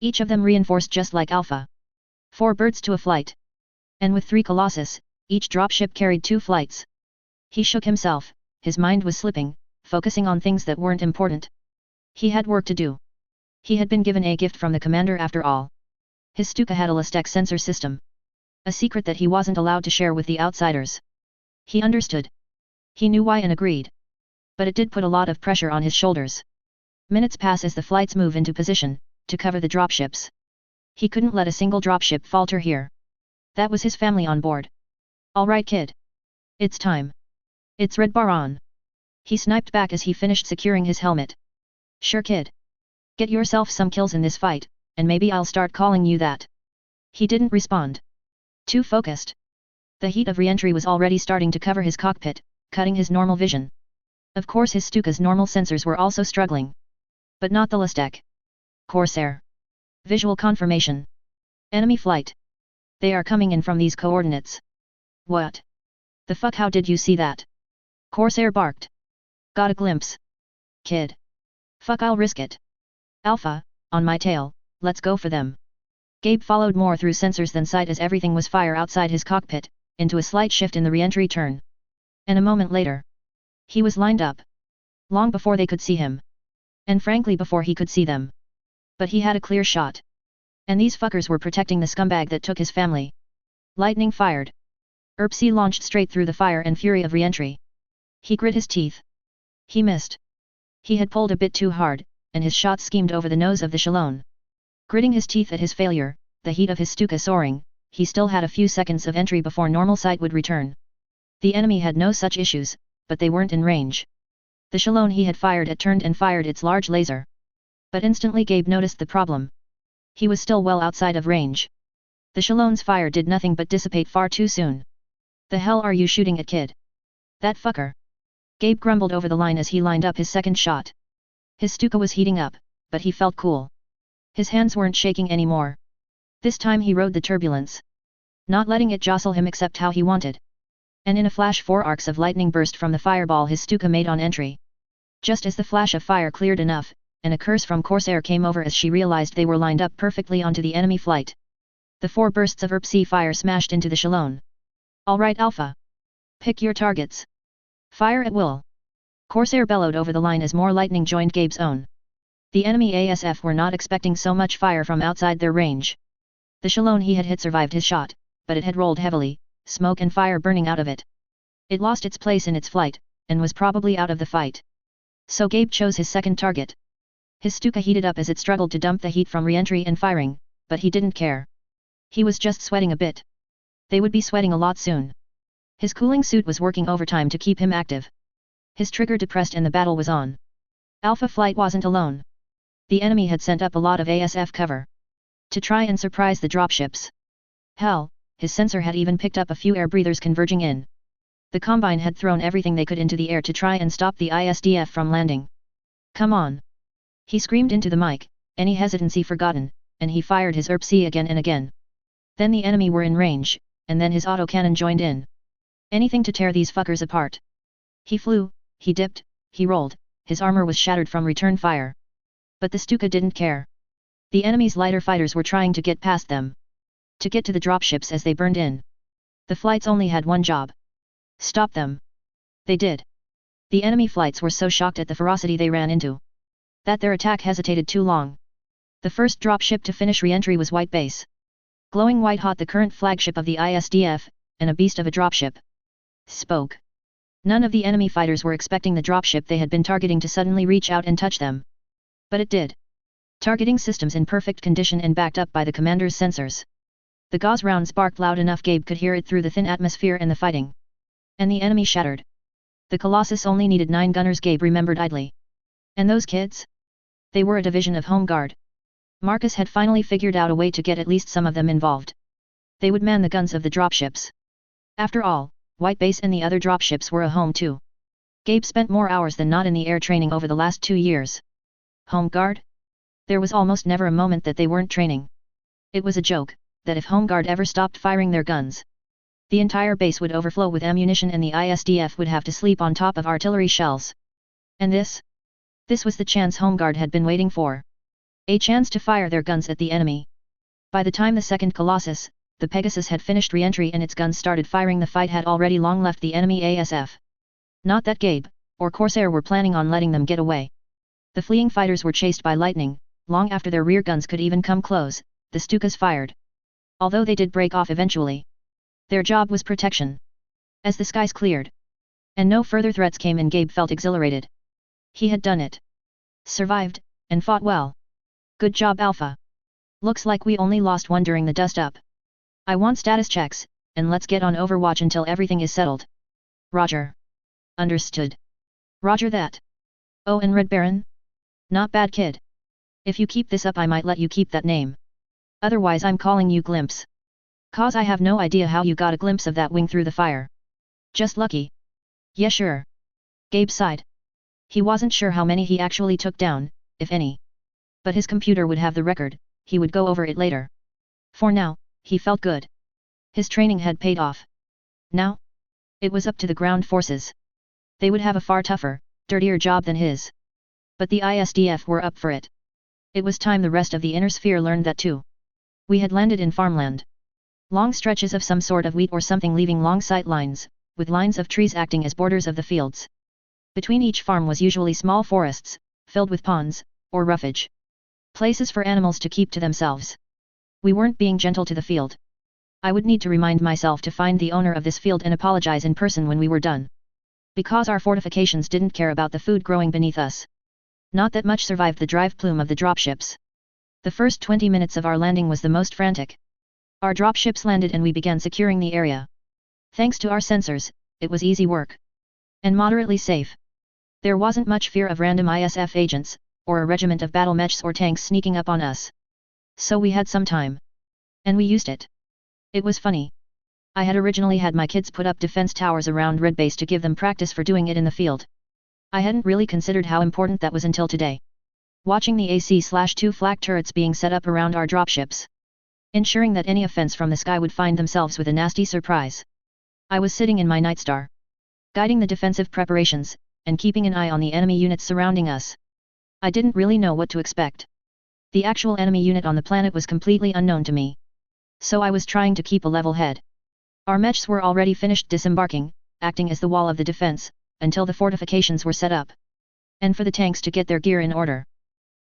Each of them reinforced just like Alpha. 4 birds to a flight. And with 3 Colossus, each dropship carried 2 flights. He shook himself, his mind was slipping, focusing on things that weren't important. He had work to do. He had been given a gift from the commander after all. His Stuka had a Listec sensor system. A secret that he wasn't allowed to share with the outsiders. He understood. He knew why and agreed. But it did put a lot of pressure on his shoulders. Minutes pass as the flights move into position, to cover the dropships. He couldn't let a single dropship falter here. That was his family on board. Alright kid. It's time. It's red bar on. He sniped back as he finished securing his helmet. Sure kid. Get yourself some kills in this fight, and maybe I'll start calling you that. He didn't respond. Too focused. The heat of re-entry was already starting to cover his cockpit, cutting his normal vision. Of course his Stuka's normal sensors were also struggling. But not the Listec. Corsair. Visual confirmation. Enemy flight. They are coming in from these coordinates. What? The fuck, how did you see that? Corsair barked. Got a glimpse. Kid. Fuck, I'll risk it. Alpha, on my tail, let's go for them. Gabe followed more through sensors than sight as everything was fire outside his cockpit, into a slight shift in the re-entry turn. And a moment later. He was lined up. Long before they could see him. And frankly before he could see them. But he had a clear shot. And these fuckers were protecting the scumbag that took his family. Lightning fired. Erpc launched straight through the fire and fury of re-entry. He grit his teeth. He missed. He had pulled a bit too hard, and his shot schemed over the nose of the Shalone. Gritting his teeth at his failure, the heat of his Stuka soaring, he still had a few seconds of entry before normal sight would return. The enemy had no such issues, but they weren't in range. The Shalone he had fired at turned and fired its large laser. But instantly Gabe noticed the problem. He was still well outside of range. The Shalone's fire did nothing but dissipate far too soon. The hell are you shooting at, kid? That fucker. Gabe grumbled over the line as he lined up his second shot. His Stuka was heating up, but he felt cool. His hands weren't shaking anymore. This time he rode the turbulence. Not letting it jostle him except how he wanted. And in a flash 4 arcs of lightning burst from the fireball his Stuka made on entry. Just as the flash of fire cleared enough, and a curse from Corsair came over as she realized they were lined up perfectly onto the enemy flight. The 4 bursts of Erpc fire smashed into the Shalone. Alright Alpha. Pick your targets. Fire at will. Corsair bellowed over the line as more lightning joined Gabe's own. The enemy ASF were not expecting so much fire from outside their range. The Shalone he had hit survived his shot, but it had rolled heavily, smoke and fire burning out of it. It lost its place in its flight, and was probably out of the fight. So Gabe chose his second target. His Stuka heated up as it struggled to dump the heat from re-entry and firing, but he didn't care. He was just sweating a bit. They would be sweating a lot soon. His cooling suit was working overtime to keep him active. His trigger depressed and the battle was on. Alpha Flight wasn't alone. The enemy had sent up a lot of ASF cover. To try and surprise the dropships. Hell, his sensor had even picked up a few air breathers converging in. The Combine had thrown everything they could into the air to try and stop the ISDF from landing. Come on! He screamed into the mic, any hesitancy forgotten, and he fired his Erpc again and again. Then the enemy were in range, and then his autocannon joined in. Anything to tear these fuckers apart. He flew, he dipped, he rolled, his armor was shattered from return fire. But the Stuka didn't care. The enemy's lighter fighters were trying to get past them. To get to the dropships as they burned in. The flights only had one job. Stop them. They did. The enemy flights were so shocked at the ferocity they ran into, that their attack hesitated too long. The first dropship to finish re-entry was White Base. Glowing white-hot, the current flagship of the ISDF, and a beast of a dropship, spoke. None of the enemy fighters were expecting the dropship they had been targeting to suddenly reach out and touch them. But it did. Targeting systems in perfect condition and backed up by the commander's sensors. The gauze rounds barked loud enough Gabe could hear it through the thin atmosphere and the fighting. And the enemy shattered. The Colossus only needed 9 gunners, Gabe remembered idly. And those kids? They were a division of Home Guard. Marcus had finally figured out a way to get at least some of them involved. They would man the guns of the dropships. After all, White Base and the other dropships were a home too. Gabe spent more hours than not in the air training over the last 2 years. Home Guard? There was almost never a moment that they weren't training. It was a joke, that if Home Guard ever stopped firing their guns, the entire base would overflow with ammunition and the ISDF would have to sleep on top of artillery shells. And this? This was the chance Home Guard had been waiting for. A chance to fire their guns at the enemy. By the time the second Colossus, the Pegasus, had finished re-entry and its guns started firing, the fight had already long left the enemy ASF. Not that Gabe, or Corsair, were planning on letting them get away. The fleeing fighters were chased by lightning, long after their rear guns could even come close, the Stukas fired. Although they did break off eventually. Their job was protection. As the skies cleared, and no further threats came in, Gabe felt exhilarated. He had done it. Survived, and fought well. Good job, Alpha. Looks like we only lost one during the dust-up. I want status checks, and let's get on Overwatch until everything is settled. Roger. Understood. Roger that. Oh, and Red Baron? Not bad, kid. If you keep this up, I might let you keep that name. Otherwise I'm calling you Glimpse. Cause I have no idea how you got a glimpse of that wing through the fire. Just lucky. Yeah, sure. Gabe sighed. He wasn't sure how many he actually took down, if any. But his computer would have the record, he would go over it later. For now, he felt good. His training had paid off. Now? It was up to the ground forces. They would have a far tougher, dirtier job than his. But the ISDF were up for it. It was time the rest of the inner sphere learned that too. We had landed in farmland. Long stretches of some sort of wheat or something leaving long sight lines, with lines of trees acting as borders of the fields. Between each farm was usually small forests, filled with ponds, or roughage. Places for animals to keep to themselves. We weren't being gentle to the field. I would need to remind myself to find the owner of this field and apologize in person when we were done. Because our fortifications didn't care about the food growing beneath us. Not that much survived the drive plume of the dropships. The first 20 minutes of our landing was the most frantic. Our dropships landed and we began securing the area. Thanks to our sensors, it was easy work. And moderately safe. There wasn't much fear of random ISF agents, or a regiment of battle mechs or tanks sneaking up on us. So we had some time. And we used it. It was funny. I had originally had my kids put up defense towers around Red Base to give them practice for doing it in the field. I hadn't really considered how important that was until today. Watching the AC/2 flak turrets being set up around our dropships. Ensuring that any offense from the sky would find themselves with a nasty surprise. I was sitting in my Nightstar. Guiding the defensive preparations, and keeping an eye on the enemy units surrounding us. I didn't really know what to expect. The actual enemy unit on the planet was completely unknown to me. So I was trying to keep a level head. Our mechs were already finished disembarking, acting as the wall of the defense, until the fortifications were set up. And for the tanks to get their gear in order.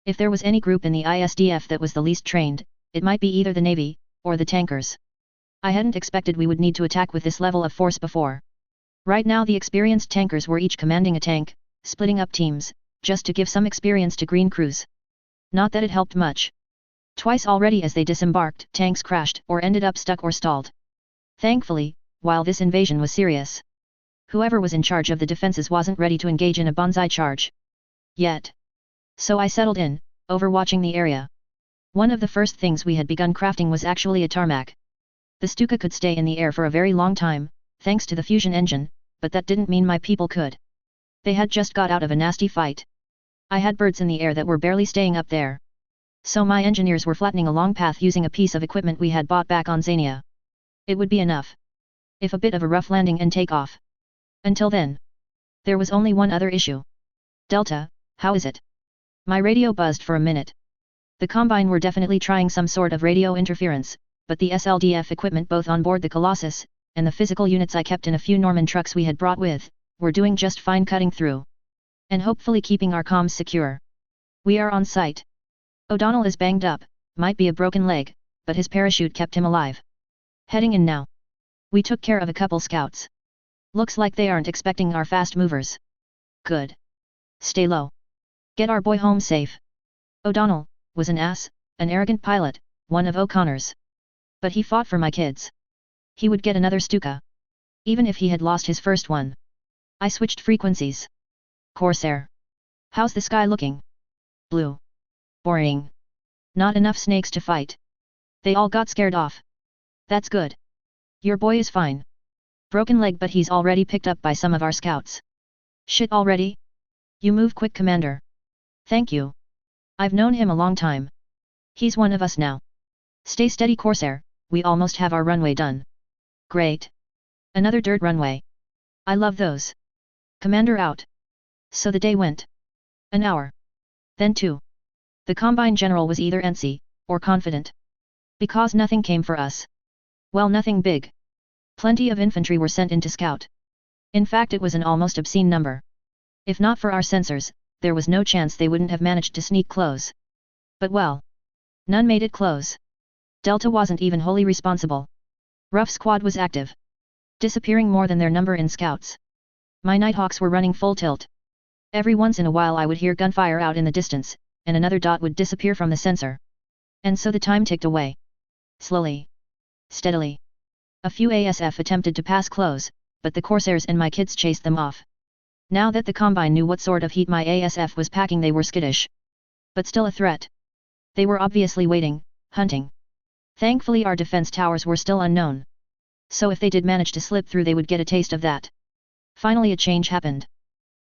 If there was any group in the ISDF that was the least trained, it might be either the Navy, or the tankers. I hadn't expected we would need to attack with this level of force before. Right now the experienced tankers were each commanding a tank, splitting up teams, just to give some experience to green crews. Not that it helped much. Twice already as they disembarked, tanks crashed or ended up stuck or stalled. Thankfully, while this invasion was serious, whoever was in charge of the defenses wasn't ready to engage in a banzai charge. Yet. So I settled in, overwatching the area. One of the first things we had begun crafting was actually a tarmac. The Stuka could stay in the air for a very long time, thanks to the fusion engine, but that didn't mean my people could. They had just got out of a nasty fight. I had birds in the air that were barely staying up there. So my engineers were flattening a long path using a piece of equipment we had bought back on Xania. It would be enough. If a bit of a rough landing and takeoff. Until then. There was only one other issue. Delta, how is it? My radio buzzed for a minute. The Combine were definitely trying some sort of radio interference, but the SLDF equipment both on board the Colossus, and the physical units I kept in a few Norman trucks we had brought with, we're doing just fine cutting through. And hopefully keeping our comms secure. We are on site. O'Donnell is banged up, might be a broken leg, but his parachute kept him alive. Heading in now. We took care of a couple scouts. Looks like they aren't expecting our fast movers. Good. Stay low. Get our boy home safe. O'Donnell was an ass, an arrogant pilot, one of O'Connor's. But he fought for my kids. He would get another Stuka. Even if he had lost his first one. I switched frequencies. Corsair. How's the sky looking? Blue. Boring. Not enough snakes to fight. They all got scared off. That's good. Your boy is fine. Broken leg, but he's already picked up by some of our scouts. Shit already? You move quick, Commander. Thank you. I've known him a long time. He's one of us now. Stay steady, Corsair, we almost have our runway done. Great. Another dirt runway. I love those. Commander out. So the day went. An hour. Then 2. The Combine General was either antsy, or confident. Because nothing came for us. Well, nothing big. Plenty of infantry were sent in to scout. In fact, it was an almost obscene number. If not for our sensors, there was no chance they wouldn't have managed to sneak close. But well. None made it close. Delta wasn't even wholly responsible. Rough Squad was active. Disappearing more than their number in scouts. My Nighthawks were running full tilt. Every once in a while I would hear gunfire out in the distance, and another dot would disappear from the sensor. And so the time ticked away. Slowly. Steadily. A few ASF attempted to pass close, but the Corsairs and my kids chased them off. Now that the Combine knew what sort of heat my ASF was packing, they were skittish. But still a threat. They were obviously waiting, hunting. Thankfully our defense towers were still unknown. So if they did manage to slip through, they would get a taste of that. Finally a change happened.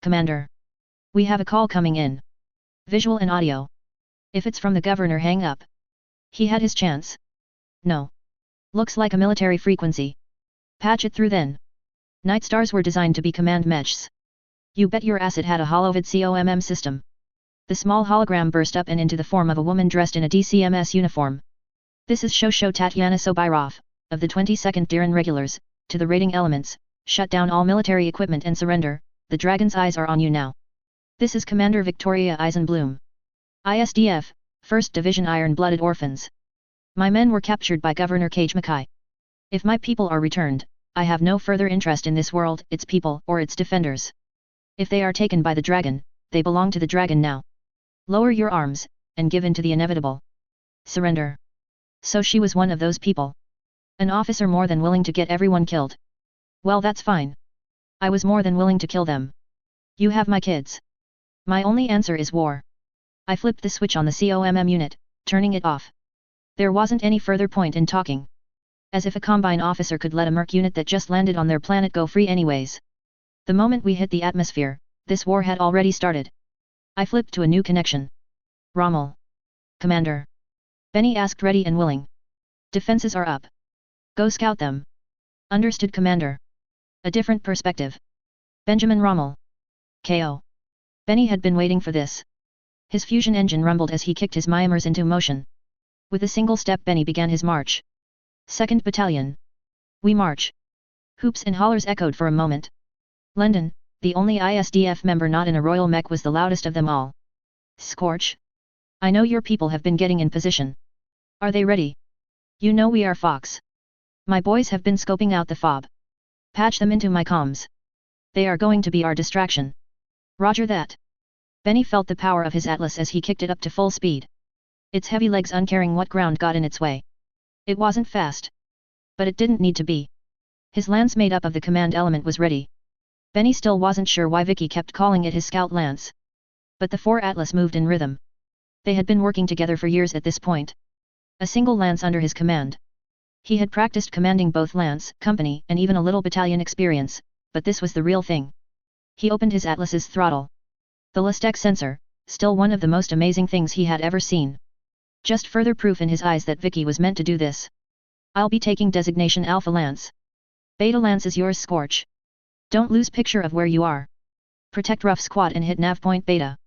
Commander. We have a call coming in. Visual and audio. If it's from the governor, hang up. He had his chance. No. Looks like a military frequency. Patch it through then. Night Stars were designed to be command meshs. You bet your ass it had a holovid COMM system. The small hologram burst up and into the form of a woman dressed in a DCMS uniform. This is Shosho Tatyana Sobyrov, of the 22nd Diran Regulars, to the raiding elements, shut down all military equipment and surrender, the dragon's eyes are on you now. This is Commander Victoria Eisenbloom. ISDF, 1st Division Iron-Blooded Orphans. My men were captured by Governor Cage Mackay. If my people are returned, I have no further interest in this world, its people, or its defenders. If they are taken by the dragon, they belong to the dragon now. Lower your arms, and give in to the inevitable. Surrender. So she was one of those people. An officer more than willing to get everyone killed. Well, that's fine. I was more than willing to kill them. You have my kids. My only answer is war. I flipped the switch on the COMM unit, turning it off. There wasn't any further point in talking. As if a Combine officer could let a merc unit that just landed on their planet go free anyways. The moment we hit the atmosphere, this war had already started. I flipped to a new connection. Rommel. Commander. Benny asked, ready and willing. Defenses are up. Go scout them. Understood, Commander. A different perspective. Benjamin Rommel. KO. Benny had been waiting for this. His fusion engine rumbled as he kicked his Myanmars into motion. With a single step, Benny began his march. 2nd Battalion. We march. Hoops and hollers echoed for a moment. London, the only ISDF member not in a royal mech, was the loudest of them all. Scorch. I know your people have been getting in position. Are they ready? You know we are Fox. My boys have been scoping out the fob. Patch them into my comms. They are going to be our distraction. Roger that. Benny felt the power of his Atlas as he kicked it up to full speed. Its heavy legs uncaring what ground got in its way. It wasn't fast. But it didn't need to be. His lance made up of the command element was ready. Benny still wasn't sure why Vicky kept calling it his scout lance. But the 4 Atlas moved in rhythm. They had been working together for years at this point. A single lance under his command. He had practiced commanding both lance, company, and even a little battalion experience, but this was the real thing. He opened his Atlas's throttle. The Listec sensor, still one of the most amazing things he had ever seen. Just further proof in his eyes that Vicky was meant to do this. I'll be taking designation Alpha Lance. Beta Lance is yours, Scorch. Don't lose picture of where you are. Protect Rough Squad and hit nav point Beta.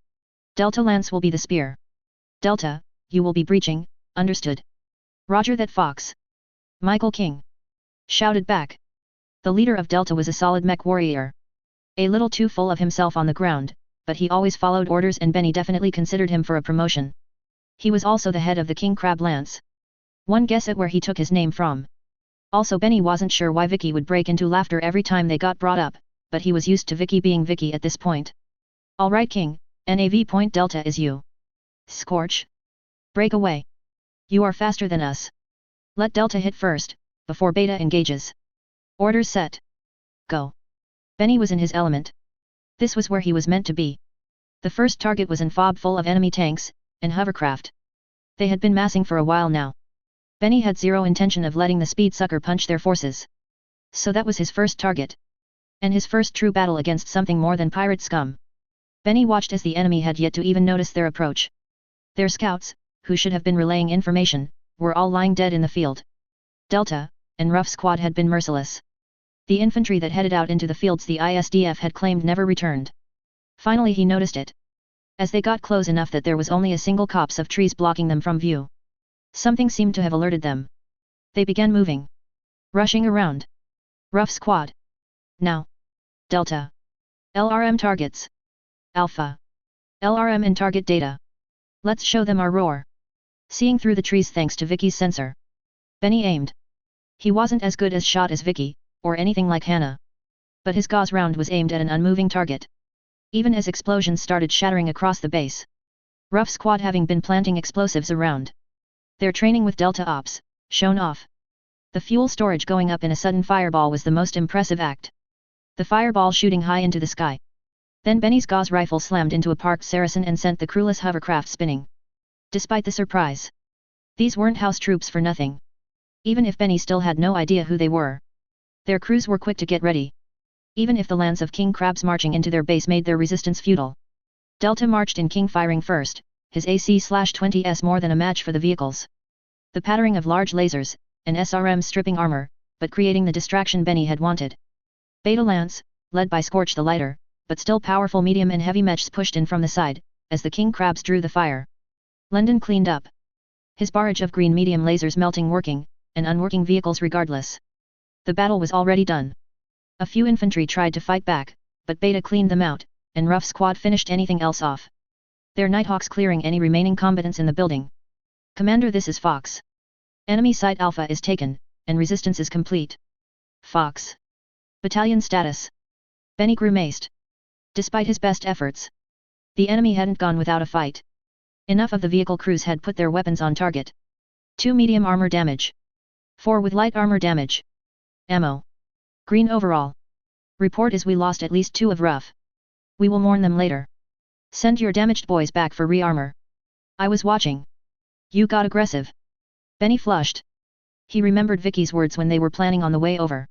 Delta Lance will be the spear. Delta, you will be breaching, understood. Roger that, Fox. Michael King shouted back. The leader of Delta was a solid mech warrior. A little too full of himself on the ground, but he always followed orders and Benny definitely considered him for a promotion. He was also the head of the King Crab Lance. One guess at where he took his name from. Also Benny wasn't sure why Vicky would break into laughter every time they got brought up, but he was used to Vicky being Vicky at this point. Alright King, NAV point Delta is you. Scorch. Break away. You are faster than us. Let Delta hit first, before Beta engages. Orders set. Go. Benny was in his element. This was where he was meant to be. The first target was an fob full of enemy tanks and hovercraft. They had been massing for a while now. Benny had zero intention of letting the speed sucker punch their forces. So that was his first target. And his first true battle against something more than pirate scum. Benny watched as the enemy had yet to even notice their approach. Their scouts, who should have been relaying information, were all lying dead in the field. Delta and Ruff's squad had been merciless. The infantry that headed out into the fields the ISDF had claimed never returned. Finally he noticed it. As they got close enough that there was only a single copse of trees blocking them from view. Something seemed to have alerted them. They began moving. Rushing around. Ruff's squad. Now. Delta. LRM targets. Alpha. LRM and target data. Let's show them our roar. Seeing through the trees thanks to Vicky's sensor. Benny aimed. He wasn't as good as shot as Vicky, or anything like Hannah. But his gauze round was aimed at an unmoving target. Even as explosions started shattering across the base. Ruff's squad having been planting explosives around. Their training with Delta Ops, shown off. The fuel storage going up in a sudden fireball was the most impressive act. The fireball shooting high into the sky. Then Benny's gauze rifle slammed into a parked Saracen and sent the crewless hovercraft spinning. Despite the surprise. These weren't house troops for nothing. Even if Benny still had no idea who they were. Their crews were quick to get ready. Even if the lance of King Crabs marching into their base made their resistance futile. Delta marched in King firing first, his AC-20S more than a match for the vehicles. The pattering of large lasers, and SRM stripping armor, but creating the distraction Benny had wanted. Beta Lance, led by Scorch the lighter, but still powerful medium and heavy mechs pushed in from the side, as the King Crabs drew the fire. London cleaned up. His barrage of green medium lasers melting working, and unworking vehicles regardless. The battle was already done. A few infantry tried to fight back, but Beta cleaned them out, and Ruff's squad finished anything else off. Their Nighthawks clearing any remaining combatants in the building. Commander, this is Fox. Enemy site Alpha is taken, and resistance is complete. Fox. Battalion status. Benny grimaced. Despite his best efforts. The enemy hadn't gone without a fight. Enough of the vehicle crews had put their weapons on target. 2 medium armor damage. 4 with light armor damage. Ammo. Green overall. Report is we lost at least 2 of Ruff. We will mourn them later. Send your damaged boys back for re-armor. I was watching. You got aggressive. Benny flushed. He remembered Vicky's words when they were planning on the way over.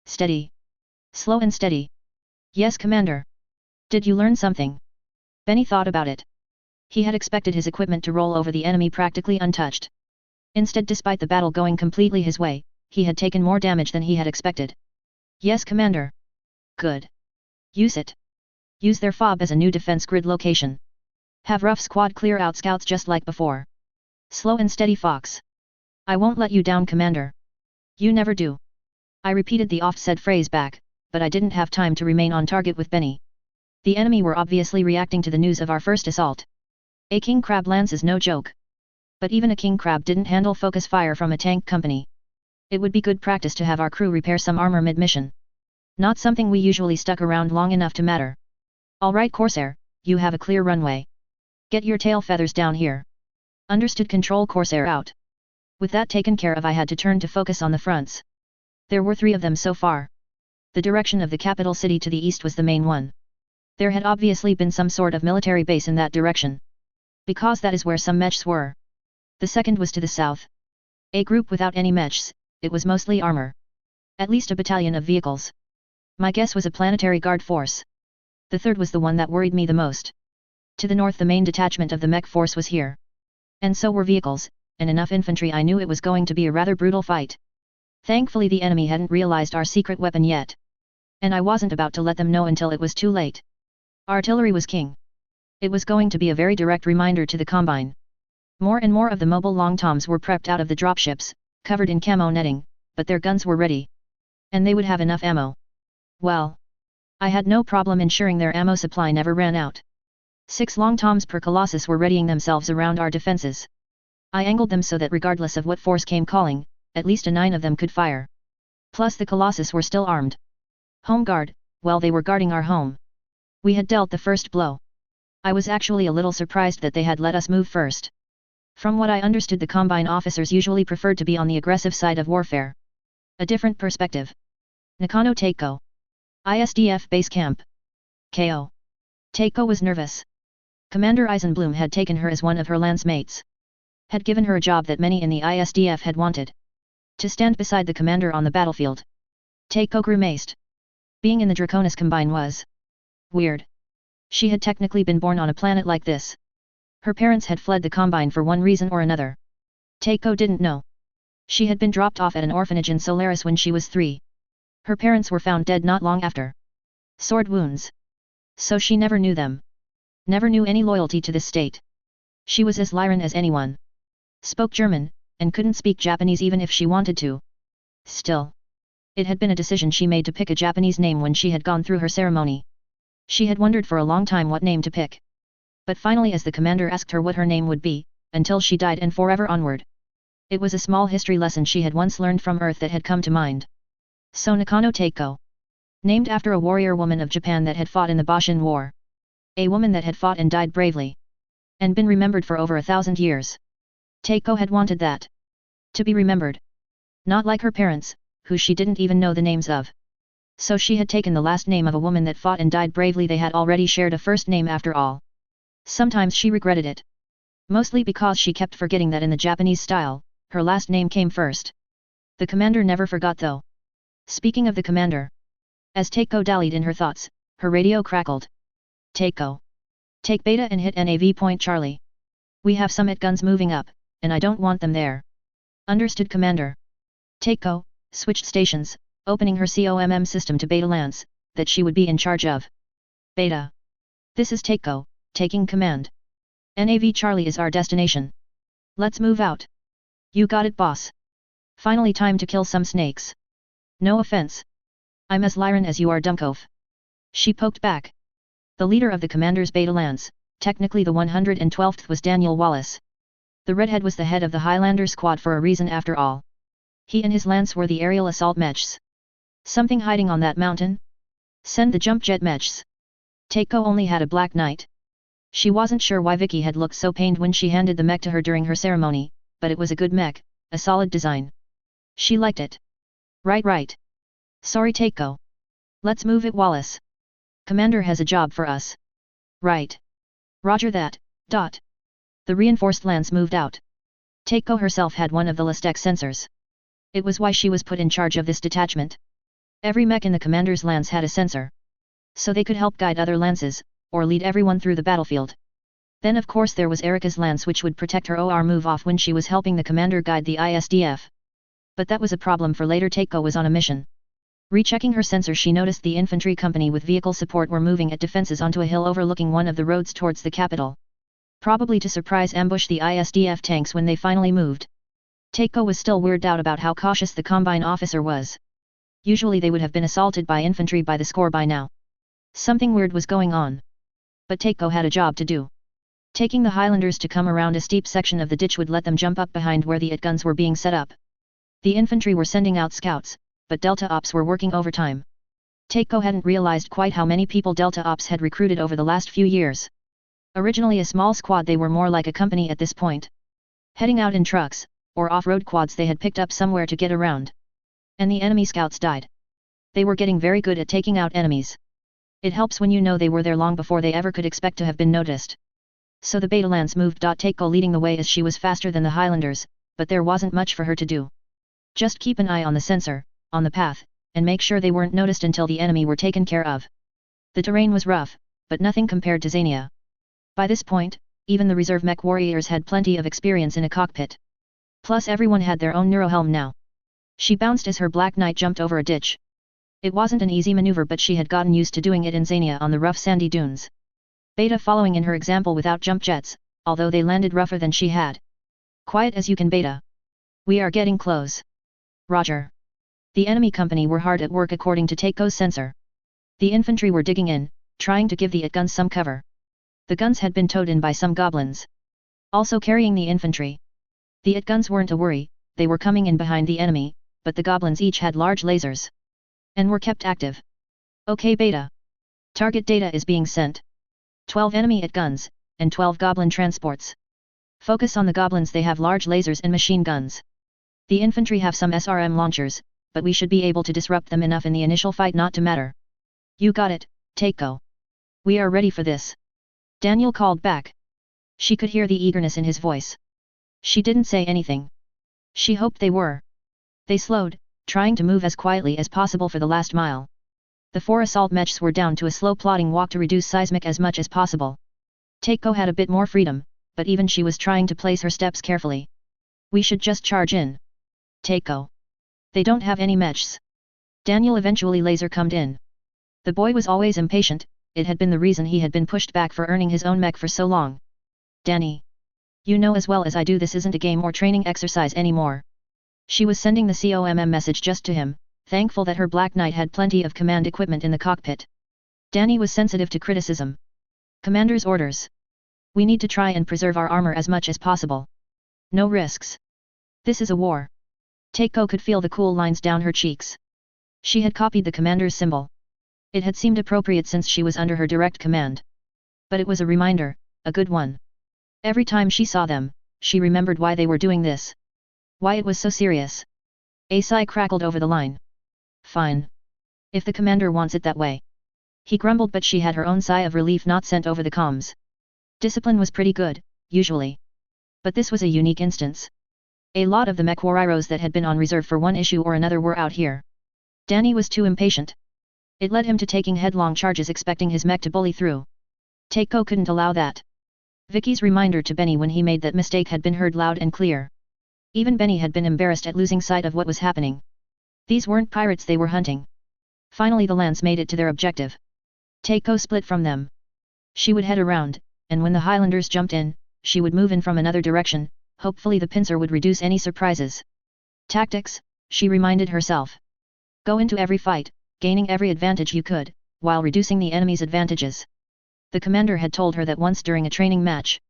Steady. Slow and steady. Yes, Commander. Did you learn something? Benny thought about it. He had expected his equipment to roll over the enemy practically untouched. Instead, despite the battle going completely his way, he had taken more damage than he had expected. Yes, Commander. Good. Use it. Use their fob as a new defense grid location. Have Ruff squad clear out scouts just like before. Slow and steady, Fox. I won't let you down, Commander. You never do. I repeated the oft-said phrase back, but I didn't have time to remain on target with Benny. The enemy were obviously reacting to the news of our first assault. A King Crab lance is no joke. But even a King Crab didn't handle focus fire from a tank company. It would be good practice to have our crew repair some armor mid-mission. Not something we usually stuck around long enough to matter. Alright Corsair, you have a clear runway. Get your tail feathers down here. Understood. Control Corsair out. With that taken care of, I had to turn to focus on the fronts. There were 3 of them so far. The direction of the capital city to the east was the main one. There had obviously been some sort of military base in that direction. Because that is where some mechs were. The second was to the south. A group without any mechs, it was mostly armor. At least a battalion of vehicles. My guess was a planetary guard force. The third was the one that worried me the most. To the north, the main detachment of the mech force was here. And so were vehicles, and enough infantry. I knew it was going to be a rather brutal fight. Thankfully the enemy hadn't realized our secret weapon yet. And I wasn't about to let them know until it was too late. Artillery was king. It was going to be a very direct reminder to the Combine. More and more of the mobile long toms were prepped out of the dropships, covered in camo netting, but their guns were ready. And they would have enough ammo. Well. I had no problem ensuring their ammo supply never ran out. 6 long toms per colossus were readying themselves around our defenses. I angled them so that regardless of what force came calling, at least a 9 of them could fire. Plus the colossus were still armed. Home guard, well, they were guarding our home. We had dealt the first blow. I was actually a little surprised that they had let us move first. From what I understood, the Combine officers usually preferred to be on the aggressive side of warfare. A different perspective. Nakano Takeo. ISDF Base Camp. KO. Takeo was nervous. Commander Eisenblum had taken her as one of her lancemates. Had given her a job that many in the ISDF had wanted. To stand beside the commander on the battlefield. Takeo grew maced. Being in the Draconis Combine was weird. She had technically been born on a planet like this. Her parents had fled the Combine for one reason or another. Takeo didn't know. She had been dropped off at an orphanage in Solaris when she was 3. Her parents were found dead not long after. Sword wounds. So she never knew them. Never knew any loyalty to this state. She was as Lyran as anyone. Spoke German, and couldn't speak Japanese even if she wanted to. Still. It had been a decision she made to pick a Japanese name when she had gone through her ceremony. She had wondered for a long time what name to pick. But finally, as the commander asked her what her name would be, until she died and forever onward. It was a small history lesson she had once learned from Earth that had come to mind. So Nakano Takeo. Named after a warrior woman of Japan that had fought in the Boshin War. A woman that had fought and died bravely. And been remembered for over 1,000 years. Takeo had wanted that. To be remembered. Not like her parents, who she didn't even know the names of. So she had taken the last name of a woman that fought and died bravely. They had already shared a first name after all. Sometimes she regretted it. Mostly because she kept forgetting that in the Japanese style, her last name came first. The commander never forgot though. Speaking of the commander. As Takeo dallied in her thoughts, her radio crackled. Takeo. Take Beta and hit NAV Point Charlie. We have some IT guns moving up, and I don't want them there. Understood, Commander. Takeo switched stations, opening her COMM system to Beta Lance, that she would be in charge of. Beta. This is Takeo, taking command. NAV Charlie is our destination. Let's move out. You got it, boss. Finally time to kill some snakes. No offense. I'm as Lyran as you are, Dumpkov. She poked back. The leader of the commander's Beta Lance, technically the 112th, was Daniel Wallace. The redhead was the head of the Highlander squad for a reason after all. He and his lance were the aerial assault mechs. Something hiding on that mountain? Send the jump jet mechs. Takeo only had a Black Knight. She wasn't sure why Vicky had looked so pained when she handed the mech to her during her ceremony, but it was a good mech, a solid design. She liked it. Right. Sorry, Takeo. Let's move it, Wallace. Commander has a job for us. Right. Roger that. The reinforced lance moved out. Takeo herself had one of the Listec sensors. It was why she was put in charge of this detachment. Every mech in the commander's lance had a sensor. So they could help guide other lances, or lead everyone through the battlefield. Then of course there was Erika's lance, which would protect her or move off when she was helping the commander guide the ISDF. But that was a problem for later. Takeo was on a mission. Rechecking her sensor, she noticed the infantry company with vehicle support were moving at defenses onto a hill overlooking one of the roads towards the capital. Probably to surprise ambush the ISDF tanks when they finally moved. Takeo was still weirded out about how cautious the Combine officer was. Usually they would have been assaulted by infantry by the score by now. Something weird was going on. But Takeo had a job to do. Taking the Highlanders to come around a steep section of the ditch would let them jump up behind where the IT guns were being set up. The infantry were sending out scouts, but Delta Ops were working overtime. Takeo hadn't realized quite how many people Delta Ops had recruited over the last few years. Originally a small squad, they were more like a company at this point. Heading out in trucks, or off-road quads they had picked up somewhere to get around. And the enemy scouts died. They were getting very good at taking out enemies. It helps when you know they were there long before they ever could expect to have been noticed. So the Beta Lance moved. Takeo leading the way as she was faster than the Highlanders, but there wasn't much for her to do. Just keep an eye on the sensor, on the path, and make sure they weren't noticed until the enemy were taken care of. The terrain was rough, but nothing compared to Xania. By this point, even the reserve mech warriors had plenty of experience in a cockpit. Plus everyone had their own neurohelm now. She bounced as her Black Knight jumped over a ditch. It wasn't an easy maneuver, but she had gotten used to doing it in Xania on the rough sandy dunes. Beta following in her example without jump jets, although they landed rougher than she had. Quiet as you can, Beta. We are getting close. Roger. The enemy company were hard at work according to Takeo's sensor. The infantry were digging in, trying to give the guns some cover. The guns had been towed in by some goblins, also carrying the infantry. The guns weren't a worry, they were coming in behind the enemy, but the goblins each had large lasers, and were kept active. Okay Beta. Target data is being sent. 12 enemy guns, and 12 goblin transports. Focus on the goblins, they have large lasers and machine guns. The infantry have some SRM launchers, but we should be able to disrupt them enough in the initial fight not to matter. You got it, Takeo. We are ready for this. Daniel called back. She could hear the eagerness in his voice. She didn't say anything. She hoped they were. They slowed, trying to move as quietly as possible for the last mile. The 4 assault mechs were down to a slow plodding walk to reduce seismic as much as possible. Takeo had a bit more freedom, but even she was trying to place her steps carefully. We should just charge in. Takeo. They don't have any mechs. Daniel eventually laser-comed in. The boy was always impatient, it had been the reason he had been pushed back for earning his own mech for so long. Danny. You know as well as I do this isn't a game or training exercise anymore. She was sending the COMM message just to him, thankful that her Black Knight had plenty of command equipment in the cockpit. Danny was sensitive to criticism. Commander's orders. We need to try and preserve our armor as much as possible. No risks. This is a war. Takeo could feel the cool lines down her cheeks. She had copied the commander's symbol. It had seemed appropriate since she was under her direct command. But it was a reminder, a good one. Every time she saw them, she remembered why they were doing this. Why it was so serious. A sigh crackled over the line. Fine. If the commander wants it that way. He grumbled, but she had her own sigh of relief not sent over the comms. Discipline was pretty good, usually. But this was a unique instance. A lot of the mech warriors that had been on reserve for one issue or another were out here. Danny was too impatient. It led him to taking headlong charges expecting his mech to bully through. Takeo couldn't allow that. Vicky's reminder to Benny when he made that mistake had been heard loud and clear. Even Benny had been embarrassed at losing sight of what was happening. These weren't pirates they were hunting. Finally the Lance made it to their objective. Takeo split from them. She would head around, and when the Highlanders jumped in, she would move in from another direction, hopefully the pincer would reduce any surprises. Tactics, she reminded herself. Go into every fight, gaining every advantage you could, while reducing the enemy's advantages. The commander had told her that once during a training match.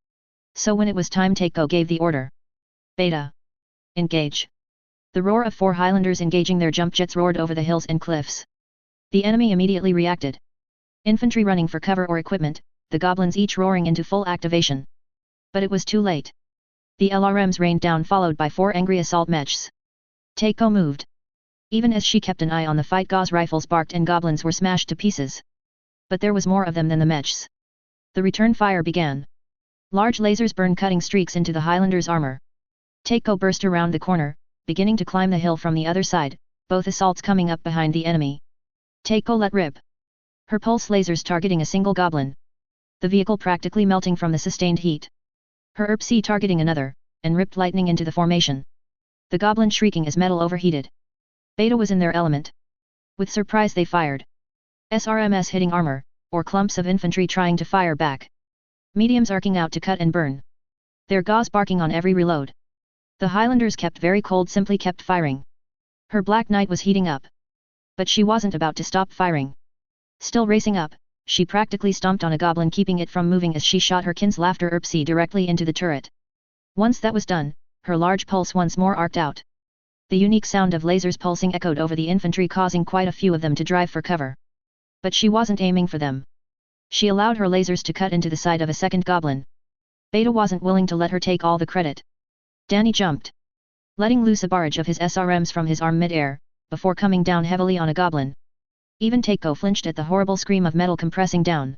So when it was time, Takeo gave the order. Beta. Engage. The roar of 4 Highlanders engaging their jump jets roared over the hills and cliffs. The enemy immediately reacted. Infantry running for cover or equipment, the goblins each roaring into full activation. But it was too late. The LRMs rained down, followed by 4 angry assault mechs. Takeo moved. Even as she kept an eye on the fight, gauze rifles barked and goblins were smashed to pieces. But there was more of them than the mechs. The return fire began. Large lasers burned, cutting streaks into the Highlanders' armor. Takeo burst around the corner, beginning to climb the hill from the other side, both assaults coming up behind the enemy. Takeo let rip. Her pulse lasers targeting a single goblin. The vehicle practically melting from the sustained heat. Her ERP-C targeting another, and ripped lightning into the formation. The goblin shrieking as metal overheated. Beta was in their element. With surprise they fired. SRMs hitting armor, or clumps of infantry trying to fire back. Mediums arcing out to cut and burn. Their gauze barking on every reload. The Highlanders kept very cold, simply kept firing. Her Black Knight was heating up. But she wasn't about to stop firing. Still racing up, she practically stomped on a goblin, keeping it from moving as she shot her Kin's Laughter ERP-C directly into the turret. Once that was done, her large pulse once more arced out. The unique sound of lasers pulsing echoed over the infantry, causing quite a few of them to drive for cover. But she wasn't aiming for them. She allowed her lasers to cut into the side of a second goblin. Beta wasn't willing to let her take all the credit. Danny jumped, letting loose a barrage of his SRMs from his arm mid-air, before coming down heavily on a goblin. Even Takeo flinched at the horrible scream of metal compressing down.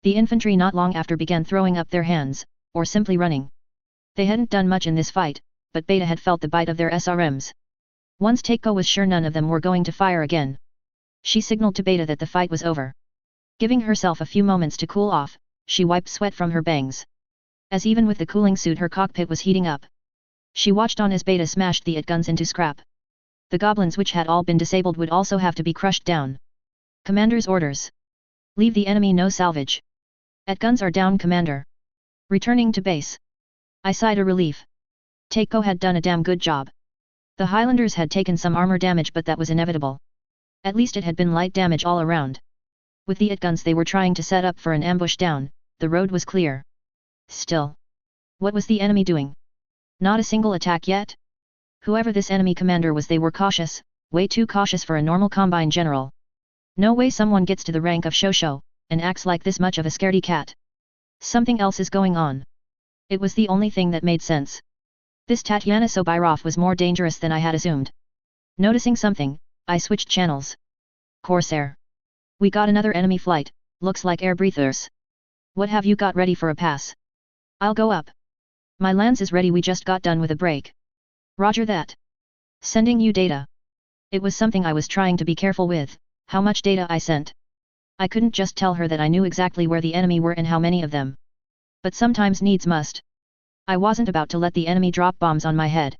The infantry not long after began throwing up their hands, or simply running. They hadn't done much in this fight, but Beta had felt the bite of their SRMs. Once Takeo was sure none of them were going to fire again. She signaled to Beta that the fight was over. Giving herself a few moments to cool off, she wiped sweat from her bangs. As even with the cooling suit her cockpit was heating up. She watched on as Beta smashed the guns into scrap. The goblins which had all been disabled would also have to be crushed down. Commander's orders. Leave the enemy no salvage. Guns are down, Commander. Returning to base. I sighed a relief. Takeo had done a damn good job. The Highlanders had taken some armor damage, but that was inevitable. At least it had been light damage all around. With the IT guns they were trying to set up for an ambush down, the road was clear. Still. What was the enemy doing? Not a single attack yet? Whoever this enemy commander was, they were cautious, way too cautious for a normal Combine general. No way someone gets to the rank of Shosho, and acts like this much of a scaredy cat. Something else is going on. It was the only thing that made sense. This Tatyana Sobirov was more dangerous than I had assumed. Noticing something, I switched channels. Corsair. We got another enemy flight, looks like air breathers. What have you got ready for a pass? I'll go up. My lance is ready, we just got done with a break. Roger that. Sending you data. It was something I was trying to be careful with, how much data I sent. I couldn't just tell her that I knew exactly where the enemy were and how many of them. But sometimes needs must. I wasn't about to let the enemy drop bombs on my head.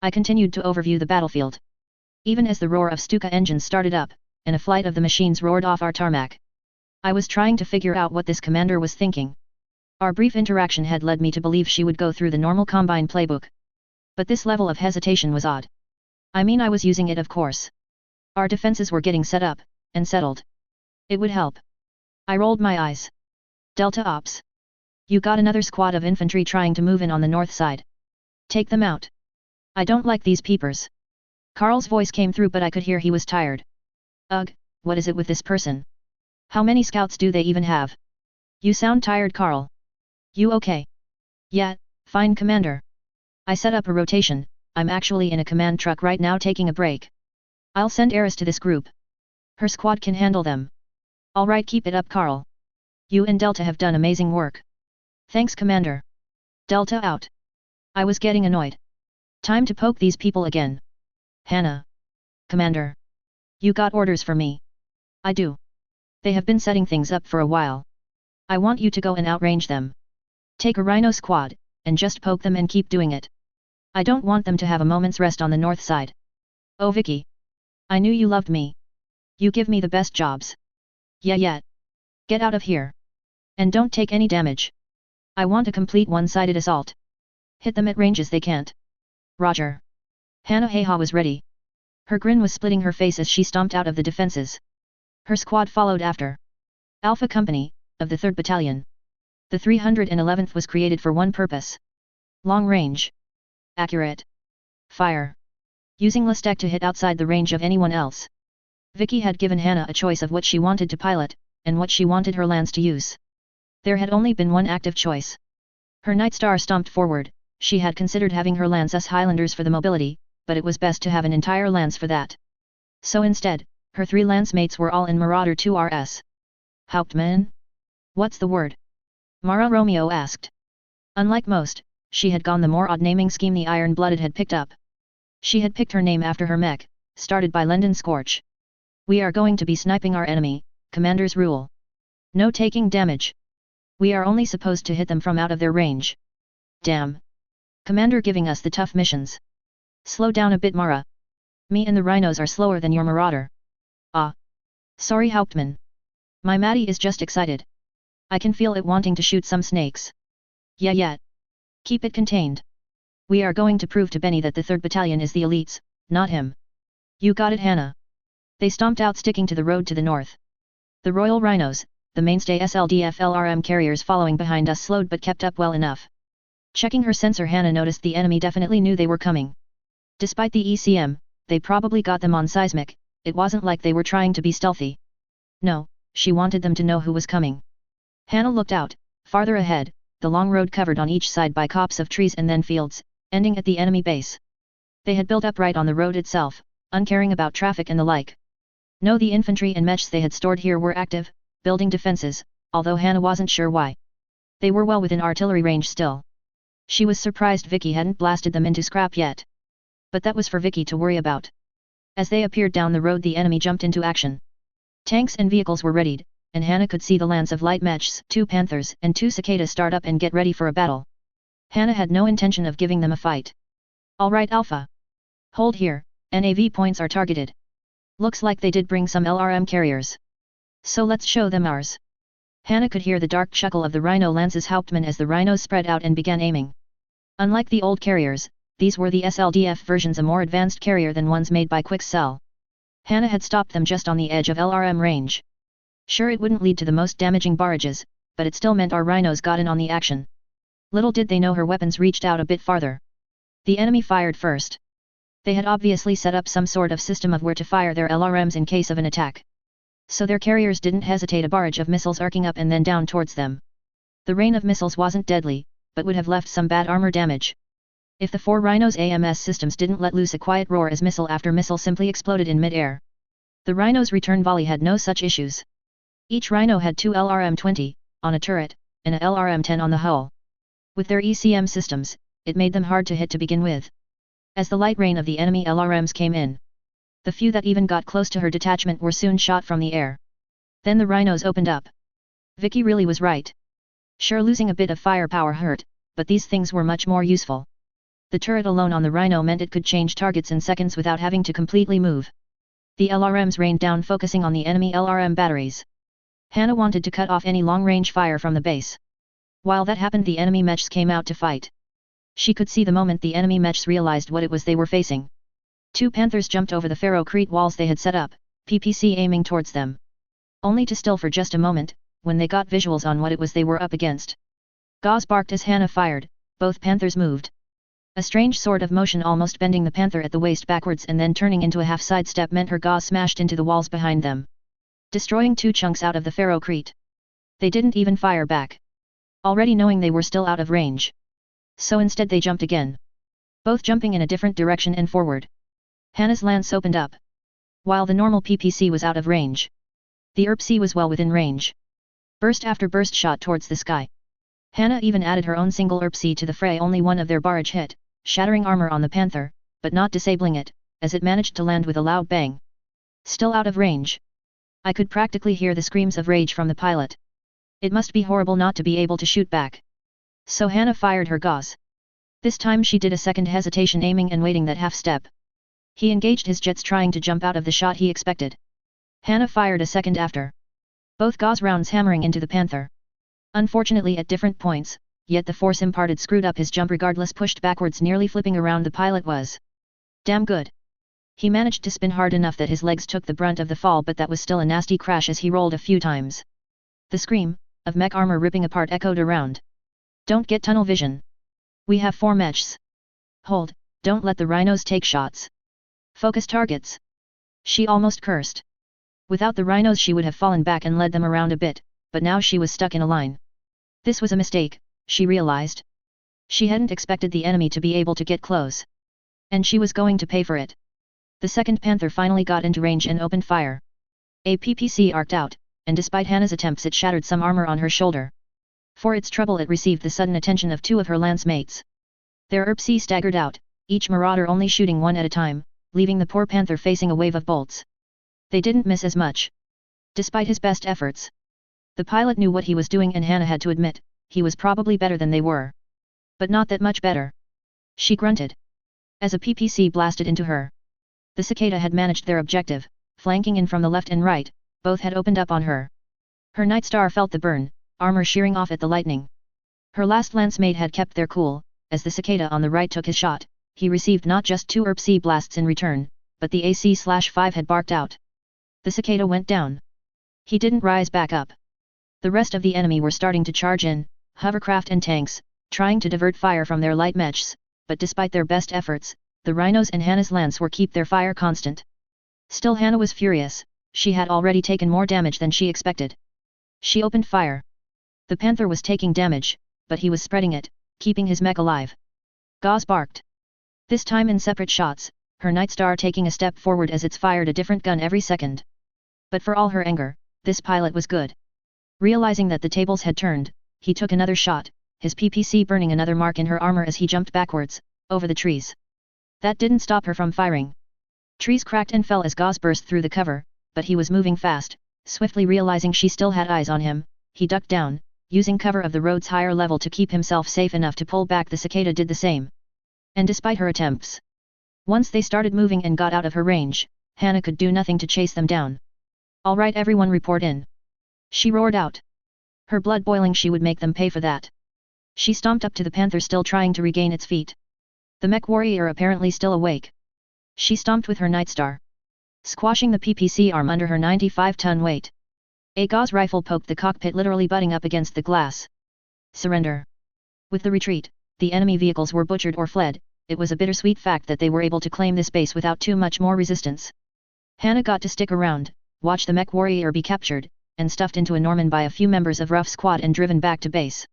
I continued to overview the battlefield. Even as the roar of Stuka engines started up, and a flight of the machines roared off our tarmac, I was trying to figure out what this commander was thinking. Our brief interaction had led me to believe she would go through the normal Combine playbook. But this level of hesitation was odd. I mean, I was using it, of course. Our defenses were getting set up, and settled. It would help. I rolled my eyes. Delta Ops. You got another squad of infantry trying to move in on the north side. Take them out. I don't like these peepers. Carl's voice came through, but I could hear he was tired. Ugh, what is it with this person? How many scouts do they even have? You sound tired, Carl. You okay? Yeah, fine, Commander. I set up a rotation. I'm actually in a command truck right now taking a break. I'll send Eris to this group. Her squad can handle them. Alright, keep it up, Carl. You and Delta have done amazing work. Thanks, Commander. Delta out. I was getting annoyed. Time to poke these people again. Hannah. Commander. You got orders for me. I do. They have been setting things up for a while. I want you to go and outrange them. Take a Rhino squad, and just poke them and keep doing it. I don't want them to have a moment's rest on the north side. Oh Vicky. I knew you loved me. You give me the best jobs. Yeah. Get out of here. And don't take any damage. I want a complete one-sided assault. Hit them at ranges they can't. Roger. Hannah Heha was ready. Her grin was splitting her face as she stomped out of the defenses. Her squad followed after. Alpha Company, of the 3rd Battalion. The 311th was created for one purpose. Long range. Accurate. Fire. Using Lastek to hit outside the range of anyone else. Vicky had given Hannah a choice of what she wanted to pilot, and what she wanted her lance to use. There had only been one active choice. Her Nightstar stomped forward. She had considered having her lance us Highlanders for the mobility, but it was best to have an entire lance for that. So instead, her 3 lance mates were all in Marauder 2 RS. Hauptmann? What's the word? Mara Romeo asked. Unlike most, she had gone the more odd naming scheme the Iron-Blooded had picked up. She had picked her name after her mech, started by Lendon Scorch. We are going to be sniping our enemy, Commander's rule. No taking damage. We are only supposed to hit them from out of their range. Damn. Commander giving us the tough missions. Slow down a bit, Mara. Me and the Rhinos are slower than your Marauder. Ah. Sorry, Hauptmann. My Maddie is just excited. I can feel it wanting to shoot some snakes. Yeah. Keep it contained. We are going to prove to Benny that the 3rd Battalion is the elites, not him. You got it, Hannah. They stomped out, sticking to the road to the north. The Royal Rhinos, the mainstay SLDF LRM carriers following behind us, slowed but kept up well enough. Checking her sensor, Hannah noticed the enemy definitely knew they were coming. Despite the ECM, they probably got them on seismic. It wasn't like they were trying to be stealthy. No, she wanted them to know who was coming. Hannah looked out, farther ahead, the long road covered on each side by copse of trees and then fields, ending at the enemy base. They had built up right on the road itself, uncaring about traffic and the like. No, the infantry and mechs they had stored here were active, building defenses, although Hannah wasn't sure why. They were well within artillery range still. She was surprised Vicky hadn't blasted them into scrap yet. But that was for Vicky to worry about. As they appeared down the road, the enemy jumped into action. Tanks and vehicles were readied, and Hannah could see the lance of light mechs, 2 Panthers and 2 Cicadas start up and get ready for a battle. Hannah had no intention of giving them a fight. Alright, Alpha. Hold here, NAV points are targeted. Looks like they did bring some LRM carriers. So let's show them ours. Hannah could hear the dark chuckle of the Rhino Lance's Hauptmann as the Rhinos spread out and began aiming. Unlike the old carriers, these were the SLDF versions, a more advanced carrier than ones made by Quixcell. Hannah had stopped them just on the edge of LRM range. Sure, it wouldn't lead to the most damaging barrages, but it still meant our rhinos got in on the action. Little did they know her weapons reached out a bit farther. The enemy fired first. They had obviously set up some sort of system of where to fire their LRMs in case of an attack. So their carriers didn't hesitate, a barrage of missiles arcing up and then down towards them. The rain of missiles wasn't deadly, but would have left some bad armor damage. If the 4 Rhinos' AMS systems didn't let loose a quiet roar as missile after missile simply exploded in mid-air. The Rhinos' return volley had no such issues. Each Rhino had 2 LRM-20, on a turret, and a LRM-10 on the hull. With their ECM systems, it made them hard to hit to begin with. As the light rain of the enemy LRMs came in, the few that even got close to her detachment were soon shot from the air. Then the Rhinos opened up. Vicky really was right. Sure, losing a bit of firepower hurt, but these things were much more useful. The turret alone on the Rhino meant it could change targets in seconds without having to completely move. The LRMs rained down, focusing on the enemy LRM batteries. Hannah wanted to cut off any long-range fire from the base. While that happened, the enemy mechs came out to fight. She could see the moment the enemy mechs realized what it was they were facing. 2 Panthers jumped over the ferrocrete walls they had set up, PPC aiming towards them. Only to still for just a moment, when they got visuals on what it was they were up against. Gauze barked as Hannah fired, both Panthers moved. A strange sort of motion, almost bending the Panther at the waist backwards and then turning into a half sidestep, meant her gauze smashed into the walls behind them, destroying 2 chunks out of the ferrocrete. They didn't even fire back, already knowing they were still out of range. So instead they jumped again, both jumping in a different direction and forward. Hannah's lance opened up, while the normal PPC was out of range. The ERP-C was well within range. Burst after burst shot towards the sky. Hannah even added her own single ERP-C to the fray. Only one of their barrage hit, shattering armor on the Panther, but not disabling it, as it managed to land with a loud bang. Still out of range. I could practically hear the screams of rage from the pilot. It must be horrible not to be able to shoot back. So Hannah fired her gauze. This time she did a second hesitation, aiming and waiting that half step. He engaged his jets, trying to jump out of the shot he expected. Hannah fired a second after. Both gauze rounds hammering into the Panther. Unfortunately at different points, yet the force imparted screwed up his jump regardless, pushed backwards, nearly flipping around. The pilot was damn good. He managed to spin hard enough that his legs took the brunt of the fall, but that was still a nasty crash as he rolled a few times. The scream of mech armor ripping apart echoed around. Don't get tunnel vision. We have 4 mechs. Hold, don't let the Rhinos take shots. Focus targets. She almost cursed. Without the Rhinos she would have fallen back and led them around a bit, but now she was stuck in a line. This was a mistake, she realized. She hadn't expected the enemy to be able to get close. And she was going to pay for it. The second Panther finally got into range and opened fire. A PPC arced out, and despite Hannah's attempts it shattered some armor on her shoulder. For its trouble it received the sudden attention of 2 of her lance mates. Their ERP-C staggered out, each marauder only shooting one at a time, leaving the poor Panther facing a wave of bolts. They didn't miss as much, despite his best efforts. The pilot knew what he was doing, and Hannah had to admit, he was probably better than they were. But not that much better. She grunted, as a PPC blasted into her. The cicada had managed their objective, flanking in from the left and right, both had opened up on her. Her Night Star felt the burn, armor shearing off at the lightning. Her last lancemate had kept their cool, as the cicada on the right took his shot. He received not just 2 ERP-C blasts in return, but the AC/5 had barked out. The cicada went down. He didn't rise back up. The rest of the enemy were starting to charge in, hovercraft and tanks, trying to divert fire from their light mechs, but despite their best efforts, the Rhinos and Hannah's lance were keep their fire constant. Still Hannah was furious, she had already taken more damage than she expected. She opened fire. The Panther was taking damage, but he was spreading it, keeping his mech alive. Gauze barked. This time in separate shots, her Night Star taking a step forward as it's fired a different gun every second. But for all her anger, this pilot was good. Realizing that the tables had turned, he took another shot, his PPC burning another mark in her armor as he jumped backwards, over the trees. That didn't stop her from firing. Trees cracked and fell as gauze burst through the cover, but he was moving fast. Swiftly realizing she still had eyes on him, he ducked down, using cover of the road's higher level to keep himself safe enough to pull back. The cicada did the same. And despite her attempts, once they started moving and got out of her range, Hannah could do nothing to chase them down. "All right, everyone, report in," she roared out. Her blood boiling, she would make them pay for that. She stomped up to the Panther, still trying to regain its feet. The mech warrior apparently still awake. She stomped with her Night Star, squashing the PPC arm under her 95-ton weight. A Gauss rifle poked the cockpit, literally butting up against the glass. Surrender. With the retreat, the enemy vehicles were butchered or fled. It was a bittersweet fact that they were able to claim this base without too much more resistance. Hannah got to stick around, watch the mech warrior be captured, and stuffed into a Norman by a few members of Ruff's squad and driven back to base.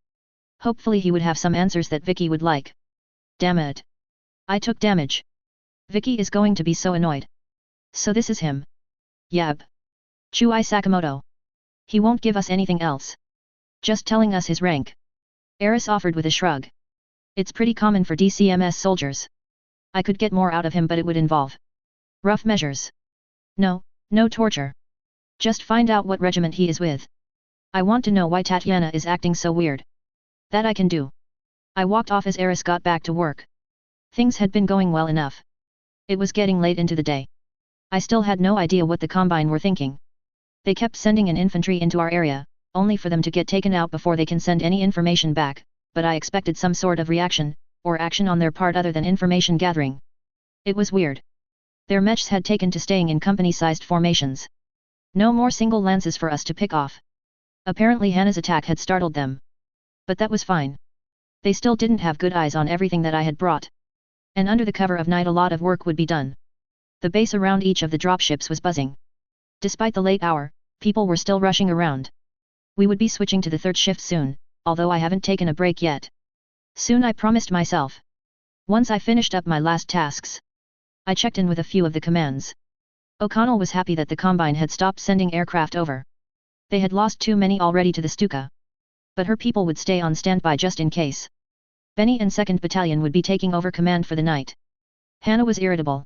Hopefully he would have some answers that Vicky would like. Damn it. I took damage. Vicky is going to be so annoyed. So this is him. Yab. Chuai Sakamoto. He won't give us anything else. Just telling us his rank. Eris offered with a shrug. It's pretty common for DCMS soldiers. I could get more out of him, but it would involve rough measures. No torture. Just find out what regiment he is with. I want to know why Tatiana is acting so weird. That I can do. I walked off as Eris got back to work. Things had been going well enough. It was getting late into the day. I still had no idea what the Combine were thinking. They kept sending an infantry into our area, only for them to get taken out before they can send any information back, but I expected some sort of reaction, or action on their part other than information gathering. It was weird. Their mechs had taken to staying in company-sized formations. No more single lances for us to pick off. Apparently Hannah's attack had startled them. But that was fine. They still didn't have good eyes on everything that I had brought. And under the cover of night a lot of work would be done. The base around each of the dropships was buzzing. Despite the late hour, people were still rushing around. We would be switching to the third shift soon, although I haven't taken a break yet. Soon, I promised myself. Once I finished up my last tasks. I checked in with a few of the commands. O'Connell was happy that the Combine had stopped sending aircraft over. They had lost too many already to the Stuka. But her people would stay on standby just in case. Benny and 2nd Battalion would be taking over command for the night. Hannah was irritable.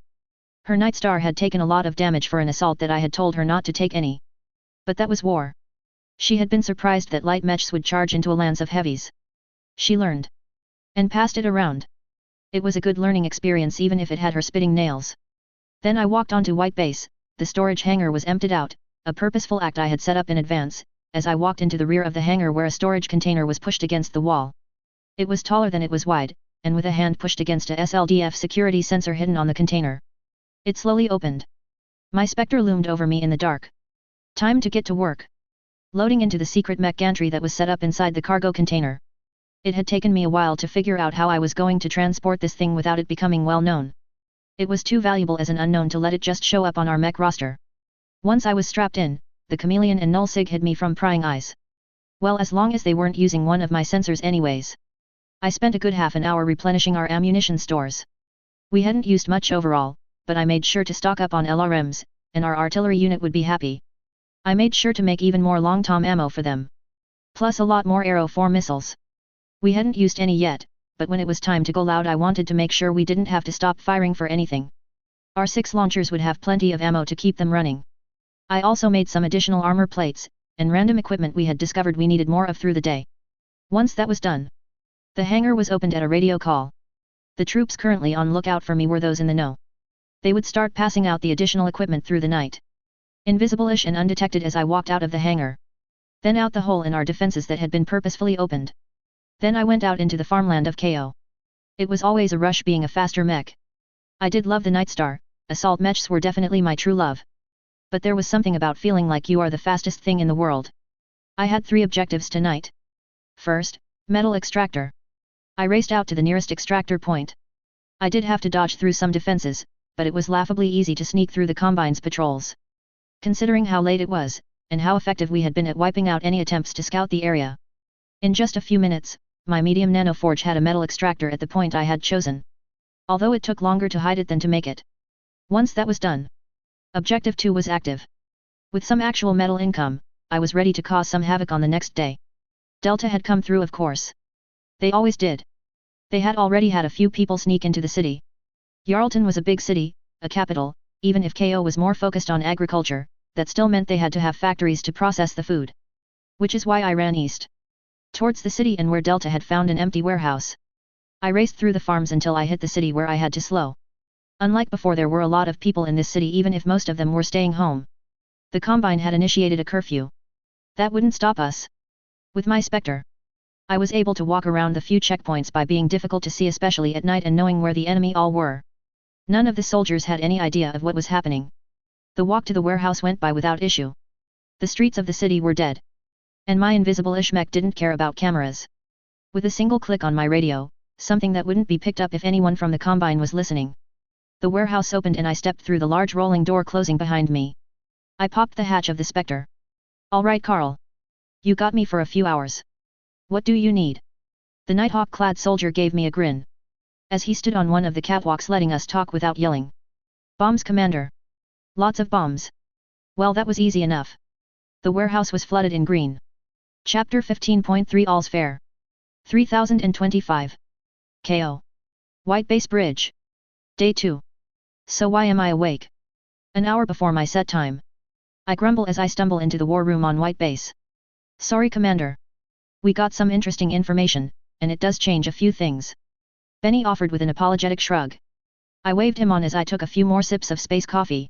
Her Night Star had taken a lot of damage for an assault that I had told her not to take any. But that was war. She had been surprised that light mechs would charge into a lance of heavies. She learned. And passed it around. It was a good learning experience even if it had her spitting nails. Then I walked onto White Base. The storage hangar was emptied out, a purposeful act I had set up in advance, as I walked into the rear of the hangar where a storage container was pushed against the wall. It was taller than it was wide, and with a hand pushed against a SLDF security sensor hidden on the container. It slowly opened. My Spectre loomed over me in the dark. Time to get to work. Loading into the secret mech gantry that was set up inside the cargo container. It had taken me a while to figure out how I was going to transport this thing without it becoming well known. It was too valuable as an unknown to let it just show up on our mech roster. Once I was strapped in, the Chameleon and Nullsig hid me from prying eyes. Well, as long as they weren't using one of my sensors anyways. I spent a good half an hour replenishing our ammunition stores. We hadn't used much overall, but I made sure to stock up on LRMs, and our artillery unit would be happy. I made sure to make even more long-tom ammo for them. Plus a lot more Arrow 4 missiles. We hadn't used any yet, but when it was time to go loud I wanted to make sure we didn't have to stop firing for anything. Our 6 launchers would have plenty of ammo to keep them running. I also made some additional armor plates, and random equipment we had discovered we needed more of through the day. Once that was done, the hangar was opened at a radio call. The troops currently on lookout for me were those in the know. They would start passing out the additional equipment through the night. Invisible-ish and undetected as I walked out of the hangar. Then out the hole in our defenses that had been purposefully opened. Then I went out into the farmland of KO. It was always a rush being a faster mech. I did love the Night Star, assault mechs were definitely my true love. But there was something about feeling like you are the fastest thing in the world. I had 3 objectives tonight. First, metal extractor. I raced out to the nearest extractor point. I did have to dodge through some defenses, but it was laughably easy to sneak through the Combine's patrols. Considering how late it was, and how effective we had been at wiping out any attempts to scout the area. In just a few minutes, my medium nanoforge had a metal extractor at the point I had chosen. Although it took longer to hide it than to make it. Once that was done, Objective 2 was active. With some actual metal income, I was ready to cause some havoc on the next day. Delta had come through, of course. They always did. They had already had a few people sneak into the city. Yarlton was a big city, a capital. Even if KO was more focused on agriculture, that still meant they had to have factories to process the food. Which is why I ran east. Towards the city and where Delta had found an empty warehouse. I raced through the farms until I hit the city where I had to slow. Unlike before, there were a lot of people in this city even if most of them were staying home. The Combine had initiated a curfew. That wouldn't stop us. With my Spectre, I was able to walk around the few checkpoints by being difficult to see, especially at night, and knowing where the enemy all were. None of the soldiers had any idea of what was happening. The walk to the warehouse went by without issue. The streets of the city were dead. And my invisible Ishmek didn't care about cameras. With a single click on my radio, something that wouldn't be picked up if anyone from the Combine was listening. The warehouse opened and I stepped through the large rolling door closing behind me. I popped the hatch of the Spectre. All right, Carl. You got me for a few hours. What do you need? The Nighthawk-clad soldier gave me a grin. As he stood on one of the catwalks letting us talk without yelling. Bombs, Commander. Lots of bombs. Well, that was easy enough. The warehouse was flooded in green. Chapter 15.3 All's Fair. 3025. KO. White Base Bridge. Day 2. So why am I awake? An hour before my set time. I grumble as I stumble into the war room on White Base. Sorry, Commander. We got some interesting information, and it does change a few things. Benny offered with an apologetic shrug. I waved him on as I took a few more sips of space coffee.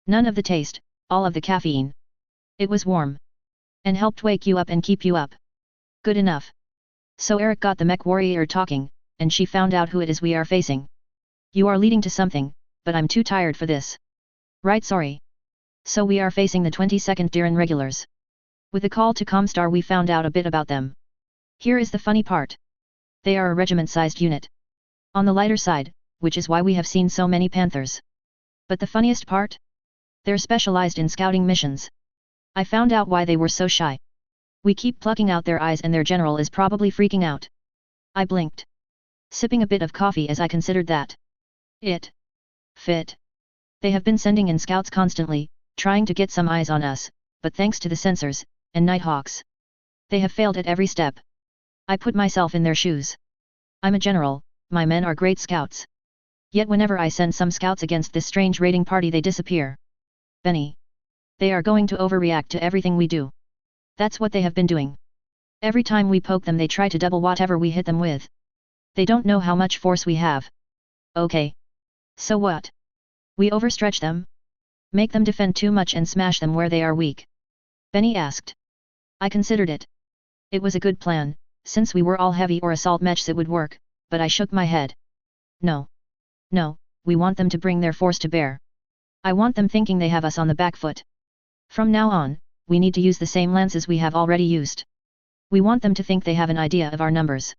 None of the taste, all of the caffeine. It was warm. And helped wake you up and keep you up. Good enough. So Eric got the mech warrior talking, and she found out who it is we are facing. You are leading to something, but I'm too tired for this. Right, sorry. So we are facing the 22nd Diran regulars. With the call to Comstar we found out a bit about them. Here is the funny part. They are a regiment-sized unit. On the lighter side, which is why we have seen so many Panthers. But the funniest part? They're specialized in scouting missions. I found out why they were so shy. We keep plucking out their eyes and their general is probably freaking out. I blinked. Sipping a bit of coffee as I considered that. It fit. They have been sending in scouts constantly, trying to get some eyes on us, but thanks to the sensors, and Nighthawks. They have failed at every step. I put myself in their shoes. I'm a general, my men are great scouts. Yet whenever I send some scouts against this strange raiding party they disappear. Benny. They are going to overreact to everything we do. That's what they have been doing. Every time we poke them they try to double whatever we hit them with. They don't know how much force we have. Okay. So what? We overstretch them? Make them defend too much and smash them where they are weak? Benny asked. I considered it. It was a good plan, since we were all heavy or assault mechs it would work, but I shook my head. No. No, we want them to bring their force to bear. I want them thinking they have us on the back foot. From now on, we need to use the same lances we have already used. We want them to think they have an idea of our numbers.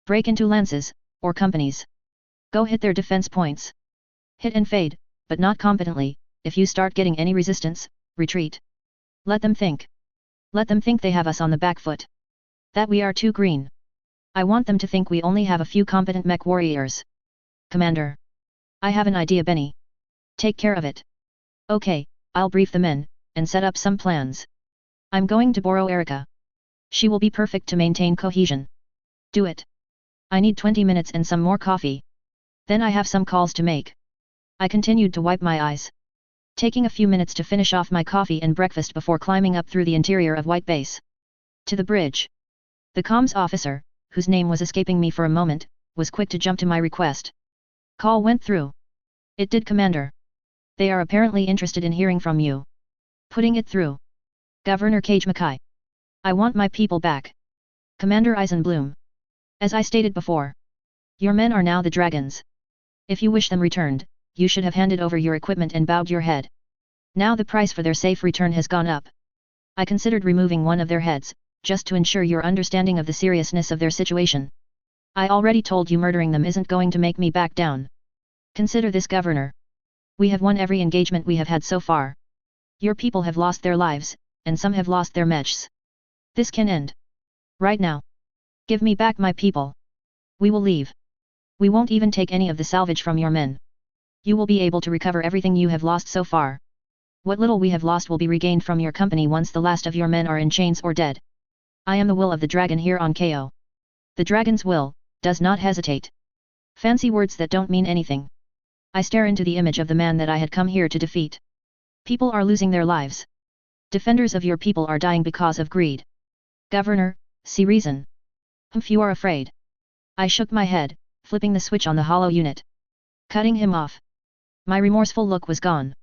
Break into lances, or companies. Go hit their defense points. Hit and fade, but not competently. If you start getting any resistance, retreat. Let them think. Let them think they have us on the back foot. That we are too green. I want them to think we only have a few competent mech warriors. Commander. I have an idea, Benny. Take care of it. Okay, I'll brief the men, and set up some plans. I'm going to borrow Erica. She will be perfect to maintain cohesion. Do it. I need 20 minutes and some more coffee. Then I have some calls to make. I continued to wipe my eyes. Taking a few minutes to finish off my coffee and breakfast before climbing up through the interior of White Base. To the bridge. The comms officer, whose name was escaping me for a moment, was quick to jump to my request. Call went through. It did, Commander. They are apparently interested in hearing from you. Putting it through. Governor Cage Mackay. I want my people back. Commander Eisenbloom. As I stated before. Your men are now the dragons. If you wish them returned, you should have handed over your equipment and bowed your head. Now the price for their safe return has gone up. I considered removing one of their heads, just to ensure your understanding of the seriousness of their situation. I already told you murdering them isn't going to make me back down. Consider this, Governor. We have won every engagement we have had so far. Your people have lost their lives, and some have lost their mechs. This can end. Right now. Give me back my people. We will leave. We won't even take any of the salvage from your men. You will be able to recover everything you have lost so far. What little we have lost will be regained from your company once the last of your men are in chains or dead. I am the will of the dragon here on KO. The dragon's will does not hesitate. Fancy words that don't mean anything. I stare into the image of the man that I had come here to defeat. People are losing their lives. Defenders of your people are dying because of greed. Governor, see reason. If you are afraid. I shook my head, flipping the switch on the hollow unit. Cutting him off. My remorseful look was gone.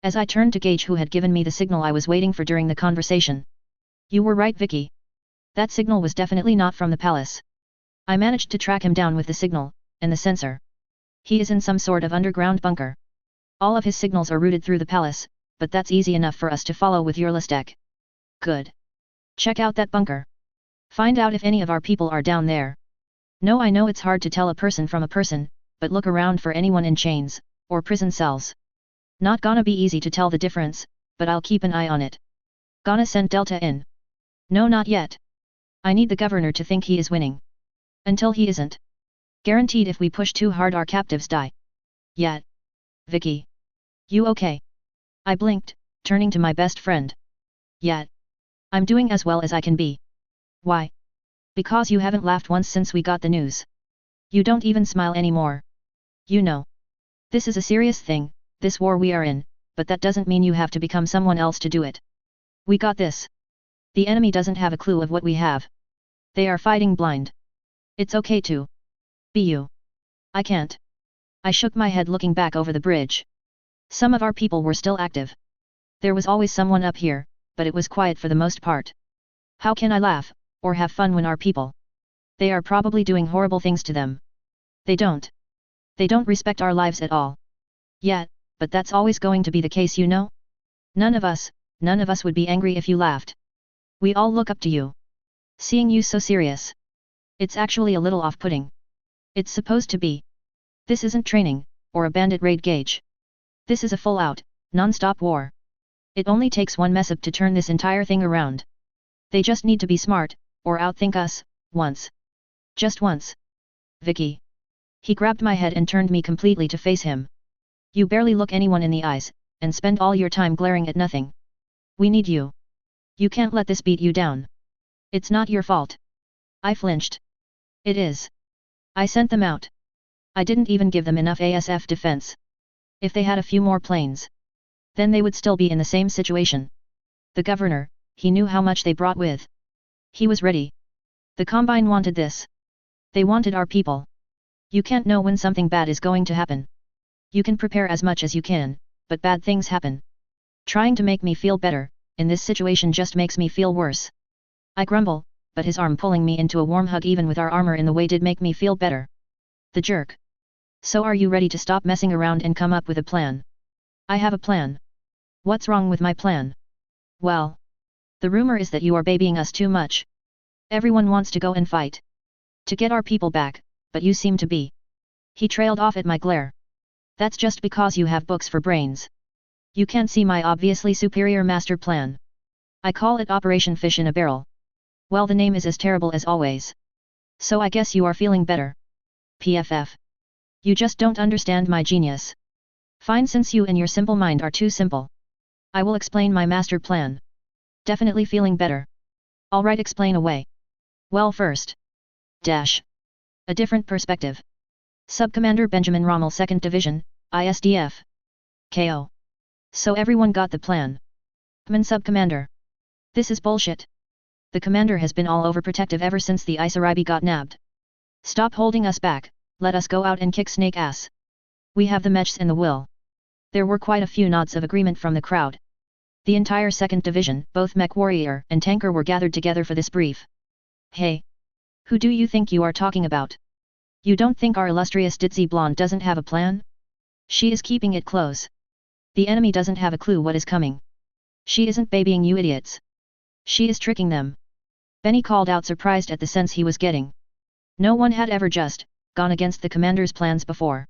As I turned to Gage, who had given me the signal I was waiting for during the conversation. You were right, Vicky. That signal was definitely not from the palace. I managed to track him down with the signal, and the sensor. He is in some sort of underground bunker. All of his signals are routed through the palace, but that's easy enough for us to follow with your Listek. Good. Check out that bunker. Find out if any of our people are down there. No, I know it's hard to tell a person from a person, but look around for anyone in chains, or prison cells. Not gonna be easy to tell the difference, but I'll keep an eye on it. Gonna send Delta in. No, not yet. I need the governor to think he is winning. Until he isn't. Guaranteed if we push too hard our captives die. Yet. Vicky. You okay? I blinked, turning to my best friend. Yet. I'm doing as well as I can be. Why? Because you haven't laughed once since we got the news. You don't even smile anymore. You know. This is a serious thing, this war we are in, but that doesn't mean you have to become someone else to do it. We got this. The enemy doesn't have a clue of what we have. They are fighting blind. It's okay to be you. I can't. I shook my head looking back over the bridge. Some of our people were still active. There was always someone up here, but it was quiet for the most part. How can I laugh, or have fun when our people? They are probably doing horrible things to them. They don't. They don't respect our lives at all. Yet, but that's always going to be the case, you know? None of us would be angry if you laughed. We all look up to you. Seeing you so serious. It's actually a little off-putting. It's supposed to be. This isn't training, or a bandit raid gauge. This is a full-out, non-stop war. It only takes one mess up to turn this entire thing around. They just need to be smart, or outthink us, once. Just once. Vicky. He grabbed my head and turned me completely to face him. You barely look anyone in the eyes, and spend all your time glaring at nothing. We need you. You can't let this beat you down. It's not your fault. I flinched. It is. I sent them out. I didn't even give them enough ASF defense. If they had a few more planes, then they would still be in the same situation. The governor, he knew how much they brought with. He was ready. The Combine wanted this. They wanted our people. You can't know when something bad is going to happen. You can prepare as much as you can, but bad things happen. Trying to make me feel better, in this situation just makes me feel worse. I grumble, but his arm pulling me into a warm hug even with our armor in the way did make me feel better. The jerk. So are you ready to stop messing around and come up with a plan? I have a plan. What's wrong with my plan? Well. The rumor is that you are babying us too much. Everyone wants to go and fight. To get our people back, but you seem to be. He trailed off at my glare. That's just because you have books for brains. You can't see my obviously superior master plan. I call it Operation Fish in a Barrel. Well, the name is as terrible as always. So I guess you are feeling better. PFF. You just don't understand my genius. Fine, since you and your simple mind are too simple. I will explain my master plan. Definitely feeling better. Alright, explain away. Well, first. A different perspective. Subcommander Benjamin Rommel 2nd Division, ISDF. KO. So everyone got the plan. Subcommander. This is bullshit. The commander has been all overprotective ever since the Isarabi got nabbed. Stop holding us back, let us go out and kick snake ass. We have the mechs and the will. There were quite a few nods of agreement from the crowd. The entire 2nd Division, both mech warrior and tanker, were gathered together for this brief. Hey! Who do you think you are talking about? You don't think our illustrious ditzy blonde doesn't have a plan? She is keeping it close. The enemy doesn't have a clue what is coming. She isn't babying you idiots. She is tricking them. Benny called out, surprised at the sense he was getting. No one had ever just gone against the commander's plans before.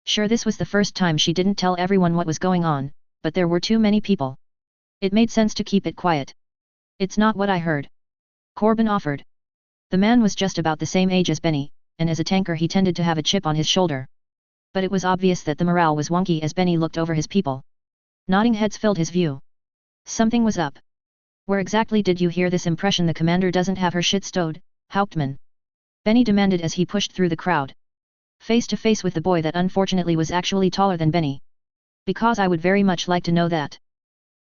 Sure, this was the first time she didn't tell everyone what was going on, but there were too many people. It made sense to keep it quiet. It's not what I heard. Corbin offered. The man was just about the same age as Benny, and as a tanker he tended to have a chip on his shoulder. But it was obvious that the morale was wonky as Benny looked over his people. Nodding heads filled his view. Something was up. Where exactly did you hear this impression the commander doesn't have her shit stowed, Hauptmann? Benny demanded as he pushed through the crowd. Face to face with the boy that unfortunately was actually taller than Benny. Because I would very much like to know that.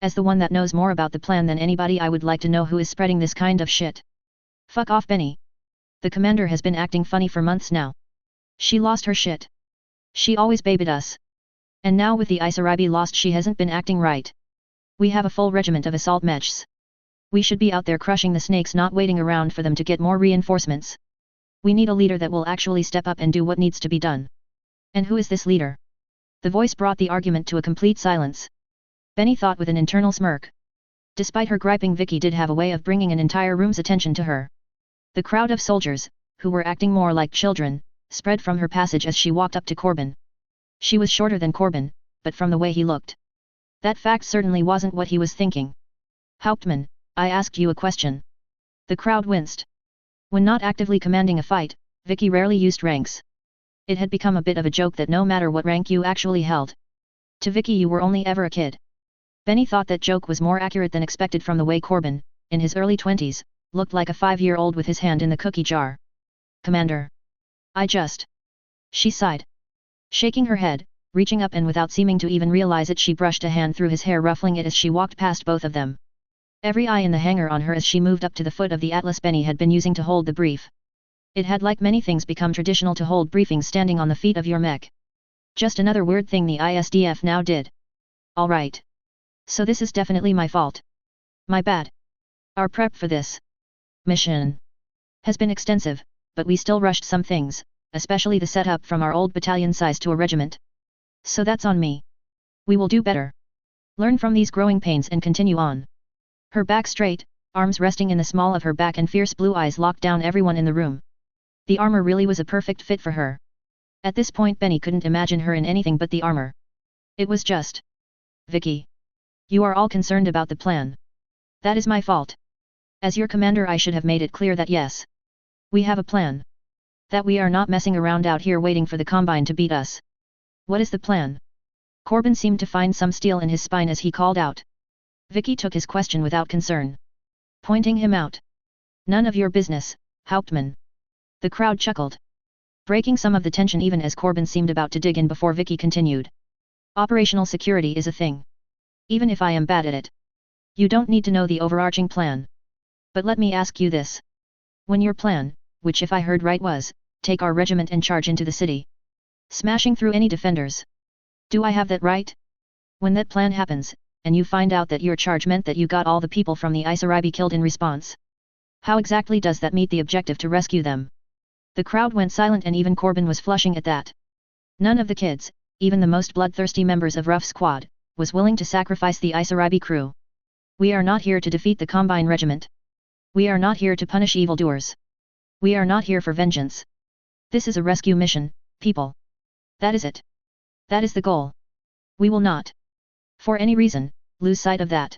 As the one that knows more about the plan than anybody, I would like to know who is spreading this kind of shit. Fuck off, Benny. The commander has been acting funny for months now. She lost her shit. She always babied us. And now with the Isarabi lost, she hasn't been acting right. We have a full regiment of assault mechs. We should be out there crushing the snakes, not waiting around for them to get more reinforcements. We need a leader that will actually step up and do what needs to be done. And who is this leader? The voice brought the argument to a complete silence. Benny thought with an internal smirk. Despite her griping, Vicky did have a way of bringing an entire room's attention to her. The crowd of soldiers, who were acting more like children, spread from her passage as she walked up to Corbin. She was shorter than Corbin, but from the way he looked, that fact certainly wasn't what he was thinking. Hauptmann, I asked you a question. The crowd winced. When not actively commanding a fight, Vicky rarely used ranks. It had become a bit of a joke that no matter what rank you actually held, to Vicky you were only ever a kid. Benny thought that joke was more accurate than expected from the way Corbin, in his early 20s, looked like a 5-year-old with his hand in the cookie jar. Commander. She sighed. Shaking her head, reaching up and without seeming to even realize it she brushed a hand through his hair, ruffling it as she walked past both of them. Every eye in the hangar on her as she moved up to the foot of the Atlas Benny had been using to hold the brief. It had, like many things, become traditional to hold briefings standing on the feet of your mech. Just another weird thing the ISDF now did. Alright. So this is definitely my fault. My bad. Our prep for this mission has been extensive, but we still rushed some things, especially the setup from our old battalion size to a regiment. So that's on me. We will do better. Learn from these growing pains and continue on. Her back straight, arms resting in the small of her back and fierce blue eyes locked down everyone in the room. The armor really was a perfect fit for her. At this point Benny couldn't imagine her in anything but the armor. It was just... Vicky. You are all concerned about the plan. That is my fault. As your commander I should have made it clear that yes. We have a plan. That we are not messing around out here waiting for the Combine to beat us. What is the plan? Corbin seemed to find some steel in his spine as he called out. Vicky took his question without concern. Pointing him out. None of your business, Hauptmann. The crowd chuckled. Breaking some of the tension even as Corbin seemed about to dig in before Vicky continued. Operational security is a thing. Even if I am bad at it. You don't need to know the overarching plan. But let me ask you this. When your plan, which if I heard right was, take our regiment and charge into the city. Smashing through any defenders. Do I have that right? When that plan happens, and you find out that your charge meant that you got all the people from the Isaribi killed in response. How exactly does that meet the objective to rescue them? The crowd went silent and even Corbin was flushing at that. None of the kids, even the most bloodthirsty members of Ruff's squad, was willing to sacrifice the Isaribi crew. We are not here to defeat the Combine regiment. We are not here to punish evildoers. We are not here for vengeance. This is a rescue mission, people. That is it. That is the goal. We will not, for any reason, lose sight of that.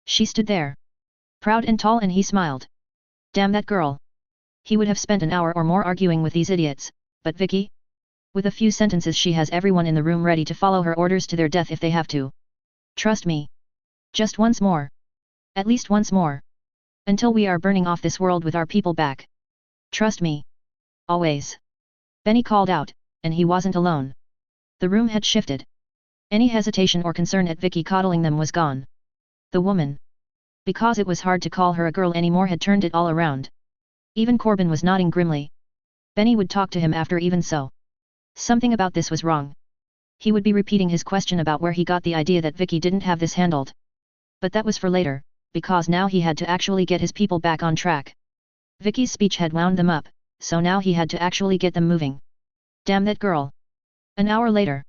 She stood there, proud and tall, and he smiled. Damn that girl. He would have spent an hour or more arguing with these idiots, but Vicky? With a few sentences she has everyone in the room ready to follow her orders to their death if they have to. Trust me. Just once more. At least once more. Until we are burning off this world with our people back. Trust me. Always. Benny called out, and he wasn't alone. The room had shifted. Any hesitation or concern at Vicky coddling them was gone. The woman. Because it was hard to call her a girl anymore, had turned it all around. Even Corbin was nodding grimly. Benny would talk to him after even so. Something about this was wrong. He would be repeating his question about where he got the idea that Vicky didn't have this handled. But that was for later, because now he had to actually get his people back on track. Vicky's speech had wound them up, so now he had to actually get them moving. Damn that girl. An hour later.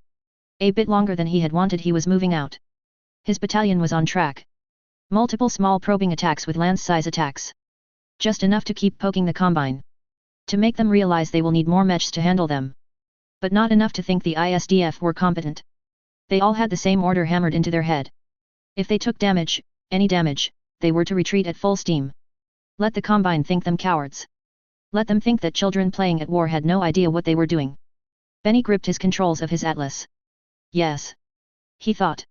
A bit longer than he had wanted, he was moving out. His battalion was on track. Multiple small probing attacks with lance-size attacks. Just enough to keep poking the Combine. To make them realize they will need more mechs to handle them. But not enough to think the ISDF were competent. They all had the same order hammered into their head. If they took damage, any damage, they were to retreat at full steam. Let the Combine think them cowards. Let them think that children playing at war had no idea what they were doing. Benny gripped his controls of his Atlas. Yes. He thought.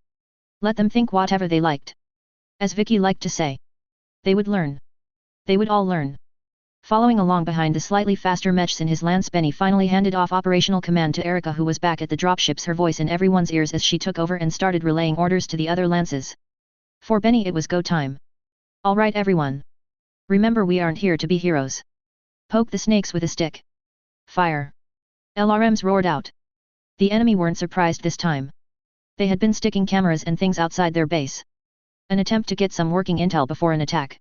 Let them think whatever they liked. As Vicky liked to say. They would learn. They would all learn. Following along behind the slightly faster mechs in his lance, Benny finally handed off operational command to Erica, who was back at the dropships, her voice in everyone's ears as she took over and started relaying orders to the other lances. For Benny it was go time. All right everyone. Remember, we aren't here to be heroes. Poke the snakes with a stick. Fire. LRMs roared out. The enemy weren't surprised this time. They had been sticking cameras and things outside their base. An attempt to get some working intel before an attack.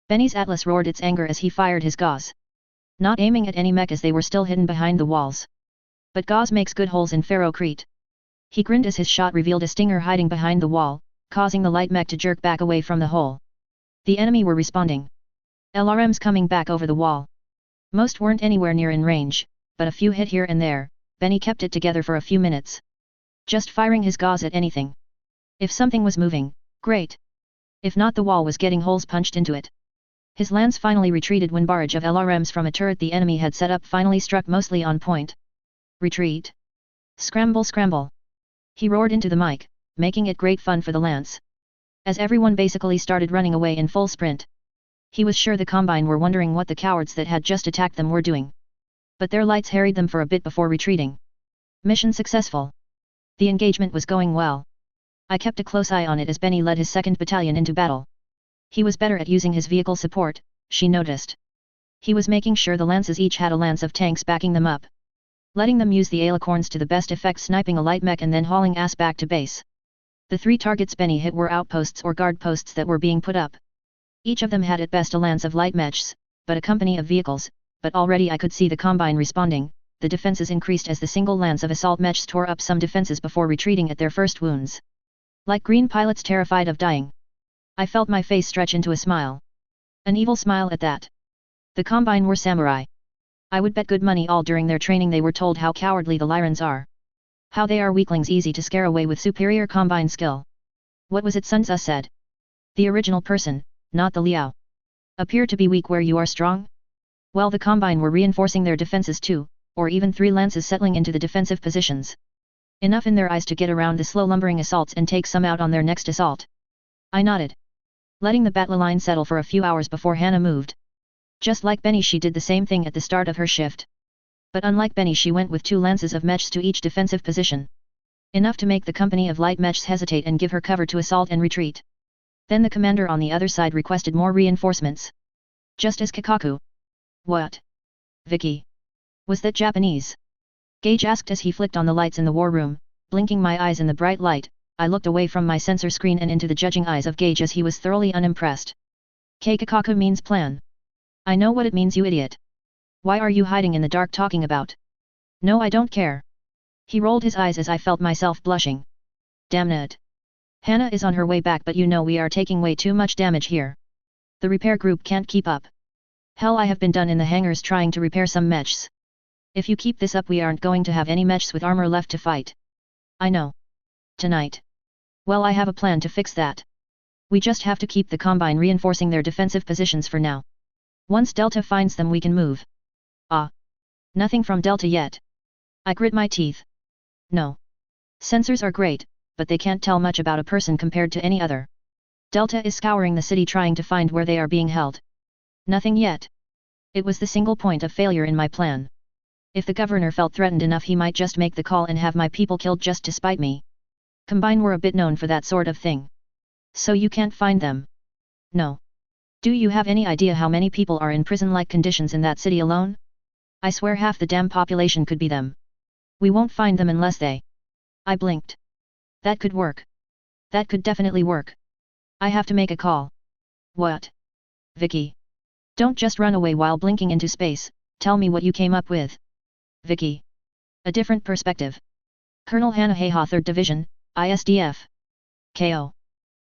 Benny's Atlas roared its anger as he fired his gauze. Not aiming at any mech as they were still hidden behind the walls. But gauze makes good holes in ferrocrete. He grinned as his shot revealed a stinger hiding behind the wall, causing the light mech to jerk back away from the hole. The enemy were responding. LRMs coming back over the wall. Most weren't anywhere near in range, but a few hit here and there. Benny kept it together for a few minutes. Just firing his gauze at anything. If something was moving, great. If not, the wall was getting holes punched into it. His lance finally retreated when barrage of LRMs from a turret the enemy had set up finally struck mostly on point. Retreat. Scramble, scramble. He roared into the mic, making it great fun for the lance. As everyone basically started running away in full sprint. He was sure the Combine were wondering what the cowards that had just attacked them were doing. But their lights harried them for a bit before retreating. Mission successful. The engagement was going well. I kept a close eye on it as Benny led his 2nd battalion into battle. He was better at using his vehicle support, she noticed. He was making sure the lances each had a lance of tanks backing them up. Letting them use the alicorns to the best effect, sniping a light mech and then hauling ass back to base. The 3 targets Benny hit were outposts or guard posts that were being put up. Each of them had at best a lance of light mechs, but a company of vehicles, but already I could see the Combine responding. The defenses increased as the single lance of assault mechs tore up some defenses before retreating at their first wounds. Like green pilots terrified of dying. I felt my face stretch into a smile. An evil smile at that. The Combine were samurai. I would bet good money all during their training they were told how cowardly the Lyrans are. How they are weaklings easy to scare away with superior Combine skill. What was it Sun Tzu said? The original person, not the Liao. Appear to be weak where you are strong? Well, the Combine were reinforcing their defenses too, or even 3 lances settling into the defensive positions. Enough in their eyes to get around the slow lumbering assaults and take some out on their next assault. I nodded. Letting the battle line settle for a few hours before Hannah moved. Just like Benny, she did the same thing at the start of her shift. But unlike Benny, she went with 2 lances of mechs to each defensive position. Enough to make the company of light mechs hesitate and give her cover to assault and retreat. Then the commander on the other side requested more reinforcements. Just as Kikaku. What? Vicky. Was that Japanese? Gage asked as he flicked on the lights in the war room, blinking my eyes in the bright light. I looked away from my sensor screen and into the judging eyes of Gage as he was thoroughly unimpressed. Kikaku means plan. I know what it means, you idiot. Why are you hiding in the dark talking about? No, I don't care. He rolled his eyes as I felt myself blushing. Damn it. Hannah is on her way back, but you know we are taking way too much damage here. The repair group can't keep up. Hell, I have been done in the hangars trying to repair some mechs. If you keep this up, we aren't going to have any mechs with armor left to fight. I know. Tonight. Well, I have a plan to fix that. We just have to keep the Combine reinforcing their defensive positions for now. Once Delta finds them, we can move. Ah. Nothing from Delta yet. I grit my teeth. No. Sensors are great, but they can't tell much about a person compared to any other. Delta is scouring the city trying to find where they are being held. Nothing yet. It was the single point of failure in my plan. If the governor felt threatened enough, he might just make the call and have my people killed just to spite me. Combine were a bit known for that sort of thing. So you can't find them? No. Do you have any idea how many people are in prison-like conditions in that city alone? I swear half the damn population could be them. We won't find them unless they... I blinked. That could work. That could definitely work. I have to make a call. What? Vicky. Don't just run away while blinking into space, tell me what you came up with. Vicky. A different perspective. Colonel Hannah Hayha 3rd Division, ISDF. KO.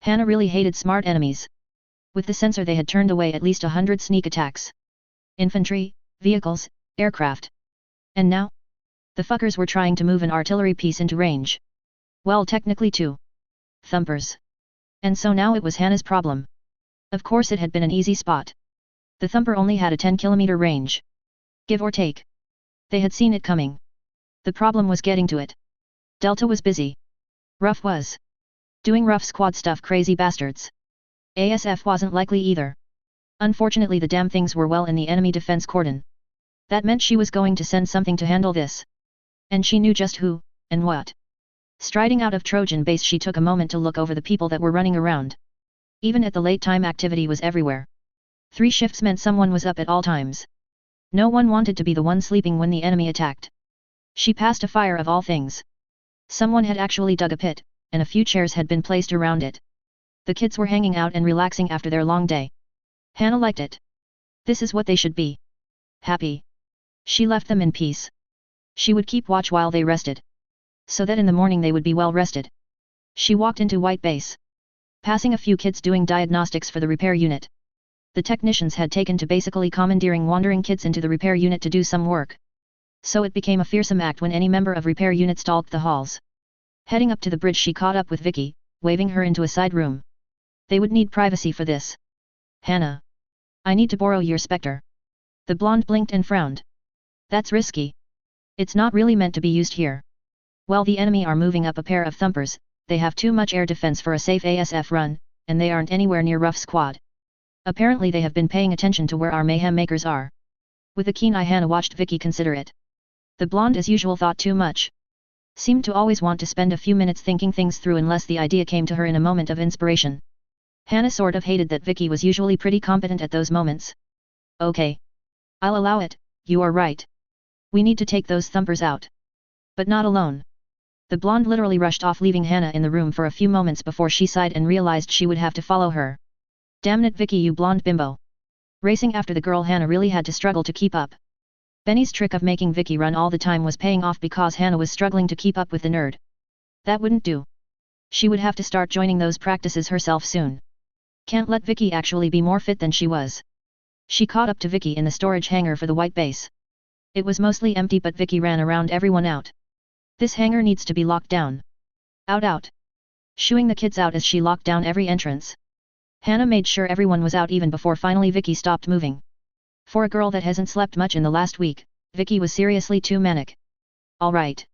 Hannah really hated smart enemies. With the sensor they had turned away at least 100 sneak attacks. Infantry, vehicles, aircraft. And now? The fuckers were trying to move an artillery piece into range. Well, technically 2 thumpers. And so now it was Hannah's problem. Of course it had been an easy spot. The thumper only had a 10-kilometer range. Give or take. They had seen it coming. The problem was getting to it. Delta was busy. Ruff was doing rough squad stuff, crazy bastards. ASF wasn't likely either. Unfortunately, the damn things were well in the enemy defense cordon. That meant she was going to send something to handle this. And she knew just who, and what. Striding out of Trojan base, she took a moment to look over the people that were running around. Even at the late time, activity was everywhere. 3 shifts meant someone was up at all times. No one wanted to be the one sleeping when the enemy attacked. She passed a fire of all things. Someone had actually dug a pit, and a few chairs had been placed around it. The kids were hanging out and relaxing after their long day. Hannah liked it. This is what they should be. Happy. She left them in peace. She would keep watch while they rested. So that in the morning they would be well rested. She walked into White Base. passing a few kids doing diagnostics for the repair unit. The technicians had taken to basically commandeering wandering kids into the repair unit to do some work. So it became a fearsome act when any member of repair unit stalked the halls. Heading up to the bridge, she caught up with Vicky, waving her into a side room. They would need privacy for this. Hannah. I need to borrow your spectre. The blonde blinked and frowned. That's risky. It's not really meant to be used here. Well, the enemy are moving up a pair of thumpers, they have too much air defense for a safe ASF run, and they aren't anywhere near Ruff's squad. Apparently they have been paying attention to where our mayhem makers are. With a keen eye, Hannah watched Vicky consider it. The blonde as usual thought too much. Seemed to always want to spend a few minutes thinking things through unless the idea came to her in a moment of inspiration. Hannah sort of hated that Vicky was usually pretty competent at those moments. Okay. I'll allow it, you are right. We need to take those thumpers out. But not alone. The blonde literally rushed off, leaving Hannah in the room for a few moments before she sighed and realized she would have to follow her. Damn it, Vicky, you blonde bimbo. Racing after the girl, Hannah really had to struggle to keep up. Benny's trick of making Vicky run all the time was paying off because Hannah was struggling to keep up with the nerd. That wouldn't do. She would have to start joining those practices herself soon. Can't let Vicky actually be more fit than she was. She caught up to Vicky in the storage hangar for the white base. It was mostly empty, but Vicky ran around everyone out. This hangar needs to be locked down. Out, out. Shooing the kids out as she locked down every entrance. Hannah made sure everyone was out even before finally Vicky stopped moving. For a girl that hasn't slept much in the last week, Vicky was seriously too manic. Alright.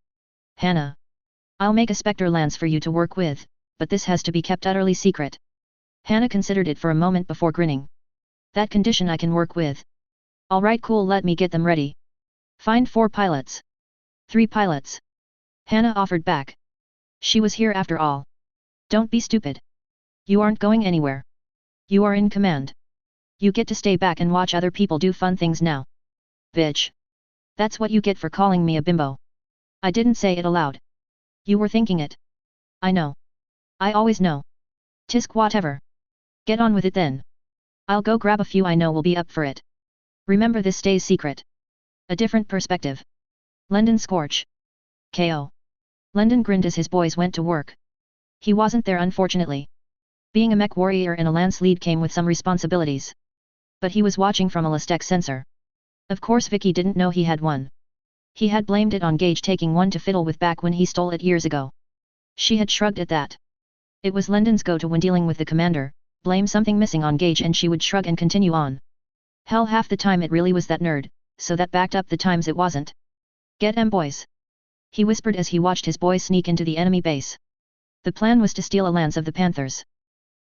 Hannah. I'll make a spectre lance for you to work with, but this has to be kept utterly secret. Hannah considered it for a moment before grinning. That condition I can work with. Alright, cool, let me get them ready. Find 4 pilots. 3 pilots. Hannah offered back. She was here after all. Don't be stupid. You aren't going anywhere. You are in command. You get to stay back and watch other people do fun things now. Bitch. That's what you get for calling me a bimbo. I didn't say it aloud. You were thinking it. I know. I always know. Tisk, whatever. Get on with it then. I'll go grab a few I know will be up for it. Remember, this stays secret. A different perspective. London Scorch. KO. London grinned as his boys went to work. He wasn't there, unfortunately. Being a mech warrior and a lance lead came with some responsibilities. But he was watching from a Listec sensor. Of course Vicky didn't know he had one. He had blamed it on Gage taking one to fiddle with back when he stole it years ago. She had shrugged at that. It was London's go-to when dealing with the commander, blame something missing on Gage and she would shrug and continue on. Hell, half the time it really was that nerd, so that backed up the times it wasn't. Get 'em, boys. He whispered as he watched his boys sneak into the enemy base. The plan was to steal a lance of the Panthers.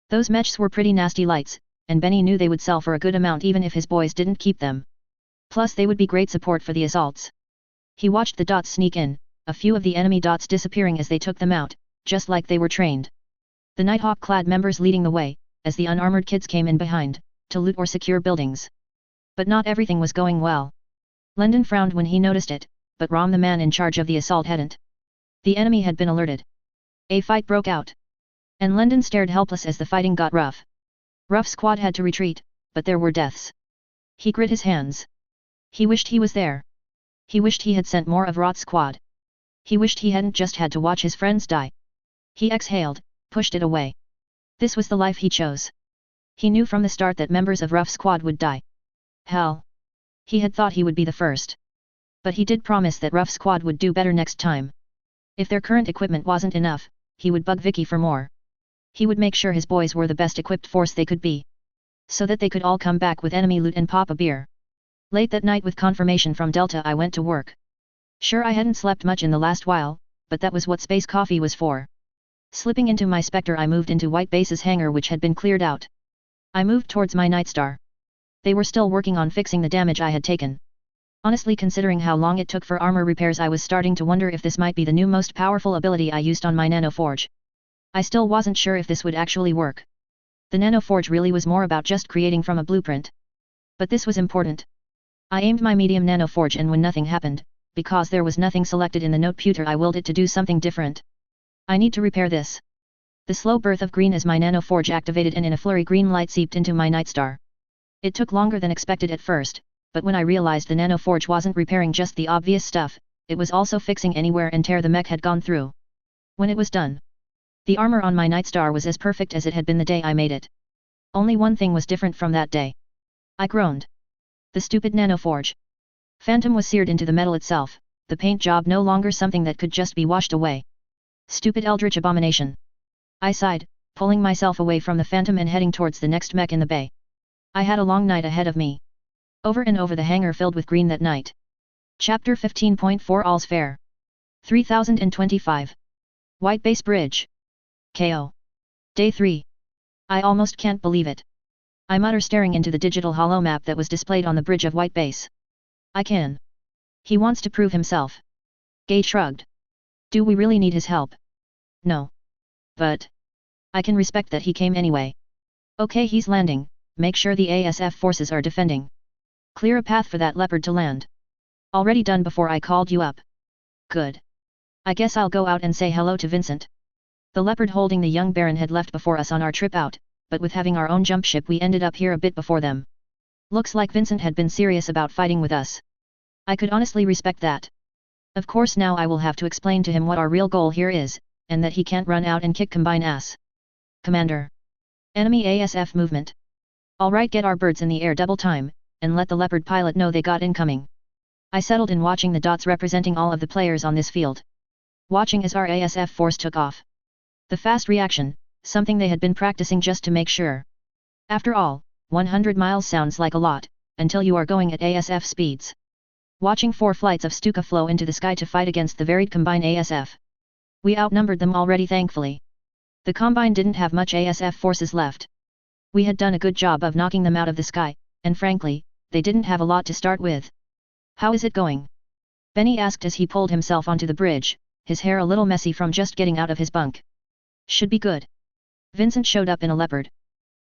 Those mechs were pretty nasty lights, and Benny knew they would sell for a good amount even if his boys didn't keep them. Plus they would be great support for the assaults. He watched the dots sneak in, a few of the enemy dots disappearing as they took them out, just like they were trained. The Nighthawk-clad members leading the way, as the unarmored kids came in behind, to loot or secure buildings. But not everything was going well. London frowned when he noticed it, but Rom, the man in charge of the assault, hadn't. The enemy had been alerted. A fight broke out. And London stared helpless as the fighting got rough. Ruff's squad had to retreat, but there were deaths. He grit his hands. He wished he was there. He wished he had sent more of Rot's squad. He wished he hadn't just had to watch his friends die. He exhaled, pushed it away. This was the life he chose. He knew from the start that members of Ruff's squad would die. Hell. He had thought he would be the first. But he did promise that Ruff's squad would do better next time. If their current equipment wasn't enough, he would bug Vicky for more. He would make sure his boys were the best equipped force they could be. So that they could all come back with enemy loot and pop a beer. Late that night, with confirmation from Delta, I went to work. Sure, I hadn't slept much in the last while, but that was what space coffee was for. Slipping into my Spectre, I moved into White Base's hangar, which had been cleared out. I moved towards my Nightstar. They were still working on fixing the damage I had taken. Honestly, considering how long it took for armor repairs, I was starting to wonder if this might be the new most powerful ability I used on my nanoforge. I still wasn't sure if this would actually work. The nanoforge really was more about just creating from a blueprint. But this was important. I aimed my medium nanoforge, and when nothing happened, because there was nothing selected in the noteputer, I willed it to do something different. I need to repair this. The slow birth of green as my nanoforge activated, and in a flurry green light seeped into my Nightstar. It took longer than expected at first, but when I realized the nanoforge wasn't repairing just the obvious stuff, it was also fixing any wear and tear the mech had gone through. When it was done, The armor on my Nightstar was as perfect as it had been the day I made it. Only one thing was different from that day. I groaned. The stupid nanoforge. Phantom was seared into the metal itself, the paint job no longer something that could just be washed away. Stupid eldritch abomination. I sighed, pulling myself away from the Phantom and heading towards the next mech in the bay. I had a long night ahead of me. Over and over the hangar filled with green that night. Chapter 15.4 All's Fair. 3025. White Base Bridge. KO. Day 3. I almost can't believe it. I mutter, staring into the digital holo map that was displayed on the bridge of White Base. I can. He wants to prove himself. Gay shrugged. Do we really need his help? No. But I can respect that he came anyway. Okay, he's landing. Make sure the ASF forces are defending. Clear a path for that leopard to land. Already done before I called you up. Good. I guess I'll go out and say hello to Vincent. The leopard holding the young Baron had left before us on our trip out, but with having our own jump ship we ended up here a bit before them. Looks like Vincent had been serious about fighting with us. I could honestly respect that. Of course now I will have to explain to him what our real goal here is, and that he can't run out and kick Combine ass. Commander. Enemy ASF movement. Alright, get our birds in the air double time, and let the leopard pilot know they got incoming. I settled in watching the dots representing all of the players on this field. Watching as our ASF force took off. The fast reaction, something they had been practicing just to make sure. After all, 100 miles sounds like a lot, until you are going at ASF speeds. Watching 4 flights of Stuka flow into the sky to fight against the varied Combine ASF. We outnumbered them already, thankfully. The Combine didn't have much ASF forces left. We had done a good job of knocking them out of the sky, and frankly, they didn't have a lot to start with. How is it going? Benny asked as he pulled himself onto the bridge, his hair a little messy from just getting out of his bunk. Should be good. Vincent showed up in a leopard.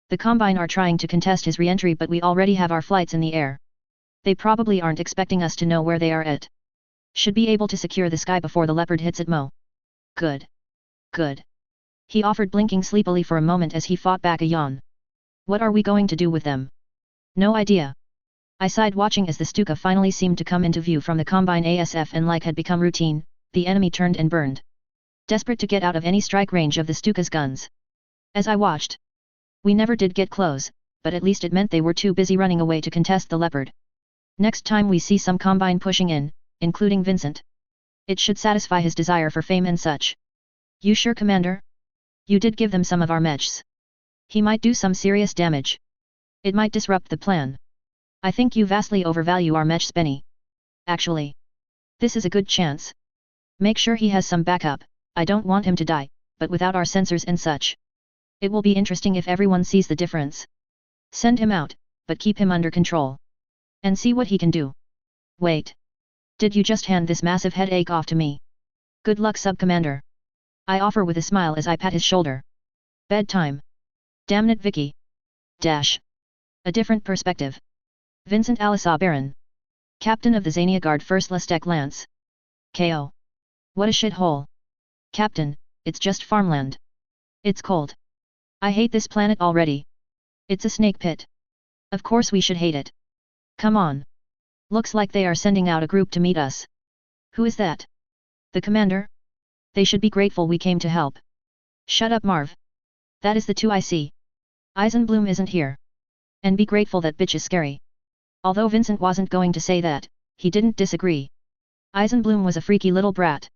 The Combine are trying to contest his re-entry, but we already have our flights in the air. They probably aren't expecting us to know where they are at. Should be able to secure the sky before the leopard hits it, Mo. Good. Good. He offered, blinking sleepily for a moment as he fought back a yawn. What are we going to do with them? No idea. I sighed, watching as the Stuka finally seemed to come into view from the Combine ASF, and like had become routine, the enemy turned and burned. Desperate to get out of any strike range of the Stuka's guns. As I watched. We never did get close, but at least it meant they were too busy running away to contest the leopard. Next time we see some Combine pushing in, including Vincent, it should satisfy his desire for fame and such. You sure, Commander? You did give them some of our mechs. He might do some serious damage. It might disrupt the plan. I think you vastly overvalue our mechs, Benny. Actually, this is a good chance. Make sure he has some backup. I don't want him to die, but without our sensors and such. It will be interesting if everyone sees the difference. Send him out, but keep him under control. And see what he can do. Wait. Did you just hand this massive headache off to me? Good luck, Sub-Commander. I offer with a smile as I pat his shoulder. Bedtime. Damn it, Vicky. Dash. A different perspective. Vincent Alisah Baron. Captain of the Xania Guard 1st Lastek Lance. KO. What a shithole. Captain, it's just farmland. It's cold. I hate this planet already. It's a snake pit. Of course we should hate it. Come on. Looks like they are sending out a group to meet us. Who is that? The commander? They should be grateful we came to help. Shut up, Marv. That is the 2 I see. Eisenbloom isn't here. And be grateful that bitch is scary. Although Vincent wasn't going to say that, he didn't disagree. Eisenbloom was a freaky little brat.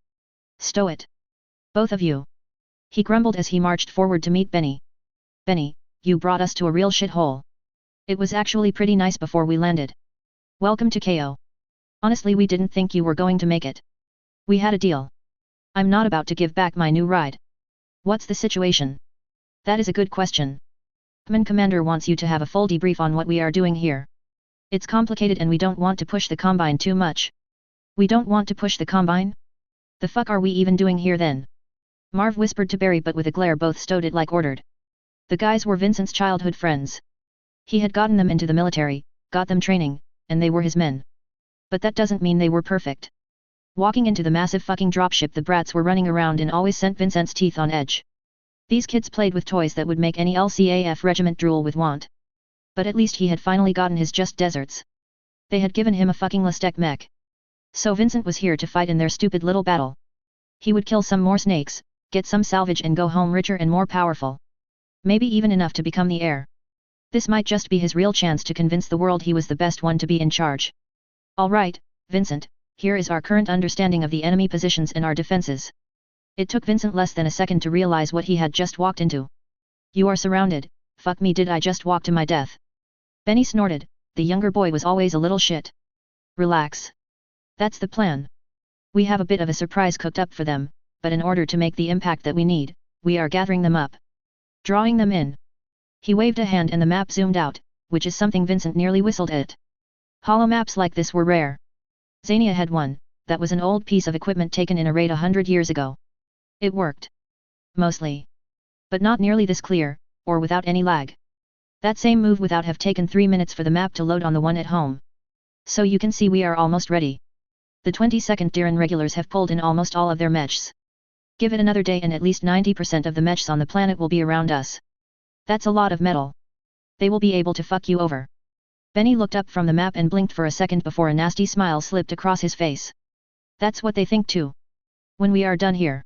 Stow it. Both of you. He grumbled as he marched forward to meet Benny. Benny, you brought us to a real shithole. It was actually pretty nice before we landed. Welcome to KO. Honestly, we didn't think you were going to make it. We had a deal. I'm not about to give back my new ride. What's the situation? That is a good question. Command Commander wants you to have a full debrief on what we are doing here. It's complicated and we don't want to push the Combine too much. We don't want to push the Combine? The fuck are we even doing here then? Marv whispered to Barry, but with a glare both stowed it like ordered. The guys were Vincent's childhood friends. He had gotten them into the military, got them training, and they were his men. But that doesn't mean they were perfect. Walking into the massive fucking dropship the brats were running around in always sent Vincent's teeth on edge. These kids played with toys that would make any LCAF regiment drool with want. But at least he had finally gotten his just desserts. They had given him a fucking Lastek mech. So Vincent was here to fight in their stupid little battle. He would kill some more snakes, get some salvage and go home richer and more powerful. Maybe even enough to become the heir. This might just be his real chance to convince the world he was the best one to be in charge. Alright, Vincent, here is our current understanding of the enemy positions and our defenses. It took Vincent less than a second to realize what he had just walked into. You are surrounded, fuck me, did I just walk to my death? Benny snorted, the younger boy was always a little shit. Relax. That's the plan. We have a bit of a surprise cooked up for them, but in order to make the impact that we need, we are gathering them up. Drawing them in. He waved a hand and the map zoomed out, which is something Vincent nearly whistled at. Hollow maps like this were rare. Xania had one, that was an old piece of equipment taken in a raid 100 years ago. It worked. Mostly. But not nearly this clear, or without any lag. That same move without have taken 3 minutes for the map to load on the one at home. So you can see we are almost ready. The 22nd Diran regulars have pulled in almost all of their mechs. Give it another day and at least 90% of the mechs on the planet will be around us. That's a lot of metal. They will be able to fuck you over. Benny looked up from the map and blinked for a second before a nasty smile slipped across his face. That's what they think too. When we are done here.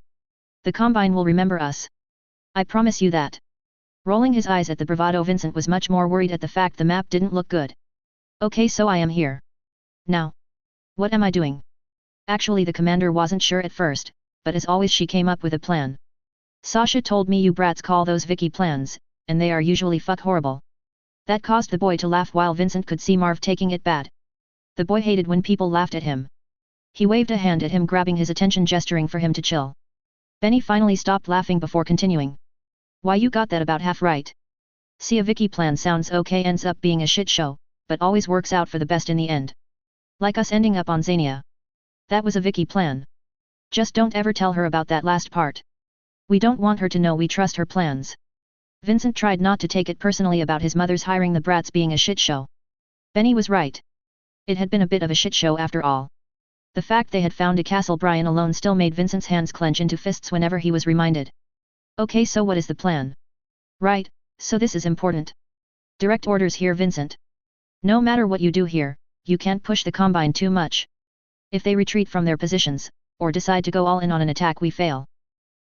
The Combine will remember us. I promise you that. Rolling his eyes at the bravado, Vincent was much more worried at the fact the map didn't look good. Okay, so I am here. Now. What am I doing? Actually, the commander wasn't sure at first, but as always she came up with a plan. Sasha told me you brats call those Vicky plans, and they are usually fuck horrible. That caused the boy to laugh while Vincent could see Marv taking it bad. The boy hated when people laughed at him. He waved a hand at him, grabbing his attention, gesturing for him to chill. Benny finally stopped laughing before continuing. Why, you got that about half right. See, a Vicky plan sounds okay, ends up being a shit show, but always works out for the best in the end. Like us ending up on Xania. That was a Vicky plan. Just don't ever tell her about that last part. We don't want her to know we trust her plans. Vincent tried not to take it personally about his mother's hiring the brats being a shit show. Benny was right. It had been a bit of a shit show after all. The fact they had found a Castle Brian alone still made Vincent's hands clench into fists whenever he was reminded. Okay, so what is the plan? Right, so this is important. Direct orders here, Vincent. No matter what you do here, you can't push the Combine too much. If they retreat from their positions, or decide to go all in on an attack, we fail.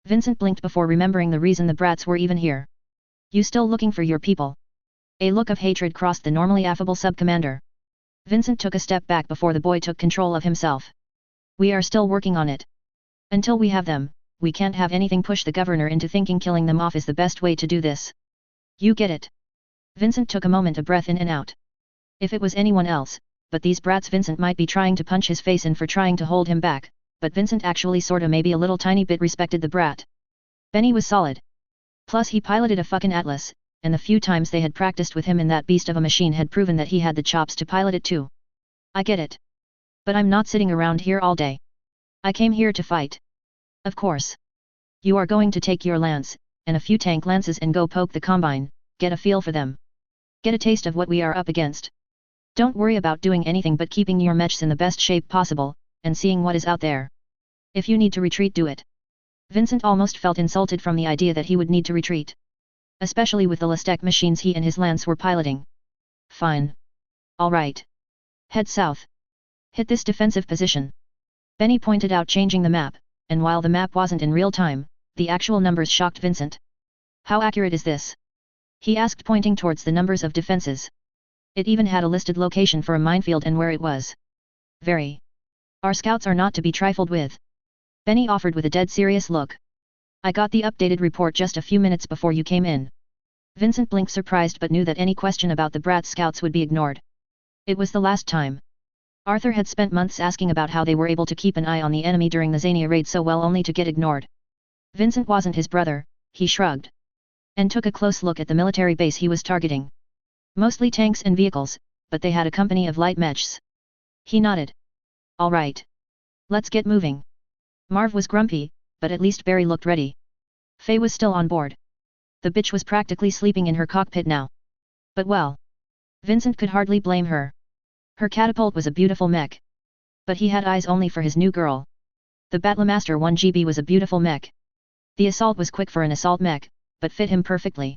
Vincent blinked before remembering the reason the brats were even here. You still looking for your people? A look of hatred crossed the normally affable sub-commander. Vincent took a step back before the boy took control of himself. We are still working on it. Until we have them, we can't have anything push the governor into thinking killing them off is the best way to do this. You get it? Vincent took a moment to breath in and out. If it was anyone else, but these brats, Vincent might be trying to punch his face in for trying to hold him back, but Vincent actually sorta maybe a little tiny bit respected the brat. Benny was solid. Plus he piloted a fucking Atlas, and the few times they had practiced with him in that beast of a machine had proven that he had the chops to pilot it too. I get it. But I'm not sitting around here all day. I came here to fight. Of course. You are going to take your lance, and a few tank lances and go poke the Combine, get a feel for them. Get a taste of what we are up against. Don't worry about doing anything but keeping your mechs in the best shape possible, and seeing what is out there. If you need to retreat, do it. Vincent almost felt insulted from the idea that he would need to retreat. Especially with the Lestek machines he and his lance were piloting. Fine. Alright. Head south. Hit this defensive position. Benny pointed out, changing the map, and while the map wasn't in real time, the actual numbers shocked Vincent. How accurate is this? He asked, pointing towards the numbers of defenses. It even had a listed location for a minefield and where it was. Very. Our scouts are not to be trifled with. Benny offered with a dead serious look. I got the updated report just a few minutes before you came in. Vincent blinked, surprised, but knew that any question about the brat scouts would be ignored. It was the last time. Arthur had spent months asking about how they were able to keep an eye on the enemy during the Xania raid so well, only to get ignored. Vincent wasn't his brother, he shrugged. And took a close look at the military base he was targeting. Mostly tanks and vehicles, but they had a company of light mechs. He nodded. All right. Let's get moving. Marv was grumpy, but at least Barry looked ready. Faye was still on board. The bitch was practically sleeping in her cockpit now. But well. Vincent could hardly blame her. Her catapult was a beautiful mech. But he had eyes only for his new girl. The Battlemaster 1GB was a beautiful mech. The assault was quick for an assault mech, but fit him perfectly.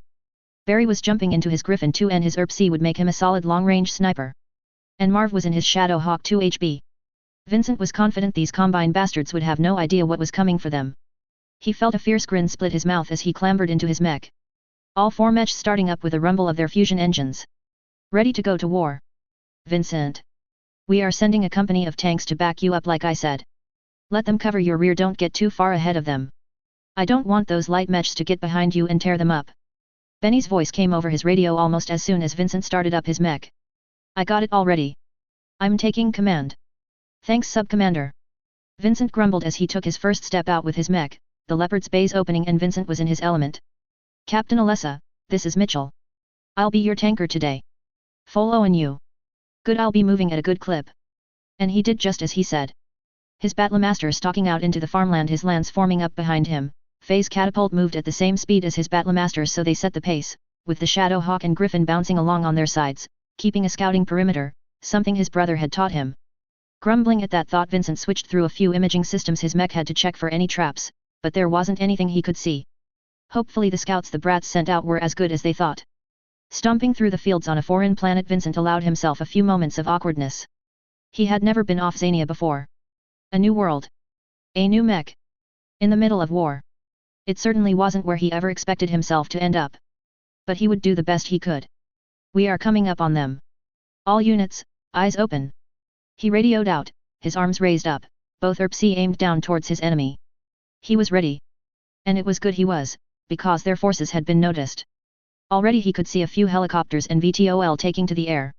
Barry was jumping into his Griffin 2 and his ERP-C would make him a solid long-range sniper. And Marv was in his Shadow Hawk 2HB. Vincent was confident these Combine bastards would have no idea what was coming for them. He felt a fierce grin split his mouth as he clambered into his mech. All four mechs starting up with a rumble of their fusion engines. Ready to go to war. Vincent. We are sending a company of tanks to back you up like I said. Let them cover your rear, don't get too far ahead of them. I don't want those light mechs to get behind you and tear them up. Benny's voice came over his radio almost as soon as Vincent started up his mech. I got it already. I'm taking command. Thanks, Sub-Commander. Vincent grumbled as he took his first step out with his mech, the Leopard's base opening and Vincent was in his element. Captain Alessa, this is Mitchell. I'll be your tanker today. Following you. Good, I'll be moving at a good clip. And he did just as he said. His Battlemaster stalking out into the farmland, his lance forming up behind him. Phase Catapult moved at the same speed as his Battlemaster, so they set the pace, with the Shadow Hawk and Griffin bouncing along on their sides, keeping a scouting perimeter, something his brother had taught him. Grumbling at that thought, Vincent switched through a few imaging systems his mech had to check for any traps, but there wasn't anything he could see. Hopefully the scouts the brats sent out were as good as they thought. Stomping through the fields on a foreign planet, Vincent allowed himself a few moments of awkwardness. He had never been off Xania before. A new world. A new mech. In the middle of war. It certainly wasn't where he ever expected himself to end up. But he would do the best he could. We are coming up on them. All units, eyes open. He radioed out, his arms raised up, both ERPC aimed down towards his enemy. He was ready. And it was good he was, because their forces had been noticed. Already he could see a few helicopters and VTOL taking to the air.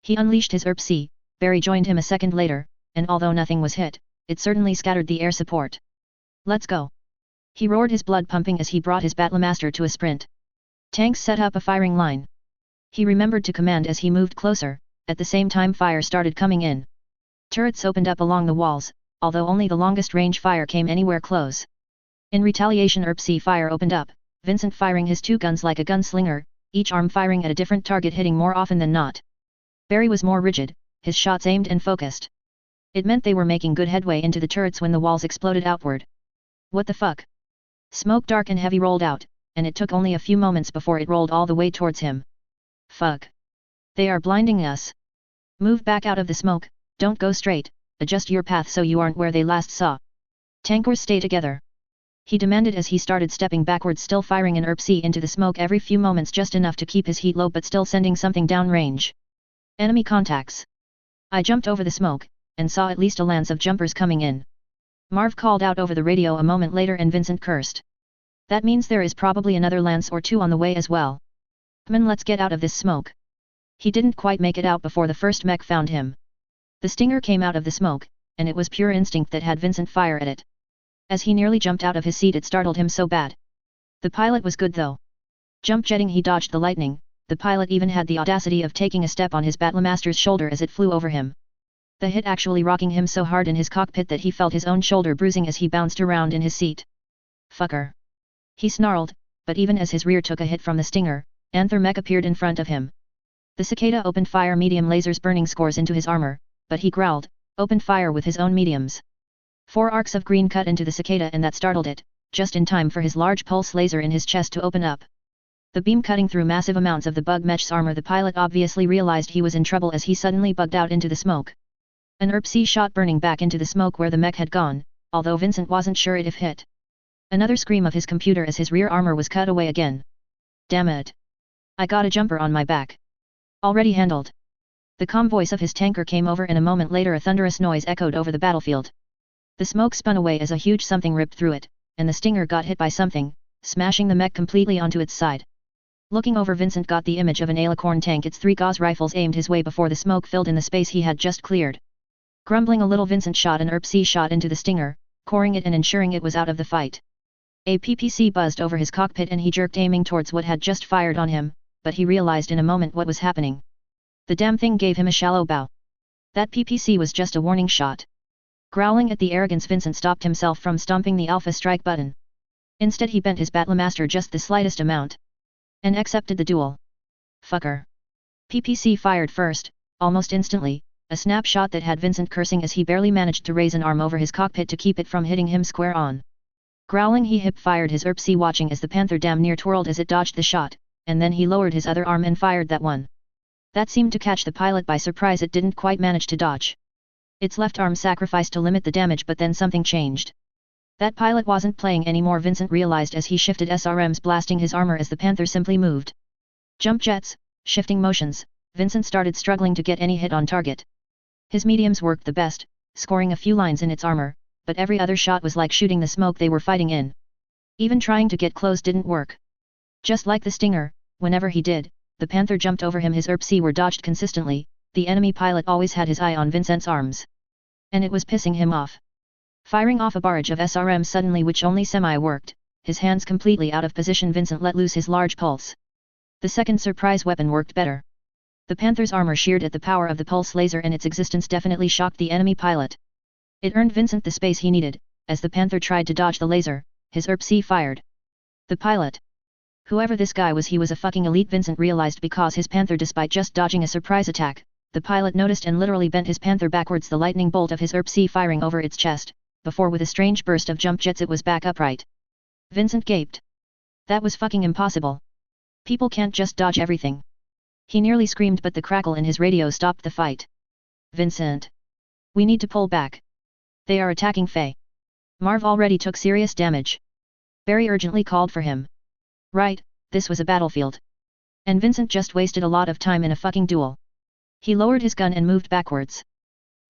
He unleashed his ERPC, Barry joined him a second later, and although nothing was hit, it certainly scattered the air support. Let's go. He roared, his blood pumping as he brought his Battlemaster to a sprint. Tanks set up a firing line. He remembered to command as he moved closer, at the same time fire started coming in. Turrets opened up along the walls, although only the longest range fire came anywhere close. In retaliation, ERPC fire opened up, Vincent firing his two guns like a gunslinger, each arm firing at a different target, hitting more often than not. Barry was more rigid, his shots aimed and focused. It meant they were making good headway into the turrets when the walls exploded outward. What the fuck? Smoke dark and heavy rolled out, and it took only a few moments before it rolled all the way towards him. Fuck. They are blinding us. Move back out of the smoke, don't go straight, adjust your path so you aren't where they last saw. Tankers, stay together. He demanded as he started stepping backwards, still firing an ERPC into the smoke every few moments, just enough to keep his heat low but still sending something down range. Enemy contacts. I jumped over the smoke, and saw at least a lance of jumpers coming in. Marv called out over the radio a moment later, and Vincent cursed. That means there is probably another lance or two on the way as well. Come on, let's get out of this smoke. He didn't quite make it out before the first mech found him. The Stinger came out of the smoke, and it was pure instinct that had Vincent fire at it. As he nearly jumped out of his seat, it startled him so bad. The pilot was good though. Jump jetting, he dodged the lightning. The pilot even had the audacity of taking a step on his Battlemaster's shoulder as it flew over him. The hit actually rocking him so hard in his cockpit that he felt his own shoulder bruising as he bounced around in his seat. Fucker. He snarled, but even as his rear took a hit from the Stinger, Anther mech appeared in front of him. The Cicada opened fire, medium lasers burning scores into his armor, but he growled, opened fire with his own mediums. 4 arcs of green cut into the Cicada, and that startled it, just in time for his large pulse laser in his chest to open up. The beam cutting through massive amounts of the bug mech's armor. The pilot obviously realized he was in trouble as he suddenly bugged out into the smoke. An ERPC shot burning back into the smoke where the mech had gone, although Vincent wasn't sure it if hit. Another scream of his computer as his rear armor was cut away again. Damn it. I got a jumper on my back. Already handled. The calm voice of his tanker came over, and a moment later a thunderous noise echoed over the battlefield. The smoke spun away as a huge something ripped through it, and the Stinger got hit by something, smashing the mech completely onto its side. Looking over, Vincent got the image of an Alicorn tank, its 3 Gauss rifles aimed his way before the smoke filled in the space he had just cleared. Grumbling a little, Vincent shot an ERPC shot into the Stinger, coring it and ensuring it was out of the fight. A PPC buzzed over his cockpit and he jerked, aiming towards what had just fired on him, but he realized in a moment what was happening. The damn thing gave him a shallow bow. That PPC was just a warning shot. Growling at the arrogance, Vincent stopped himself from stomping the Alpha strike button. Instead he bent his Battlemaster just the slightest amount. And accepted the duel. Fucker. PPC fired first, almost instantly, a snapshot that had Vincent cursing as he barely managed to raise an arm over his cockpit to keep it from hitting him square on. Growling, he hip-fired his ERPC, watching as the Panther damn near twirled as it dodged the shot, and then he lowered his other arm and fired that one. That seemed to catch the pilot by surprise. It didn't quite manage to dodge. Its left arm sacrificed to limit the damage, but then something changed. That pilot wasn't playing anymore, Vincent realized as he shifted SRMs, blasting his armor as the Panther simply moved. Jump jets, shifting motions, Vincent started struggling to get any hit on target. His mediums worked the best, scoring a few lines in its armor, but every other shot was like shooting the smoke they were fighting in. Even trying to get close didn't work. Just like the Stinger, whenever he did, the Panther jumped over him. His ERP-C were dodged consistently. The enemy pilot always had his eye on Vincent's arms. And it was pissing him off. Firing off a barrage of SRM suddenly, which only semi-worked, his hands completely out of position, Vincent let loose his large pulse. The second surprise weapon worked better. The Panther's armor sheared at the power of the pulse laser, and its existence definitely shocked the enemy pilot. It earned Vincent the space he needed. As the Panther tried to dodge the laser, his ERP-C fired. The pilot. Whoever this guy was, he was a fucking elite, Vincent realized, because his Panther, despite just dodging a surprise attack, the pilot noticed and literally bent his Panther backwards, the lightning bolt of his ERP-C firing over its chest, before with a strange burst of jump jets it was back upright. Vincent gaped. That was fucking impossible. People can't just dodge everything. He nearly screamed, but the crackle in his radio stopped the fight. Vincent. We need to pull back. They are attacking Faye. Marv already took serious damage. Barry urgently called for him. Right, this was a battlefield. And Vincent just wasted a lot of time in a fucking duel. He lowered his gun and moved backwards.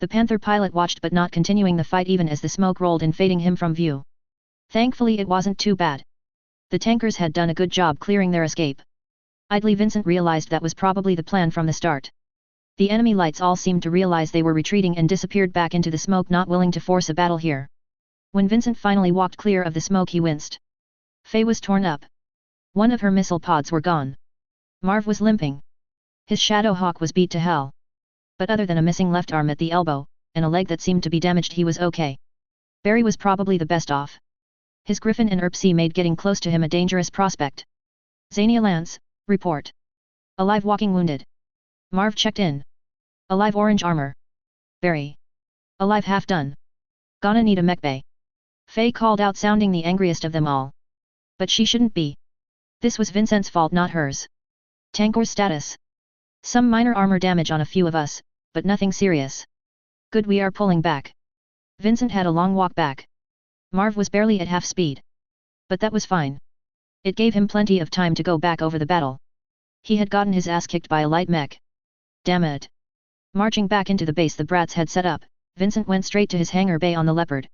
The Panther pilot watched, but not continuing the fight even as the smoke rolled in, fading him from view. Thankfully it wasn't too bad. The tankers had done a good job clearing their escape. Idly Vincent realized that was probably the plan from the start. The enemy lights all seemed to realize they were retreating and disappeared back into the smoke, not willing to force a battle here. When Vincent finally walked clear of the smoke, he winced. Faye was torn up. One of her missile pods were gone. Marv was limping. His Shadow Hawk was beat to hell. But other than a missing left arm at the elbow, and a leg that seemed to be damaged, he was okay. Barry was probably the best off. His Griffin and ERP-C made getting close to him a dangerous prospect. Xania Lance, report. Alive, walking wounded. Marv checked in. Alive, orange armor. Barry. Alive, half done. Gonna need a mech bay. Faye called out, sounding the angriest of them all. But she shouldn't be. This was Vincent's fault, not hers. Tankor's status. Some minor armor damage on a few of us, but nothing serious. Good, we are pulling back. Vincent had a long walk back. Marv was barely at half speed. But that was fine. It gave him plenty of time to go back over the battle. He had gotten his ass kicked by a light mech. Damn it. Marching back into the base the brats had set up, Vincent went straight to his hangar bay on the Leopard.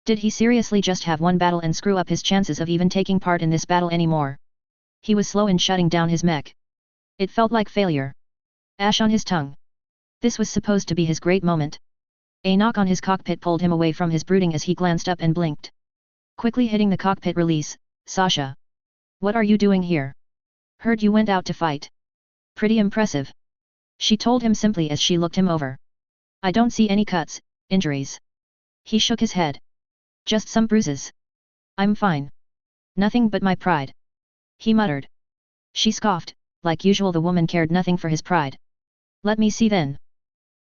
Did he seriously just have one battle and screw up his chances of even taking part in this battle anymore? He was slow in shutting down his mech. It felt like failure. Ash on his tongue. This was supposed to be his great moment. A knock on his cockpit pulled him away from his brooding as he glanced up and blinked. Quickly hitting the cockpit release, Sasha. What are you doing here? Heard you went out to fight. Pretty impressive. She told him simply as she looked him over. I don't see any cuts, injuries. He shook his head. Just some bruises. I'm fine. Nothing but my pride. He muttered. She scoffed, like usual the woman cared nothing for his pride. Let me see then.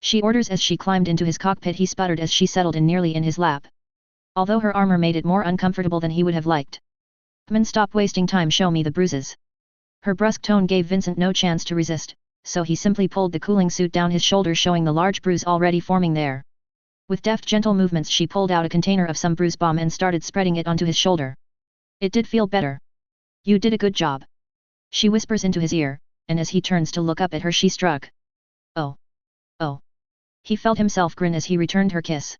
She orders as she climbed into his cockpit. He sputtered as she settled in nearly in his lap. Although her armor made it more uncomfortable than he would have liked. Man, stop wasting time, show me the bruises. Her brusque tone gave Vincent no chance to resist, so he simply pulled the cooling suit down his shoulders, showing the large bruise already forming there. With deft gentle movements she pulled out a container of some bruise balm and started spreading it onto his shoulder. It did feel better. You did a good job. She whispers into his ear, and as he turns to look up at her she struck. Oh. Oh. He felt himself grin as he returned her kiss.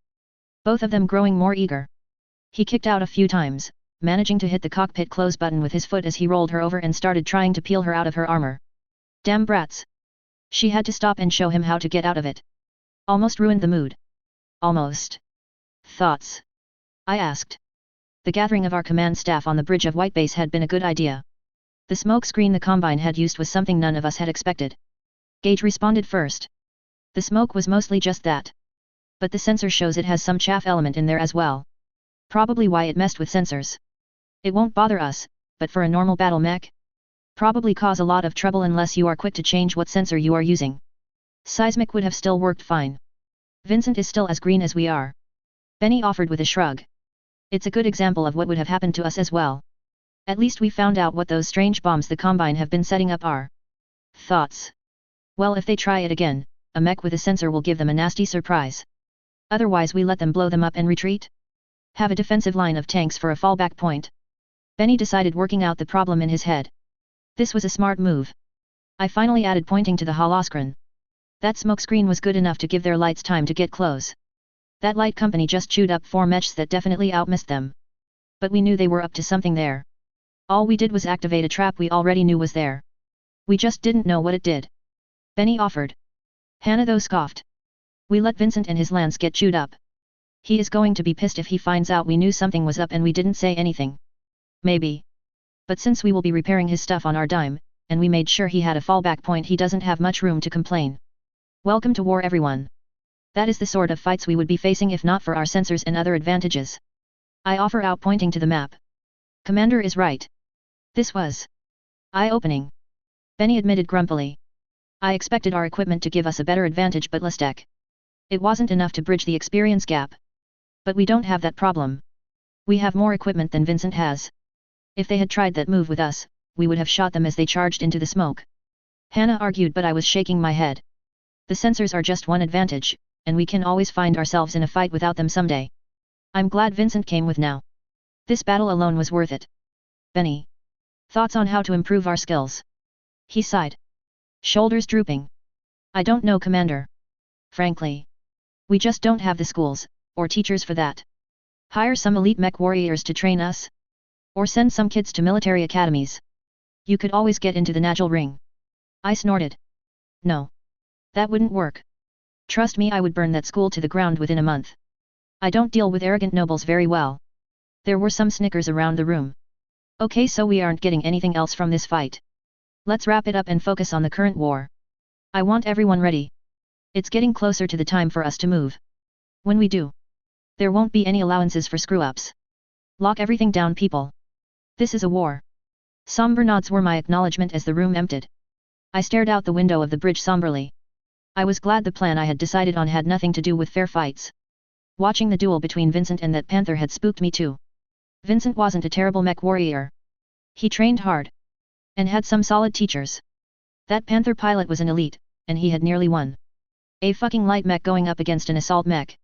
Both of them growing more eager. He kicked out a few times, managing to hit the cockpit close button with his foot as he rolled her over and started trying to peel her out of her armor. Damn brats. She had to stop and show him how to get out of it. Almost ruined the mood. Almost. Thoughts? I asked. The gathering of our command staff on the bridge of White Base had been a good idea. The smoke screen the Combine had used was something none of us had expected. Gage responded first. The smoke was mostly just that. But the sensor shows it has some chaff element in there as well. Probably why it messed with sensors. It won't bother us, but for a normal battle mech? Probably cause a lot of trouble unless you are quick to change what sensor you are using. Seismic would have still worked fine. Vincent is still as green as we are. Benny offered with a shrug. It's a good example of what would have happened to us as well. At least we found out what those strange bombs the Combine have been setting up are. Thoughts? Well, if they try it again, a mech with a sensor will give them a nasty surprise. Otherwise we let them blow them up and retreat? Have a defensive line of tanks for a fallback point. Benny decided, working out the problem in his head. This was a smart move. I finally added, pointing to the holoscreen. That smokescreen was good enough to give their lights time to get close. That light company just chewed up 4 mechs that definitely outmissed them. But we knew they were up to something there. All we did was activate a trap we already knew was there. We just didn't know what it did. Benny offered. Hannah though scoffed. We let Vincent and his lance get chewed up. He is going to be pissed if he finds out we knew something was up and we didn't say anything. Maybe. But since we will be repairing his stuff on our dime, and we made sure he had a fallback point, he doesn't have much room to complain. Welcome to war, everyone. That is the sort of fights we would be facing if not for our sensors and other advantages. I offer out, pointing to the map. Commander is right. This was eye-opening. Benny admitted grumpily. I expected our equipment to give us a better advantage, but less tech. It wasn't enough to bridge the experience gap. But we don't have that problem. We have more equipment than Vincent has. If they had tried that move with us, we would have shot them as they charged into the smoke. Hannah argued, but I was shaking my head. The sensors are just one advantage, and we can always find ourselves in a fight without them someday. I'm glad Vincent came with now. This battle alone was worth it. Benny. Thoughts on how to improve our skills? He sighed. Shoulders drooping. I don't know, Commander. Frankly. We just don't have the schools, or teachers for that. Hire some elite mech warriors to train us? Or send some kids to military academies? You could always get into the Nagel ring. I snorted. No. That wouldn't work. Trust me, I would burn that school to the ground within a month. I don't deal with arrogant nobles very well. There were some snickers around the room. Okay, so we aren't getting anything else from this fight. Let's wrap it up and focus on the current war. I want everyone ready. It's getting closer to the time for us to move. When we do, there won't be any allowances for screw-ups. Lock everything down, people. This is a war. Somber nods were my acknowledgement as the room emptied. I stared out the window of the bridge somberly. I was glad the plan I had decided on had nothing to do with fair fights. Watching the duel between Vincent and that panther had spooked me too. Vincent wasn't a terrible mech warrior. He trained hard. And had some solid teachers. That panther pilot was an elite, and he had nearly won. A fucking light mech going up against an assault mech.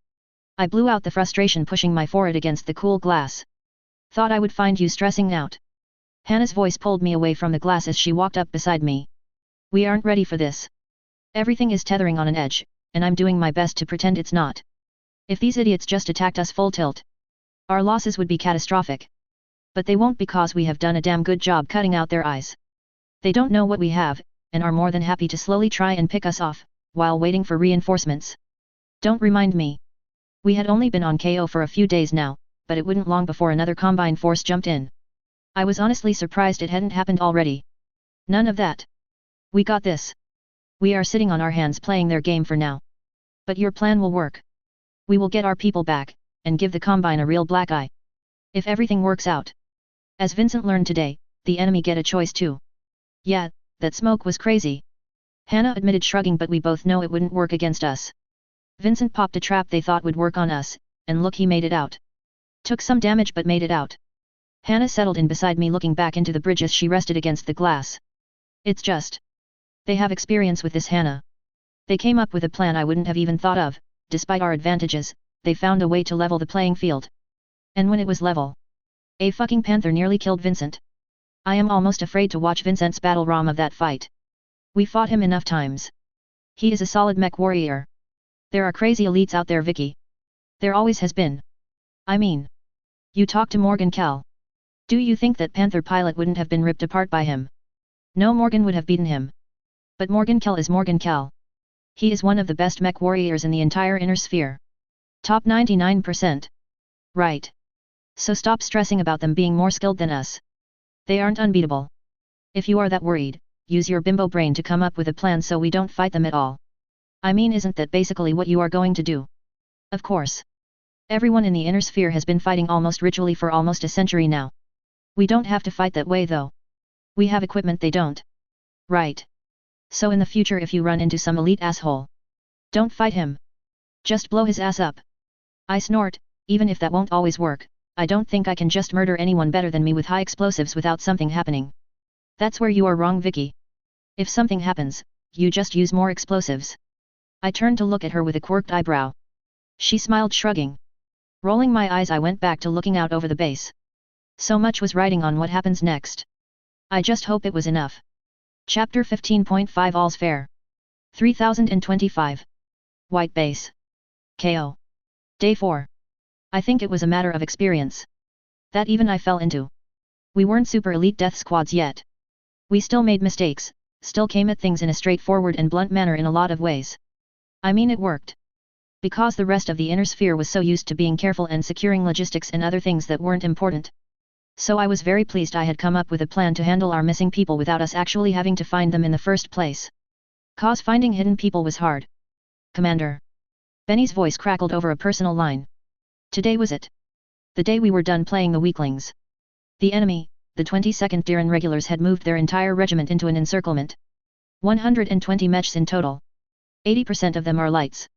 I blew out the frustration, pushing my forehead against the cool glass. Thought I would find you stressing out. Hannah's voice pulled me away from the glass as she walked up beside me. We aren't ready for this. Everything is tethering on an edge, and I'm doing my best to pretend it's not. If these idiots just attacked us full tilt, our losses would be catastrophic. But they won't, because we have done a damn good job cutting out their eyes. They don't know what we have, and are more than happy to slowly try and pick us off, while waiting for reinforcements. Don't remind me. We had only been on KO for a few days now, but it wouldn't long before another combine force jumped in. I was honestly surprised it hadn't happened already. None of that. We got this. We are sitting on our hands playing their game for now. But your plan will work. We will get our people back, and give the combine a real black eye. If everything works out. As Vincent learned today, the enemy get a choice too. Yeah, that smoke was crazy. Hannah admitted, shrugging, but we both know it wouldn't work against us. Vincent popped a trap they thought would work on us, and look, he made it out. Took some damage but made it out. Hannah settled in beside me, looking back into the bridge as she rested against the glass. It's just. They have experience with this, Hannah. They came up with a plan I wouldn't have even thought of. Despite our advantages, they found a way to level the playing field. And when it was level, a fucking panther nearly killed Vincent. I am almost afraid to watch Vincent's battle ROM of that fight. We fought him enough times. He is a solid mech warrior. There are crazy elites out there, Vicky. There always has been. I mean, you talk to Morgan Kell. Do you think that panther pilot wouldn't have been ripped apart by him? No, Morgan would have beaten him. But Morgan Kell is Morgan Kell. He is one of the best mech warriors in the entire inner sphere. Top 99%. Right. So stop stressing about them being more skilled than us. They aren't unbeatable. If you are that worried, use your bimbo brain to come up with a plan so we don't fight them at all. I mean, isn't that basically what you are going to do? Of course. Everyone in the inner sphere has been fighting almost ritually for almost a century now. We don't have to fight that way though. We have equipment they don't. Right. So in the future, if you run into some elite asshole, don't fight him. Just blow his ass up. I snort. Even if that won't always work, I don't think I can just murder anyone better than me with high explosives without something happening. That's where you are wrong, Vicky. If something happens, you just use more explosives. I turned to look at her with a quirked eyebrow. She smiled, shrugging. Rolling my eyes, I went back to looking out over the base. So much was riding on what happens next. I just hope it was enough. Chapter 15.5 All's Fair. 3025. White Base. KO. Day 4. I think it was a matter of experience. That even I fell into. We weren't super elite death squads yet. We still made mistakes, still came at things in a straightforward and blunt manner in a lot of ways. I mean, it worked. Because the rest of the inner sphere was so used to being careful and securing logistics and other things that weren't important. So I was very pleased I had come up with a plan to handle our missing people without us actually having to find them in the first place. Cause finding hidden people was hard. Commander. Benny's voice crackled over a personal line. Today was it. The day we were done playing the weaklings. The enemy, the 22nd Diran regulars, had moved their entire regiment into an encirclement. 120 mechs in total. 80% of them are lights.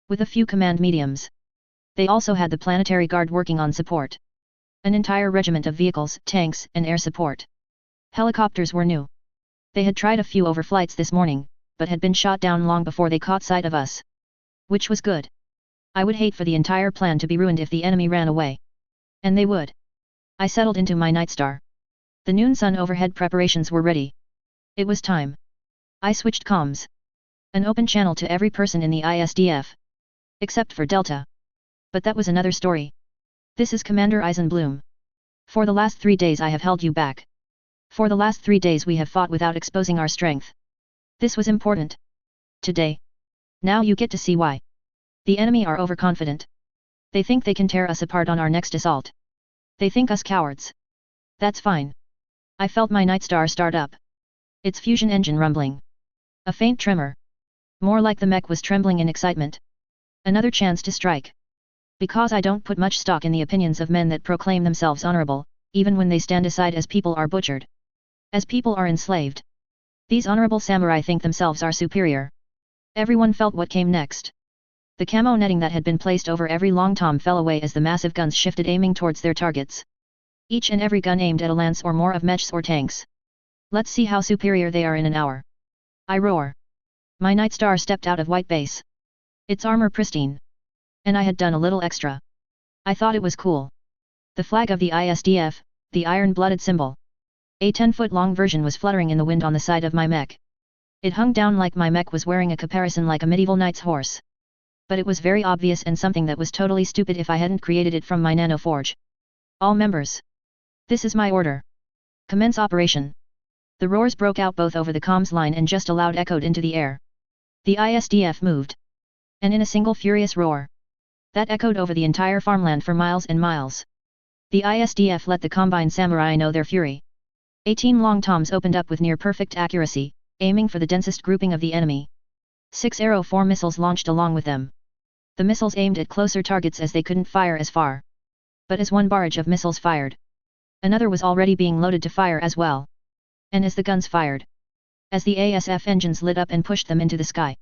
With a few command mediums. They also had the Planetary Guard working on support. An entire regiment of vehicles, tanks, and air support. Helicopters were new. They had tried a few overflights this morning, but had been shot down long before they caught sight of us. Which was good. I would hate for the entire plan to be ruined if the enemy ran away. And they would. I settled into my Nightstar. The noon sun overhead preparations were ready. It was time. I switched comms. An open channel to every person in the ISDF. Except for Delta. But that was another story. This is Commander Eisenbloom. For the last 3 days I have held you back. For the last 3 days we have fought without exposing our strength. This was important. Today. Now you get to see why. The enemy are overconfident. They think they can tear us apart on our next assault. They think us cowards. That's fine. I felt my Nightstar start up. Its fusion engine rumbling. A faint tremor. More like the mech was trembling in excitement. Another chance to strike. Because I don't put much stock in the opinions of men that proclaim themselves honorable, even when they stand aside as people are butchered. As people are enslaved. These honorable samurai think themselves are superior. Everyone felt what came next. The camo netting that had been placed over every long tom fell away as the massive guns shifted, aiming towards their targets. Each and every gun aimed at a lance or more of mechs or tanks. Let's see how superior they are in an hour. I roar. My Nightstar stepped out of White Base. Its armor pristine. And I had done a little extra. I thought it was cool. The flag of the ISDF, the iron-blooded symbol. A 10-foot-long version was fluttering in the wind on the side of my mech. It hung down like my mech was wearing a caparison like a medieval knight's horse. But it was very obvious and something that was totally stupid if I hadn't created it from my nanoforge. All members. This is my order. Commence operation. The roars broke out both over the comms line and just aloud echoed into the air. The ISDF moved. And in a single furious roar. That echoed over the entire farmland for miles and miles. The ISDF let the Combine Samurai know their fury. 18 long toms opened up with near-perfect accuracy, aiming for the densest grouping of the enemy. 6 Arrow 4 missiles launched along with them. The missiles aimed at closer targets as they couldn't fire as far. But as one barrage of missiles fired, another was already being loaded to fire as well. And as the guns fired, as the ASF engines lit up and pushed them into the sky,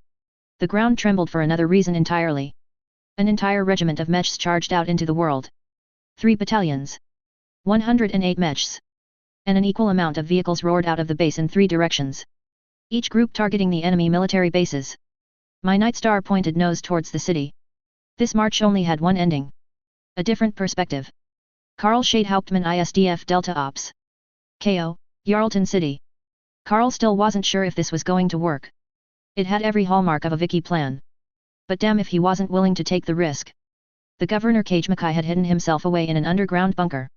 the ground trembled for another reason entirely. An entire regiment of mechs charged out into the world. 3 battalions. 108 mechs. And an equal amount of vehicles roared out of the base in 3 directions. Each group targeting the enemy military bases. My Nightstar pointed nose towards the city. This march only had one ending. A different perspective. Karl Schade-Hauptmann ISDF Delta Ops. KO, Yarlton City. Karl still wasn't sure if this was going to work. It had every hallmark of a Vicky plan. But damn if he wasn't willing to take the risk. The Governor Cage Mackay had hidden himself away in an underground bunker.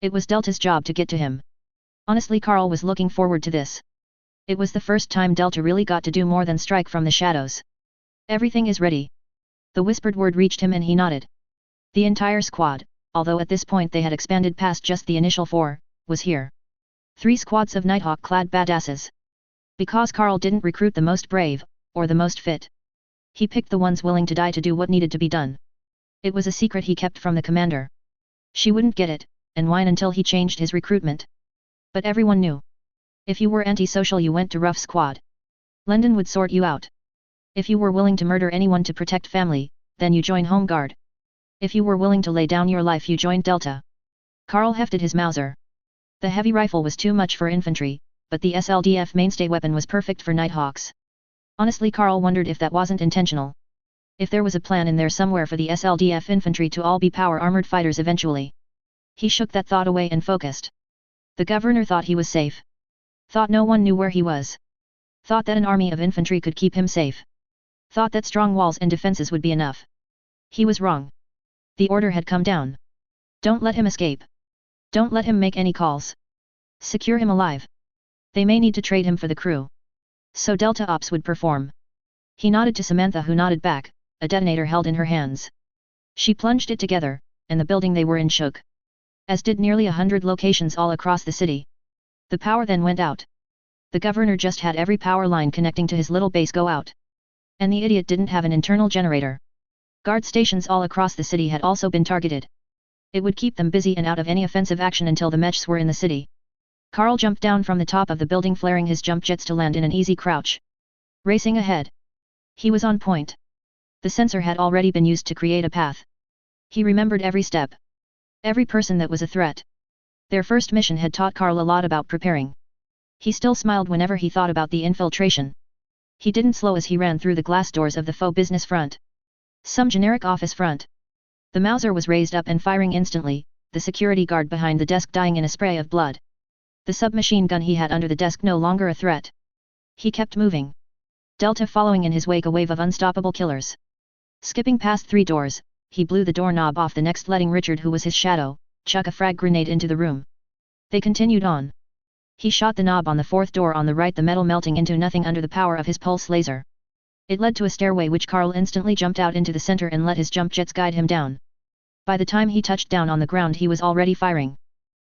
It was Delta's job to get to him. Honestly, Karl was looking forward to this. It was the first time Delta really got to do more than strike from the shadows. Everything is ready. The whispered word reached him and he nodded. The entire squad, although at this point they had expanded past just the initial 4, was here. 3 squads of Nighthawk-clad badasses. Because Karl didn't recruit the most brave, or the most fit. He picked the ones willing to die to do what needed to be done. It was a secret he kept from the commander. She wouldn't get it, and whine until he changed his recruitment. But everyone knew. If you were antisocial you went to Rough Squad. London would sort you out. If you were willing to murder anyone to protect family, then you join Home Guard. If you were willing to lay down your life you joined Delta. Karl hefted his Mauser. The heavy rifle was too much for infantry, but the SLDF mainstay weapon was perfect for Nighthawks. Honestly, Karl wondered if that wasn't intentional. If there was a plan in there somewhere for the SLDF infantry to all be power-armored fighters eventually. He shook that thought away and focused. The governor thought he was safe. Thought no one knew where he was. Thought that an army of infantry could keep him safe. Thought that strong walls and defenses would be enough. He was wrong. The order had come down. Don't let him escape. Don't let him make any calls. Secure him alive. They may need to trade him for the crew. So Delta Ops would perform. He nodded to Samantha, who nodded back, a detonator held in her hands. She plunged it together, and the building they were in shook. As did nearly 100 locations all across the city. The power then went out. The governor just had every power line connecting to his little base go out. And the idiot didn't have an internal generator. Guard stations all across the city had also been targeted. It would keep them busy and out of any offensive action until the mechs were in the city. Carl jumped down from the top of the building, flaring his jump jets to land in an easy crouch. Racing ahead. He was on point. The sensor had already been used to create a path. He remembered every step. Every person that was a threat. Their first mission had taught Carl a lot about preparing. He still smiled whenever he thought about the infiltration. He didn't slow as he ran through the glass doors of the faux business front. Some generic office front. The Mauser was raised up and firing instantly, the security guard behind the desk dying in a spray of blood. The submachine gun he had under the desk no longer a threat. He kept moving. Delta following in his wake, a wave of unstoppable killers. Skipping past 3 doors, he blew the doorknob off the next, letting Richard, who was his shadow, chuck a frag grenade into the room. They continued on. He shot the knob on the 4th door on the right, the metal melting into nothing under the power of his pulse laser. It led to a stairway which Carl instantly jumped out into the center and let his jump jets guide him down. By the time he touched down on the ground, he was already firing.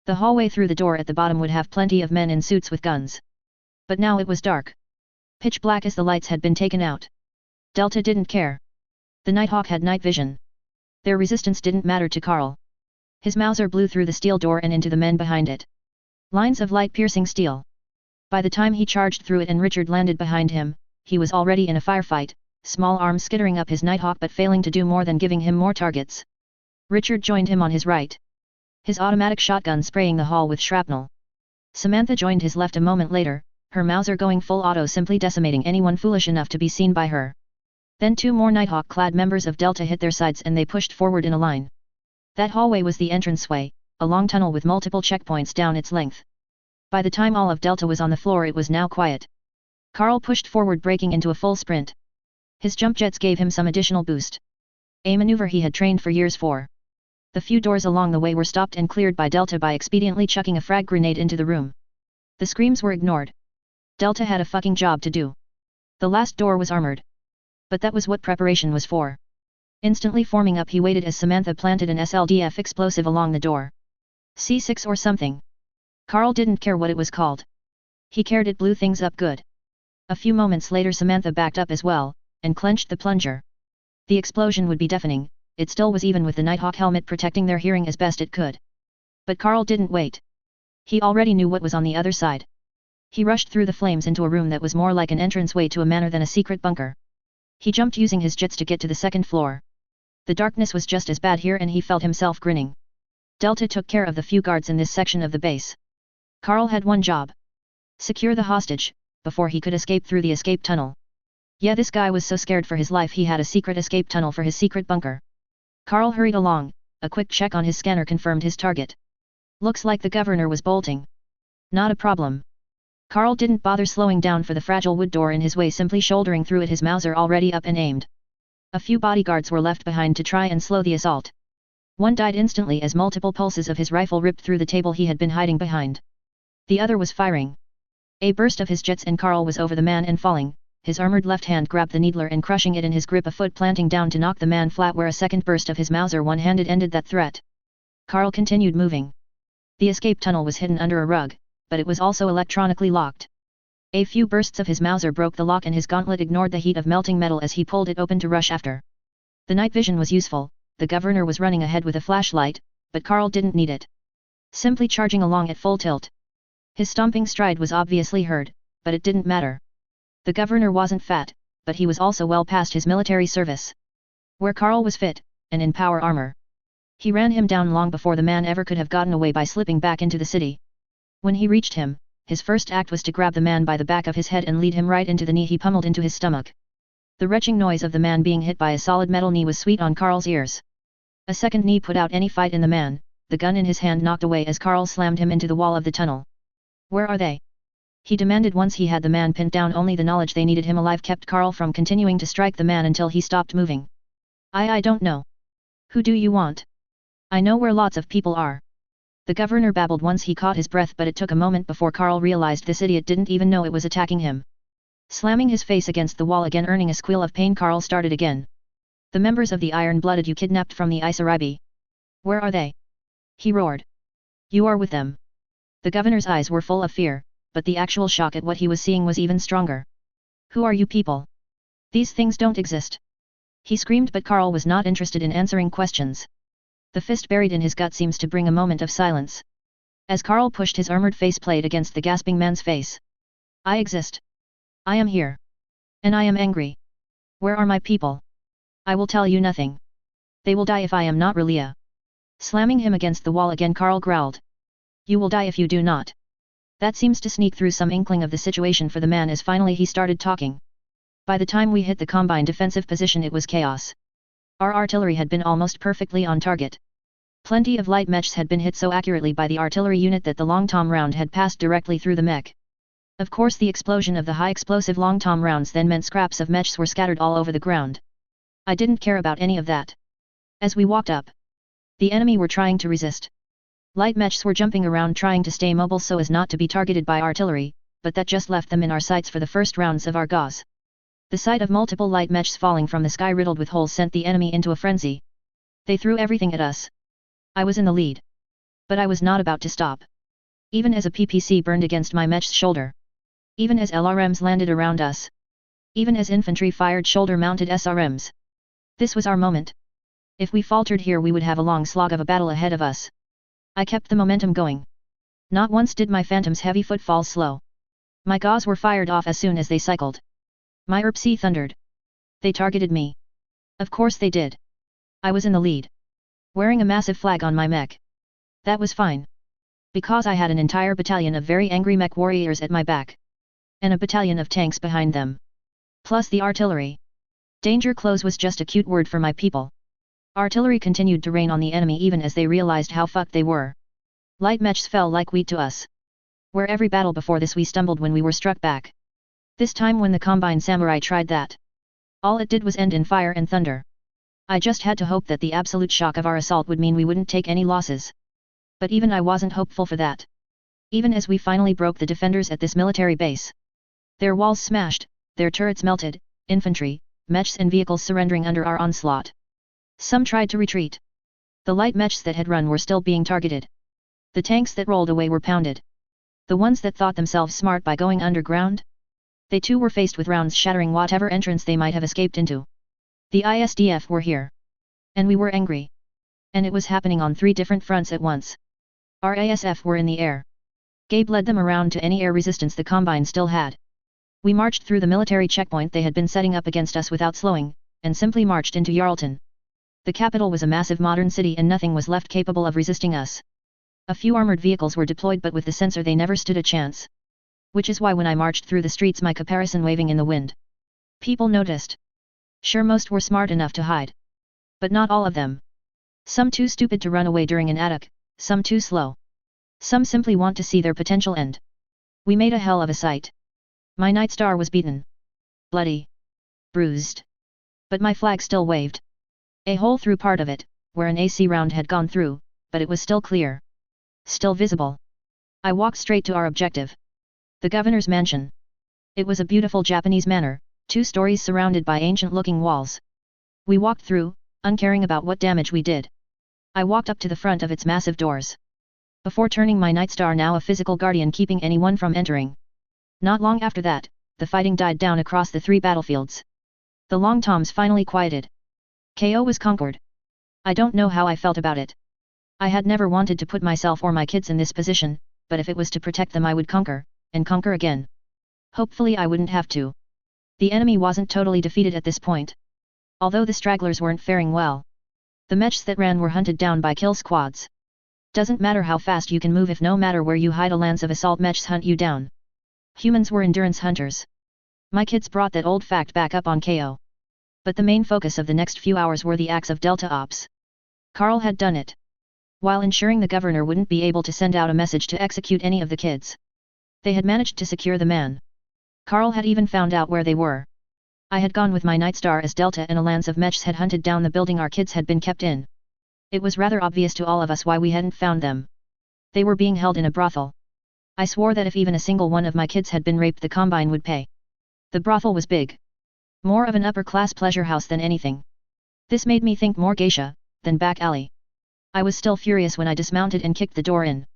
The hallway through the door at the bottom would have plenty of men in suits with guns. But now it was dark. Pitch black as the lights had been taken out. Delta didn't care. The Nighthawk had night vision. Their resistance didn't matter to Carl. His Mauser blew through the steel door and into the men behind it. Lines of light piercing steel. By the time he charged through it and Richard landed behind him, he was already in a firefight, small arms skittering up his Nighthawk but failing to do more than giving him more targets. Richard joined him on his right. His automatic shotgun spraying the hall with shrapnel. Samantha joined his left a moment later, her Mauser going full auto, simply decimating anyone foolish enough to be seen by her. Then 2 more Nighthawk-clad members of Delta hit their sides and they pushed forward in a line. That hallway was the entranceway, a long tunnel with multiple checkpoints down its length. By the time all of Delta was on the floor, it was now quiet. Carl pushed forward, breaking into a full sprint. His jump jets gave him some additional boost. A maneuver he had trained for years for. The few doors along the way were stopped and cleared by Delta by expediently chucking a frag grenade into the room. The screams were ignored. Delta had a fucking job to do. The last door was armored. But that was what preparation was for. Instantly forming up, he waited as Samantha planted an SLDF explosive along the door. C6 or something. Carl didn't care what it was called. He cared it blew things up good. A few moments later Samantha backed up as well, and clenched the plunger. The explosion would be deafening. It still was, even with the Nighthawk helmet protecting their hearing as best it could. But Carl didn't wait. He already knew what was on the other side. He rushed through the flames into a room that was more like an entranceway to a manor than a secret bunker. He jumped using his jets to get to the 2nd floor. The darkness was just as bad here and he felt himself grinning. Delta took care of the few guards in this section of the base. Carl had one job. Secure the hostage, before he could escape through the escape tunnel. Yeah, this guy was so scared for his life he had a secret escape tunnel for his secret bunker. Carl hurried along, a quick check on his scanner confirmed his target. Looks like the governor was bolting. Not a problem. Carl didn't bother slowing down for the fragile wood door in his way, simply shouldering through it, his Mauser already up and aimed. A few bodyguards were left behind to try and slow the assault. One died instantly as multiple pulses of his rifle ripped through the table he had been hiding behind. The other was firing. A burst of his jets and Carl was over the man and falling. His armored left hand grabbed the needler and crushing it in his grip, a foot planting down to knock the man flat, where a second burst of his Mauser one-handed ended that threat. Carl continued moving. The escape tunnel was hidden under a rug, but it was also electronically locked. A few bursts of his Mauser broke the lock and his gauntlet ignored the heat of melting metal as he pulled it open to rush after. The night vision was useful. The governor was running ahead with a flashlight, but Carl didn't need it. Simply charging along at full tilt. His stomping stride was obviously heard, but it didn't matter. The governor wasn't fat, but he was also well past his military service. Where Carl was fit, and in power armor. He ran him down long before the man ever could have gotten away by slipping back into the city. When he reached him, his first act was to grab the man by the back of his head and lead him right into the knee he pummeled into his stomach. The retching noise of the man being hit by a solid metal knee was sweet on Carl's ears. A second knee put out any fight in the man, the gun in his hand knocked away as Carl slammed him into the wall of the tunnel. Where are they? He demanded once he had the man pinned down. Only the knowledge they needed him alive kept Carl from continuing to strike the man until he stopped moving. I don't know. Who do you want? I know where lots of people are. The governor babbled once he caught his breath, but it took a moment before Carl realized this idiot didn't even know it was attacking him. Slamming his face against the wall again, earning a squeal of pain, Carl started again. The members of the Iron-Blooded you kidnapped from the Isaribi. Where are they? He roared. You are with them. The governor's eyes were full of fear, but the actual shock at what he was seeing was even stronger. Who are you people? These things don't exist. He screamed, but Carl was not interested in answering questions. The fist buried in his gut seems to bring a moment of silence. As Carl pushed his armored faceplate against the gasping man's face. I exist. I am here. And I am angry. Where are my people? I will tell you nothing. They will die if I am not Relia. Slamming him against the wall again, Carl growled. You will die if you do not. That seems to sneak through some inkling of the situation for the man as finally he started talking. By the time we hit the Combine defensive position, it was chaos. Our artillery had been almost perfectly on target. Plenty of light mechs had been hit so accurately by the artillery unit that the long tom round had passed directly through the mech. Of course, the explosion of the high-explosive long tom rounds then meant scraps of mechs were scattered all over the ground. I didn't care about any of that. As we walked up, the enemy were trying to resist. Light mechs were jumping around trying to stay mobile so as not to be targeted by artillery, but that just left them in our sights for the first rounds of our gauze. The sight of multiple light mechs falling from the sky riddled with holes sent the enemy into a frenzy. They threw everything at us. I was in the lead. But I was not about to stop. Even as a PPC burned against my mech's shoulder. Even as LRMs landed around us. Even as infantry fired shoulder-mounted SRMs. This was our moment. If we faltered here, we would have a long slog of a battle ahead of us. I kept the momentum going. Not once did my phantom's heavy footfalls slow. My gauze were fired off as soon as they cycled. My ERPC thundered. They targeted me. Of course they did. I was in the lead. Wearing a massive flag on my mech. That was fine. Because I had an entire battalion of very angry mech warriors at my back. And a battalion of tanks behind them. Plus the artillery. Danger close was just a cute word for my people. Artillery continued to rain on the enemy even as they realized how fucked they were. Light mechs fell like wheat to us. Where every battle before this we stumbled when we were struck back. This time when the Combine Samurai tried that. All it did was end in fire and thunder. I just had to hope that the absolute shock of our assault would mean we wouldn't take any losses. But even I wasn't hopeful for that. Even as we finally broke the defenders at this military base. Their walls smashed, their turrets melted, infantry, mechs and vehicles surrendering under our onslaught. Some tried to retreat. The light mechs that had run were still being targeted. The tanks that rolled away were pounded. The ones that thought themselves smart by going underground? They too were faced with rounds shattering whatever entrance they might have escaped into. The ISDF were here. And we were angry. And it was happening on 3 different fronts at once. Our ASF were in the air. Gabe led them around to any air resistance the Combine still had. We marched through the military checkpoint they had been setting up against us without slowing, and simply marched into Yarlton. The capital was a massive modern city and nothing was left capable of resisting us. A few armored vehicles were deployed, but with the sensor they never stood a chance. Which is why when I marched through the streets, my caparison waving in the wind. People noticed. Sure, most were smart enough to hide. But not all of them. Some too stupid to run away during an attack, some too slow. Some simply want to see their potential end. We made a hell of a sight. My Night Star was beaten. Bloody. Bruised. But my flag still waved. A hole through part of it, where an AC round had gone through, but it was still clear. Still visible. I walked straight to our objective. The governor's mansion. It was a beautiful Japanese manor, 2 stories surrounded by ancient-looking walls. We walked through, uncaring about what damage we did. I walked up to the front of its massive doors. Before turning my Night Star, now a physical guardian keeping anyone from entering. Not long after that, the fighting died down across the 3 battlefields. The long toms finally quieted. KO was conquered. I don't know how I felt about it. I had never wanted to put myself or my kids in this position, but if it was to protect them I would conquer, and conquer again. Hopefully I wouldn't have to. The enemy wasn't totally defeated at this point. Although the stragglers weren't faring well. The mechs that ran were hunted down by kill squads. Doesn't matter how fast you can move if no matter where you hide, a lance of assault mechs hunt you down. Humans were endurance hunters. My kids brought that old fact back up on KO. But the main focus of the next few hours were the acts of Delta Ops. Carl had done it, while ensuring the governor wouldn't be able to send out a message to execute any of the kids. They had managed to secure the man. Carl had even found out where they were. I had gone with my Night Star as Delta and a lance of mechs had hunted down the building our kids had been kept in. It was rather obvious to all of us why we hadn't found them. They were being held in a brothel. I swore that if even a single one of my kids had been raped the Combine would pay. The brothel was big. More of an upper-class pleasure house than anything. This made me think more geisha than back alley. I was still furious when I dismounted and kicked the door in.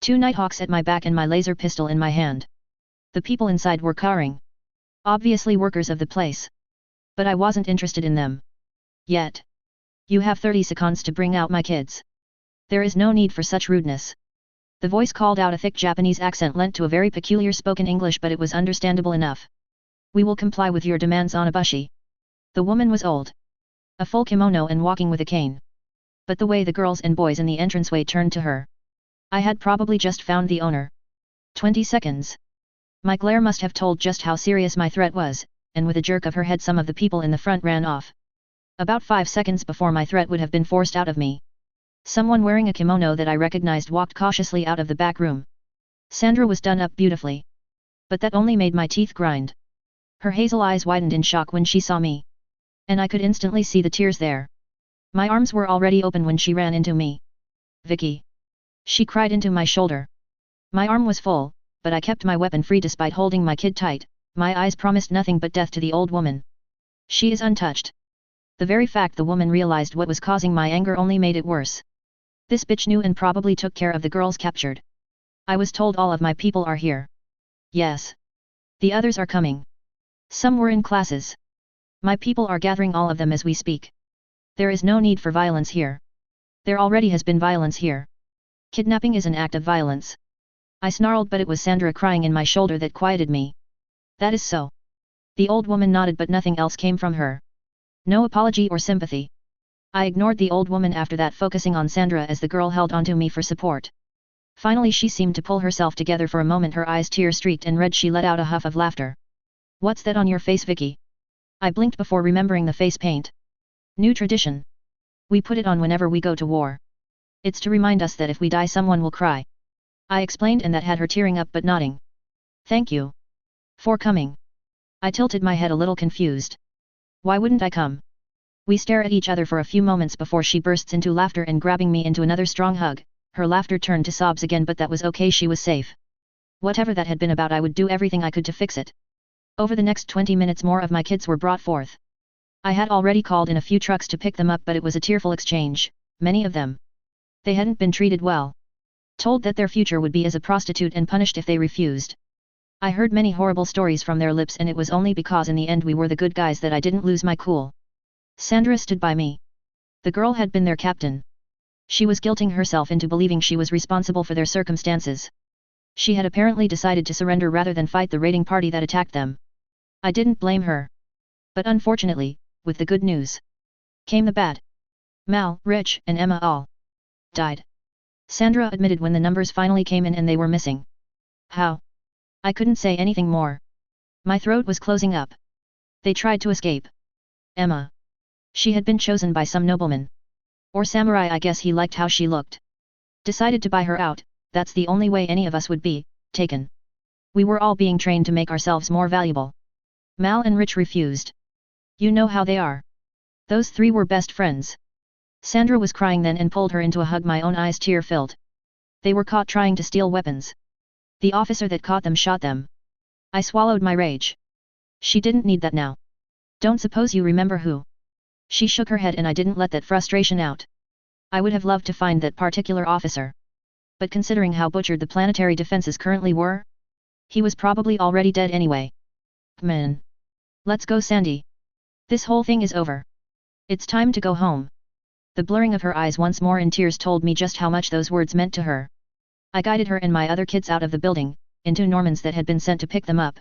2 Nighthawks at my back and my laser pistol in my hand. The people inside were cowering. Obviously workers of the place. But I wasn't interested in them. Yet. You have 30 seconds to bring out my kids. There is no need for such rudeness. The voice called out a thick Japanese accent lent to a very peculiar spoken English, but it was understandable enough. We will comply with your demands, Anabushi. The woman was old. A full kimono and walking with a cane. But the way the girls and boys in the entranceway turned to her. I had probably just found the owner. 20 seconds. My glare must have told just how serious my threat was, and with a jerk of her head some of the people in the front ran off. About 5 seconds before my threat would have been forced out of me. Someone wearing a kimono that I recognized walked cautiously out of the back room. Sandra was done up beautifully. But that only made my teeth grind. Her hazel eyes widened in shock when she saw me. And I could instantly see the tears there. My arms were already open when she ran into me. Vicky! She cried into my shoulder. My arm was full, but I kept my weapon free despite holding my kid tight. My eyes promised nothing but death to the old woman. She is untouched. The very fact the woman realized what was causing my anger only made it worse. This bitch knew and probably took care of the girls captured. I was told all of my people are here. Yes. The others are coming. Some were in classes. My people are gathering all of them as we speak. There is no need for violence here. There already has been violence here. Kidnapping is an act of violence. I snarled, but it was Sandra crying in my shoulder that quieted me. That is so. The old woman nodded, but nothing else came from her. No apology or sympathy. I ignored the old woman after that, focusing on Sandra as the girl held onto me for support. Finally she seemed to pull herself together for a moment, her eyes tear-streaked and red. She let out a huff of laughter. What's that on your face, Vicky? I blinked before remembering the face paint. New tradition. We put it on whenever we go to war. It's to remind us that if we die someone will cry. I explained, and that had her tearing up but nodding. Thank you. For coming. I tilted my head a little confused. Why wouldn't I come? We stare at each other for a few moments before she bursts into laughter and grabbing me into another strong hug. Her laughter turned to sobs again, but that was okay, she was safe. Whatever that had been about, I would do everything I could to fix it. Over the next 20 minutes more of my kids were brought forth. I had already called in a few trucks to pick them up, but it was a tearful exchange, many of them. They hadn't been treated well. Told that their future would be as a prostitute and punished if they refused. I heard many horrible stories from their lips, and it was only because in the end we were the good guys that I didn't lose my cool. Sandra stood by me. The girl had been their captain. She was guilting herself into believing she was responsible for their circumstances. She had apparently decided to surrender rather than fight the raiding party that attacked them. I didn't blame her. But unfortunately, with the good news came the bad. Mal, Rich, and Emma all died. Sandra admitted when the numbers finally came in and they were missing. How? I couldn't say anything more. My throat was closing up. They tried to escape. Emma. She had been chosen by some nobleman. Or samurai, I guess he liked how she looked. Decided to buy her out. That's the only way any of us would be taken. We were all being trained to make ourselves more valuable. Mal and Rich refused. You know how they are. Those three were best friends. Sandra was crying then and pulled her into a hug, my own eyes tear-filled. They were caught trying to steal weapons. The officer that caught them shot them. I swallowed my rage. She didn't need that now. Don't suppose you remember who? She shook her head and I didn't let that frustration out. I would have loved to find that particular officer. But considering how butchered the planetary defenses currently were, he was probably already dead anyway. Man. Let's go, Sandy. This whole thing is over. It's time to go home. The blurring of her eyes once more in tears told me just how much those words meant to her. I guided her and my other kids out of the building, into Normans that had been sent to pick them up.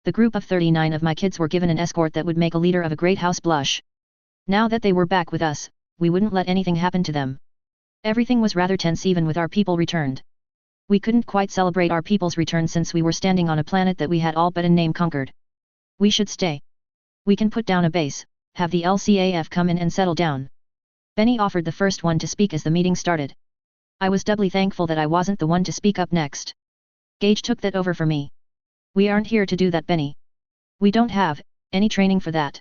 The group of 39 of my kids were given an escort that would make a leader of a great house blush. Now that they were back with us, we wouldn't let anything happen to them. Everything was rather tense even with our people returned. We couldn't quite celebrate our people's return since we were standing on a planet that we had all but in name conquered. We should stay. We can put down a base, have the LCAF come in and settle down. Benny offered the first one to speak as the meeting started. I was doubly thankful that I wasn't the one to speak up next. Gage took that over for me. We aren't here to do that, Benny. We don't have any training for that.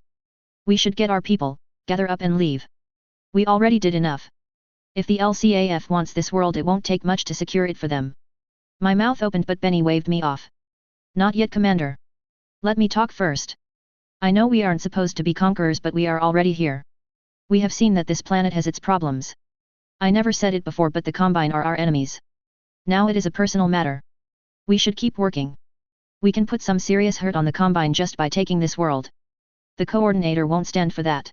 We should get our people, gather up and leave. We already did enough. If the LCAF wants this world, it won't take much to secure it for them. My mouth opened, but Benny waved me off. Not yet, Commander. Let me talk first. I know we aren't supposed to be conquerors, but we are already here. We have seen that this planet has its problems. I never said it before, but the Combine are our enemies. Now it is a personal matter. We should keep working. We can put some serious hurt on the Combine just by taking this world. The coordinator won't stand for that.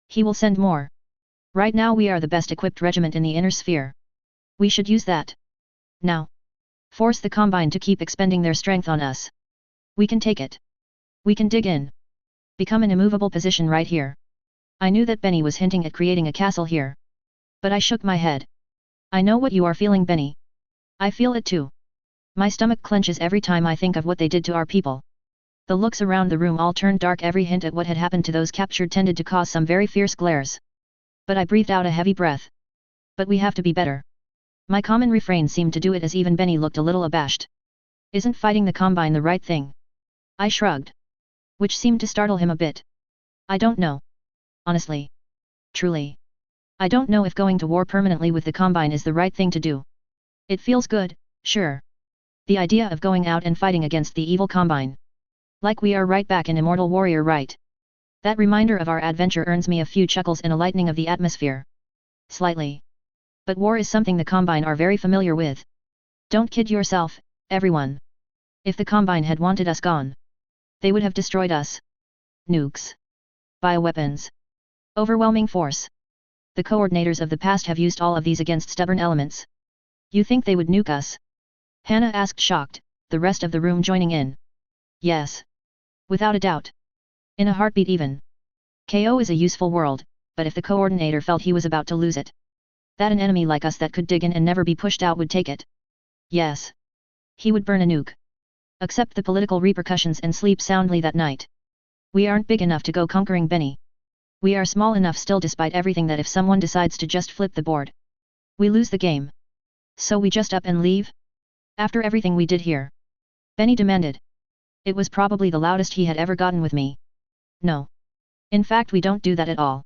He will send more. Right now we are the best equipped regiment in the inner sphere. We should use that. Now. Force the Combine to keep expending their strength on us. We can take it. We can dig in. Become an immovable position right here. I knew that Benny was hinting at creating a castle here. But I shook my head. I know what you are feeling, Benny. I feel it too. My stomach clenches every time I think of what they did to our people. The looks around the room all turned dark. Every hint at what had happened to those captured tended to cause some very fierce glares. But I breathed out a heavy breath. But we have to be better. My common refrain seemed to do it, as even Benny looked a little abashed. Isn't fighting the Combine the right thing? I shrugged. Which seemed to startle him a bit. I don't know. Honestly. Truly. I don't know if going to war permanently with the Combine is the right thing to do. It feels good, sure. The idea of going out and fighting against the evil Combine. Like we are right back in Immortal Warrior, right? That reminder of our adventure earns me a few chuckles and a lightening of the atmosphere. Slightly. But war is something the Combine are very familiar with. Don't kid yourself, everyone. If the Combine had wanted us gone, they would have destroyed us. Nukes. Bioweapons. Overwhelming force. The coordinators of the past have used all of these against stubborn elements. You think they would nuke us? Hannah asked, shocked, the rest of the room joining in. Yes. Without a doubt. In a heartbeat even. KO is a useful world, but if the coordinator felt he was about to lose it, that an enemy like us that could dig in and never be pushed out would take it. Yes. He would burn a nuke. Accept the political repercussions and sleep soundly that night. We aren't big enough to go conquering Benny. We are small enough still, despite everything, that if someone decides to just flip the board, we lose the game. So we just up and leave? After everything we did here? Benny demanded. It was probably the loudest he had ever gotten with me. No. In fact, we don't do that at all.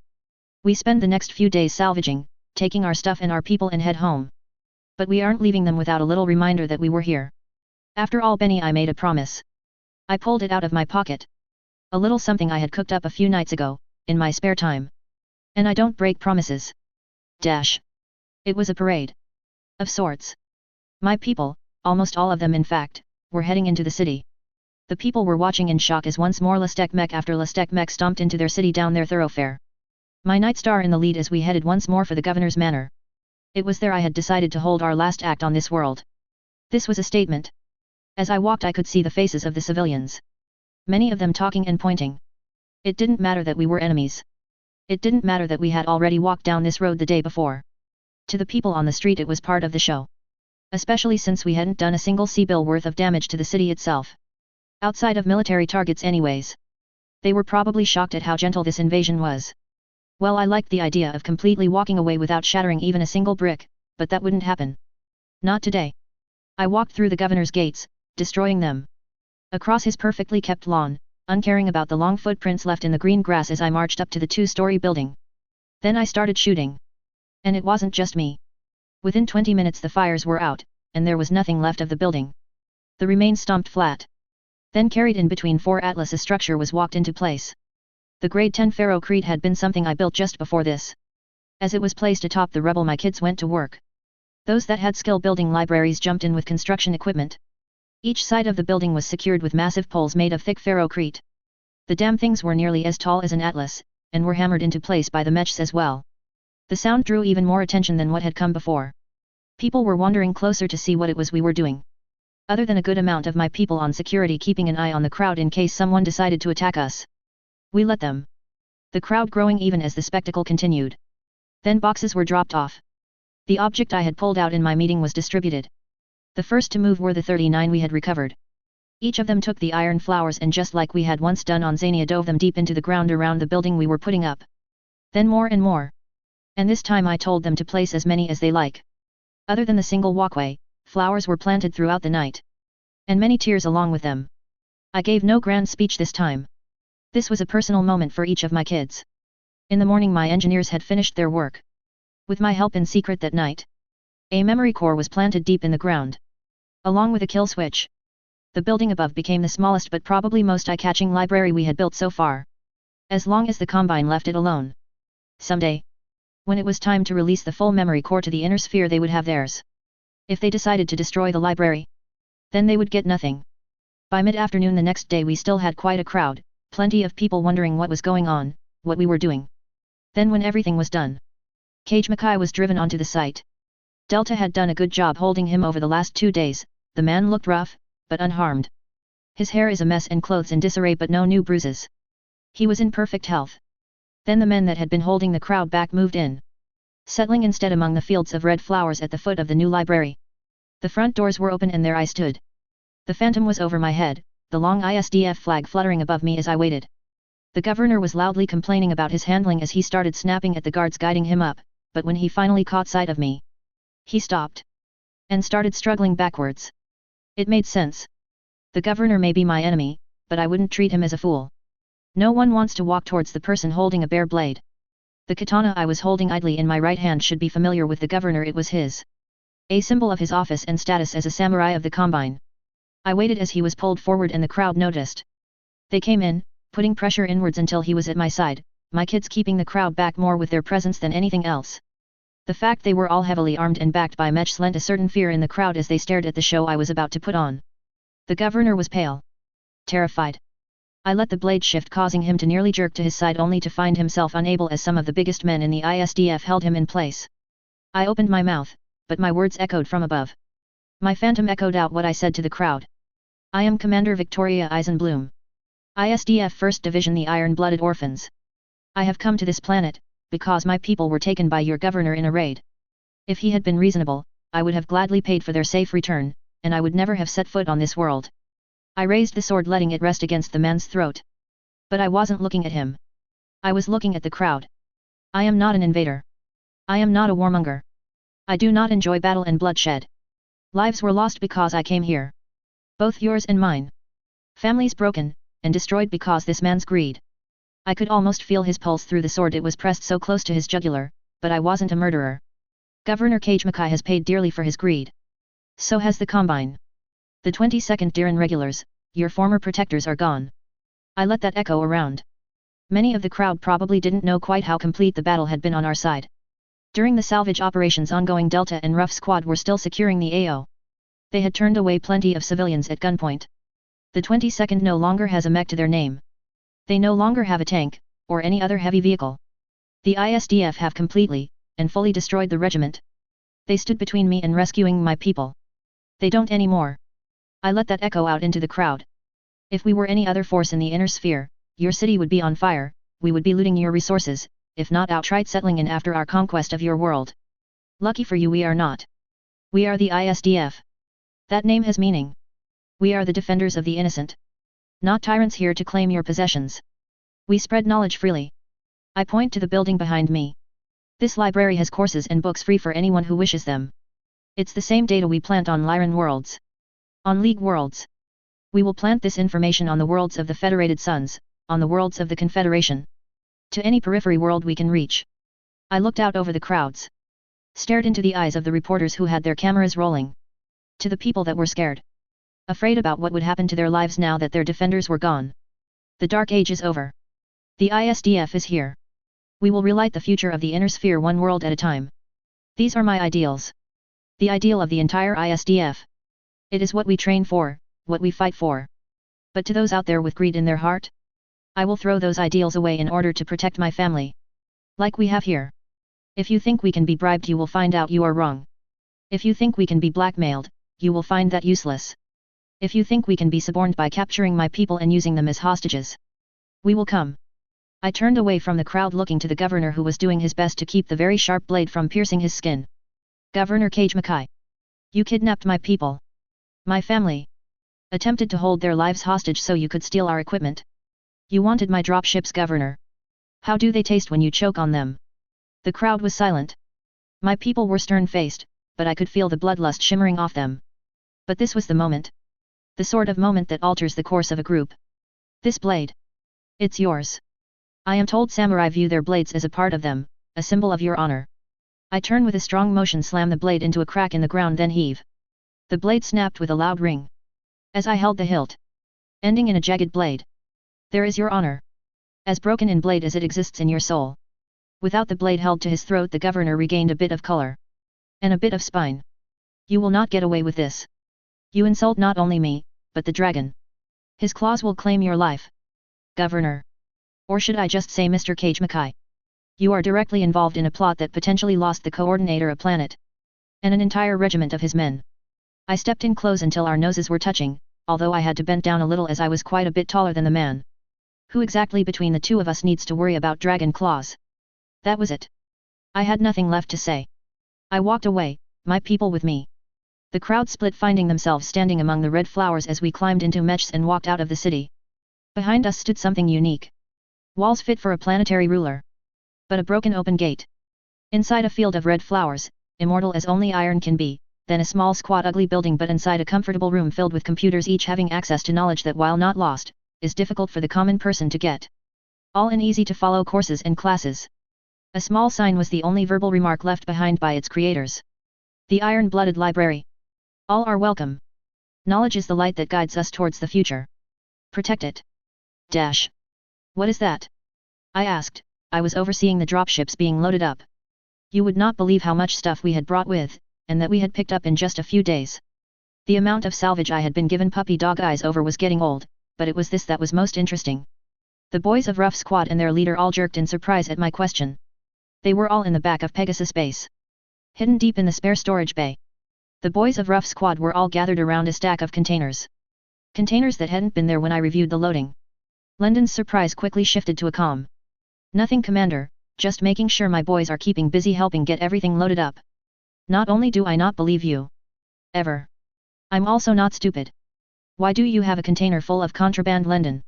We spend the next few days salvaging, taking our stuff and our people and head home. But we aren't leaving them without a little reminder that we were here. After all, Benny, I made a promise. I pulled it out of my pocket. A little something I had cooked up a few nights ago, in my spare time. And I don't break promises. Dash. It was a parade. Of sorts. My people, almost all of them in fact, were heading into the city. The people were watching in shock as once more Lastek Mech after Lastek Mech stomped into their city down their thoroughfare. My Night Star in the lead as we headed once more for the governor's manor. It was there I had decided to hold our last act on this world. This was a statement. As I walked, I could see the faces of the civilians. Many of them talking and pointing. It didn't matter that we were enemies. It didn't matter that we had already walked down this road the day before. To the people on the street, it was part of the show. Especially since we hadn't done a single C-bill worth of damage to the city itself. Outside of military targets anyways. They were probably shocked at how gentle this invasion was. Well, I liked the idea of completely walking away without shattering even a single brick, but that wouldn't happen. Not today. I walked through the governor's gates, destroying them. Across his perfectly kept lawn, uncaring about the long footprints left in the green grass as I marched up to the two-story building. Then I started shooting. And it wasn't just me. Within 20 minutes the fires were out, and there was nothing left of the building. The remains stomped flat. Then carried in between 4 Atlas, a structure was walked into place. The grade 10 ferrocrete had been something I built just before this. As it was placed atop the rubble, my kids went to work. Those that had skill building libraries jumped in with construction equipment. Each side of the building was secured with massive poles made of thick ferrocrete. The damn things were nearly as tall as an Atlas, and were hammered into place by the mechs as well. The sound drew even more attention than what had come before. People were wandering closer to see what it was we were doing. Other than a good amount of my people on security keeping an eye on the crowd in case someone decided to attack us. We let them. The crowd growing even as the spectacle continued. Then boxes were dropped off. The object I had pulled out in my meeting was distributed. The first to move were the 39 we had recovered. Each of them took the iron flowers and just like we had once done on Zania dove them deep into the ground around the building we were putting up. Then more and more. And this time I told them to place as many as they like. Other than the single walkway, flowers were planted throughout the night. And many tears along with them. I gave no grand speech this time. This was a personal moment for each of my kids. In the morning my engineers had finished their work. With my help in secret that night. A memory core was planted deep in the ground. Along with a kill switch. The building above became the smallest but probably most eye-catching library we had built so far. As long as the Combine left it alone. Someday. When it was time to release the full memory core to the inner sphere they would have theirs. If they decided to destroy the library. Then they would get nothing. By mid-afternoon the next day we still had quite a crowd, plenty of people wondering what was going on, what we were doing. Then when everything was done. Cage Mackay was driven onto the site. Delta had done a good job holding him over the last 2 days, the man looked rough, but unharmed. His hair is a mess and clothes in disarray but no new bruises. He was in perfect health. Then the men that had been holding the crowd back moved in. Settling instead among the fields of red flowers at the foot of the new library. The front doors were open and there I stood. The phantom was over my head, the long ISDF flag fluttering above me as I waited. The governor was loudly complaining about his handling as he started snapping at the guards guiding him up, but when he finally caught sight of me, he stopped. And started struggling backwards. It made sense. The governor may be my enemy, but I wouldn't treat him as a fool. No one wants to walk towards the person holding a bare blade. The katana I was holding idly in my right hand should be familiar with the governor, it was his. A symbol of his office and status as a samurai of the Combine. I waited as he was pulled forward and the crowd noticed. They came in, putting pressure inwards until he was at my side, my kids keeping the crowd back more with their presence than anything else. The fact they were all heavily armed and backed by mechs lent a certain fear in the crowd as they stared at the show I was about to put on. The governor was pale. Terrified. I let the blade shift causing him to nearly jerk to his side only to find himself unable as some of the biggest men in the ISDF held him in place. I opened my mouth, but my words echoed from above. My phantom echoed out what I said to the crowd. I am Commander Victoria Eisenbloom. ISDF 1st Division, the Iron-Blooded Orphans. I have come to this planet, because my people were taken by your governor in a raid. If he had been reasonable, I would have gladly paid for their safe return, and I would never have set foot on this world. I raised the sword letting it rest against the man's throat. But I wasn't looking at him. I was looking at the crowd. I am not an invader. I am not a warmonger. I do not enjoy battle and bloodshed. Lives were lost because I came here. Both yours and mine. Families broken, and destroyed because this man's greed. I could almost feel his pulse through the sword, it was pressed so close to his jugular, but I wasn't a murderer. Governor Cage Mackay has paid dearly for his greed. So has the Combine. The 22nd Diran regulars, your former protectors are gone. I let that echo around. Many of the crowd probably didn't know quite how complete the battle had been on our side. During the salvage operations ongoing, Delta and Rough Squad were still securing the AO. They had turned away plenty of civilians at gunpoint. The 22nd no longer has a mech to their name. They no longer have a tank, or any other heavy vehicle. The ISDF have completely, and fully destroyed the regiment. They stood between me and rescuing my people. They don't anymore. I let that echo out into the crowd. If we were any other force in the inner sphere, your city would be on fire, we would be looting your resources, if not outright settling in after our conquest of your world. Lucky for you we are not. We are the ISDF. That name has meaning. We are the defenders of the innocent. Not tyrants here to claim your possessions. We spread knowledge freely. I point to the building behind me. This library has courses and books free for anyone who wishes them. It's the same data we plant on Lyran worlds. On League worlds. We will plant this information on the worlds of the Federated Suns, on the worlds of the Confederation. To any periphery world we can reach. I looked out over the crowds. Stared into the eyes of the reporters who had their cameras rolling. To the people that were scared. Afraid about what would happen to their lives now that their defenders were gone. The Dark Age is over. The ISDF is here. We will relight the future of the inner sphere one world at a time. These are my ideals. The ideal of the entire ISDF. It is what we train for, what we fight for. But to those out there with greed in their heart, I will throw those ideals away in order to protect my family. Like we have here. If you think we can be bribed, you will find out you are wrong. If you think we can be blackmailed, you will find that useless. If you think we can be suborned by capturing my people and using them as hostages, we will come. I turned away from the crowd looking to the governor who was doing his best to keep the very sharp blade from piercing his skin. Governor Cage Mackay. You kidnapped my people. My family. Attempted to hold their lives hostage so you could steal our equipment. You wanted my dropships, Governor. How do they taste when you choke on them? The crowd was silent. My people were stern-faced, but I could feel the bloodlust shimmering off them. But this was the moment. The sort of moment that alters the course of a group. This blade. It's yours. I am told samurai view their blades as a part of them, a symbol of your honor. I turn with a strong motion, slam the blade into a crack in the ground, then heave. The blade snapped with a loud ring. As I held the hilt, ending in a jagged blade. There is your honor. As broken in blade as it exists in your soul. Without the blade held to his throat, the governor regained a bit of color. And a bit of spine. You will not get away with this. You insult not only me, but the dragon. His claws will claim your life. Governor. Or should I just say Mr. Cage Mackay? You are directly involved in a plot that potentially lost the coordinator a planet. And an entire regiment of his men. I stepped in close until our noses were touching, although I had to bend down a little as I was quite a bit taller than the man. Who exactly between the two of us needs to worry about dragon claws? That was it. I had nothing left to say. I walked away, my people with me. The crowd split, finding themselves standing among the red flowers as we climbed into mechs and walked out of the city. Behind us stood something unique. Walls fit for a planetary ruler. But a broken open gate. Inside a field of red flowers, immortal as only iron can be, then a small squat ugly building, but inside a comfortable room filled with computers, each having access to knowledge that, while not lost, is difficult for the common person to get. All in easy to follow courses and classes. A small sign was the only verbal remark left behind by its creators. The Iron-Blooded Library. All are welcome. Knowledge is the light that guides us towards the future. Protect it. Dash. What is that? I asked. I was overseeing the dropships being loaded up. You would not believe how much stuff we had brought with, and that we had picked up in just a few days. The amount of salvage I had been given puppy dog eyes over was getting old, but it was this that was most interesting. The boys of Rough Squad and their leader all jerked in surprise at my question. They were all in the back of Pegasus base. Hidden deep in the spare storage bay. The boys of Rough Squad were all gathered around a stack of containers. Containers that hadn't been there when I reviewed the loading. London's surprise quickly shifted to a calm. Nothing, Commander, just making sure my boys are keeping busy helping get everything loaded up. Not only do I not believe you. Ever. I'm also not stupid. Why do you have a container full of contraband, London?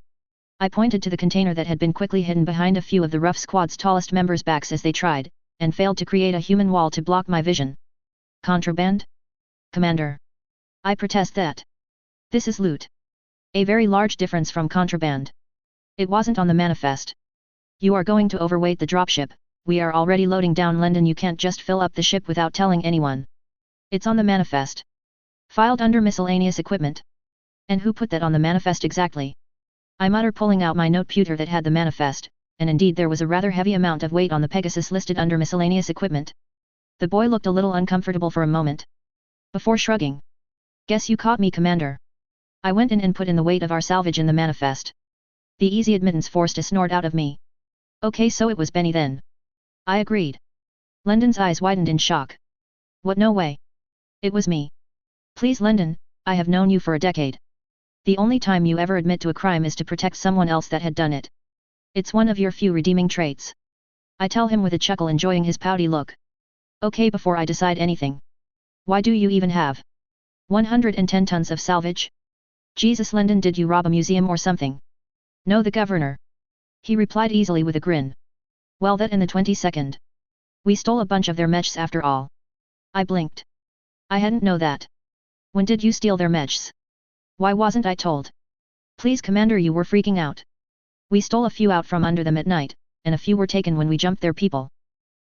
I pointed to the container that had been quickly hidden behind a few of the Rough Squad's tallest members' backs as they tried, and failed to create a human wall to block my vision. Contraband? Commander. I protest that. This is loot. A very large difference from contraband. It wasn't on the manifest. You are going to overweight the dropship. We are already loading down, London. You can't just fill up the ship without telling anyone. It's on the manifest. Filed under miscellaneous equipment. And who put that on the manifest exactly? I mutter, pulling out my noteputer that had the manifest, and indeed there was a rather heavy amount of weight on the Pegasus listed under miscellaneous equipment. The boy looked a little uncomfortable for a moment. Before shrugging. Guess you caught me, Commander. I went in and put in the weight of our salvage in the manifest. The easy admittance forced a snort out of me. Okay, so it was Benny then. I agreed. London's eyes widened in shock. What, no way. It was me. Please, London, I have known you for a decade. The only time you ever admit to a crime is to protect someone else that had done it. It's one of your few redeeming traits. I tell him with a chuckle, enjoying his pouty look. Okay, before I decide anything. Why do you even have 110 tons of salvage? Jesus, London, did you rob a museum or something? No, the Governor. He replied easily with a grin. Well, that and the 22nd. We stole a bunch of their mechs after all. I blinked. I hadn't know that. When did you steal their mechs? Why wasn't I told? Please, Commander, you were freaking out. We stole a few out from under them at night, and a few were taken when we jumped their people.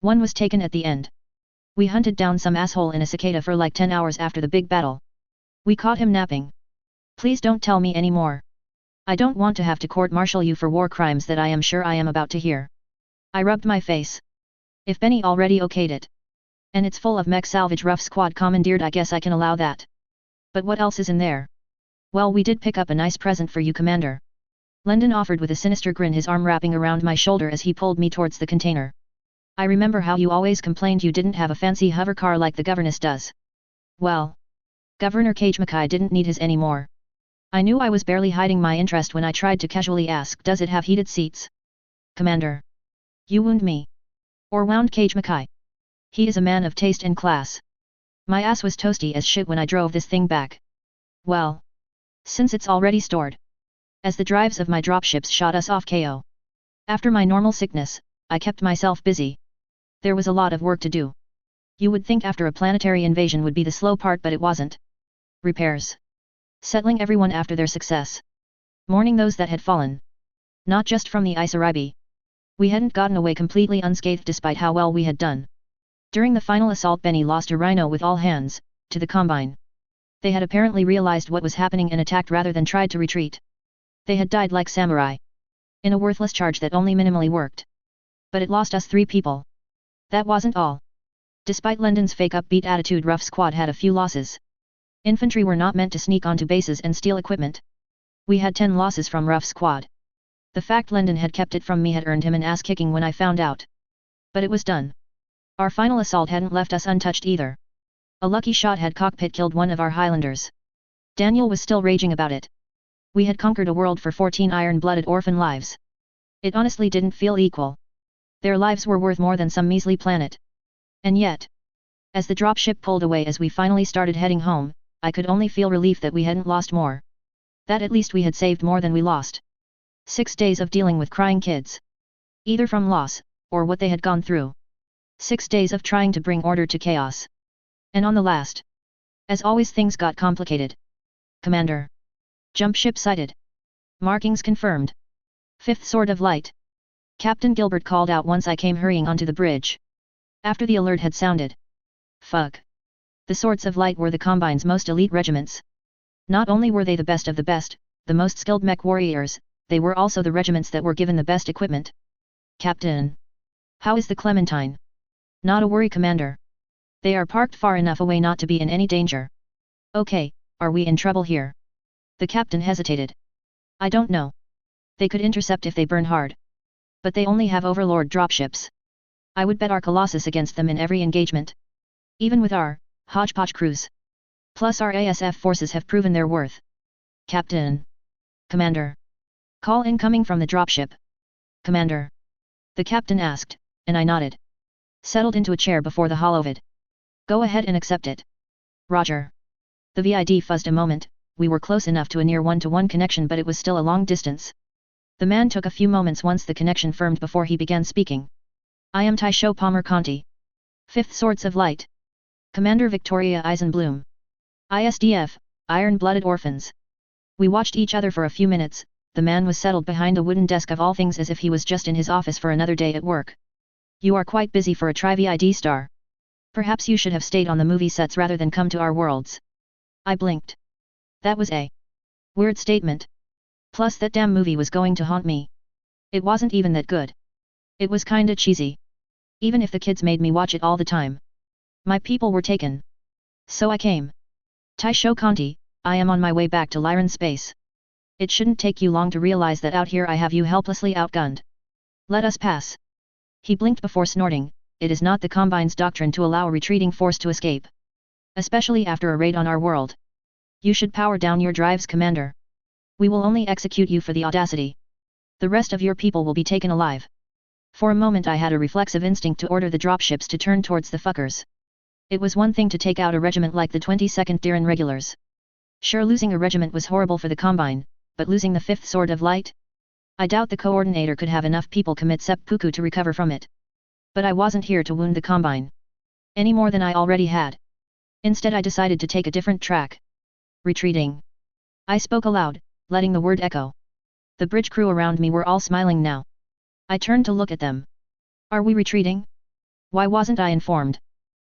One was taken at the end. We hunted down some asshole in a cicada for like 10 hours after the big battle. We caught him napping. Please don't tell me any more. I don't want to have to court-martial you for war crimes that I am sure I am about to hear. I rubbed my face. If Benny already okayed it. And it's full of mech salvage Rough Squad commandeered, I guess I can allow that. But what else is in there? Well, we did pick up a nice present for you, Commander. London offered with a sinister grin, his arm wrapping around my shoulder as he pulled me towards the container. I remember how you always complained you didn't have a fancy hover car like the governess does. Well, Governor Cage Mackay didn't need his anymore. I knew I was barely hiding my interest when I tried to casually ask, does it have heated seats? Commander. You wound me. Or wound Cage Mackay. He is a man of taste and class. My ass was toasty as shit when I drove this thing back. Well. since it's already stored. As the drives of my dropships shot us off KO. After my normal sickness, I kept myself busy. There was a lot of work to do. You would think after a planetary invasion would be the slow part, but it wasn't. Repairs. Settling everyone after their success. Mourning those that had fallen. Not just from the Isaribi. We hadn't gotten away completely unscathed despite how well we had done. During the final assault, Benny lost a rhino with all hands, to the Combine. They had apparently realized what was happening and attacked rather than tried to retreat. They had died like samurai. In a worthless charge that only minimally worked. But it lost us 3 people. That wasn't all. Despite London's fake upbeat attitude, Ruff Squad had a few losses. Infantry were not meant to sneak onto bases and steal equipment. We had 10 losses from Ruff Squad. The fact London had kept it from me had earned him an ass-kicking when I found out. But it was done. Our final assault hadn't left us untouched either. A lucky shot had cockpit killed one of our Highlanders. Daniel was still raging about it. We had conquered a world for 14 iron-blooded orphan lives. It honestly didn't feel equal. Their lives were worth more than some measly planet. And yet, as the dropship pulled away as we finally started heading home, I could only feel relief that we hadn't lost more. That at least we had saved more than we lost. 6 days of dealing with crying kids. Either from loss, or what they had gone through. 6 days of trying to bring order to chaos. And on the last. As always, things got complicated. Commander. Jump ship sighted. Markings confirmed. 5th Sword of Light. Captain Gilbert called out once I came hurrying onto the bridge. After the alert had sounded. Fuck. The Swords of Light were the Combine's most elite regiments. Not only were they the best of the best, the most skilled mech warriors, they were also the regiments that were given the best equipment. Captain. How is the Clementine? Not a worry, Commander. They are parked far enough away not to be in any danger. Okay, are we in trouble here? The captain hesitated. I don't know. They could intercept if they burn hard. But they only have Overlord dropships. I would bet our Colossus against them in every engagement. Even with our hodgepodge crews. Plus our ASF forces have proven their worth. Captain. Commander. Call incoming from the dropship. Commander. The captain asked, and I nodded. Settled into a chair before the holovid. Go ahead and accept it. Roger. The VID fuzzed a moment. We were close enough to a near one-to-one connection, but it was still a long distance. The man took a few moments once the connection firmed before he began speaking. I am Taisho Palmer Conti. 5th Swords of Light. Commander Victoria Eisenbloom. ISDF, Iron-Blooded Orphans. We watched each other for a few minutes. The man was settled behind a wooden desk of all things as if he was just in his office for another day at work. You are quite busy for a tri-VID star. Perhaps you should have stayed on the movie sets rather than come to our worlds. I blinked. That was a weird statement. Plus that damn movie was going to haunt me. It wasn't even that good. It was kinda cheesy. Even if the kids made me watch it all the time. My people were taken. So I came. Taisho Conti, I am on my way back to Lyran space. It shouldn't take you long to realize that out here I have you helplessly outgunned. Let us pass. He blinked before snorting. It is not the Combine's doctrine to allow a retreating force to escape. Especially after a raid on our world. You should power down your drives, Commander. We will only execute you for the audacity. The rest of your people will be taken alive. For a moment I had a reflexive instinct to order the dropships to turn towards the fuckers. It was one thing to take out a regiment like the 22nd Diran Regulars. Sure, losing a regiment was horrible for the Combine, but losing the 5th Sword of Light? I doubt the coordinator could have enough people commit seppuku to recover from it. But I wasn't here to wound the Combine. Any more than I already had. Instead I decided to take a different track. Retreating. I spoke aloud, letting the word echo. The bridge crew around me were all smiling now. I turned to look at them. Are we retreating? Why wasn't I informed?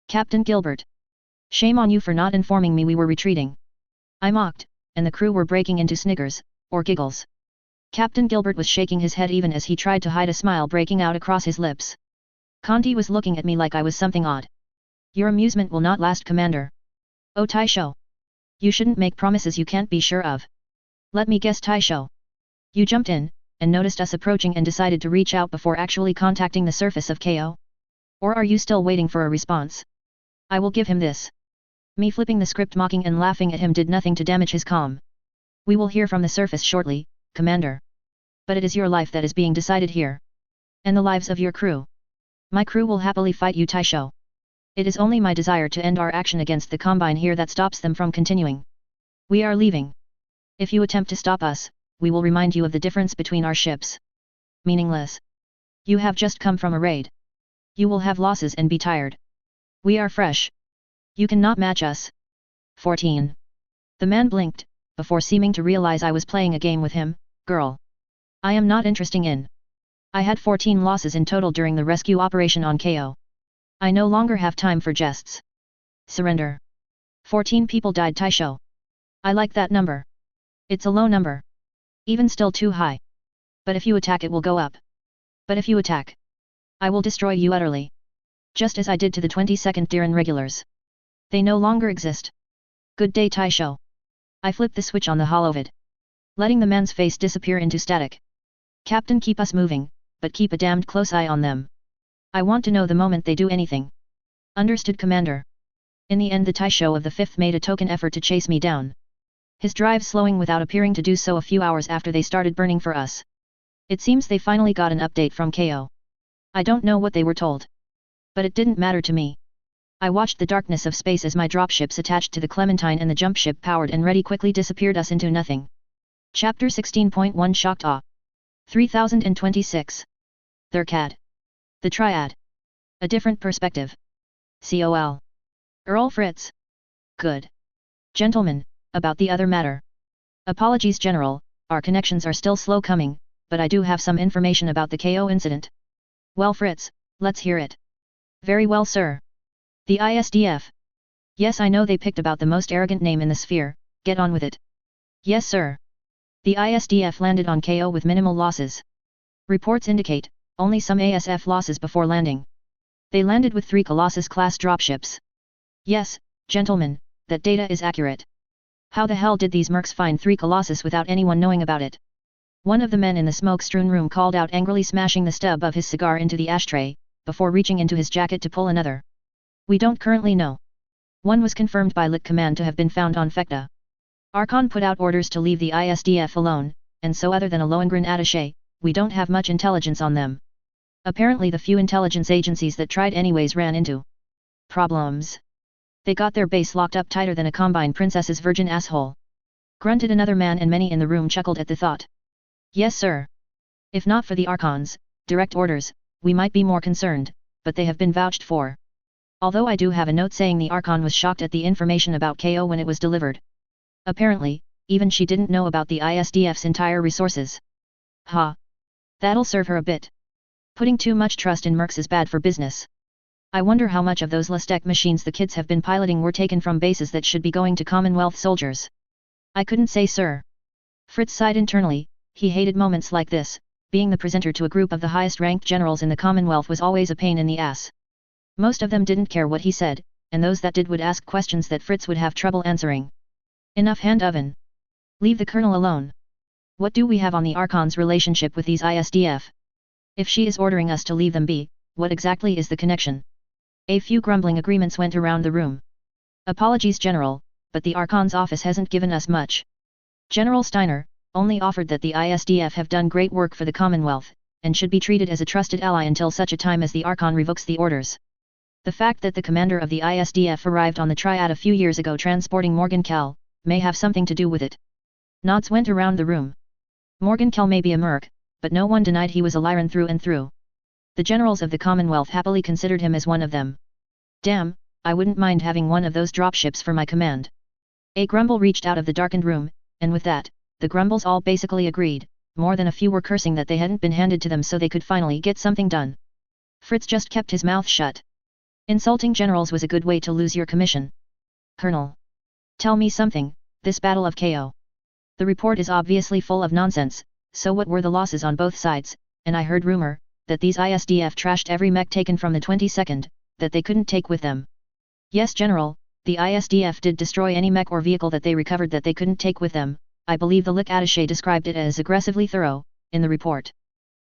Captain Gilbert. Shame on you for not informing me we were retreating. I mocked, and the crew were breaking into sniggers, or giggles. Captain Gilbert was shaking his head even as he tried to hide a smile breaking out across his lips. Conti was looking at me like I was something odd. Your amusement will not last, Commander. Oh Taisho. You shouldn't make promises you can't be sure of. Let me guess, Taisho. You jumped in, and noticed us approaching and decided to reach out before actually contacting the surface of KO? Or are you still waiting for a response? I will give him this. Me flipping the script, mocking and laughing at him did nothing to damage his calm. We will hear from the surface shortly, Commander. But it is your life that is being decided here. And the lives of your crew. My crew will happily fight you, Taisho. It is only my desire to end our action against the Combine here that stops them from continuing. We are leaving. If you attempt to stop us, we will remind you of the difference between our ships. Meaningless. You have just come from a raid. You will have losses and be tired. We are fresh. You cannot match us. 14. The man blinked, before seeming to realize I was playing a game with him. Girl. I am not interested in. I had 14 losses in total during the rescue operation on KO. I no longer have time for jests. Surrender. 14 people died, Taisho. I like that number. It's a low number. Even still too high. But if you attack it will go up. But if you attack, I will destroy you utterly. Just as I did to the 22nd Diran regulars. They no longer exist. Good day, Taisho. I flipped the switch on the holovid, letting the man's face disappear into static. Captain, keep us moving, but keep a damned close eye on them. I want to know the moment they do anything. Understood, Commander. In the end, the Taisho of the 5th made a token effort to chase me down. His drive slowing without appearing to do so a few hours after they started burning for us. It seems they finally got an update from KO. I don't know what they were told. But it didn't matter to me. I watched the darkness of space as my dropships attached to the Clementine and the jump ship powered and ready quickly disappeared us into nothing. Chapter 16.1 Shocked Awe. 3026. Thurcad. The Triad. A different perspective. COL. Earl Fritz. Good. Gentlemen, about the other matter. Apologies, General, our connections are still slow coming, but I do have some information about the KO incident. Well, Fritz, let's hear it. Very well, sir. The ISDF. Yes, I know they picked about the most arrogant name in the sphere, get on with it. Yes, sir. The ISDF landed on KO with minimal losses. Reports indicate, only some ASF losses before landing. They landed with 3 Colossus-class dropships. Yes, gentlemen, that data is accurate. How the hell did these mercs find 3 Colossus without anyone knowing about it? One of the men in the smoke-strewn room called out, angrily smashing the stub of his cigar into the ashtray, before reaching into his jacket to pull another. We don't currently know. One was confirmed by Lit Command to have been found on Fekta. Archon put out orders to leave the ISDF alone, and so other than a Lohengrin attaché, we don't have much intelligence on them. Apparently the few intelligence agencies that tried anyways ran into problems. They got their base locked up tighter than a Combine Princess's virgin asshole. Grunted another man, and many in the room chuckled at the thought. Yes, sir. If not for the Archon's direct orders, we might be more concerned, but they have been vouched for. Although I do have a note saying the Archon was shocked at the information about KO when it was delivered. Apparently, even she didn't know about the ISDF's entire resources. Ha! That'll serve her a bit. Putting too much trust in mercs is bad for business. I wonder how much of those Lustek machines the kids have been piloting were taken from bases that should be going to Commonwealth soldiers. I couldn't say, sir. Fritz sighed internally. He hated moments like this. Being the presenter to a group of the highest-ranked generals in the Commonwealth was always a pain in the ass. Most of them didn't care what he said, and those that did would ask questions that Fritz would have trouble answering. Enough hand oven. Leave the colonel alone. What do we have on the Archon's relationship with these ISDF? If she is ordering us to leave them be, what exactly is the connection? A few grumbling agreements went around the room. Apologies, General, but the Archon's office hasn't given us much. General Steiner only offered that the ISDF have done great work for the Commonwealth, and should be treated as a trusted ally until such a time as the Archon revokes the orders. The fact that the commander of the ISDF arrived on the Triad a few years ago transporting Morgenkel, may have something to do with it. Nods went around the room. Morgenkel may be a merc, but no one denied he was a Lyran through and through. The generals of the Commonwealth happily considered him as one of them. Damn, I wouldn't mind having one of those dropships for my command. A grumble reached out of the darkened room, and with that, the grumbles all basically agreed. More than a few were cursing that they hadn't been handed to them so they could finally get something done. Fritz just kept his mouth shut. Insulting generals was a good way to lose your commission. Colonel. Tell me something, this battle of KO. The report is obviously full of nonsense, so what were the losses on both sides? And I heard rumor, that these ISDF trashed every mech taken from the 22nd, that they couldn't take with them. Yes, General, the ISDF did destroy any mech or vehicle that they recovered that they couldn't take with them. I believe the Lik attaché described it as aggressively thorough, in the report.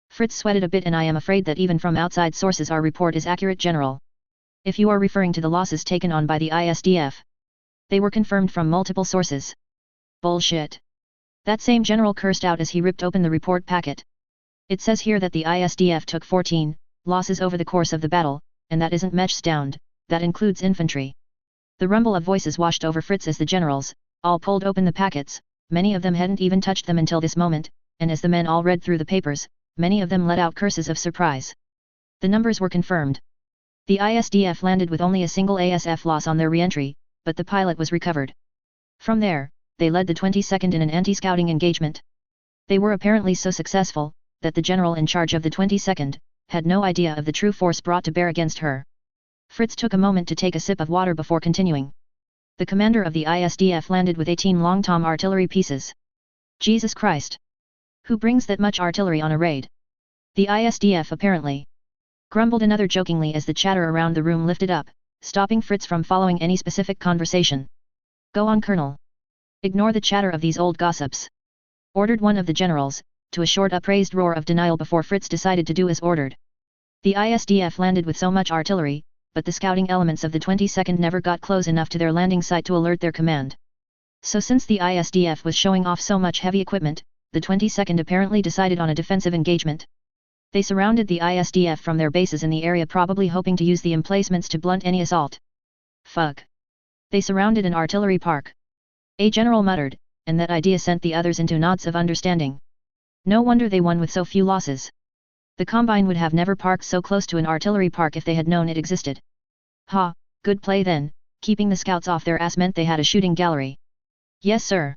Fritz sweated a bit, and I am afraid that even from outside sources our report is accurate, General. If you are referring to the losses taken on by the ISDF, they were confirmed from multiple sources. Bullshit. That same general cursed out as he ripped open the report packet. It says here that the ISDF took 14 losses over the course of the battle, and that isn't mechs downed, that includes infantry. The rumble of voices washed over Fritz as the generals all pulled open the packets, many of them hadn't even touched them until this moment, and as the men all read through the papers, many of them let out curses of surprise. The numbers were confirmed. The ISDF landed with only a single ASF loss on their re-entry, but the pilot was recovered. From there, they led the 22nd in an anti-scouting engagement. They were apparently so successful, that the general in charge of the 22nd, had no idea of the true force brought to bear against her. Fritz took a moment to take a sip of water before continuing. The commander of the ISDF landed with 18 long-tom artillery pieces. Jesus Christ! Who brings that much artillery on a raid? The ISDF apparently. Grumbled another jokingly as the chatter around the room lifted up, stopping Fritz from following any specific conversation. Go on, Colonel. Ignore the chatter of these old gossips. Ordered one of the generals, to a short upraised roar of denial before Fritz decided to do as ordered. The ISDF landed with so much artillery, but the scouting elements of the 22nd never got close enough to their landing site to alert their command. So since the ISDF was showing off so much heavy equipment, the 22nd apparently decided on a defensive engagement. They surrounded the ISDF from their bases in the area, probably hoping to use the emplacements to blunt any assault. Fuck. They surrounded an artillery park. A general muttered, and that idea sent the others into nods of understanding. No wonder they won with so few losses. The Combine would have never parked so close to an artillery park if they had known it existed. Ha, good play then, keeping the scouts off their ass meant they had a shooting gallery. Yes sir.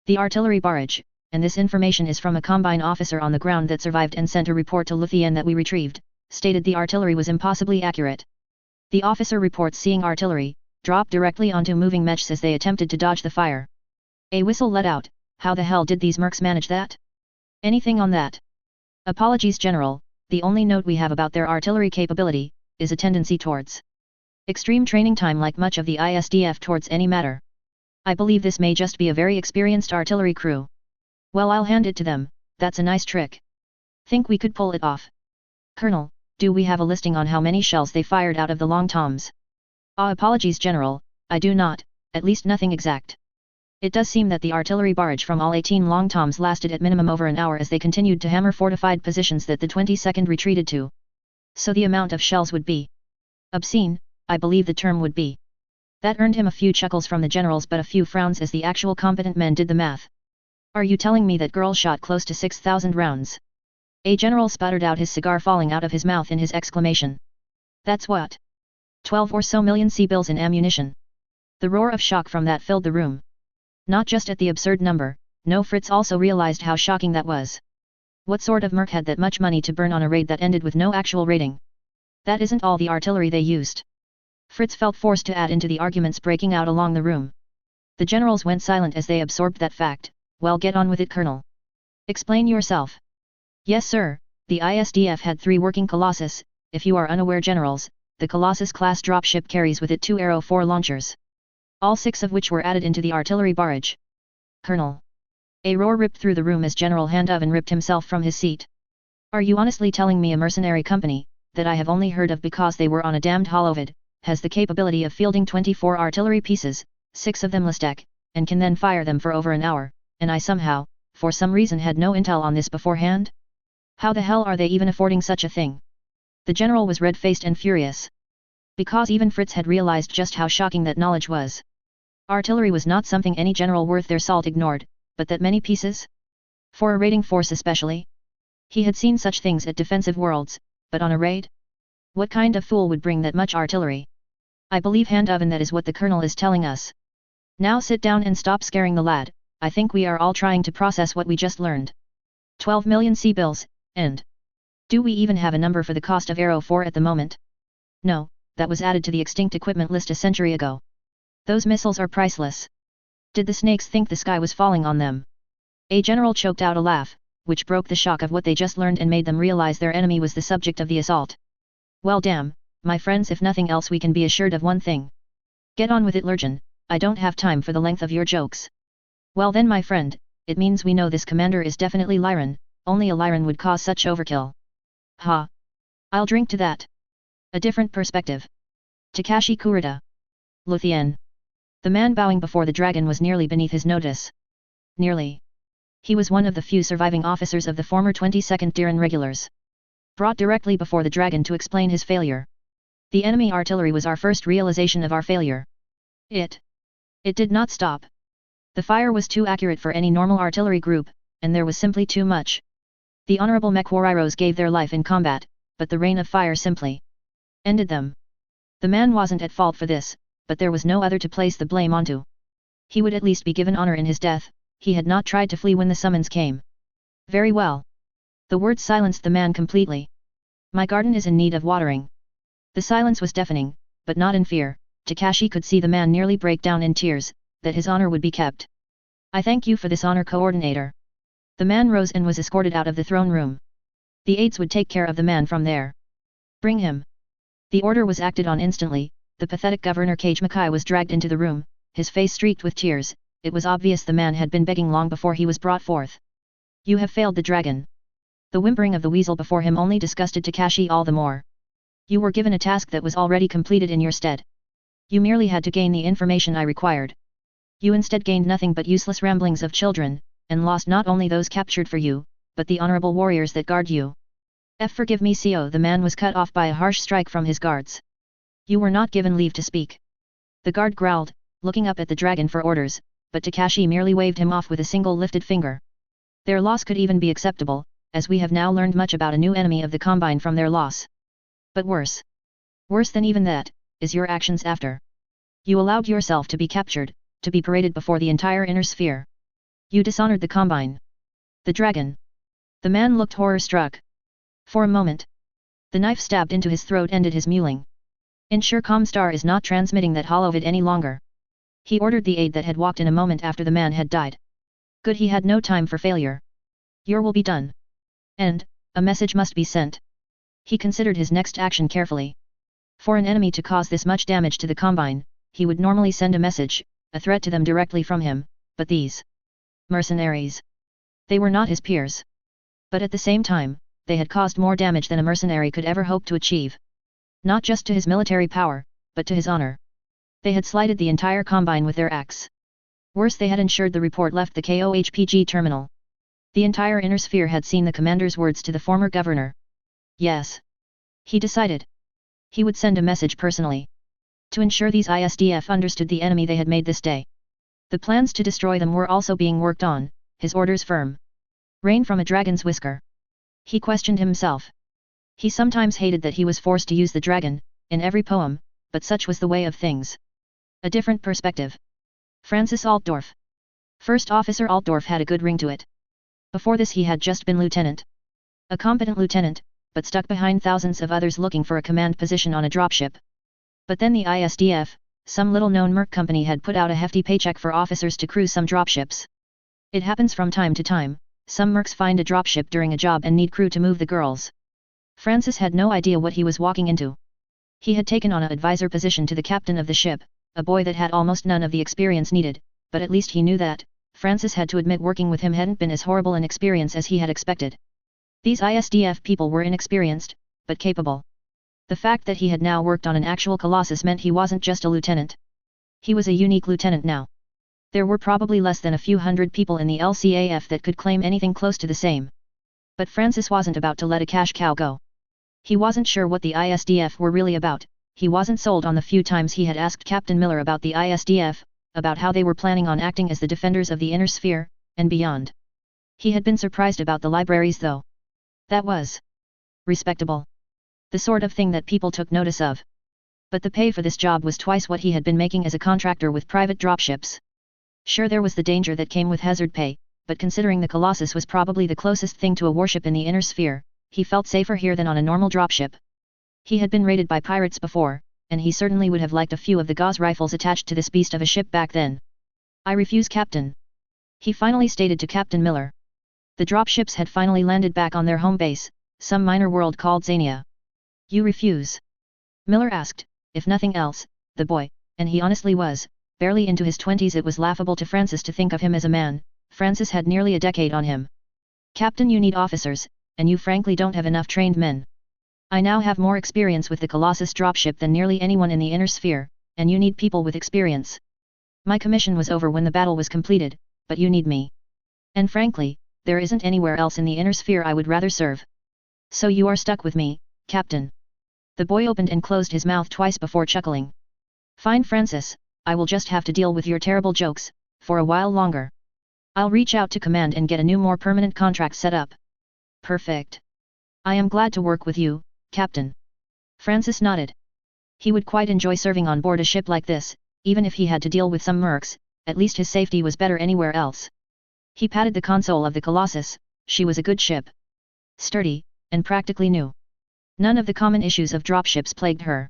The artillery barrage, and this information is from a Combine officer on the ground that survived and sent a report to Luthien that we retrieved, stated the artillery was impossibly accurate. The officer reports seeing artillery, drop directly onto moving mechs as they attempted to dodge the fire. A whistle let out. How the hell did these mercs manage that? Anything on that? Apologies General, the only note we have about their artillery capability, is a tendency towards extreme training time like much of the ISDF towards any matter. I believe this may just be a very experienced artillery crew. Well, I'll hand it to them, that's a nice trick. Think we could pull it off. Colonel, do we have a listing on how many shells they fired out of the long toms? Apologies General, I do not, at least nothing exact. It does seem that the artillery barrage from all 18 long toms lasted at minimum over an hour as they continued to hammer fortified positions that the 22nd retreated to. So the amount of shells would be obscene, I believe the term would be. That earned him a few chuckles from the generals but a few frowns as the actual competent men did the math. Are you telling me that girl shot close to 6,000 rounds? A general sputtered out, his cigar falling out of his mouth in his exclamation. That's what? 12 or so million C-bills in ammunition. The roar of shock from that filled the room. Not just at the absurd number, no, Fritz also realized how shocking that was. What sort of merc had that much money to burn on a raid that ended with no actual raiding? That isn't all the artillery they used. Fritz felt forced to add into the arguments breaking out along the room. The generals went silent as they absorbed that fact. Well, get on with it, Colonel. Explain yourself. Yes sir, the ISDF had 3 working Colossus. If you are unaware generals, the Colossus-class dropship carries with it 2 Arrow 4 launchers. All 6 of which were added into the artillery barrage. Colonel. A roar ripped through the room as General Handoven ripped himself from his seat. Are you honestly telling me a mercenary company, that I have only heard of because they were on a damned holovid, has the capability of fielding 24 artillery pieces, 6 of them Listec, and can then fire them for over an hour, and I somehow, for some reason had no intel on this beforehand? How the hell are they even affording such a thing? The general was red-faced and furious. Because even Fritz had realized just how shocking that knowledge was. Artillery was not something any general worth their salt ignored, but that many pieces? For a raiding force especially? He had seen such things at defensive worlds, but on a raid? What kind of fool would bring that much artillery? I believe Handoven that is what the colonel is telling us. Now sit down and stop scaring the lad, I think we are all trying to process what we just learned. 12 million C-bills, and... do we even have a number for the cost of Arrow 4 at the moment? No, that was added to the extinct equipment list a century ago. Those missiles are priceless. Did the snakes think the sky was falling on them? A general choked out a laugh, which broke the shock of what they just learned and made them realize their enemy was the subject of the assault. Well damn, my friends, if nothing else we can be assured of one thing. Get on with it, Lurgen, I don't have time for the length of your jokes. Well then my friend, it means we know this commander is definitely Lyran, only a Lyran would cause such overkill. Ha! I'll drink to that. A different perspective. Takashi Kurita. Luthien. The man bowing before the dragon was nearly beneath his notice. Nearly. He was one of the few surviving officers of the former 22nd Diran regulars. Brought directly before the dragon to explain his failure. The enemy artillery was our first realization of our failure. It did not stop. The fire was too accurate for any normal artillery group, and there was simply too much. The honorable mech warriors gave their life in combat, but the rain of fire simply ended them. The man wasn't at fault for this, but there was no other to place the blame onto. He would at least be given honor in his death. He had not tried to flee when the summons came. Very well. The words silenced the man completely. My garden is in need of watering. The silence was deafening, but not in fear. Takashi could see the man nearly break down in tears, that his honor would be kept. I thank you for this honor, coordinator. The man rose and was escorted out of the throne room. The aides would take care of the man from there. Bring him. The order was acted on instantly. The pathetic Governor Kage Makai was dragged into the room, his face streaked with tears. It was obvious the man had been begging long before he was brought forth. You have failed the dragon. The whimpering of the weasel before him only disgusted Takashi all the more. You were given a task that was already completed in your stead. You merely had to gain the information I required. You instead gained nothing but useless ramblings of children, and lost not only those captured for you, but the honorable warriors that guard you. Forgive me, CO. The man was cut off by a harsh strike from his guards. You were not given leave to speak. The guard growled, looking up at the dragon for orders, but Takashi merely waved him off with a single lifted finger. Their loss could even be acceptable, as we have now learned much about a new enemy of the Combine from their loss. But worse than even that, is your actions after. You allowed yourself to be captured, to be paraded before the entire inner sphere. You dishonored the Combine. The dragon. The man looked horror-struck. For a moment, the knife stabbed into his throat ended his mewling. Ensure Comstar is not transmitting that holovid any longer. He ordered the aide that had walked in a moment after the man had died. Good, he had no time for failure. Your will be done. And, a message must be sent. He considered his next action carefully. For an enemy to cause this much damage to the Combine, he would normally send a message, a threat to them directly from him, but these mercenaries. They were not his peers. But at the same time, they had caused more damage than a mercenary could ever hope to achieve. Not just to his military power, but to his honor. They had slighted the entire Combine with their acts. Worse, they had ensured the report left the KOHPG terminal. The entire inner sphere had seen the commander's words to the former governor. Yes. He decided. He would send a message personally. To ensure these ISDF understood the enemy they had made this day. The plans to destroy them were also being worked on, his orders firm. Rain from a dragon's whisker. He questioned himself. He sometimes hated that he was forced to use the dragon, in every poem, but such was the way of things. A different perspective. Francis Altdorf. First Officer Altdorf had a good ring to it. Before this he had just been lieutenant. A competent lieutenant, but stuck behind thousands of others looking for a command position on a dropship. But then the ISDF, some little-known merc company had put out a hefty paycheck for officers to crew some dropships. It happens from time to time, some mercs find a dropship during a job and need crew to move the girls. Francis had no idea what he was walking into. He had taken on an advisor position to the captain of the ship, a boy that had almost none of the experience needed, but at least he knew that. Francis had to admit working with him hadn't been as horrible an experience as he had expected. These ISDF people were inexperienced, but capable. The fact that he had now worked on an actual colossus meant he wasn't just a lieutenant. He was a unique lieutenant now. There were probably less than a few hundred people in the LCAF that could claim anything close to the same. But Francis wasn't about to let a cash cow go. He wasn't sure what the ISDF were really about. He wasn't sold on the few times he had asked Captain Miller about the ISDF, about how they were planning on acting as the defenders of the inner sphere, and beyond. He had been surprised about the libraries though. That was respectable. The sort of thing that people took notice of. But the pay for this job was twice what he had been making as a contractor with private dropships. Sure, there was the danger that came with hazard pay, but considering the Colossus was probably the closest thing to a warship in the inner sphere, he felt safer here than on a normal dropship. He had been raided by pirates before, and he certainly would have liked a few of the gauze rifles attached to this beast of a ship back then. I refuse, Captain. He finally stated to Captain Miller. The dropships had finally landed back on their home base, some minor world called Zania. You refuse? Miller asked. If nothing else, the boy, and he honestly was, barely into his 20s. It was laughable to Francis to think of him as a man. Francis had nearly a decade on him. Captain, you need officers, and you frankly don't have enough trained men. I now have more experience with the Colossus dropship than nearly anyone in the inner sphere, and you need people with experience. My commission was over when the battle was completed, but you need me. And frankly, there isn't anywhere else in the inner sphere I would rather serve. So you are stuck with me, Captain. The boy opened and closed his mouth twice before chuckling. Fine, Francis, I will just have to deal with your terrible jokes. for a while longer. I'll reach out to command and get a new more permanent contract set up. Perfect. I am glad to work with you, Captain. Francis nodded. He would quite enjoy serving on board a ship like this, even if he had to deal with some mercs, at least his safety was better anywhere else. He patted the console of the Colossus. She was a good ship. Sturdy, and practically new. None of the common issues of dropships plagued her.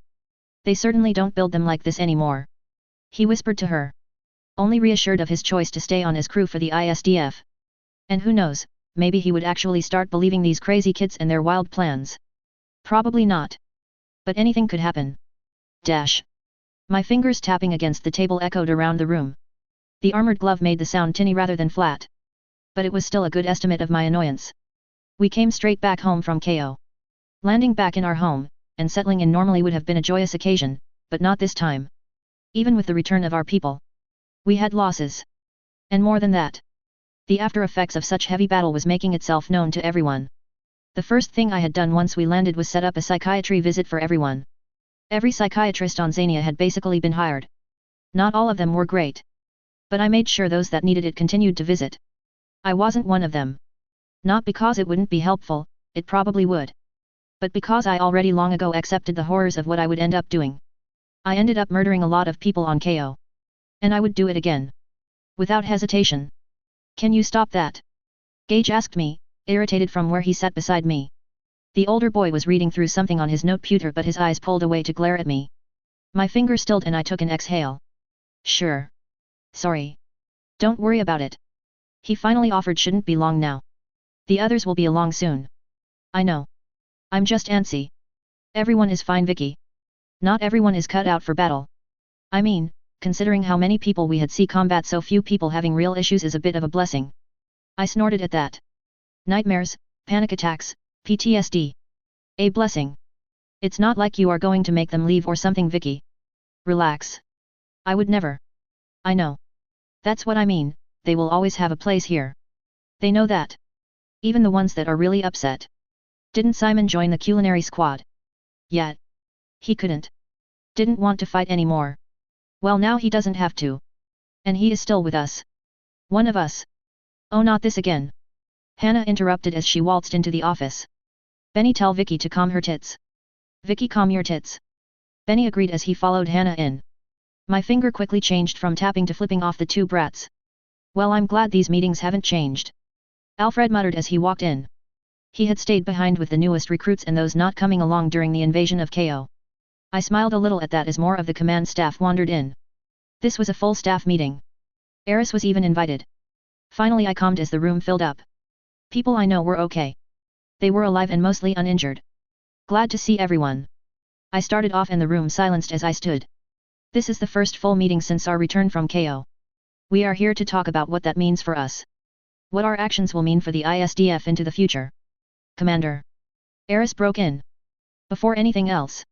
They certainly don't build them like this anymore. He whispered to her. Only reassured of his choice to stay on as crew for the ISDF. And who knows, maybe he would actually start believing these crazy kids and their wild plans. Probably not. But anything could happen. Dash. My fingers tapping against the table echoed around the room. The armored glove made the sound tinny rather than flat. But it was still a good estimate of my annoyance. We came straight back home from KO. Landing back in our home, and settling in normally would have been a joyous occasion, but not this time. Even with the return of our people. We had losses. And more than that. The after effects of such heavy battle was making itself known to everyone. The first thing I had done once we landed was set up a psychiatry visit for everyone. Every psychiatrist on Xania had basically been hired. Not all of them were great. But I made sure those that needed it continued to visit. I wasn't one of them. Not because it wouldn't be helpful, it probably would. But because I already long ago accepted the horrors of what I would end up doing. I ended up murdering a lot of people on KO. And I would do it again. Without hesitation. Can you stop that? Gage asked me, irritated from where he sat beside me. The older boy was reading through something on his noteputer but his eyes pulled away to glare at me. My finger stilled and I took an exhale. Sure. Sorry. Don't worry about it. He finally offered shouldn't be long now. The others will be along soon. I know. I'm just antsy. Everyone is fine, Vicky. Not everyone is cut out for battle. I mean, considering how many people we had see combat, so few people having real issues is a bit of a blessing. I snorted at that. Nightmares, panic attacks, PTSD. A blessing. It's not like you are going to make them leave or something, Vicky. Relax. I would never. I know. That's what I mean, they will always have a place here. They know that. Even the ones that are really upset. Didn't Simon join the culinary squad? Yet. He couldn't. Didn't want to fight anymore. Well, now he doesn't have to. And he is still with us. One of us. Oh, not this again. Hannah interrupted as she waltzed into the office. Benny, tell Vicky to calm her tits. Vicky, calm your tits. Benny agreed as he followed Hannah in. My finger quickly changed from tapping to flipping off the two brats. Well, I'm glad these meetings haven't changed. Alfred muttered as he walked in. He had stayed behind with the newest recruits and those not coming along during the invasion of KO. I smiled a little at that as more of the command staff wandered in. This was a full staff meeting. Eris was even invited. Finally I calmed as the room filled up. People I know were okay. They were alive and mostly uninjured. Glad to see everyone. I started off and the room silenced as I stood. This is the first full meeting since our return from KO. We are here to talk about what that means for us. What our actions will mean for the ISDF into the future. Commander. Eris broke in. Before anything else.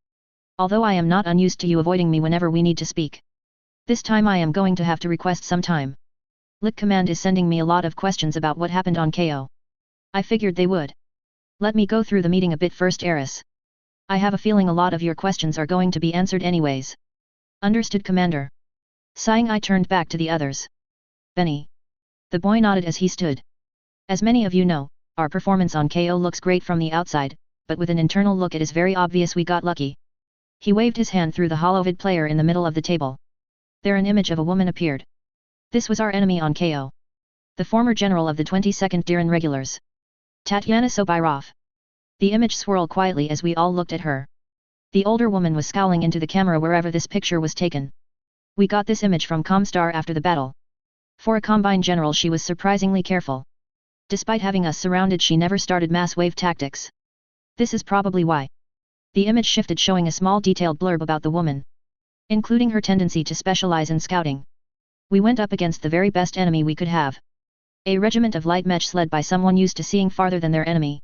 Although I am not unused to you avoiding me whenever we need to speak. This time I am going to have to request some time. Lit Command is sending me a lot of questions about what happened on KO. I figured they would. Let me go through the meeting a bit first, Eris. I have a feeling a lot of your questions are going to be answered anyways. Understood, Commander. Sighing, I turned back to the others. Benny. The boy nodded as he stood. As many of you know, our performance on KO looks great from the outside, but with an internal look it is very obvious we got lucky. He waved his hand through the holovid player in the middle of the table. There an image of a woman appeared. This was our enemy on KO. The former general of the 22nd Diran regulars. Tatyana Sobyrov. The image swirled quietly as we all looked at her. The older woman was scowling into the camera wherever this picture was taken. We got this image from Comstar after the battle. For a Combine general she was surprisingly careful. Despite having us surrounded, she never started mass wave tactics. This is probably why. The image shifted, showing a small detailed blurb about the woman. Including her tendency to specialize in scouting. We went up against the very best enemy we could have. A regiment of light mechs led by someone used to seeing farther than their enemy.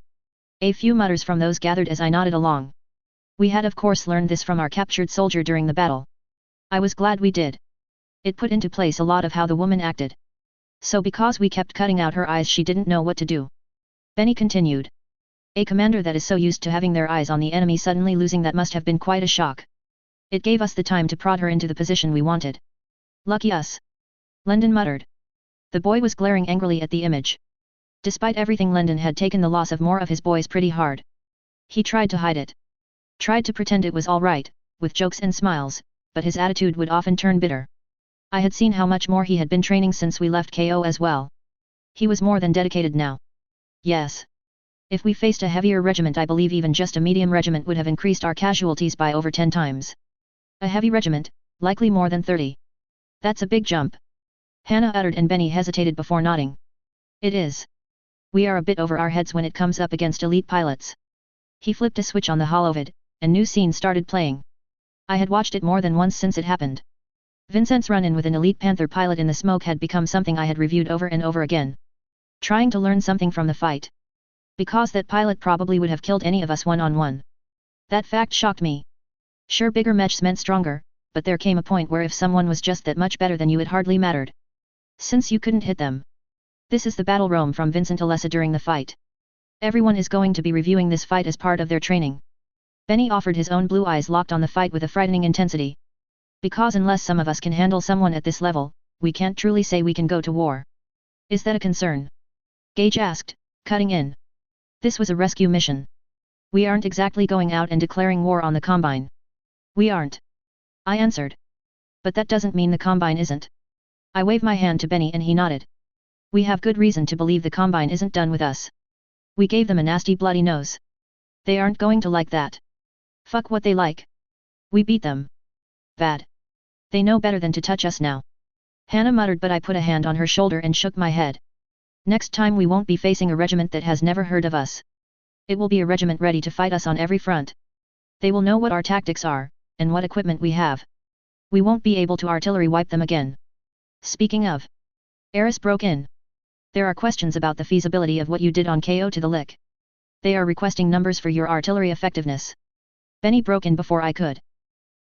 A few mutters from those gathered as I nodded along. We had of course learned this from our captured soldier during the battle. I was glad we did. It put into place a lot of how the woman acted. So because we kept cutting out her eyes she didn't know what to do. Benny continued. A commander that is so used to having their eyes on the enemy suddenly losing that must have been quite a shock. It gave us the time to prod her into the position we wanted. Lucky us. Lendon muttered. The boy was glaring angrily at the image. Despite everything, Lendon had taken the loss of more of his boys pretty hard. He tried to hide it. Tried to pretend it was all right, with jokes and smiles, but his attitude would often turn bitter. I had seen how much more he had been training since we left KO as well. He was more than dedicated now. Yes. If we faced a heavier regiment, I believe even just a medium regiment would have increased our casualties by over 10 times. A heavy regiment, likely more than 30. That's a big jump. Hannah uttered, and Benny hesitated before nodding. It is. We are a bit over our heads when it comes up against elite pilots. He flipped a switch on the holovid, and new scene started playing. I had watched it more than once since it happened. Vincent's run-in with an elite Panther pilot in the smoke had become something I had reviewed over and over again. Trying to learn something from the fight. Because that pilot probably would have killed any of us one-on-one. That fact shocked me. Sure, bigger mechs meant stronger, but there came a point where if someone was just that much better than you, it hardly mattered. Since you couldn't hit them. This is the battle roam from Vincent Alessa during the fight. Everyone is going to be reviewing this fight as part of their training. Benny offered, his own blue eyes locked on the fight with a frightening intensity. Because unless some of us can handle someone at this level, we can't truly say we can go to war. Is that a concern? Gage asked, cutting in. This was a rescue mission. We aren't exactly going out and declaring war on the Combine. We aren't. I answered. But that doesn't mean the Combine isn't. I waved my hand to Benny and he nodded. We have good reason to believe the Combine isn't done with us. We gave them a nasty bloody nose. They aren't going to like that. Fuck what they like. We beat them. Bad. They know better than to touch us now. Hannah muttered, but I put a hand on her shoulder and shook my head. Next time we won't be facing a regiment that has never heard of us. It will be a regiment ready to fight us on every front. They will know what our tactics are, and what equipment we have. We won't be able to artillery wipe them again. Speaking of. Eris broke in. There are questions about the feasibility of what you did on KO to the lick. They are requesting numbers for your artillery effectiveness. Benny broke in before I could.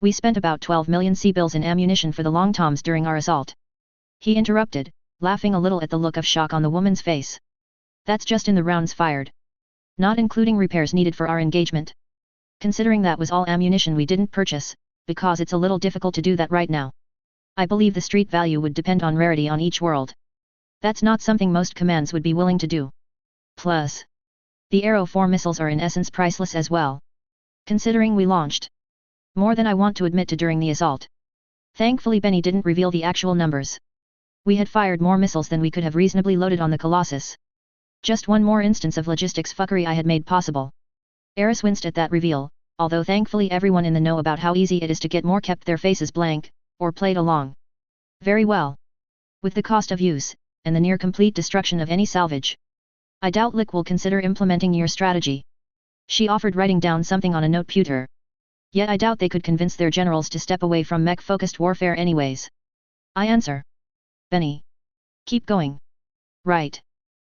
We spent about 12 million C-bills in ammunition for the long toms during our assault. He interrupted, laughing a little at the look of shock on the woman's face. That's just in the rounds fired. Not including repairs needed for our engagement. Considering that was all ammunition we didn't purchase, because it's a little difficult to do that right now. I believe the street value would depend on rarity on each world. That's not something most commands would be willing to do. Plus, the Arrow 4 missiles are in essence priceless as well. Considering we launched more than I want to admit to during the assault. Thankfully Benny didn't reveal the actual numbers. We had fired more missiles than we could have reasonably loaded on the Colossus. Just one more instance of logistics fuckery I had made possible. Eris winced at that reveal, although thankfully everyone in the know about how easy it is to get more kept their faces blank, or played along. Very well. With the cost of use, and the near complete destruction of any salvage. I doubt Lick will consider implementing your strategy. She offered, writing down something on a note-pewter. Yet I doubt they could convince their generals to step away from mech-focused warfare anyways. I answer. Benny. Keep going. Right.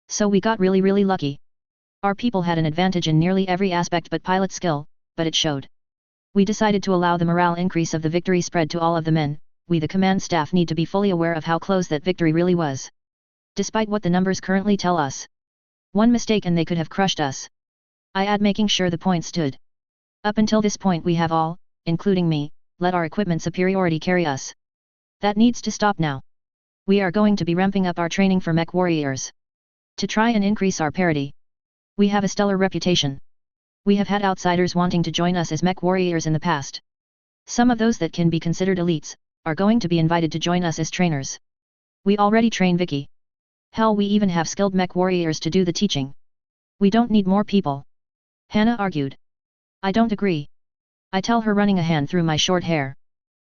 So we got really lucky. Our people had an advantage in nearly every aspect but pilot skill, but it showed. We decided to allow the morale increase of the victory spread to all of the men. We, the command staff, need to be fully aware of how close that victory really was. Despite what the numbers currently tell us. One mistake and they could have crushed us. I add, making sure the point stood. Up until this point we have all, including me, let our equipment superiority carry us. That needs to stop now. We are going to be ramping up our training for mech warriors. To try and increase our parity. We have a stellar reputation. We have had outsiders wanting to join us as mech warriors in the past. Some of those that can be considered elites, are going to be invited to join us as trainers. We already train Vicky. Hell, we even have skilled mech warriors to do the teaching. We don't need more people. Hannah argued. I don't agree. I tell her, running a hand through my short hair.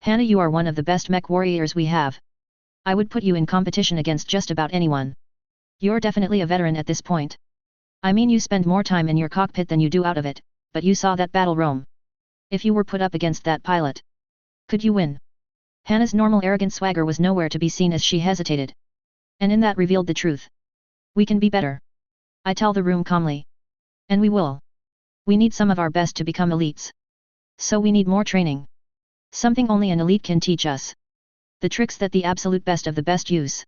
Hannah, you are one of the best mech warriors we have. I would put you in competition against just about anyone. You're definitely a veteran at this point. I mean, you spend more time in your cockpit than you do out of it, but you saw that battle roam. If you were put up against that pilot, could you win? Hannah's normal arrogant swagger was nowhere to be seen as she hesitated. And in that revealed the truth. We can be better. I tell the room calmly. And we will. We need some of our best to become elites. So we need more training. Something only an elite can teach us. The tricks that the absolute best of the best use.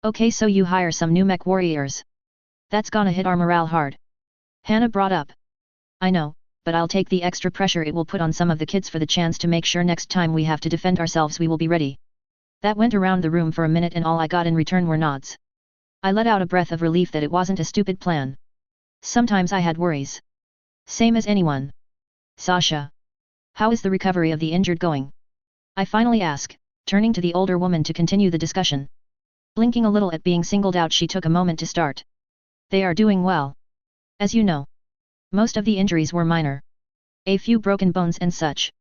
Okay, so you hire some new mech warriors. That's gonna hit our morale hard. Hannah brought up. I know, but I'll take the extra pressure it will put on some of the kids for the chance to make sure next time we have to defend ourselves we will be ready. That went around the room for a minute and all I got in return were nods. I let out a breath of relief that it wasn't a stupid plan. Sometimes I had worries. Same as anyone. Sasha. How is the recovery of the injured going? I finally asked, turning to the older woman to continue the discussion. Blinking a little at being singled out, she took a moment to start. They are doing well. As you know. Most of the injuries were minor. A few broken bones and such.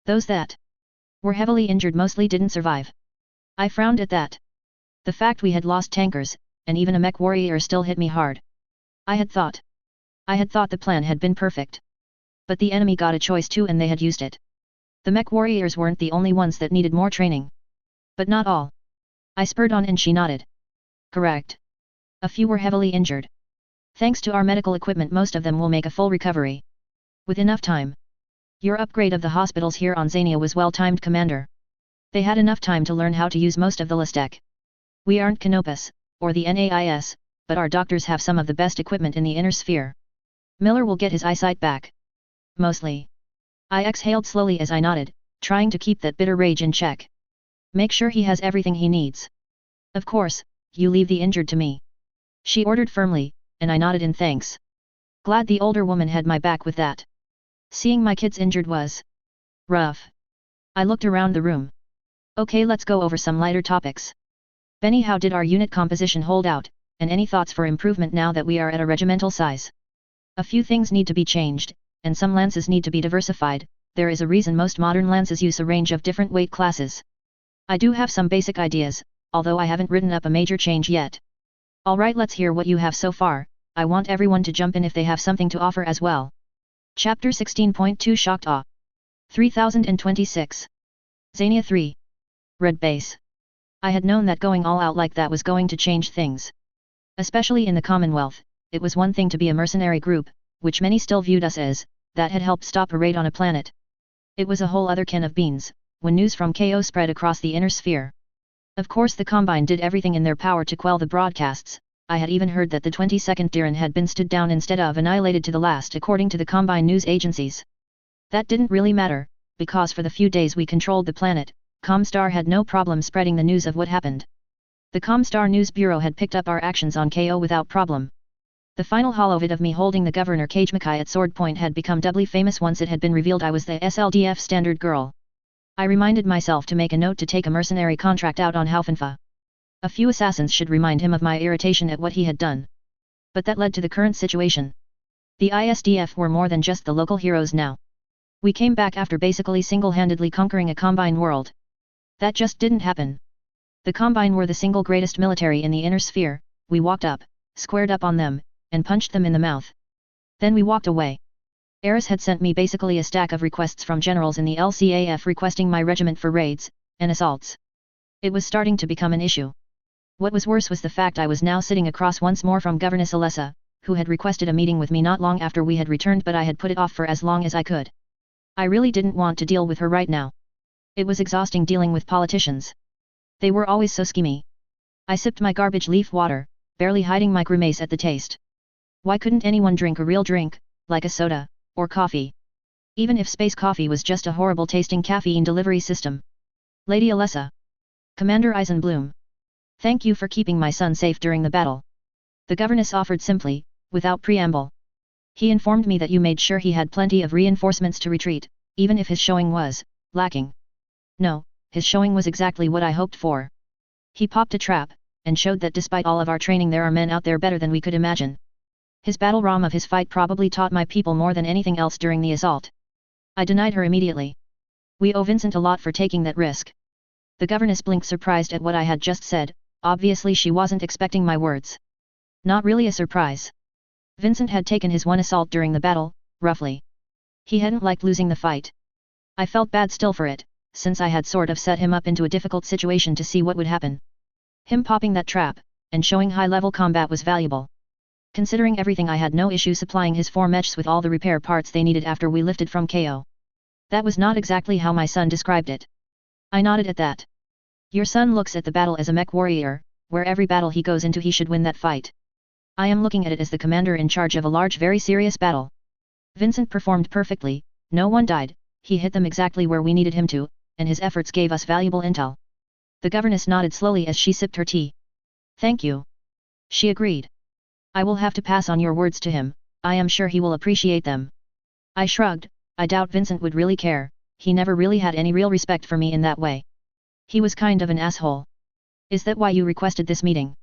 Those that were heavily injured mostly didn't survive. I frowned at that. The fact we had lost tankers, and even a mech warrior still hit me hard. I had thought the plan had been perfect. But the enemy got a choice too and they had used it. The mech warriors weren't the only ones that needed more training. But not all. I spurred on and she nodded. Correct. A few were heavily injured. Thanks to our medical equipment most of them will make a full recovery. With enough time. Your upgrade of the hospitals here on Xania was well timed, Commander. They had enough time to learn how to use most of the Listec. We aren't Canopus, or the NAIS, but our doctors have some of the best equipment in the inner sphere. Miller will get his eyesight back. Mostly. I exhaled slowly as I nodded, trying to keep that bitter rage in check. Make sure he has everything he needs. Of course, you leave the injured to me. She ordered firmly, and I nodded in thanks. Glad the older woman had my back with that. Seeing my kids injured was rough. I looked around the room. Okay, let's go over some lighter topics. Benny, how did our unit composition hold out, and any thoughts for improvement now that we are at a regimental size? A few things need to be changed, and some lances need to be diversified. There is a reason most modern lances use a range of different weight classes. I do have some basic ideas, although I haven't written up a major change yet. Alright, let's hear what you have so far. I want everyone to jump in if they have something to offer as well. Chapter 16.2 Shocked Awe 3026 Xania 3 Red Base. I had known that going all out like that was going to change things. Especially in the Commonwealth, it was one thing to be a mercenary group, which many still viewed us as, that had helped stop a raid on a planet. It was a whole other can of beans, when news from KO spread across the inner sphere. Of course the Combine did everything in their power to quell the broadcasts. I had even heard that the 22nd Diran had been stood down instead of annihilated to the last according to the Combine news agencies. That didn't really matter, because for the few days we controlled the planet, Comstar had no problem spreading the news of what happened. The Comstar News Bureau had picked up our actions on KO without problem. The final holovid of me holding the Governor Kagemakai at sword point had become doubly famous once it had been revealed I was the SLDF standard girl. I reminded myself to make a note to take a mercenary contract out on Haufenfa. A few assassins should remind him of my irritation at what he had done. But that led to the current situation. The ISDF were more than just the local heroes now. We came back after basically single-handedly conquering a Combine world. That just didn't happen. The Combine were the single greatest military in the inner sphere. We walked up, squared up on them, and punched them in the mouth. Then we walked away. Eris had sent me basically a stack of requests from generals in the LCAF requesting my regiment for raids and assaults. It was starting to become an issue. What was worse was the fact I was now sitting across once more from Governess Alessa, who had requested a meeting with me not long after we had returned, but I had put it off for as long as I could. I really didn't want to deal with her right now. It was exhausting dealing with politicians. They were always so schemy. I sipped my garbage leaf water, barely hiding my grimace at the taste. Why couldn't anyone drink a real drink, like a soda, or coffee? Even if space coffee was just a horrible tasting caffeine delivery system. Lady Alessa. Commander Eisenbloom. Thank you for keeping my son safe during the battle. The governess offered simply, without preamble. He informed me that you made sure he had plenty of reinforcements to retreat, even if his showing was lacking. No, his showing was exactly what I hoped for. He popped a trap, and showed that despite all of our training there are men out there better than we could imagine. His battle rom of his fight probably taught my people more than anything else during the assault. I denied her immediately. We owe Vincent a lot for taking that risk. The governess blinked surprised at what I had just said. Obviously she wasn't expecting my words. Not really a surprise. Vincent had taken his one assault during the battle, roughly. He hadn't liked losing the fight. I felt bad still for it, since I had sort of set him up into a difficult situation to see what would happen. Him popping that trap, and showing high-level combat was valuable. Considering everything, I had no issue supplying his 4 mechs with all the repair parts they needed after we lifted from KO. That was not exactly how my son described it. I nodded at that. Your son looks at the battle as a mech warrior, where every battle he goes into he should win that fight. I am looking at it as the commander in charge of a large, very serious battle. Vincent performed perfectly, no one died, he hit them exactly where we needed him to, and his efforts gave us valuable intel. The governess nodded slowly as she sipped her tea. Thank you. She agreed. I will have to pass on your words to him, I am sure he will appreciate them. I shrugged, I doubt Vincent would really care, he never really had any real respect for me in that way. He was kind of an asshole. Is that why you requested this meeting?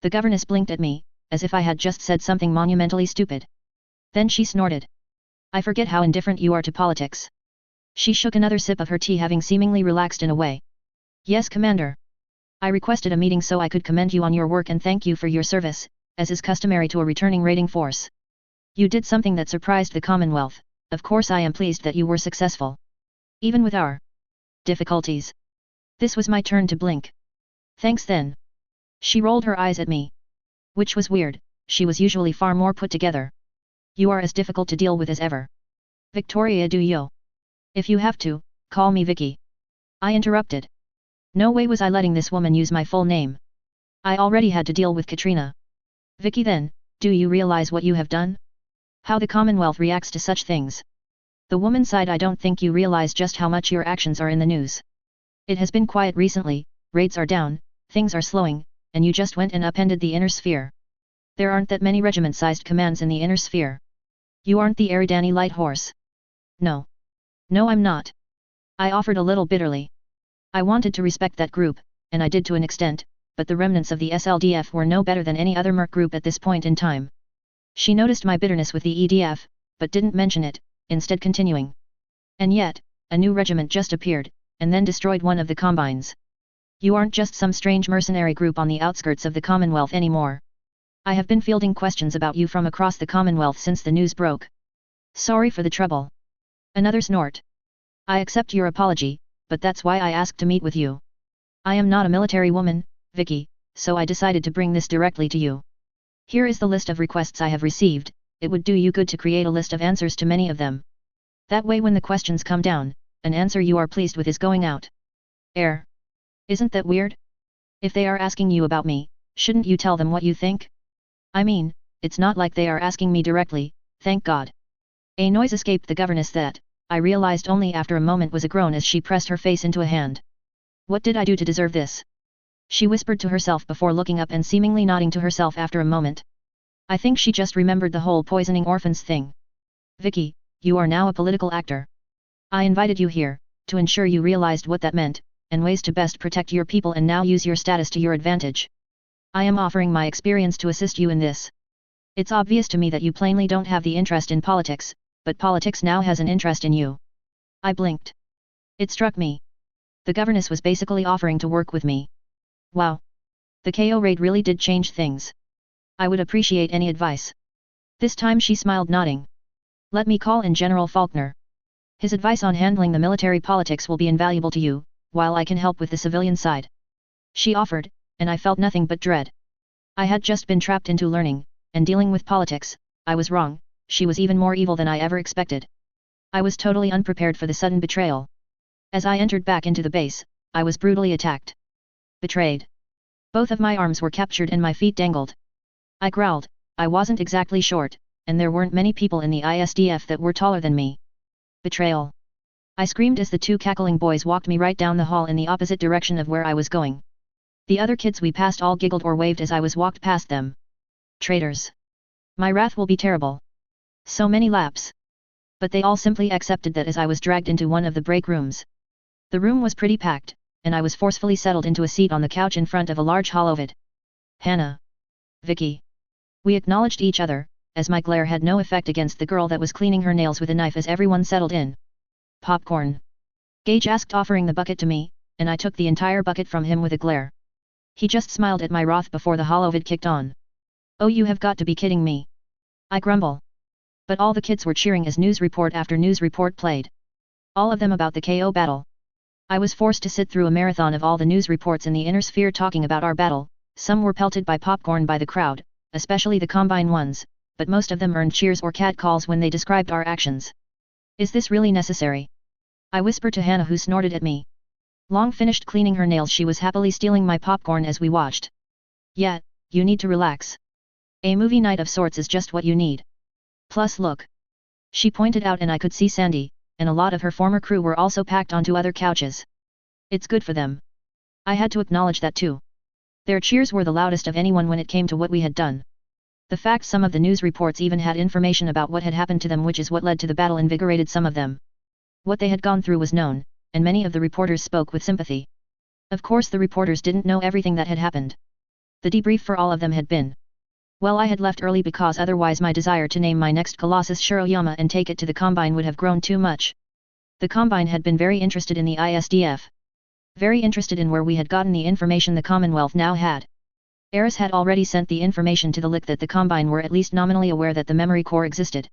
The governess blinked at me, as if I had just said something monumentally stupid. Then she snorted. I forget how indifferent you are to politics. She shook another sip of her tea, having seemingly relaxed in a way. Yes, Commander. I requested a meeting so I could commend you on your work and thank you for your service, as is customary to a returning raiding force. You did something that surprised the Commonwealth. Of course I am pleased that you were successful. Even with our difficulties. This was my turn to blink. Thanks then. She rolled her eyes at me. Which was weird, she was usually far more put together. You are as difficult to deal with as ever. Victoria do yo. If you have to, call me Vicky. I interrupted. No way was I letting this woman use my full name. I already had to deal with Katrina. Vicky then, do you realize what you have done? How the Commonwealth reacts to such things. The woman sighed. I don't think you realize just how much your actions are in the news. It has been quiet recently, raids are down, things are slowing, and you just went and upended the inner sphere. There aren't that many regiment-sized commands in the inner sphere. You aren't the Eridani light horse. No. No, I'm not. I offered a little bitterly. I wanted to respect that group, and I did to an extent, but the remnants of the SLDF were no better than any other merc group at this point in time. She noticed my bitterness with the EDF, but didn't mention it, instead continuing. And yet, a new regiment just appeared, and then destroyed one of the combines. You aren't just some strange mercenary group on the outskirts of the Commonwealth anymore. I have been fielding questions about you from across the Commonwealth since the news broke. Sorry for the trouble. Another snort. I accept your apology, but that's why I asked to meet with you. I am not a military woman, Vicky, so I decided to bring this directly to you. Here is the list of requests I have received. It would do you good to create a list of answers to many of them. That way when the questions come down, an answer you are pleased with is going out. Isn't that weird? If they are asking you about me, shouldn't you tell them what you think? I mean, it's not like they are asking me directly, thank God. A noise escaped the governess that, I realized only after a moment, was a groan as she pressed her face into a hand. What did I do to deserve this? She whispered to herself before looking up and seemingly nodding to herself after a moment. I think she just remembered the whole poisoning orphans thing. Vicky, you are now a political actor. I invited you here, to ensure you realized what that meant, and ways to best protect your people and now use your status to your advantage. I am offering my experience to assist you in this. It's obvious to me that you plainly don't have the interest in politics, but politics now has an interest in you. I blinked. It struck me. The governess was basically offering to work with me. Wow. The KO raid really did change things. I would appreciate any advice. This time she smiled, nodding. Let me call in General Faulkner. His advice on handling the military politics will be invaluable to you, while I can help with the civilian side. She offered, and I felt nothing but dread. I had just been trapped into learning, and dealing with politics. I was wrong, she was even more evil than I ever expected. I was totally unprepared for the sudden betrayal. As I entered back into the base, I was brutally attacked. Betrayed. Both of my arms were captured and my feet dangled. I growled. I wasn't exactly short, and there weren't many people in the ISDF that were taller than me. Betrayal. I screamed as the two cackling boys walked me right down the hall in the opposite direction of where I was going. The other kids we passed all giggled or waved as I was walked past them. Traitors. My wrath will be terrible. So many laps. But they all simply accepted that as I was dragged into one of the break rooms. The room was pretty packed, and I was forcefully settled into a seat on the couch in front of a large holovid. Hannah. Vicky. We acknowledged each other, as my glare had no effect against the girl that was cleaning her nails with a knife as everyone settled in. Popcorn. Gage asked, offering the bucket to me, and I took the entire bucket from him with a glare. He just smiled at my wrath before the holovid kicked on. Oh, you have got to be kidding me. I grumble. But all the kids were cheering as news report after news report played. All of them about the KO battle. I was forced to sit through a marathon of all the news reports in the inner sphere talking about our battle. Some were pelted by popcorn by the crowd, especially the Combine ones, but most of them earned cheers or catcalls when they described our actions. Is this really necessary? I whispered to Hannah, who snorted at me. Long finished cleaning her nails, she was happily stealing my popcorn as we watched. Yeah, you need to relax. A movie night of sorts is just what you need. Plus look. She pointed out, and I could see Sandy, and a lot of her former crew were also packed onto other couches. It's good for them. I had to acknowledge that too. Their cheers were the loudest of anyone when it came to what we had done. The fact some of the news reports even had information about what had happened to them, which is what led to the battle, invigorated some of them. What they had gone through was known, and many of the reporters spoke with sympathy. Of course the reporters didn't know everything that had happened. The debrief for all of them had been, well, I had left early because otherwise my desire to name my next Colossus Shiroyama and take it to the Combine would have grown too much. The Combine had been very interested in the ISDF. Very interested in where we had gotten the information the Commonwealth now had. Eris had already sent the information to the LIC that the Combine were at least nominally aware that the memory core existed.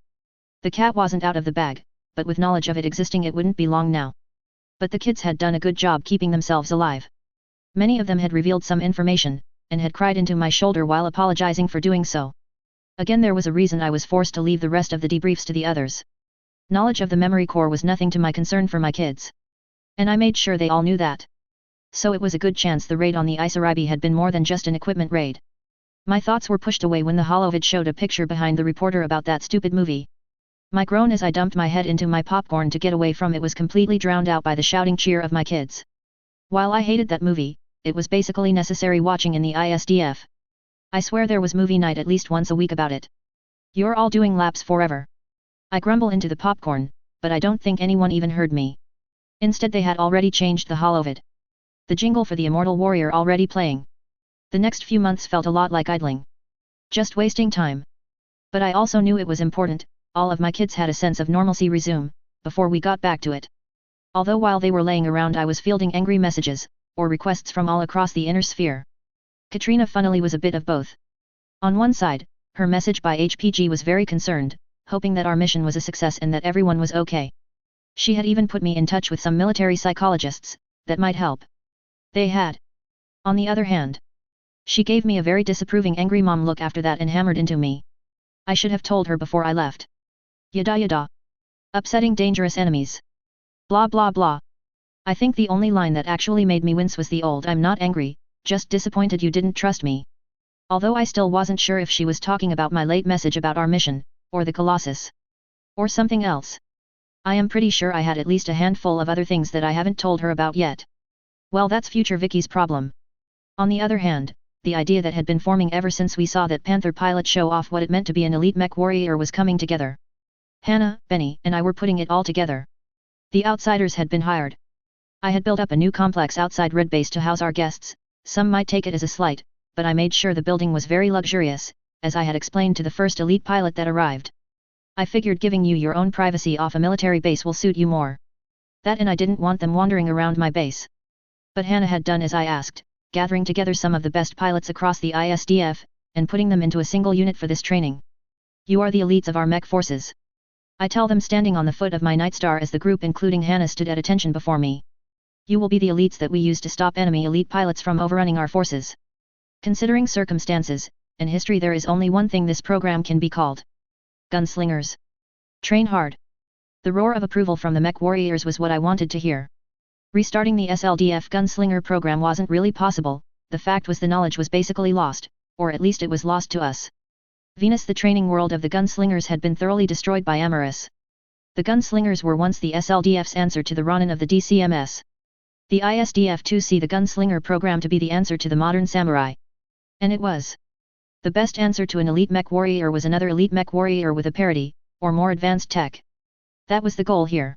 The cat wasn't out of the bag, but with knowledge of it existing it wouldn't be long now. But the kids had done a good job keeping themselves alive. Many of them had revealed some information, and had cried into my shoulder while apologizing for doing so. Again, there was a reason I was forced to leave the rest of the debriefs to the others. Knowledge of the memory core was nothing to my concern for my kids. And I made sure they all knew that. So it was a good chance the raid on the Isaribi had been more than just an equipment raid. My thoughts were pushed away when the holovid showed a picture behind the reporter about that stupid movie. My groan as I dumped my head into my popcorn to get away from it was completely drowned out by the shouting cheer of my kids. While I hated that movie, it was basically necessary watching in the ISDF. I swear there was movie night at least once a week about it. You're all doing laps forever. I grumble into the popcorn, but I don't think anyone even heard me. Instead they had already changed the holovid. The jingle for the Immortal Warrior already playing. The next few months felt a lot like idling. Just wasting time. But I also knew it was important, all of my kids had a sense of normalcy resume, before we got back to it. Although while they were laying around I was fielding angry messages, or requests from all across the inner sphere. Katrina funnily was a bit of both. On one side, her message by HPG was very concerned, hoping that our mission was a success and that everyone was okay. She had even put me in touch with some military psychologists, that might help. They had. On the other hand, she gave me a very disapproving angry mom look after that and hammered into me. I should have told her before I left. Yada yada. Upsetting dangerous enemies. Blah blah blah. I think the only line that actually made me wince was the old "I'm not angry, just disappointed you didn't trust me." Although I still wasn't sure if she was talking about my late message about our mission, or the Colossus. Or something else. I am pretty sure I had at least a handful of other things that I haven't told her about yet. Well, that's future Vicky's problem. On the other hand, the idea that had been forming ever since we saw that Panther pilot show off what it meant to be an elite mech warrior was coming together. Hannah, Benny, and I were putting it all together. The outsiders had been hired. I had built up a new complex outside Red Base to house our guests. Some might take it as a slight, but I made sure the building was very luxurious, as I had explained to the first elite pilot that arrived. I figured giving you your own privacy off a military base will suit you more. That, and I didn't want them wandering around my base. But Hannah had done as I asked, gathering together some of the best pilots across the ISDF, and putting them into a single unit for this training. You are the elites of our mech forces. I tell them, standing on the foot of my Nightstar as the group including Hannah stood at attention before me. You will be the elites that we use to stop enemy elite pilots from overrunning our forces. Considering circumstances, and history, there is only one thing this program can be called. Gunslingers. Train hard. The roar of approval from the mech warriors was what I wanted to hear. Restarting the SLDF gunslinger program wasn't really possible. The fact was the knowledge was basically lost, or at least it was lost to us. Venus, the training world of the gunslingers, had been thoroughly destroyed by Amaris. The gunslingers were once the SLDF's answer to the Ronin of the DCMS. The ISDF too see the gunslinger program to be the answer to the modern samurai. And it was. The best answer to an elite mech warrior was another elite mech warrior with a parity, or more advanced tech. That was the goal here.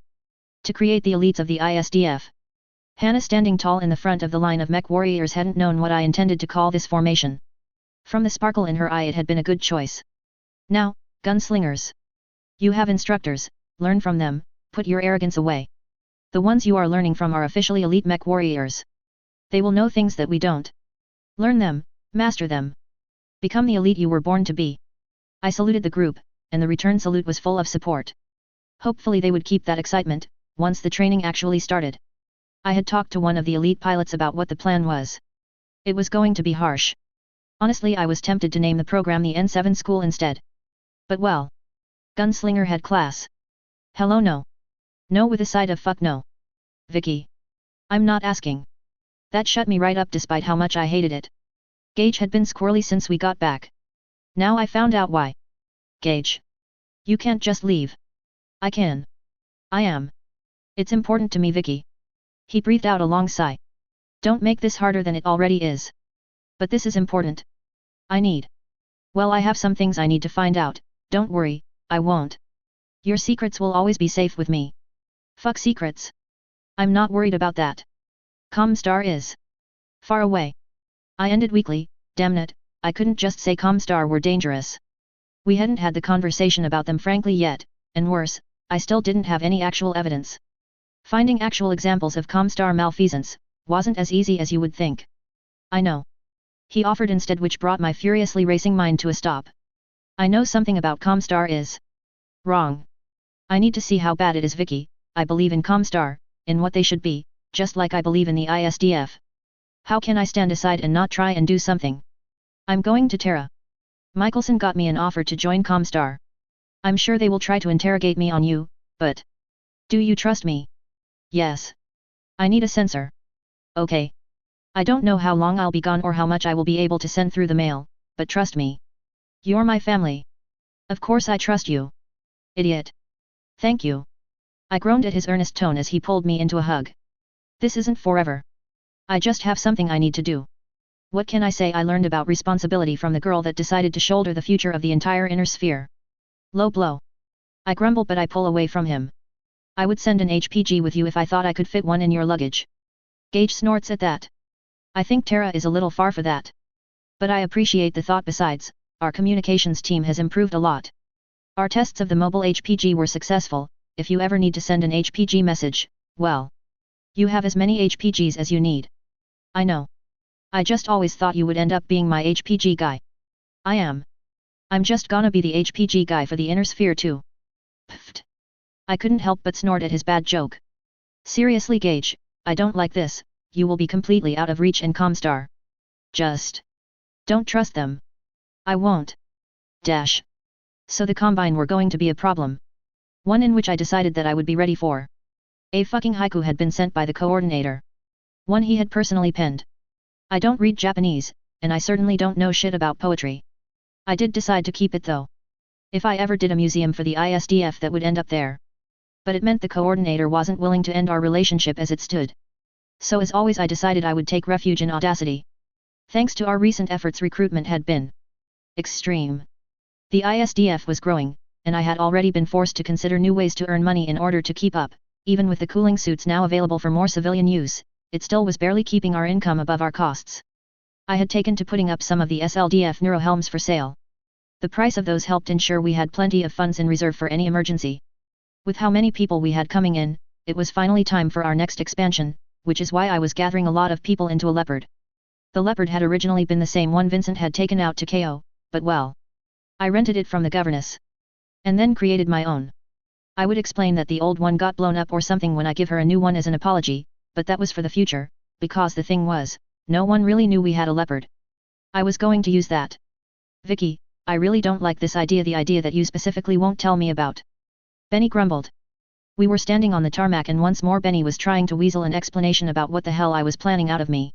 To create the elites of the ISDF. Hannah, standing tall in the front of the line of mech warriors, hadn't known what I intended to call this formation. From the sparkle in her eye, it had been a good choice. Now, gunslingers. You have instructors, learn from them, put your arrogance away. The ones you are learning from are officially elite mech warriors. They will know things that we don't. Learn them, master them. Become the elite you were born to be. I saluted the group, and the return salute was full of support. Hopefully they would keep that excitement, once the training actually started. I had talked to one of the elite pilots about what the plan was. It was going to be harsh. Honestly, I was tempted to name the program the N7 School instead. But well. Gunslinger had class. Hello, no. No with a side of fuck no. Vicky. I'm not asking. That shut me right up despite how much I hated it. Gage had been squirrely since we got back. Now I found out why. Gage. You can't just leave. I can. I am. It's important to me, Vicky. He breathed out a long sigh. Don't make this harder than it already is. But this is important. Well, I have some things I need to find out, don't worry, I won't. Your secrets will always be safe with me. Fuck secrets. I'm not worried about that. Comstar is far away. I ended weakly, damn it, I couldn't just say Comstar were dangerous. We hadn't had the conversation about them frankly yet, and worse, I still didn't have any actual evidence. Finding actual examples of Comstar malfeasance wasn't as easy as you would think. I know. He offered instead, which brought my furiously racing mind to a stop. I know something about Comstar is wrong. I need to see how bad it is, Vicky. I believe in Comstar, in what they should be, just like I believe in the ISDF. How can I stand aside and not try and do something? I'm going to Terra. Michelson got me an offer to join Comstar. I'm sure they will try to interrogate me on you, but... Do you trust me? Yes. I need a sensor. Okay. I don't know how long I'll be gone or how much I will be able to send through the mail, but trust me. You're my family. Of course I trust you. Idiot. Thank you. I groaned at his earnest tone as he pulled me into a hug. This isn't forever. I just have something I need to do. What can I say? I learned about responsibility from the girl that decided to shoulder the future of the entire inner sphere. Low blow. I grumble, but I pull away from him. I would send an HPG with you if I thought I could fit one in your luggage. Gage snorts at that. I think Terra is a little far for that. But I appreciate the thought. Besides, our communications team has improved a lot. Our tests of the mobile HPG were successful. If you ever need to send an HPG message, well, you have as many HPGs as you need. I know. I just always thought you would end up being my HPG guy. I am. I'm just gonna be the HPG guy for the inner sphere too. Pfft. I couldn't help but snort at his bad joke. Seriously, Gage, I don't like this. You will be completely out of reach in Comstar. Just don't trust them. I won't. Dash. So the Combine were going to be a problem. One in which I decided that I would be ready for. A fucking haiku had been sent by the coordinator. One he had personally penned. I don't read Japanese, and I certainly don't know shit about poetry. I did decide to keep it though. If I ever did a museum for the ISDF, that would end up there. But it meant the coordinator wasn't willing to end our relationship as it stood. So as always, I decided I would take refuge in Audacity. Thanks to our recent efforts, recruitment had been extreme. The ISDF was growing, and I had already been forced to consider new ways to earn money in order to keep up. Even with the cooling suits now available for more civilian use, it still was barely keeping our income above our costs. I had taken to putting up some of the SLDF neurohelms for sale. The price of those helped ensure we had plenty of funds in reserve for any emergency. With how many people we had coming in, it was finally time for our next expansion, which is why I was gathering a lot of people into a Leopard. The Leopard had originally been the same one Vincent had taken out to KO, but well, I rented it from the governess. And then created my own. I would explain that the old one got blown up or something when I give her a new one as an apology, but that was for the future, because the thing was, no one really knew we had a Leopard. I was going to use that. Vicky, I really don't like this idea, the idea that you specifically won't tell me about. Benny grumbled. We were standing on the tarmac and once more Benny was trying to weasel an explanation about what the hell I was planning out of me.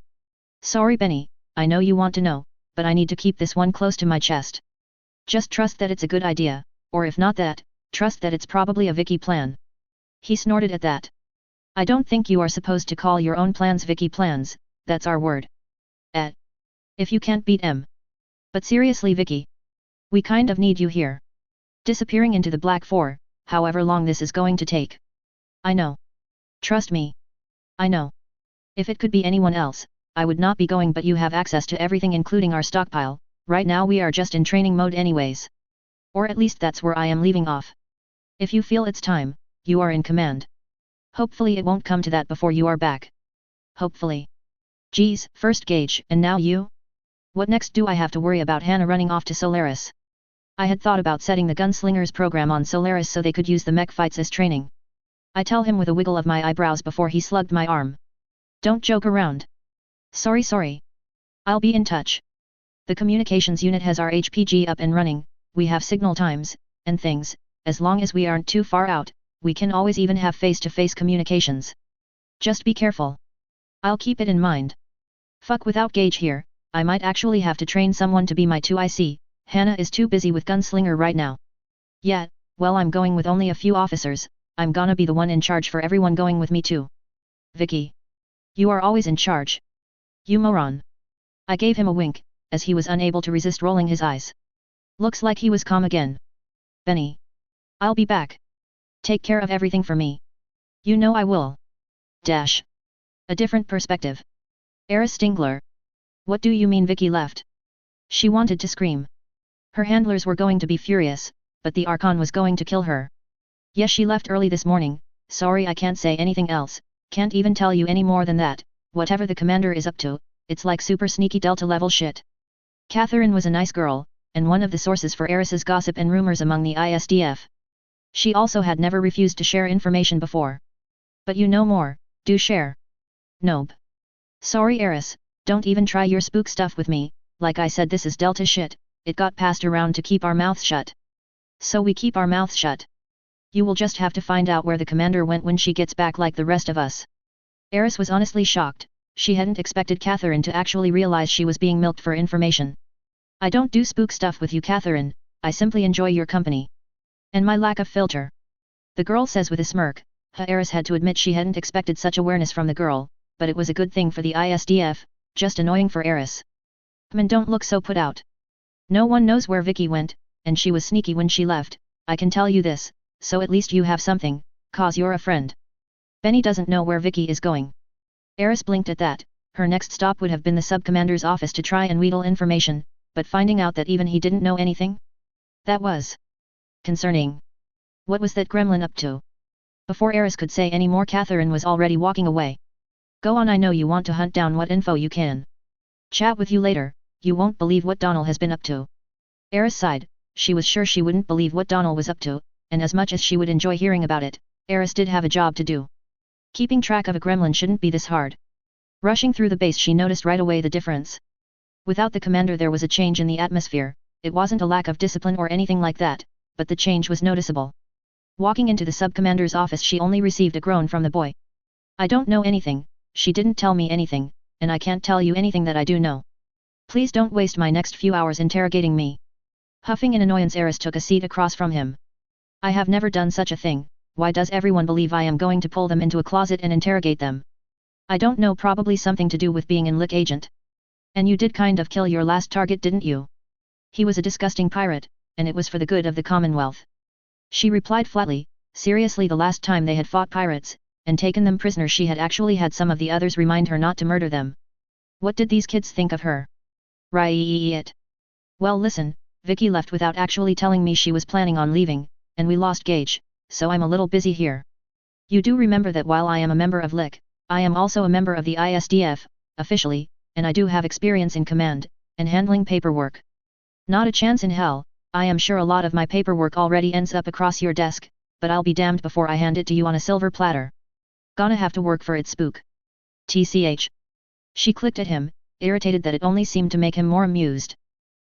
Sorry Benny, I know you want to know, but I need to keep this one close to my chest. Just trust that it's a good idea, or if not that, trust that it's probably a Vicky plan. He snorted at that. I don't think you are supposed to call your own plans Vicky plans, that's our word. If you can't beat M. But seriously Vicky. We kind of need you here. Disappearing into the Black 4, however long this is going to take. I know. Trust me. I know. If it could be anyone else, I would not be going, but you have access to everything including our stockpile. Right now we are just in training mode anyways. Or at least that's where I am leaving off. If you feel it's time, you are in command. Hopefully it won't come to that before you are back. Hopefully. Geez, first Gage, and now you? What next? Do I have to worry about Hannah running off to Solaris? I had thought about setting the Gunslingers program on Solaris so they could use the mech fights as training. I tell him with a wiggle of my eyebrows before he slugged my arm. Don't joke around. Sorry. I'll be in touch. The communications unit has our HPG up and running, we have signal times, and things, as long as we aren't too far out, we can always even have face-to-face communications. Just be careful. I'll keep it in mind. Fuck, without Gage here, I might actually have to train someone to be my 2IC, Hannah is too busy with Gunslinger right now. Yeah, well I'm going with only a few officers, I'm gonna be the one in charge for everyone going with me too. Vicky. You are always in charge, You moron. I gave him a wink, as he was unable to resist rolling his eyes. Looks like he was calm again. Benny. I'll be back. Take care of everything for me. You know I will. Dash. A different perspective. Eris Stingler. What do you mean Vicky left? She wanted to scream. Her handlers were going to be furious, but the Archon was going to kill her. Yes, she left early this morning. Sorry, I can't say anything else, can't even tell you any more than that. Whatever the commander is up to, it's like super sneaky Delta level shit. Catherine was a nice girl, and one of the sources for Eris's gossip and rumors among the ISDF. She also had never refused to share information before. But you know more, do share. Nope. Sorry Eris, don't even try your spook stuff with me, like I said this is Delta shit, it got passed around to keep our mouths shut. So we keep our mouths shut. You will just have to find out where the commander went when she gets back like the rest of us. Eris was honestly shocked, she hadn't expected Catherine to actually realize she was being milked for information. I don't do spook stuff with you Catherine, I simply enjoy your company. And my lack of filter. The girl says with a smirk. Eris had to admit she hadn't expected such awareness from the girl, but it was a good thing for the ISDF, just annoying for Eris. Men don't look so put out. No one knows where Vicky went, and she was sneaky when she left, I can tell you this, so at least you have something, cause you're a friend. Benny doesn't know where Vicky is going. Eris blinked at that, her next stop would have been the sub-commander's office to try and wheedle information, but finding out that even he didn't know anything? That was concerning. What was that gremlin up to? Before Eris could say any more Catherine was already walking away. Go on, I know you want to hunt down what info you can. Chat with you later, you won't believe what Donald has been up to. Eris sighed, she was sure she wouldn't believe what Donald was up to, and as much as she would enjoy hearing about it, Eris did have a job to do. Keeping track of a gremlin shouldn't be this hard. Rushing through the base she noticed right away the difference. Without the commander there was a change in the atmosphere, it wasn't a lack of discipline or anything like that, but the change was noticeable. Walking into the sub-commander's office she only received a groan from the boy. I don't know anything, she didn't tell me anything, and I can't tell you anything that I do know. Please don't waste my next few hours interrogating me. Huffing in annoyance Eris took a seat across from him. I have never done such a thing, why does everyone believe I am going to pull them into a closet and interrogate them? I don't know, probably something to do with being an LIC agent. And you did kind of kill your last target, didn't you? He was a disgusting pirate, and it was for the good of the Commonwealth. She replied flatly, seriously the last time they had fought pirates, and taken them prisoners she had actually had some of the others remind her not to murder them. What did these kids think of her? Right. Well listen, Vicky left without actually telling me she was planning on leaving, and we lost gauge, so I'm a little busy here. You do remember that while I am a member of LIC, I am also a member of the ISDF, officially, and I do have experience in command, and handling paperwork. Not a chance in hell, I am sure a lot of my paperwork already ends up across your desk, but I'll be damned before I hand it to you on a silver platter. Gonna have to work for it, spook. TCH. She clicked at him, irritated that it only seemed to make him more amused.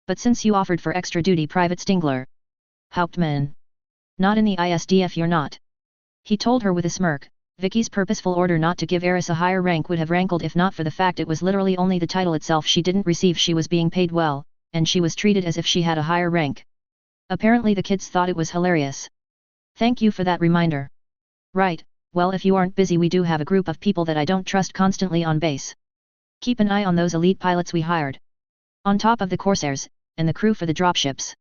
But since you offered for extra duty, Private Stingler. Hauptmann. Not in the ISDF you're not. He told her with a smirk. Vicky's purposeful order not to give Eris a higher rank would have rankled if not for the fact it was literally only the title itself she didn't receive. She was being paid well, and she was treated as if she had a higher rank. Apparently the kids thought it was hilarious. Thank you for that reminder. Right, well if you aren't busy we do have a group of people that I don't trust constantly on base. Keep an eye on those elite pilots we hired. On top of the Corsairs, and the crew for the dropships.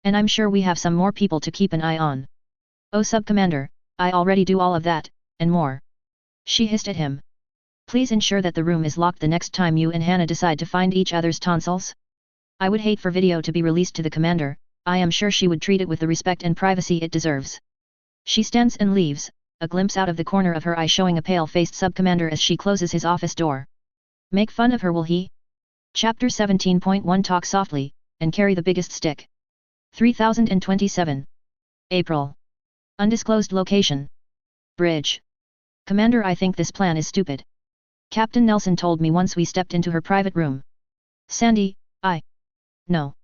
And I'm sure we have some more people to keep an eye on. Oh Sub-Commander, I already do all of that, and more. She hissed at him. Please ensure that the room is locked the next time you and Hannah decide to find each other's tonsils. I would hate for video to be released to the commander, I am sure she would treat it with the respect and privacy it deserves. She stands and leaves, a glimpse out of the corner of her eye showing a pale-faced sub-commander as she closes his office door. Make fun of her will he? Chapter 17.1 Talk softly, and carry the biggest stick. 3027. April. Undisclosed location. Bridge. Commander, I think this plan is stupid. Captain Nelson told me once we stepped into her private room. Sandy, No.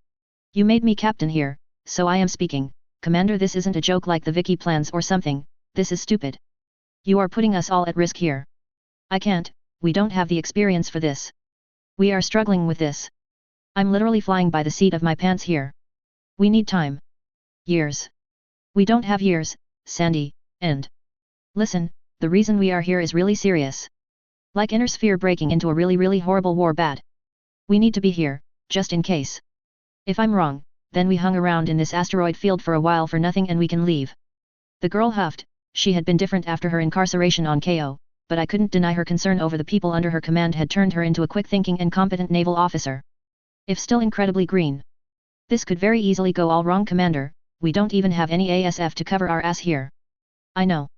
You made me captain here, so I am speaking. Commander, this isn't a joke like the Vicky plans or something, this is stupid. You are putting us all at risk here. I can't, we don't have the experience for this. We are struggling with this. I'm literally flying by the seat of my pants here. We need time. Years. We don't have years, Sandy, and... Listen, the reason we are here is really serious. Like inner sphere breaking into a really horrible war bad. We need to be here, just in case. If I'm wrong, then we hung around in this asteroid field for a while for nothing and we can leave. The girl huffed. She had been different after her incarceration on KO, but I couldn't deny her concern over the people under her command had turned her into a quick-thinking and competent naval officer. If still incredibly green. This could very easily go all wrong, Commander. We don't even have any ASF to cover our ass here. I know.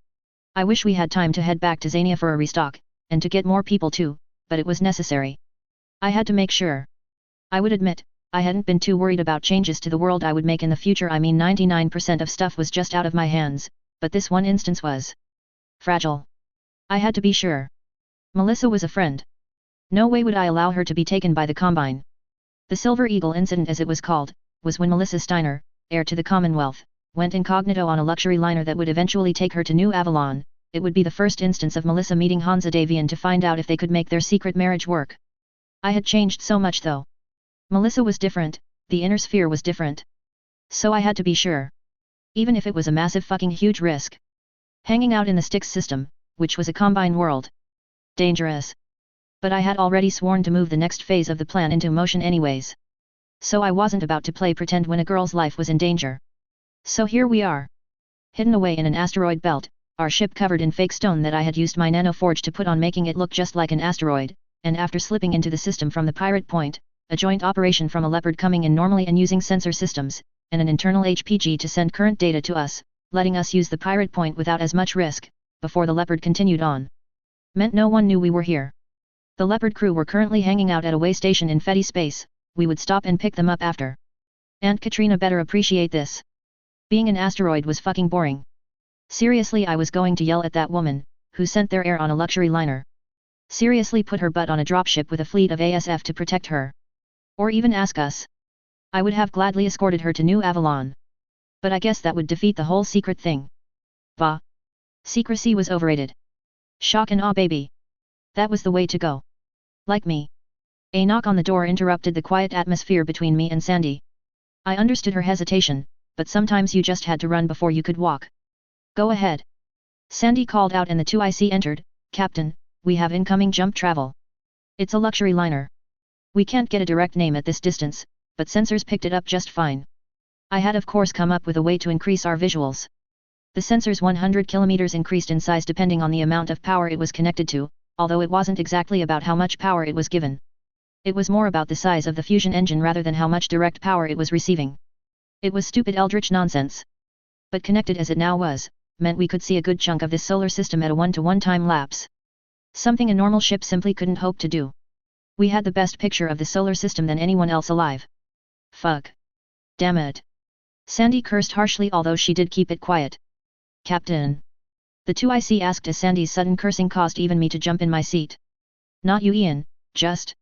I wish we had time to head back to Zania for a restock, and to get more people too, but it was necessary. I had to make sure. I would admit, I hadn't been too worried about changes to the world I would make in the future. I mean 99% of stuff was just out of my hands, but this one instance was fragile. I had to be sure. Melissa was a friend. No way would I allow her to be taken by the Combine. The Silver Eagle incident, as it was called, was when Melissa Steiner, heir to the Commonwealth, went incognito on a luxury liner that would eventually take her to New Avalon. It would be the first instance of Melissa meeting Hansa Davian to find out if they could make their secret marriage work. I had changed so much though. Melissa was different, the inner sphere was different. So I had to be sure. Even if it was a massive fucking huge risk. Hanging out in the Styx system, which was a Combine world. Dangerous. But I had already sworn to move the next phase of the plan into motion anyways. So I wasn't about to play pretend when a girl's life was in danger. So here we are. Hidden away in an asteroid belt, our ship covered in fake stone that I had used my nanoforge to put on, making it look just like an asteroid, and after slipping into the system from the pirate point, a joint operation from a Leopard coming in normally and using sensor systems, and an internal HPG to send current data to us, letting us use the pirate point without as much risk, before the Leopard continued on. Meant no one knew we were here. The Leopard crew were currently hanging out at a way station in Fetty space. We would stop and pick them up after. Aunt Katrina better appreciate this. Being an asteroid was fucking boring. Seriously, I was going to yell at that woman, who sent their heir on a luxury liner. Seriously, put her butt on a dropship with a fleet of ASF to protect her. Or even ask us. I would have gladly escorted her to New Avalon. But I guess that would defeat the whole secret thing. Bah. Secrecy was overrated. Shock and awe, baby. That was the way to go. Like me. A knock on the door interrupted the quiet atmosphere between me and Sandy. I understood her hesitation, but sometimes you just had to run before you could walk. Go ahead. Sandy called out and the 2IC entered. Captain, we have incoming jump travel. It's a luxury liner. We can't get a direct name at this distance, but sensors picked it up just fine. I had of course come up with a way to increase our visuals. The sensor's 100 kilometers increased in size depending on the amount of power it was connected to, although it wasn't exactly about how much power it was given. It was more about the size of the fusion engine rather than how much direct power it was receiving. It was stupid eldritch nonsense. But connected as it now was, meant we could see a good chunk of this solar system at a 1-to-1 time lapse. Something a normal ship simply couldn't hope to do. We had the best picture of the solar system than anyone else alive. Fuck. Damn it. Sandy cursed harshly, although she did keep it quiet. Captain. The 2IC asked as Sandy's sudden cursing caused even me to jump in my seat. Not you, Ian, just.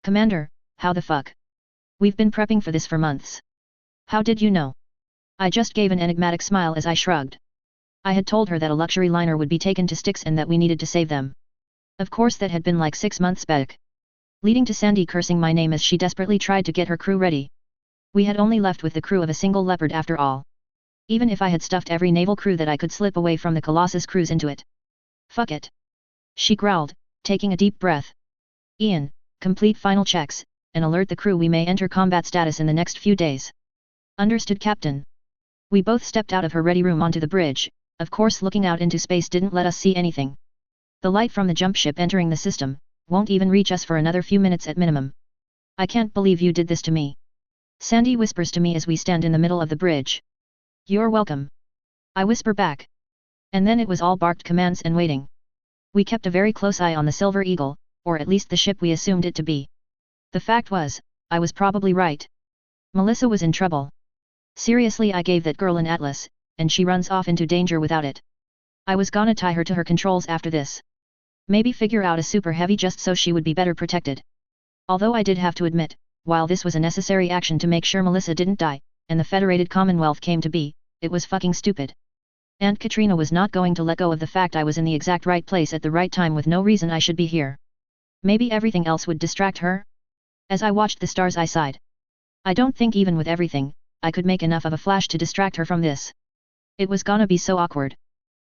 Commander, how the fuck? We've been prepping for this for months. How did you know? I just gave an enigmatic smile as I shrugged. I had told her that a luxury liner would be taken to Styx and that we needed to save them. Of course that had been like 6 months back. Leading to Sandy cursing my name as she desperately tried to get her crew ready. We had only left with the crew of a single Leopard after all. Even if I had stuffed every naval crew that I could slip away from the Colossus cruise into it. Fuck it. She growled, taking a deep breath. Ian, complete final checks, and alert the crew we may enter combat status in the next few days. Understood, Captain. We both stepped out of her ready room onto the bridge. Of course looking out into space didn't let us see anything. The light from the jump ship entering the system won't even reach us for another few minutes at minimum. I can't believe you did this to me. Sandy whispers to me as we stand in the middle of the bridge. You're welcome. I whisper back. And then it was all barked commands and waiting. We kept a very close eye on the Silver Eagle, or at least the ship we assumed it to be. The fact was, I was probably right. Melissa was in trouble. Seriously, I gave that girl an atlas, and she runs off into danger without it. I was gonna tie her to her controls after this. Maybe figure out a super heavy just so she would be better protected. Although I did have to admit, while this was a necessary action to make sure Melissa didn't die, and the Federated Commonwealth came to be, it was fucking stupid. Aunt Katrina was not going to let go of the fact I was in the exact right place at the right time with no reason I should be here. Maybe everything else would distract her? As I watched the stars I sighed. I don't think even with everything, I could make enough of a flash to distract her from this. It was gonna be so awkward.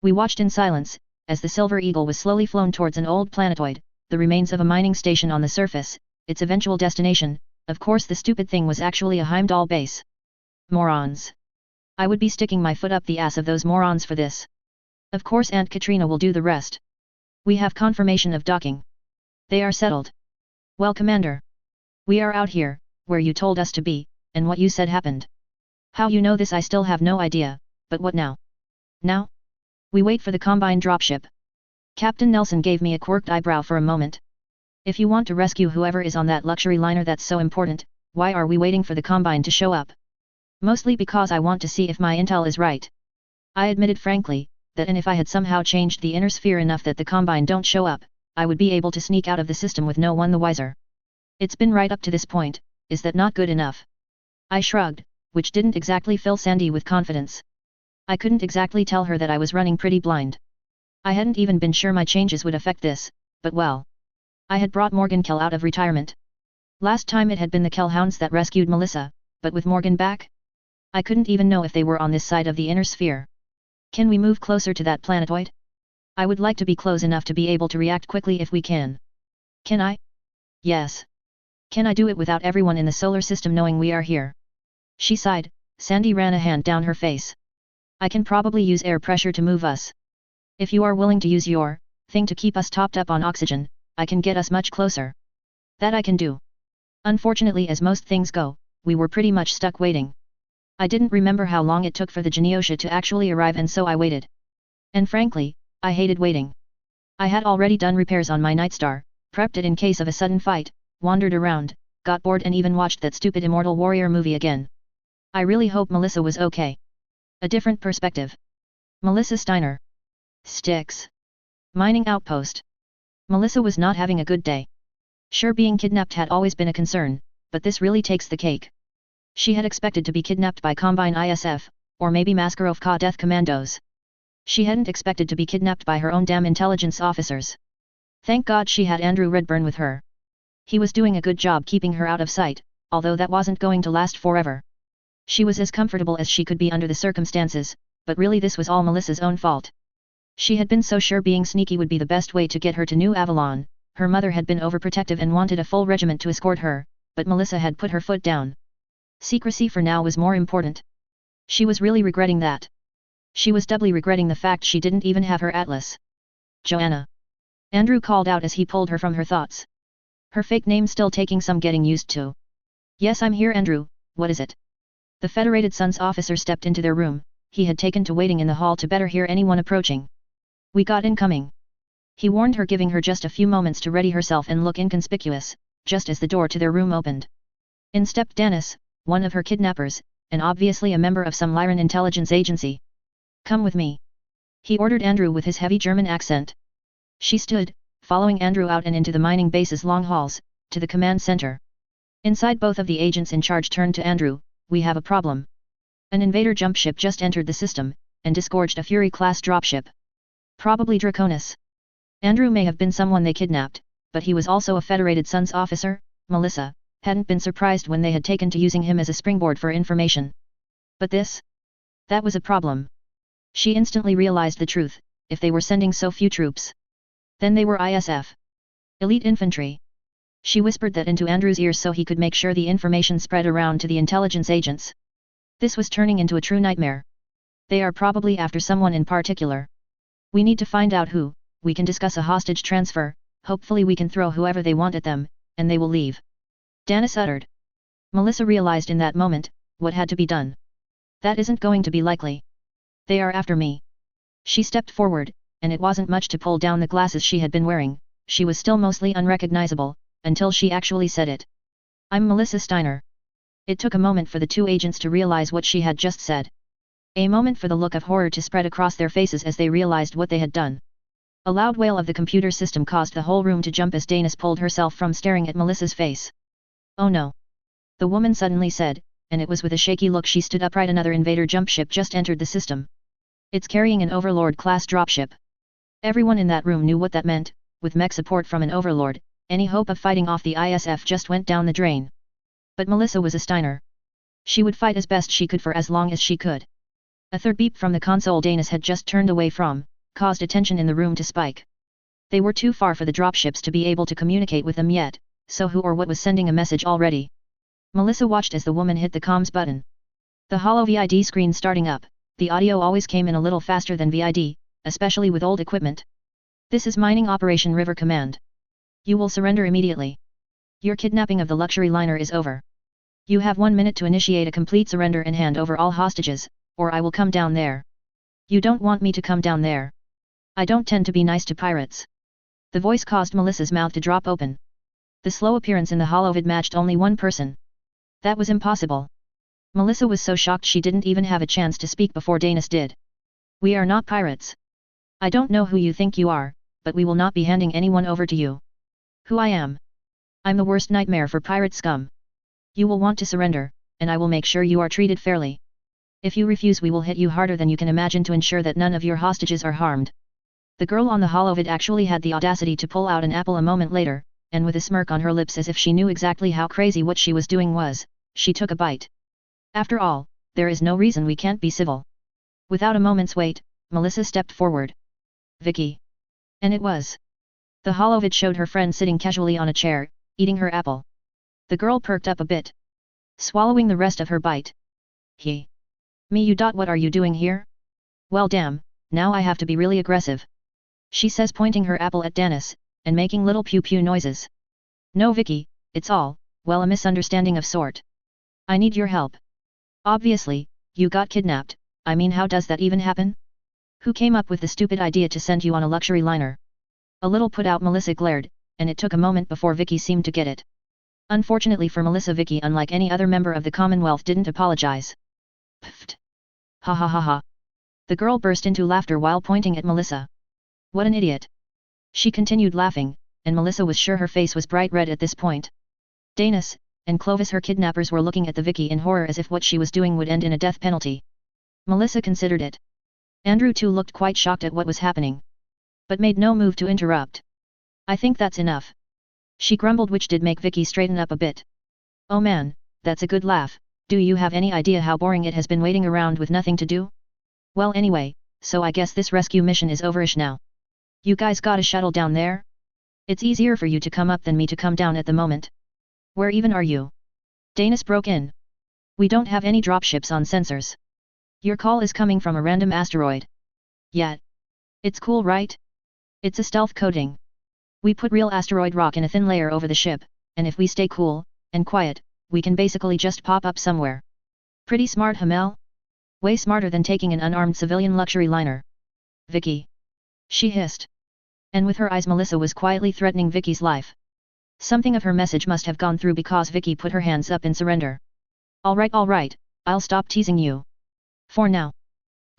We watched in silence, as the Silver Eagle was slowly flown towards an old planetoid, the remains of a mining station on the surface, its eventual destination. Of course the stupid thing was actually a Heimdall base. Morons. I would be sticking my foot up the ass of those morons for this. Of course Aunt Katrina will do the rest. We have confirmation of docking. They are settled. Well, Commander. We are out here, where you told us to be, and what you said happened. How you know this I still have no idea, but what now? Now? We wait for the Combine dropship. Captain Nelson gave me a quirked eyebrow for a moment. If you want to rescue whoever is on that luxury liner that's so important, why are we waiting for the Combine to show up? Mostly because I want to see if my intel is right. I admitted frankly, that and if I had somehow changed the inner sphere enough that the Combine don't show up, I would be able to sneak out of the system with no one the wiser. It's been right up to this point, is that not good enough? I shrugged, which didn't exactly fill Sandy with confidence. I couldn't exactly tell her that I was running pretty blind. I hadn't even been sure my changes would affect this, but well. I had brought Morgan Kell out of retirement. Last time it had been the Kellhounds that rescued Melissa, but with Morgan back? I couldn't even know if they were on this side of the inner sphere. Can we move closer to that planetoid? I would like to be close enough to be able to react quickly if we can. Can I? Yes. Can I do it without everyone in the solar system knowing we are here? She sighed. Sandy ran a hand down her face. I can probably use air pressure to move us. If you are willing to use your thing to keep us topped up on oxygen, I can get us much closer. That I can do. Unfortunately, as most things go, we were pretty much stuck waiting. I didn't remember how long it took for the Geneosha to actually arrive, and so I waited. And frankly, I hated waiting. I had already done repairs on my Nightstar, prepped it in case of a sudden fight, wandered around, got bored and even watched that stupid Immortal Warrior movie again. I really hope Melissa was okay. A different perspective. Melissa Steiner. Sticks. Mining outpost. Melissa was not having a good day. Sure, being kidnapped had always been a concern, but this really takes the cake. She had expected to be kidnapped by Combine ISF, or maybe Maskarov Ka Death Commandos. She hadn't expected to be kidnapped by her own damn intelligence officers. Thank God she had Andrew Redburn with her. He was doing a good job keeping her out of sight, although that wasn't going to last forever. She was as comfortable as she could be under the circumstances, but really this was all Melissa's own fault. She had been so sure being sneaky would be the best way to get her to New Avalon. Her mother had been overprotective and wanted a full regiment to escort her, but Melissa had put her foot down. Secrecy for now was more important. She was really regretting that. She was doubly regretting the fact she didn't even have her atlas. Joanna. Andrew called out as he pulled her from her thoughts. Her fake name still taking some getting used to. Yes, I'm here, Andrew. What is it? The Federated Sons officer stepped into their room. He had taken to waiting in the hall to better hear anyone approaching. We got incoming. He warned her, giving her just a few moments to ready herself and look inconspicuous, just as the door to their room opened. In stepped Dennis, one of her kidnappers, and obviously a member of some Lyran intelligence agency. Come with me. He ordered Andrew with his heavy German accent. She stood, following Andrew out and into the mining base's long halls, to the command center. Inside, both of the agents in charge turned to Andrew. We have a problem. An invader jump ship just entered the system, and disgorged a Fury-class dropship. Probably Draconis. Andrew may have been someone they kidnapped, but he was also a Federated Sons officer. Melissa hadn't been surprised when they had taken to using him as a springboard for information. But this? That was a problem. She instantly realized the truth. If they were sending so few troops, then they were ISF. Elite infantry. She whispered that into Andrew's ears so he could make sure the information spread around to the intelligence agents. This was turning into a true nightmare. They are probably after someone in particular. We need to find out who. We can discuss a hostage transfer. Hopefully we can throw whoever they want at them, and they will leave. Dennis uttered. Melissa realized in that moment what had to be done. That isn't going to be likely. They are after me. She stepped forward, and it wasn't much to pull down the glasses she had been wearing. She was still mostly unrecognizable, until she actually said it. I'm Melissa Steiner. It took a moment for the two agents to realize what she had just said. A moment for the look of horror to spread across their faces as they realized what they had done. A loud wail of the computer system caused the whole room to jump as Danis pulled herself from staring at Melissa's face. Oh no. The woman suddenly said, and it was with a shaky look she stood upright. Another invader jump ship just entered the system. It's carrying an Overlord-class dropship. Everyone in that room knew what that meant. With mech support from an Overlord, any hope of fighting off the ISF just went down the drain. But Melissa was a Steiner. She would fight as best she could for as long as she could. A third beep from the console Danis had just turned away from caused attention in the room to spike. They were too far for the dropships to be able to communicate with them yet, so who or what was sending a message already? Melissa watched as the woman hit the comms button. The holo VID screen starting up, the audio always came in a little faster than VID, especially with old equipment. This is Mining Operation River Command. You will surrender immediately. Your kidnapping of the luxury liner is over. You have 1 minute to initiate a complete surrender and hand over all hostages, or I will come down there. You don't want me to come down there. I don't tend to be nice to pirates. The voice caused Melissa's mouth to drop open. The slow appearance in the holovid matched only one person. That was impossible. Melissa was so shocked she didn't even have a chance to speak before Danis did. We are not pirates. I don't know who you think you are, but we will not be handing anyone over to you. Who I am? I'm the worst nightmare for pirate scum. You will want to surrender, and I will make sure you are treated fairly. If you refuse, we will hit you harder than you can imagine to ensure that none of your hostages are harmed. The girl on the holovid actually had the audacity to pull out an apple a moment later, and with a smirk on her lips as if she knew exactly how crazy what she was doing was, she took a bite. After all, there is no reason we can't be civil. Without a moment's wait, Melissa stepped forward. Vicky. And it was. The holovid showed her friend sitting casually on a chair, eating her apple. The girl perked up a bit, swallowing the rest of her bite. Me, you. What are you doing here? Well damn, now I have to be really aggressive. She says, pointing her apple at Danis, and making little pew-pew noises. No Vicky, it's all, well, a misunderstanding of sort. I need your help. Obviously, you got kidnapped. I mean, how does that even happen? Who came up with the stupid idea to send you on a luxury liner? A little put out, Melissa glared, and it took a moment before Vicky seemed to get it. Unfortunately for Melissa, Vicky, unlike any other member of the Commonwealth, didn't apologize. Pfft. Ha ha ha ha. The girl burst into laughter while pointing at Melissa. What an idiot. She continued laughing, and Melissa was sure her face was bright red at this point. Danis and Clovis, her kidnappers, were looking at the Vicky in horror as if what she was doing would end in a death penalty. Melissa considered it. Andrew too looked quite shocked at what was happening, but made no move to interrupt. I think that's enough. She grumbled, which did make Vicky straighten up a bit. Oh man, that's a good laugh. Do you have any idea how boring it has been waiting around with nothing to do? Well anyway, so I guess this rescue mission is overish now. You guys got a shuttle down there? It's easier for you to come up than me to come down at the moment. Where even are you? Danis broke in. We don't have any dropships on sensors. Your call is coming from a random asteroid. Yeah. It's cool, right? It's a stealth coating. We put real asteroid rock in a thin layer over the ship, and if we stay cool and quiet, we can basically just pop up somewhere. Pretty smart, Hamel? Way smarter than taking an unarmed civilian luxury liner. Vicky. She hissed. And with her eyes, Melissa was quietly threatening Vicky's life. Something of her message must have gone through, because Vicky put her hands up in surrender. All right, I'll stop teasing you. For now.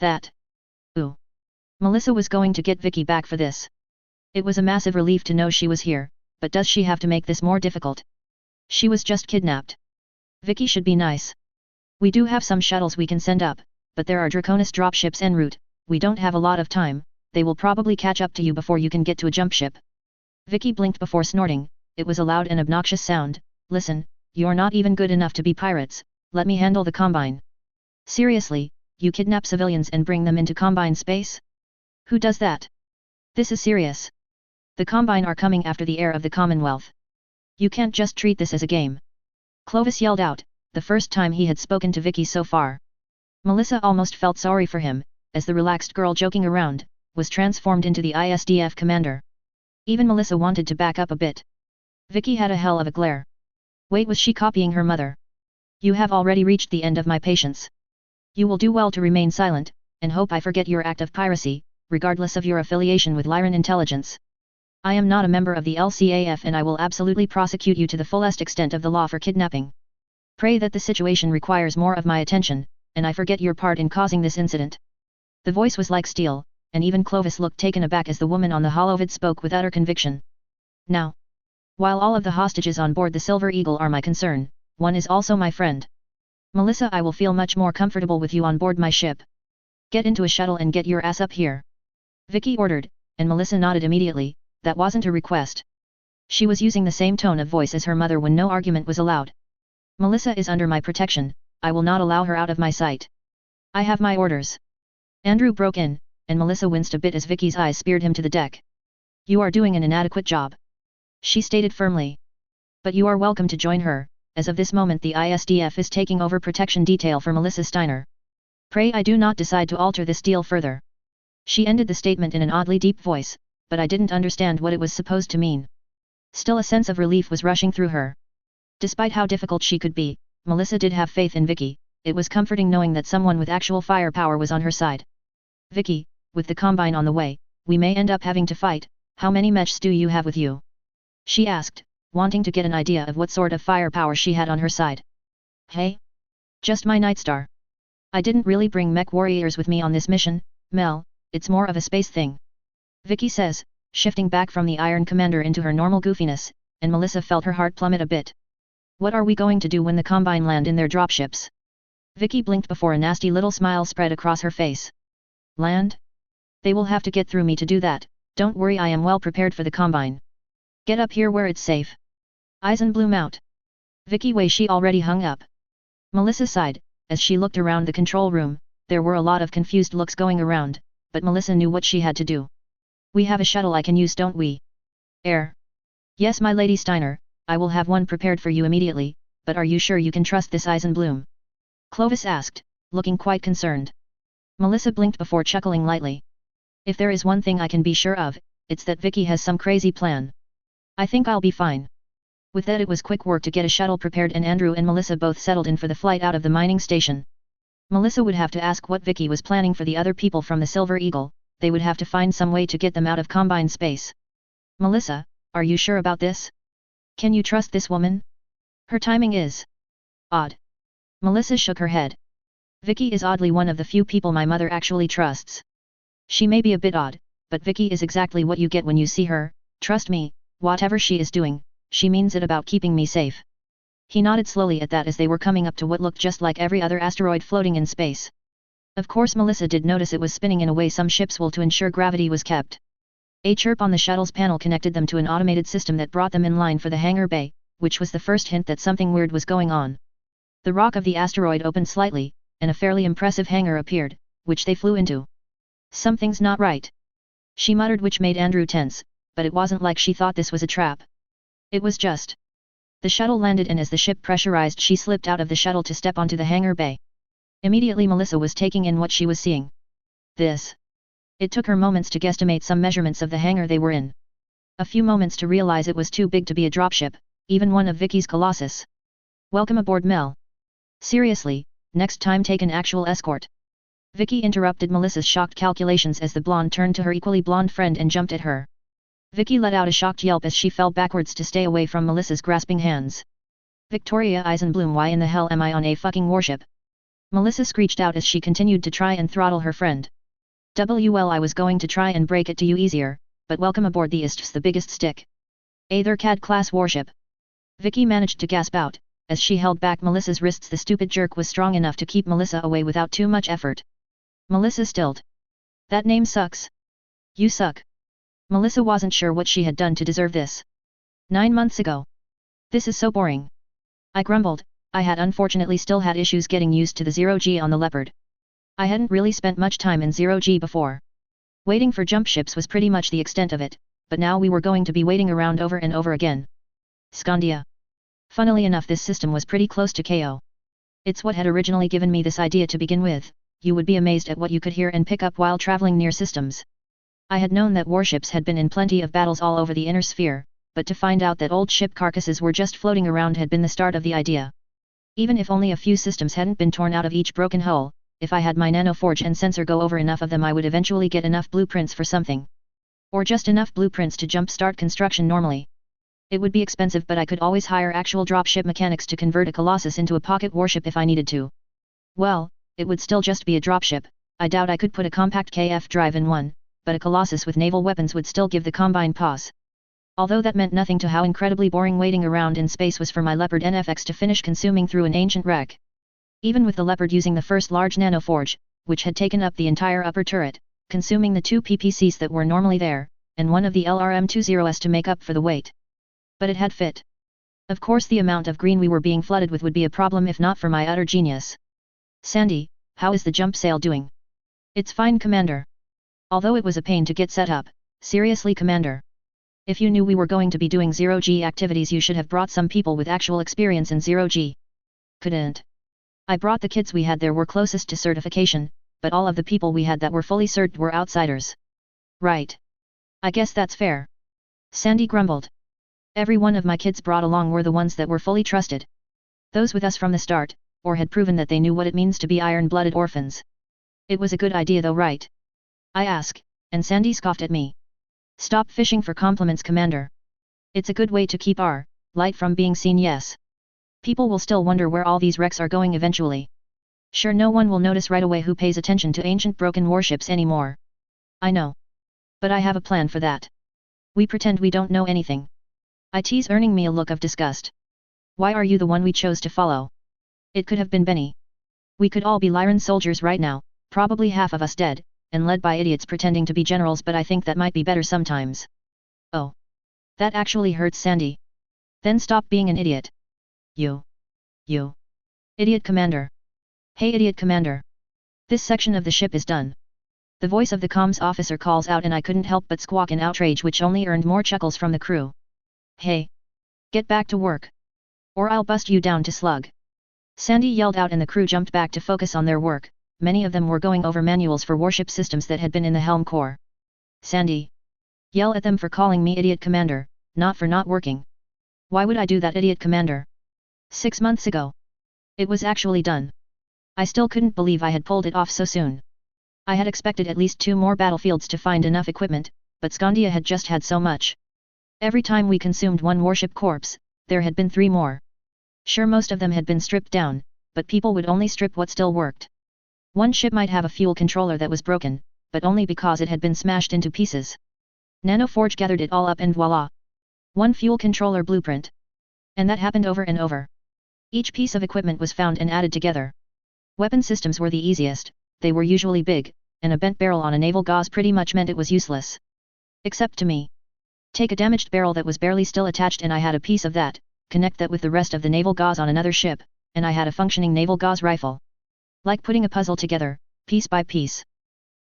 That. Ooh. Melissa was going to get Vicky back for this. It was a massive relief to know she was here, but does she have to make this more difficult? She was just kidnapped. Vicky should be nice. We do have some shuttles we can send up, but there are Draconis dropships en route. We don't have a lot of time. They will probably catch up to you before you can get to a jump ship. Vicky blinked before snorting. It was a loud and obnoxious sound. Listen, you're not even good enough to be pirates. Let me handle the Combine. Seriously, you kidnap civilians and bring them into Combine space? Who does that? This is serious. The Combine are coming after the heir of the Commonwealth. You can't just treat this as a game. Clovis yelled out, the first time he had spoken to Vicky so far. Melissa almost felt sorry for him, as the relaxed girl joking around was transformed into the ISDF commander. Even Melissa wanted to back up a bit. Vicky had a hell of a glare. Wait, was she copying her mother? You have already reached the end of my patience. You will do well to remain silent, and hope I forget your act of piracy, regardless of your affiliation with Lyran intelligence. I am not a member of the LCAF, and I will absolutely prosecute you to the fullest extent of the law for kidnapping. Pray that the situation requires more of my attention, and I forget your part in causing this incident. The voice was like steel, and even Clovis looked taken aback as the woman on the holovid spoke with utter conviction. Now, while all of the hostages on board the Silver Eagle are my concern, one is also my friend. Melissa, I will feel much more comfortable with you on board my ship. Get into a shuttle and get your ass up here. Vicky ordered, and Melissa nodded immediately. That wasn't a request. She was using the same tone of voice as her mother when no argument was allowed. Melissa is under my protection. I will not allow her out of my sight. I have my orders. Andrew broke in, and Melissa winced a bit as Vicky's eyes speared him to the deck. You are doing an inadequate job, she stated firmly. But you are welcome to join her, as of this moment the ISDF is taking over protection detail for Melissa Steiner. Pray I do not decide to alter this deal further. She ended the statement in an oddly deep voice, but I didn't understand what it was supposed to mean. Still a sense of relief was rushing through her. Despite how difficult she could be, Melissa did have faith in Vicky. It was comforting knowing that someone with actual firepower was on her side. Vicky, with the Combine on the way, we may end up having to fight. How many mechs do you have with you? She asked, wanting to get an idea of what sort of firepower she had on her side. Hey? Just my Nightstar. I didn't really bring mech warriors with me on this mission, Mel, it's more of a space thing. Vicky says, shifting back from the Iron Commander into her normal goofiness, and Melissa felt her heart plummet a bit. What are we going to do when the Combine land in their dropships? Vicky blinked before a nasty little smile spread across her face. Land? They will have to get through me to do that, don't worry I am well prepared for the Combine. Get up here where it's safe. Eisen blew out. Vicky way she already hung up. Melissa sighed, as she looked around the control room. There were a lot of confused looks going around, but Melissa knew what she had to do. We have a shuttle I can use don't we? Air. Yes my lady Steiner, I will have one prepared for you immediately, but are you sure you can trust this Eisenbloom? Clovis asked, looking quite concerned. Melissa blinked before chuckling lightly. If there is one thing I can be sure of, it's that Vicky has some crazy plan. I think I'll be fine. With that it was quick work to get a shuttle prepared and Andrew and Melissa both settled in for the flight out of the mining station. Melissa would have to ask what Vicky was planning for the other people from the Silver Eagle. They would have to find some way to get them out of Combine space. Melissa, are you sure about this? Can you trust this woman? Her timing is odd. Melissa shook her head. Vicky is oddly one of the few people my mother actually trusts. She may be a bit odd, but Vicky is exactly what you get when you see her. Trust me, whatever she is doing, she means it about keeping me safe. He nodded slowly at that as they were coming up to what looked just like every other asteroid floating in space. Of course Melissa did notice it was spinning in a way some ships will to ensure gravity was kept. A chirp on the shuttle's panel connected them to an automated system that brought them in line for the hangar bay, which was the first hint that something weird was going on. The rock of the asteroid opened slightly, and a fairly impressive hangar appeared, which they flew into. Something's not right, she muttered, which made Andrew tense, but it wasn't like she thought this was a trap. It was just. The shuttle landed and as the ship pressurized she slipped out of the shuttle to step onto the hangar bay. Immediately Melissa was taking in what she was seeing. This. It took her moments to guesstimate some measurements of the hangar they were in. A few moments to realize it was too big to be a dropship, even one of Vicky's Colossus. Welcome aboard Mel. Seriously, next time take an actual escort. Vicky interrupted Melissa's shocked calculations as the blonde turned to her equally blonde friend and jumped at her. Vicky let out a shocked yelp as she fell backwards to stay away from Melissa's grasping hands. Victoria Eisenbloom, why in the hell am I on a fucking warship? Melissa screeched out as she continued to try and throttle her friend. Well, I was going to try and break it to you easier, but welcome aboard the IST's the biggest stick. Aether CAD class warship. Vicky managed to gasp out, as she held back Melissa's wrists. The stupid jerk was strong enough to keep Melissa away without too much effort. Melissa stilled. That name sucks. You suck. Melissa wasn't sure what she had done to deserve this. 9 months ago. This is so boring. I grumbled. I had unfortunately still had issues getting used to the 0G on the Leopard. I hadn't really spent much time in 0G before. Waiting for jump ships was pretty much the extent of it, but now we were going to be waiting around over and over again. Scandia. Funnily enough, this system was pretty close to KO. It's what had originally given me this idea to begin with. You would be amazed at what you could hear and pick up while traveling near systems. I had known that warships had been in plenty of battles all over the inner sphere, but to find out that old ship carcasses were just floating around had been the start of the idea. Even if only a few systems hadn't been torn out of each broken hull, if I had my nanoforge and sensor go over enough of them, I would eventually get enough blueprints for something. Or just enough blueprints to jumpstart construction normally. It would be expensive, but I could always hire actual dropship mechanics to convert a Colossus into a pocket warship if I needed to. Well, it would still just be a dropship. I doubt I could put a compact KF drive in one, but a Colossus with naval weapons would still give the Combine pause. Although that meant nothing to how incredibly boring waiting around in space was for my Leopard NFX to finish consuming through an ancient wreck. Even with the Leopard using the first large nanoforge, which had taken up the entire upper turret, consuming the 2 PPCs that were normally there, and one of the LRM-20s to make up for the weight. But it had fit. Of course the amount of green we were being flooded with would be a problem if not for my utter genius. Sandy, how is the jump sail doing? It's fine, Commander. Although it was a pain to get set up, seriously, Commander. If you knew we were going to be doing zero-G activities you should have brought some people with actual experience in zero-G. Couldn't. I brought the kids we had there were closest to certification, but all of the people we had that were fully certed were outsiders. Right. I guess that's fair. Sandy grumbled. Every one of my kids brought along were the ones that were fully trusted. Those with us from the start, or had proven that they knew what it means to be iron-blooded orphans. It was a good idea though, right? I asked, and Sandy scoffed at me. Stop fishing for compliments, Commander. It's a good way to keep our light from being seen, yes. People will still wonder where all these wrecks are going eventually. Sure, no one will notice right away who pays attention to ancient broken warships anymore. I know. But I have a plan for that. We pretend we don't know anything. I tease, earning me a look of disgust. Why are you the one we chose to follow? It could have been Benny. We could all be Lyran soldiers right now, probably half of us dead, and led by idiots pretending to be generals, but I think that might be better sometimes. Oh. That actually hurts, Sandy. Then stop being an idiot. You. Idiot Commander. Hey Idiot Commander. This section of the ship is done. The voice of the comms officer calls out and I couldn't help but squawk in outrage, which only earned more chuckles from the crew. Hey. Get back to work. Or I'll bust you down to slug. Sandy yelled out and the crew jumped back to focus on their work. Many of them were going over manuals for warship systems that had been in the helm core. Sandy. Yell at them for calling me Idiot Commander, not for not working. Why would I do that, Idiot Commander? 6 months ago. It was actually done. I still couldn't believe I had pulled it off so soon. I had expected at least 2 more battlefields to find enough equipment, but Scandia had just had so much. Every time we consumed one warship corpse, there had been 3 more. Sure, most of them had been stripped down, but people would only strip what still worked. One ship might have a fuel controller that was broken, but only because it had been smashed into pieces. Nanoforge gathered it all up and voila! One fuel controller blueprint. And that happened over and over. Each piece of equipment was found and added together. Weapon systems were the easiest, they were usually big, and a bent barrel on a naval gauze pretty much meant it was useless. Except to me. Take a damaged barrel that was barely still attached and I had a piece of that, connect that with the rest of the naval gauze on another ship, and I had a functioning naval gauze rifle. Like putting a puzzle together, piece by piece.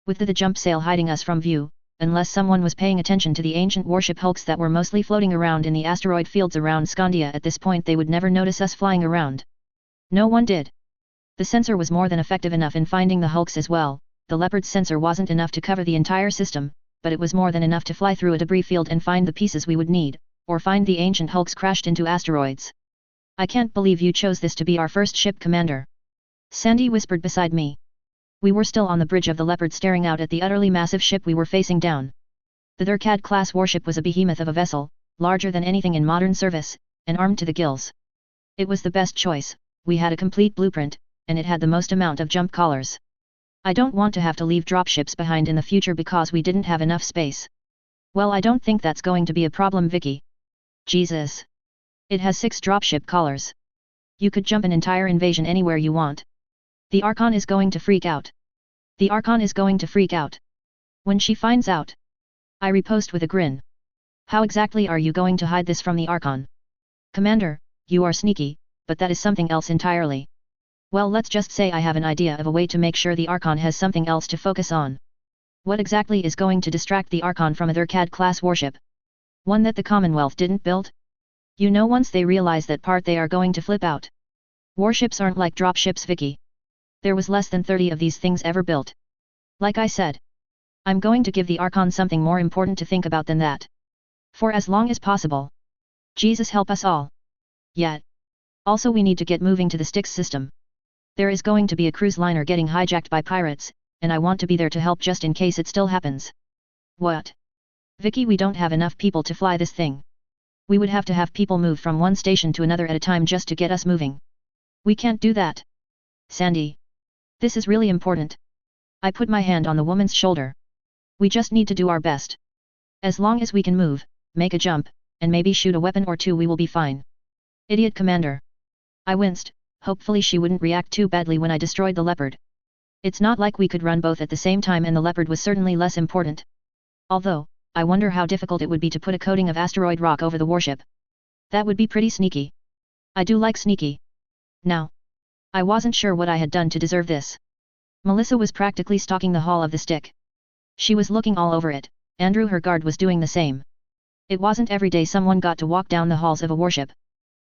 With the jump sail hiding us from view, unless someone was paying attention to the ancient warship hulks that were mostly floating around in the asteroid fields around Scandia at this point, they would never notice us flying around. No one did. The sensor was more than effective enough in finding the hulks as well. The Leopard's sensor wasn't enough to cover the entire system, but it was more than enough to fly through a debris field and find the pieces we would need, or find the ancient hulks crashed into asteroids. I can't believe you chose this to be our first ship, Commander. Sandy whispered beside me. We were still on the bridge of the Leopard staring out at the utterly massive ship we were facing down. The Durkad-class warship was a behemoth of a vessel, larger than anything in modern service, and armed to the gills. It was the best choice, we had a complete blueprint, and it had the most amount of jump collars. I don't want to have to leave dropships behind in the future because we didn't have enough space. Well, I don't think that's going to be a problem, Vicky. Jesus. It has 6 dropship collars. You could jump an entire invasion anywhere you want. The Archon is going to freak out. The Archon is going to freak out. When she finds out. I riposte with a grin. How exactly are you going to hide this from the Archon? Commander, you are sneaky, but that is something else entirely. Well, let's just say I have an idea of a way to make sure the Archon has something else to focus on. What exactly is going to distract the Archon from a Durkad-class warship? One that the Commonwealth didn't build? You know, once they realize that part, they are going to flip out. Warships aren't like dropships, Vicky. There was less than 30 of these things ever built. Like I said, I'm going to give the Archon something more important to think about than that. For as long as possible. Jesus help us all. Yet. Also, we need to get moving to the Styx system. There is going to be a cruise liner getting hijacked by pirates, and I want to be there to help just in case it still happens. What? Vicky, we don't have enough people to fly this thing. We would have to have people move from one station to another at a time just to get us moving. We can't do that. Sandy. This is really important. I put my hand on the woman's shoulder. We just need to do our best. As long as we can move, make a jump, and maybe shoot a weapon or 2, we will be fine. Idiot Commander. I winced, hopefully she wouldn't react too badly when I destroyed the Leopard. It's not like we could run both at the same time, and the Leopard was certainly less important. Although, I wonder how difficult it would be to put a coating of asteroid rock over the warship. That would be pretty sneaky. I do like sneaky. Now. I wasn't sure what I had done to deserve this. Melissa was practically stalking the hull of the Stick. She was looking all over it. Andrew, her guard, was doing the same. It wasn't every day someone got to walk down the halls of a warship.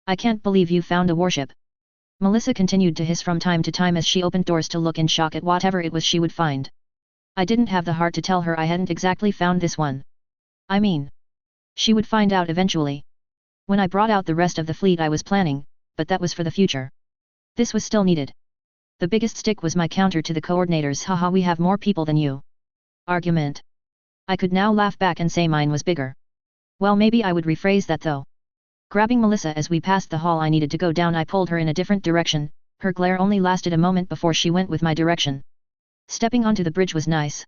I can't believe you found a warship. Melissa continued to hiss from time to time as she opened doors to look in shock at whatever it was she would find. I didn't have the heart to tell her I hadn't exactly found this one. I mean, she would find out eventually. When I brought out the rest of the fleet I was planning, but that was for the future. This was still needed. The biggest stick was my counter to the coordinators. Haha, we have more people than you. Argument. I could now laugh back and say mine was bigger. Well, maybe I would rephrase that though. Grabbing Melissa as we passed the hall I needed to go down, I pulled her in a different direction. Her glare only lasted a moment before she went with my direction. Stepping onto the bridge was nice.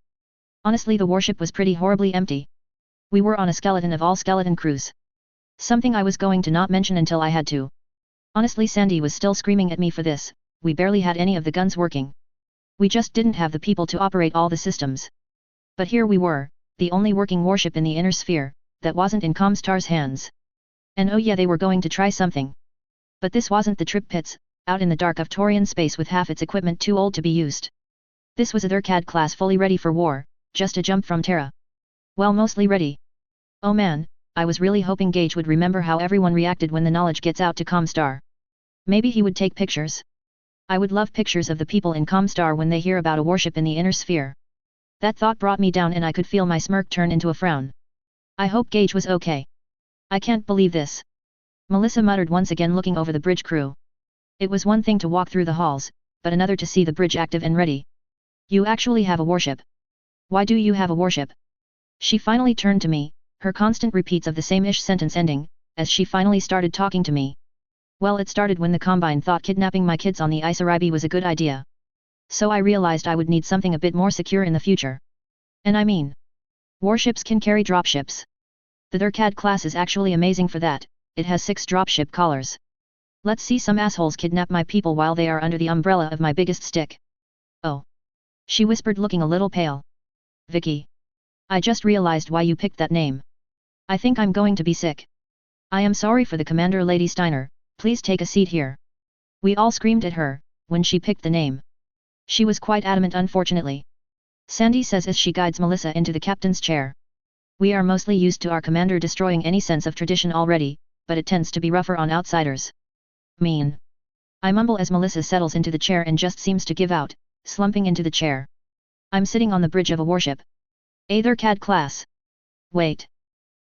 Honestly, the warship was pretty horribly empty. We were on a skeleton of all skeleton crews. Something I was going to not mention until I had to. Honestly, Sandy was still screaming at me for this. We barely had any of the guns working. We just didn't have the people to operate all the systems. But here we were, the only working warship in the inner sphere, that wasn't in Comstar's hands. And oh yeah, they were going to try something. But this wasn't the trip pits, out in the dark of Taurian space with half its equipment too old to be used. This was a Thurcad class fully ready for war, just a jump from Terra. Well, mostly ready. Oh man, I was really hoping Gage would remember how everyone reacted when the knowledge gets out to Comstar. Maybe he would take pictures. I would love pictures of the people in Comstar when they hear about a warship in the inner sphere. That thought brought me down and I could feel my smirk turn into a frown. I hope Gage was okay. I can't believe this. Melissa muttered once again, looking over the bridge crew. It was one thing to walk through the halls, but another to see the bridge active and ready. You actually have a warship. Why do you have a warship? She finally turned to me, her constant repeats of the same-ish sentence ending, as she finally started talking to me. Well, it started when the Combine thought kidnapping my kids on the Isaribi was a good idea. So I realized I would need something a bit more secure in the future. And I mean, warships can carry dropships. The Thurcad class is actually amazing for that. It has 6 dropship collars. Let's see some assholes kidnap my people while they are under the umbrella of my biggest stick. Oh. She whispered, looking a little pale. Vicky. I just realized why you picked that name. I think I'm going to be sick. I am sorry for the commander, Lady Steiner, please take a seat here. We all screamed at her, when she picked the name. She was quite adamant, unfortunately. Sandy says as she guides Melissa into the captain's chair. We are mostly used to our commander destroying any sense of tradition already, but it tends to be rougher on outsiders. Mean. I mumble as Melissa settles into the chair and just seems to give out, slumping into the chair. I'm sitting on the bridge of a warship. A Thurcad class. Wait.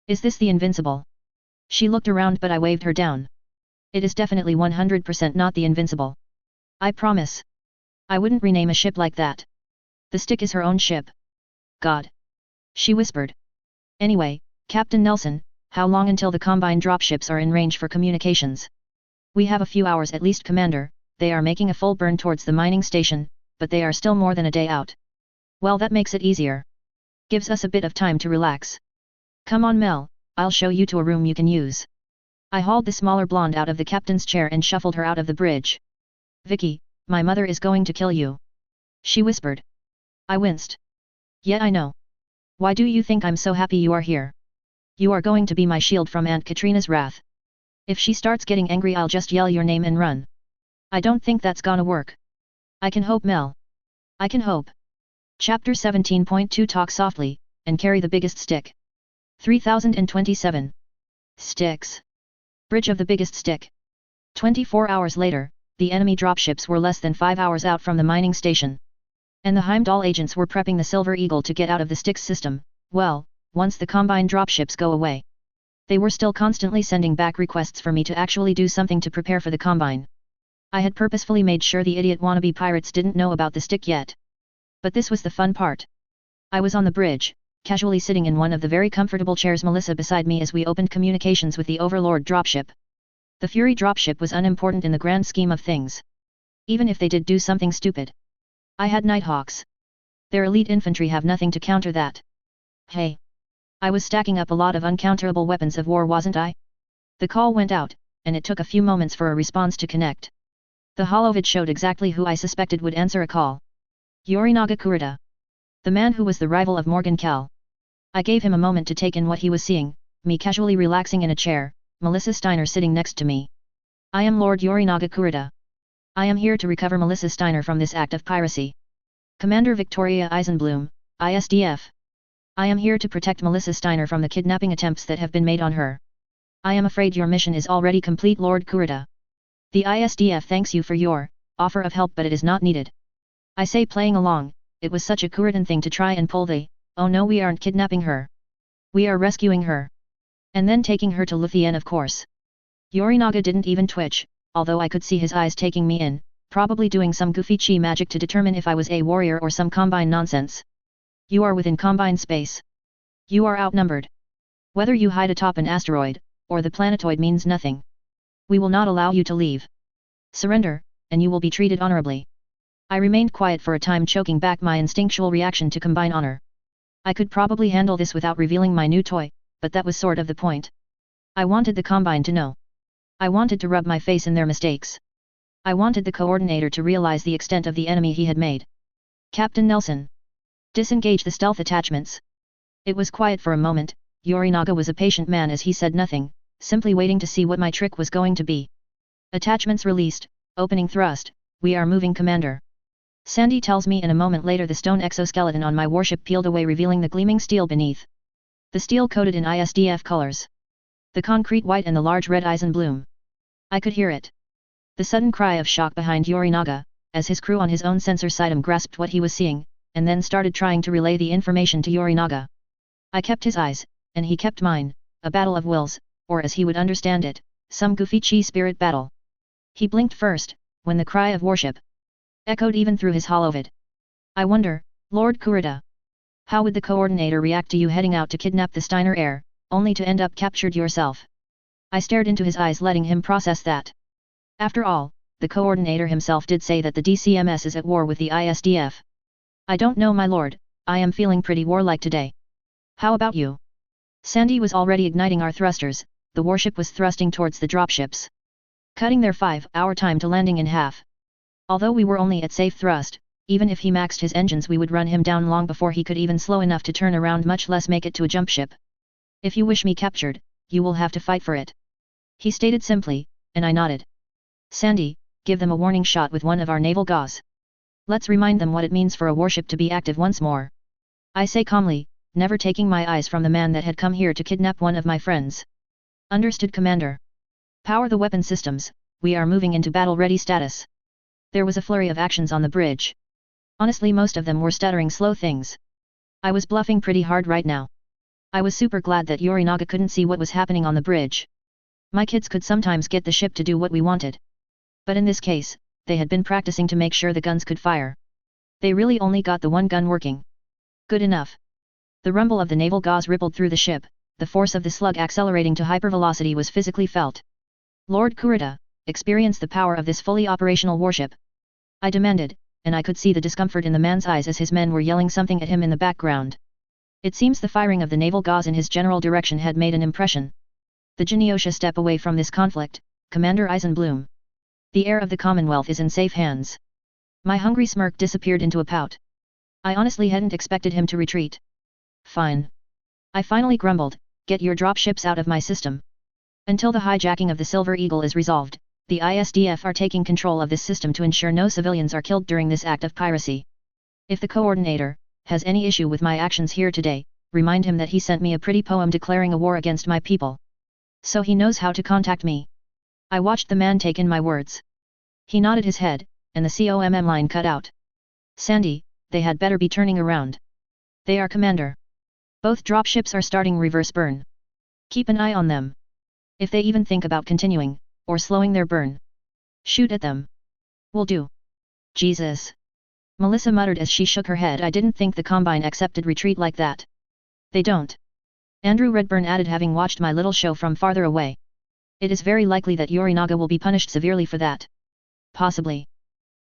Is this the Invincible? She looked around but I waved her down. It is definitely 100% not the Invincible. I promise. I wouldn't rename a ship like that. The stick is her own ship. God. She whispered. Anyway, Captain Nelson, how long until the Combine dropships are in range for communications? We have a few hours at least, Commander. They are making a full burn towards the mining station, but they are still more than a day out. Well, that makes it easier. Gives us a bit of time to relax. Come on, Mel, I'll show you to a room you can use. I hauled the smaller blonde out of the captain's chair and shuffled her out of the bridge. Vicky, my mother is going to kill you. She whispered. I winced. Yeah, I know. Why do you think I'm so happy you are here? You are going to be my shield from Aunt Katrina's wrath. If she starts getting angry, I'll just yell your name and run. I don't think that's gonna work. I can hope, Mel. I can hope. Chapter 17.2 Talk softly, and carry the biggest stick. 3027. Sticks. Bridge of the biggest stick. 24 hours later, the enemy dropships were less than 5 hours out from the mining station. And the Heimdall agents were prepping the Silver Eagle to get out of the Styx system. Well, once the Combine dropships go away. They were still constantly sending back requests for me to actually do something to prepare for the Combine. I had purposefully made sure the idiot wannabe pirates didn't know about the stick yet. But this was the fun part. I was on the bridge, casually sitting in one of the very comfortable chairs, Melissa beside me as we opened communications with the Overlord dropship. The Fury dropship was unimportant in the grand scheme of things. Even if they did do something stupid. I had Nighthawks. Their elite infantry have nothing to counter that. Hey. I was stacking up a lot of uncounterable weapons of war, wasn't I? The call went out, and it took a few moments for a response to connect. The holovid showed exactly who I suspected would answer a call. Yorinaga Kurita. The man who was the rival of Morgan Cal. I gave him a moment to take in what he was seeing, me casually relaxing in a chair, Melissa Steiner sitting next to me. I am Lord Yorinaga Kurita. I am here to recover Melissa Steiner from this act of piracy. Commander Victoria Eisenbloom, ISDF. I am here to protect Melissa Steiner from the kidnapping attempts that have been made on her. I am afraid your mission is already complete, Lord Kurita. The ISDF thanks you for your offer of help, but it is not needed. I say, playing along, it was such a Kuritan thing to try and pull the, oh no, we aren't kidnapping her. We are rescuing her. And then taking her to Luthien, of course. Yorinaga didn't even twitch, although I could see his eyes taking me in, probably doing some goofy chi magic to determine if I was a warrior or some combine nonsense. You are within combine space. You are outnumbered. Whether you hide atop an asteroid, or the planetoid means nothing. We will not allow you to leave. Surrender, and you will be treated honorably. I remained quiet for a time, choking back my instinctual reaction to combine honor. I could probably handle this without revealing my new toy, but that was sort of the point. I wanted the combine to know. I wanted to rub my face in their mistakes. I wanted the coordinator to realize the extent of the enemy he had made. Captain Nelson. Disengage the stealth attachments. It was quiet for a moment. Yorinaga was a patient man as he said nothing, simply waiting to see what my trick was going to be. Attachments released, opening thrust, we are moving, Commander. Sandy tells me, and a moment later the stone exoskeleton on my warship peeled away, revealing the gleaming steel beneath. The steel coated in ISDF colors. The concrete white and the large red eyes in bloom. I could hear it. The sudden cry of shock behind Yorinaga, as his crew on his own sensor sitem grasped what he was seeing, and then started trying to relay the information to Yorinaga. I kept his eyes, and he kept mine, a battle of wills, or as he would understand it, some goofy chi spirit battle. He blinked first, when the cry of warship echoed even through his holovid. I wonder, Lord Kurita, how would the coordinator react to you heading out to kidnap the Steiner heir, only to end up captured yourself? I stared into his eyes, letting him process that. After all, the coordinator himself did say that the DCMS is at war with the ISDF. I don't know, my lord, I am feeling pretty warlike today. How about you? Sandy was already igniting our thrusters. The warship was thrusting towards the dropships, cutting their 5-hour time to landing in half. Although we were only at safe thrust, even if he maxed his engines we would run him down long before he could even slow enough to turn around, much less make it to a jump ship. If you wish me captured, you will have to fight for it. He stated simply, and I nodded. Sandy, give them a warning shot with one of our naval gauze. Let's remind them what it means for a warship to be active once more. I say calmly, never taking my eyes from the man that had come here to kidnap one of my friends. Understood, Commander. Power the weapon systems, we are moving into battle-ready status. There was a flurry of actions on the bridge. Honestly, most of them were stuttering slow things. I was bluffing pretty hard right now. I was super glad that Yorinaga couldn't see what was happening on the bridge. My kids could sometimes get the ship to do what we wanted. But in this case, they had been practicing to make sure the guns could fire. They really only got the one gun working. Good enough. The rumble of the naval gauze rippled through the ship. The force of the slug accelerating to hypervelocity was physically felt. Lord Kurita, experience the power of this fully operational warship. I demanded, and I could see the discomfort in the man's eyes as his men were yelling something at him in the background. It seems the firing of the naval gauze in his general direction had made an impression. The Genosha step away from this conflict, Commander Eisenbloom. The heir of the Commonwealth is in safe hands. My hungry smirk disappeared into a pout. I honestly hadn't expected him to retreat. Fine. I finally grumbled, get your dropships out of my system. Until the hijacking of the Silver Eagle is resolved, the ISDF are taking control of this system to ensure no civilians are killed during this act of piracy. If the coordinator has any issue with my actions here today, remind him that he sent me a pretty poem declaring a war against my people. So he knows how to contact me. I watched the man take in my words. He nodded his head, and the COMM line cut out. Sandy, they had better be turning around. They are, Commander. Both dropships are starting reverse burn. Keep an eye on them. If they even think about continuing, or slowing their burn, shoot at them. Will do. Jesus. Melissa muttered as she shook her head. I didn't think the Combine accepted retreat like that. They don't. Andrew Redburn added, having watched my little show from farther away. It is very likely that Yorinaga will be punished severely for that. Possibly.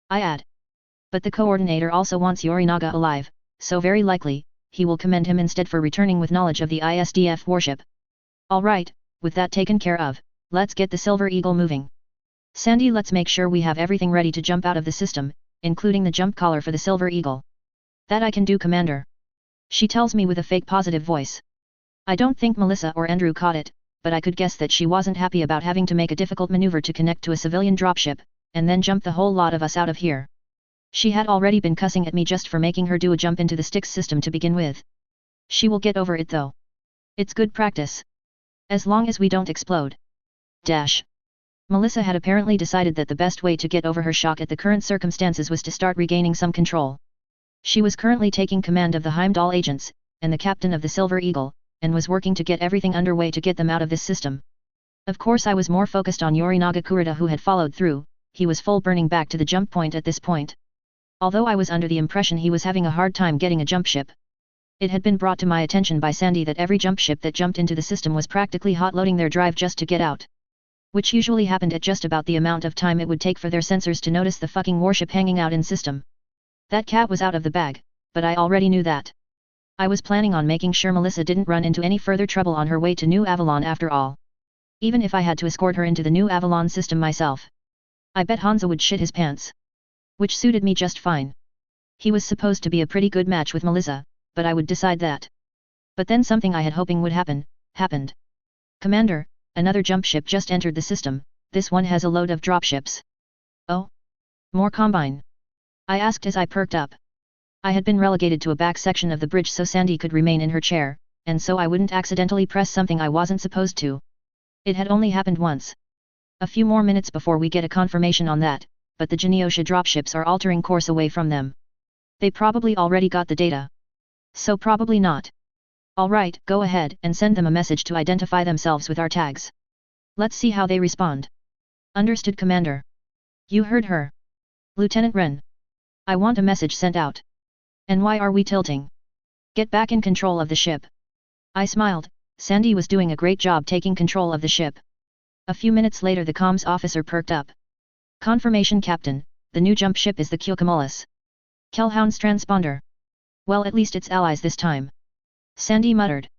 I add. But the coordinator also wants Yorinaga alive, so very likely, he will commend him instead for returning with knowledge of the ISDF warship. Alright, with that taken care of, let's get the Silver Eagle moving. Sandy, let's make sure we have everything ready to jump out of the system, including the jump collar for the Silver Eagle. That I can do, Commander. She tells me with a fake positive voice. I don't think Melissa or Andrew caught it, but I could guess that she wasn't happy about having to make a difficult maneuver to connect to a civilian dropship, and then jump the whole lot of us out of here. She had already been cussing at me just for making her do a jump into the Styx system to begin with. She will get over it though. It's good practice. As long as we don't explode. Dash. Melissa had apparently decided that the best way to get over her shock at the current circumstances was to start regaining some control. She was currently taking command of the Heimdall agents, and the captain of the Silver Eagle, and was working to get everything underway to get them out of this system. Of course I was more focused on Yorinaga Kurita, who had followed through. He was full burning back to the jump point at this point. Although I was under the impression he was having a hard time getting a jump ship. It had been brought to my attention by Sandy that every jump ship that jumped into the system was practically hot-loading their drive just to get out. Which usually happened at just about the amount of time it would take for their sensors to notice the fucking warship hanging out in system. That cat was out of the bag, but I already knew that. I was planning on making sure Melissa didn't run into any further trouble on her way to New Avalon after all. Even if I had to escort her into the New Avalon system myself. I bet Hansa would shit his pants. Which suited me just fine. He was supposed to be a pretty good match with Melissa, but I would decide that. But then something I had hoping would happen, happened. Commander, another jump ship just entered the system. This one has a load of dropships. Oh? More Combine? I asked as I perked up. I had been relegated to a back section of the bridge so Sandy could remain in her chair, and so I wouldn't accidentally press something I wasn't supposed to. It had only happened once. A few more minutes before we get a confirmation on that, but the Geneosha dropships are altering course away from them. They probably already got the data. So probably not. Alright, go ahead and send them a message to identify themselves with our tags. Let's see how they respond. Understood, Commander. You heard her. Lieutenant Wren. I want a message sent out. And why are we tilting? Get back in control of the ship. I smiled. Sandy was doing a great job taking control of the ship. A few minutes later the comms officer perked up. Confirmation, Captain, the new jump ship is the Kyocumulus. Kellhound's transponder. Well, at least it's allies this time. Sandy muttered.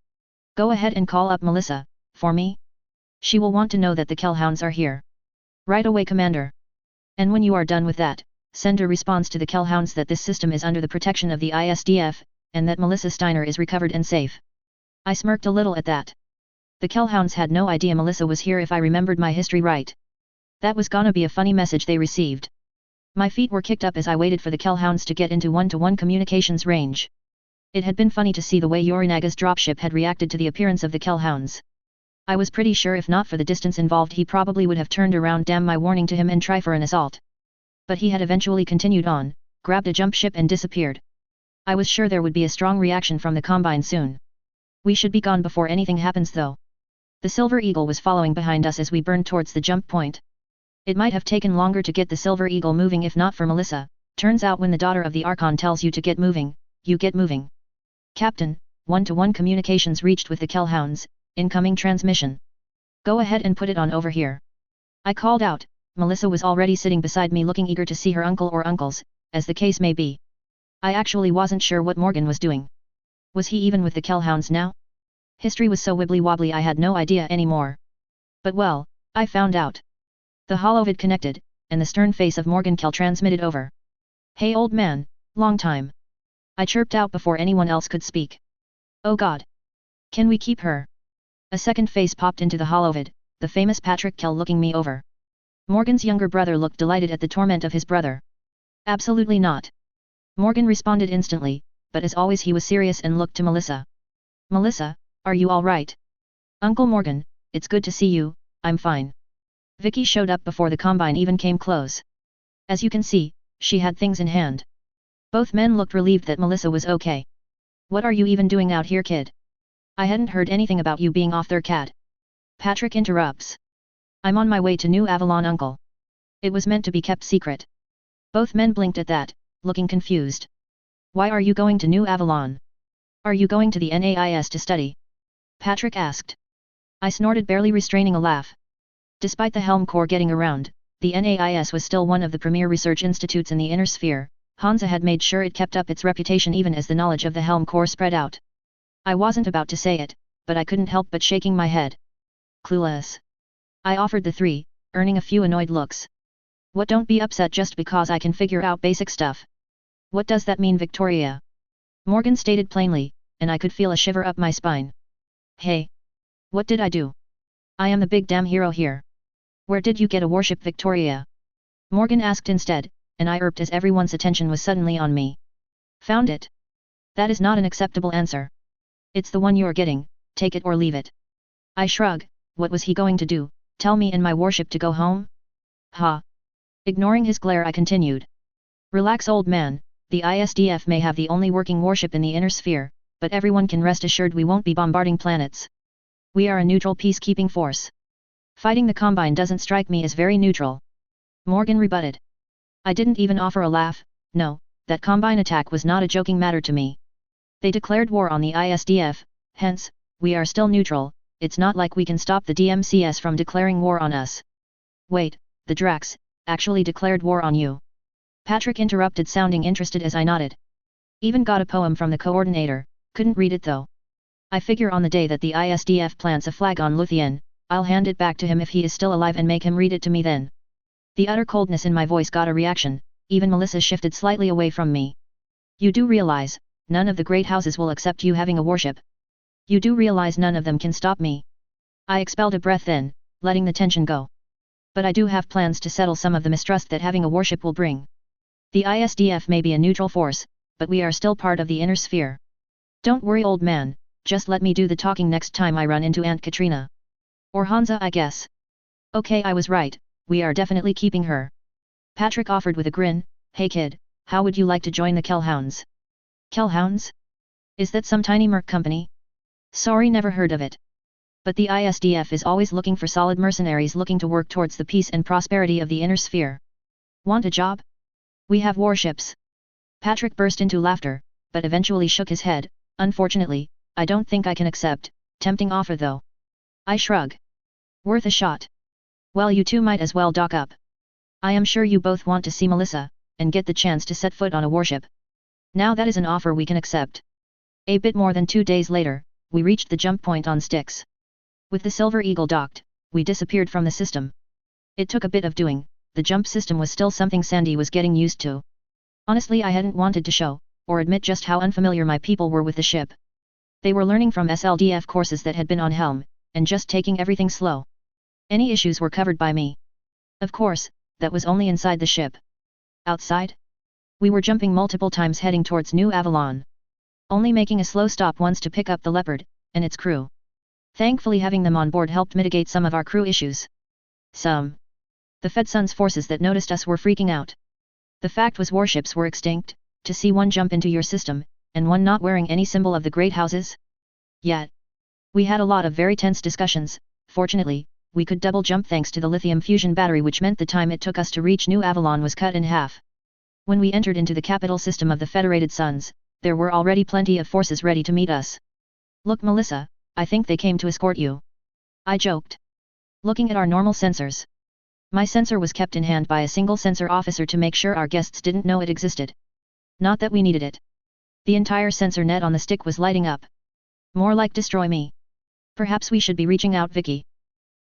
Go ahead and call up Melissa, for me. She will want to know that the Kellhounds are here. Right away, Commander. And when you are done with that, send a response to the Kellhounds that this system is under the protection of the ISDF, and that Melissa Steiner is recovered and safe. I smirked a little at that. The Kellhounds had no idea Melissa was here if I remembered my history right. That was gonna be a funny message they received. My feet were kicked up as I waited for the Kellhounds to get into one-to-one communications range. It had been funny to see the way Yorinaga's dropship had reacted to the appearance of the Kellhounds. I was pretty sure if not for the distance involved he probably would have turned around, damn my warning to him, and try for an assault. But he had eventually continued on, grabbed a jump ship and disappeared. I was sure there would be a strong reaction from the Combine soon. We should be gone before anything happens though. The Silver Eagle was following behind us as we burned towards the jump point. It might have taken longer to get the Silver Eagle moving if not for Melissa. Turns out when the daughter of the Archon tells you to get moving, you get moving. Captain, one-to-one communications reached with the Kellhounds, incoming transmission. Go ahead and put it on over here. I called out. Melissa was already sitting beside me looking eager to see her uncle or uncles, as the case may be. I actually wasn't sure what Morgan was doing. Was he even with the Kellhounds now? History was so wibbly-wobbly I had no idea anymore. But well, I found out. The holovid connected, and the stern face of Morgan Kell transmitted over. Hey old man, long time. I chirped out before anyone else could speak. Oh God. Can we keep her? A second face popped into the holovid, the famous Patrick Kell looking me over. Morgan's younger brother looked delighted at the torment of his brother. Absolutely not. Morgan responded instantly, but as always he was serious and looked to Melissa. Melissa, are you all right? Uncle Morgan, it's good to see you, I'm fine. Vicky showed up before the Combine even came close. As you can see, she had things in hand. Both men looked relieved that Melissa was okay. What are you even doing out here, kid? I hadn't heard anything about you being off there, Cat. Patrick interrupts. I'm on my way to New Avalon, uncle. It was meant to be kept secret. Both men blinked at that, looking confused. Why are you going to New Avalon? Are you going to the NAIS to study? Patrick asked. I snorted, barely restraining a laugh. Despite the Helm Corps getting around, the NAIS was still one of the premier research institutes in the inner sphere. Hansa had made sure it kept up its reputation even as the knowledge of the Helm Corps spread out. I wasn't about to say it, but I couldn't help but shaking my head. Clueless. I offered the three, earning a few annoyed looks. What, don't be upset just because I can figure out basic stuff. What does that mean, Victoria? Morgan stated plainly, and I could feel a shiver up my spine. Hey! What did I do? I am the big damn hero here. Where did you get a warship, Victoria? Morgan asked instead, and I irped as everyone's attention was suddenly on me. Found it. That is not an acceptable answer. It's the one you're getting, take it or leave it. I shrug, what was he going to do, tell me and my warship to go home? Ha! Ignoring his glare I continued. Relax old man, the ISDF may have the only working warship in the inner sphere, but everyone can rest assured we won't be bombarding planets. We are a neutral peacekeeping force. Fighting the Combine doesn't strike me as very neutral. Morgan rebutted. I didn't even offer a laugh, no, that Combine attack was not a joking matter to me. They declared war on the ISDF, hence, we are still neutral, it's not like we can stop the DMCS from declaring war on us. Wait, the Drax, actually declared war on you? Patrick interrupted sounding interested as I nodded. Even got a poem from the coordinator, couldn't read it though. I figure on the day that the ISDF plants a flag on Luthien, I'll hand it back to him if he is still alive and make him read it to me then. The utter coldness in my voice got a reaction, even Melissa shifted slightly away from me. You do realize, none of the great houses will accept you having a warship. You do realize none of them can stop me. I expelled a breath then, letting the tension go. But I do have plans to settle some of the mistrust that having a warship will bring. The ISDF may be a neutral force, but we are still part of the inner sphere. Don't worry old man, just let me do the talking next time I run into Aunt Katrina. Or Hansa I guess. Okay I was right, we are definitely keeping her. Patrick offered with a grin, hey kid, how would you like to join the Kellhounds? Kellhounds? Is that some tiny merc company? Sorry never heard of it. But the ISDF is always looking for solid mercenaries looking to work towards the peace and prosperity of the inner sphere. Want a job? We have warships. Patrick burst into laughter, but eventually shook his head, unfortunately, I don't think I can accept, tempting offer though. I shrug. Worth a shot. Well you two might as well dock up. I am sure you both want to see Melissa, and get the chance to set foot on a warship. Now that is an offer we can accept. A bit more than 2 days later, we reached the jump point on Styx. With the Silver Eagle docked, we disappeared from the system. It took a bit of doing, the jump system was still something Sandy was getting used to. Honestly I hadn't wanted to show, or admit just how unfamiliar my people were with the ship. They were learning from SLDF courses that had been on Helm, and just taking everything slow. Any issues were covered by me. Of course, that was only inside the ship. Outside? We were jumping multiple times heading towards New Avalon. Only making a slow stop once to pick up the Leopard, and its crew. Thankfully having them on board helped mitigate some of our crew issues. The Fedson's forces that noticed us were freaking out. The fact was warships were extinct, to see one jump into your system, and one not wearing any symbol of the great houses? Yet. We had a lot of very tense discussions, fortunately, we could double jump thanks to the lithium fusion battery which meant the time it took us to reach New Avalon was cut in half. When we entered into the capital system of the Federated Suns, there were already plenty of forces ready to meet us. Look Melissa, I think they came to escort you. I joked. Looking at our normal sensors. My sensor was kept in hand by a single sensor officer to make sure our guests didn't know it existed. Not that we needed it. The entire sensor net on the stick was lighting up. More like destroy me. Perhaps we should be reaching out Vicky.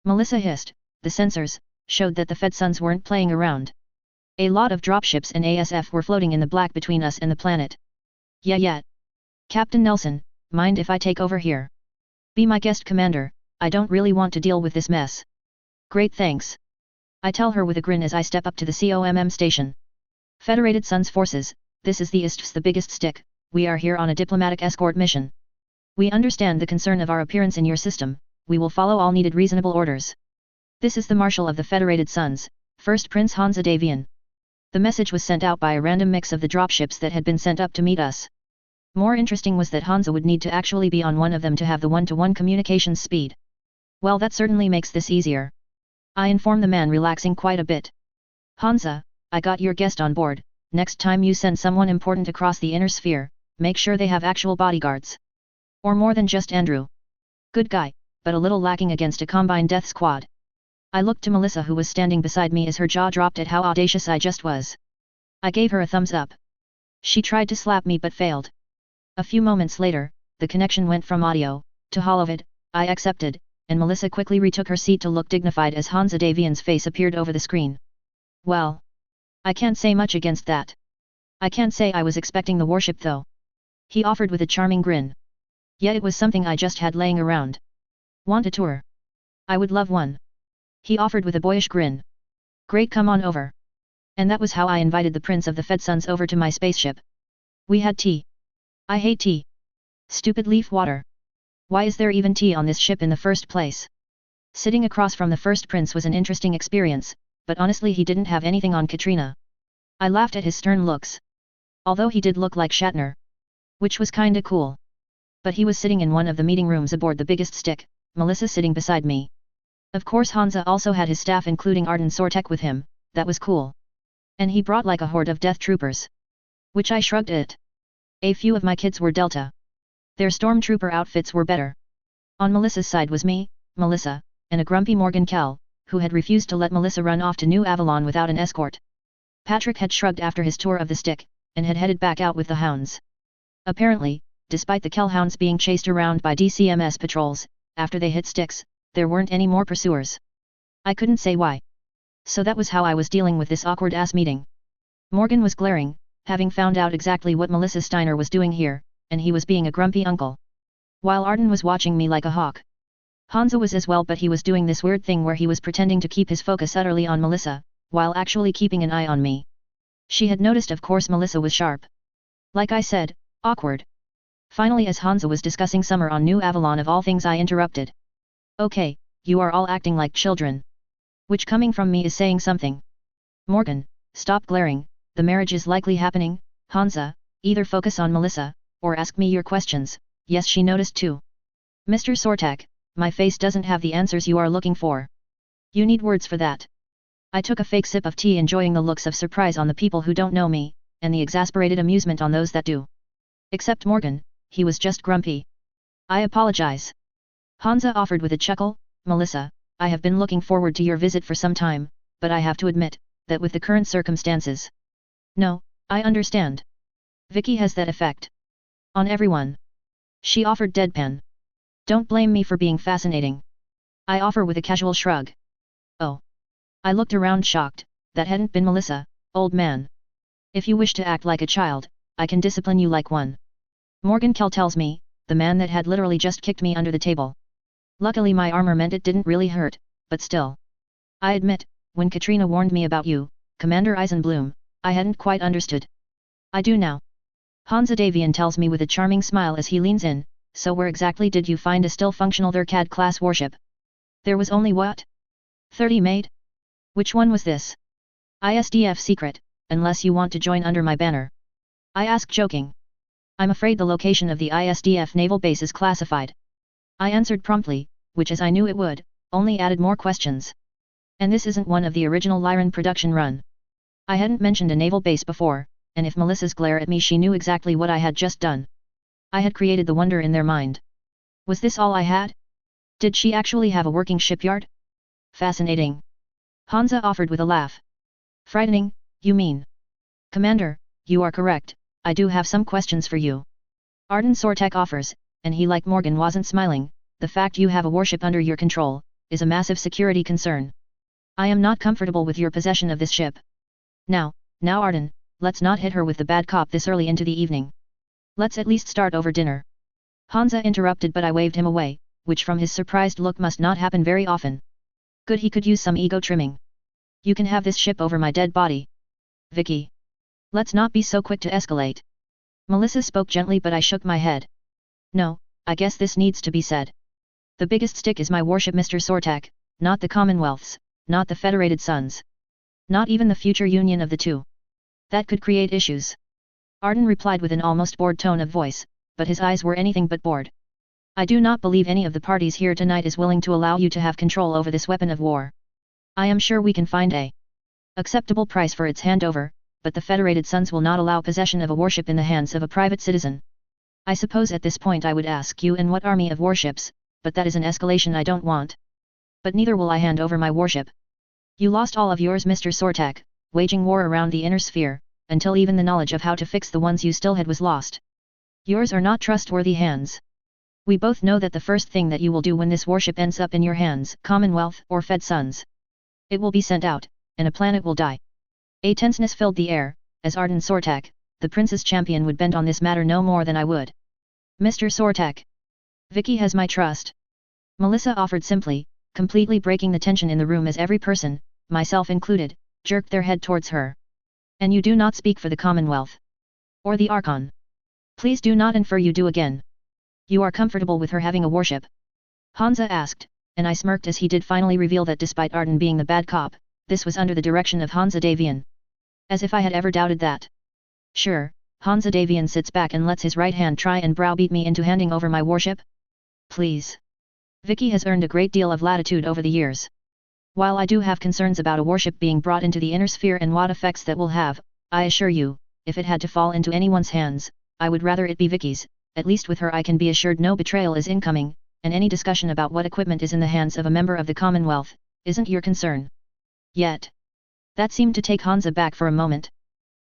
Melissa hissed, the sensors, showed that the Fedsons weren't playing around. A lot of dropships and ASF were floating in the black between us and the planet. Yeah. Captain Nelson, mind if I take over here? Be my guest commander, I don't really want to deal with this mess. Great thanks. I tell her with a grin as I step up to the COMM station. Federated Suns forces, this is the ISTF's the biggest stick, we are here on a diplomatic escort mission. We understand the concern of our appearance in your system, we will follow all needed reasonable orders. This is the Marshal of the Federated Suns, First Prince Hansa Davian. The message was sent out by a random mix of the dropships that had been sent up to meet us. More interesting was that Hansa would need to actually be on one of them to have the one-to-one communications speed. Well that certainly makes this easier. I inform the man relaxing quite a bit. Hansa, I got your guest on board, next time you send someone important across the inner sphere, make sure they have actual bodyguards. Or more than just Andrew. Good guy, but a little lacking against a Combine death squad. I looked to Melissa who was standing beside me as her jaw dropped at how audacious I just was. I gave her a thumbs up. She tried to slap me but failed. A few moments later, the connection went from audio to holovid. I accepted, and Melissa quickly retook her seat to look dignified as Hansa Davian's face appeared over the screen. Well, I can't say much against that. I can't say I was expecting the warship though. He offered with a charming grin. Yet it was something I just had laying around. Want a tour? I would love one. He offered with a boyish grin. Great, come on over. And that was how I invited the Prince of the Fedsons over to my spaceship. We had tea. I hate tea. Stupid leaf water. Why is there even tea on this ship in the first place? Sitting across from the first prince was an interesting experience, but honestly he didn't have anything on Katrina. I laughed at his stern looks. Although he did look like Shatner. Which was kinda cool. But he was sitting in one of the meeting rooms aboard the biggest stick, Melissa sitting beside me. Of course Hansa also had his staff including Arden Sortek with him, that was cool. And he brought like a horde of death troopers. Which I shrugged at. A few of my kids were Delta. Their stormtrooper outfits were better. On Melissa's side was me, Melissa, and a grumpy Morgan Kell, who had refused to let Melissa run off to New Avalon without an escort. Patrick had shrugged after his tour of the stick, and had headed back out with the hounds. Apparently, despite the Kell hounds being chased around by DCMS patrols, after they hit Styx, there weren't any more pursuers. I couldn't say why. So that was how I was dealing with this awkward-ass meeting. Morgan was glaring, having found out exactly what Melissa Steiner was doing here, and he was being a grumpy uncle. While Arden was watching me like a hawk. Hansa was as well, but he was doing this weird thing where he was pretending to keep his focus utterly on Melissa, while actually keeping an eye on me. She had noticed, of course. Melissa was sharp. Like I said, awkward. Finally, as Hansa was discussing summer on New Avalon of all things, I interrupted. Okay, you are all acting like children. Which coming from me is saying something. Morgan, stop glaring, the marriage is likely happening. Hansa, either focus on Melissa, or ask me your questions. Yes, she noticed too. Mr. Sortek, my face doesn't have the answers you are looking for. You need words for that. I took a fake sip of tea, enjoying the looks of surprise on the people who don't know me, and the exasperated amusement on those that do. Except Morgan, he was just grumpy. I apologize. Hansa offered with a chuckle. Melissa, I have been looking forward to your visit for some time, but I have to admit, that with the current circumstances. No, I understand. Vicky has that effect. On everyone. She offered deadpan. Don't blame me for being fascinating. I offer with a casual shrug. Oh. I looked around shocked, that hadn't been Melissa, old man. If you wish to act like a child, I can discipline you like one. Morgan Kell tells me, the man that had literally just kicked me under the table. Luckily my armor meant it didn't really hurt, but still. I admit, when Katrina warned me about you, Commander Eisenbloom, I hadn't quite understood. I do now. Hansa Davian tells me with a charming smile as he leans in, so where exactly did you find a still functional Thurcad class warship? There was only what? 30 made? Which one was this? ISDF secret, unless you want to join under my banner. I asked, joking. I'm afraid the location of the ISDF naval base is classified. I answered promptly, which, as I knew it would, only added more questions. And this isn't one of the original Lyran production run. I hadn't mentioned a naval base before, and if Melissa's glare at me, she knew exactly what I had just done. I had created the wonder in their mind. Was this all I had? Did she actually have a working shipyard? Fascinating. Hansa offered with a laugh. Frightening, you mean? Commander, you are correct, I do have some questions for you. Arden Sortek offers, and he, like Morgan, wasn't smiling. The fact you have a warship under your control is a massive security concern. I am not comfortable with your possession of this ship. Now Arden, let's not hit her with the bad cop this early into the evening. Let's at least start over dinner. Hansa interrupted, but I waved him away, which from his surprised look must not happen very often. Good, he could use some ego trimming. You can have this ship over my dead body. Vicky. Let's not be so quick to escalate. Melissa spoke gently, but I shook my head. No, I guess this needs to be said. The biggest stick is my warship, Mr. Sortek, not the Commonwealth's, not the Federated Suns. Not even the future union of the two. That could create issues. Arden replied with an almost bored tone of voice, but his eyes were anything but bored. I do not believe any of the parties here tonight is willing to allow you to have control over this weapon of war. I am sure we can find a acceptable price for its handover, but the Federated Suns will not allow possession of a warship in the hands of a private citizen. I suppose at this point I would ask you, and what army of warships, but that is an escalation I don't want. But neither will I hand over my warship. You lost all of yours, Mr. Sortek, waging war around the inner sphere, until even the knowledge of how to fix the ones you still had was lost. Yours are not trustworthy hands. We both know that the first thing that you will do when this warship ends up in your hands, Commonwealth or Fed Suns, it will be sent out, and a planet will die. A tenseness filled the air, as Arden Sortek, the prince's champion, would bend on this matter no more than I would. Mr. Sortek. Vicky has my trust. Melissa offered simply, completely breaking the tension in the room as every person, myself included, jerked their head towards her. And you do not speak for the Commonwealth. Or the Archon. Please do not infer you do again. You are comfortable with her having a warship? Hansa asked, and I smirked as he did finally reveal that despite Arden being the bad cop, this was under the direction of Hansa Davian. As if I had ever doubted that. Sure, Hansa Davian sits back and lets his right hand try and browbeat me into handing over my warship? Please. Vicky has earned a great deal of latitude over the years. While I do have concerns about a warship being brought into the inner sphere and what effects that will have, I assure you, if it had to fall into anyone's hands, I would rather it be Vicky's. At least with her I can be assured no betrayal is incoming, and any discussion about what equipment is in the hands of a member of the Commonwealth, isn't your concern. Yet. That seemed to take Hansa back for a moment.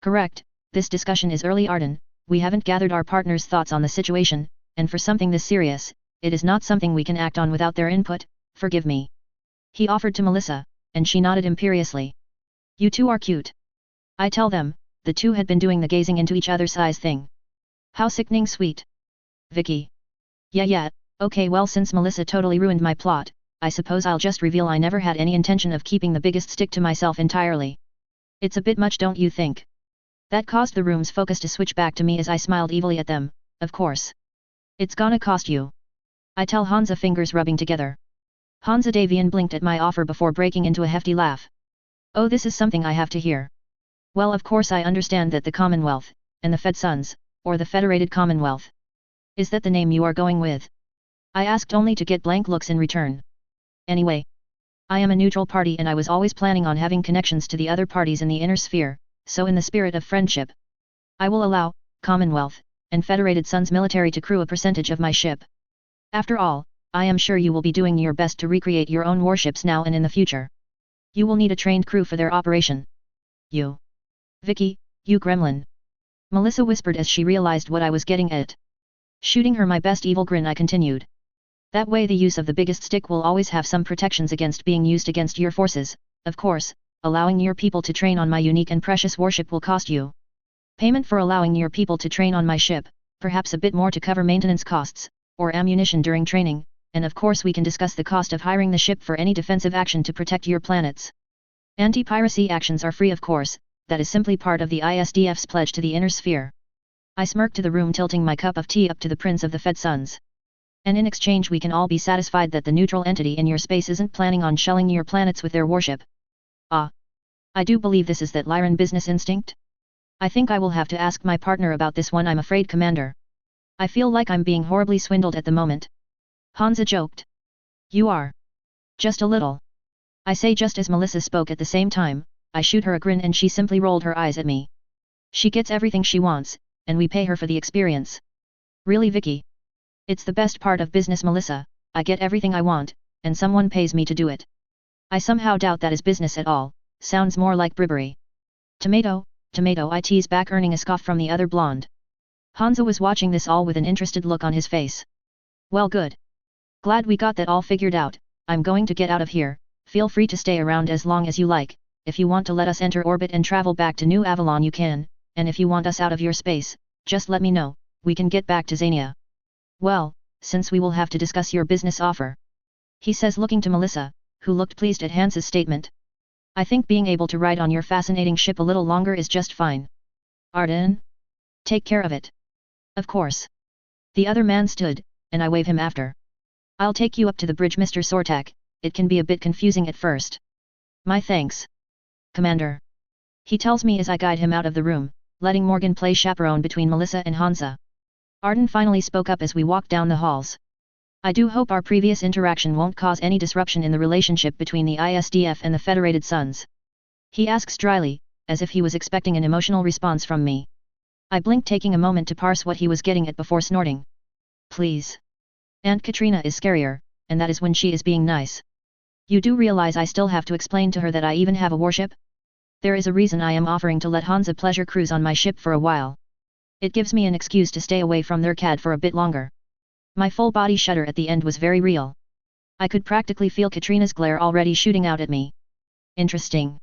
Correct, this discussion is early Arden, we haven't gathered our partner's thoughts on the situation, and for something this serious, it is not something we can act on without their input, forgive me. He offered to Melissa, and she nodded imperiously. You two are cute. I tell them, the two had been doing the gazing into each other's eyes thing. How sickening sweet. Vicky. Yeah, okay well since Melissa totally ruined my plot, I suppose I'll just reveal I never had any intention of keeping the biggest stick to myself entirely. It's a bit much don't you think? That caused the room's focus to switch back to me as I smiled evilly at them, of course. It's gonna cost you. I tell Hansa, fingers rubbing together. Hansa Davian blinked at my offer before breaking into a hefty laugh. Oh, this is something I have to hear. Well, of course I understand that the Commonwealth, and the Fed Sons, or the Federated Commonwealth. Is that the name you are going with? I asked only to get blank looks in return. Anyway. I am a neutral party and I was always planning on having connections to the other parties in the inner sphere, so in the spirit of friendship, I will allow, Commonwealth, and Federated Sons military to crew a percentage of my ship. After all, I am sure you will be doing your best to recreate your own warships now and in the future. You will need a trained crew for their operation. You. Vicky, you gremlin. Melissa whispered as she realized what I was getting at. Shooting her my best evil grin, I continued. That way the use of the biggest stick will always have some protections against being used against your forces. Of course, allowing your people to train on my unique and precious warship will cost you payment for allowing your people to train on my ship, perhaps a bit more to cover maintenance costs, or ammunition during training, and of course we can discuss the cost of hiring the ship for any defensive action to protect your planets. Anti-piracy actions are free of course, that is simply part of the ISDF's pledge to the inner sphere. I smirked to the room, tilting my cup of tea up to the Prince of the Fed Sons. And in exchange we can all be satisfied that the neutral entity in your space isn't planning on shelling your planets with their warship. Ah. I do believe this is that Lyran business instinct? I think I will have to ask my partner about this one, I'm afraid, Commander. I feel like I'm being horribly swindled at the moment. Hansa joked. You are. Just a little. I say just as Melissa spoke at the same time, I shoot her a grin and she simply rolled her eyes at me. She gets everything she wants, and we pay her for the experience. Really, Vicky? It's the best part of business, Melissa, I get everything I want, and someone pays me to do it. I somehow doubt that is business at all, sounds more like bribery. Tomato, I tease back, earning a scoff from the other blonde. Hansa was watching this all with an interested look on his face. Well, good. Glad we got that all figured out. I'm going to get out of here, feel free to stay around as long as you like. If you want to let us enter orbit and travel back to New Avalon you can, and if you want us out of your space, just let me know, we can get back to Xania. Well, since we will have to discuss your business offer. He says, looking to Melissa, who looked pleased at Hansa's statement. I think being able to ride on your fascinating ship a little longer is just fine. Arden? Take care of it. Of course. The other man stood, and I wave him after. I'll take you up to the bridge, Mr. Sortak, it can be a bit confusing at first. My thanks. Commander. He tells me as I guide him out of the room, letting Morgan play chaperone between Melissa and Hansa. Arden finally spoke up as we walked down the halls. I do hope our previous interaction won't cause any disruption in the relationship between the ISDF and the Federated Sons. He asks dryly, as if he was expecting an emotional response from me. I blinked, taking a moment to parse what he was getting at before snorting. Please. Aunt Katrina is scarier, and that is when she is being nice. You do realize I still have to explain to her that I even have a warship? There is a reason I am offering to let Hansa pleasure cruise on my ship for a while. It gives me an excuse to stay away from their CAD for a bit longer. My full body shudder at the end was very real. I could practically feel Katrina's glare already shooting out at me. Interesting.